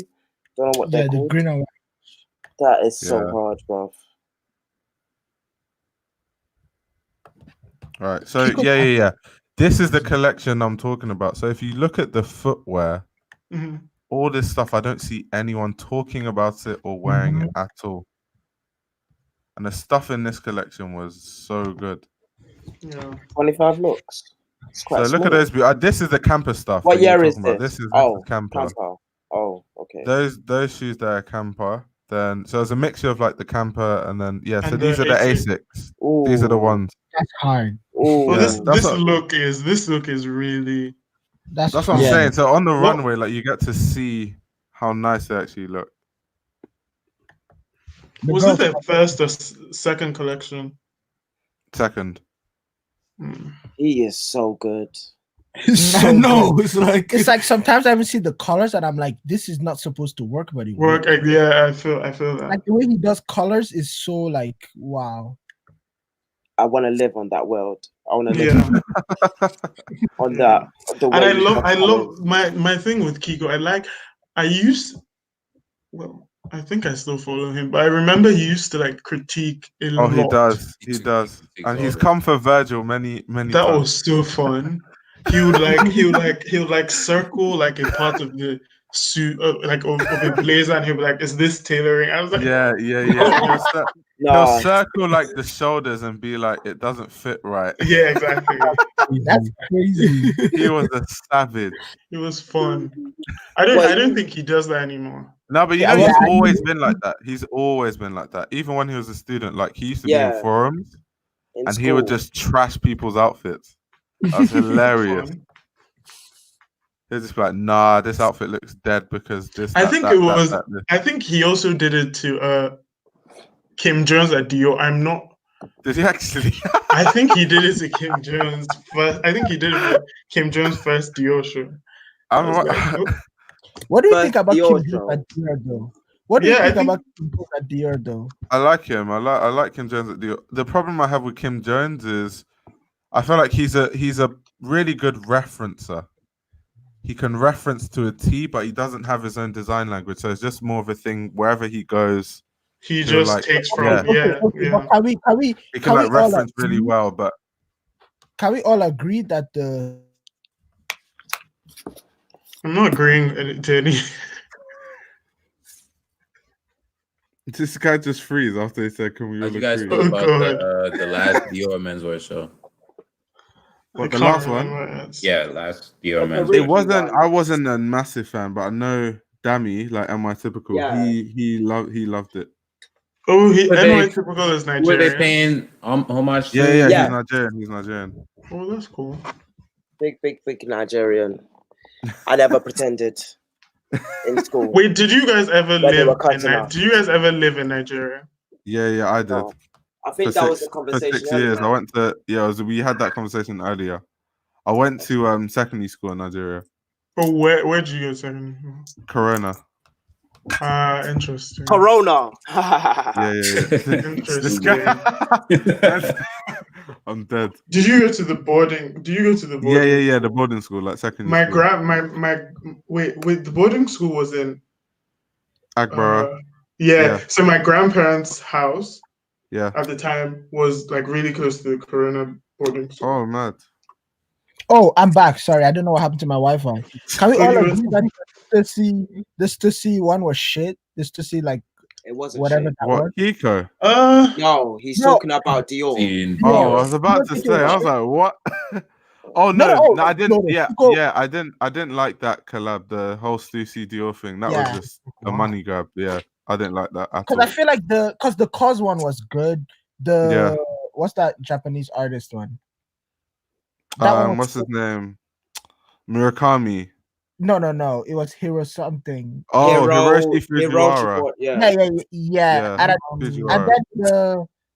Don't know what they're called. The green and white. That is so hard, bro. Right. So yeah. This is the collection I'm talking about. So if you look at the footwear, all this stuff, I don't see anyone talking about it or wearing it at all. And the stuff in this collection was so good. Yeah. 25 looks. So look at those. This is the camper stuff. What year is this? This is camper. Oh, okay. Those shoes there are camper. Then so it's a mixture of like the camper and then so and these are the Asics. Ooh. These are the ones. That's hard. Well, this look is really. That's what I'm saying. So on the runway, like you get to see how nice they actually look. Was it their first or second collection? Second. He is so good. It's like sometimes I even see the colors and I'm like, this is not supposed to work, but it works. Yeah, I feel that. Like the way he does colors is so like wow. I want to live on that world. I want to live on that. And I love my thing with Kiko. I think I still follow him, but I remember he used to like critique a lot. He does, and he's come for Virgil many That times. was so fun. He would circle like a part of the suit, like of a blazer, and he'll be like, "Is this tailoring?" I was like, Yeah. He'll circle like the shoulders and be like, "It doesn't fit right." Yeah, exactly. That's crazy. He was a savage. It was fun. I don't think he does that anymore. No, but he's always been like that. He's always been like that. Even when he was a student, like he used to be in forums, and he would just trash people's outfits. That was hilarious. He'd just be like, "Nah, this outfit looks dead because this." I think he also did it to Kim Jones at Dior. I'm not. Did he actually? I think he did it to Kim Jones first. I think he did it for Kim Jones' first Dior show. What do you think about Kim Jones at Dior, though? What do you think about Kim Jones at Dior, though? I like him. I like Kim Jones at Dior. The problem I have with Kim Jones is, I feel like he's a really good referencer. He can reference to a T, but he doesn't have his own design language. So it's just more of a thing wherever he goes. He just takes from He can like reference really well, but can we all agree that I'm not agreeing to any. This guy just freeze after he said, "Can we all agree?" You guys feel about the last Dior menswear show? What, the last one? Yeah, last Dior menswear. I wasn't a massive fan, but I know Dammy, like NY Typical, he loved it. Oh, NY Typical is Nigerian. Were they paying homage? Yeah, he's Nigerian. Oh, that's cool. Big Nigerian. I never pretended in school. Wait, did you guys ever live in Nigeria? Yeah, I did. I think that was the conversation. For 6 years, I went to we had that conversation earlier. I went to secondary school in Nigeria. Oh, where did you go to secondary school? Corona. Interesting. Corona. Interesting. This guy. I'm dead. Did you go to the boarding? Yeah, the boarding school, like secondary school. The boarding school was in Agbara. So my grandparents' house at the time was like really close to the Corona boarding school. Oh, mad. Oh, I'm back. Sorry, I don't know what happened to my Wi-Fi. Can we all agree that this Stussy one was shit? This Stussy, like, it wasn't whatever shit. that was. Kiko? No, he's talking about Dior. Oh, I was about to say. I was like, what? Oh no, I didn't. I didn't like that collab. The whole Stussy Dior thing. That was just a money grab. Yeah, I didn't like that at all. Because I feel like the Cause one was good. What's that Japanese artist one? What's his name? Murakami. No. It was Hiro something. Oh, Hiroshi Fujiwara. Yeah.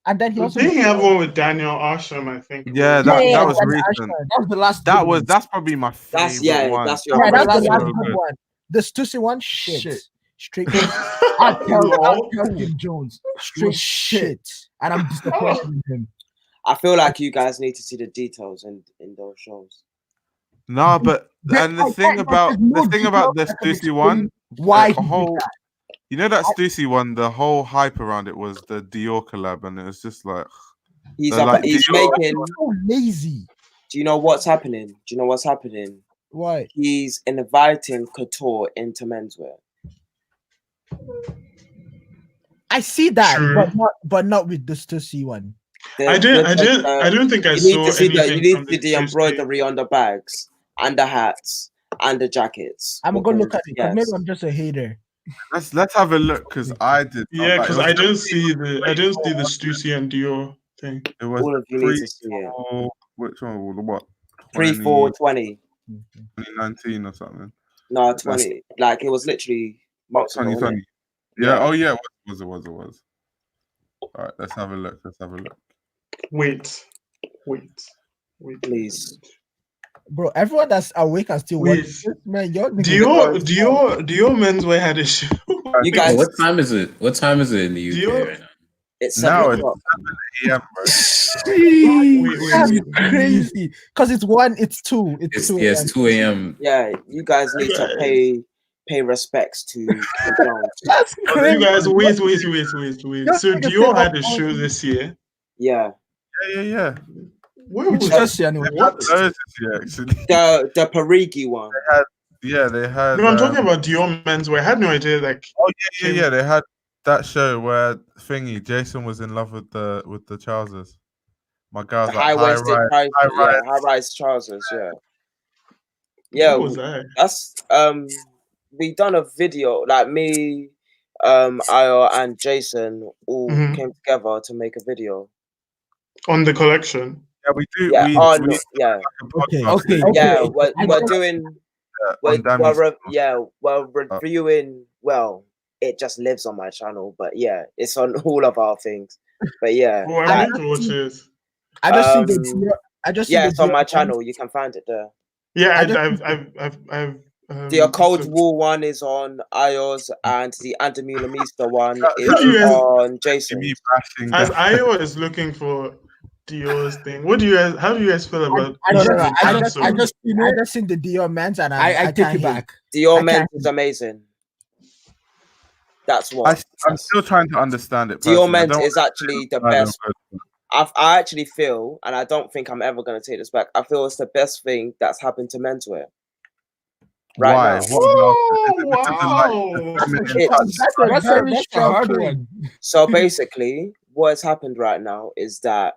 And then he also. Didn't he have one with Daniel Asham? I think. Yeah, that was recent. That was the last. That's probably my favorite one. That's the last good one. The Stussy one, shit. Straight. I'll tell Kim Jones. Straight shit. And I'm disappointed in him. I feel like you guys need to see the details in those shows. No, but the thing about the Stussy one, you know that Stussy one, the whole hype around it was the Dior collab, and it was just like he's making so lazy. Do you know what's happening? Why? He's inviting couture into menswear. I see that, but not with the Stussy one. I don't think I saw anything. You need to see the embroidery on the bags and the hats and the jackets. I'm gonna look at it. Maybe I'm just a hater. Let's have a look because I did. Yeah, because I don't see the Stussy and Dior thing. It was all of you need to see it. Which one? What? 3/4/20. 2019 or something. No, 20. Like it was literally 2020. Yeah. Oh yeah. It was. All right. Let's have a look. Wait, please, bro. Everyone that's awake and still watching this, man. Dior menswear had a show. You guys, what time is it? What time is it in the UK right now? It's 7 o'clock. It's 7 a.m. That's crazy. Because it's 1, it's 2. It's 2 2 a.m. Yeah, you guys need to pay pay respects to Kim Jones. That's crazy. You guys, wait. So Dior had a show this year. Yeah. Yeah. Where was Just anyway. what? The Parigi one. They had. No, I'm talking about Dior menswear. I had no idea. Like, yeah. They had that show where Jason was in love with the trousers. My girl's The like high-rise trousers. Yeah. What was that? That's we done a video, like me, Ayo and Jason all came together to make a video on the collection. Yeah, we do. Yeah. Okay. Yeah, we're reviewing. Well, it just lives on my channel, but yeah, it's on all of our things. But yeah, I need to watch this. It's on my channel. You can find it there. Yeah, I've the Cold War one is on Ayo's, and the Andamulamista one is on Jason. As Ayo is looking for Dior's thing, how do you guys feel about? I just seen the Dior men's, and I take it back. Dior men's is amazing. That's what I'm still trying to understand it. Dior men's is actually the best. I actually feel, and I don't think I'm ever going to take this back, I feel it's the best thing that's happened to menswear. Right now. Wow. That's a very hard one. So basically, what has happened right now is that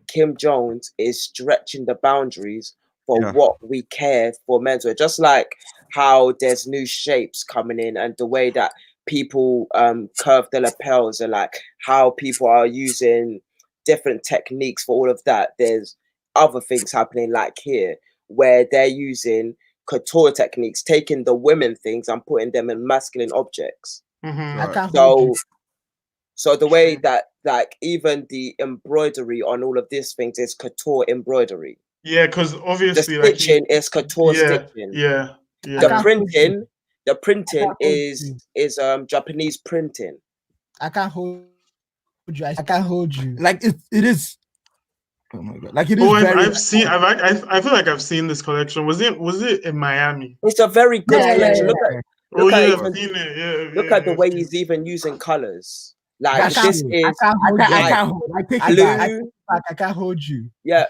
Kim Jones is stretching the boundaries for what we care for menswear. Just like how there's new shapes coming in, and the way that people curve the lapels, and like how people are using different techniques for all of that. There's other things happening like here where they're using couture techniques, taking the women things and putting them in masculine objects. So the way that like even the embroidery on all of these things is couture embroidery. Yeah, because obviously the stitching is couture stitching. Yeah. The printing is Japanese printing. I can't hold you. I can't hold you. Like it is. Oh my god! Like it is. I've seen. I feel like I've seen this collection. Was it in Miami? It's a very good collection. Look at the way he's even using colors. Like this is. I can't hold you. Yeah,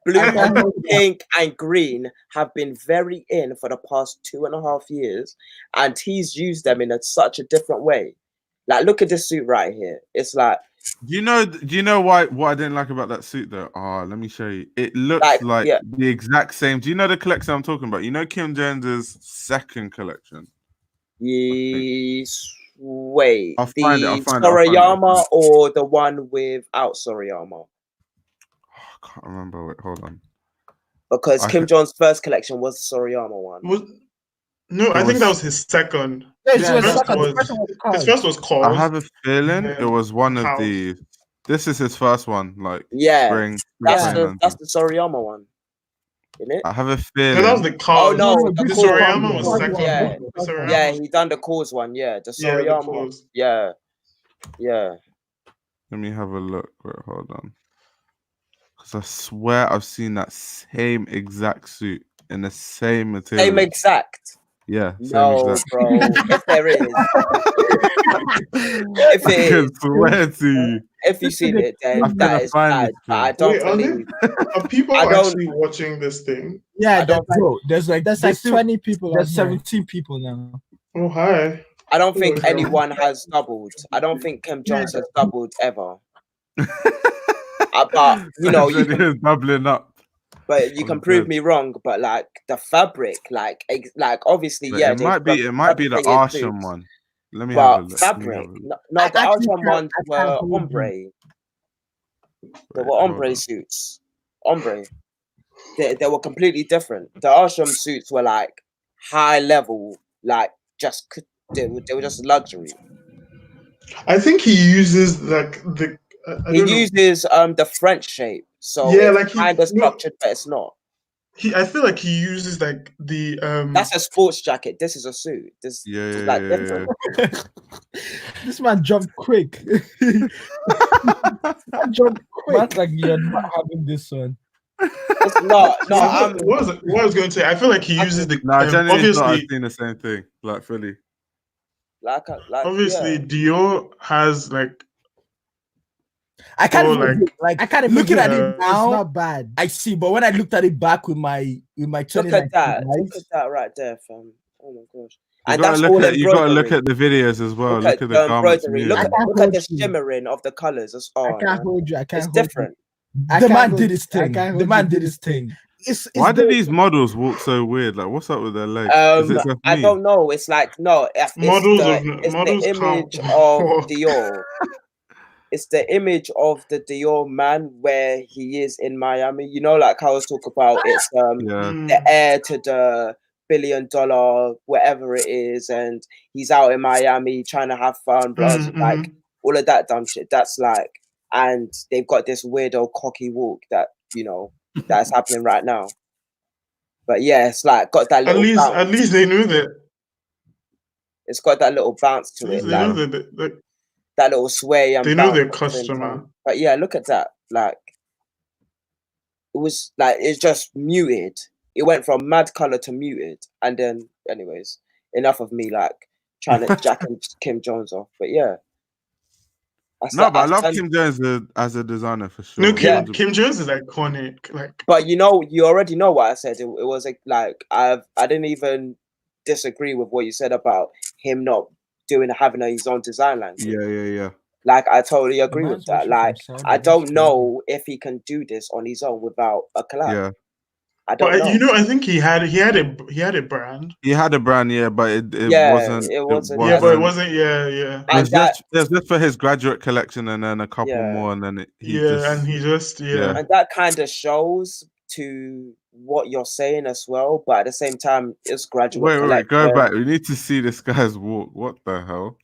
blue, pink, and green have been very in for the past 2.5 years, and he's used them in such a different way. Like, look at this suit right here. It's like. Do you know what I didn't like about that suit though? Let me show you. It looks like the exact same. Do you know the collection I'm talking about? You know Kim Jones's second collection? Yes. Wait, I'll find it. Sorayama or the one without Sorayama? I can't remember. Wait, hold on. Because Kim Jones' first collection was the Sorayama one. I think that was his second. His first was called. I have a feeling it was one of these. This is his first one. Like spring. That's the Sorayama one. Isn't it? I have a feeling. That was the cause. Oh no, the Sorayama was second. Yeah, he done the cause one. Yeah, the Sorayama. Yeah. Let me have a look. Wait, hold on. Because I swear I've seen that same exact suit in the same material. Same exact. Yeah. No, exact. bro. If there is. If it is. I swear to you. If you've seen it, then that is bad. But I don't believe. Are people actually watching this thing? Yeah, there's like 20 people. There's 17 people now. Oh, hi. I don't think anyone has doubled. I don't think Kim Jones has doubled ever. But you doubling up. But you can prove me wrong. But like the fabric, like obviously, it might be the Arsham one. Let me have a look. Fabric. No, the Arsham ones were ombre. They were ombre suits. Ombre. They were completely different. The Arsham suits were like high level, like they were just luxury. I think he uses like the. He uses the French shape, so it's kind of structured, but it's not. I feel like he uses like the. That's a sports jacket. This is a suit. This different. This man jumped quick. Jumped quick. That's like you're not having this one. It's not. No, what I was going to say, I feel like he uses the. No, I genuinely thought I've obviously, seen the same thing, like fully. like obviously, yeah. Dior has like. I can't or, even like I can't looking at it now. It's not bad. I see, but when I looked at it back with my Look at that. Look at that right there, fam. Oh my gosh. And that's all embroidery. You gotta look at the videos as well. Look at the embroidery. garments. Look at the shimmering of the colors. It's all. I can't hold you. I can't. It's different. The man did his thing. The man did his thing. Why do these models walk so weird? Like, what's up with their legs? I don't know. It's like no. It's the image of Dior. It's the image of the Dior man where he is in Miami. You know, like I was talking about. It's the heir to the $1 billion, whatever it is, and he's out in Miami trying to have fun, like all of that dumb shit. That's like, and they've got this weirdo cocky walk that that's happening right now. But yeah, it's like got that little. At least they knew that. It's got that little bounce to it. They like, know that. That little sway and they know their customer. But yeah, look at that. Like it was like it's just muted. It went from mad color to muted, and then, anyways, enough of me like trying to jack Kim Jones off. But yeah, but I love Kim Jones as a designer for sure. No, Kim Jones is iconic. Like, but you already know what I said. It was like I didn't even disagree with what you said about him not having his own design line. Yeah. Like I totally agree with that. Like I don't know if he can do this on his own without a collab. Yeah. I don't know. I think he had a brand. He had a brand, but it wasn't. It wasn't. Yeah. It was just for his graduate collection, and then a couple more, and then he just. And that kind of shows to what you're saying as well, but at the same time, it's graduate. Wait, go back. We need to see this guy's walk. What the hell?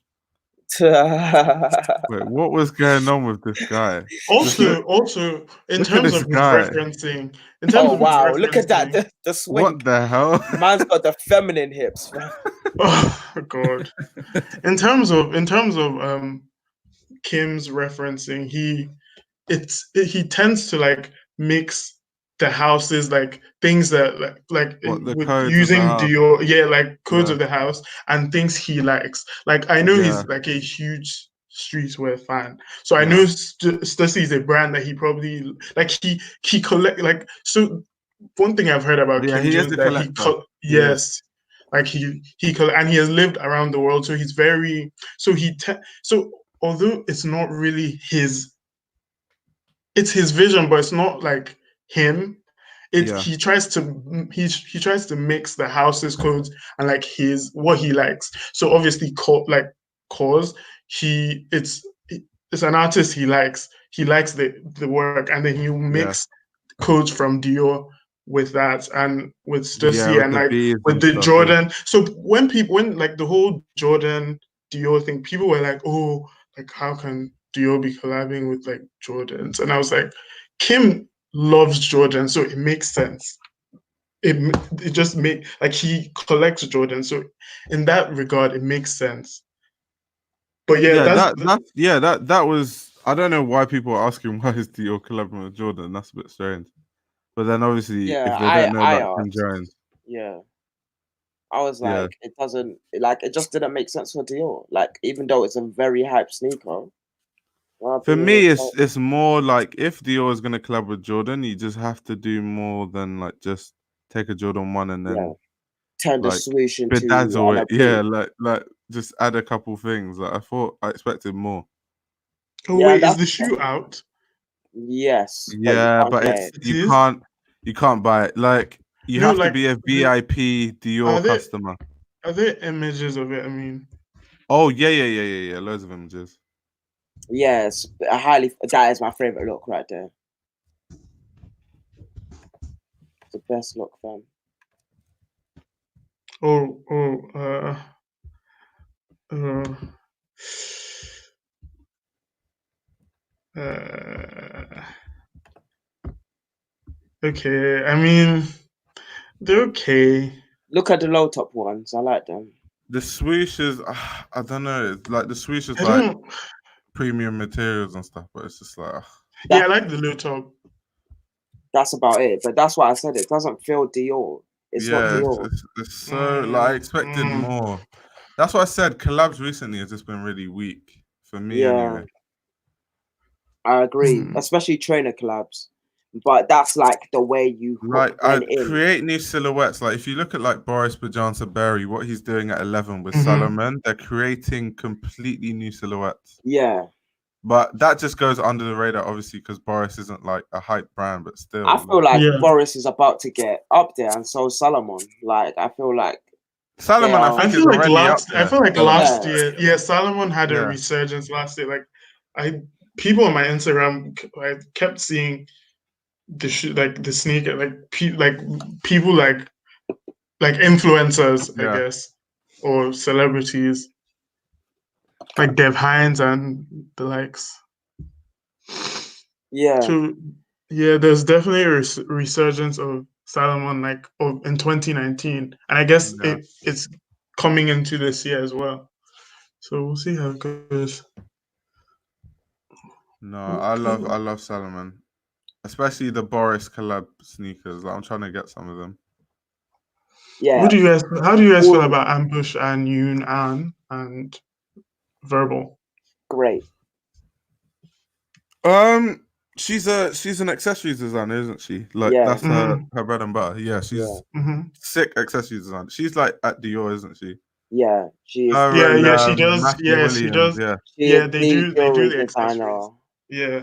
Wait, what was going on with this guy? Also, in terms of referencing, look at that, the swing. What the hell? Man's got the feminine hips. Oh god. In terms of Kim's referencing, he tends to like mix the houses, like things that like with using Dior, like codes of the house and things he likes. Like I know he's like a huge streetwear fan, so I know Stussy is a brand that he probably like. He collect like. So one thing I've heard about Kim Jones that like he and he has lived around the world, so he's very so although it's not really it's his vision, but it's not like him. He tries to mix the house's codes and like what he likes. So obviously, Cause it's an artist he likes. He likes the work, and then he'll mix codes from Dior with that, and with Stussy and like with the Jordan. So when like the whole Jordan Dior thing, people were like, oh, like how can Dior be collabing with like Jordans? And I was like, Kim loves Jordan, so it makes sense. It just like he collects Jordan, so in that regard, it makes sense. But that was. I don't know why people are asking why is Dior collaborating with Jordan. That's a bit strange. But then obviously, if they don't know about Kim Jones, I was like, it doesn't it just didn't make sense for Dior. Like even though it's a very hype sneaker. For me, it's more like if Dior is gonna collab with Jordan, you just have to do more than like just take a Jordan 1 and then turn the swoosh into bedazzle it. Like just add a couple things. Like I expected more. Oh wait, is the shoe out? Yes. Yeah, but you can't buy it. Like you have to be a VIP Dior customer. Are there images of it? I mean, oh yeah, loads of images. Yes, that is my favorite look right there. The best look, fam. Okay, I mean, they're okay. Look at the low top ones. I like them. The swooshes, I don't know. Like the swooshes, like premium materials and stuff, but it's just like I like the low top. That's about it. But that's why I said it doesn't feel Dior. It's not Dior. It's so like I expected more. That's what I said. Collabs recently has just been really weak for me anyway. I agree, especially trainer collabs. But that's like the way you like create new silhouettes. Like if you look at like Boris Bajansa Berry, what he's doing at 11 with Salomon, they're creating completely new silhouettes. Yeah. But that just goes under the radar, obviously, because Boris isn't like a hype brand, but still. I feel like Boris is about to get up there, and so Salomon. Like I feel like Salomon, I feel like last year, Salomon had a resurgence last year. Like people on my Instagram, I kept seeing the sneaker, like people like influencers, I guess, or celebrities, like Dev Hines and the likes. Yeah. So there's definitely a resurgence of Salomon in 2019, and I guess it's coming into this year as well. So we'll see how it goes. No, I love Salomon, especially the Boris collab sneakers. Like, I'm trying to get some of them. Yeah. How do you guys feel about Ambush and Yoon An and Verbal? Great. She's an accessories designer, isn't she? Like that's her bread and butter. Yeah, she's sick accessories designer. She's like at Dior, isn't she? Yeah, she is. She does. She does. Yeah, they do the designer. Yeah.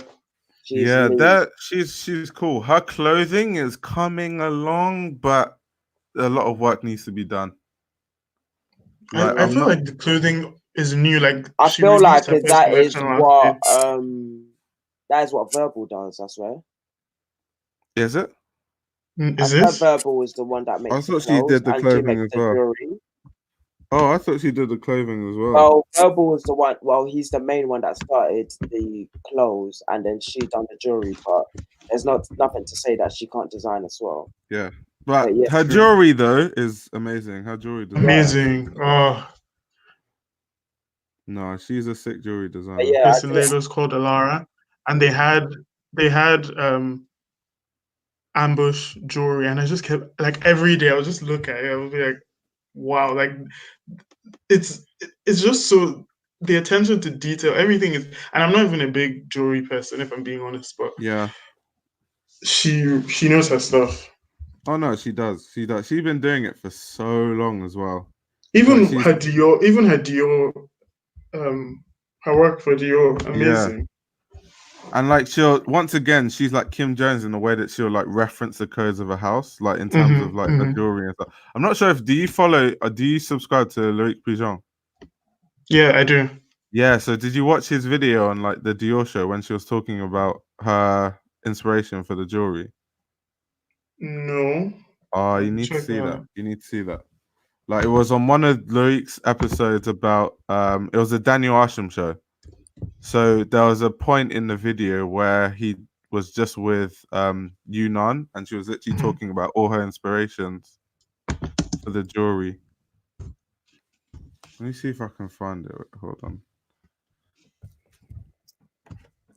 She's cool. Her clothing is coming along, but a lot of work needs to be done. Like, I feel like the clothing is new. Like I feel like that is what Verbal does. I swear. Is it? Is this? Verbal is the one that makes. I thought she did the clothing as well. Jewelry. Oh, I thought she did the clothing as well. Well, Verbal was the one. Well, he's the main one that started the clothes, and then she done the jewelry. But there's nothing to say that she can't design as well. Yeah, but her jewelry though is amazing. Her jewelry design. Amazing. Oh. No, she's a sick jewelry designer. It's in Lagos called Alara, and they had Ambush jewelry, and I just kept like every day I would just look at it. I would be like, wow, like it's just so the attention to detail, everything is, and I'm not even a big jewelry person if I'm being honest, but she knows her stuff. Oh no, she does. She's been doing it for so long as well. Even her Dior, her work for Dior, amazing. And like she's like Kim Jones in the way that she'll like reference the codes of a house, like in terms of like the jewelry and stuff. I'm not sure do you subscribe to Loic Pigeon? Yeah, I do. Yeah, so did you watch his video on like the Dior show when she was talking about her inspiration for the jewelry? No. Oh, you need to see that. You need to see that. Like it was on one of Loic's episodes about it was a Daniel Arsham show. So there was a point in the video where he was just with Yunnan, and she was literally talking about all her inspirations for the jewelry. Let me see if I can find it. Hold on.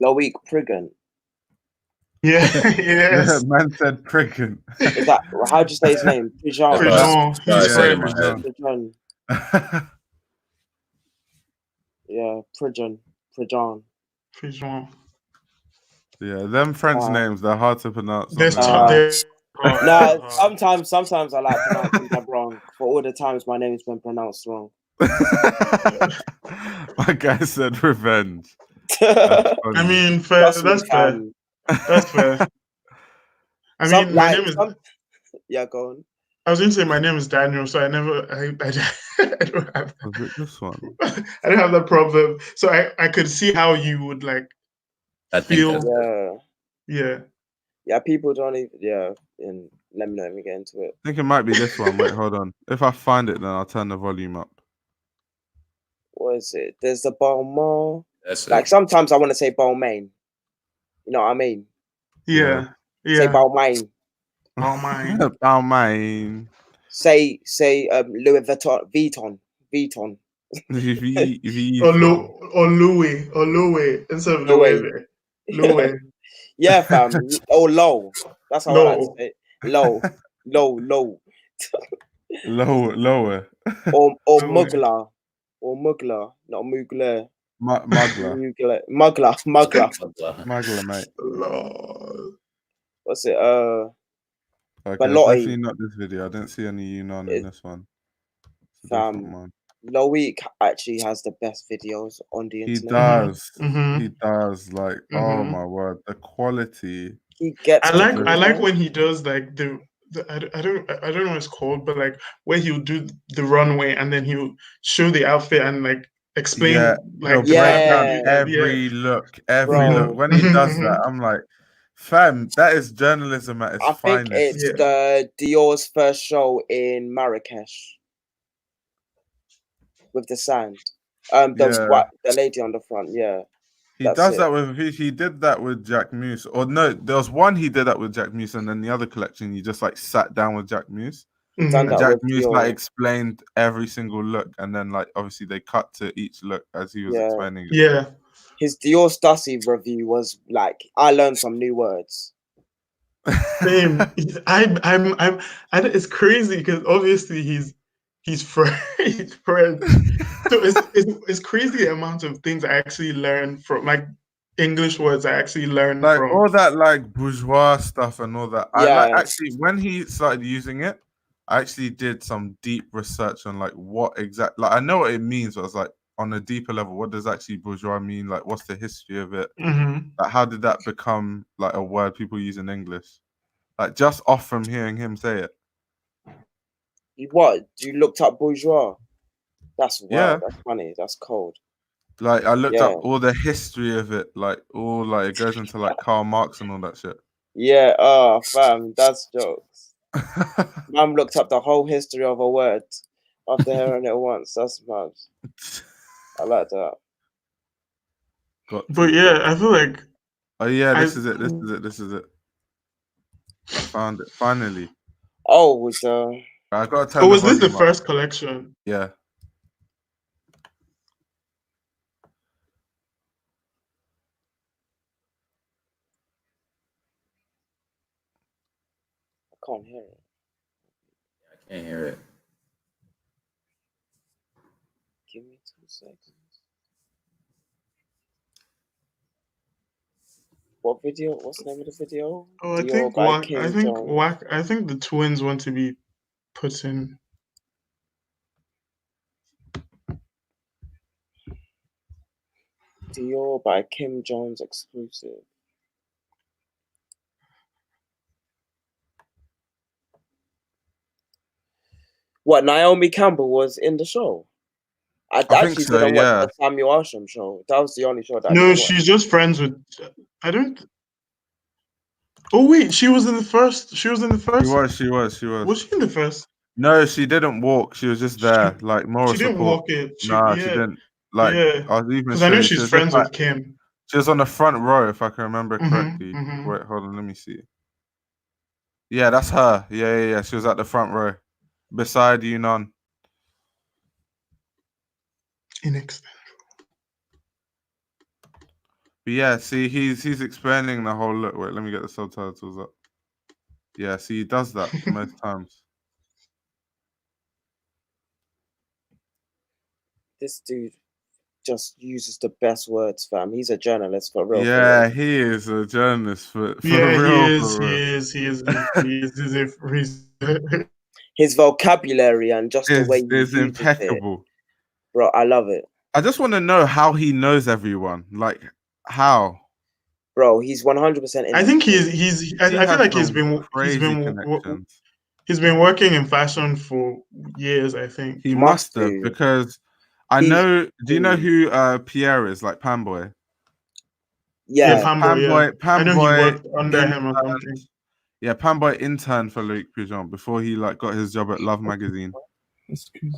Loic Priggen. Yeah, yes. Man said Priggen. Is that how'd you say his name? Priggen. Priggen. Yeah, Priggen. Yeah, them French names, they're hard to pronounce. No, sometimes I like pronouncing them wrong. For all the times my name's been pronounced wrong. My guy said revenge. I mean, fair. That's fair. That's fair. I mean, my name is. Yeah, go on. I was going to say my name is Daniel, so I don't have. Was it this one? I don't have that problem, so I could see how you would like feel. Yeah. People don't even. And let me know if we get into it. I think it might be this one. Wait, hold on. If I find it, then I'll turn the volume up. What is it? There's the Balmain. Like sometimes I want to say Balmain. You know what I mean? Yeah. Say Balmain. Balmain. Say Louis Vuitton. Or Louis instead of Louis. Yeah, fam. Or low. That's how I like to say it. Low. Lower. or muggler. Or muggler, not muggler. Muggler. Muggler, mate. What's it? Okay, definitely not this video. I didn't see any Yunnan in this one. Loic actually has the best videos on the internet. He does. He does. Like, oh my word, the quality. He gets. I like when he does like I don't know what it's called, but like where he'll do the runway and then he'll show the outfit and like explain like break down every look. When he does that, I'm like, fam, that is journalism at its finest. I think it's the Dior's first show in Marrakesh with the sand. The lady on the front, He does that with he did that with Jack Muse. Or no, there was one he did that with Jack Muse, and then the other collection he just like sat down with Jack Muse. And Jack Muse like explained every single look, and then like obviously they cut to each look as he was explaining it. Yeah. His Dior Stussy review was like, I learned some new words. Same. It's crazy because obviously he's French. So it's crazy the amount of things I actually learned from like English words I actually learned like from all that like bourgeois stuff and all that. I like actually when he started using it, I actually did some deep research on like what exactly like I know what it means, but I was like on a deeper level, what does actually bourgeois mean? Like what's the history of it? Like how did that become like a word people use in English? Like just off from hearing him say it. What? You looked up bourgeois? That's wild. That's funny. That's cold. Like I looked up all the history of it, like all like it goes into like Karl Marx and all that shit. Yeah, fam, that's jokes. Mum looked up the whole history of a word after hearing it once. That's mad. I like that. But yeah, I feel like this is it. I found it finally. Oh, I gotta tell was this the first collection? Yeah. I can't hear it. I can't hear it. Give me 2 seconds. What video? What's the name of the video? Oh, I think the twins want to be put in. Dior by Kim Jones exclusive. What, Naomi Campbell was in the show? I actually didn't watch the Samuel Asham show. That was the only show that I didn't she's just friends with. I don't. Oh wait, she was in the first. She was in the first. She was. Was she in the first? No, she didn't walk. She was just there, like moral support. She didn't walk it. She didn't. Like I was even. Because I know she's friends with Kim. She was on the front row, if I can remember correctly. Wait, hold on, let me see. Yeah, that's her. Yeah. She was at the front row, beside Yunnan. But yeah, see, he's explaining the whole look. Wait, let me get the subtitles up. Yeah, see, he does that most times. This dude just uses the best words, fam. He's a journalist for real. Yeah, he is a journalist for real. He is. His vocabulary and just the way he uses impeccable. It. Bro, I love it. I just want to know how he knows everyone. Like, how? Bro, he's 100%. I think he's. I feel like he's been working in fashion for years. I think he must have because I know. Do you know who Pierre is? Like Panboy. Yeah, Panboy. I know he worked under him or something. Yeah, Panboy interned for Loic Peugeot before he like got his job at Love magazine. That's crazy.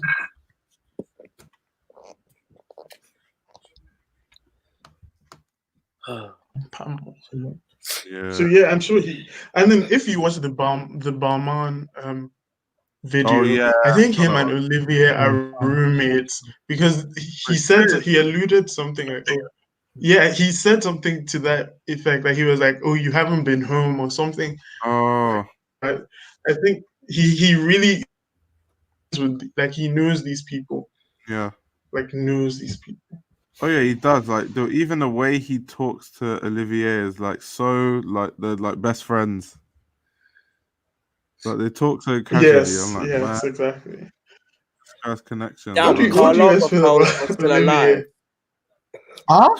So yeah, I'm sure he. And then if you watch the Balmain video, I think him and Olivier are roommates because he said he alluded something like, Yeah, he said something to that effect. Like he was like, "Oh, you haven't been home" or something. Oh, I think he really would, like, he knows these people. yeah. Like knows these people. Oh yeah, he does. Like even the way he talks to Olivier is like so like they're like best friends. Like they talk so casually. I'm like, man, yes, exactly. this guy's connection. Damn, What do you Karl guys feel Lagerfeld about was still Olivier? alive. Huh?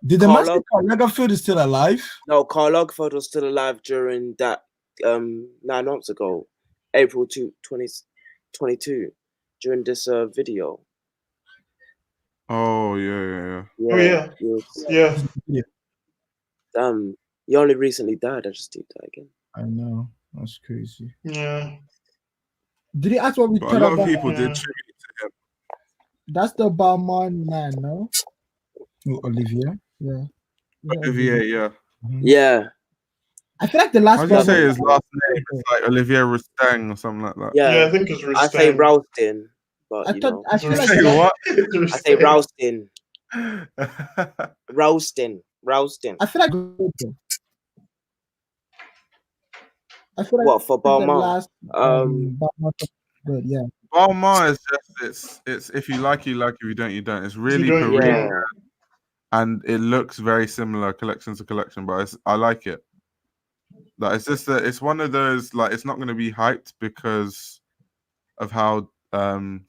Did the Karl man say Karl Lagerfeld is still alive? No, Karl Lagerfeld was still alive during that 9 months ago, April 2022, during this video. Oh yeah. Oh yeah. Yeah. He only recently died. I just did that again. I know. That's crazy. Yeah. Did he ask what we But thought a lot about? of people did tribute to him. That's the Balmain man, no? Oh, Olivier. Yeah. Olivier, yeah. Yeah. I feel like the last. How do you say his last name? It's like Olivier Roustang or something like that. Yeah, I think it's Roustang. I say Roustin, but I you thought know. I feel like Say what? I say Roustin. Roustin. I feel like What for Balmain? Last, Balmain good, yeah. Balmain is just it's if you like, you like. If you don't, you don't. It's really Parisian, and it looks very similar collection to collection, but I like it. Like it's just that it's one of those like it's not going to be hyped because of how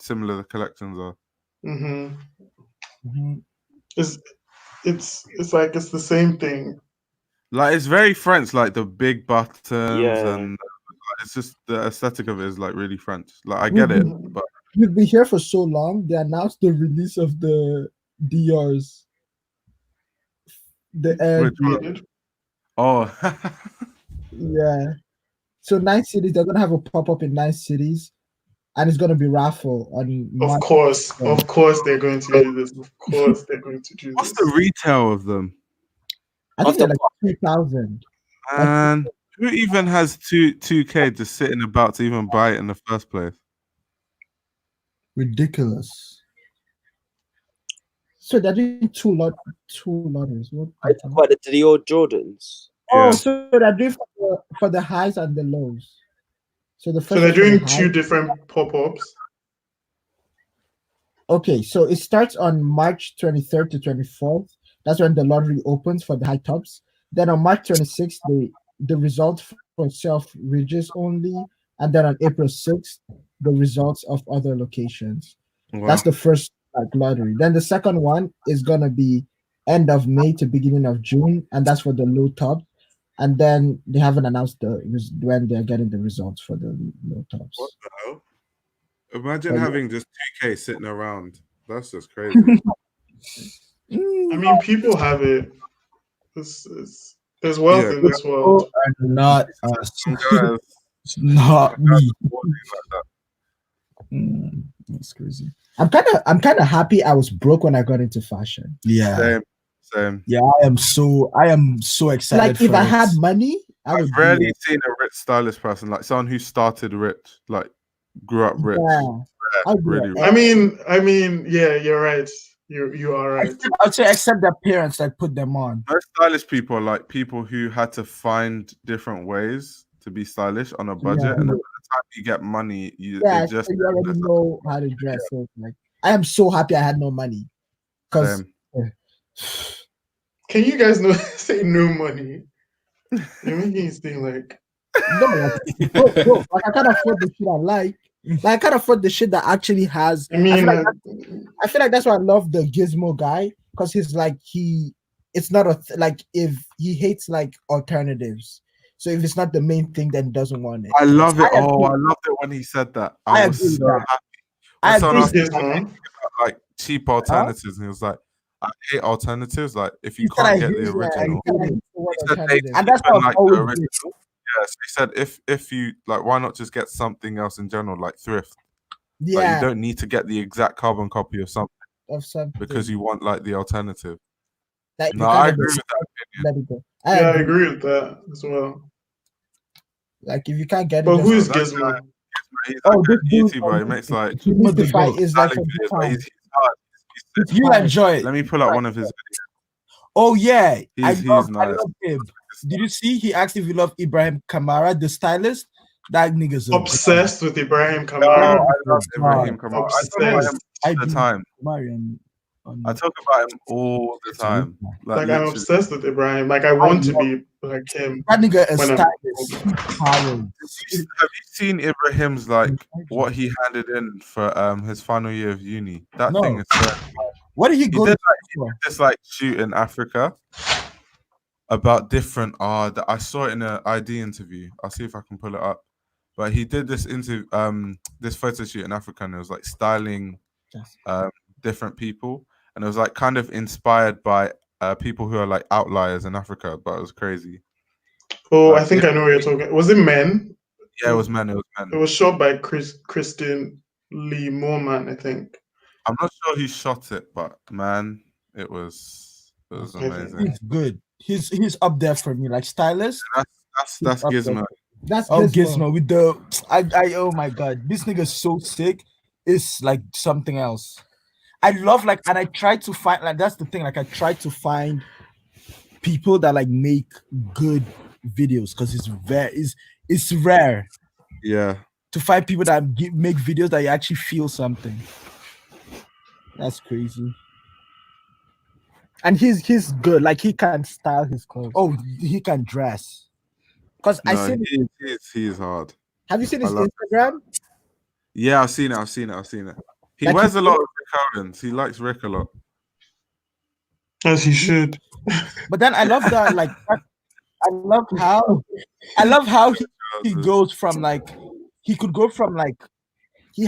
similar the collections are. It's like it's the same thing. Like it's very French, like the big buttons and it's just the aesthetic of it is like really French. Like I get it, but you've been here for so long. They announced the release of the Dior's. The Air. Oh, yeah. So 9 cities. They're gonna have a pop-up in 9 cities, and it's gonna be raffle on. Of course they're going to do this. Of course they're going to do this. What's the retail of them? I think they're like 2,000. And who even has 2K just sitting about to even buy it in the first place? Ridiculous. So they're doing two lotteries. What the Dior Jordans? Oh, so they're doing for the highs and the lows. So they're doing 2 different pop-ups. Okay, so it starts on March 23rd to 24th. That's when the lottery opens for the high tops. Then on March 26th, the results for self-register only, and then on April 6th, the results of other locations. Wow. That's the first lottery. Then the second one is gonna be end of May to beginning of June, and that's for the low top. And then they haven't announced when they're getting the results for the low tops. What the hell? Imagine having just 2K sitting around. That's just crazy. I mean, people have it. There's wealth in this world. Not us. It's not me. That's crazy. I'm kind of happy I was broke when I got into fashion. Yeah. Same. Yeah, I am so excited. Like if I had money, I've rarely seen a rich stylist person, like someone who started rich, like grew up rich. Yeah. Really. I mean, yeah, you're right. You are right. I'd say except their parents like put them on. Most stylish people are like people who had to find different ways to be stylish on a budget, and then by the time you get money, you already know how to dress. So like, I am so happy I had no money. Because can you guys say no money? You're making it seem like no, like I can't afford the shit I like. Like I can't afford the shit that actually has. I mean, I feel like that's why I love the Gizmo guy, because he's like it's not like if he hates like alternatives. So if it's not the main thing, then he doesn't want it. I love it. I loved it when he said that. I was so happy. I agree. Like cheap alternatives, and he was like, "I hate alternatives. Like if you can't get the original." And that's how like the original. Yes, he said if you like, why not just get something else in general, like thrift? Yeah, like, you don't need to get the exact carbon copy of something because you want like the alternative. Like, no, I agree with that opinion. I agree with that as well. Like if you can't get it, but who's Gizmo? He's like a YouTuber. He makes like is like he's You enjoy it. Let me pull up one of his videos. Oh yeah, He's I nice. love him. Did you see? He asked if you love Ibrahim Kamara, the stylist. That nigga's obsessed with Ibrahim No, Kamara. I love Ibrahim Kamara. I talk about him all the time. I talk about him all the time. Like I'm obsessed with Ibrahim. Like I want to be like him. That nigga is when stylist. Have you seen Ibrahim's like what he handed in for his final year of uni? That thing is so. What did he go he to did this like shoot in Africa about different I saw it in an ID interview. I'll see if I can pull it up. But he did this this photo shoot in Africa, and it was like styling different people, and it was like kind of inspired by people who are like outliers in Africa. But it was crazy. Oh, I think I know what you're talking. Was it men? Yeah, it was men. It was men. It was shot by Kristen Lee Moorman, I think. I'm not sure he shot it, but man, it was amazing. He's good. He's up there for me, like stylist. That's Gizmo. That's Gizmo with the I oh my god, this nigga's so sick. It's like something else. I love and I try to find that's the thing. Like I try to find people that like make good videos because it's rare. Yeah. To find people that make videos that you actually feel something. That's crazy. And he's good. Like he can style his clothes. Oh, he can dress. Because I seen he's hard. Have you seen his Instagram? Yeah, I've seen it. He wears a lot of Rick Owens. He likes Rick a lot. As he should. But then I love that. Like I love how he goes from he could go from he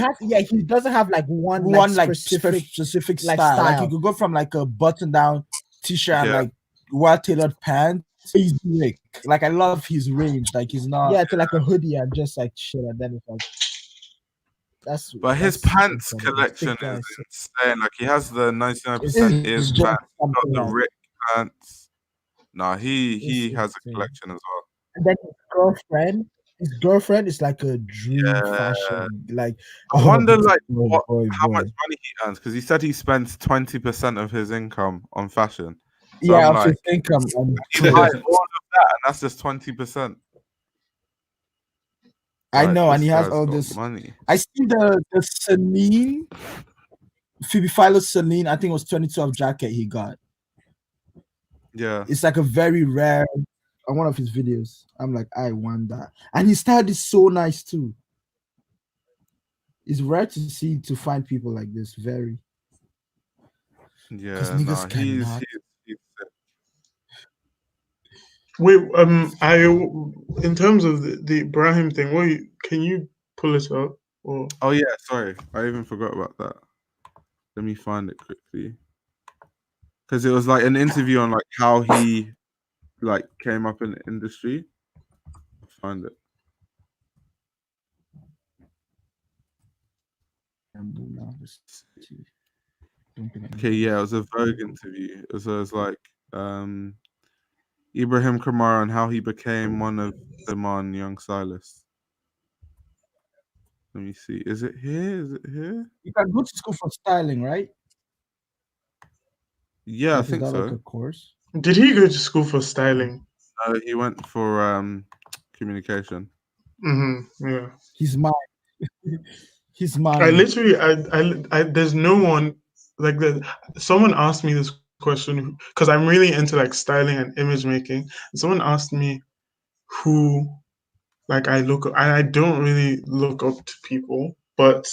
doesn't have one specific style. Like he could go from a button down t-shirt and well tailored pants. He's Rick. Like I love his range. Like he's not to a hoodie and just shit, and then it's But his pants collection is insane. Like he has the 99% ears pants, got the Rick pants. Nah, he has a collection as well. And then his girlfriend is like a dream fashion. Like I wonder how much money he earns, because he said he spends 20% of his income on fashion. So of his income. He buys all of that, and that's just 20%. I know, and he has all this money. I see the Celine, Phoebe Philo's Celine. I think it was 2012 jacket he got. Yeah, it's like a very rare. On one of his videos, I'm like, I want that, and his style is so nice too. It's rare to find people like this. Very. Yeah, nah, he's Wait, in terms of the Ibrahim thing, can you pull it up? Or oh yeah, sorry, I even forgot about that. Let me find it quickly, because it was like an interview on how he came up in the industry. I'll find it. Okay, yeah, it was a Vogue interview. It was like Ibrahim Kamara and how he became one of the Man Young stylists. Let me see. Is it here? You can go to school for styling, right? Yeah, I think so. Like a course. Did he go to school for styling? No, he went for communication. Yeah. He's mine. He's mine. I literally, I there's no one like that. Someone asked me this question because I'm really into styling and image making. And someone asked me who I look. I don't really look up to people, but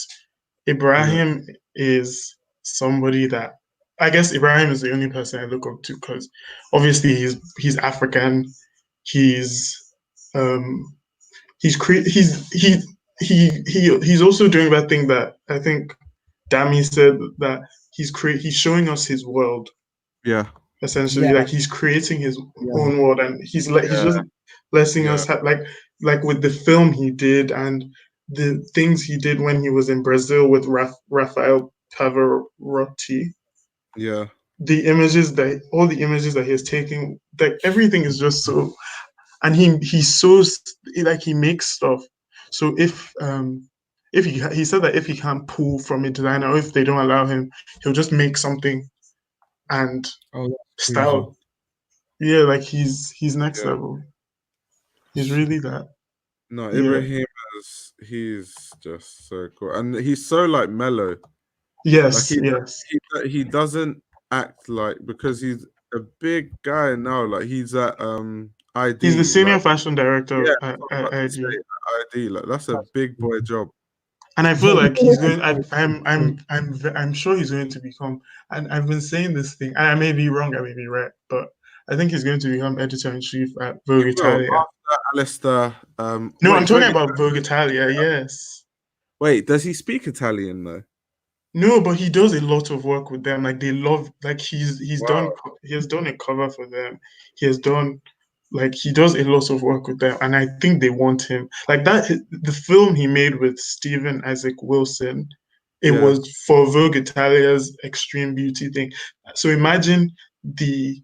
Ibrahim is somebody that I guess Ibrahim is the only person I look up to because obviously he's African. He's also doing that thing that I think Dami said, that he's showing us his world. Yeah. Essentially, he's creating his own world, and he's just letting us have like with the film he did and the things he did when he was in Brazil with Rafael Pavarotti. Yeah. All the images that he's taking, everything is just so, and he's so he makes stuff. So if if he said that if he can't pull from a designer or if they don't allow him, he'll just make something and style. Yeah, like he's next level. He's really that. No, Ibrahim he's just so cool, and he's so like mellow. Yes, like, he doesn't act like, because he's a big guy now. Like he's at ID. He's the senior like, fashion director at ID. ID. Like that's a big boy job. And I feel like he's going. I'm sure he's going to become. And I've been saying this thing. And I may be wrong. I may be right. But I think he's going to become editor-in-chief at Vogue Italia. Alistair. No, I'm talking about Vogue Italia. Yes. Wait, does he speak Italian though? No, but he does a lot of work with them. Like they love. Like he has done a cover for them. He has done. Like he does a lot of work with them, and I think they want him. Like that, the film he made with Stephen Isaac Wilson, it was for Vogue Italia's Extreme Beauty thing. So imagine the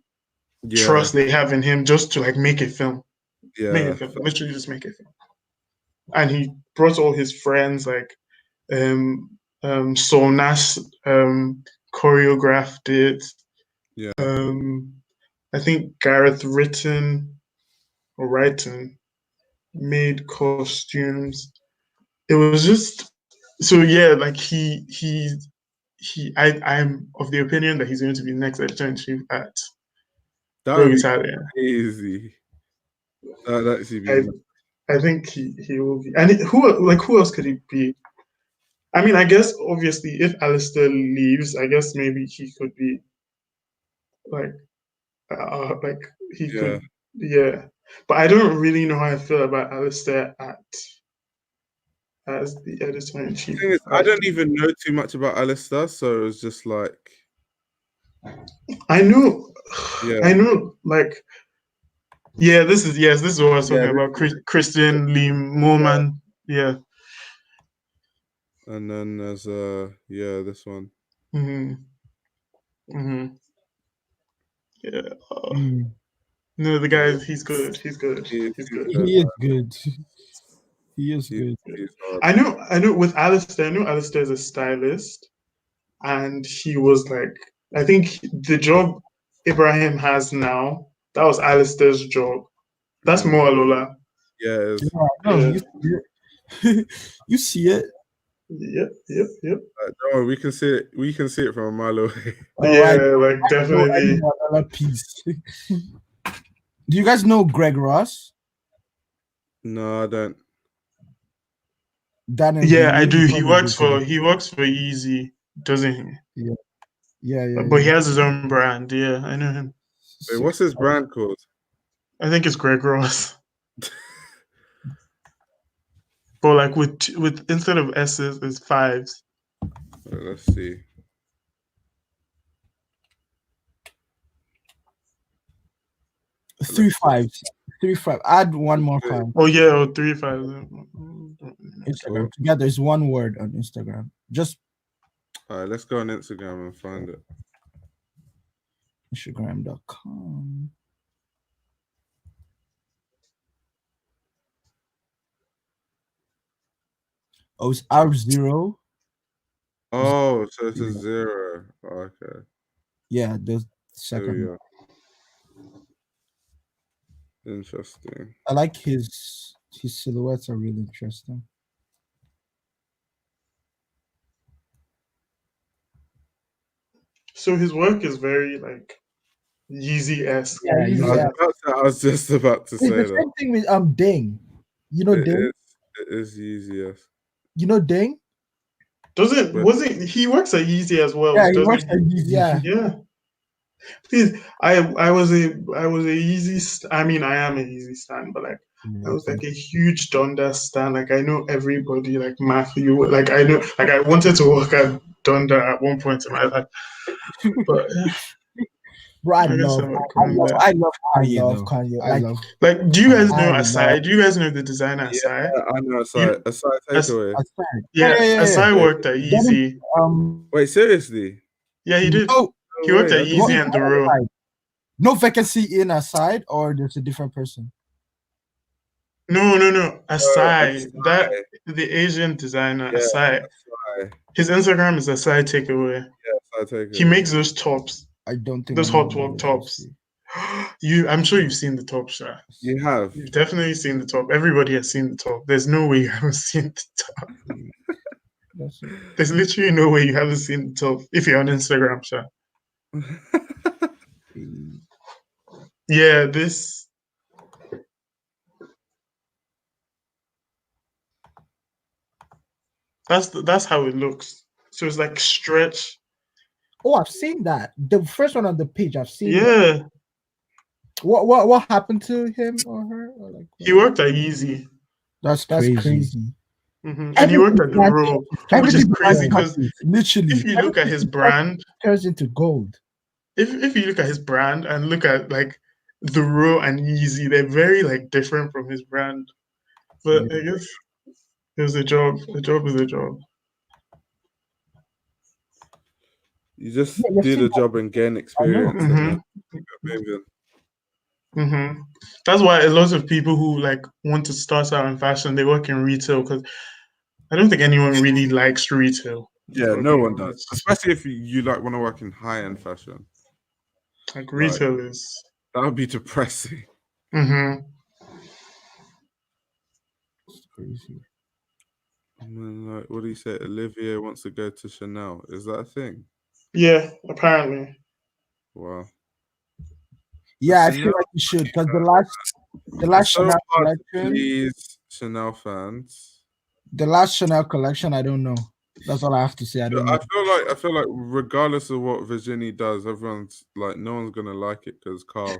trust they have in him just to like make a film. Make a film, literally just make a film. And he brought all his friends, like Saul Nash choreographed it. I think Gareth Wrighton made costumes. It was just so like I'm of the opinion that he's going to be next editor-in-chief at Vogue Italia. Easy. I think he will be. And who else could he be? I mean, I guess obviously if Alistair leaves, I guess maybe he could be like he could, But I don't really know how I feel about Alistair as the editor-in-chief. I don't even know too much about Alistair, so it was just like I know, like this is what I was talking about. Christian Lee Moorman, And then there's this one. No, the guy, he's good. He's good. He is good. He is good. I know with Alistair, I know Alistair is a stylist, and he was like, I think the job Ibrahim has now, that was Alistair's job. That's more Lola. Yeah, you see it. Yep. Don't worry, we can see it. We can see it from a mile away. Like definitely. Piece. Do you guys know Greg Ross? No, I don't. I do. He works for Easy, doesn't he? Yeah. But he has his own brand. Yeah, I know him. Wait, what's his brand called? I think it's Greg Ross. But like with instead of S's, it's 5s. Let's see. Three fives. Add one more 5. Oh yeah, 3 5s. Instagram. Together is one word on Instagram. Just all right, let's go on Instagram and find it. Instagram.com. Oh, it's R0. Oh, so it's a 0. Okay. Yeah, the second. Interesting. I like his silhouettes are really interesting. So his work is very like Yeezy-esque. Yeah. I was just about to say that. The same thing with Ding. You know Ding? It is Yeezy-esque. You know Ding? He works at Yeezy as well? Yeah, he works at Yeezy. Yeah. Please, I was a Yeezy. I mean, I am a Yeezy stan, but like I was like a huge Donda stan. Like I know everybody, like Matthew. Like I know, like I wanted to work at Donda at one point in my life. But bro, I love Kanye. Like, do you guys know Asai? Do you guys know the designer Asai? Yeah, I know Asai. Asai Takeaway. Asai worked at Yeezy. Wait, seriously? Yeah, he did. Oh, he worked at Yeezy and The Row. No vacancy in Aside, or there's a different person. No. Asai. That the Asian designer, Asai. His Instagram is Asai Takeaway. Yeah, Asai Takeaway. He makes those tops. I don't think those hot work tops. I'm sure you've seen the top, Sha. You have. You've definitely seen the top. Everybody has seen the top. There's no way you haven't seen the top. There's literally no way you haven't seen the top if you're on Instagram, Sha. Yeah, this. That's how it looks. So it's like stretch. Oh, I've seen that. The first one on the page, I've seen. Yeah. That. What happened to him or her? Or like, he worked at Yeezy. That's crazy. Mm-hmm. And he worked at the Row, which is crazy because literally, if you look at his brand, turns into gold. If you look at his brand and look at like the Row and Yeezy, they're very like different from his brand. But I guess it was a job. A job is a job. You just do the job and gain experience. Mm-hmm. That's why a lot of people who like want to start out in fashion, they work in retail because I don't think anyone really likes retail. Yeah, no one does. Especially if you like want to work in high-end fashion. Like retail is. That would be depressing. Mm-hmm. It's crazy. And then, like, what do you say? Olivier wants to go to Chanel. Is that a thing? Yeah, apparently. Wow. Yeah, I feel like you should because the last Chanel collection. Please, Chanel fans. The last Chanel collection, I don't know. That's all I have to say. I don't know. I feel like regardless of what Virginie does, everyone's like, no one's gonna like it because Carl.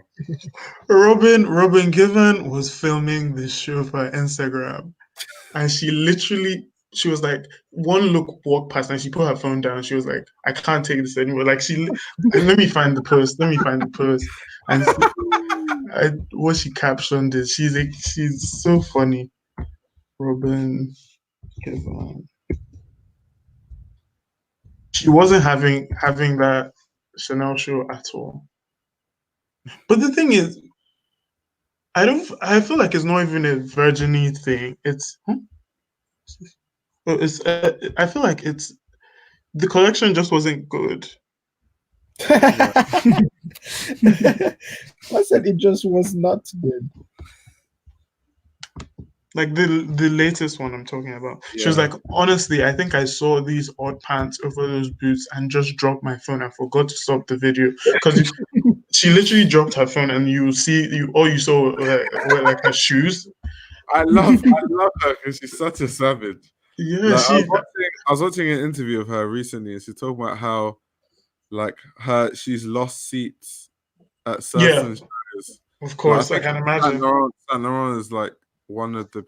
Robin Given was filming this show for Instagram, and she was like, one look walked past, and she put her phone down. She was like, I can't take this anymore. Like let me find the post. And what she captioned is she's so funny. Robin Given. She wasn't having that Chanel show at all. But the thing is, I feel like it's not even a Virginie thing. I feel like the collection just wasn't good. I said it just was not good. Like the latest one I'm talking about. Yeah. She was like, honestly, I think I saw these odd pants over those boots and just dropped my phone. I forgot to stop the video because she literally dropped her phone and you saw were like her shoes. I love her because she's such a savage. Yeah, like, I was watching an interview of her recently, and she talked about how like she's lost seats at certain shows. Of course, I can imagine. Saint Laurent is like one of the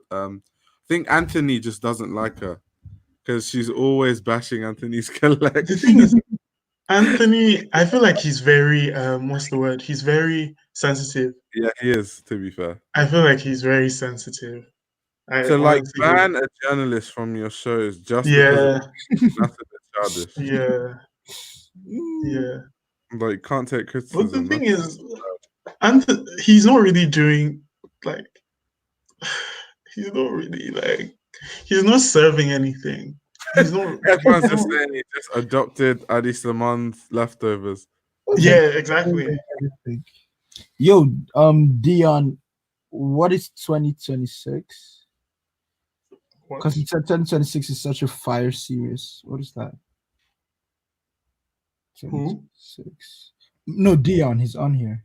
I think Anthony just doesn't like her because she's always bashing Anthony's collection. The thing is, Anthony, I feel like he's very what's the word? He's very sensitive. Yeah, he is, to be fair. I feel like he's very sensitive. So like ban a journalist from your shows just because that's a bit childish. Yeah. Like can't take criticism. But the thing is, he's not really doing like he's not serving anything. He's not. Everyone's just saying he just adopted Adi Slaman's leftovers. Yeah, exactly. Yo, Dion, what is 2026? Because you said 2026 is such a fire series. What is that? 2026. No, Dion, he's on here.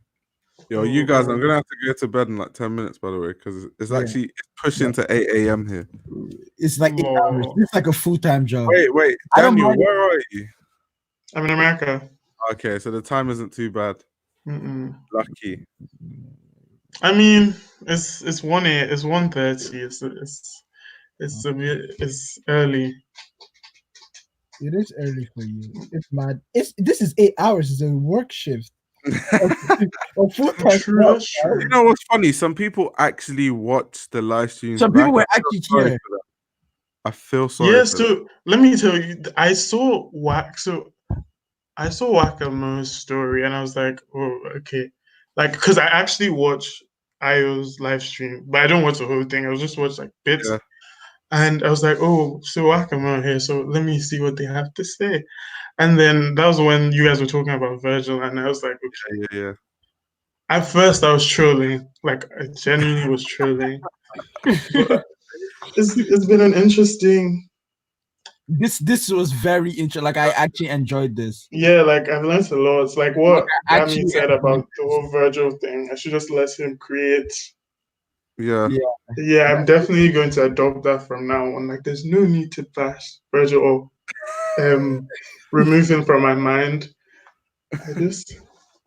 Yo, you guys, I'm gonna have to go to bed in like 10 minutes, by the way, because it's actually pushing to 8 a.m. here. It's like 8 hours. It's like a full-time job. Wait, Daniel, where are you? I'm in America. Okay, so the time isn't too bad. Lucky. I mean, it's 1:30. It's early. It is early for you. It's mad. This is 8 hours. It's a work shift. You know what's funny? Some people actually watch the live streams. Some people were actually here. I feel sorry. Yes, so let me tell you, I saw Wakamo's story and I was like, oh, okay. Like, because I actually watch Ayo's live stream, but I don't watch the whole thing. I was just watch like bits. Yeah. And I was like, oh, so I come out here, so let me see what they have to say. And then that was when you guys were talking about Virgil, and I was like, okay. Yeah. At first, I was trolling, like I genuinely was trolling. But it's been an interesting. This was very interesting. Like I actually enjoyed this. Yeah, like I've learned a lot. It's like what Dami said about the whole Virgil thing. I should just let him create. Yeah. Yeah, I'm definitely going to adopt that from now on. Like, there's no need to bash Virgil or remove him from my mind. I just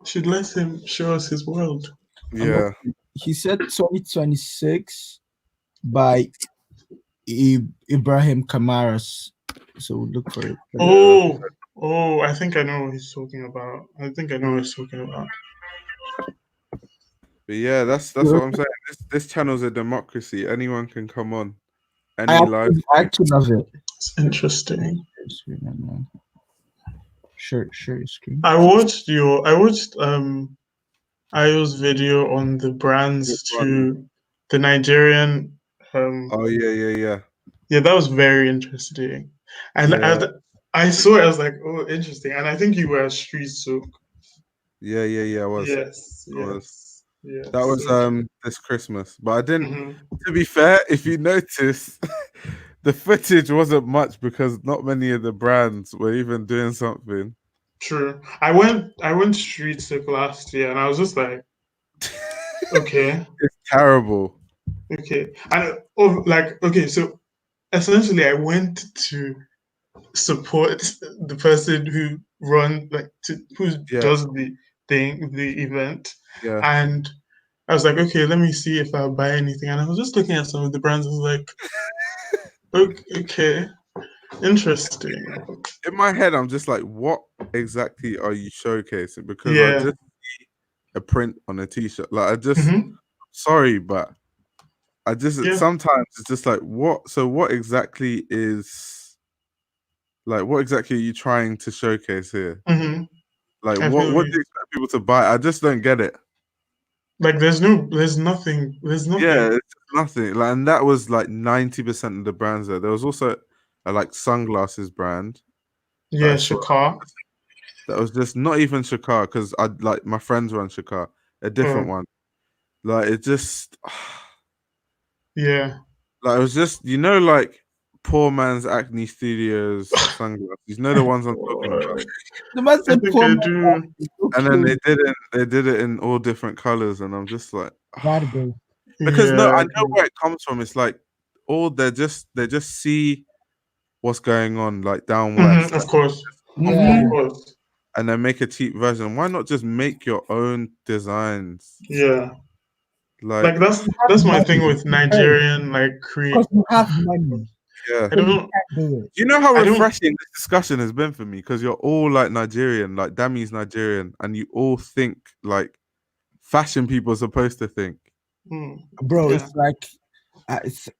should let him show us his world. Yeah. He said 2026 by Ibrahim Kamaras. So look for it. Oh, I think I know what he's talking about. But yeah, that's what I'm saying. This channel's a democracy. Anyone can come on. I actually love it. It's interesting. Share your screen. I watched Ayo's video on the brands to the Nigerian. Yeah. Yeah, that was very interesting. And I saw it, I was like, oh, interesting. And I think you were a street soak. Yeah, I was. Yes. That was this Christmas. But I didn't to be fair, if you notice, the footage wasn't much because not many of the brands were even doing something. True. I went street soak last year and I was just like, okay. It's terrible. Okay. And so essentially I went to support the person who does the event. Yeah. And I was like, okay, let me see if I'll buy anything. And I was just looking at some of the brands. I was like, okay, interesting. In my head, I'm just like, what exactly are you showcasing? Because I just see a print on a t-shirt. Like I just sorry, but I just sometimes it's just like what exactly is what exactly are you trying to showcase here? Like what do you expect people to buy? I just don't get it. Like there's nothing. Yeah, it's nothing. Like, and that was like 90% of the brands there. There was also a sunglasses brand. Yeah, Shakar. That was just not even Shakar because my friends run Shakar, a different one. Like it just yeah. Like it was just like poor man's Acne Studios sunglasses. You know the ones I'm talking about. The man said poor man. And then they did it in all different colors, and I'm just like, because I know where it comes from. It's like they just see what's going on down west, of course. And then make a cheap version. Why not just make your own designs? Yeah. Like that's my thing with Nigerian because you have money. Yeah. I don't you know how refreshing this discussion has been for me because you're all Nigerian, Dami's Nigerian, and you all think fashion people are supposed to think. Bro, it's like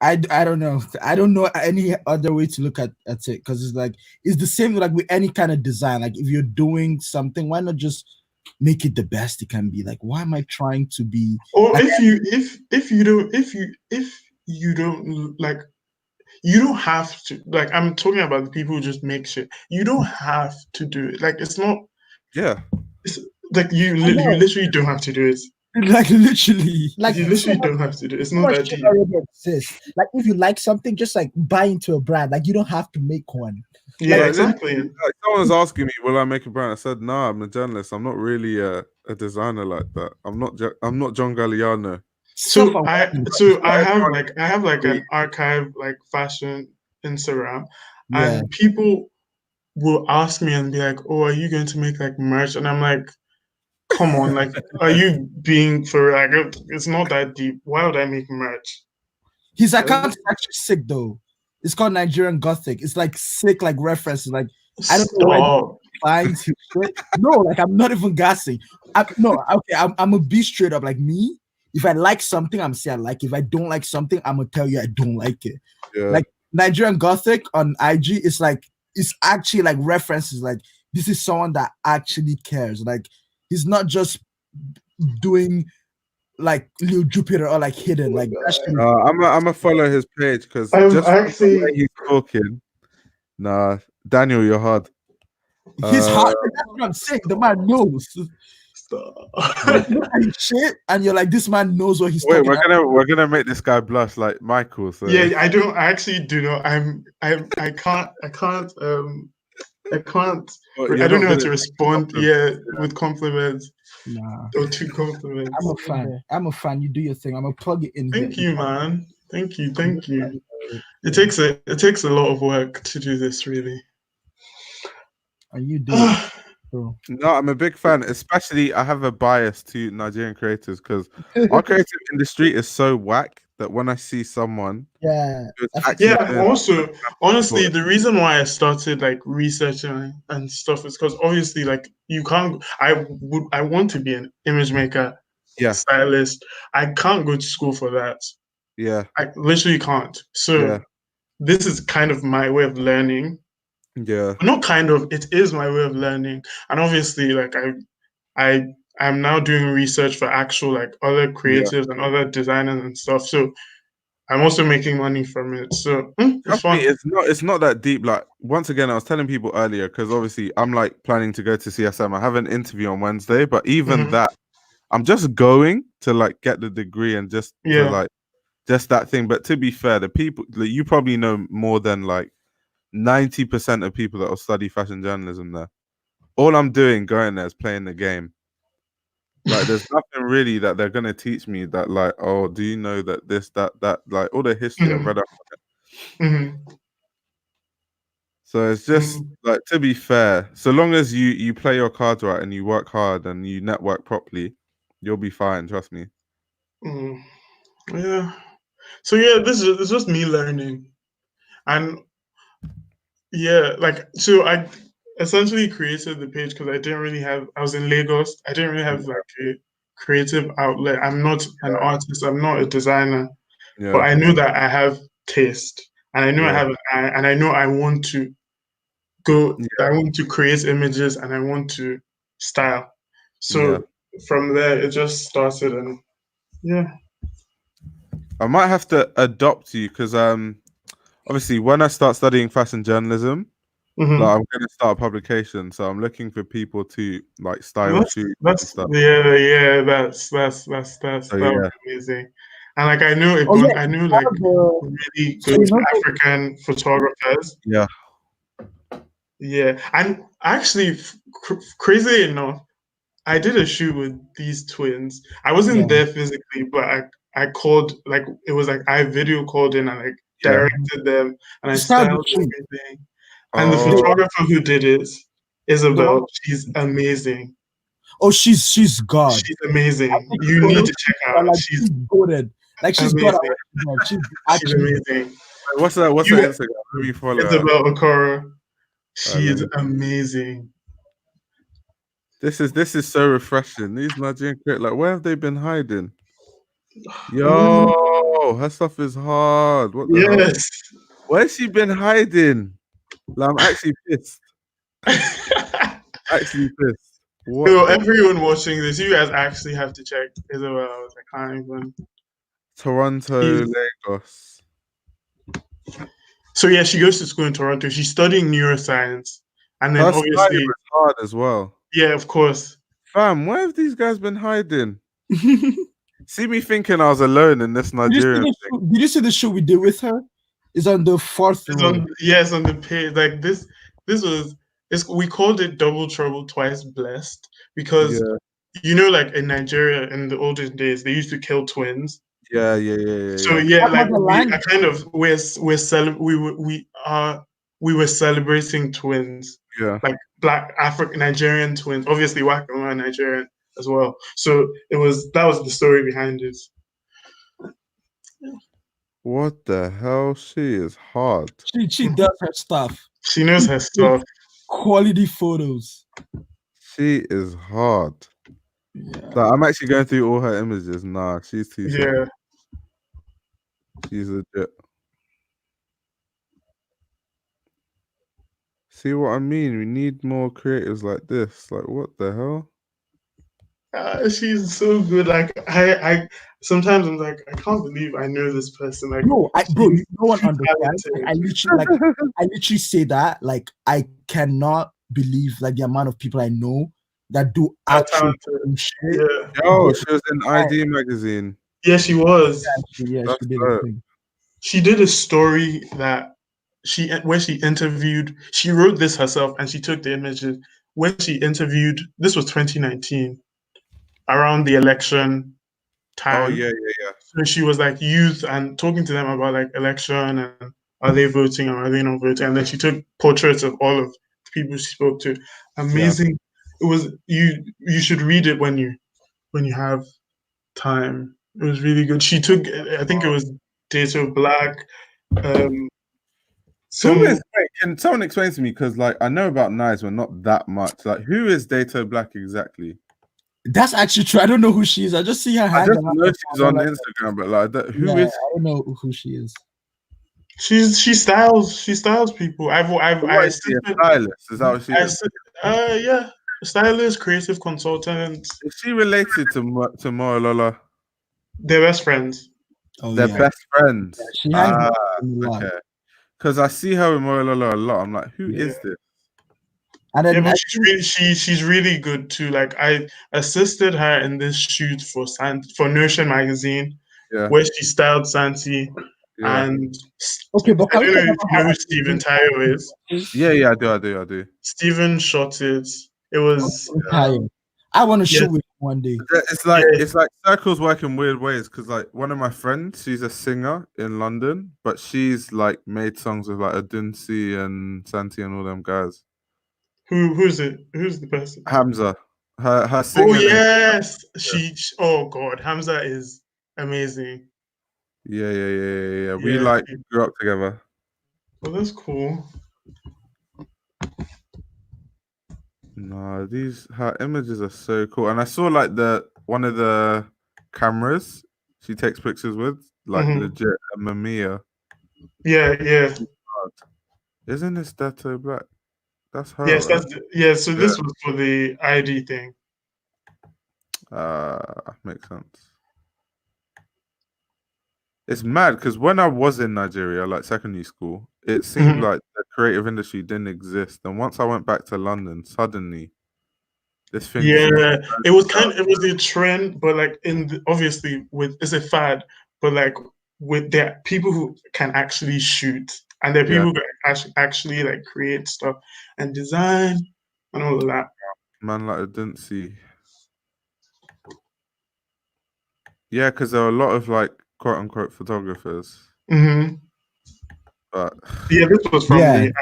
I don't know. I don't know any other way to look at it because it's the same with any kind of design. Like if you're doing something, why not just make it the best it can be? Like why am I trying to be? Or if you don't you don't have to. Like I'm talking about the people who just make shit. You don't have to do it. Like it's not. Yeah. It's like you literally don't have to do it. Like literally. Like you literally don't have to do it. It's not that deep. Like if you like something, just buy into a brand. Like you don't have to make one. Yeah, exactly. Someone's asking me, will I make a brand? I said, no, I'm a journalist. I'm not really a designer like that. I'm not John Galliano. So I have an archive fashion Instagram, and people will ask me and be like, "Oh, are you going to make merch?" And I'm like, "Come on, are you being for it's not that deep. Why would I make merch?" His account is actually sick though. It's called Nigerian Gothic. It's sick references. I don't know why finds his shit. No, I'm not even gassing. I'm gonna be straight up me. If I like something, I'm gonna say I like it. If I don't like something, I'm gonna tell you I don't like it. Yeah. Nigerian Gothic on IG is it's actually references this is someone that actually cares. He's not just doing like Lil Jupiter or like hidden. Like that shit is I'm gonna follow his page because I'm just from the actually way he's talking. Nah, Daniel, you're hard. he's hot. That's what I'm saying. The man knows. stop. Look at his shit, and you're like, this man knows what he's Wait, talking about. we're gonna make this guy blush like Michael. So Yeah, I actually do not. I can't Well, I you're don't not know how good to at respond. compliments. Yeah, with compliments Nah, or two compliments. I'm a fan. I'm a fan. You do your thing. I'm gonna plug it in Thank here. you, man. Thank you. It takes a lot of work to do this, really. And you do it. So. No, I'm a big fan. Especially, I have a bias to Nigerian creators because our creative industry is so whack that when I see someone, Yeah, and also honestly, the reason why I started like researching and stuff is because obviously, like you can't. I want to be an image maker, stylist. I can't go to school for that. Yeah, I literally can't. So this is kind of my way of learning. Yeah. Not kind of, it is my way of learning. And obviously, like I'm now doing research for actual like other creatives and other designers and stuff. So I'm also making money from it. So it's Trust fun. me, it's not that deep. Like once again, I was telling people earlier because obviously I'm like planning to go to CSM. I have an interview on Wednesday, but even that, I'm just going to like get the degree and just to like just that thing. But to be fair, the people like, you probably know more than like 90% of people that will study fashion journalism there. All I'm doing going there is playing the game. Like there's nothing really that they're gonna teach me that like, oh, do you know that this, that, like all the history I've read up on it. So it's just like, to be fair, so long as you play your cards right and you work hard and you network properly, you'll be fine. Trust me. Yeah. So yeah, it's just me learning, and yeah, like so I essentially created the page because I didn't really have. I was in Lagos. I didn't really have like a creative outlet. I'm not an artist. I'm not a designer, but I knew that I have taste, and I know I have an eye, and I know I want to go. I want to create images, and I want to style. So from there, it just started, and yeah. I might have to adopt you because obviously when I start studying fashion journalism, like I'm gonna start a publication. So I'm looking for people to like style shoot and stuff. That's So, that would be amazing. And like I knew I knew like really good African photographers. Yeah. Yeah, and actually, crazy enough, I did a shoot with these twins. I wasn't there physically, but I called, like it was like I video called in and like directed them and I styled everything. And the photographer who did it, Isabel, she's amazing. Oh, she's God. She's amazing. You need to check her out. Like, she's goated. Like she's amazing. God. She's amazing. What's that? What's that Instagram? Let me follow Isabel Okoro. She is amazing. This is so refreshing. These Nigerian creators, like, where have they been hiding? Yo, her stuff is hard. What the hell? Where's she been hiding? Like, I'm actually pissed. Actually pissed. What So everyone watching this, you guys actually have to check Isabel out. I can't even. Toronto, Lagos. So yeah, she goes to school in Toronto. She's studying neuroscience, and then Her obviously style is hard as well. Yeah, of course. Fam, where have these guys been hiding? See me thinking I was alone in this Nigerian thing. Did you see the show we did with her? It's on the fourth row. Yes, on the page. Like this was. We called it Double Trouble Twice Blessed because you know, like in Nigeria in the olden days, they used to kill twins. Yeah. So like we were celebrating twins. Yeah. Like Black African Nigerian twins. Obviously, Wakama and Nigerian as well. So that was the story behind it. What the hell? She is hard. She does her stuff. She knows her stuff. Quality photos. She is hard. Like, I'm actually going through all her images. Nah, she's too sick. She's legit. See what I mean? We need more creators like this. Like, what the hell? She's so good. Like I sometimes I'm like, I can't believe I know this person. Like, no one understands. talented. I literally say that. Like, I cannot believe like the amount of people I know that do actual shit. Yeah. Yo, she was in ID magazine. Yeah, she was. Yeah, That's she did dope. a thing. She did a story that where she interviewed. She wrote this herself, and she took the images. When she interviewed, this was 2019, around the election time. Oh yeah. So she was like youth and talking to them about like election and are they voting or are they not voting? And then she took portraits of all of the people she spoke to. Amazing. It was you should read it when you have time. It was really good. She took I think it was Dato Black. Can someone explain to me? Because like I know about Nice, but not that much. Like, who is Dato Black exactly? That's actually true. I don't know who she is. I just see her. I just know she's on Instagram, but like, who is? I don't know who she is. She styles people. What is she, a stylist? Is that what she is? Yeah, stylist, creative consultant. Is she related to Morolola? They're best friends. Oh, they're best friends. She has okay. Because I see her with Morolola a lot. I'm like, who is this? And then but she's really good too. Like, I assisted her in this shoot for Notion magazine, where she styled Santi. Yeah. And okay, but I don't know if you know who Stephen Tayo is. Yeah, I do. Stephen shot it. It was. I want to shoot with him one day. It's like circles work in weird ways. Because like one of my friends, she's a singer in London, but she's like made songs with like Adunsi and Santi and all them guys. Who's it? Who's the person? Hamza. Her singing. Oh yes, oh god, Hamza is amazing. Yeah. We like grew up together. Well, that's cool. No, her images are so cool, and I saw like one of the cameras she takes pictures with, like legit a Mamiya. Yeah. Isn't this Dato Black? That's her. Yes, right? So this was for the ID thing. Makes sense. It's mad because when I was in Nigeria, like secondary school, it seemed like the creative industry didn't exist. And once I went back to London, suddenly this thing. Yeah, it was a trend, but like obviously it's a fad, but like with there people who can actually shoot, and there are people who can actually like create stuff and design and all of that. Man, like I didn't see. Yeah, because there are a lot of like quote unquote photographers. But yeah, this was from the.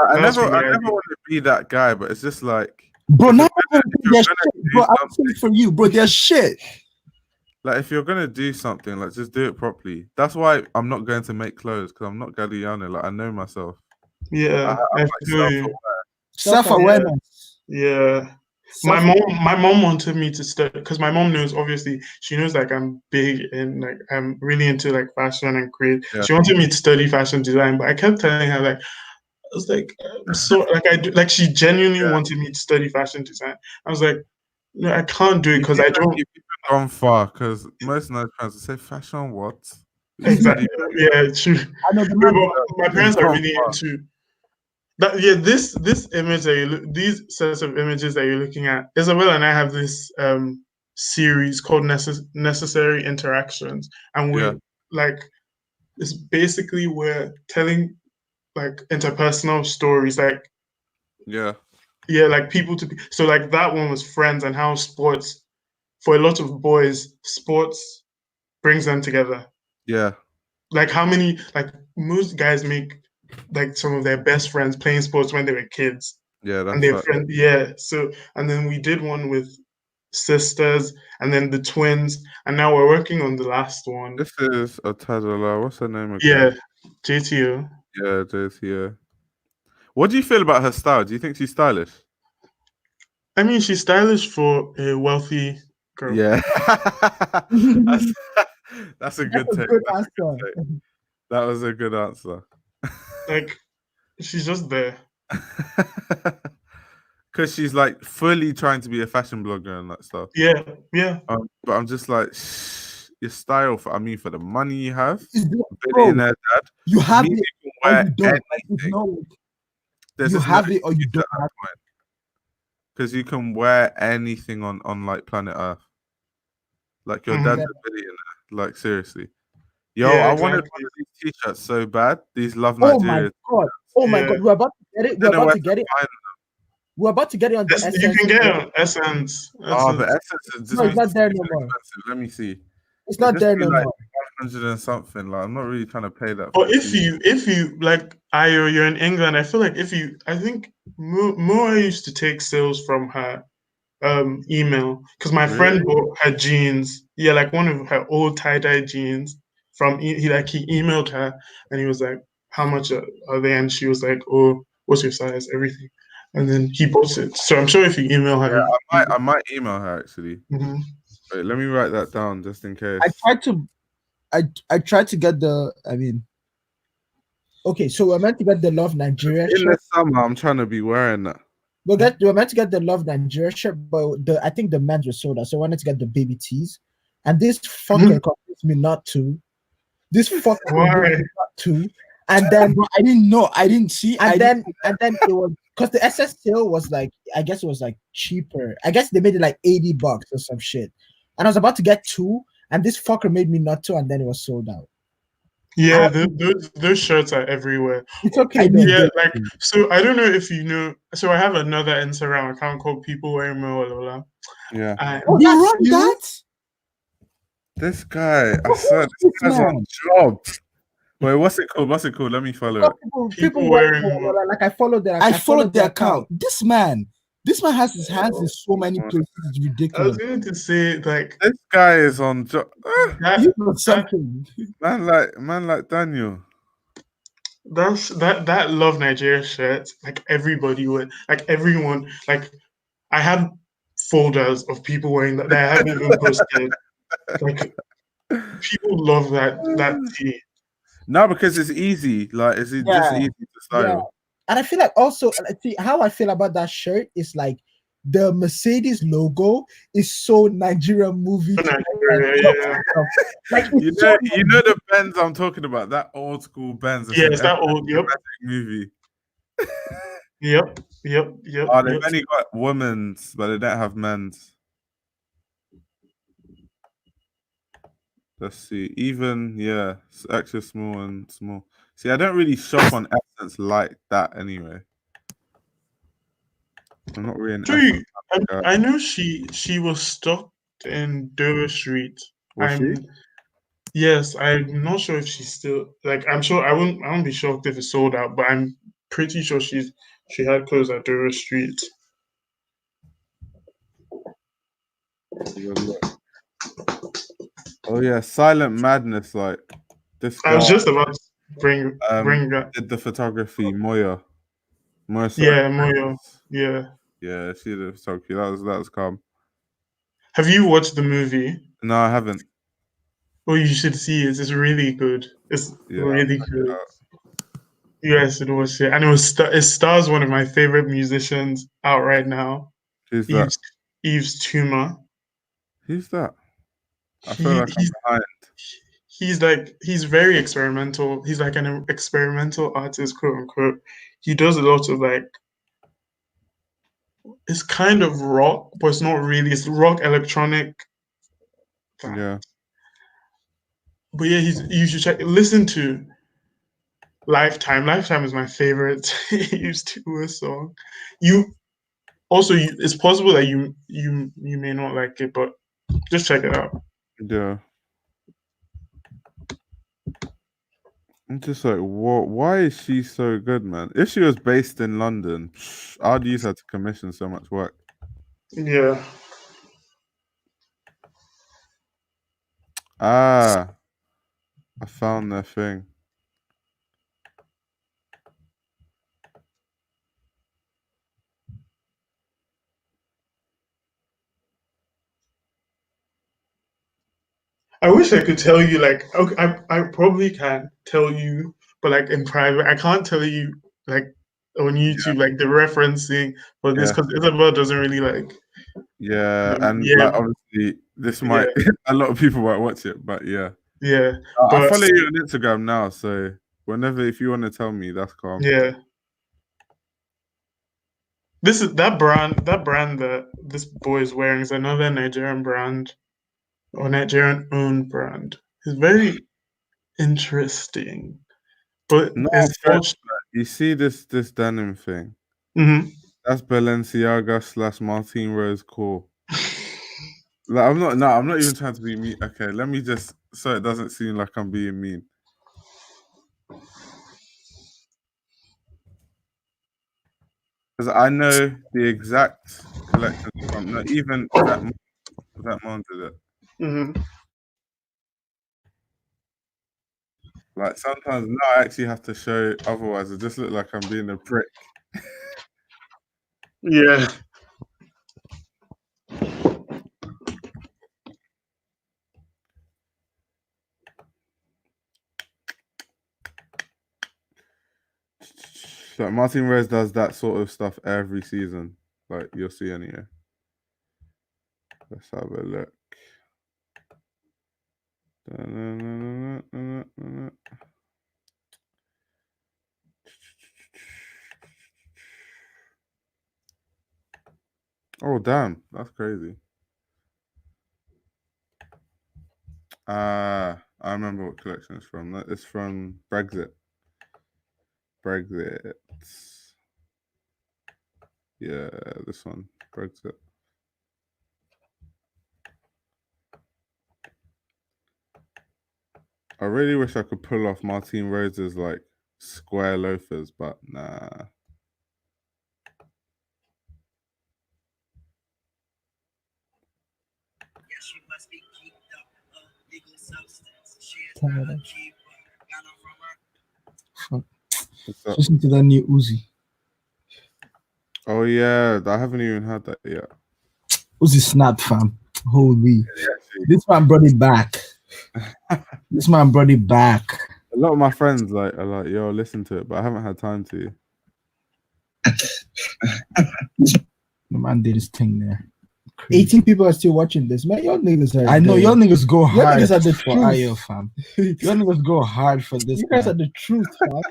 I never want to be that guy, but it's just like, bro. Bro, I'm saying for you, bro. There's shit. Like, if you're gonna do something, like just do it properly. That's why I'm not going to make clothes because I'm not Galliano. Like, I know myself. Yeah, I'm like self-awareness. Yeah. My mom wanted me to study because my mom knows, obviously she knows like I'm big and like I'm really into like fashion and create. Yeah. She wanted me to study fashion design, but I kept telling her like I was like she genuinely wanted me to study fashion design. I was like, no, I can't do it because I don't. You've gone far because most nice parents say fashion what? Exactly. Yeah, true. I know my parents are really into. This image these sets of images that you're looking at, Isabel and I have this series called Necessary Interactions, and we're like, it's basically we're telling like interpersonal stories, like like people to be. So like that one was friends and how sports, for a lot of boys, sports brings them together. Yeah, like how many most guys make like some of their best friends playing sports when they were kids. Yeah, that's and their friend. Yeah. So and then we did one with sisters and then the twins, and now we're working on the last one. This is Otadola. What's her name again? Yeah, JTO. Yeah, JTO. What do you feel about her style? Do you think she's stylish? I mean, she's stylish for a wealthy girl. Yeah. That's a good take. That was a good answer. Like, she's just there. because she's like fully trying to be a fashion blogger and that stuff. Yeah. But I'm just like, your style for the money you have, Bro, billionaire dad. you have me, it you or can you wear don't. Like, anything. it's not like There's you just have no it or you excuse don't at that have point. Because you can wear anything on like planet Earth. Like your dad's a billionaire. Like seriously. Yo, Yeah, I wanted exactly. one of these t-shirts so bad. These Love Oh my Nigeria. god! Oh my Yeah. god! We're about to get it. We're I don't know about where to get it. find We're about to get it on the You Essence. can get it sale. on Essence. Oh, but Essence is just No, it's not there no more. expensive. Let me see. It's not there no like more. 100 and something. Like I'm not really trying to pay that. Or for if you like, you're in England, I feel like I think Moa used to take sales from her email, because my friend bought her jeans. Yeah, like one of her old tie-dye jeans from he emailed her and he was like, how much are they? And she was like, oh, what's your size, everything. And then he bought it. So I'm sure if you email her, yeah, I might email her actually. Mhm. Wait, let me write that down just in case. I tried to get the. I mean, okay, so we're meant to get the Love Nigeria In shirt. the summer, I'm trying to be wearing that. We're meant to get the Love Nigeria shirt, but I think the men's were sold out, so I wanted to get the baby tees. And this fucker convinced me not to. This fucker convinced me not to. And then I didn't know. I didn't see. And then it was because the SS sale was like, I guess it was like cheaper. I guess they made it like $80 or some shit. And I was about to get two, and this fucker made me not to, and then it was sold out. Yeah, those shirts are everywhere. It's okay. Yeah, like, so I don't know if you know. So I have another Instagram account called People Wearing Mo. Yeah. You run that? This guy, I said, this guy's on jobs. Wait, what's it called? Let me follow it. People wearing like I followed that. I followed the account. This man has his hands in so many places. It's I ridiculous. was going to say, like, this guy is on job. Something. Man like Daniel. That Love Nigeria shirt, like everybody would, like everyone, like I have folders of people wearing that I haven't even posted. Like people love that tee. No, because it's easy. Like it's just easy to style. Yeah. And I feel like also, see how I feel about that shirt is like the Mercedes logo is so Nigerian movie. Like you know the Benz I'm talking about, that old school Benz. Yeah, it's that old movie. Yep. Oh, they've only got women's, but they don't have men's. Let's see. Even it's extra small and small. See, I don't really shop on Essence like that anyway. I'm not really an I know she was stocked in Dover Street. Was she? Yes, I'm not sure if she's still, like, I'm sure I won't be shocked if it's sold out, but I'm pretty sure she had clothes at Dover Street. Oh yeah, Silent Madness, like this guy. I was just about to bring that. Did the photography, Moya. Yeah, Moya. Yeah, she did the photography. That was calm. Have you watched the movie? No, I haven't. Oh, you should see it. It's really good. It's really good. You guys should watch it. And it stars one of my favorite musicians out right now. Who's that? Yves Tumor. Who's that? I feel like I'm behind. He's very experimental. He's like an experimental artist, quote unquote. He does a lot of like, it's kind of rock, but it's not really. It's rock electronic. Yeah. But yeah, you should listen to Lifetime. Lifetime is my favorite Yves Tumor song. It's possible that you may not like it, but just check it out. Yeah. I'm just like, what? Why is she so good, man? If she was based in London, I'd use her to commission so much work. Yeah. I found their thing. I wish I could tell you, like, okay, I probably can tell you, but like in private, I can't tell you like on YouTube, like the referencing for this, because Isabel doesn't really like. Yeah, and like obviously this might a lot of people might watch it, but yeah. I follow you on Instagram now, so whenever if you want to tell me, that's calm. Yeah. This is that brand that this boy is wearing is another Nigerian brand or Nigerian owned brand. It's very interesting. But no, you see this denim thing. That's Balenciaga / Martin Rose Core. Like I'm not even trying to be mean. Okay, let me just so it doesn't seem like I'm being mean. Because I know the exact collection from not even that man did it. Like sometimes now I actually have to show, otherwise it just look like I'm being a prick. Yeah. Like Martin Rose does that sort of stuff every season. Like you'll see anyway. Let's have a look. Oh damn, that's crazy. I remember what collection it's from. It's from Brexit. Yeah, this one, Brexit. I really wish I could pull off Martin Rose's like square loafers, but nah. Listen to that new Uzi. Oh yeah, I haven't even had that yet. Uzi snap, fam. Holy, this man brought it back. This man brought it back. A lot of my friends are like, yo, listen to it, but I haven't had time to. The man did his thing there. Crazy. 18 people are still watching this, man. Y'all niggas are. I know y'all niggas go hard. Y'all niggas are the for truth. IO, fam. Y'all niggas go hard for this. You guys are the truth, fam.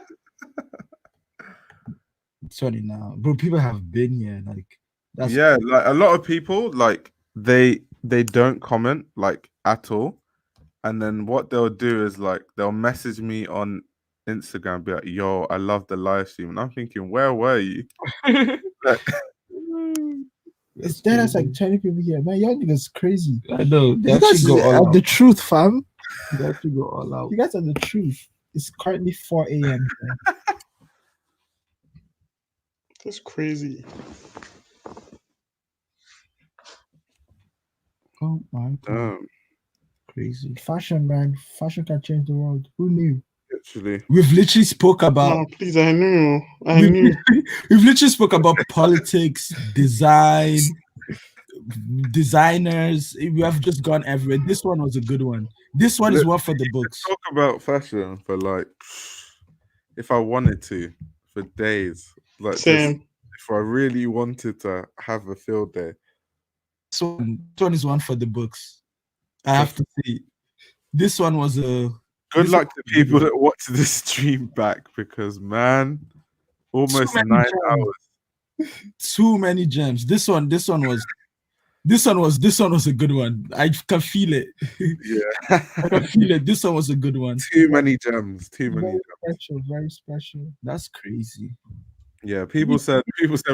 Sorry now, bro. People have been here, like that's like a lot of people like they don't comment like at all, and then what they'll do is like they'll message me on Instagram, be like, "Yo, I love the live stream," and I'm thinking, where were you? It's dead as like 20 people here, man. Y'all niggas crazy. I know. They actually go all out. The truth, fam. They actually go all out. You guys are the truth. It's currently 4 a.m. That's crazy. Oh my god. Crazy. Fashion, man. Fashion can change the world. Who knew? Literally. We've literally spoke about. No, please, I knew. We've literally spoke about politics, design, designers. We have just gone everywhere. This one was a good one. This one is one for the books. Talk about fashion for like, if I wanted to, for days. Like, same. If I really wanted to have a field day. This one is one for the books. I have to say, this one was a. Good luck to people that watch this stream back, because man, almost 9 hours. Too many gems. This one was a good one. I can feel it. Yeah, I can feel it. This one was a good one. Too many gems. Special, very special. That's crazy. Yeah, people said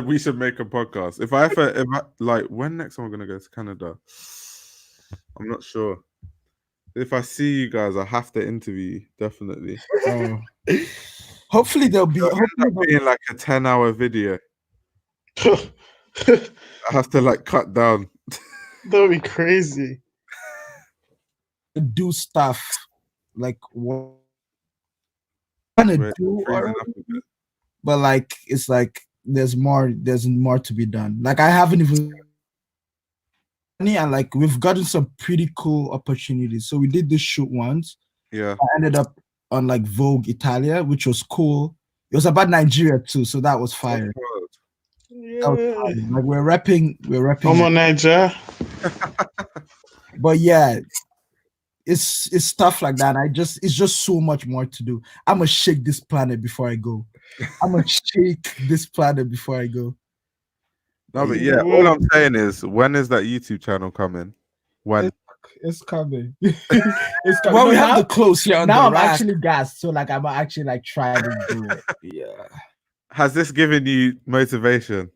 we should make a podcast. If I like, when next am I gonna go to Canada? I'm not sure. If I see you guys, I have to interview you, definitely. Hopefully there'll be like a 10-hour video. I have to like cut down. That would be crazy. Do stuff like what I'm gonna do, but like it's like there's more to be done. Like I haven't even. And like we've gotten some pretty cool opportunities. So we did this shoot once. Yeah. I ended up on like Vogue Italia, which was cool. It was about Nigeria too, so that was fire. That was fire. Like we're repping. I'm on Nigeria. But yeah, it's stuff like that. It's just so much more to do. I'm gonna shake this planet before I go. I'm gonna shake this planet before I go. No, but yeah, all I'm saying is, when is that YouTube channel coming? When? It's coming. It's coming. Well, we have the clothes here on now the I'm rack. actually gassed, so like I'm actually like trying to do it. Yeah. Has this given you motivation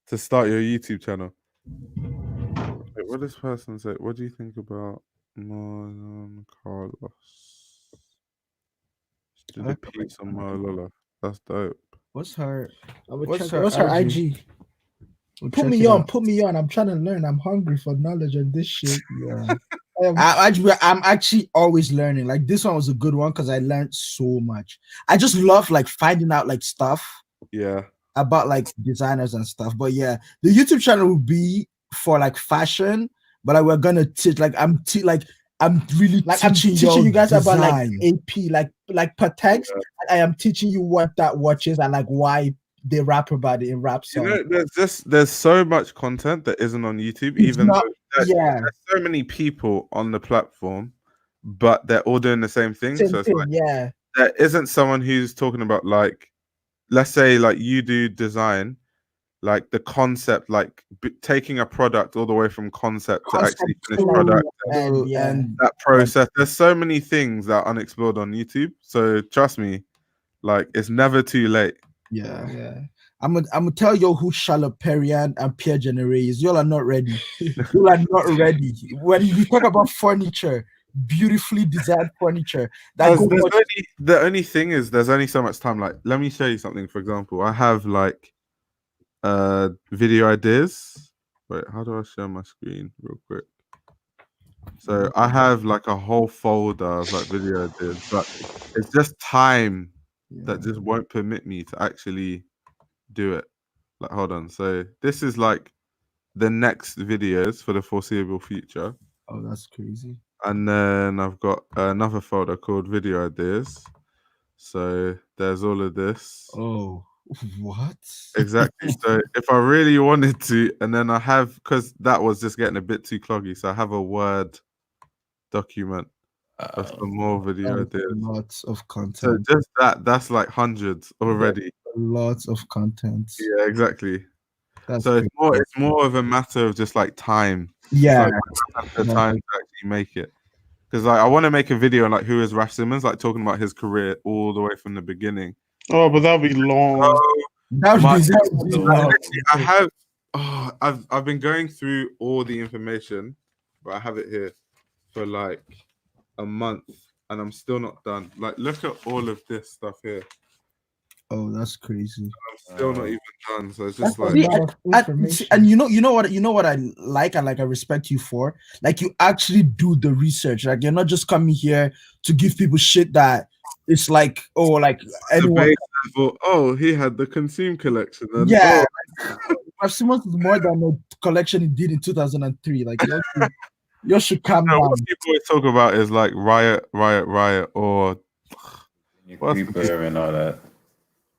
to start your YouTube channel? Wait, what does this person say? What do you think about Marlon Carlos? Did a piece on Marlola. That's dope. What's her? What's her IG? Put me on. I'm trying to learn. I'm hungry for knowledge on this shit. Yeah. I'm actually always learning. Like this one was a good one because I learned so much. I just love like finding out like stuff. Yeah. About like designers and stuff. But yeah, the YouTube channel will be for like fashion, but like we're gonna teach like I'm really like teaching you guys design. about like AP, like per text. Yeah. I am teaching you what that watch is and like why they rap about it in rap songs. You know, there's so much content that isn't on YouTube, even though there's so many people on the platform, but they're all doing the same thing. So it's like, there isn't someone who's talking about like, let's say like you do design, like the concept, like taking a product all the way from concept to actually finished product and that process. There's so many things that are unexplored on YouTube. So trust me, like it's never too late. Yeah. I'm gonna tell you who Charlotte Perriand and Pierre Generé is. Y'all are not ready. You are not ready. When you talk about furniture, beautifully designed furniture. The only thing is there's only so much time. Like, let me show you something. For example, I have like video ideas. Wait, how do I share my screen real quick? So I have like a whole folder of like video ideas, but it's just time that just won't permit me to actually do it. Like, hold on. So this is like the next videos for the foreseeable future. Oh, that's crazy. And then I've got another folder called video ideas. So there's all of this. Oh, what? Exactly. So if I really wanted to, and then I have, because that was just getting a bit too cloggy, so I have a Word document of some more video ideas. Lots of content. So just that's like hundreds already. Lots of content. Yeah, exactly. So it's more of a matter of just like time. Yeah. Like, the time to actually make it. Because like I want to make a video on like who is Raf Simons, like talking about his career all the way from the beginning. Oh, but that'll be long. I've been going through all the information, but I have it here for like a month and I'm still not done. Like, look at all of this stuff here. Oh, that's crazy. I'm still not even done. So it's just like and you know what I like and like I respect you for. Like you actually do the research. Like you're not just coming here to give people shit that it's like, oh, like anyone. Oh, he had the Consume collection. And Raf Simons is more than a collection he did in 2003. Like you should calm down. What people always talk about is like Riot, or Creeper and all that.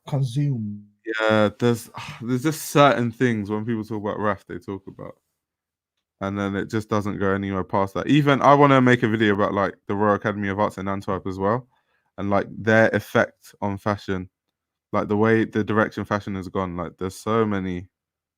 Consume. Yeah, there's just certain things when people talk about Raf, they talk about, and then it just doesn't go anywhere past that. Even I want to make a video about like the Royal Academy of Arts in Antwerp as well, and like their effect on fashion, like the way the direction fashion has gone. Like there's so many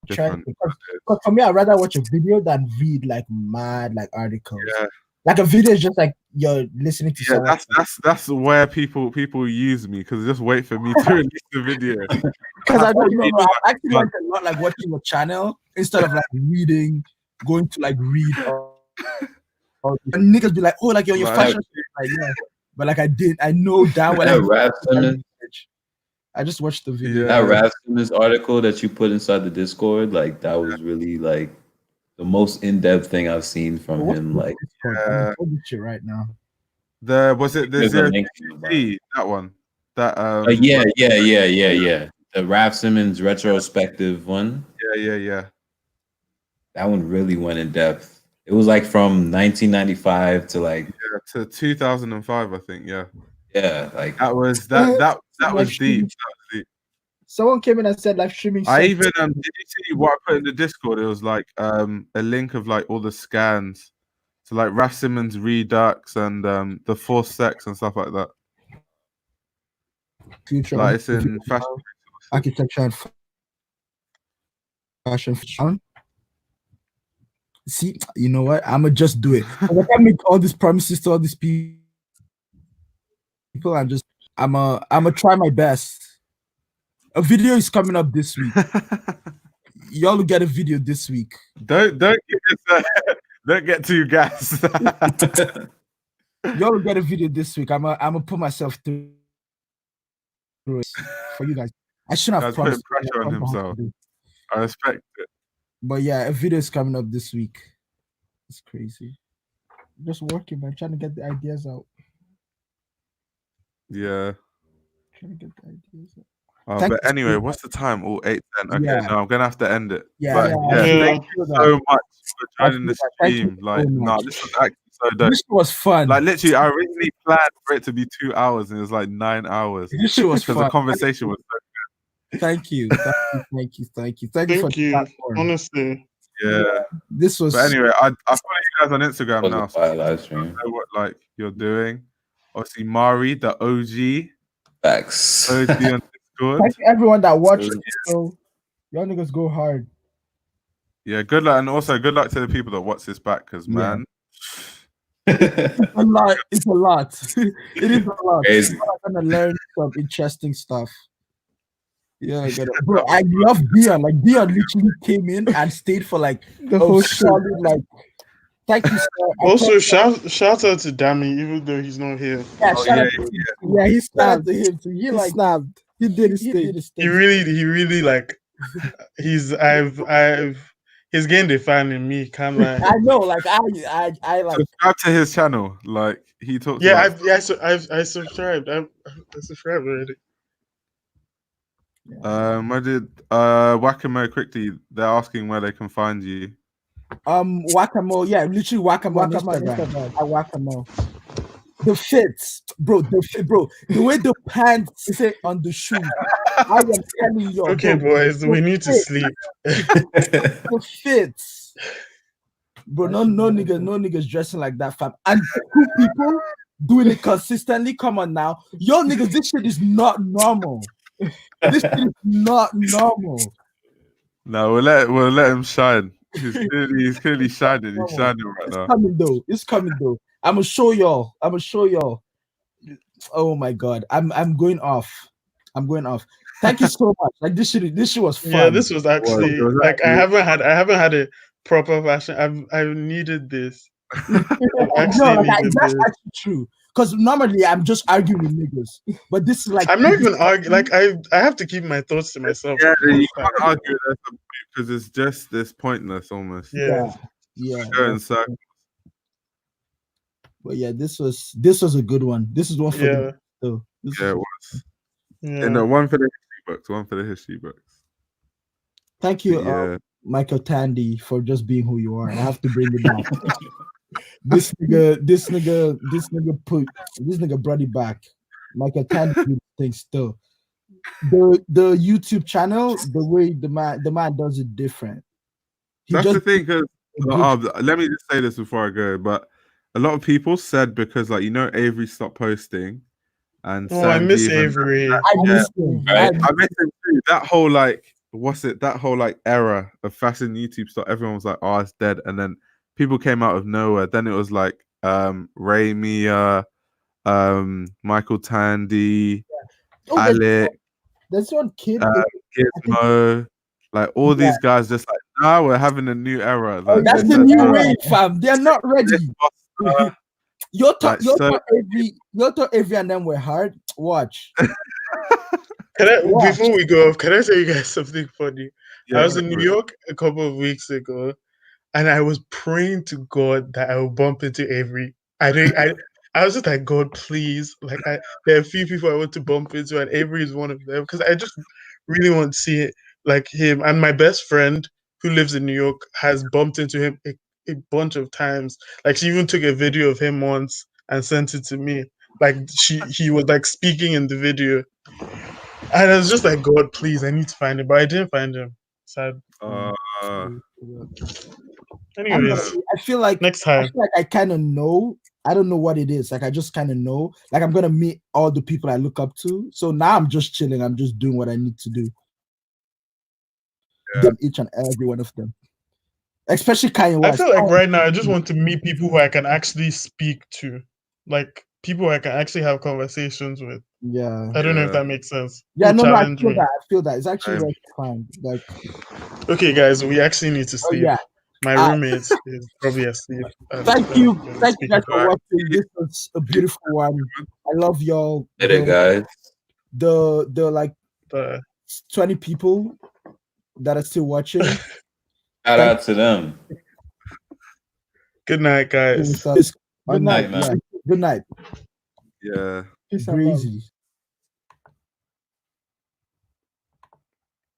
different. Because for me, I'd rather watch a video than read like mad like articles. Yeah. Like a video is just like you're listening to someone. That's where people use me because just wait for me to release the video. Because I don't know, I actually like a lot like watching a channel instead of like reading, going to like read. And niggas be like, oh, like you're on your fashion. Like, yeah. But like I know that when I just watched the video. That Raf Simons article that you put inside the Discord, like that was really like the most in-depth thing I've seen from him. Like, shit right now. That one. That yeah. The Raf Simons retrospective one. Yeah. That one really went in depth. It was like from 1995 to like to 2005, I think. Yeah. Yeah, like that was that was deep. That was deep. Someone came in and said live streaming. I even did you see what I put in the Discord? It was like a link of like all the scans. So like Raf Simons Redux and the Force Sex and stuff like that. Future like it's in fashion architecture and fashion. See, you know what? I'ma just do it. I can't make all these promises to all these people. I'ma try my best. A video is coming up this week. Y'all will get a video this week. Don't get too gassed. Y'all will get a video this week. I'ma put myself through it for you guys. I shouldn't have putting promised. pressure on himself. I respect it. But yeah, a video is coming up this week. It's crazy. Just working, man. Trying to get the ideas out. Yeah. Trying to get the ideas out. But anyway, what's the time? All 8:10. Okay, Yeah. no, I'm gonna have to end it. Yeah, but yeah. Thank you so much for joining the stream. Like, no, this was actually so dope. This was fun. Like, literally, I originally planned for it to be 2 hours, and it was like 9 hours. This shit was because fun. the conversation was so good. Thank you for the platform. Honestly. Yeah. This was. But anyway, I follow you guys on Instagram now. So live stream. I know what like you're doing. Obviously, Mari, the OG. Facts. OG on Discord. Thank you everyone that watched. So y'all niggas go hard. Yeah, good luck, and also good luck to the people that watch this back, because man, it's a lot. It's a lot. It is a lot. Crazy. I'm gonna learn some interesting stuff. Yeah, I get it. Bro, I love Dion. Like Dion literally came in and stayed for like The whole show. solid, like. Thank you, sir. Also, shout out to Dami, even though he's not here. Yeah, Oh, shout out yeah, to him. Yeah, he Shout out snapped. to him too. He snapped. He did his thing. He really like. He's gained a fan in me. Can't lie. I know, like I like. subscribe to his channel. Like he talks. Yeah, about I subscribed. I subscribed already. I did Whack-A-Mo quickly. They're asking where they can find you. Whack-A-Mo, yeah, literally Whack-A-Mo on Instagram. At Whack-A-Mo. The fits, bro. The way the pants fit on the shoe. I am telling you. Okay, bro, boys, we need to sleep. The fits, bro. No niggas dressing like that, fam. And 2 people doing it consistently. Come on now, yo, niggas, this shit is not normal. This shit is not normal. No, we'll let him shine. He's clearly shining. He's shining right now. It's coming though. I'm gonna show y'all. Oh my god, I'm going off. Thank you so much. Like this shit was fun. Yeah, this was actually like I haven't had a proper fashion. I've needed this. That's actually true. Because normally I'm just arguing with niggas, but this is like I'm not even arguing. Like I have to keep my thoughts to myself. Yeah, you can't argue with them because it's just this pointless almost. Yeah. Go in circles. But yeah, this was a good one. This is one for it was. Yeah. And one for the history books. Thank you, Michael Tandy, for just being who you are. I have to bring it back. This nigga brought it back. Michael Tandy thinks still. The YouTube channel, the way the man does it different. That's the thing, because let me just say this before I go, but a lot of people said because Avery stopped posting and I miss Avery. I miss him too. That whole era of fashion YouTube stuff, everyone was like, oh, it's dead, and then people came out of nowhere. Then it was like Ray Mia, Michael Tandy, Alec, there's one kid, Gizmo, like all these guys just like, nah, we're having a new era. Like, that's the new wave, fam. They're not ready. Your thought Avery and them were hard. Watch. Before we go off, can I tell you guys something funny? I was in New York a couple of weeks ago, and I was praying to God that I would bump into Avery. I was just like, God, please. Like, there are a few people I want to bump into, and Avery is one of them, because I just really want to see it, like him. And my best friend who lives in New York has bumped into him a bunch of times. Like, she even took a video of him once and sent it to me. like he was like speaking in the video, and I was just like, God, please, I need to find him, but I didn't find him. Sad. Anyways, I feel like next time. I feel like I kind of know. I don't know what it is. Like I just kind of know. Like I'm gonna meet all the people I look up to. So now I'm just chilling. I'm just doing what I need to do. Yeah. Each and every one of them. Especially Kanye West. I feel like right now I just want to meet people who I can actually speak to. Like people I can actually have conversations with. Yeah. I don't know if that makes sense. Yeah, no, I feel that. I feel that. It's actually very fun. Like, okay, guys, we actually need to sleep. Yeah. My roommate is probably asleep. Thank you guys for watching. This was a beautiful one. I love y'all. Later, guys. The 20 people that are still watching. Shout out to them. Good night, guys. Good night, man. Good night. Yeah. Breezy.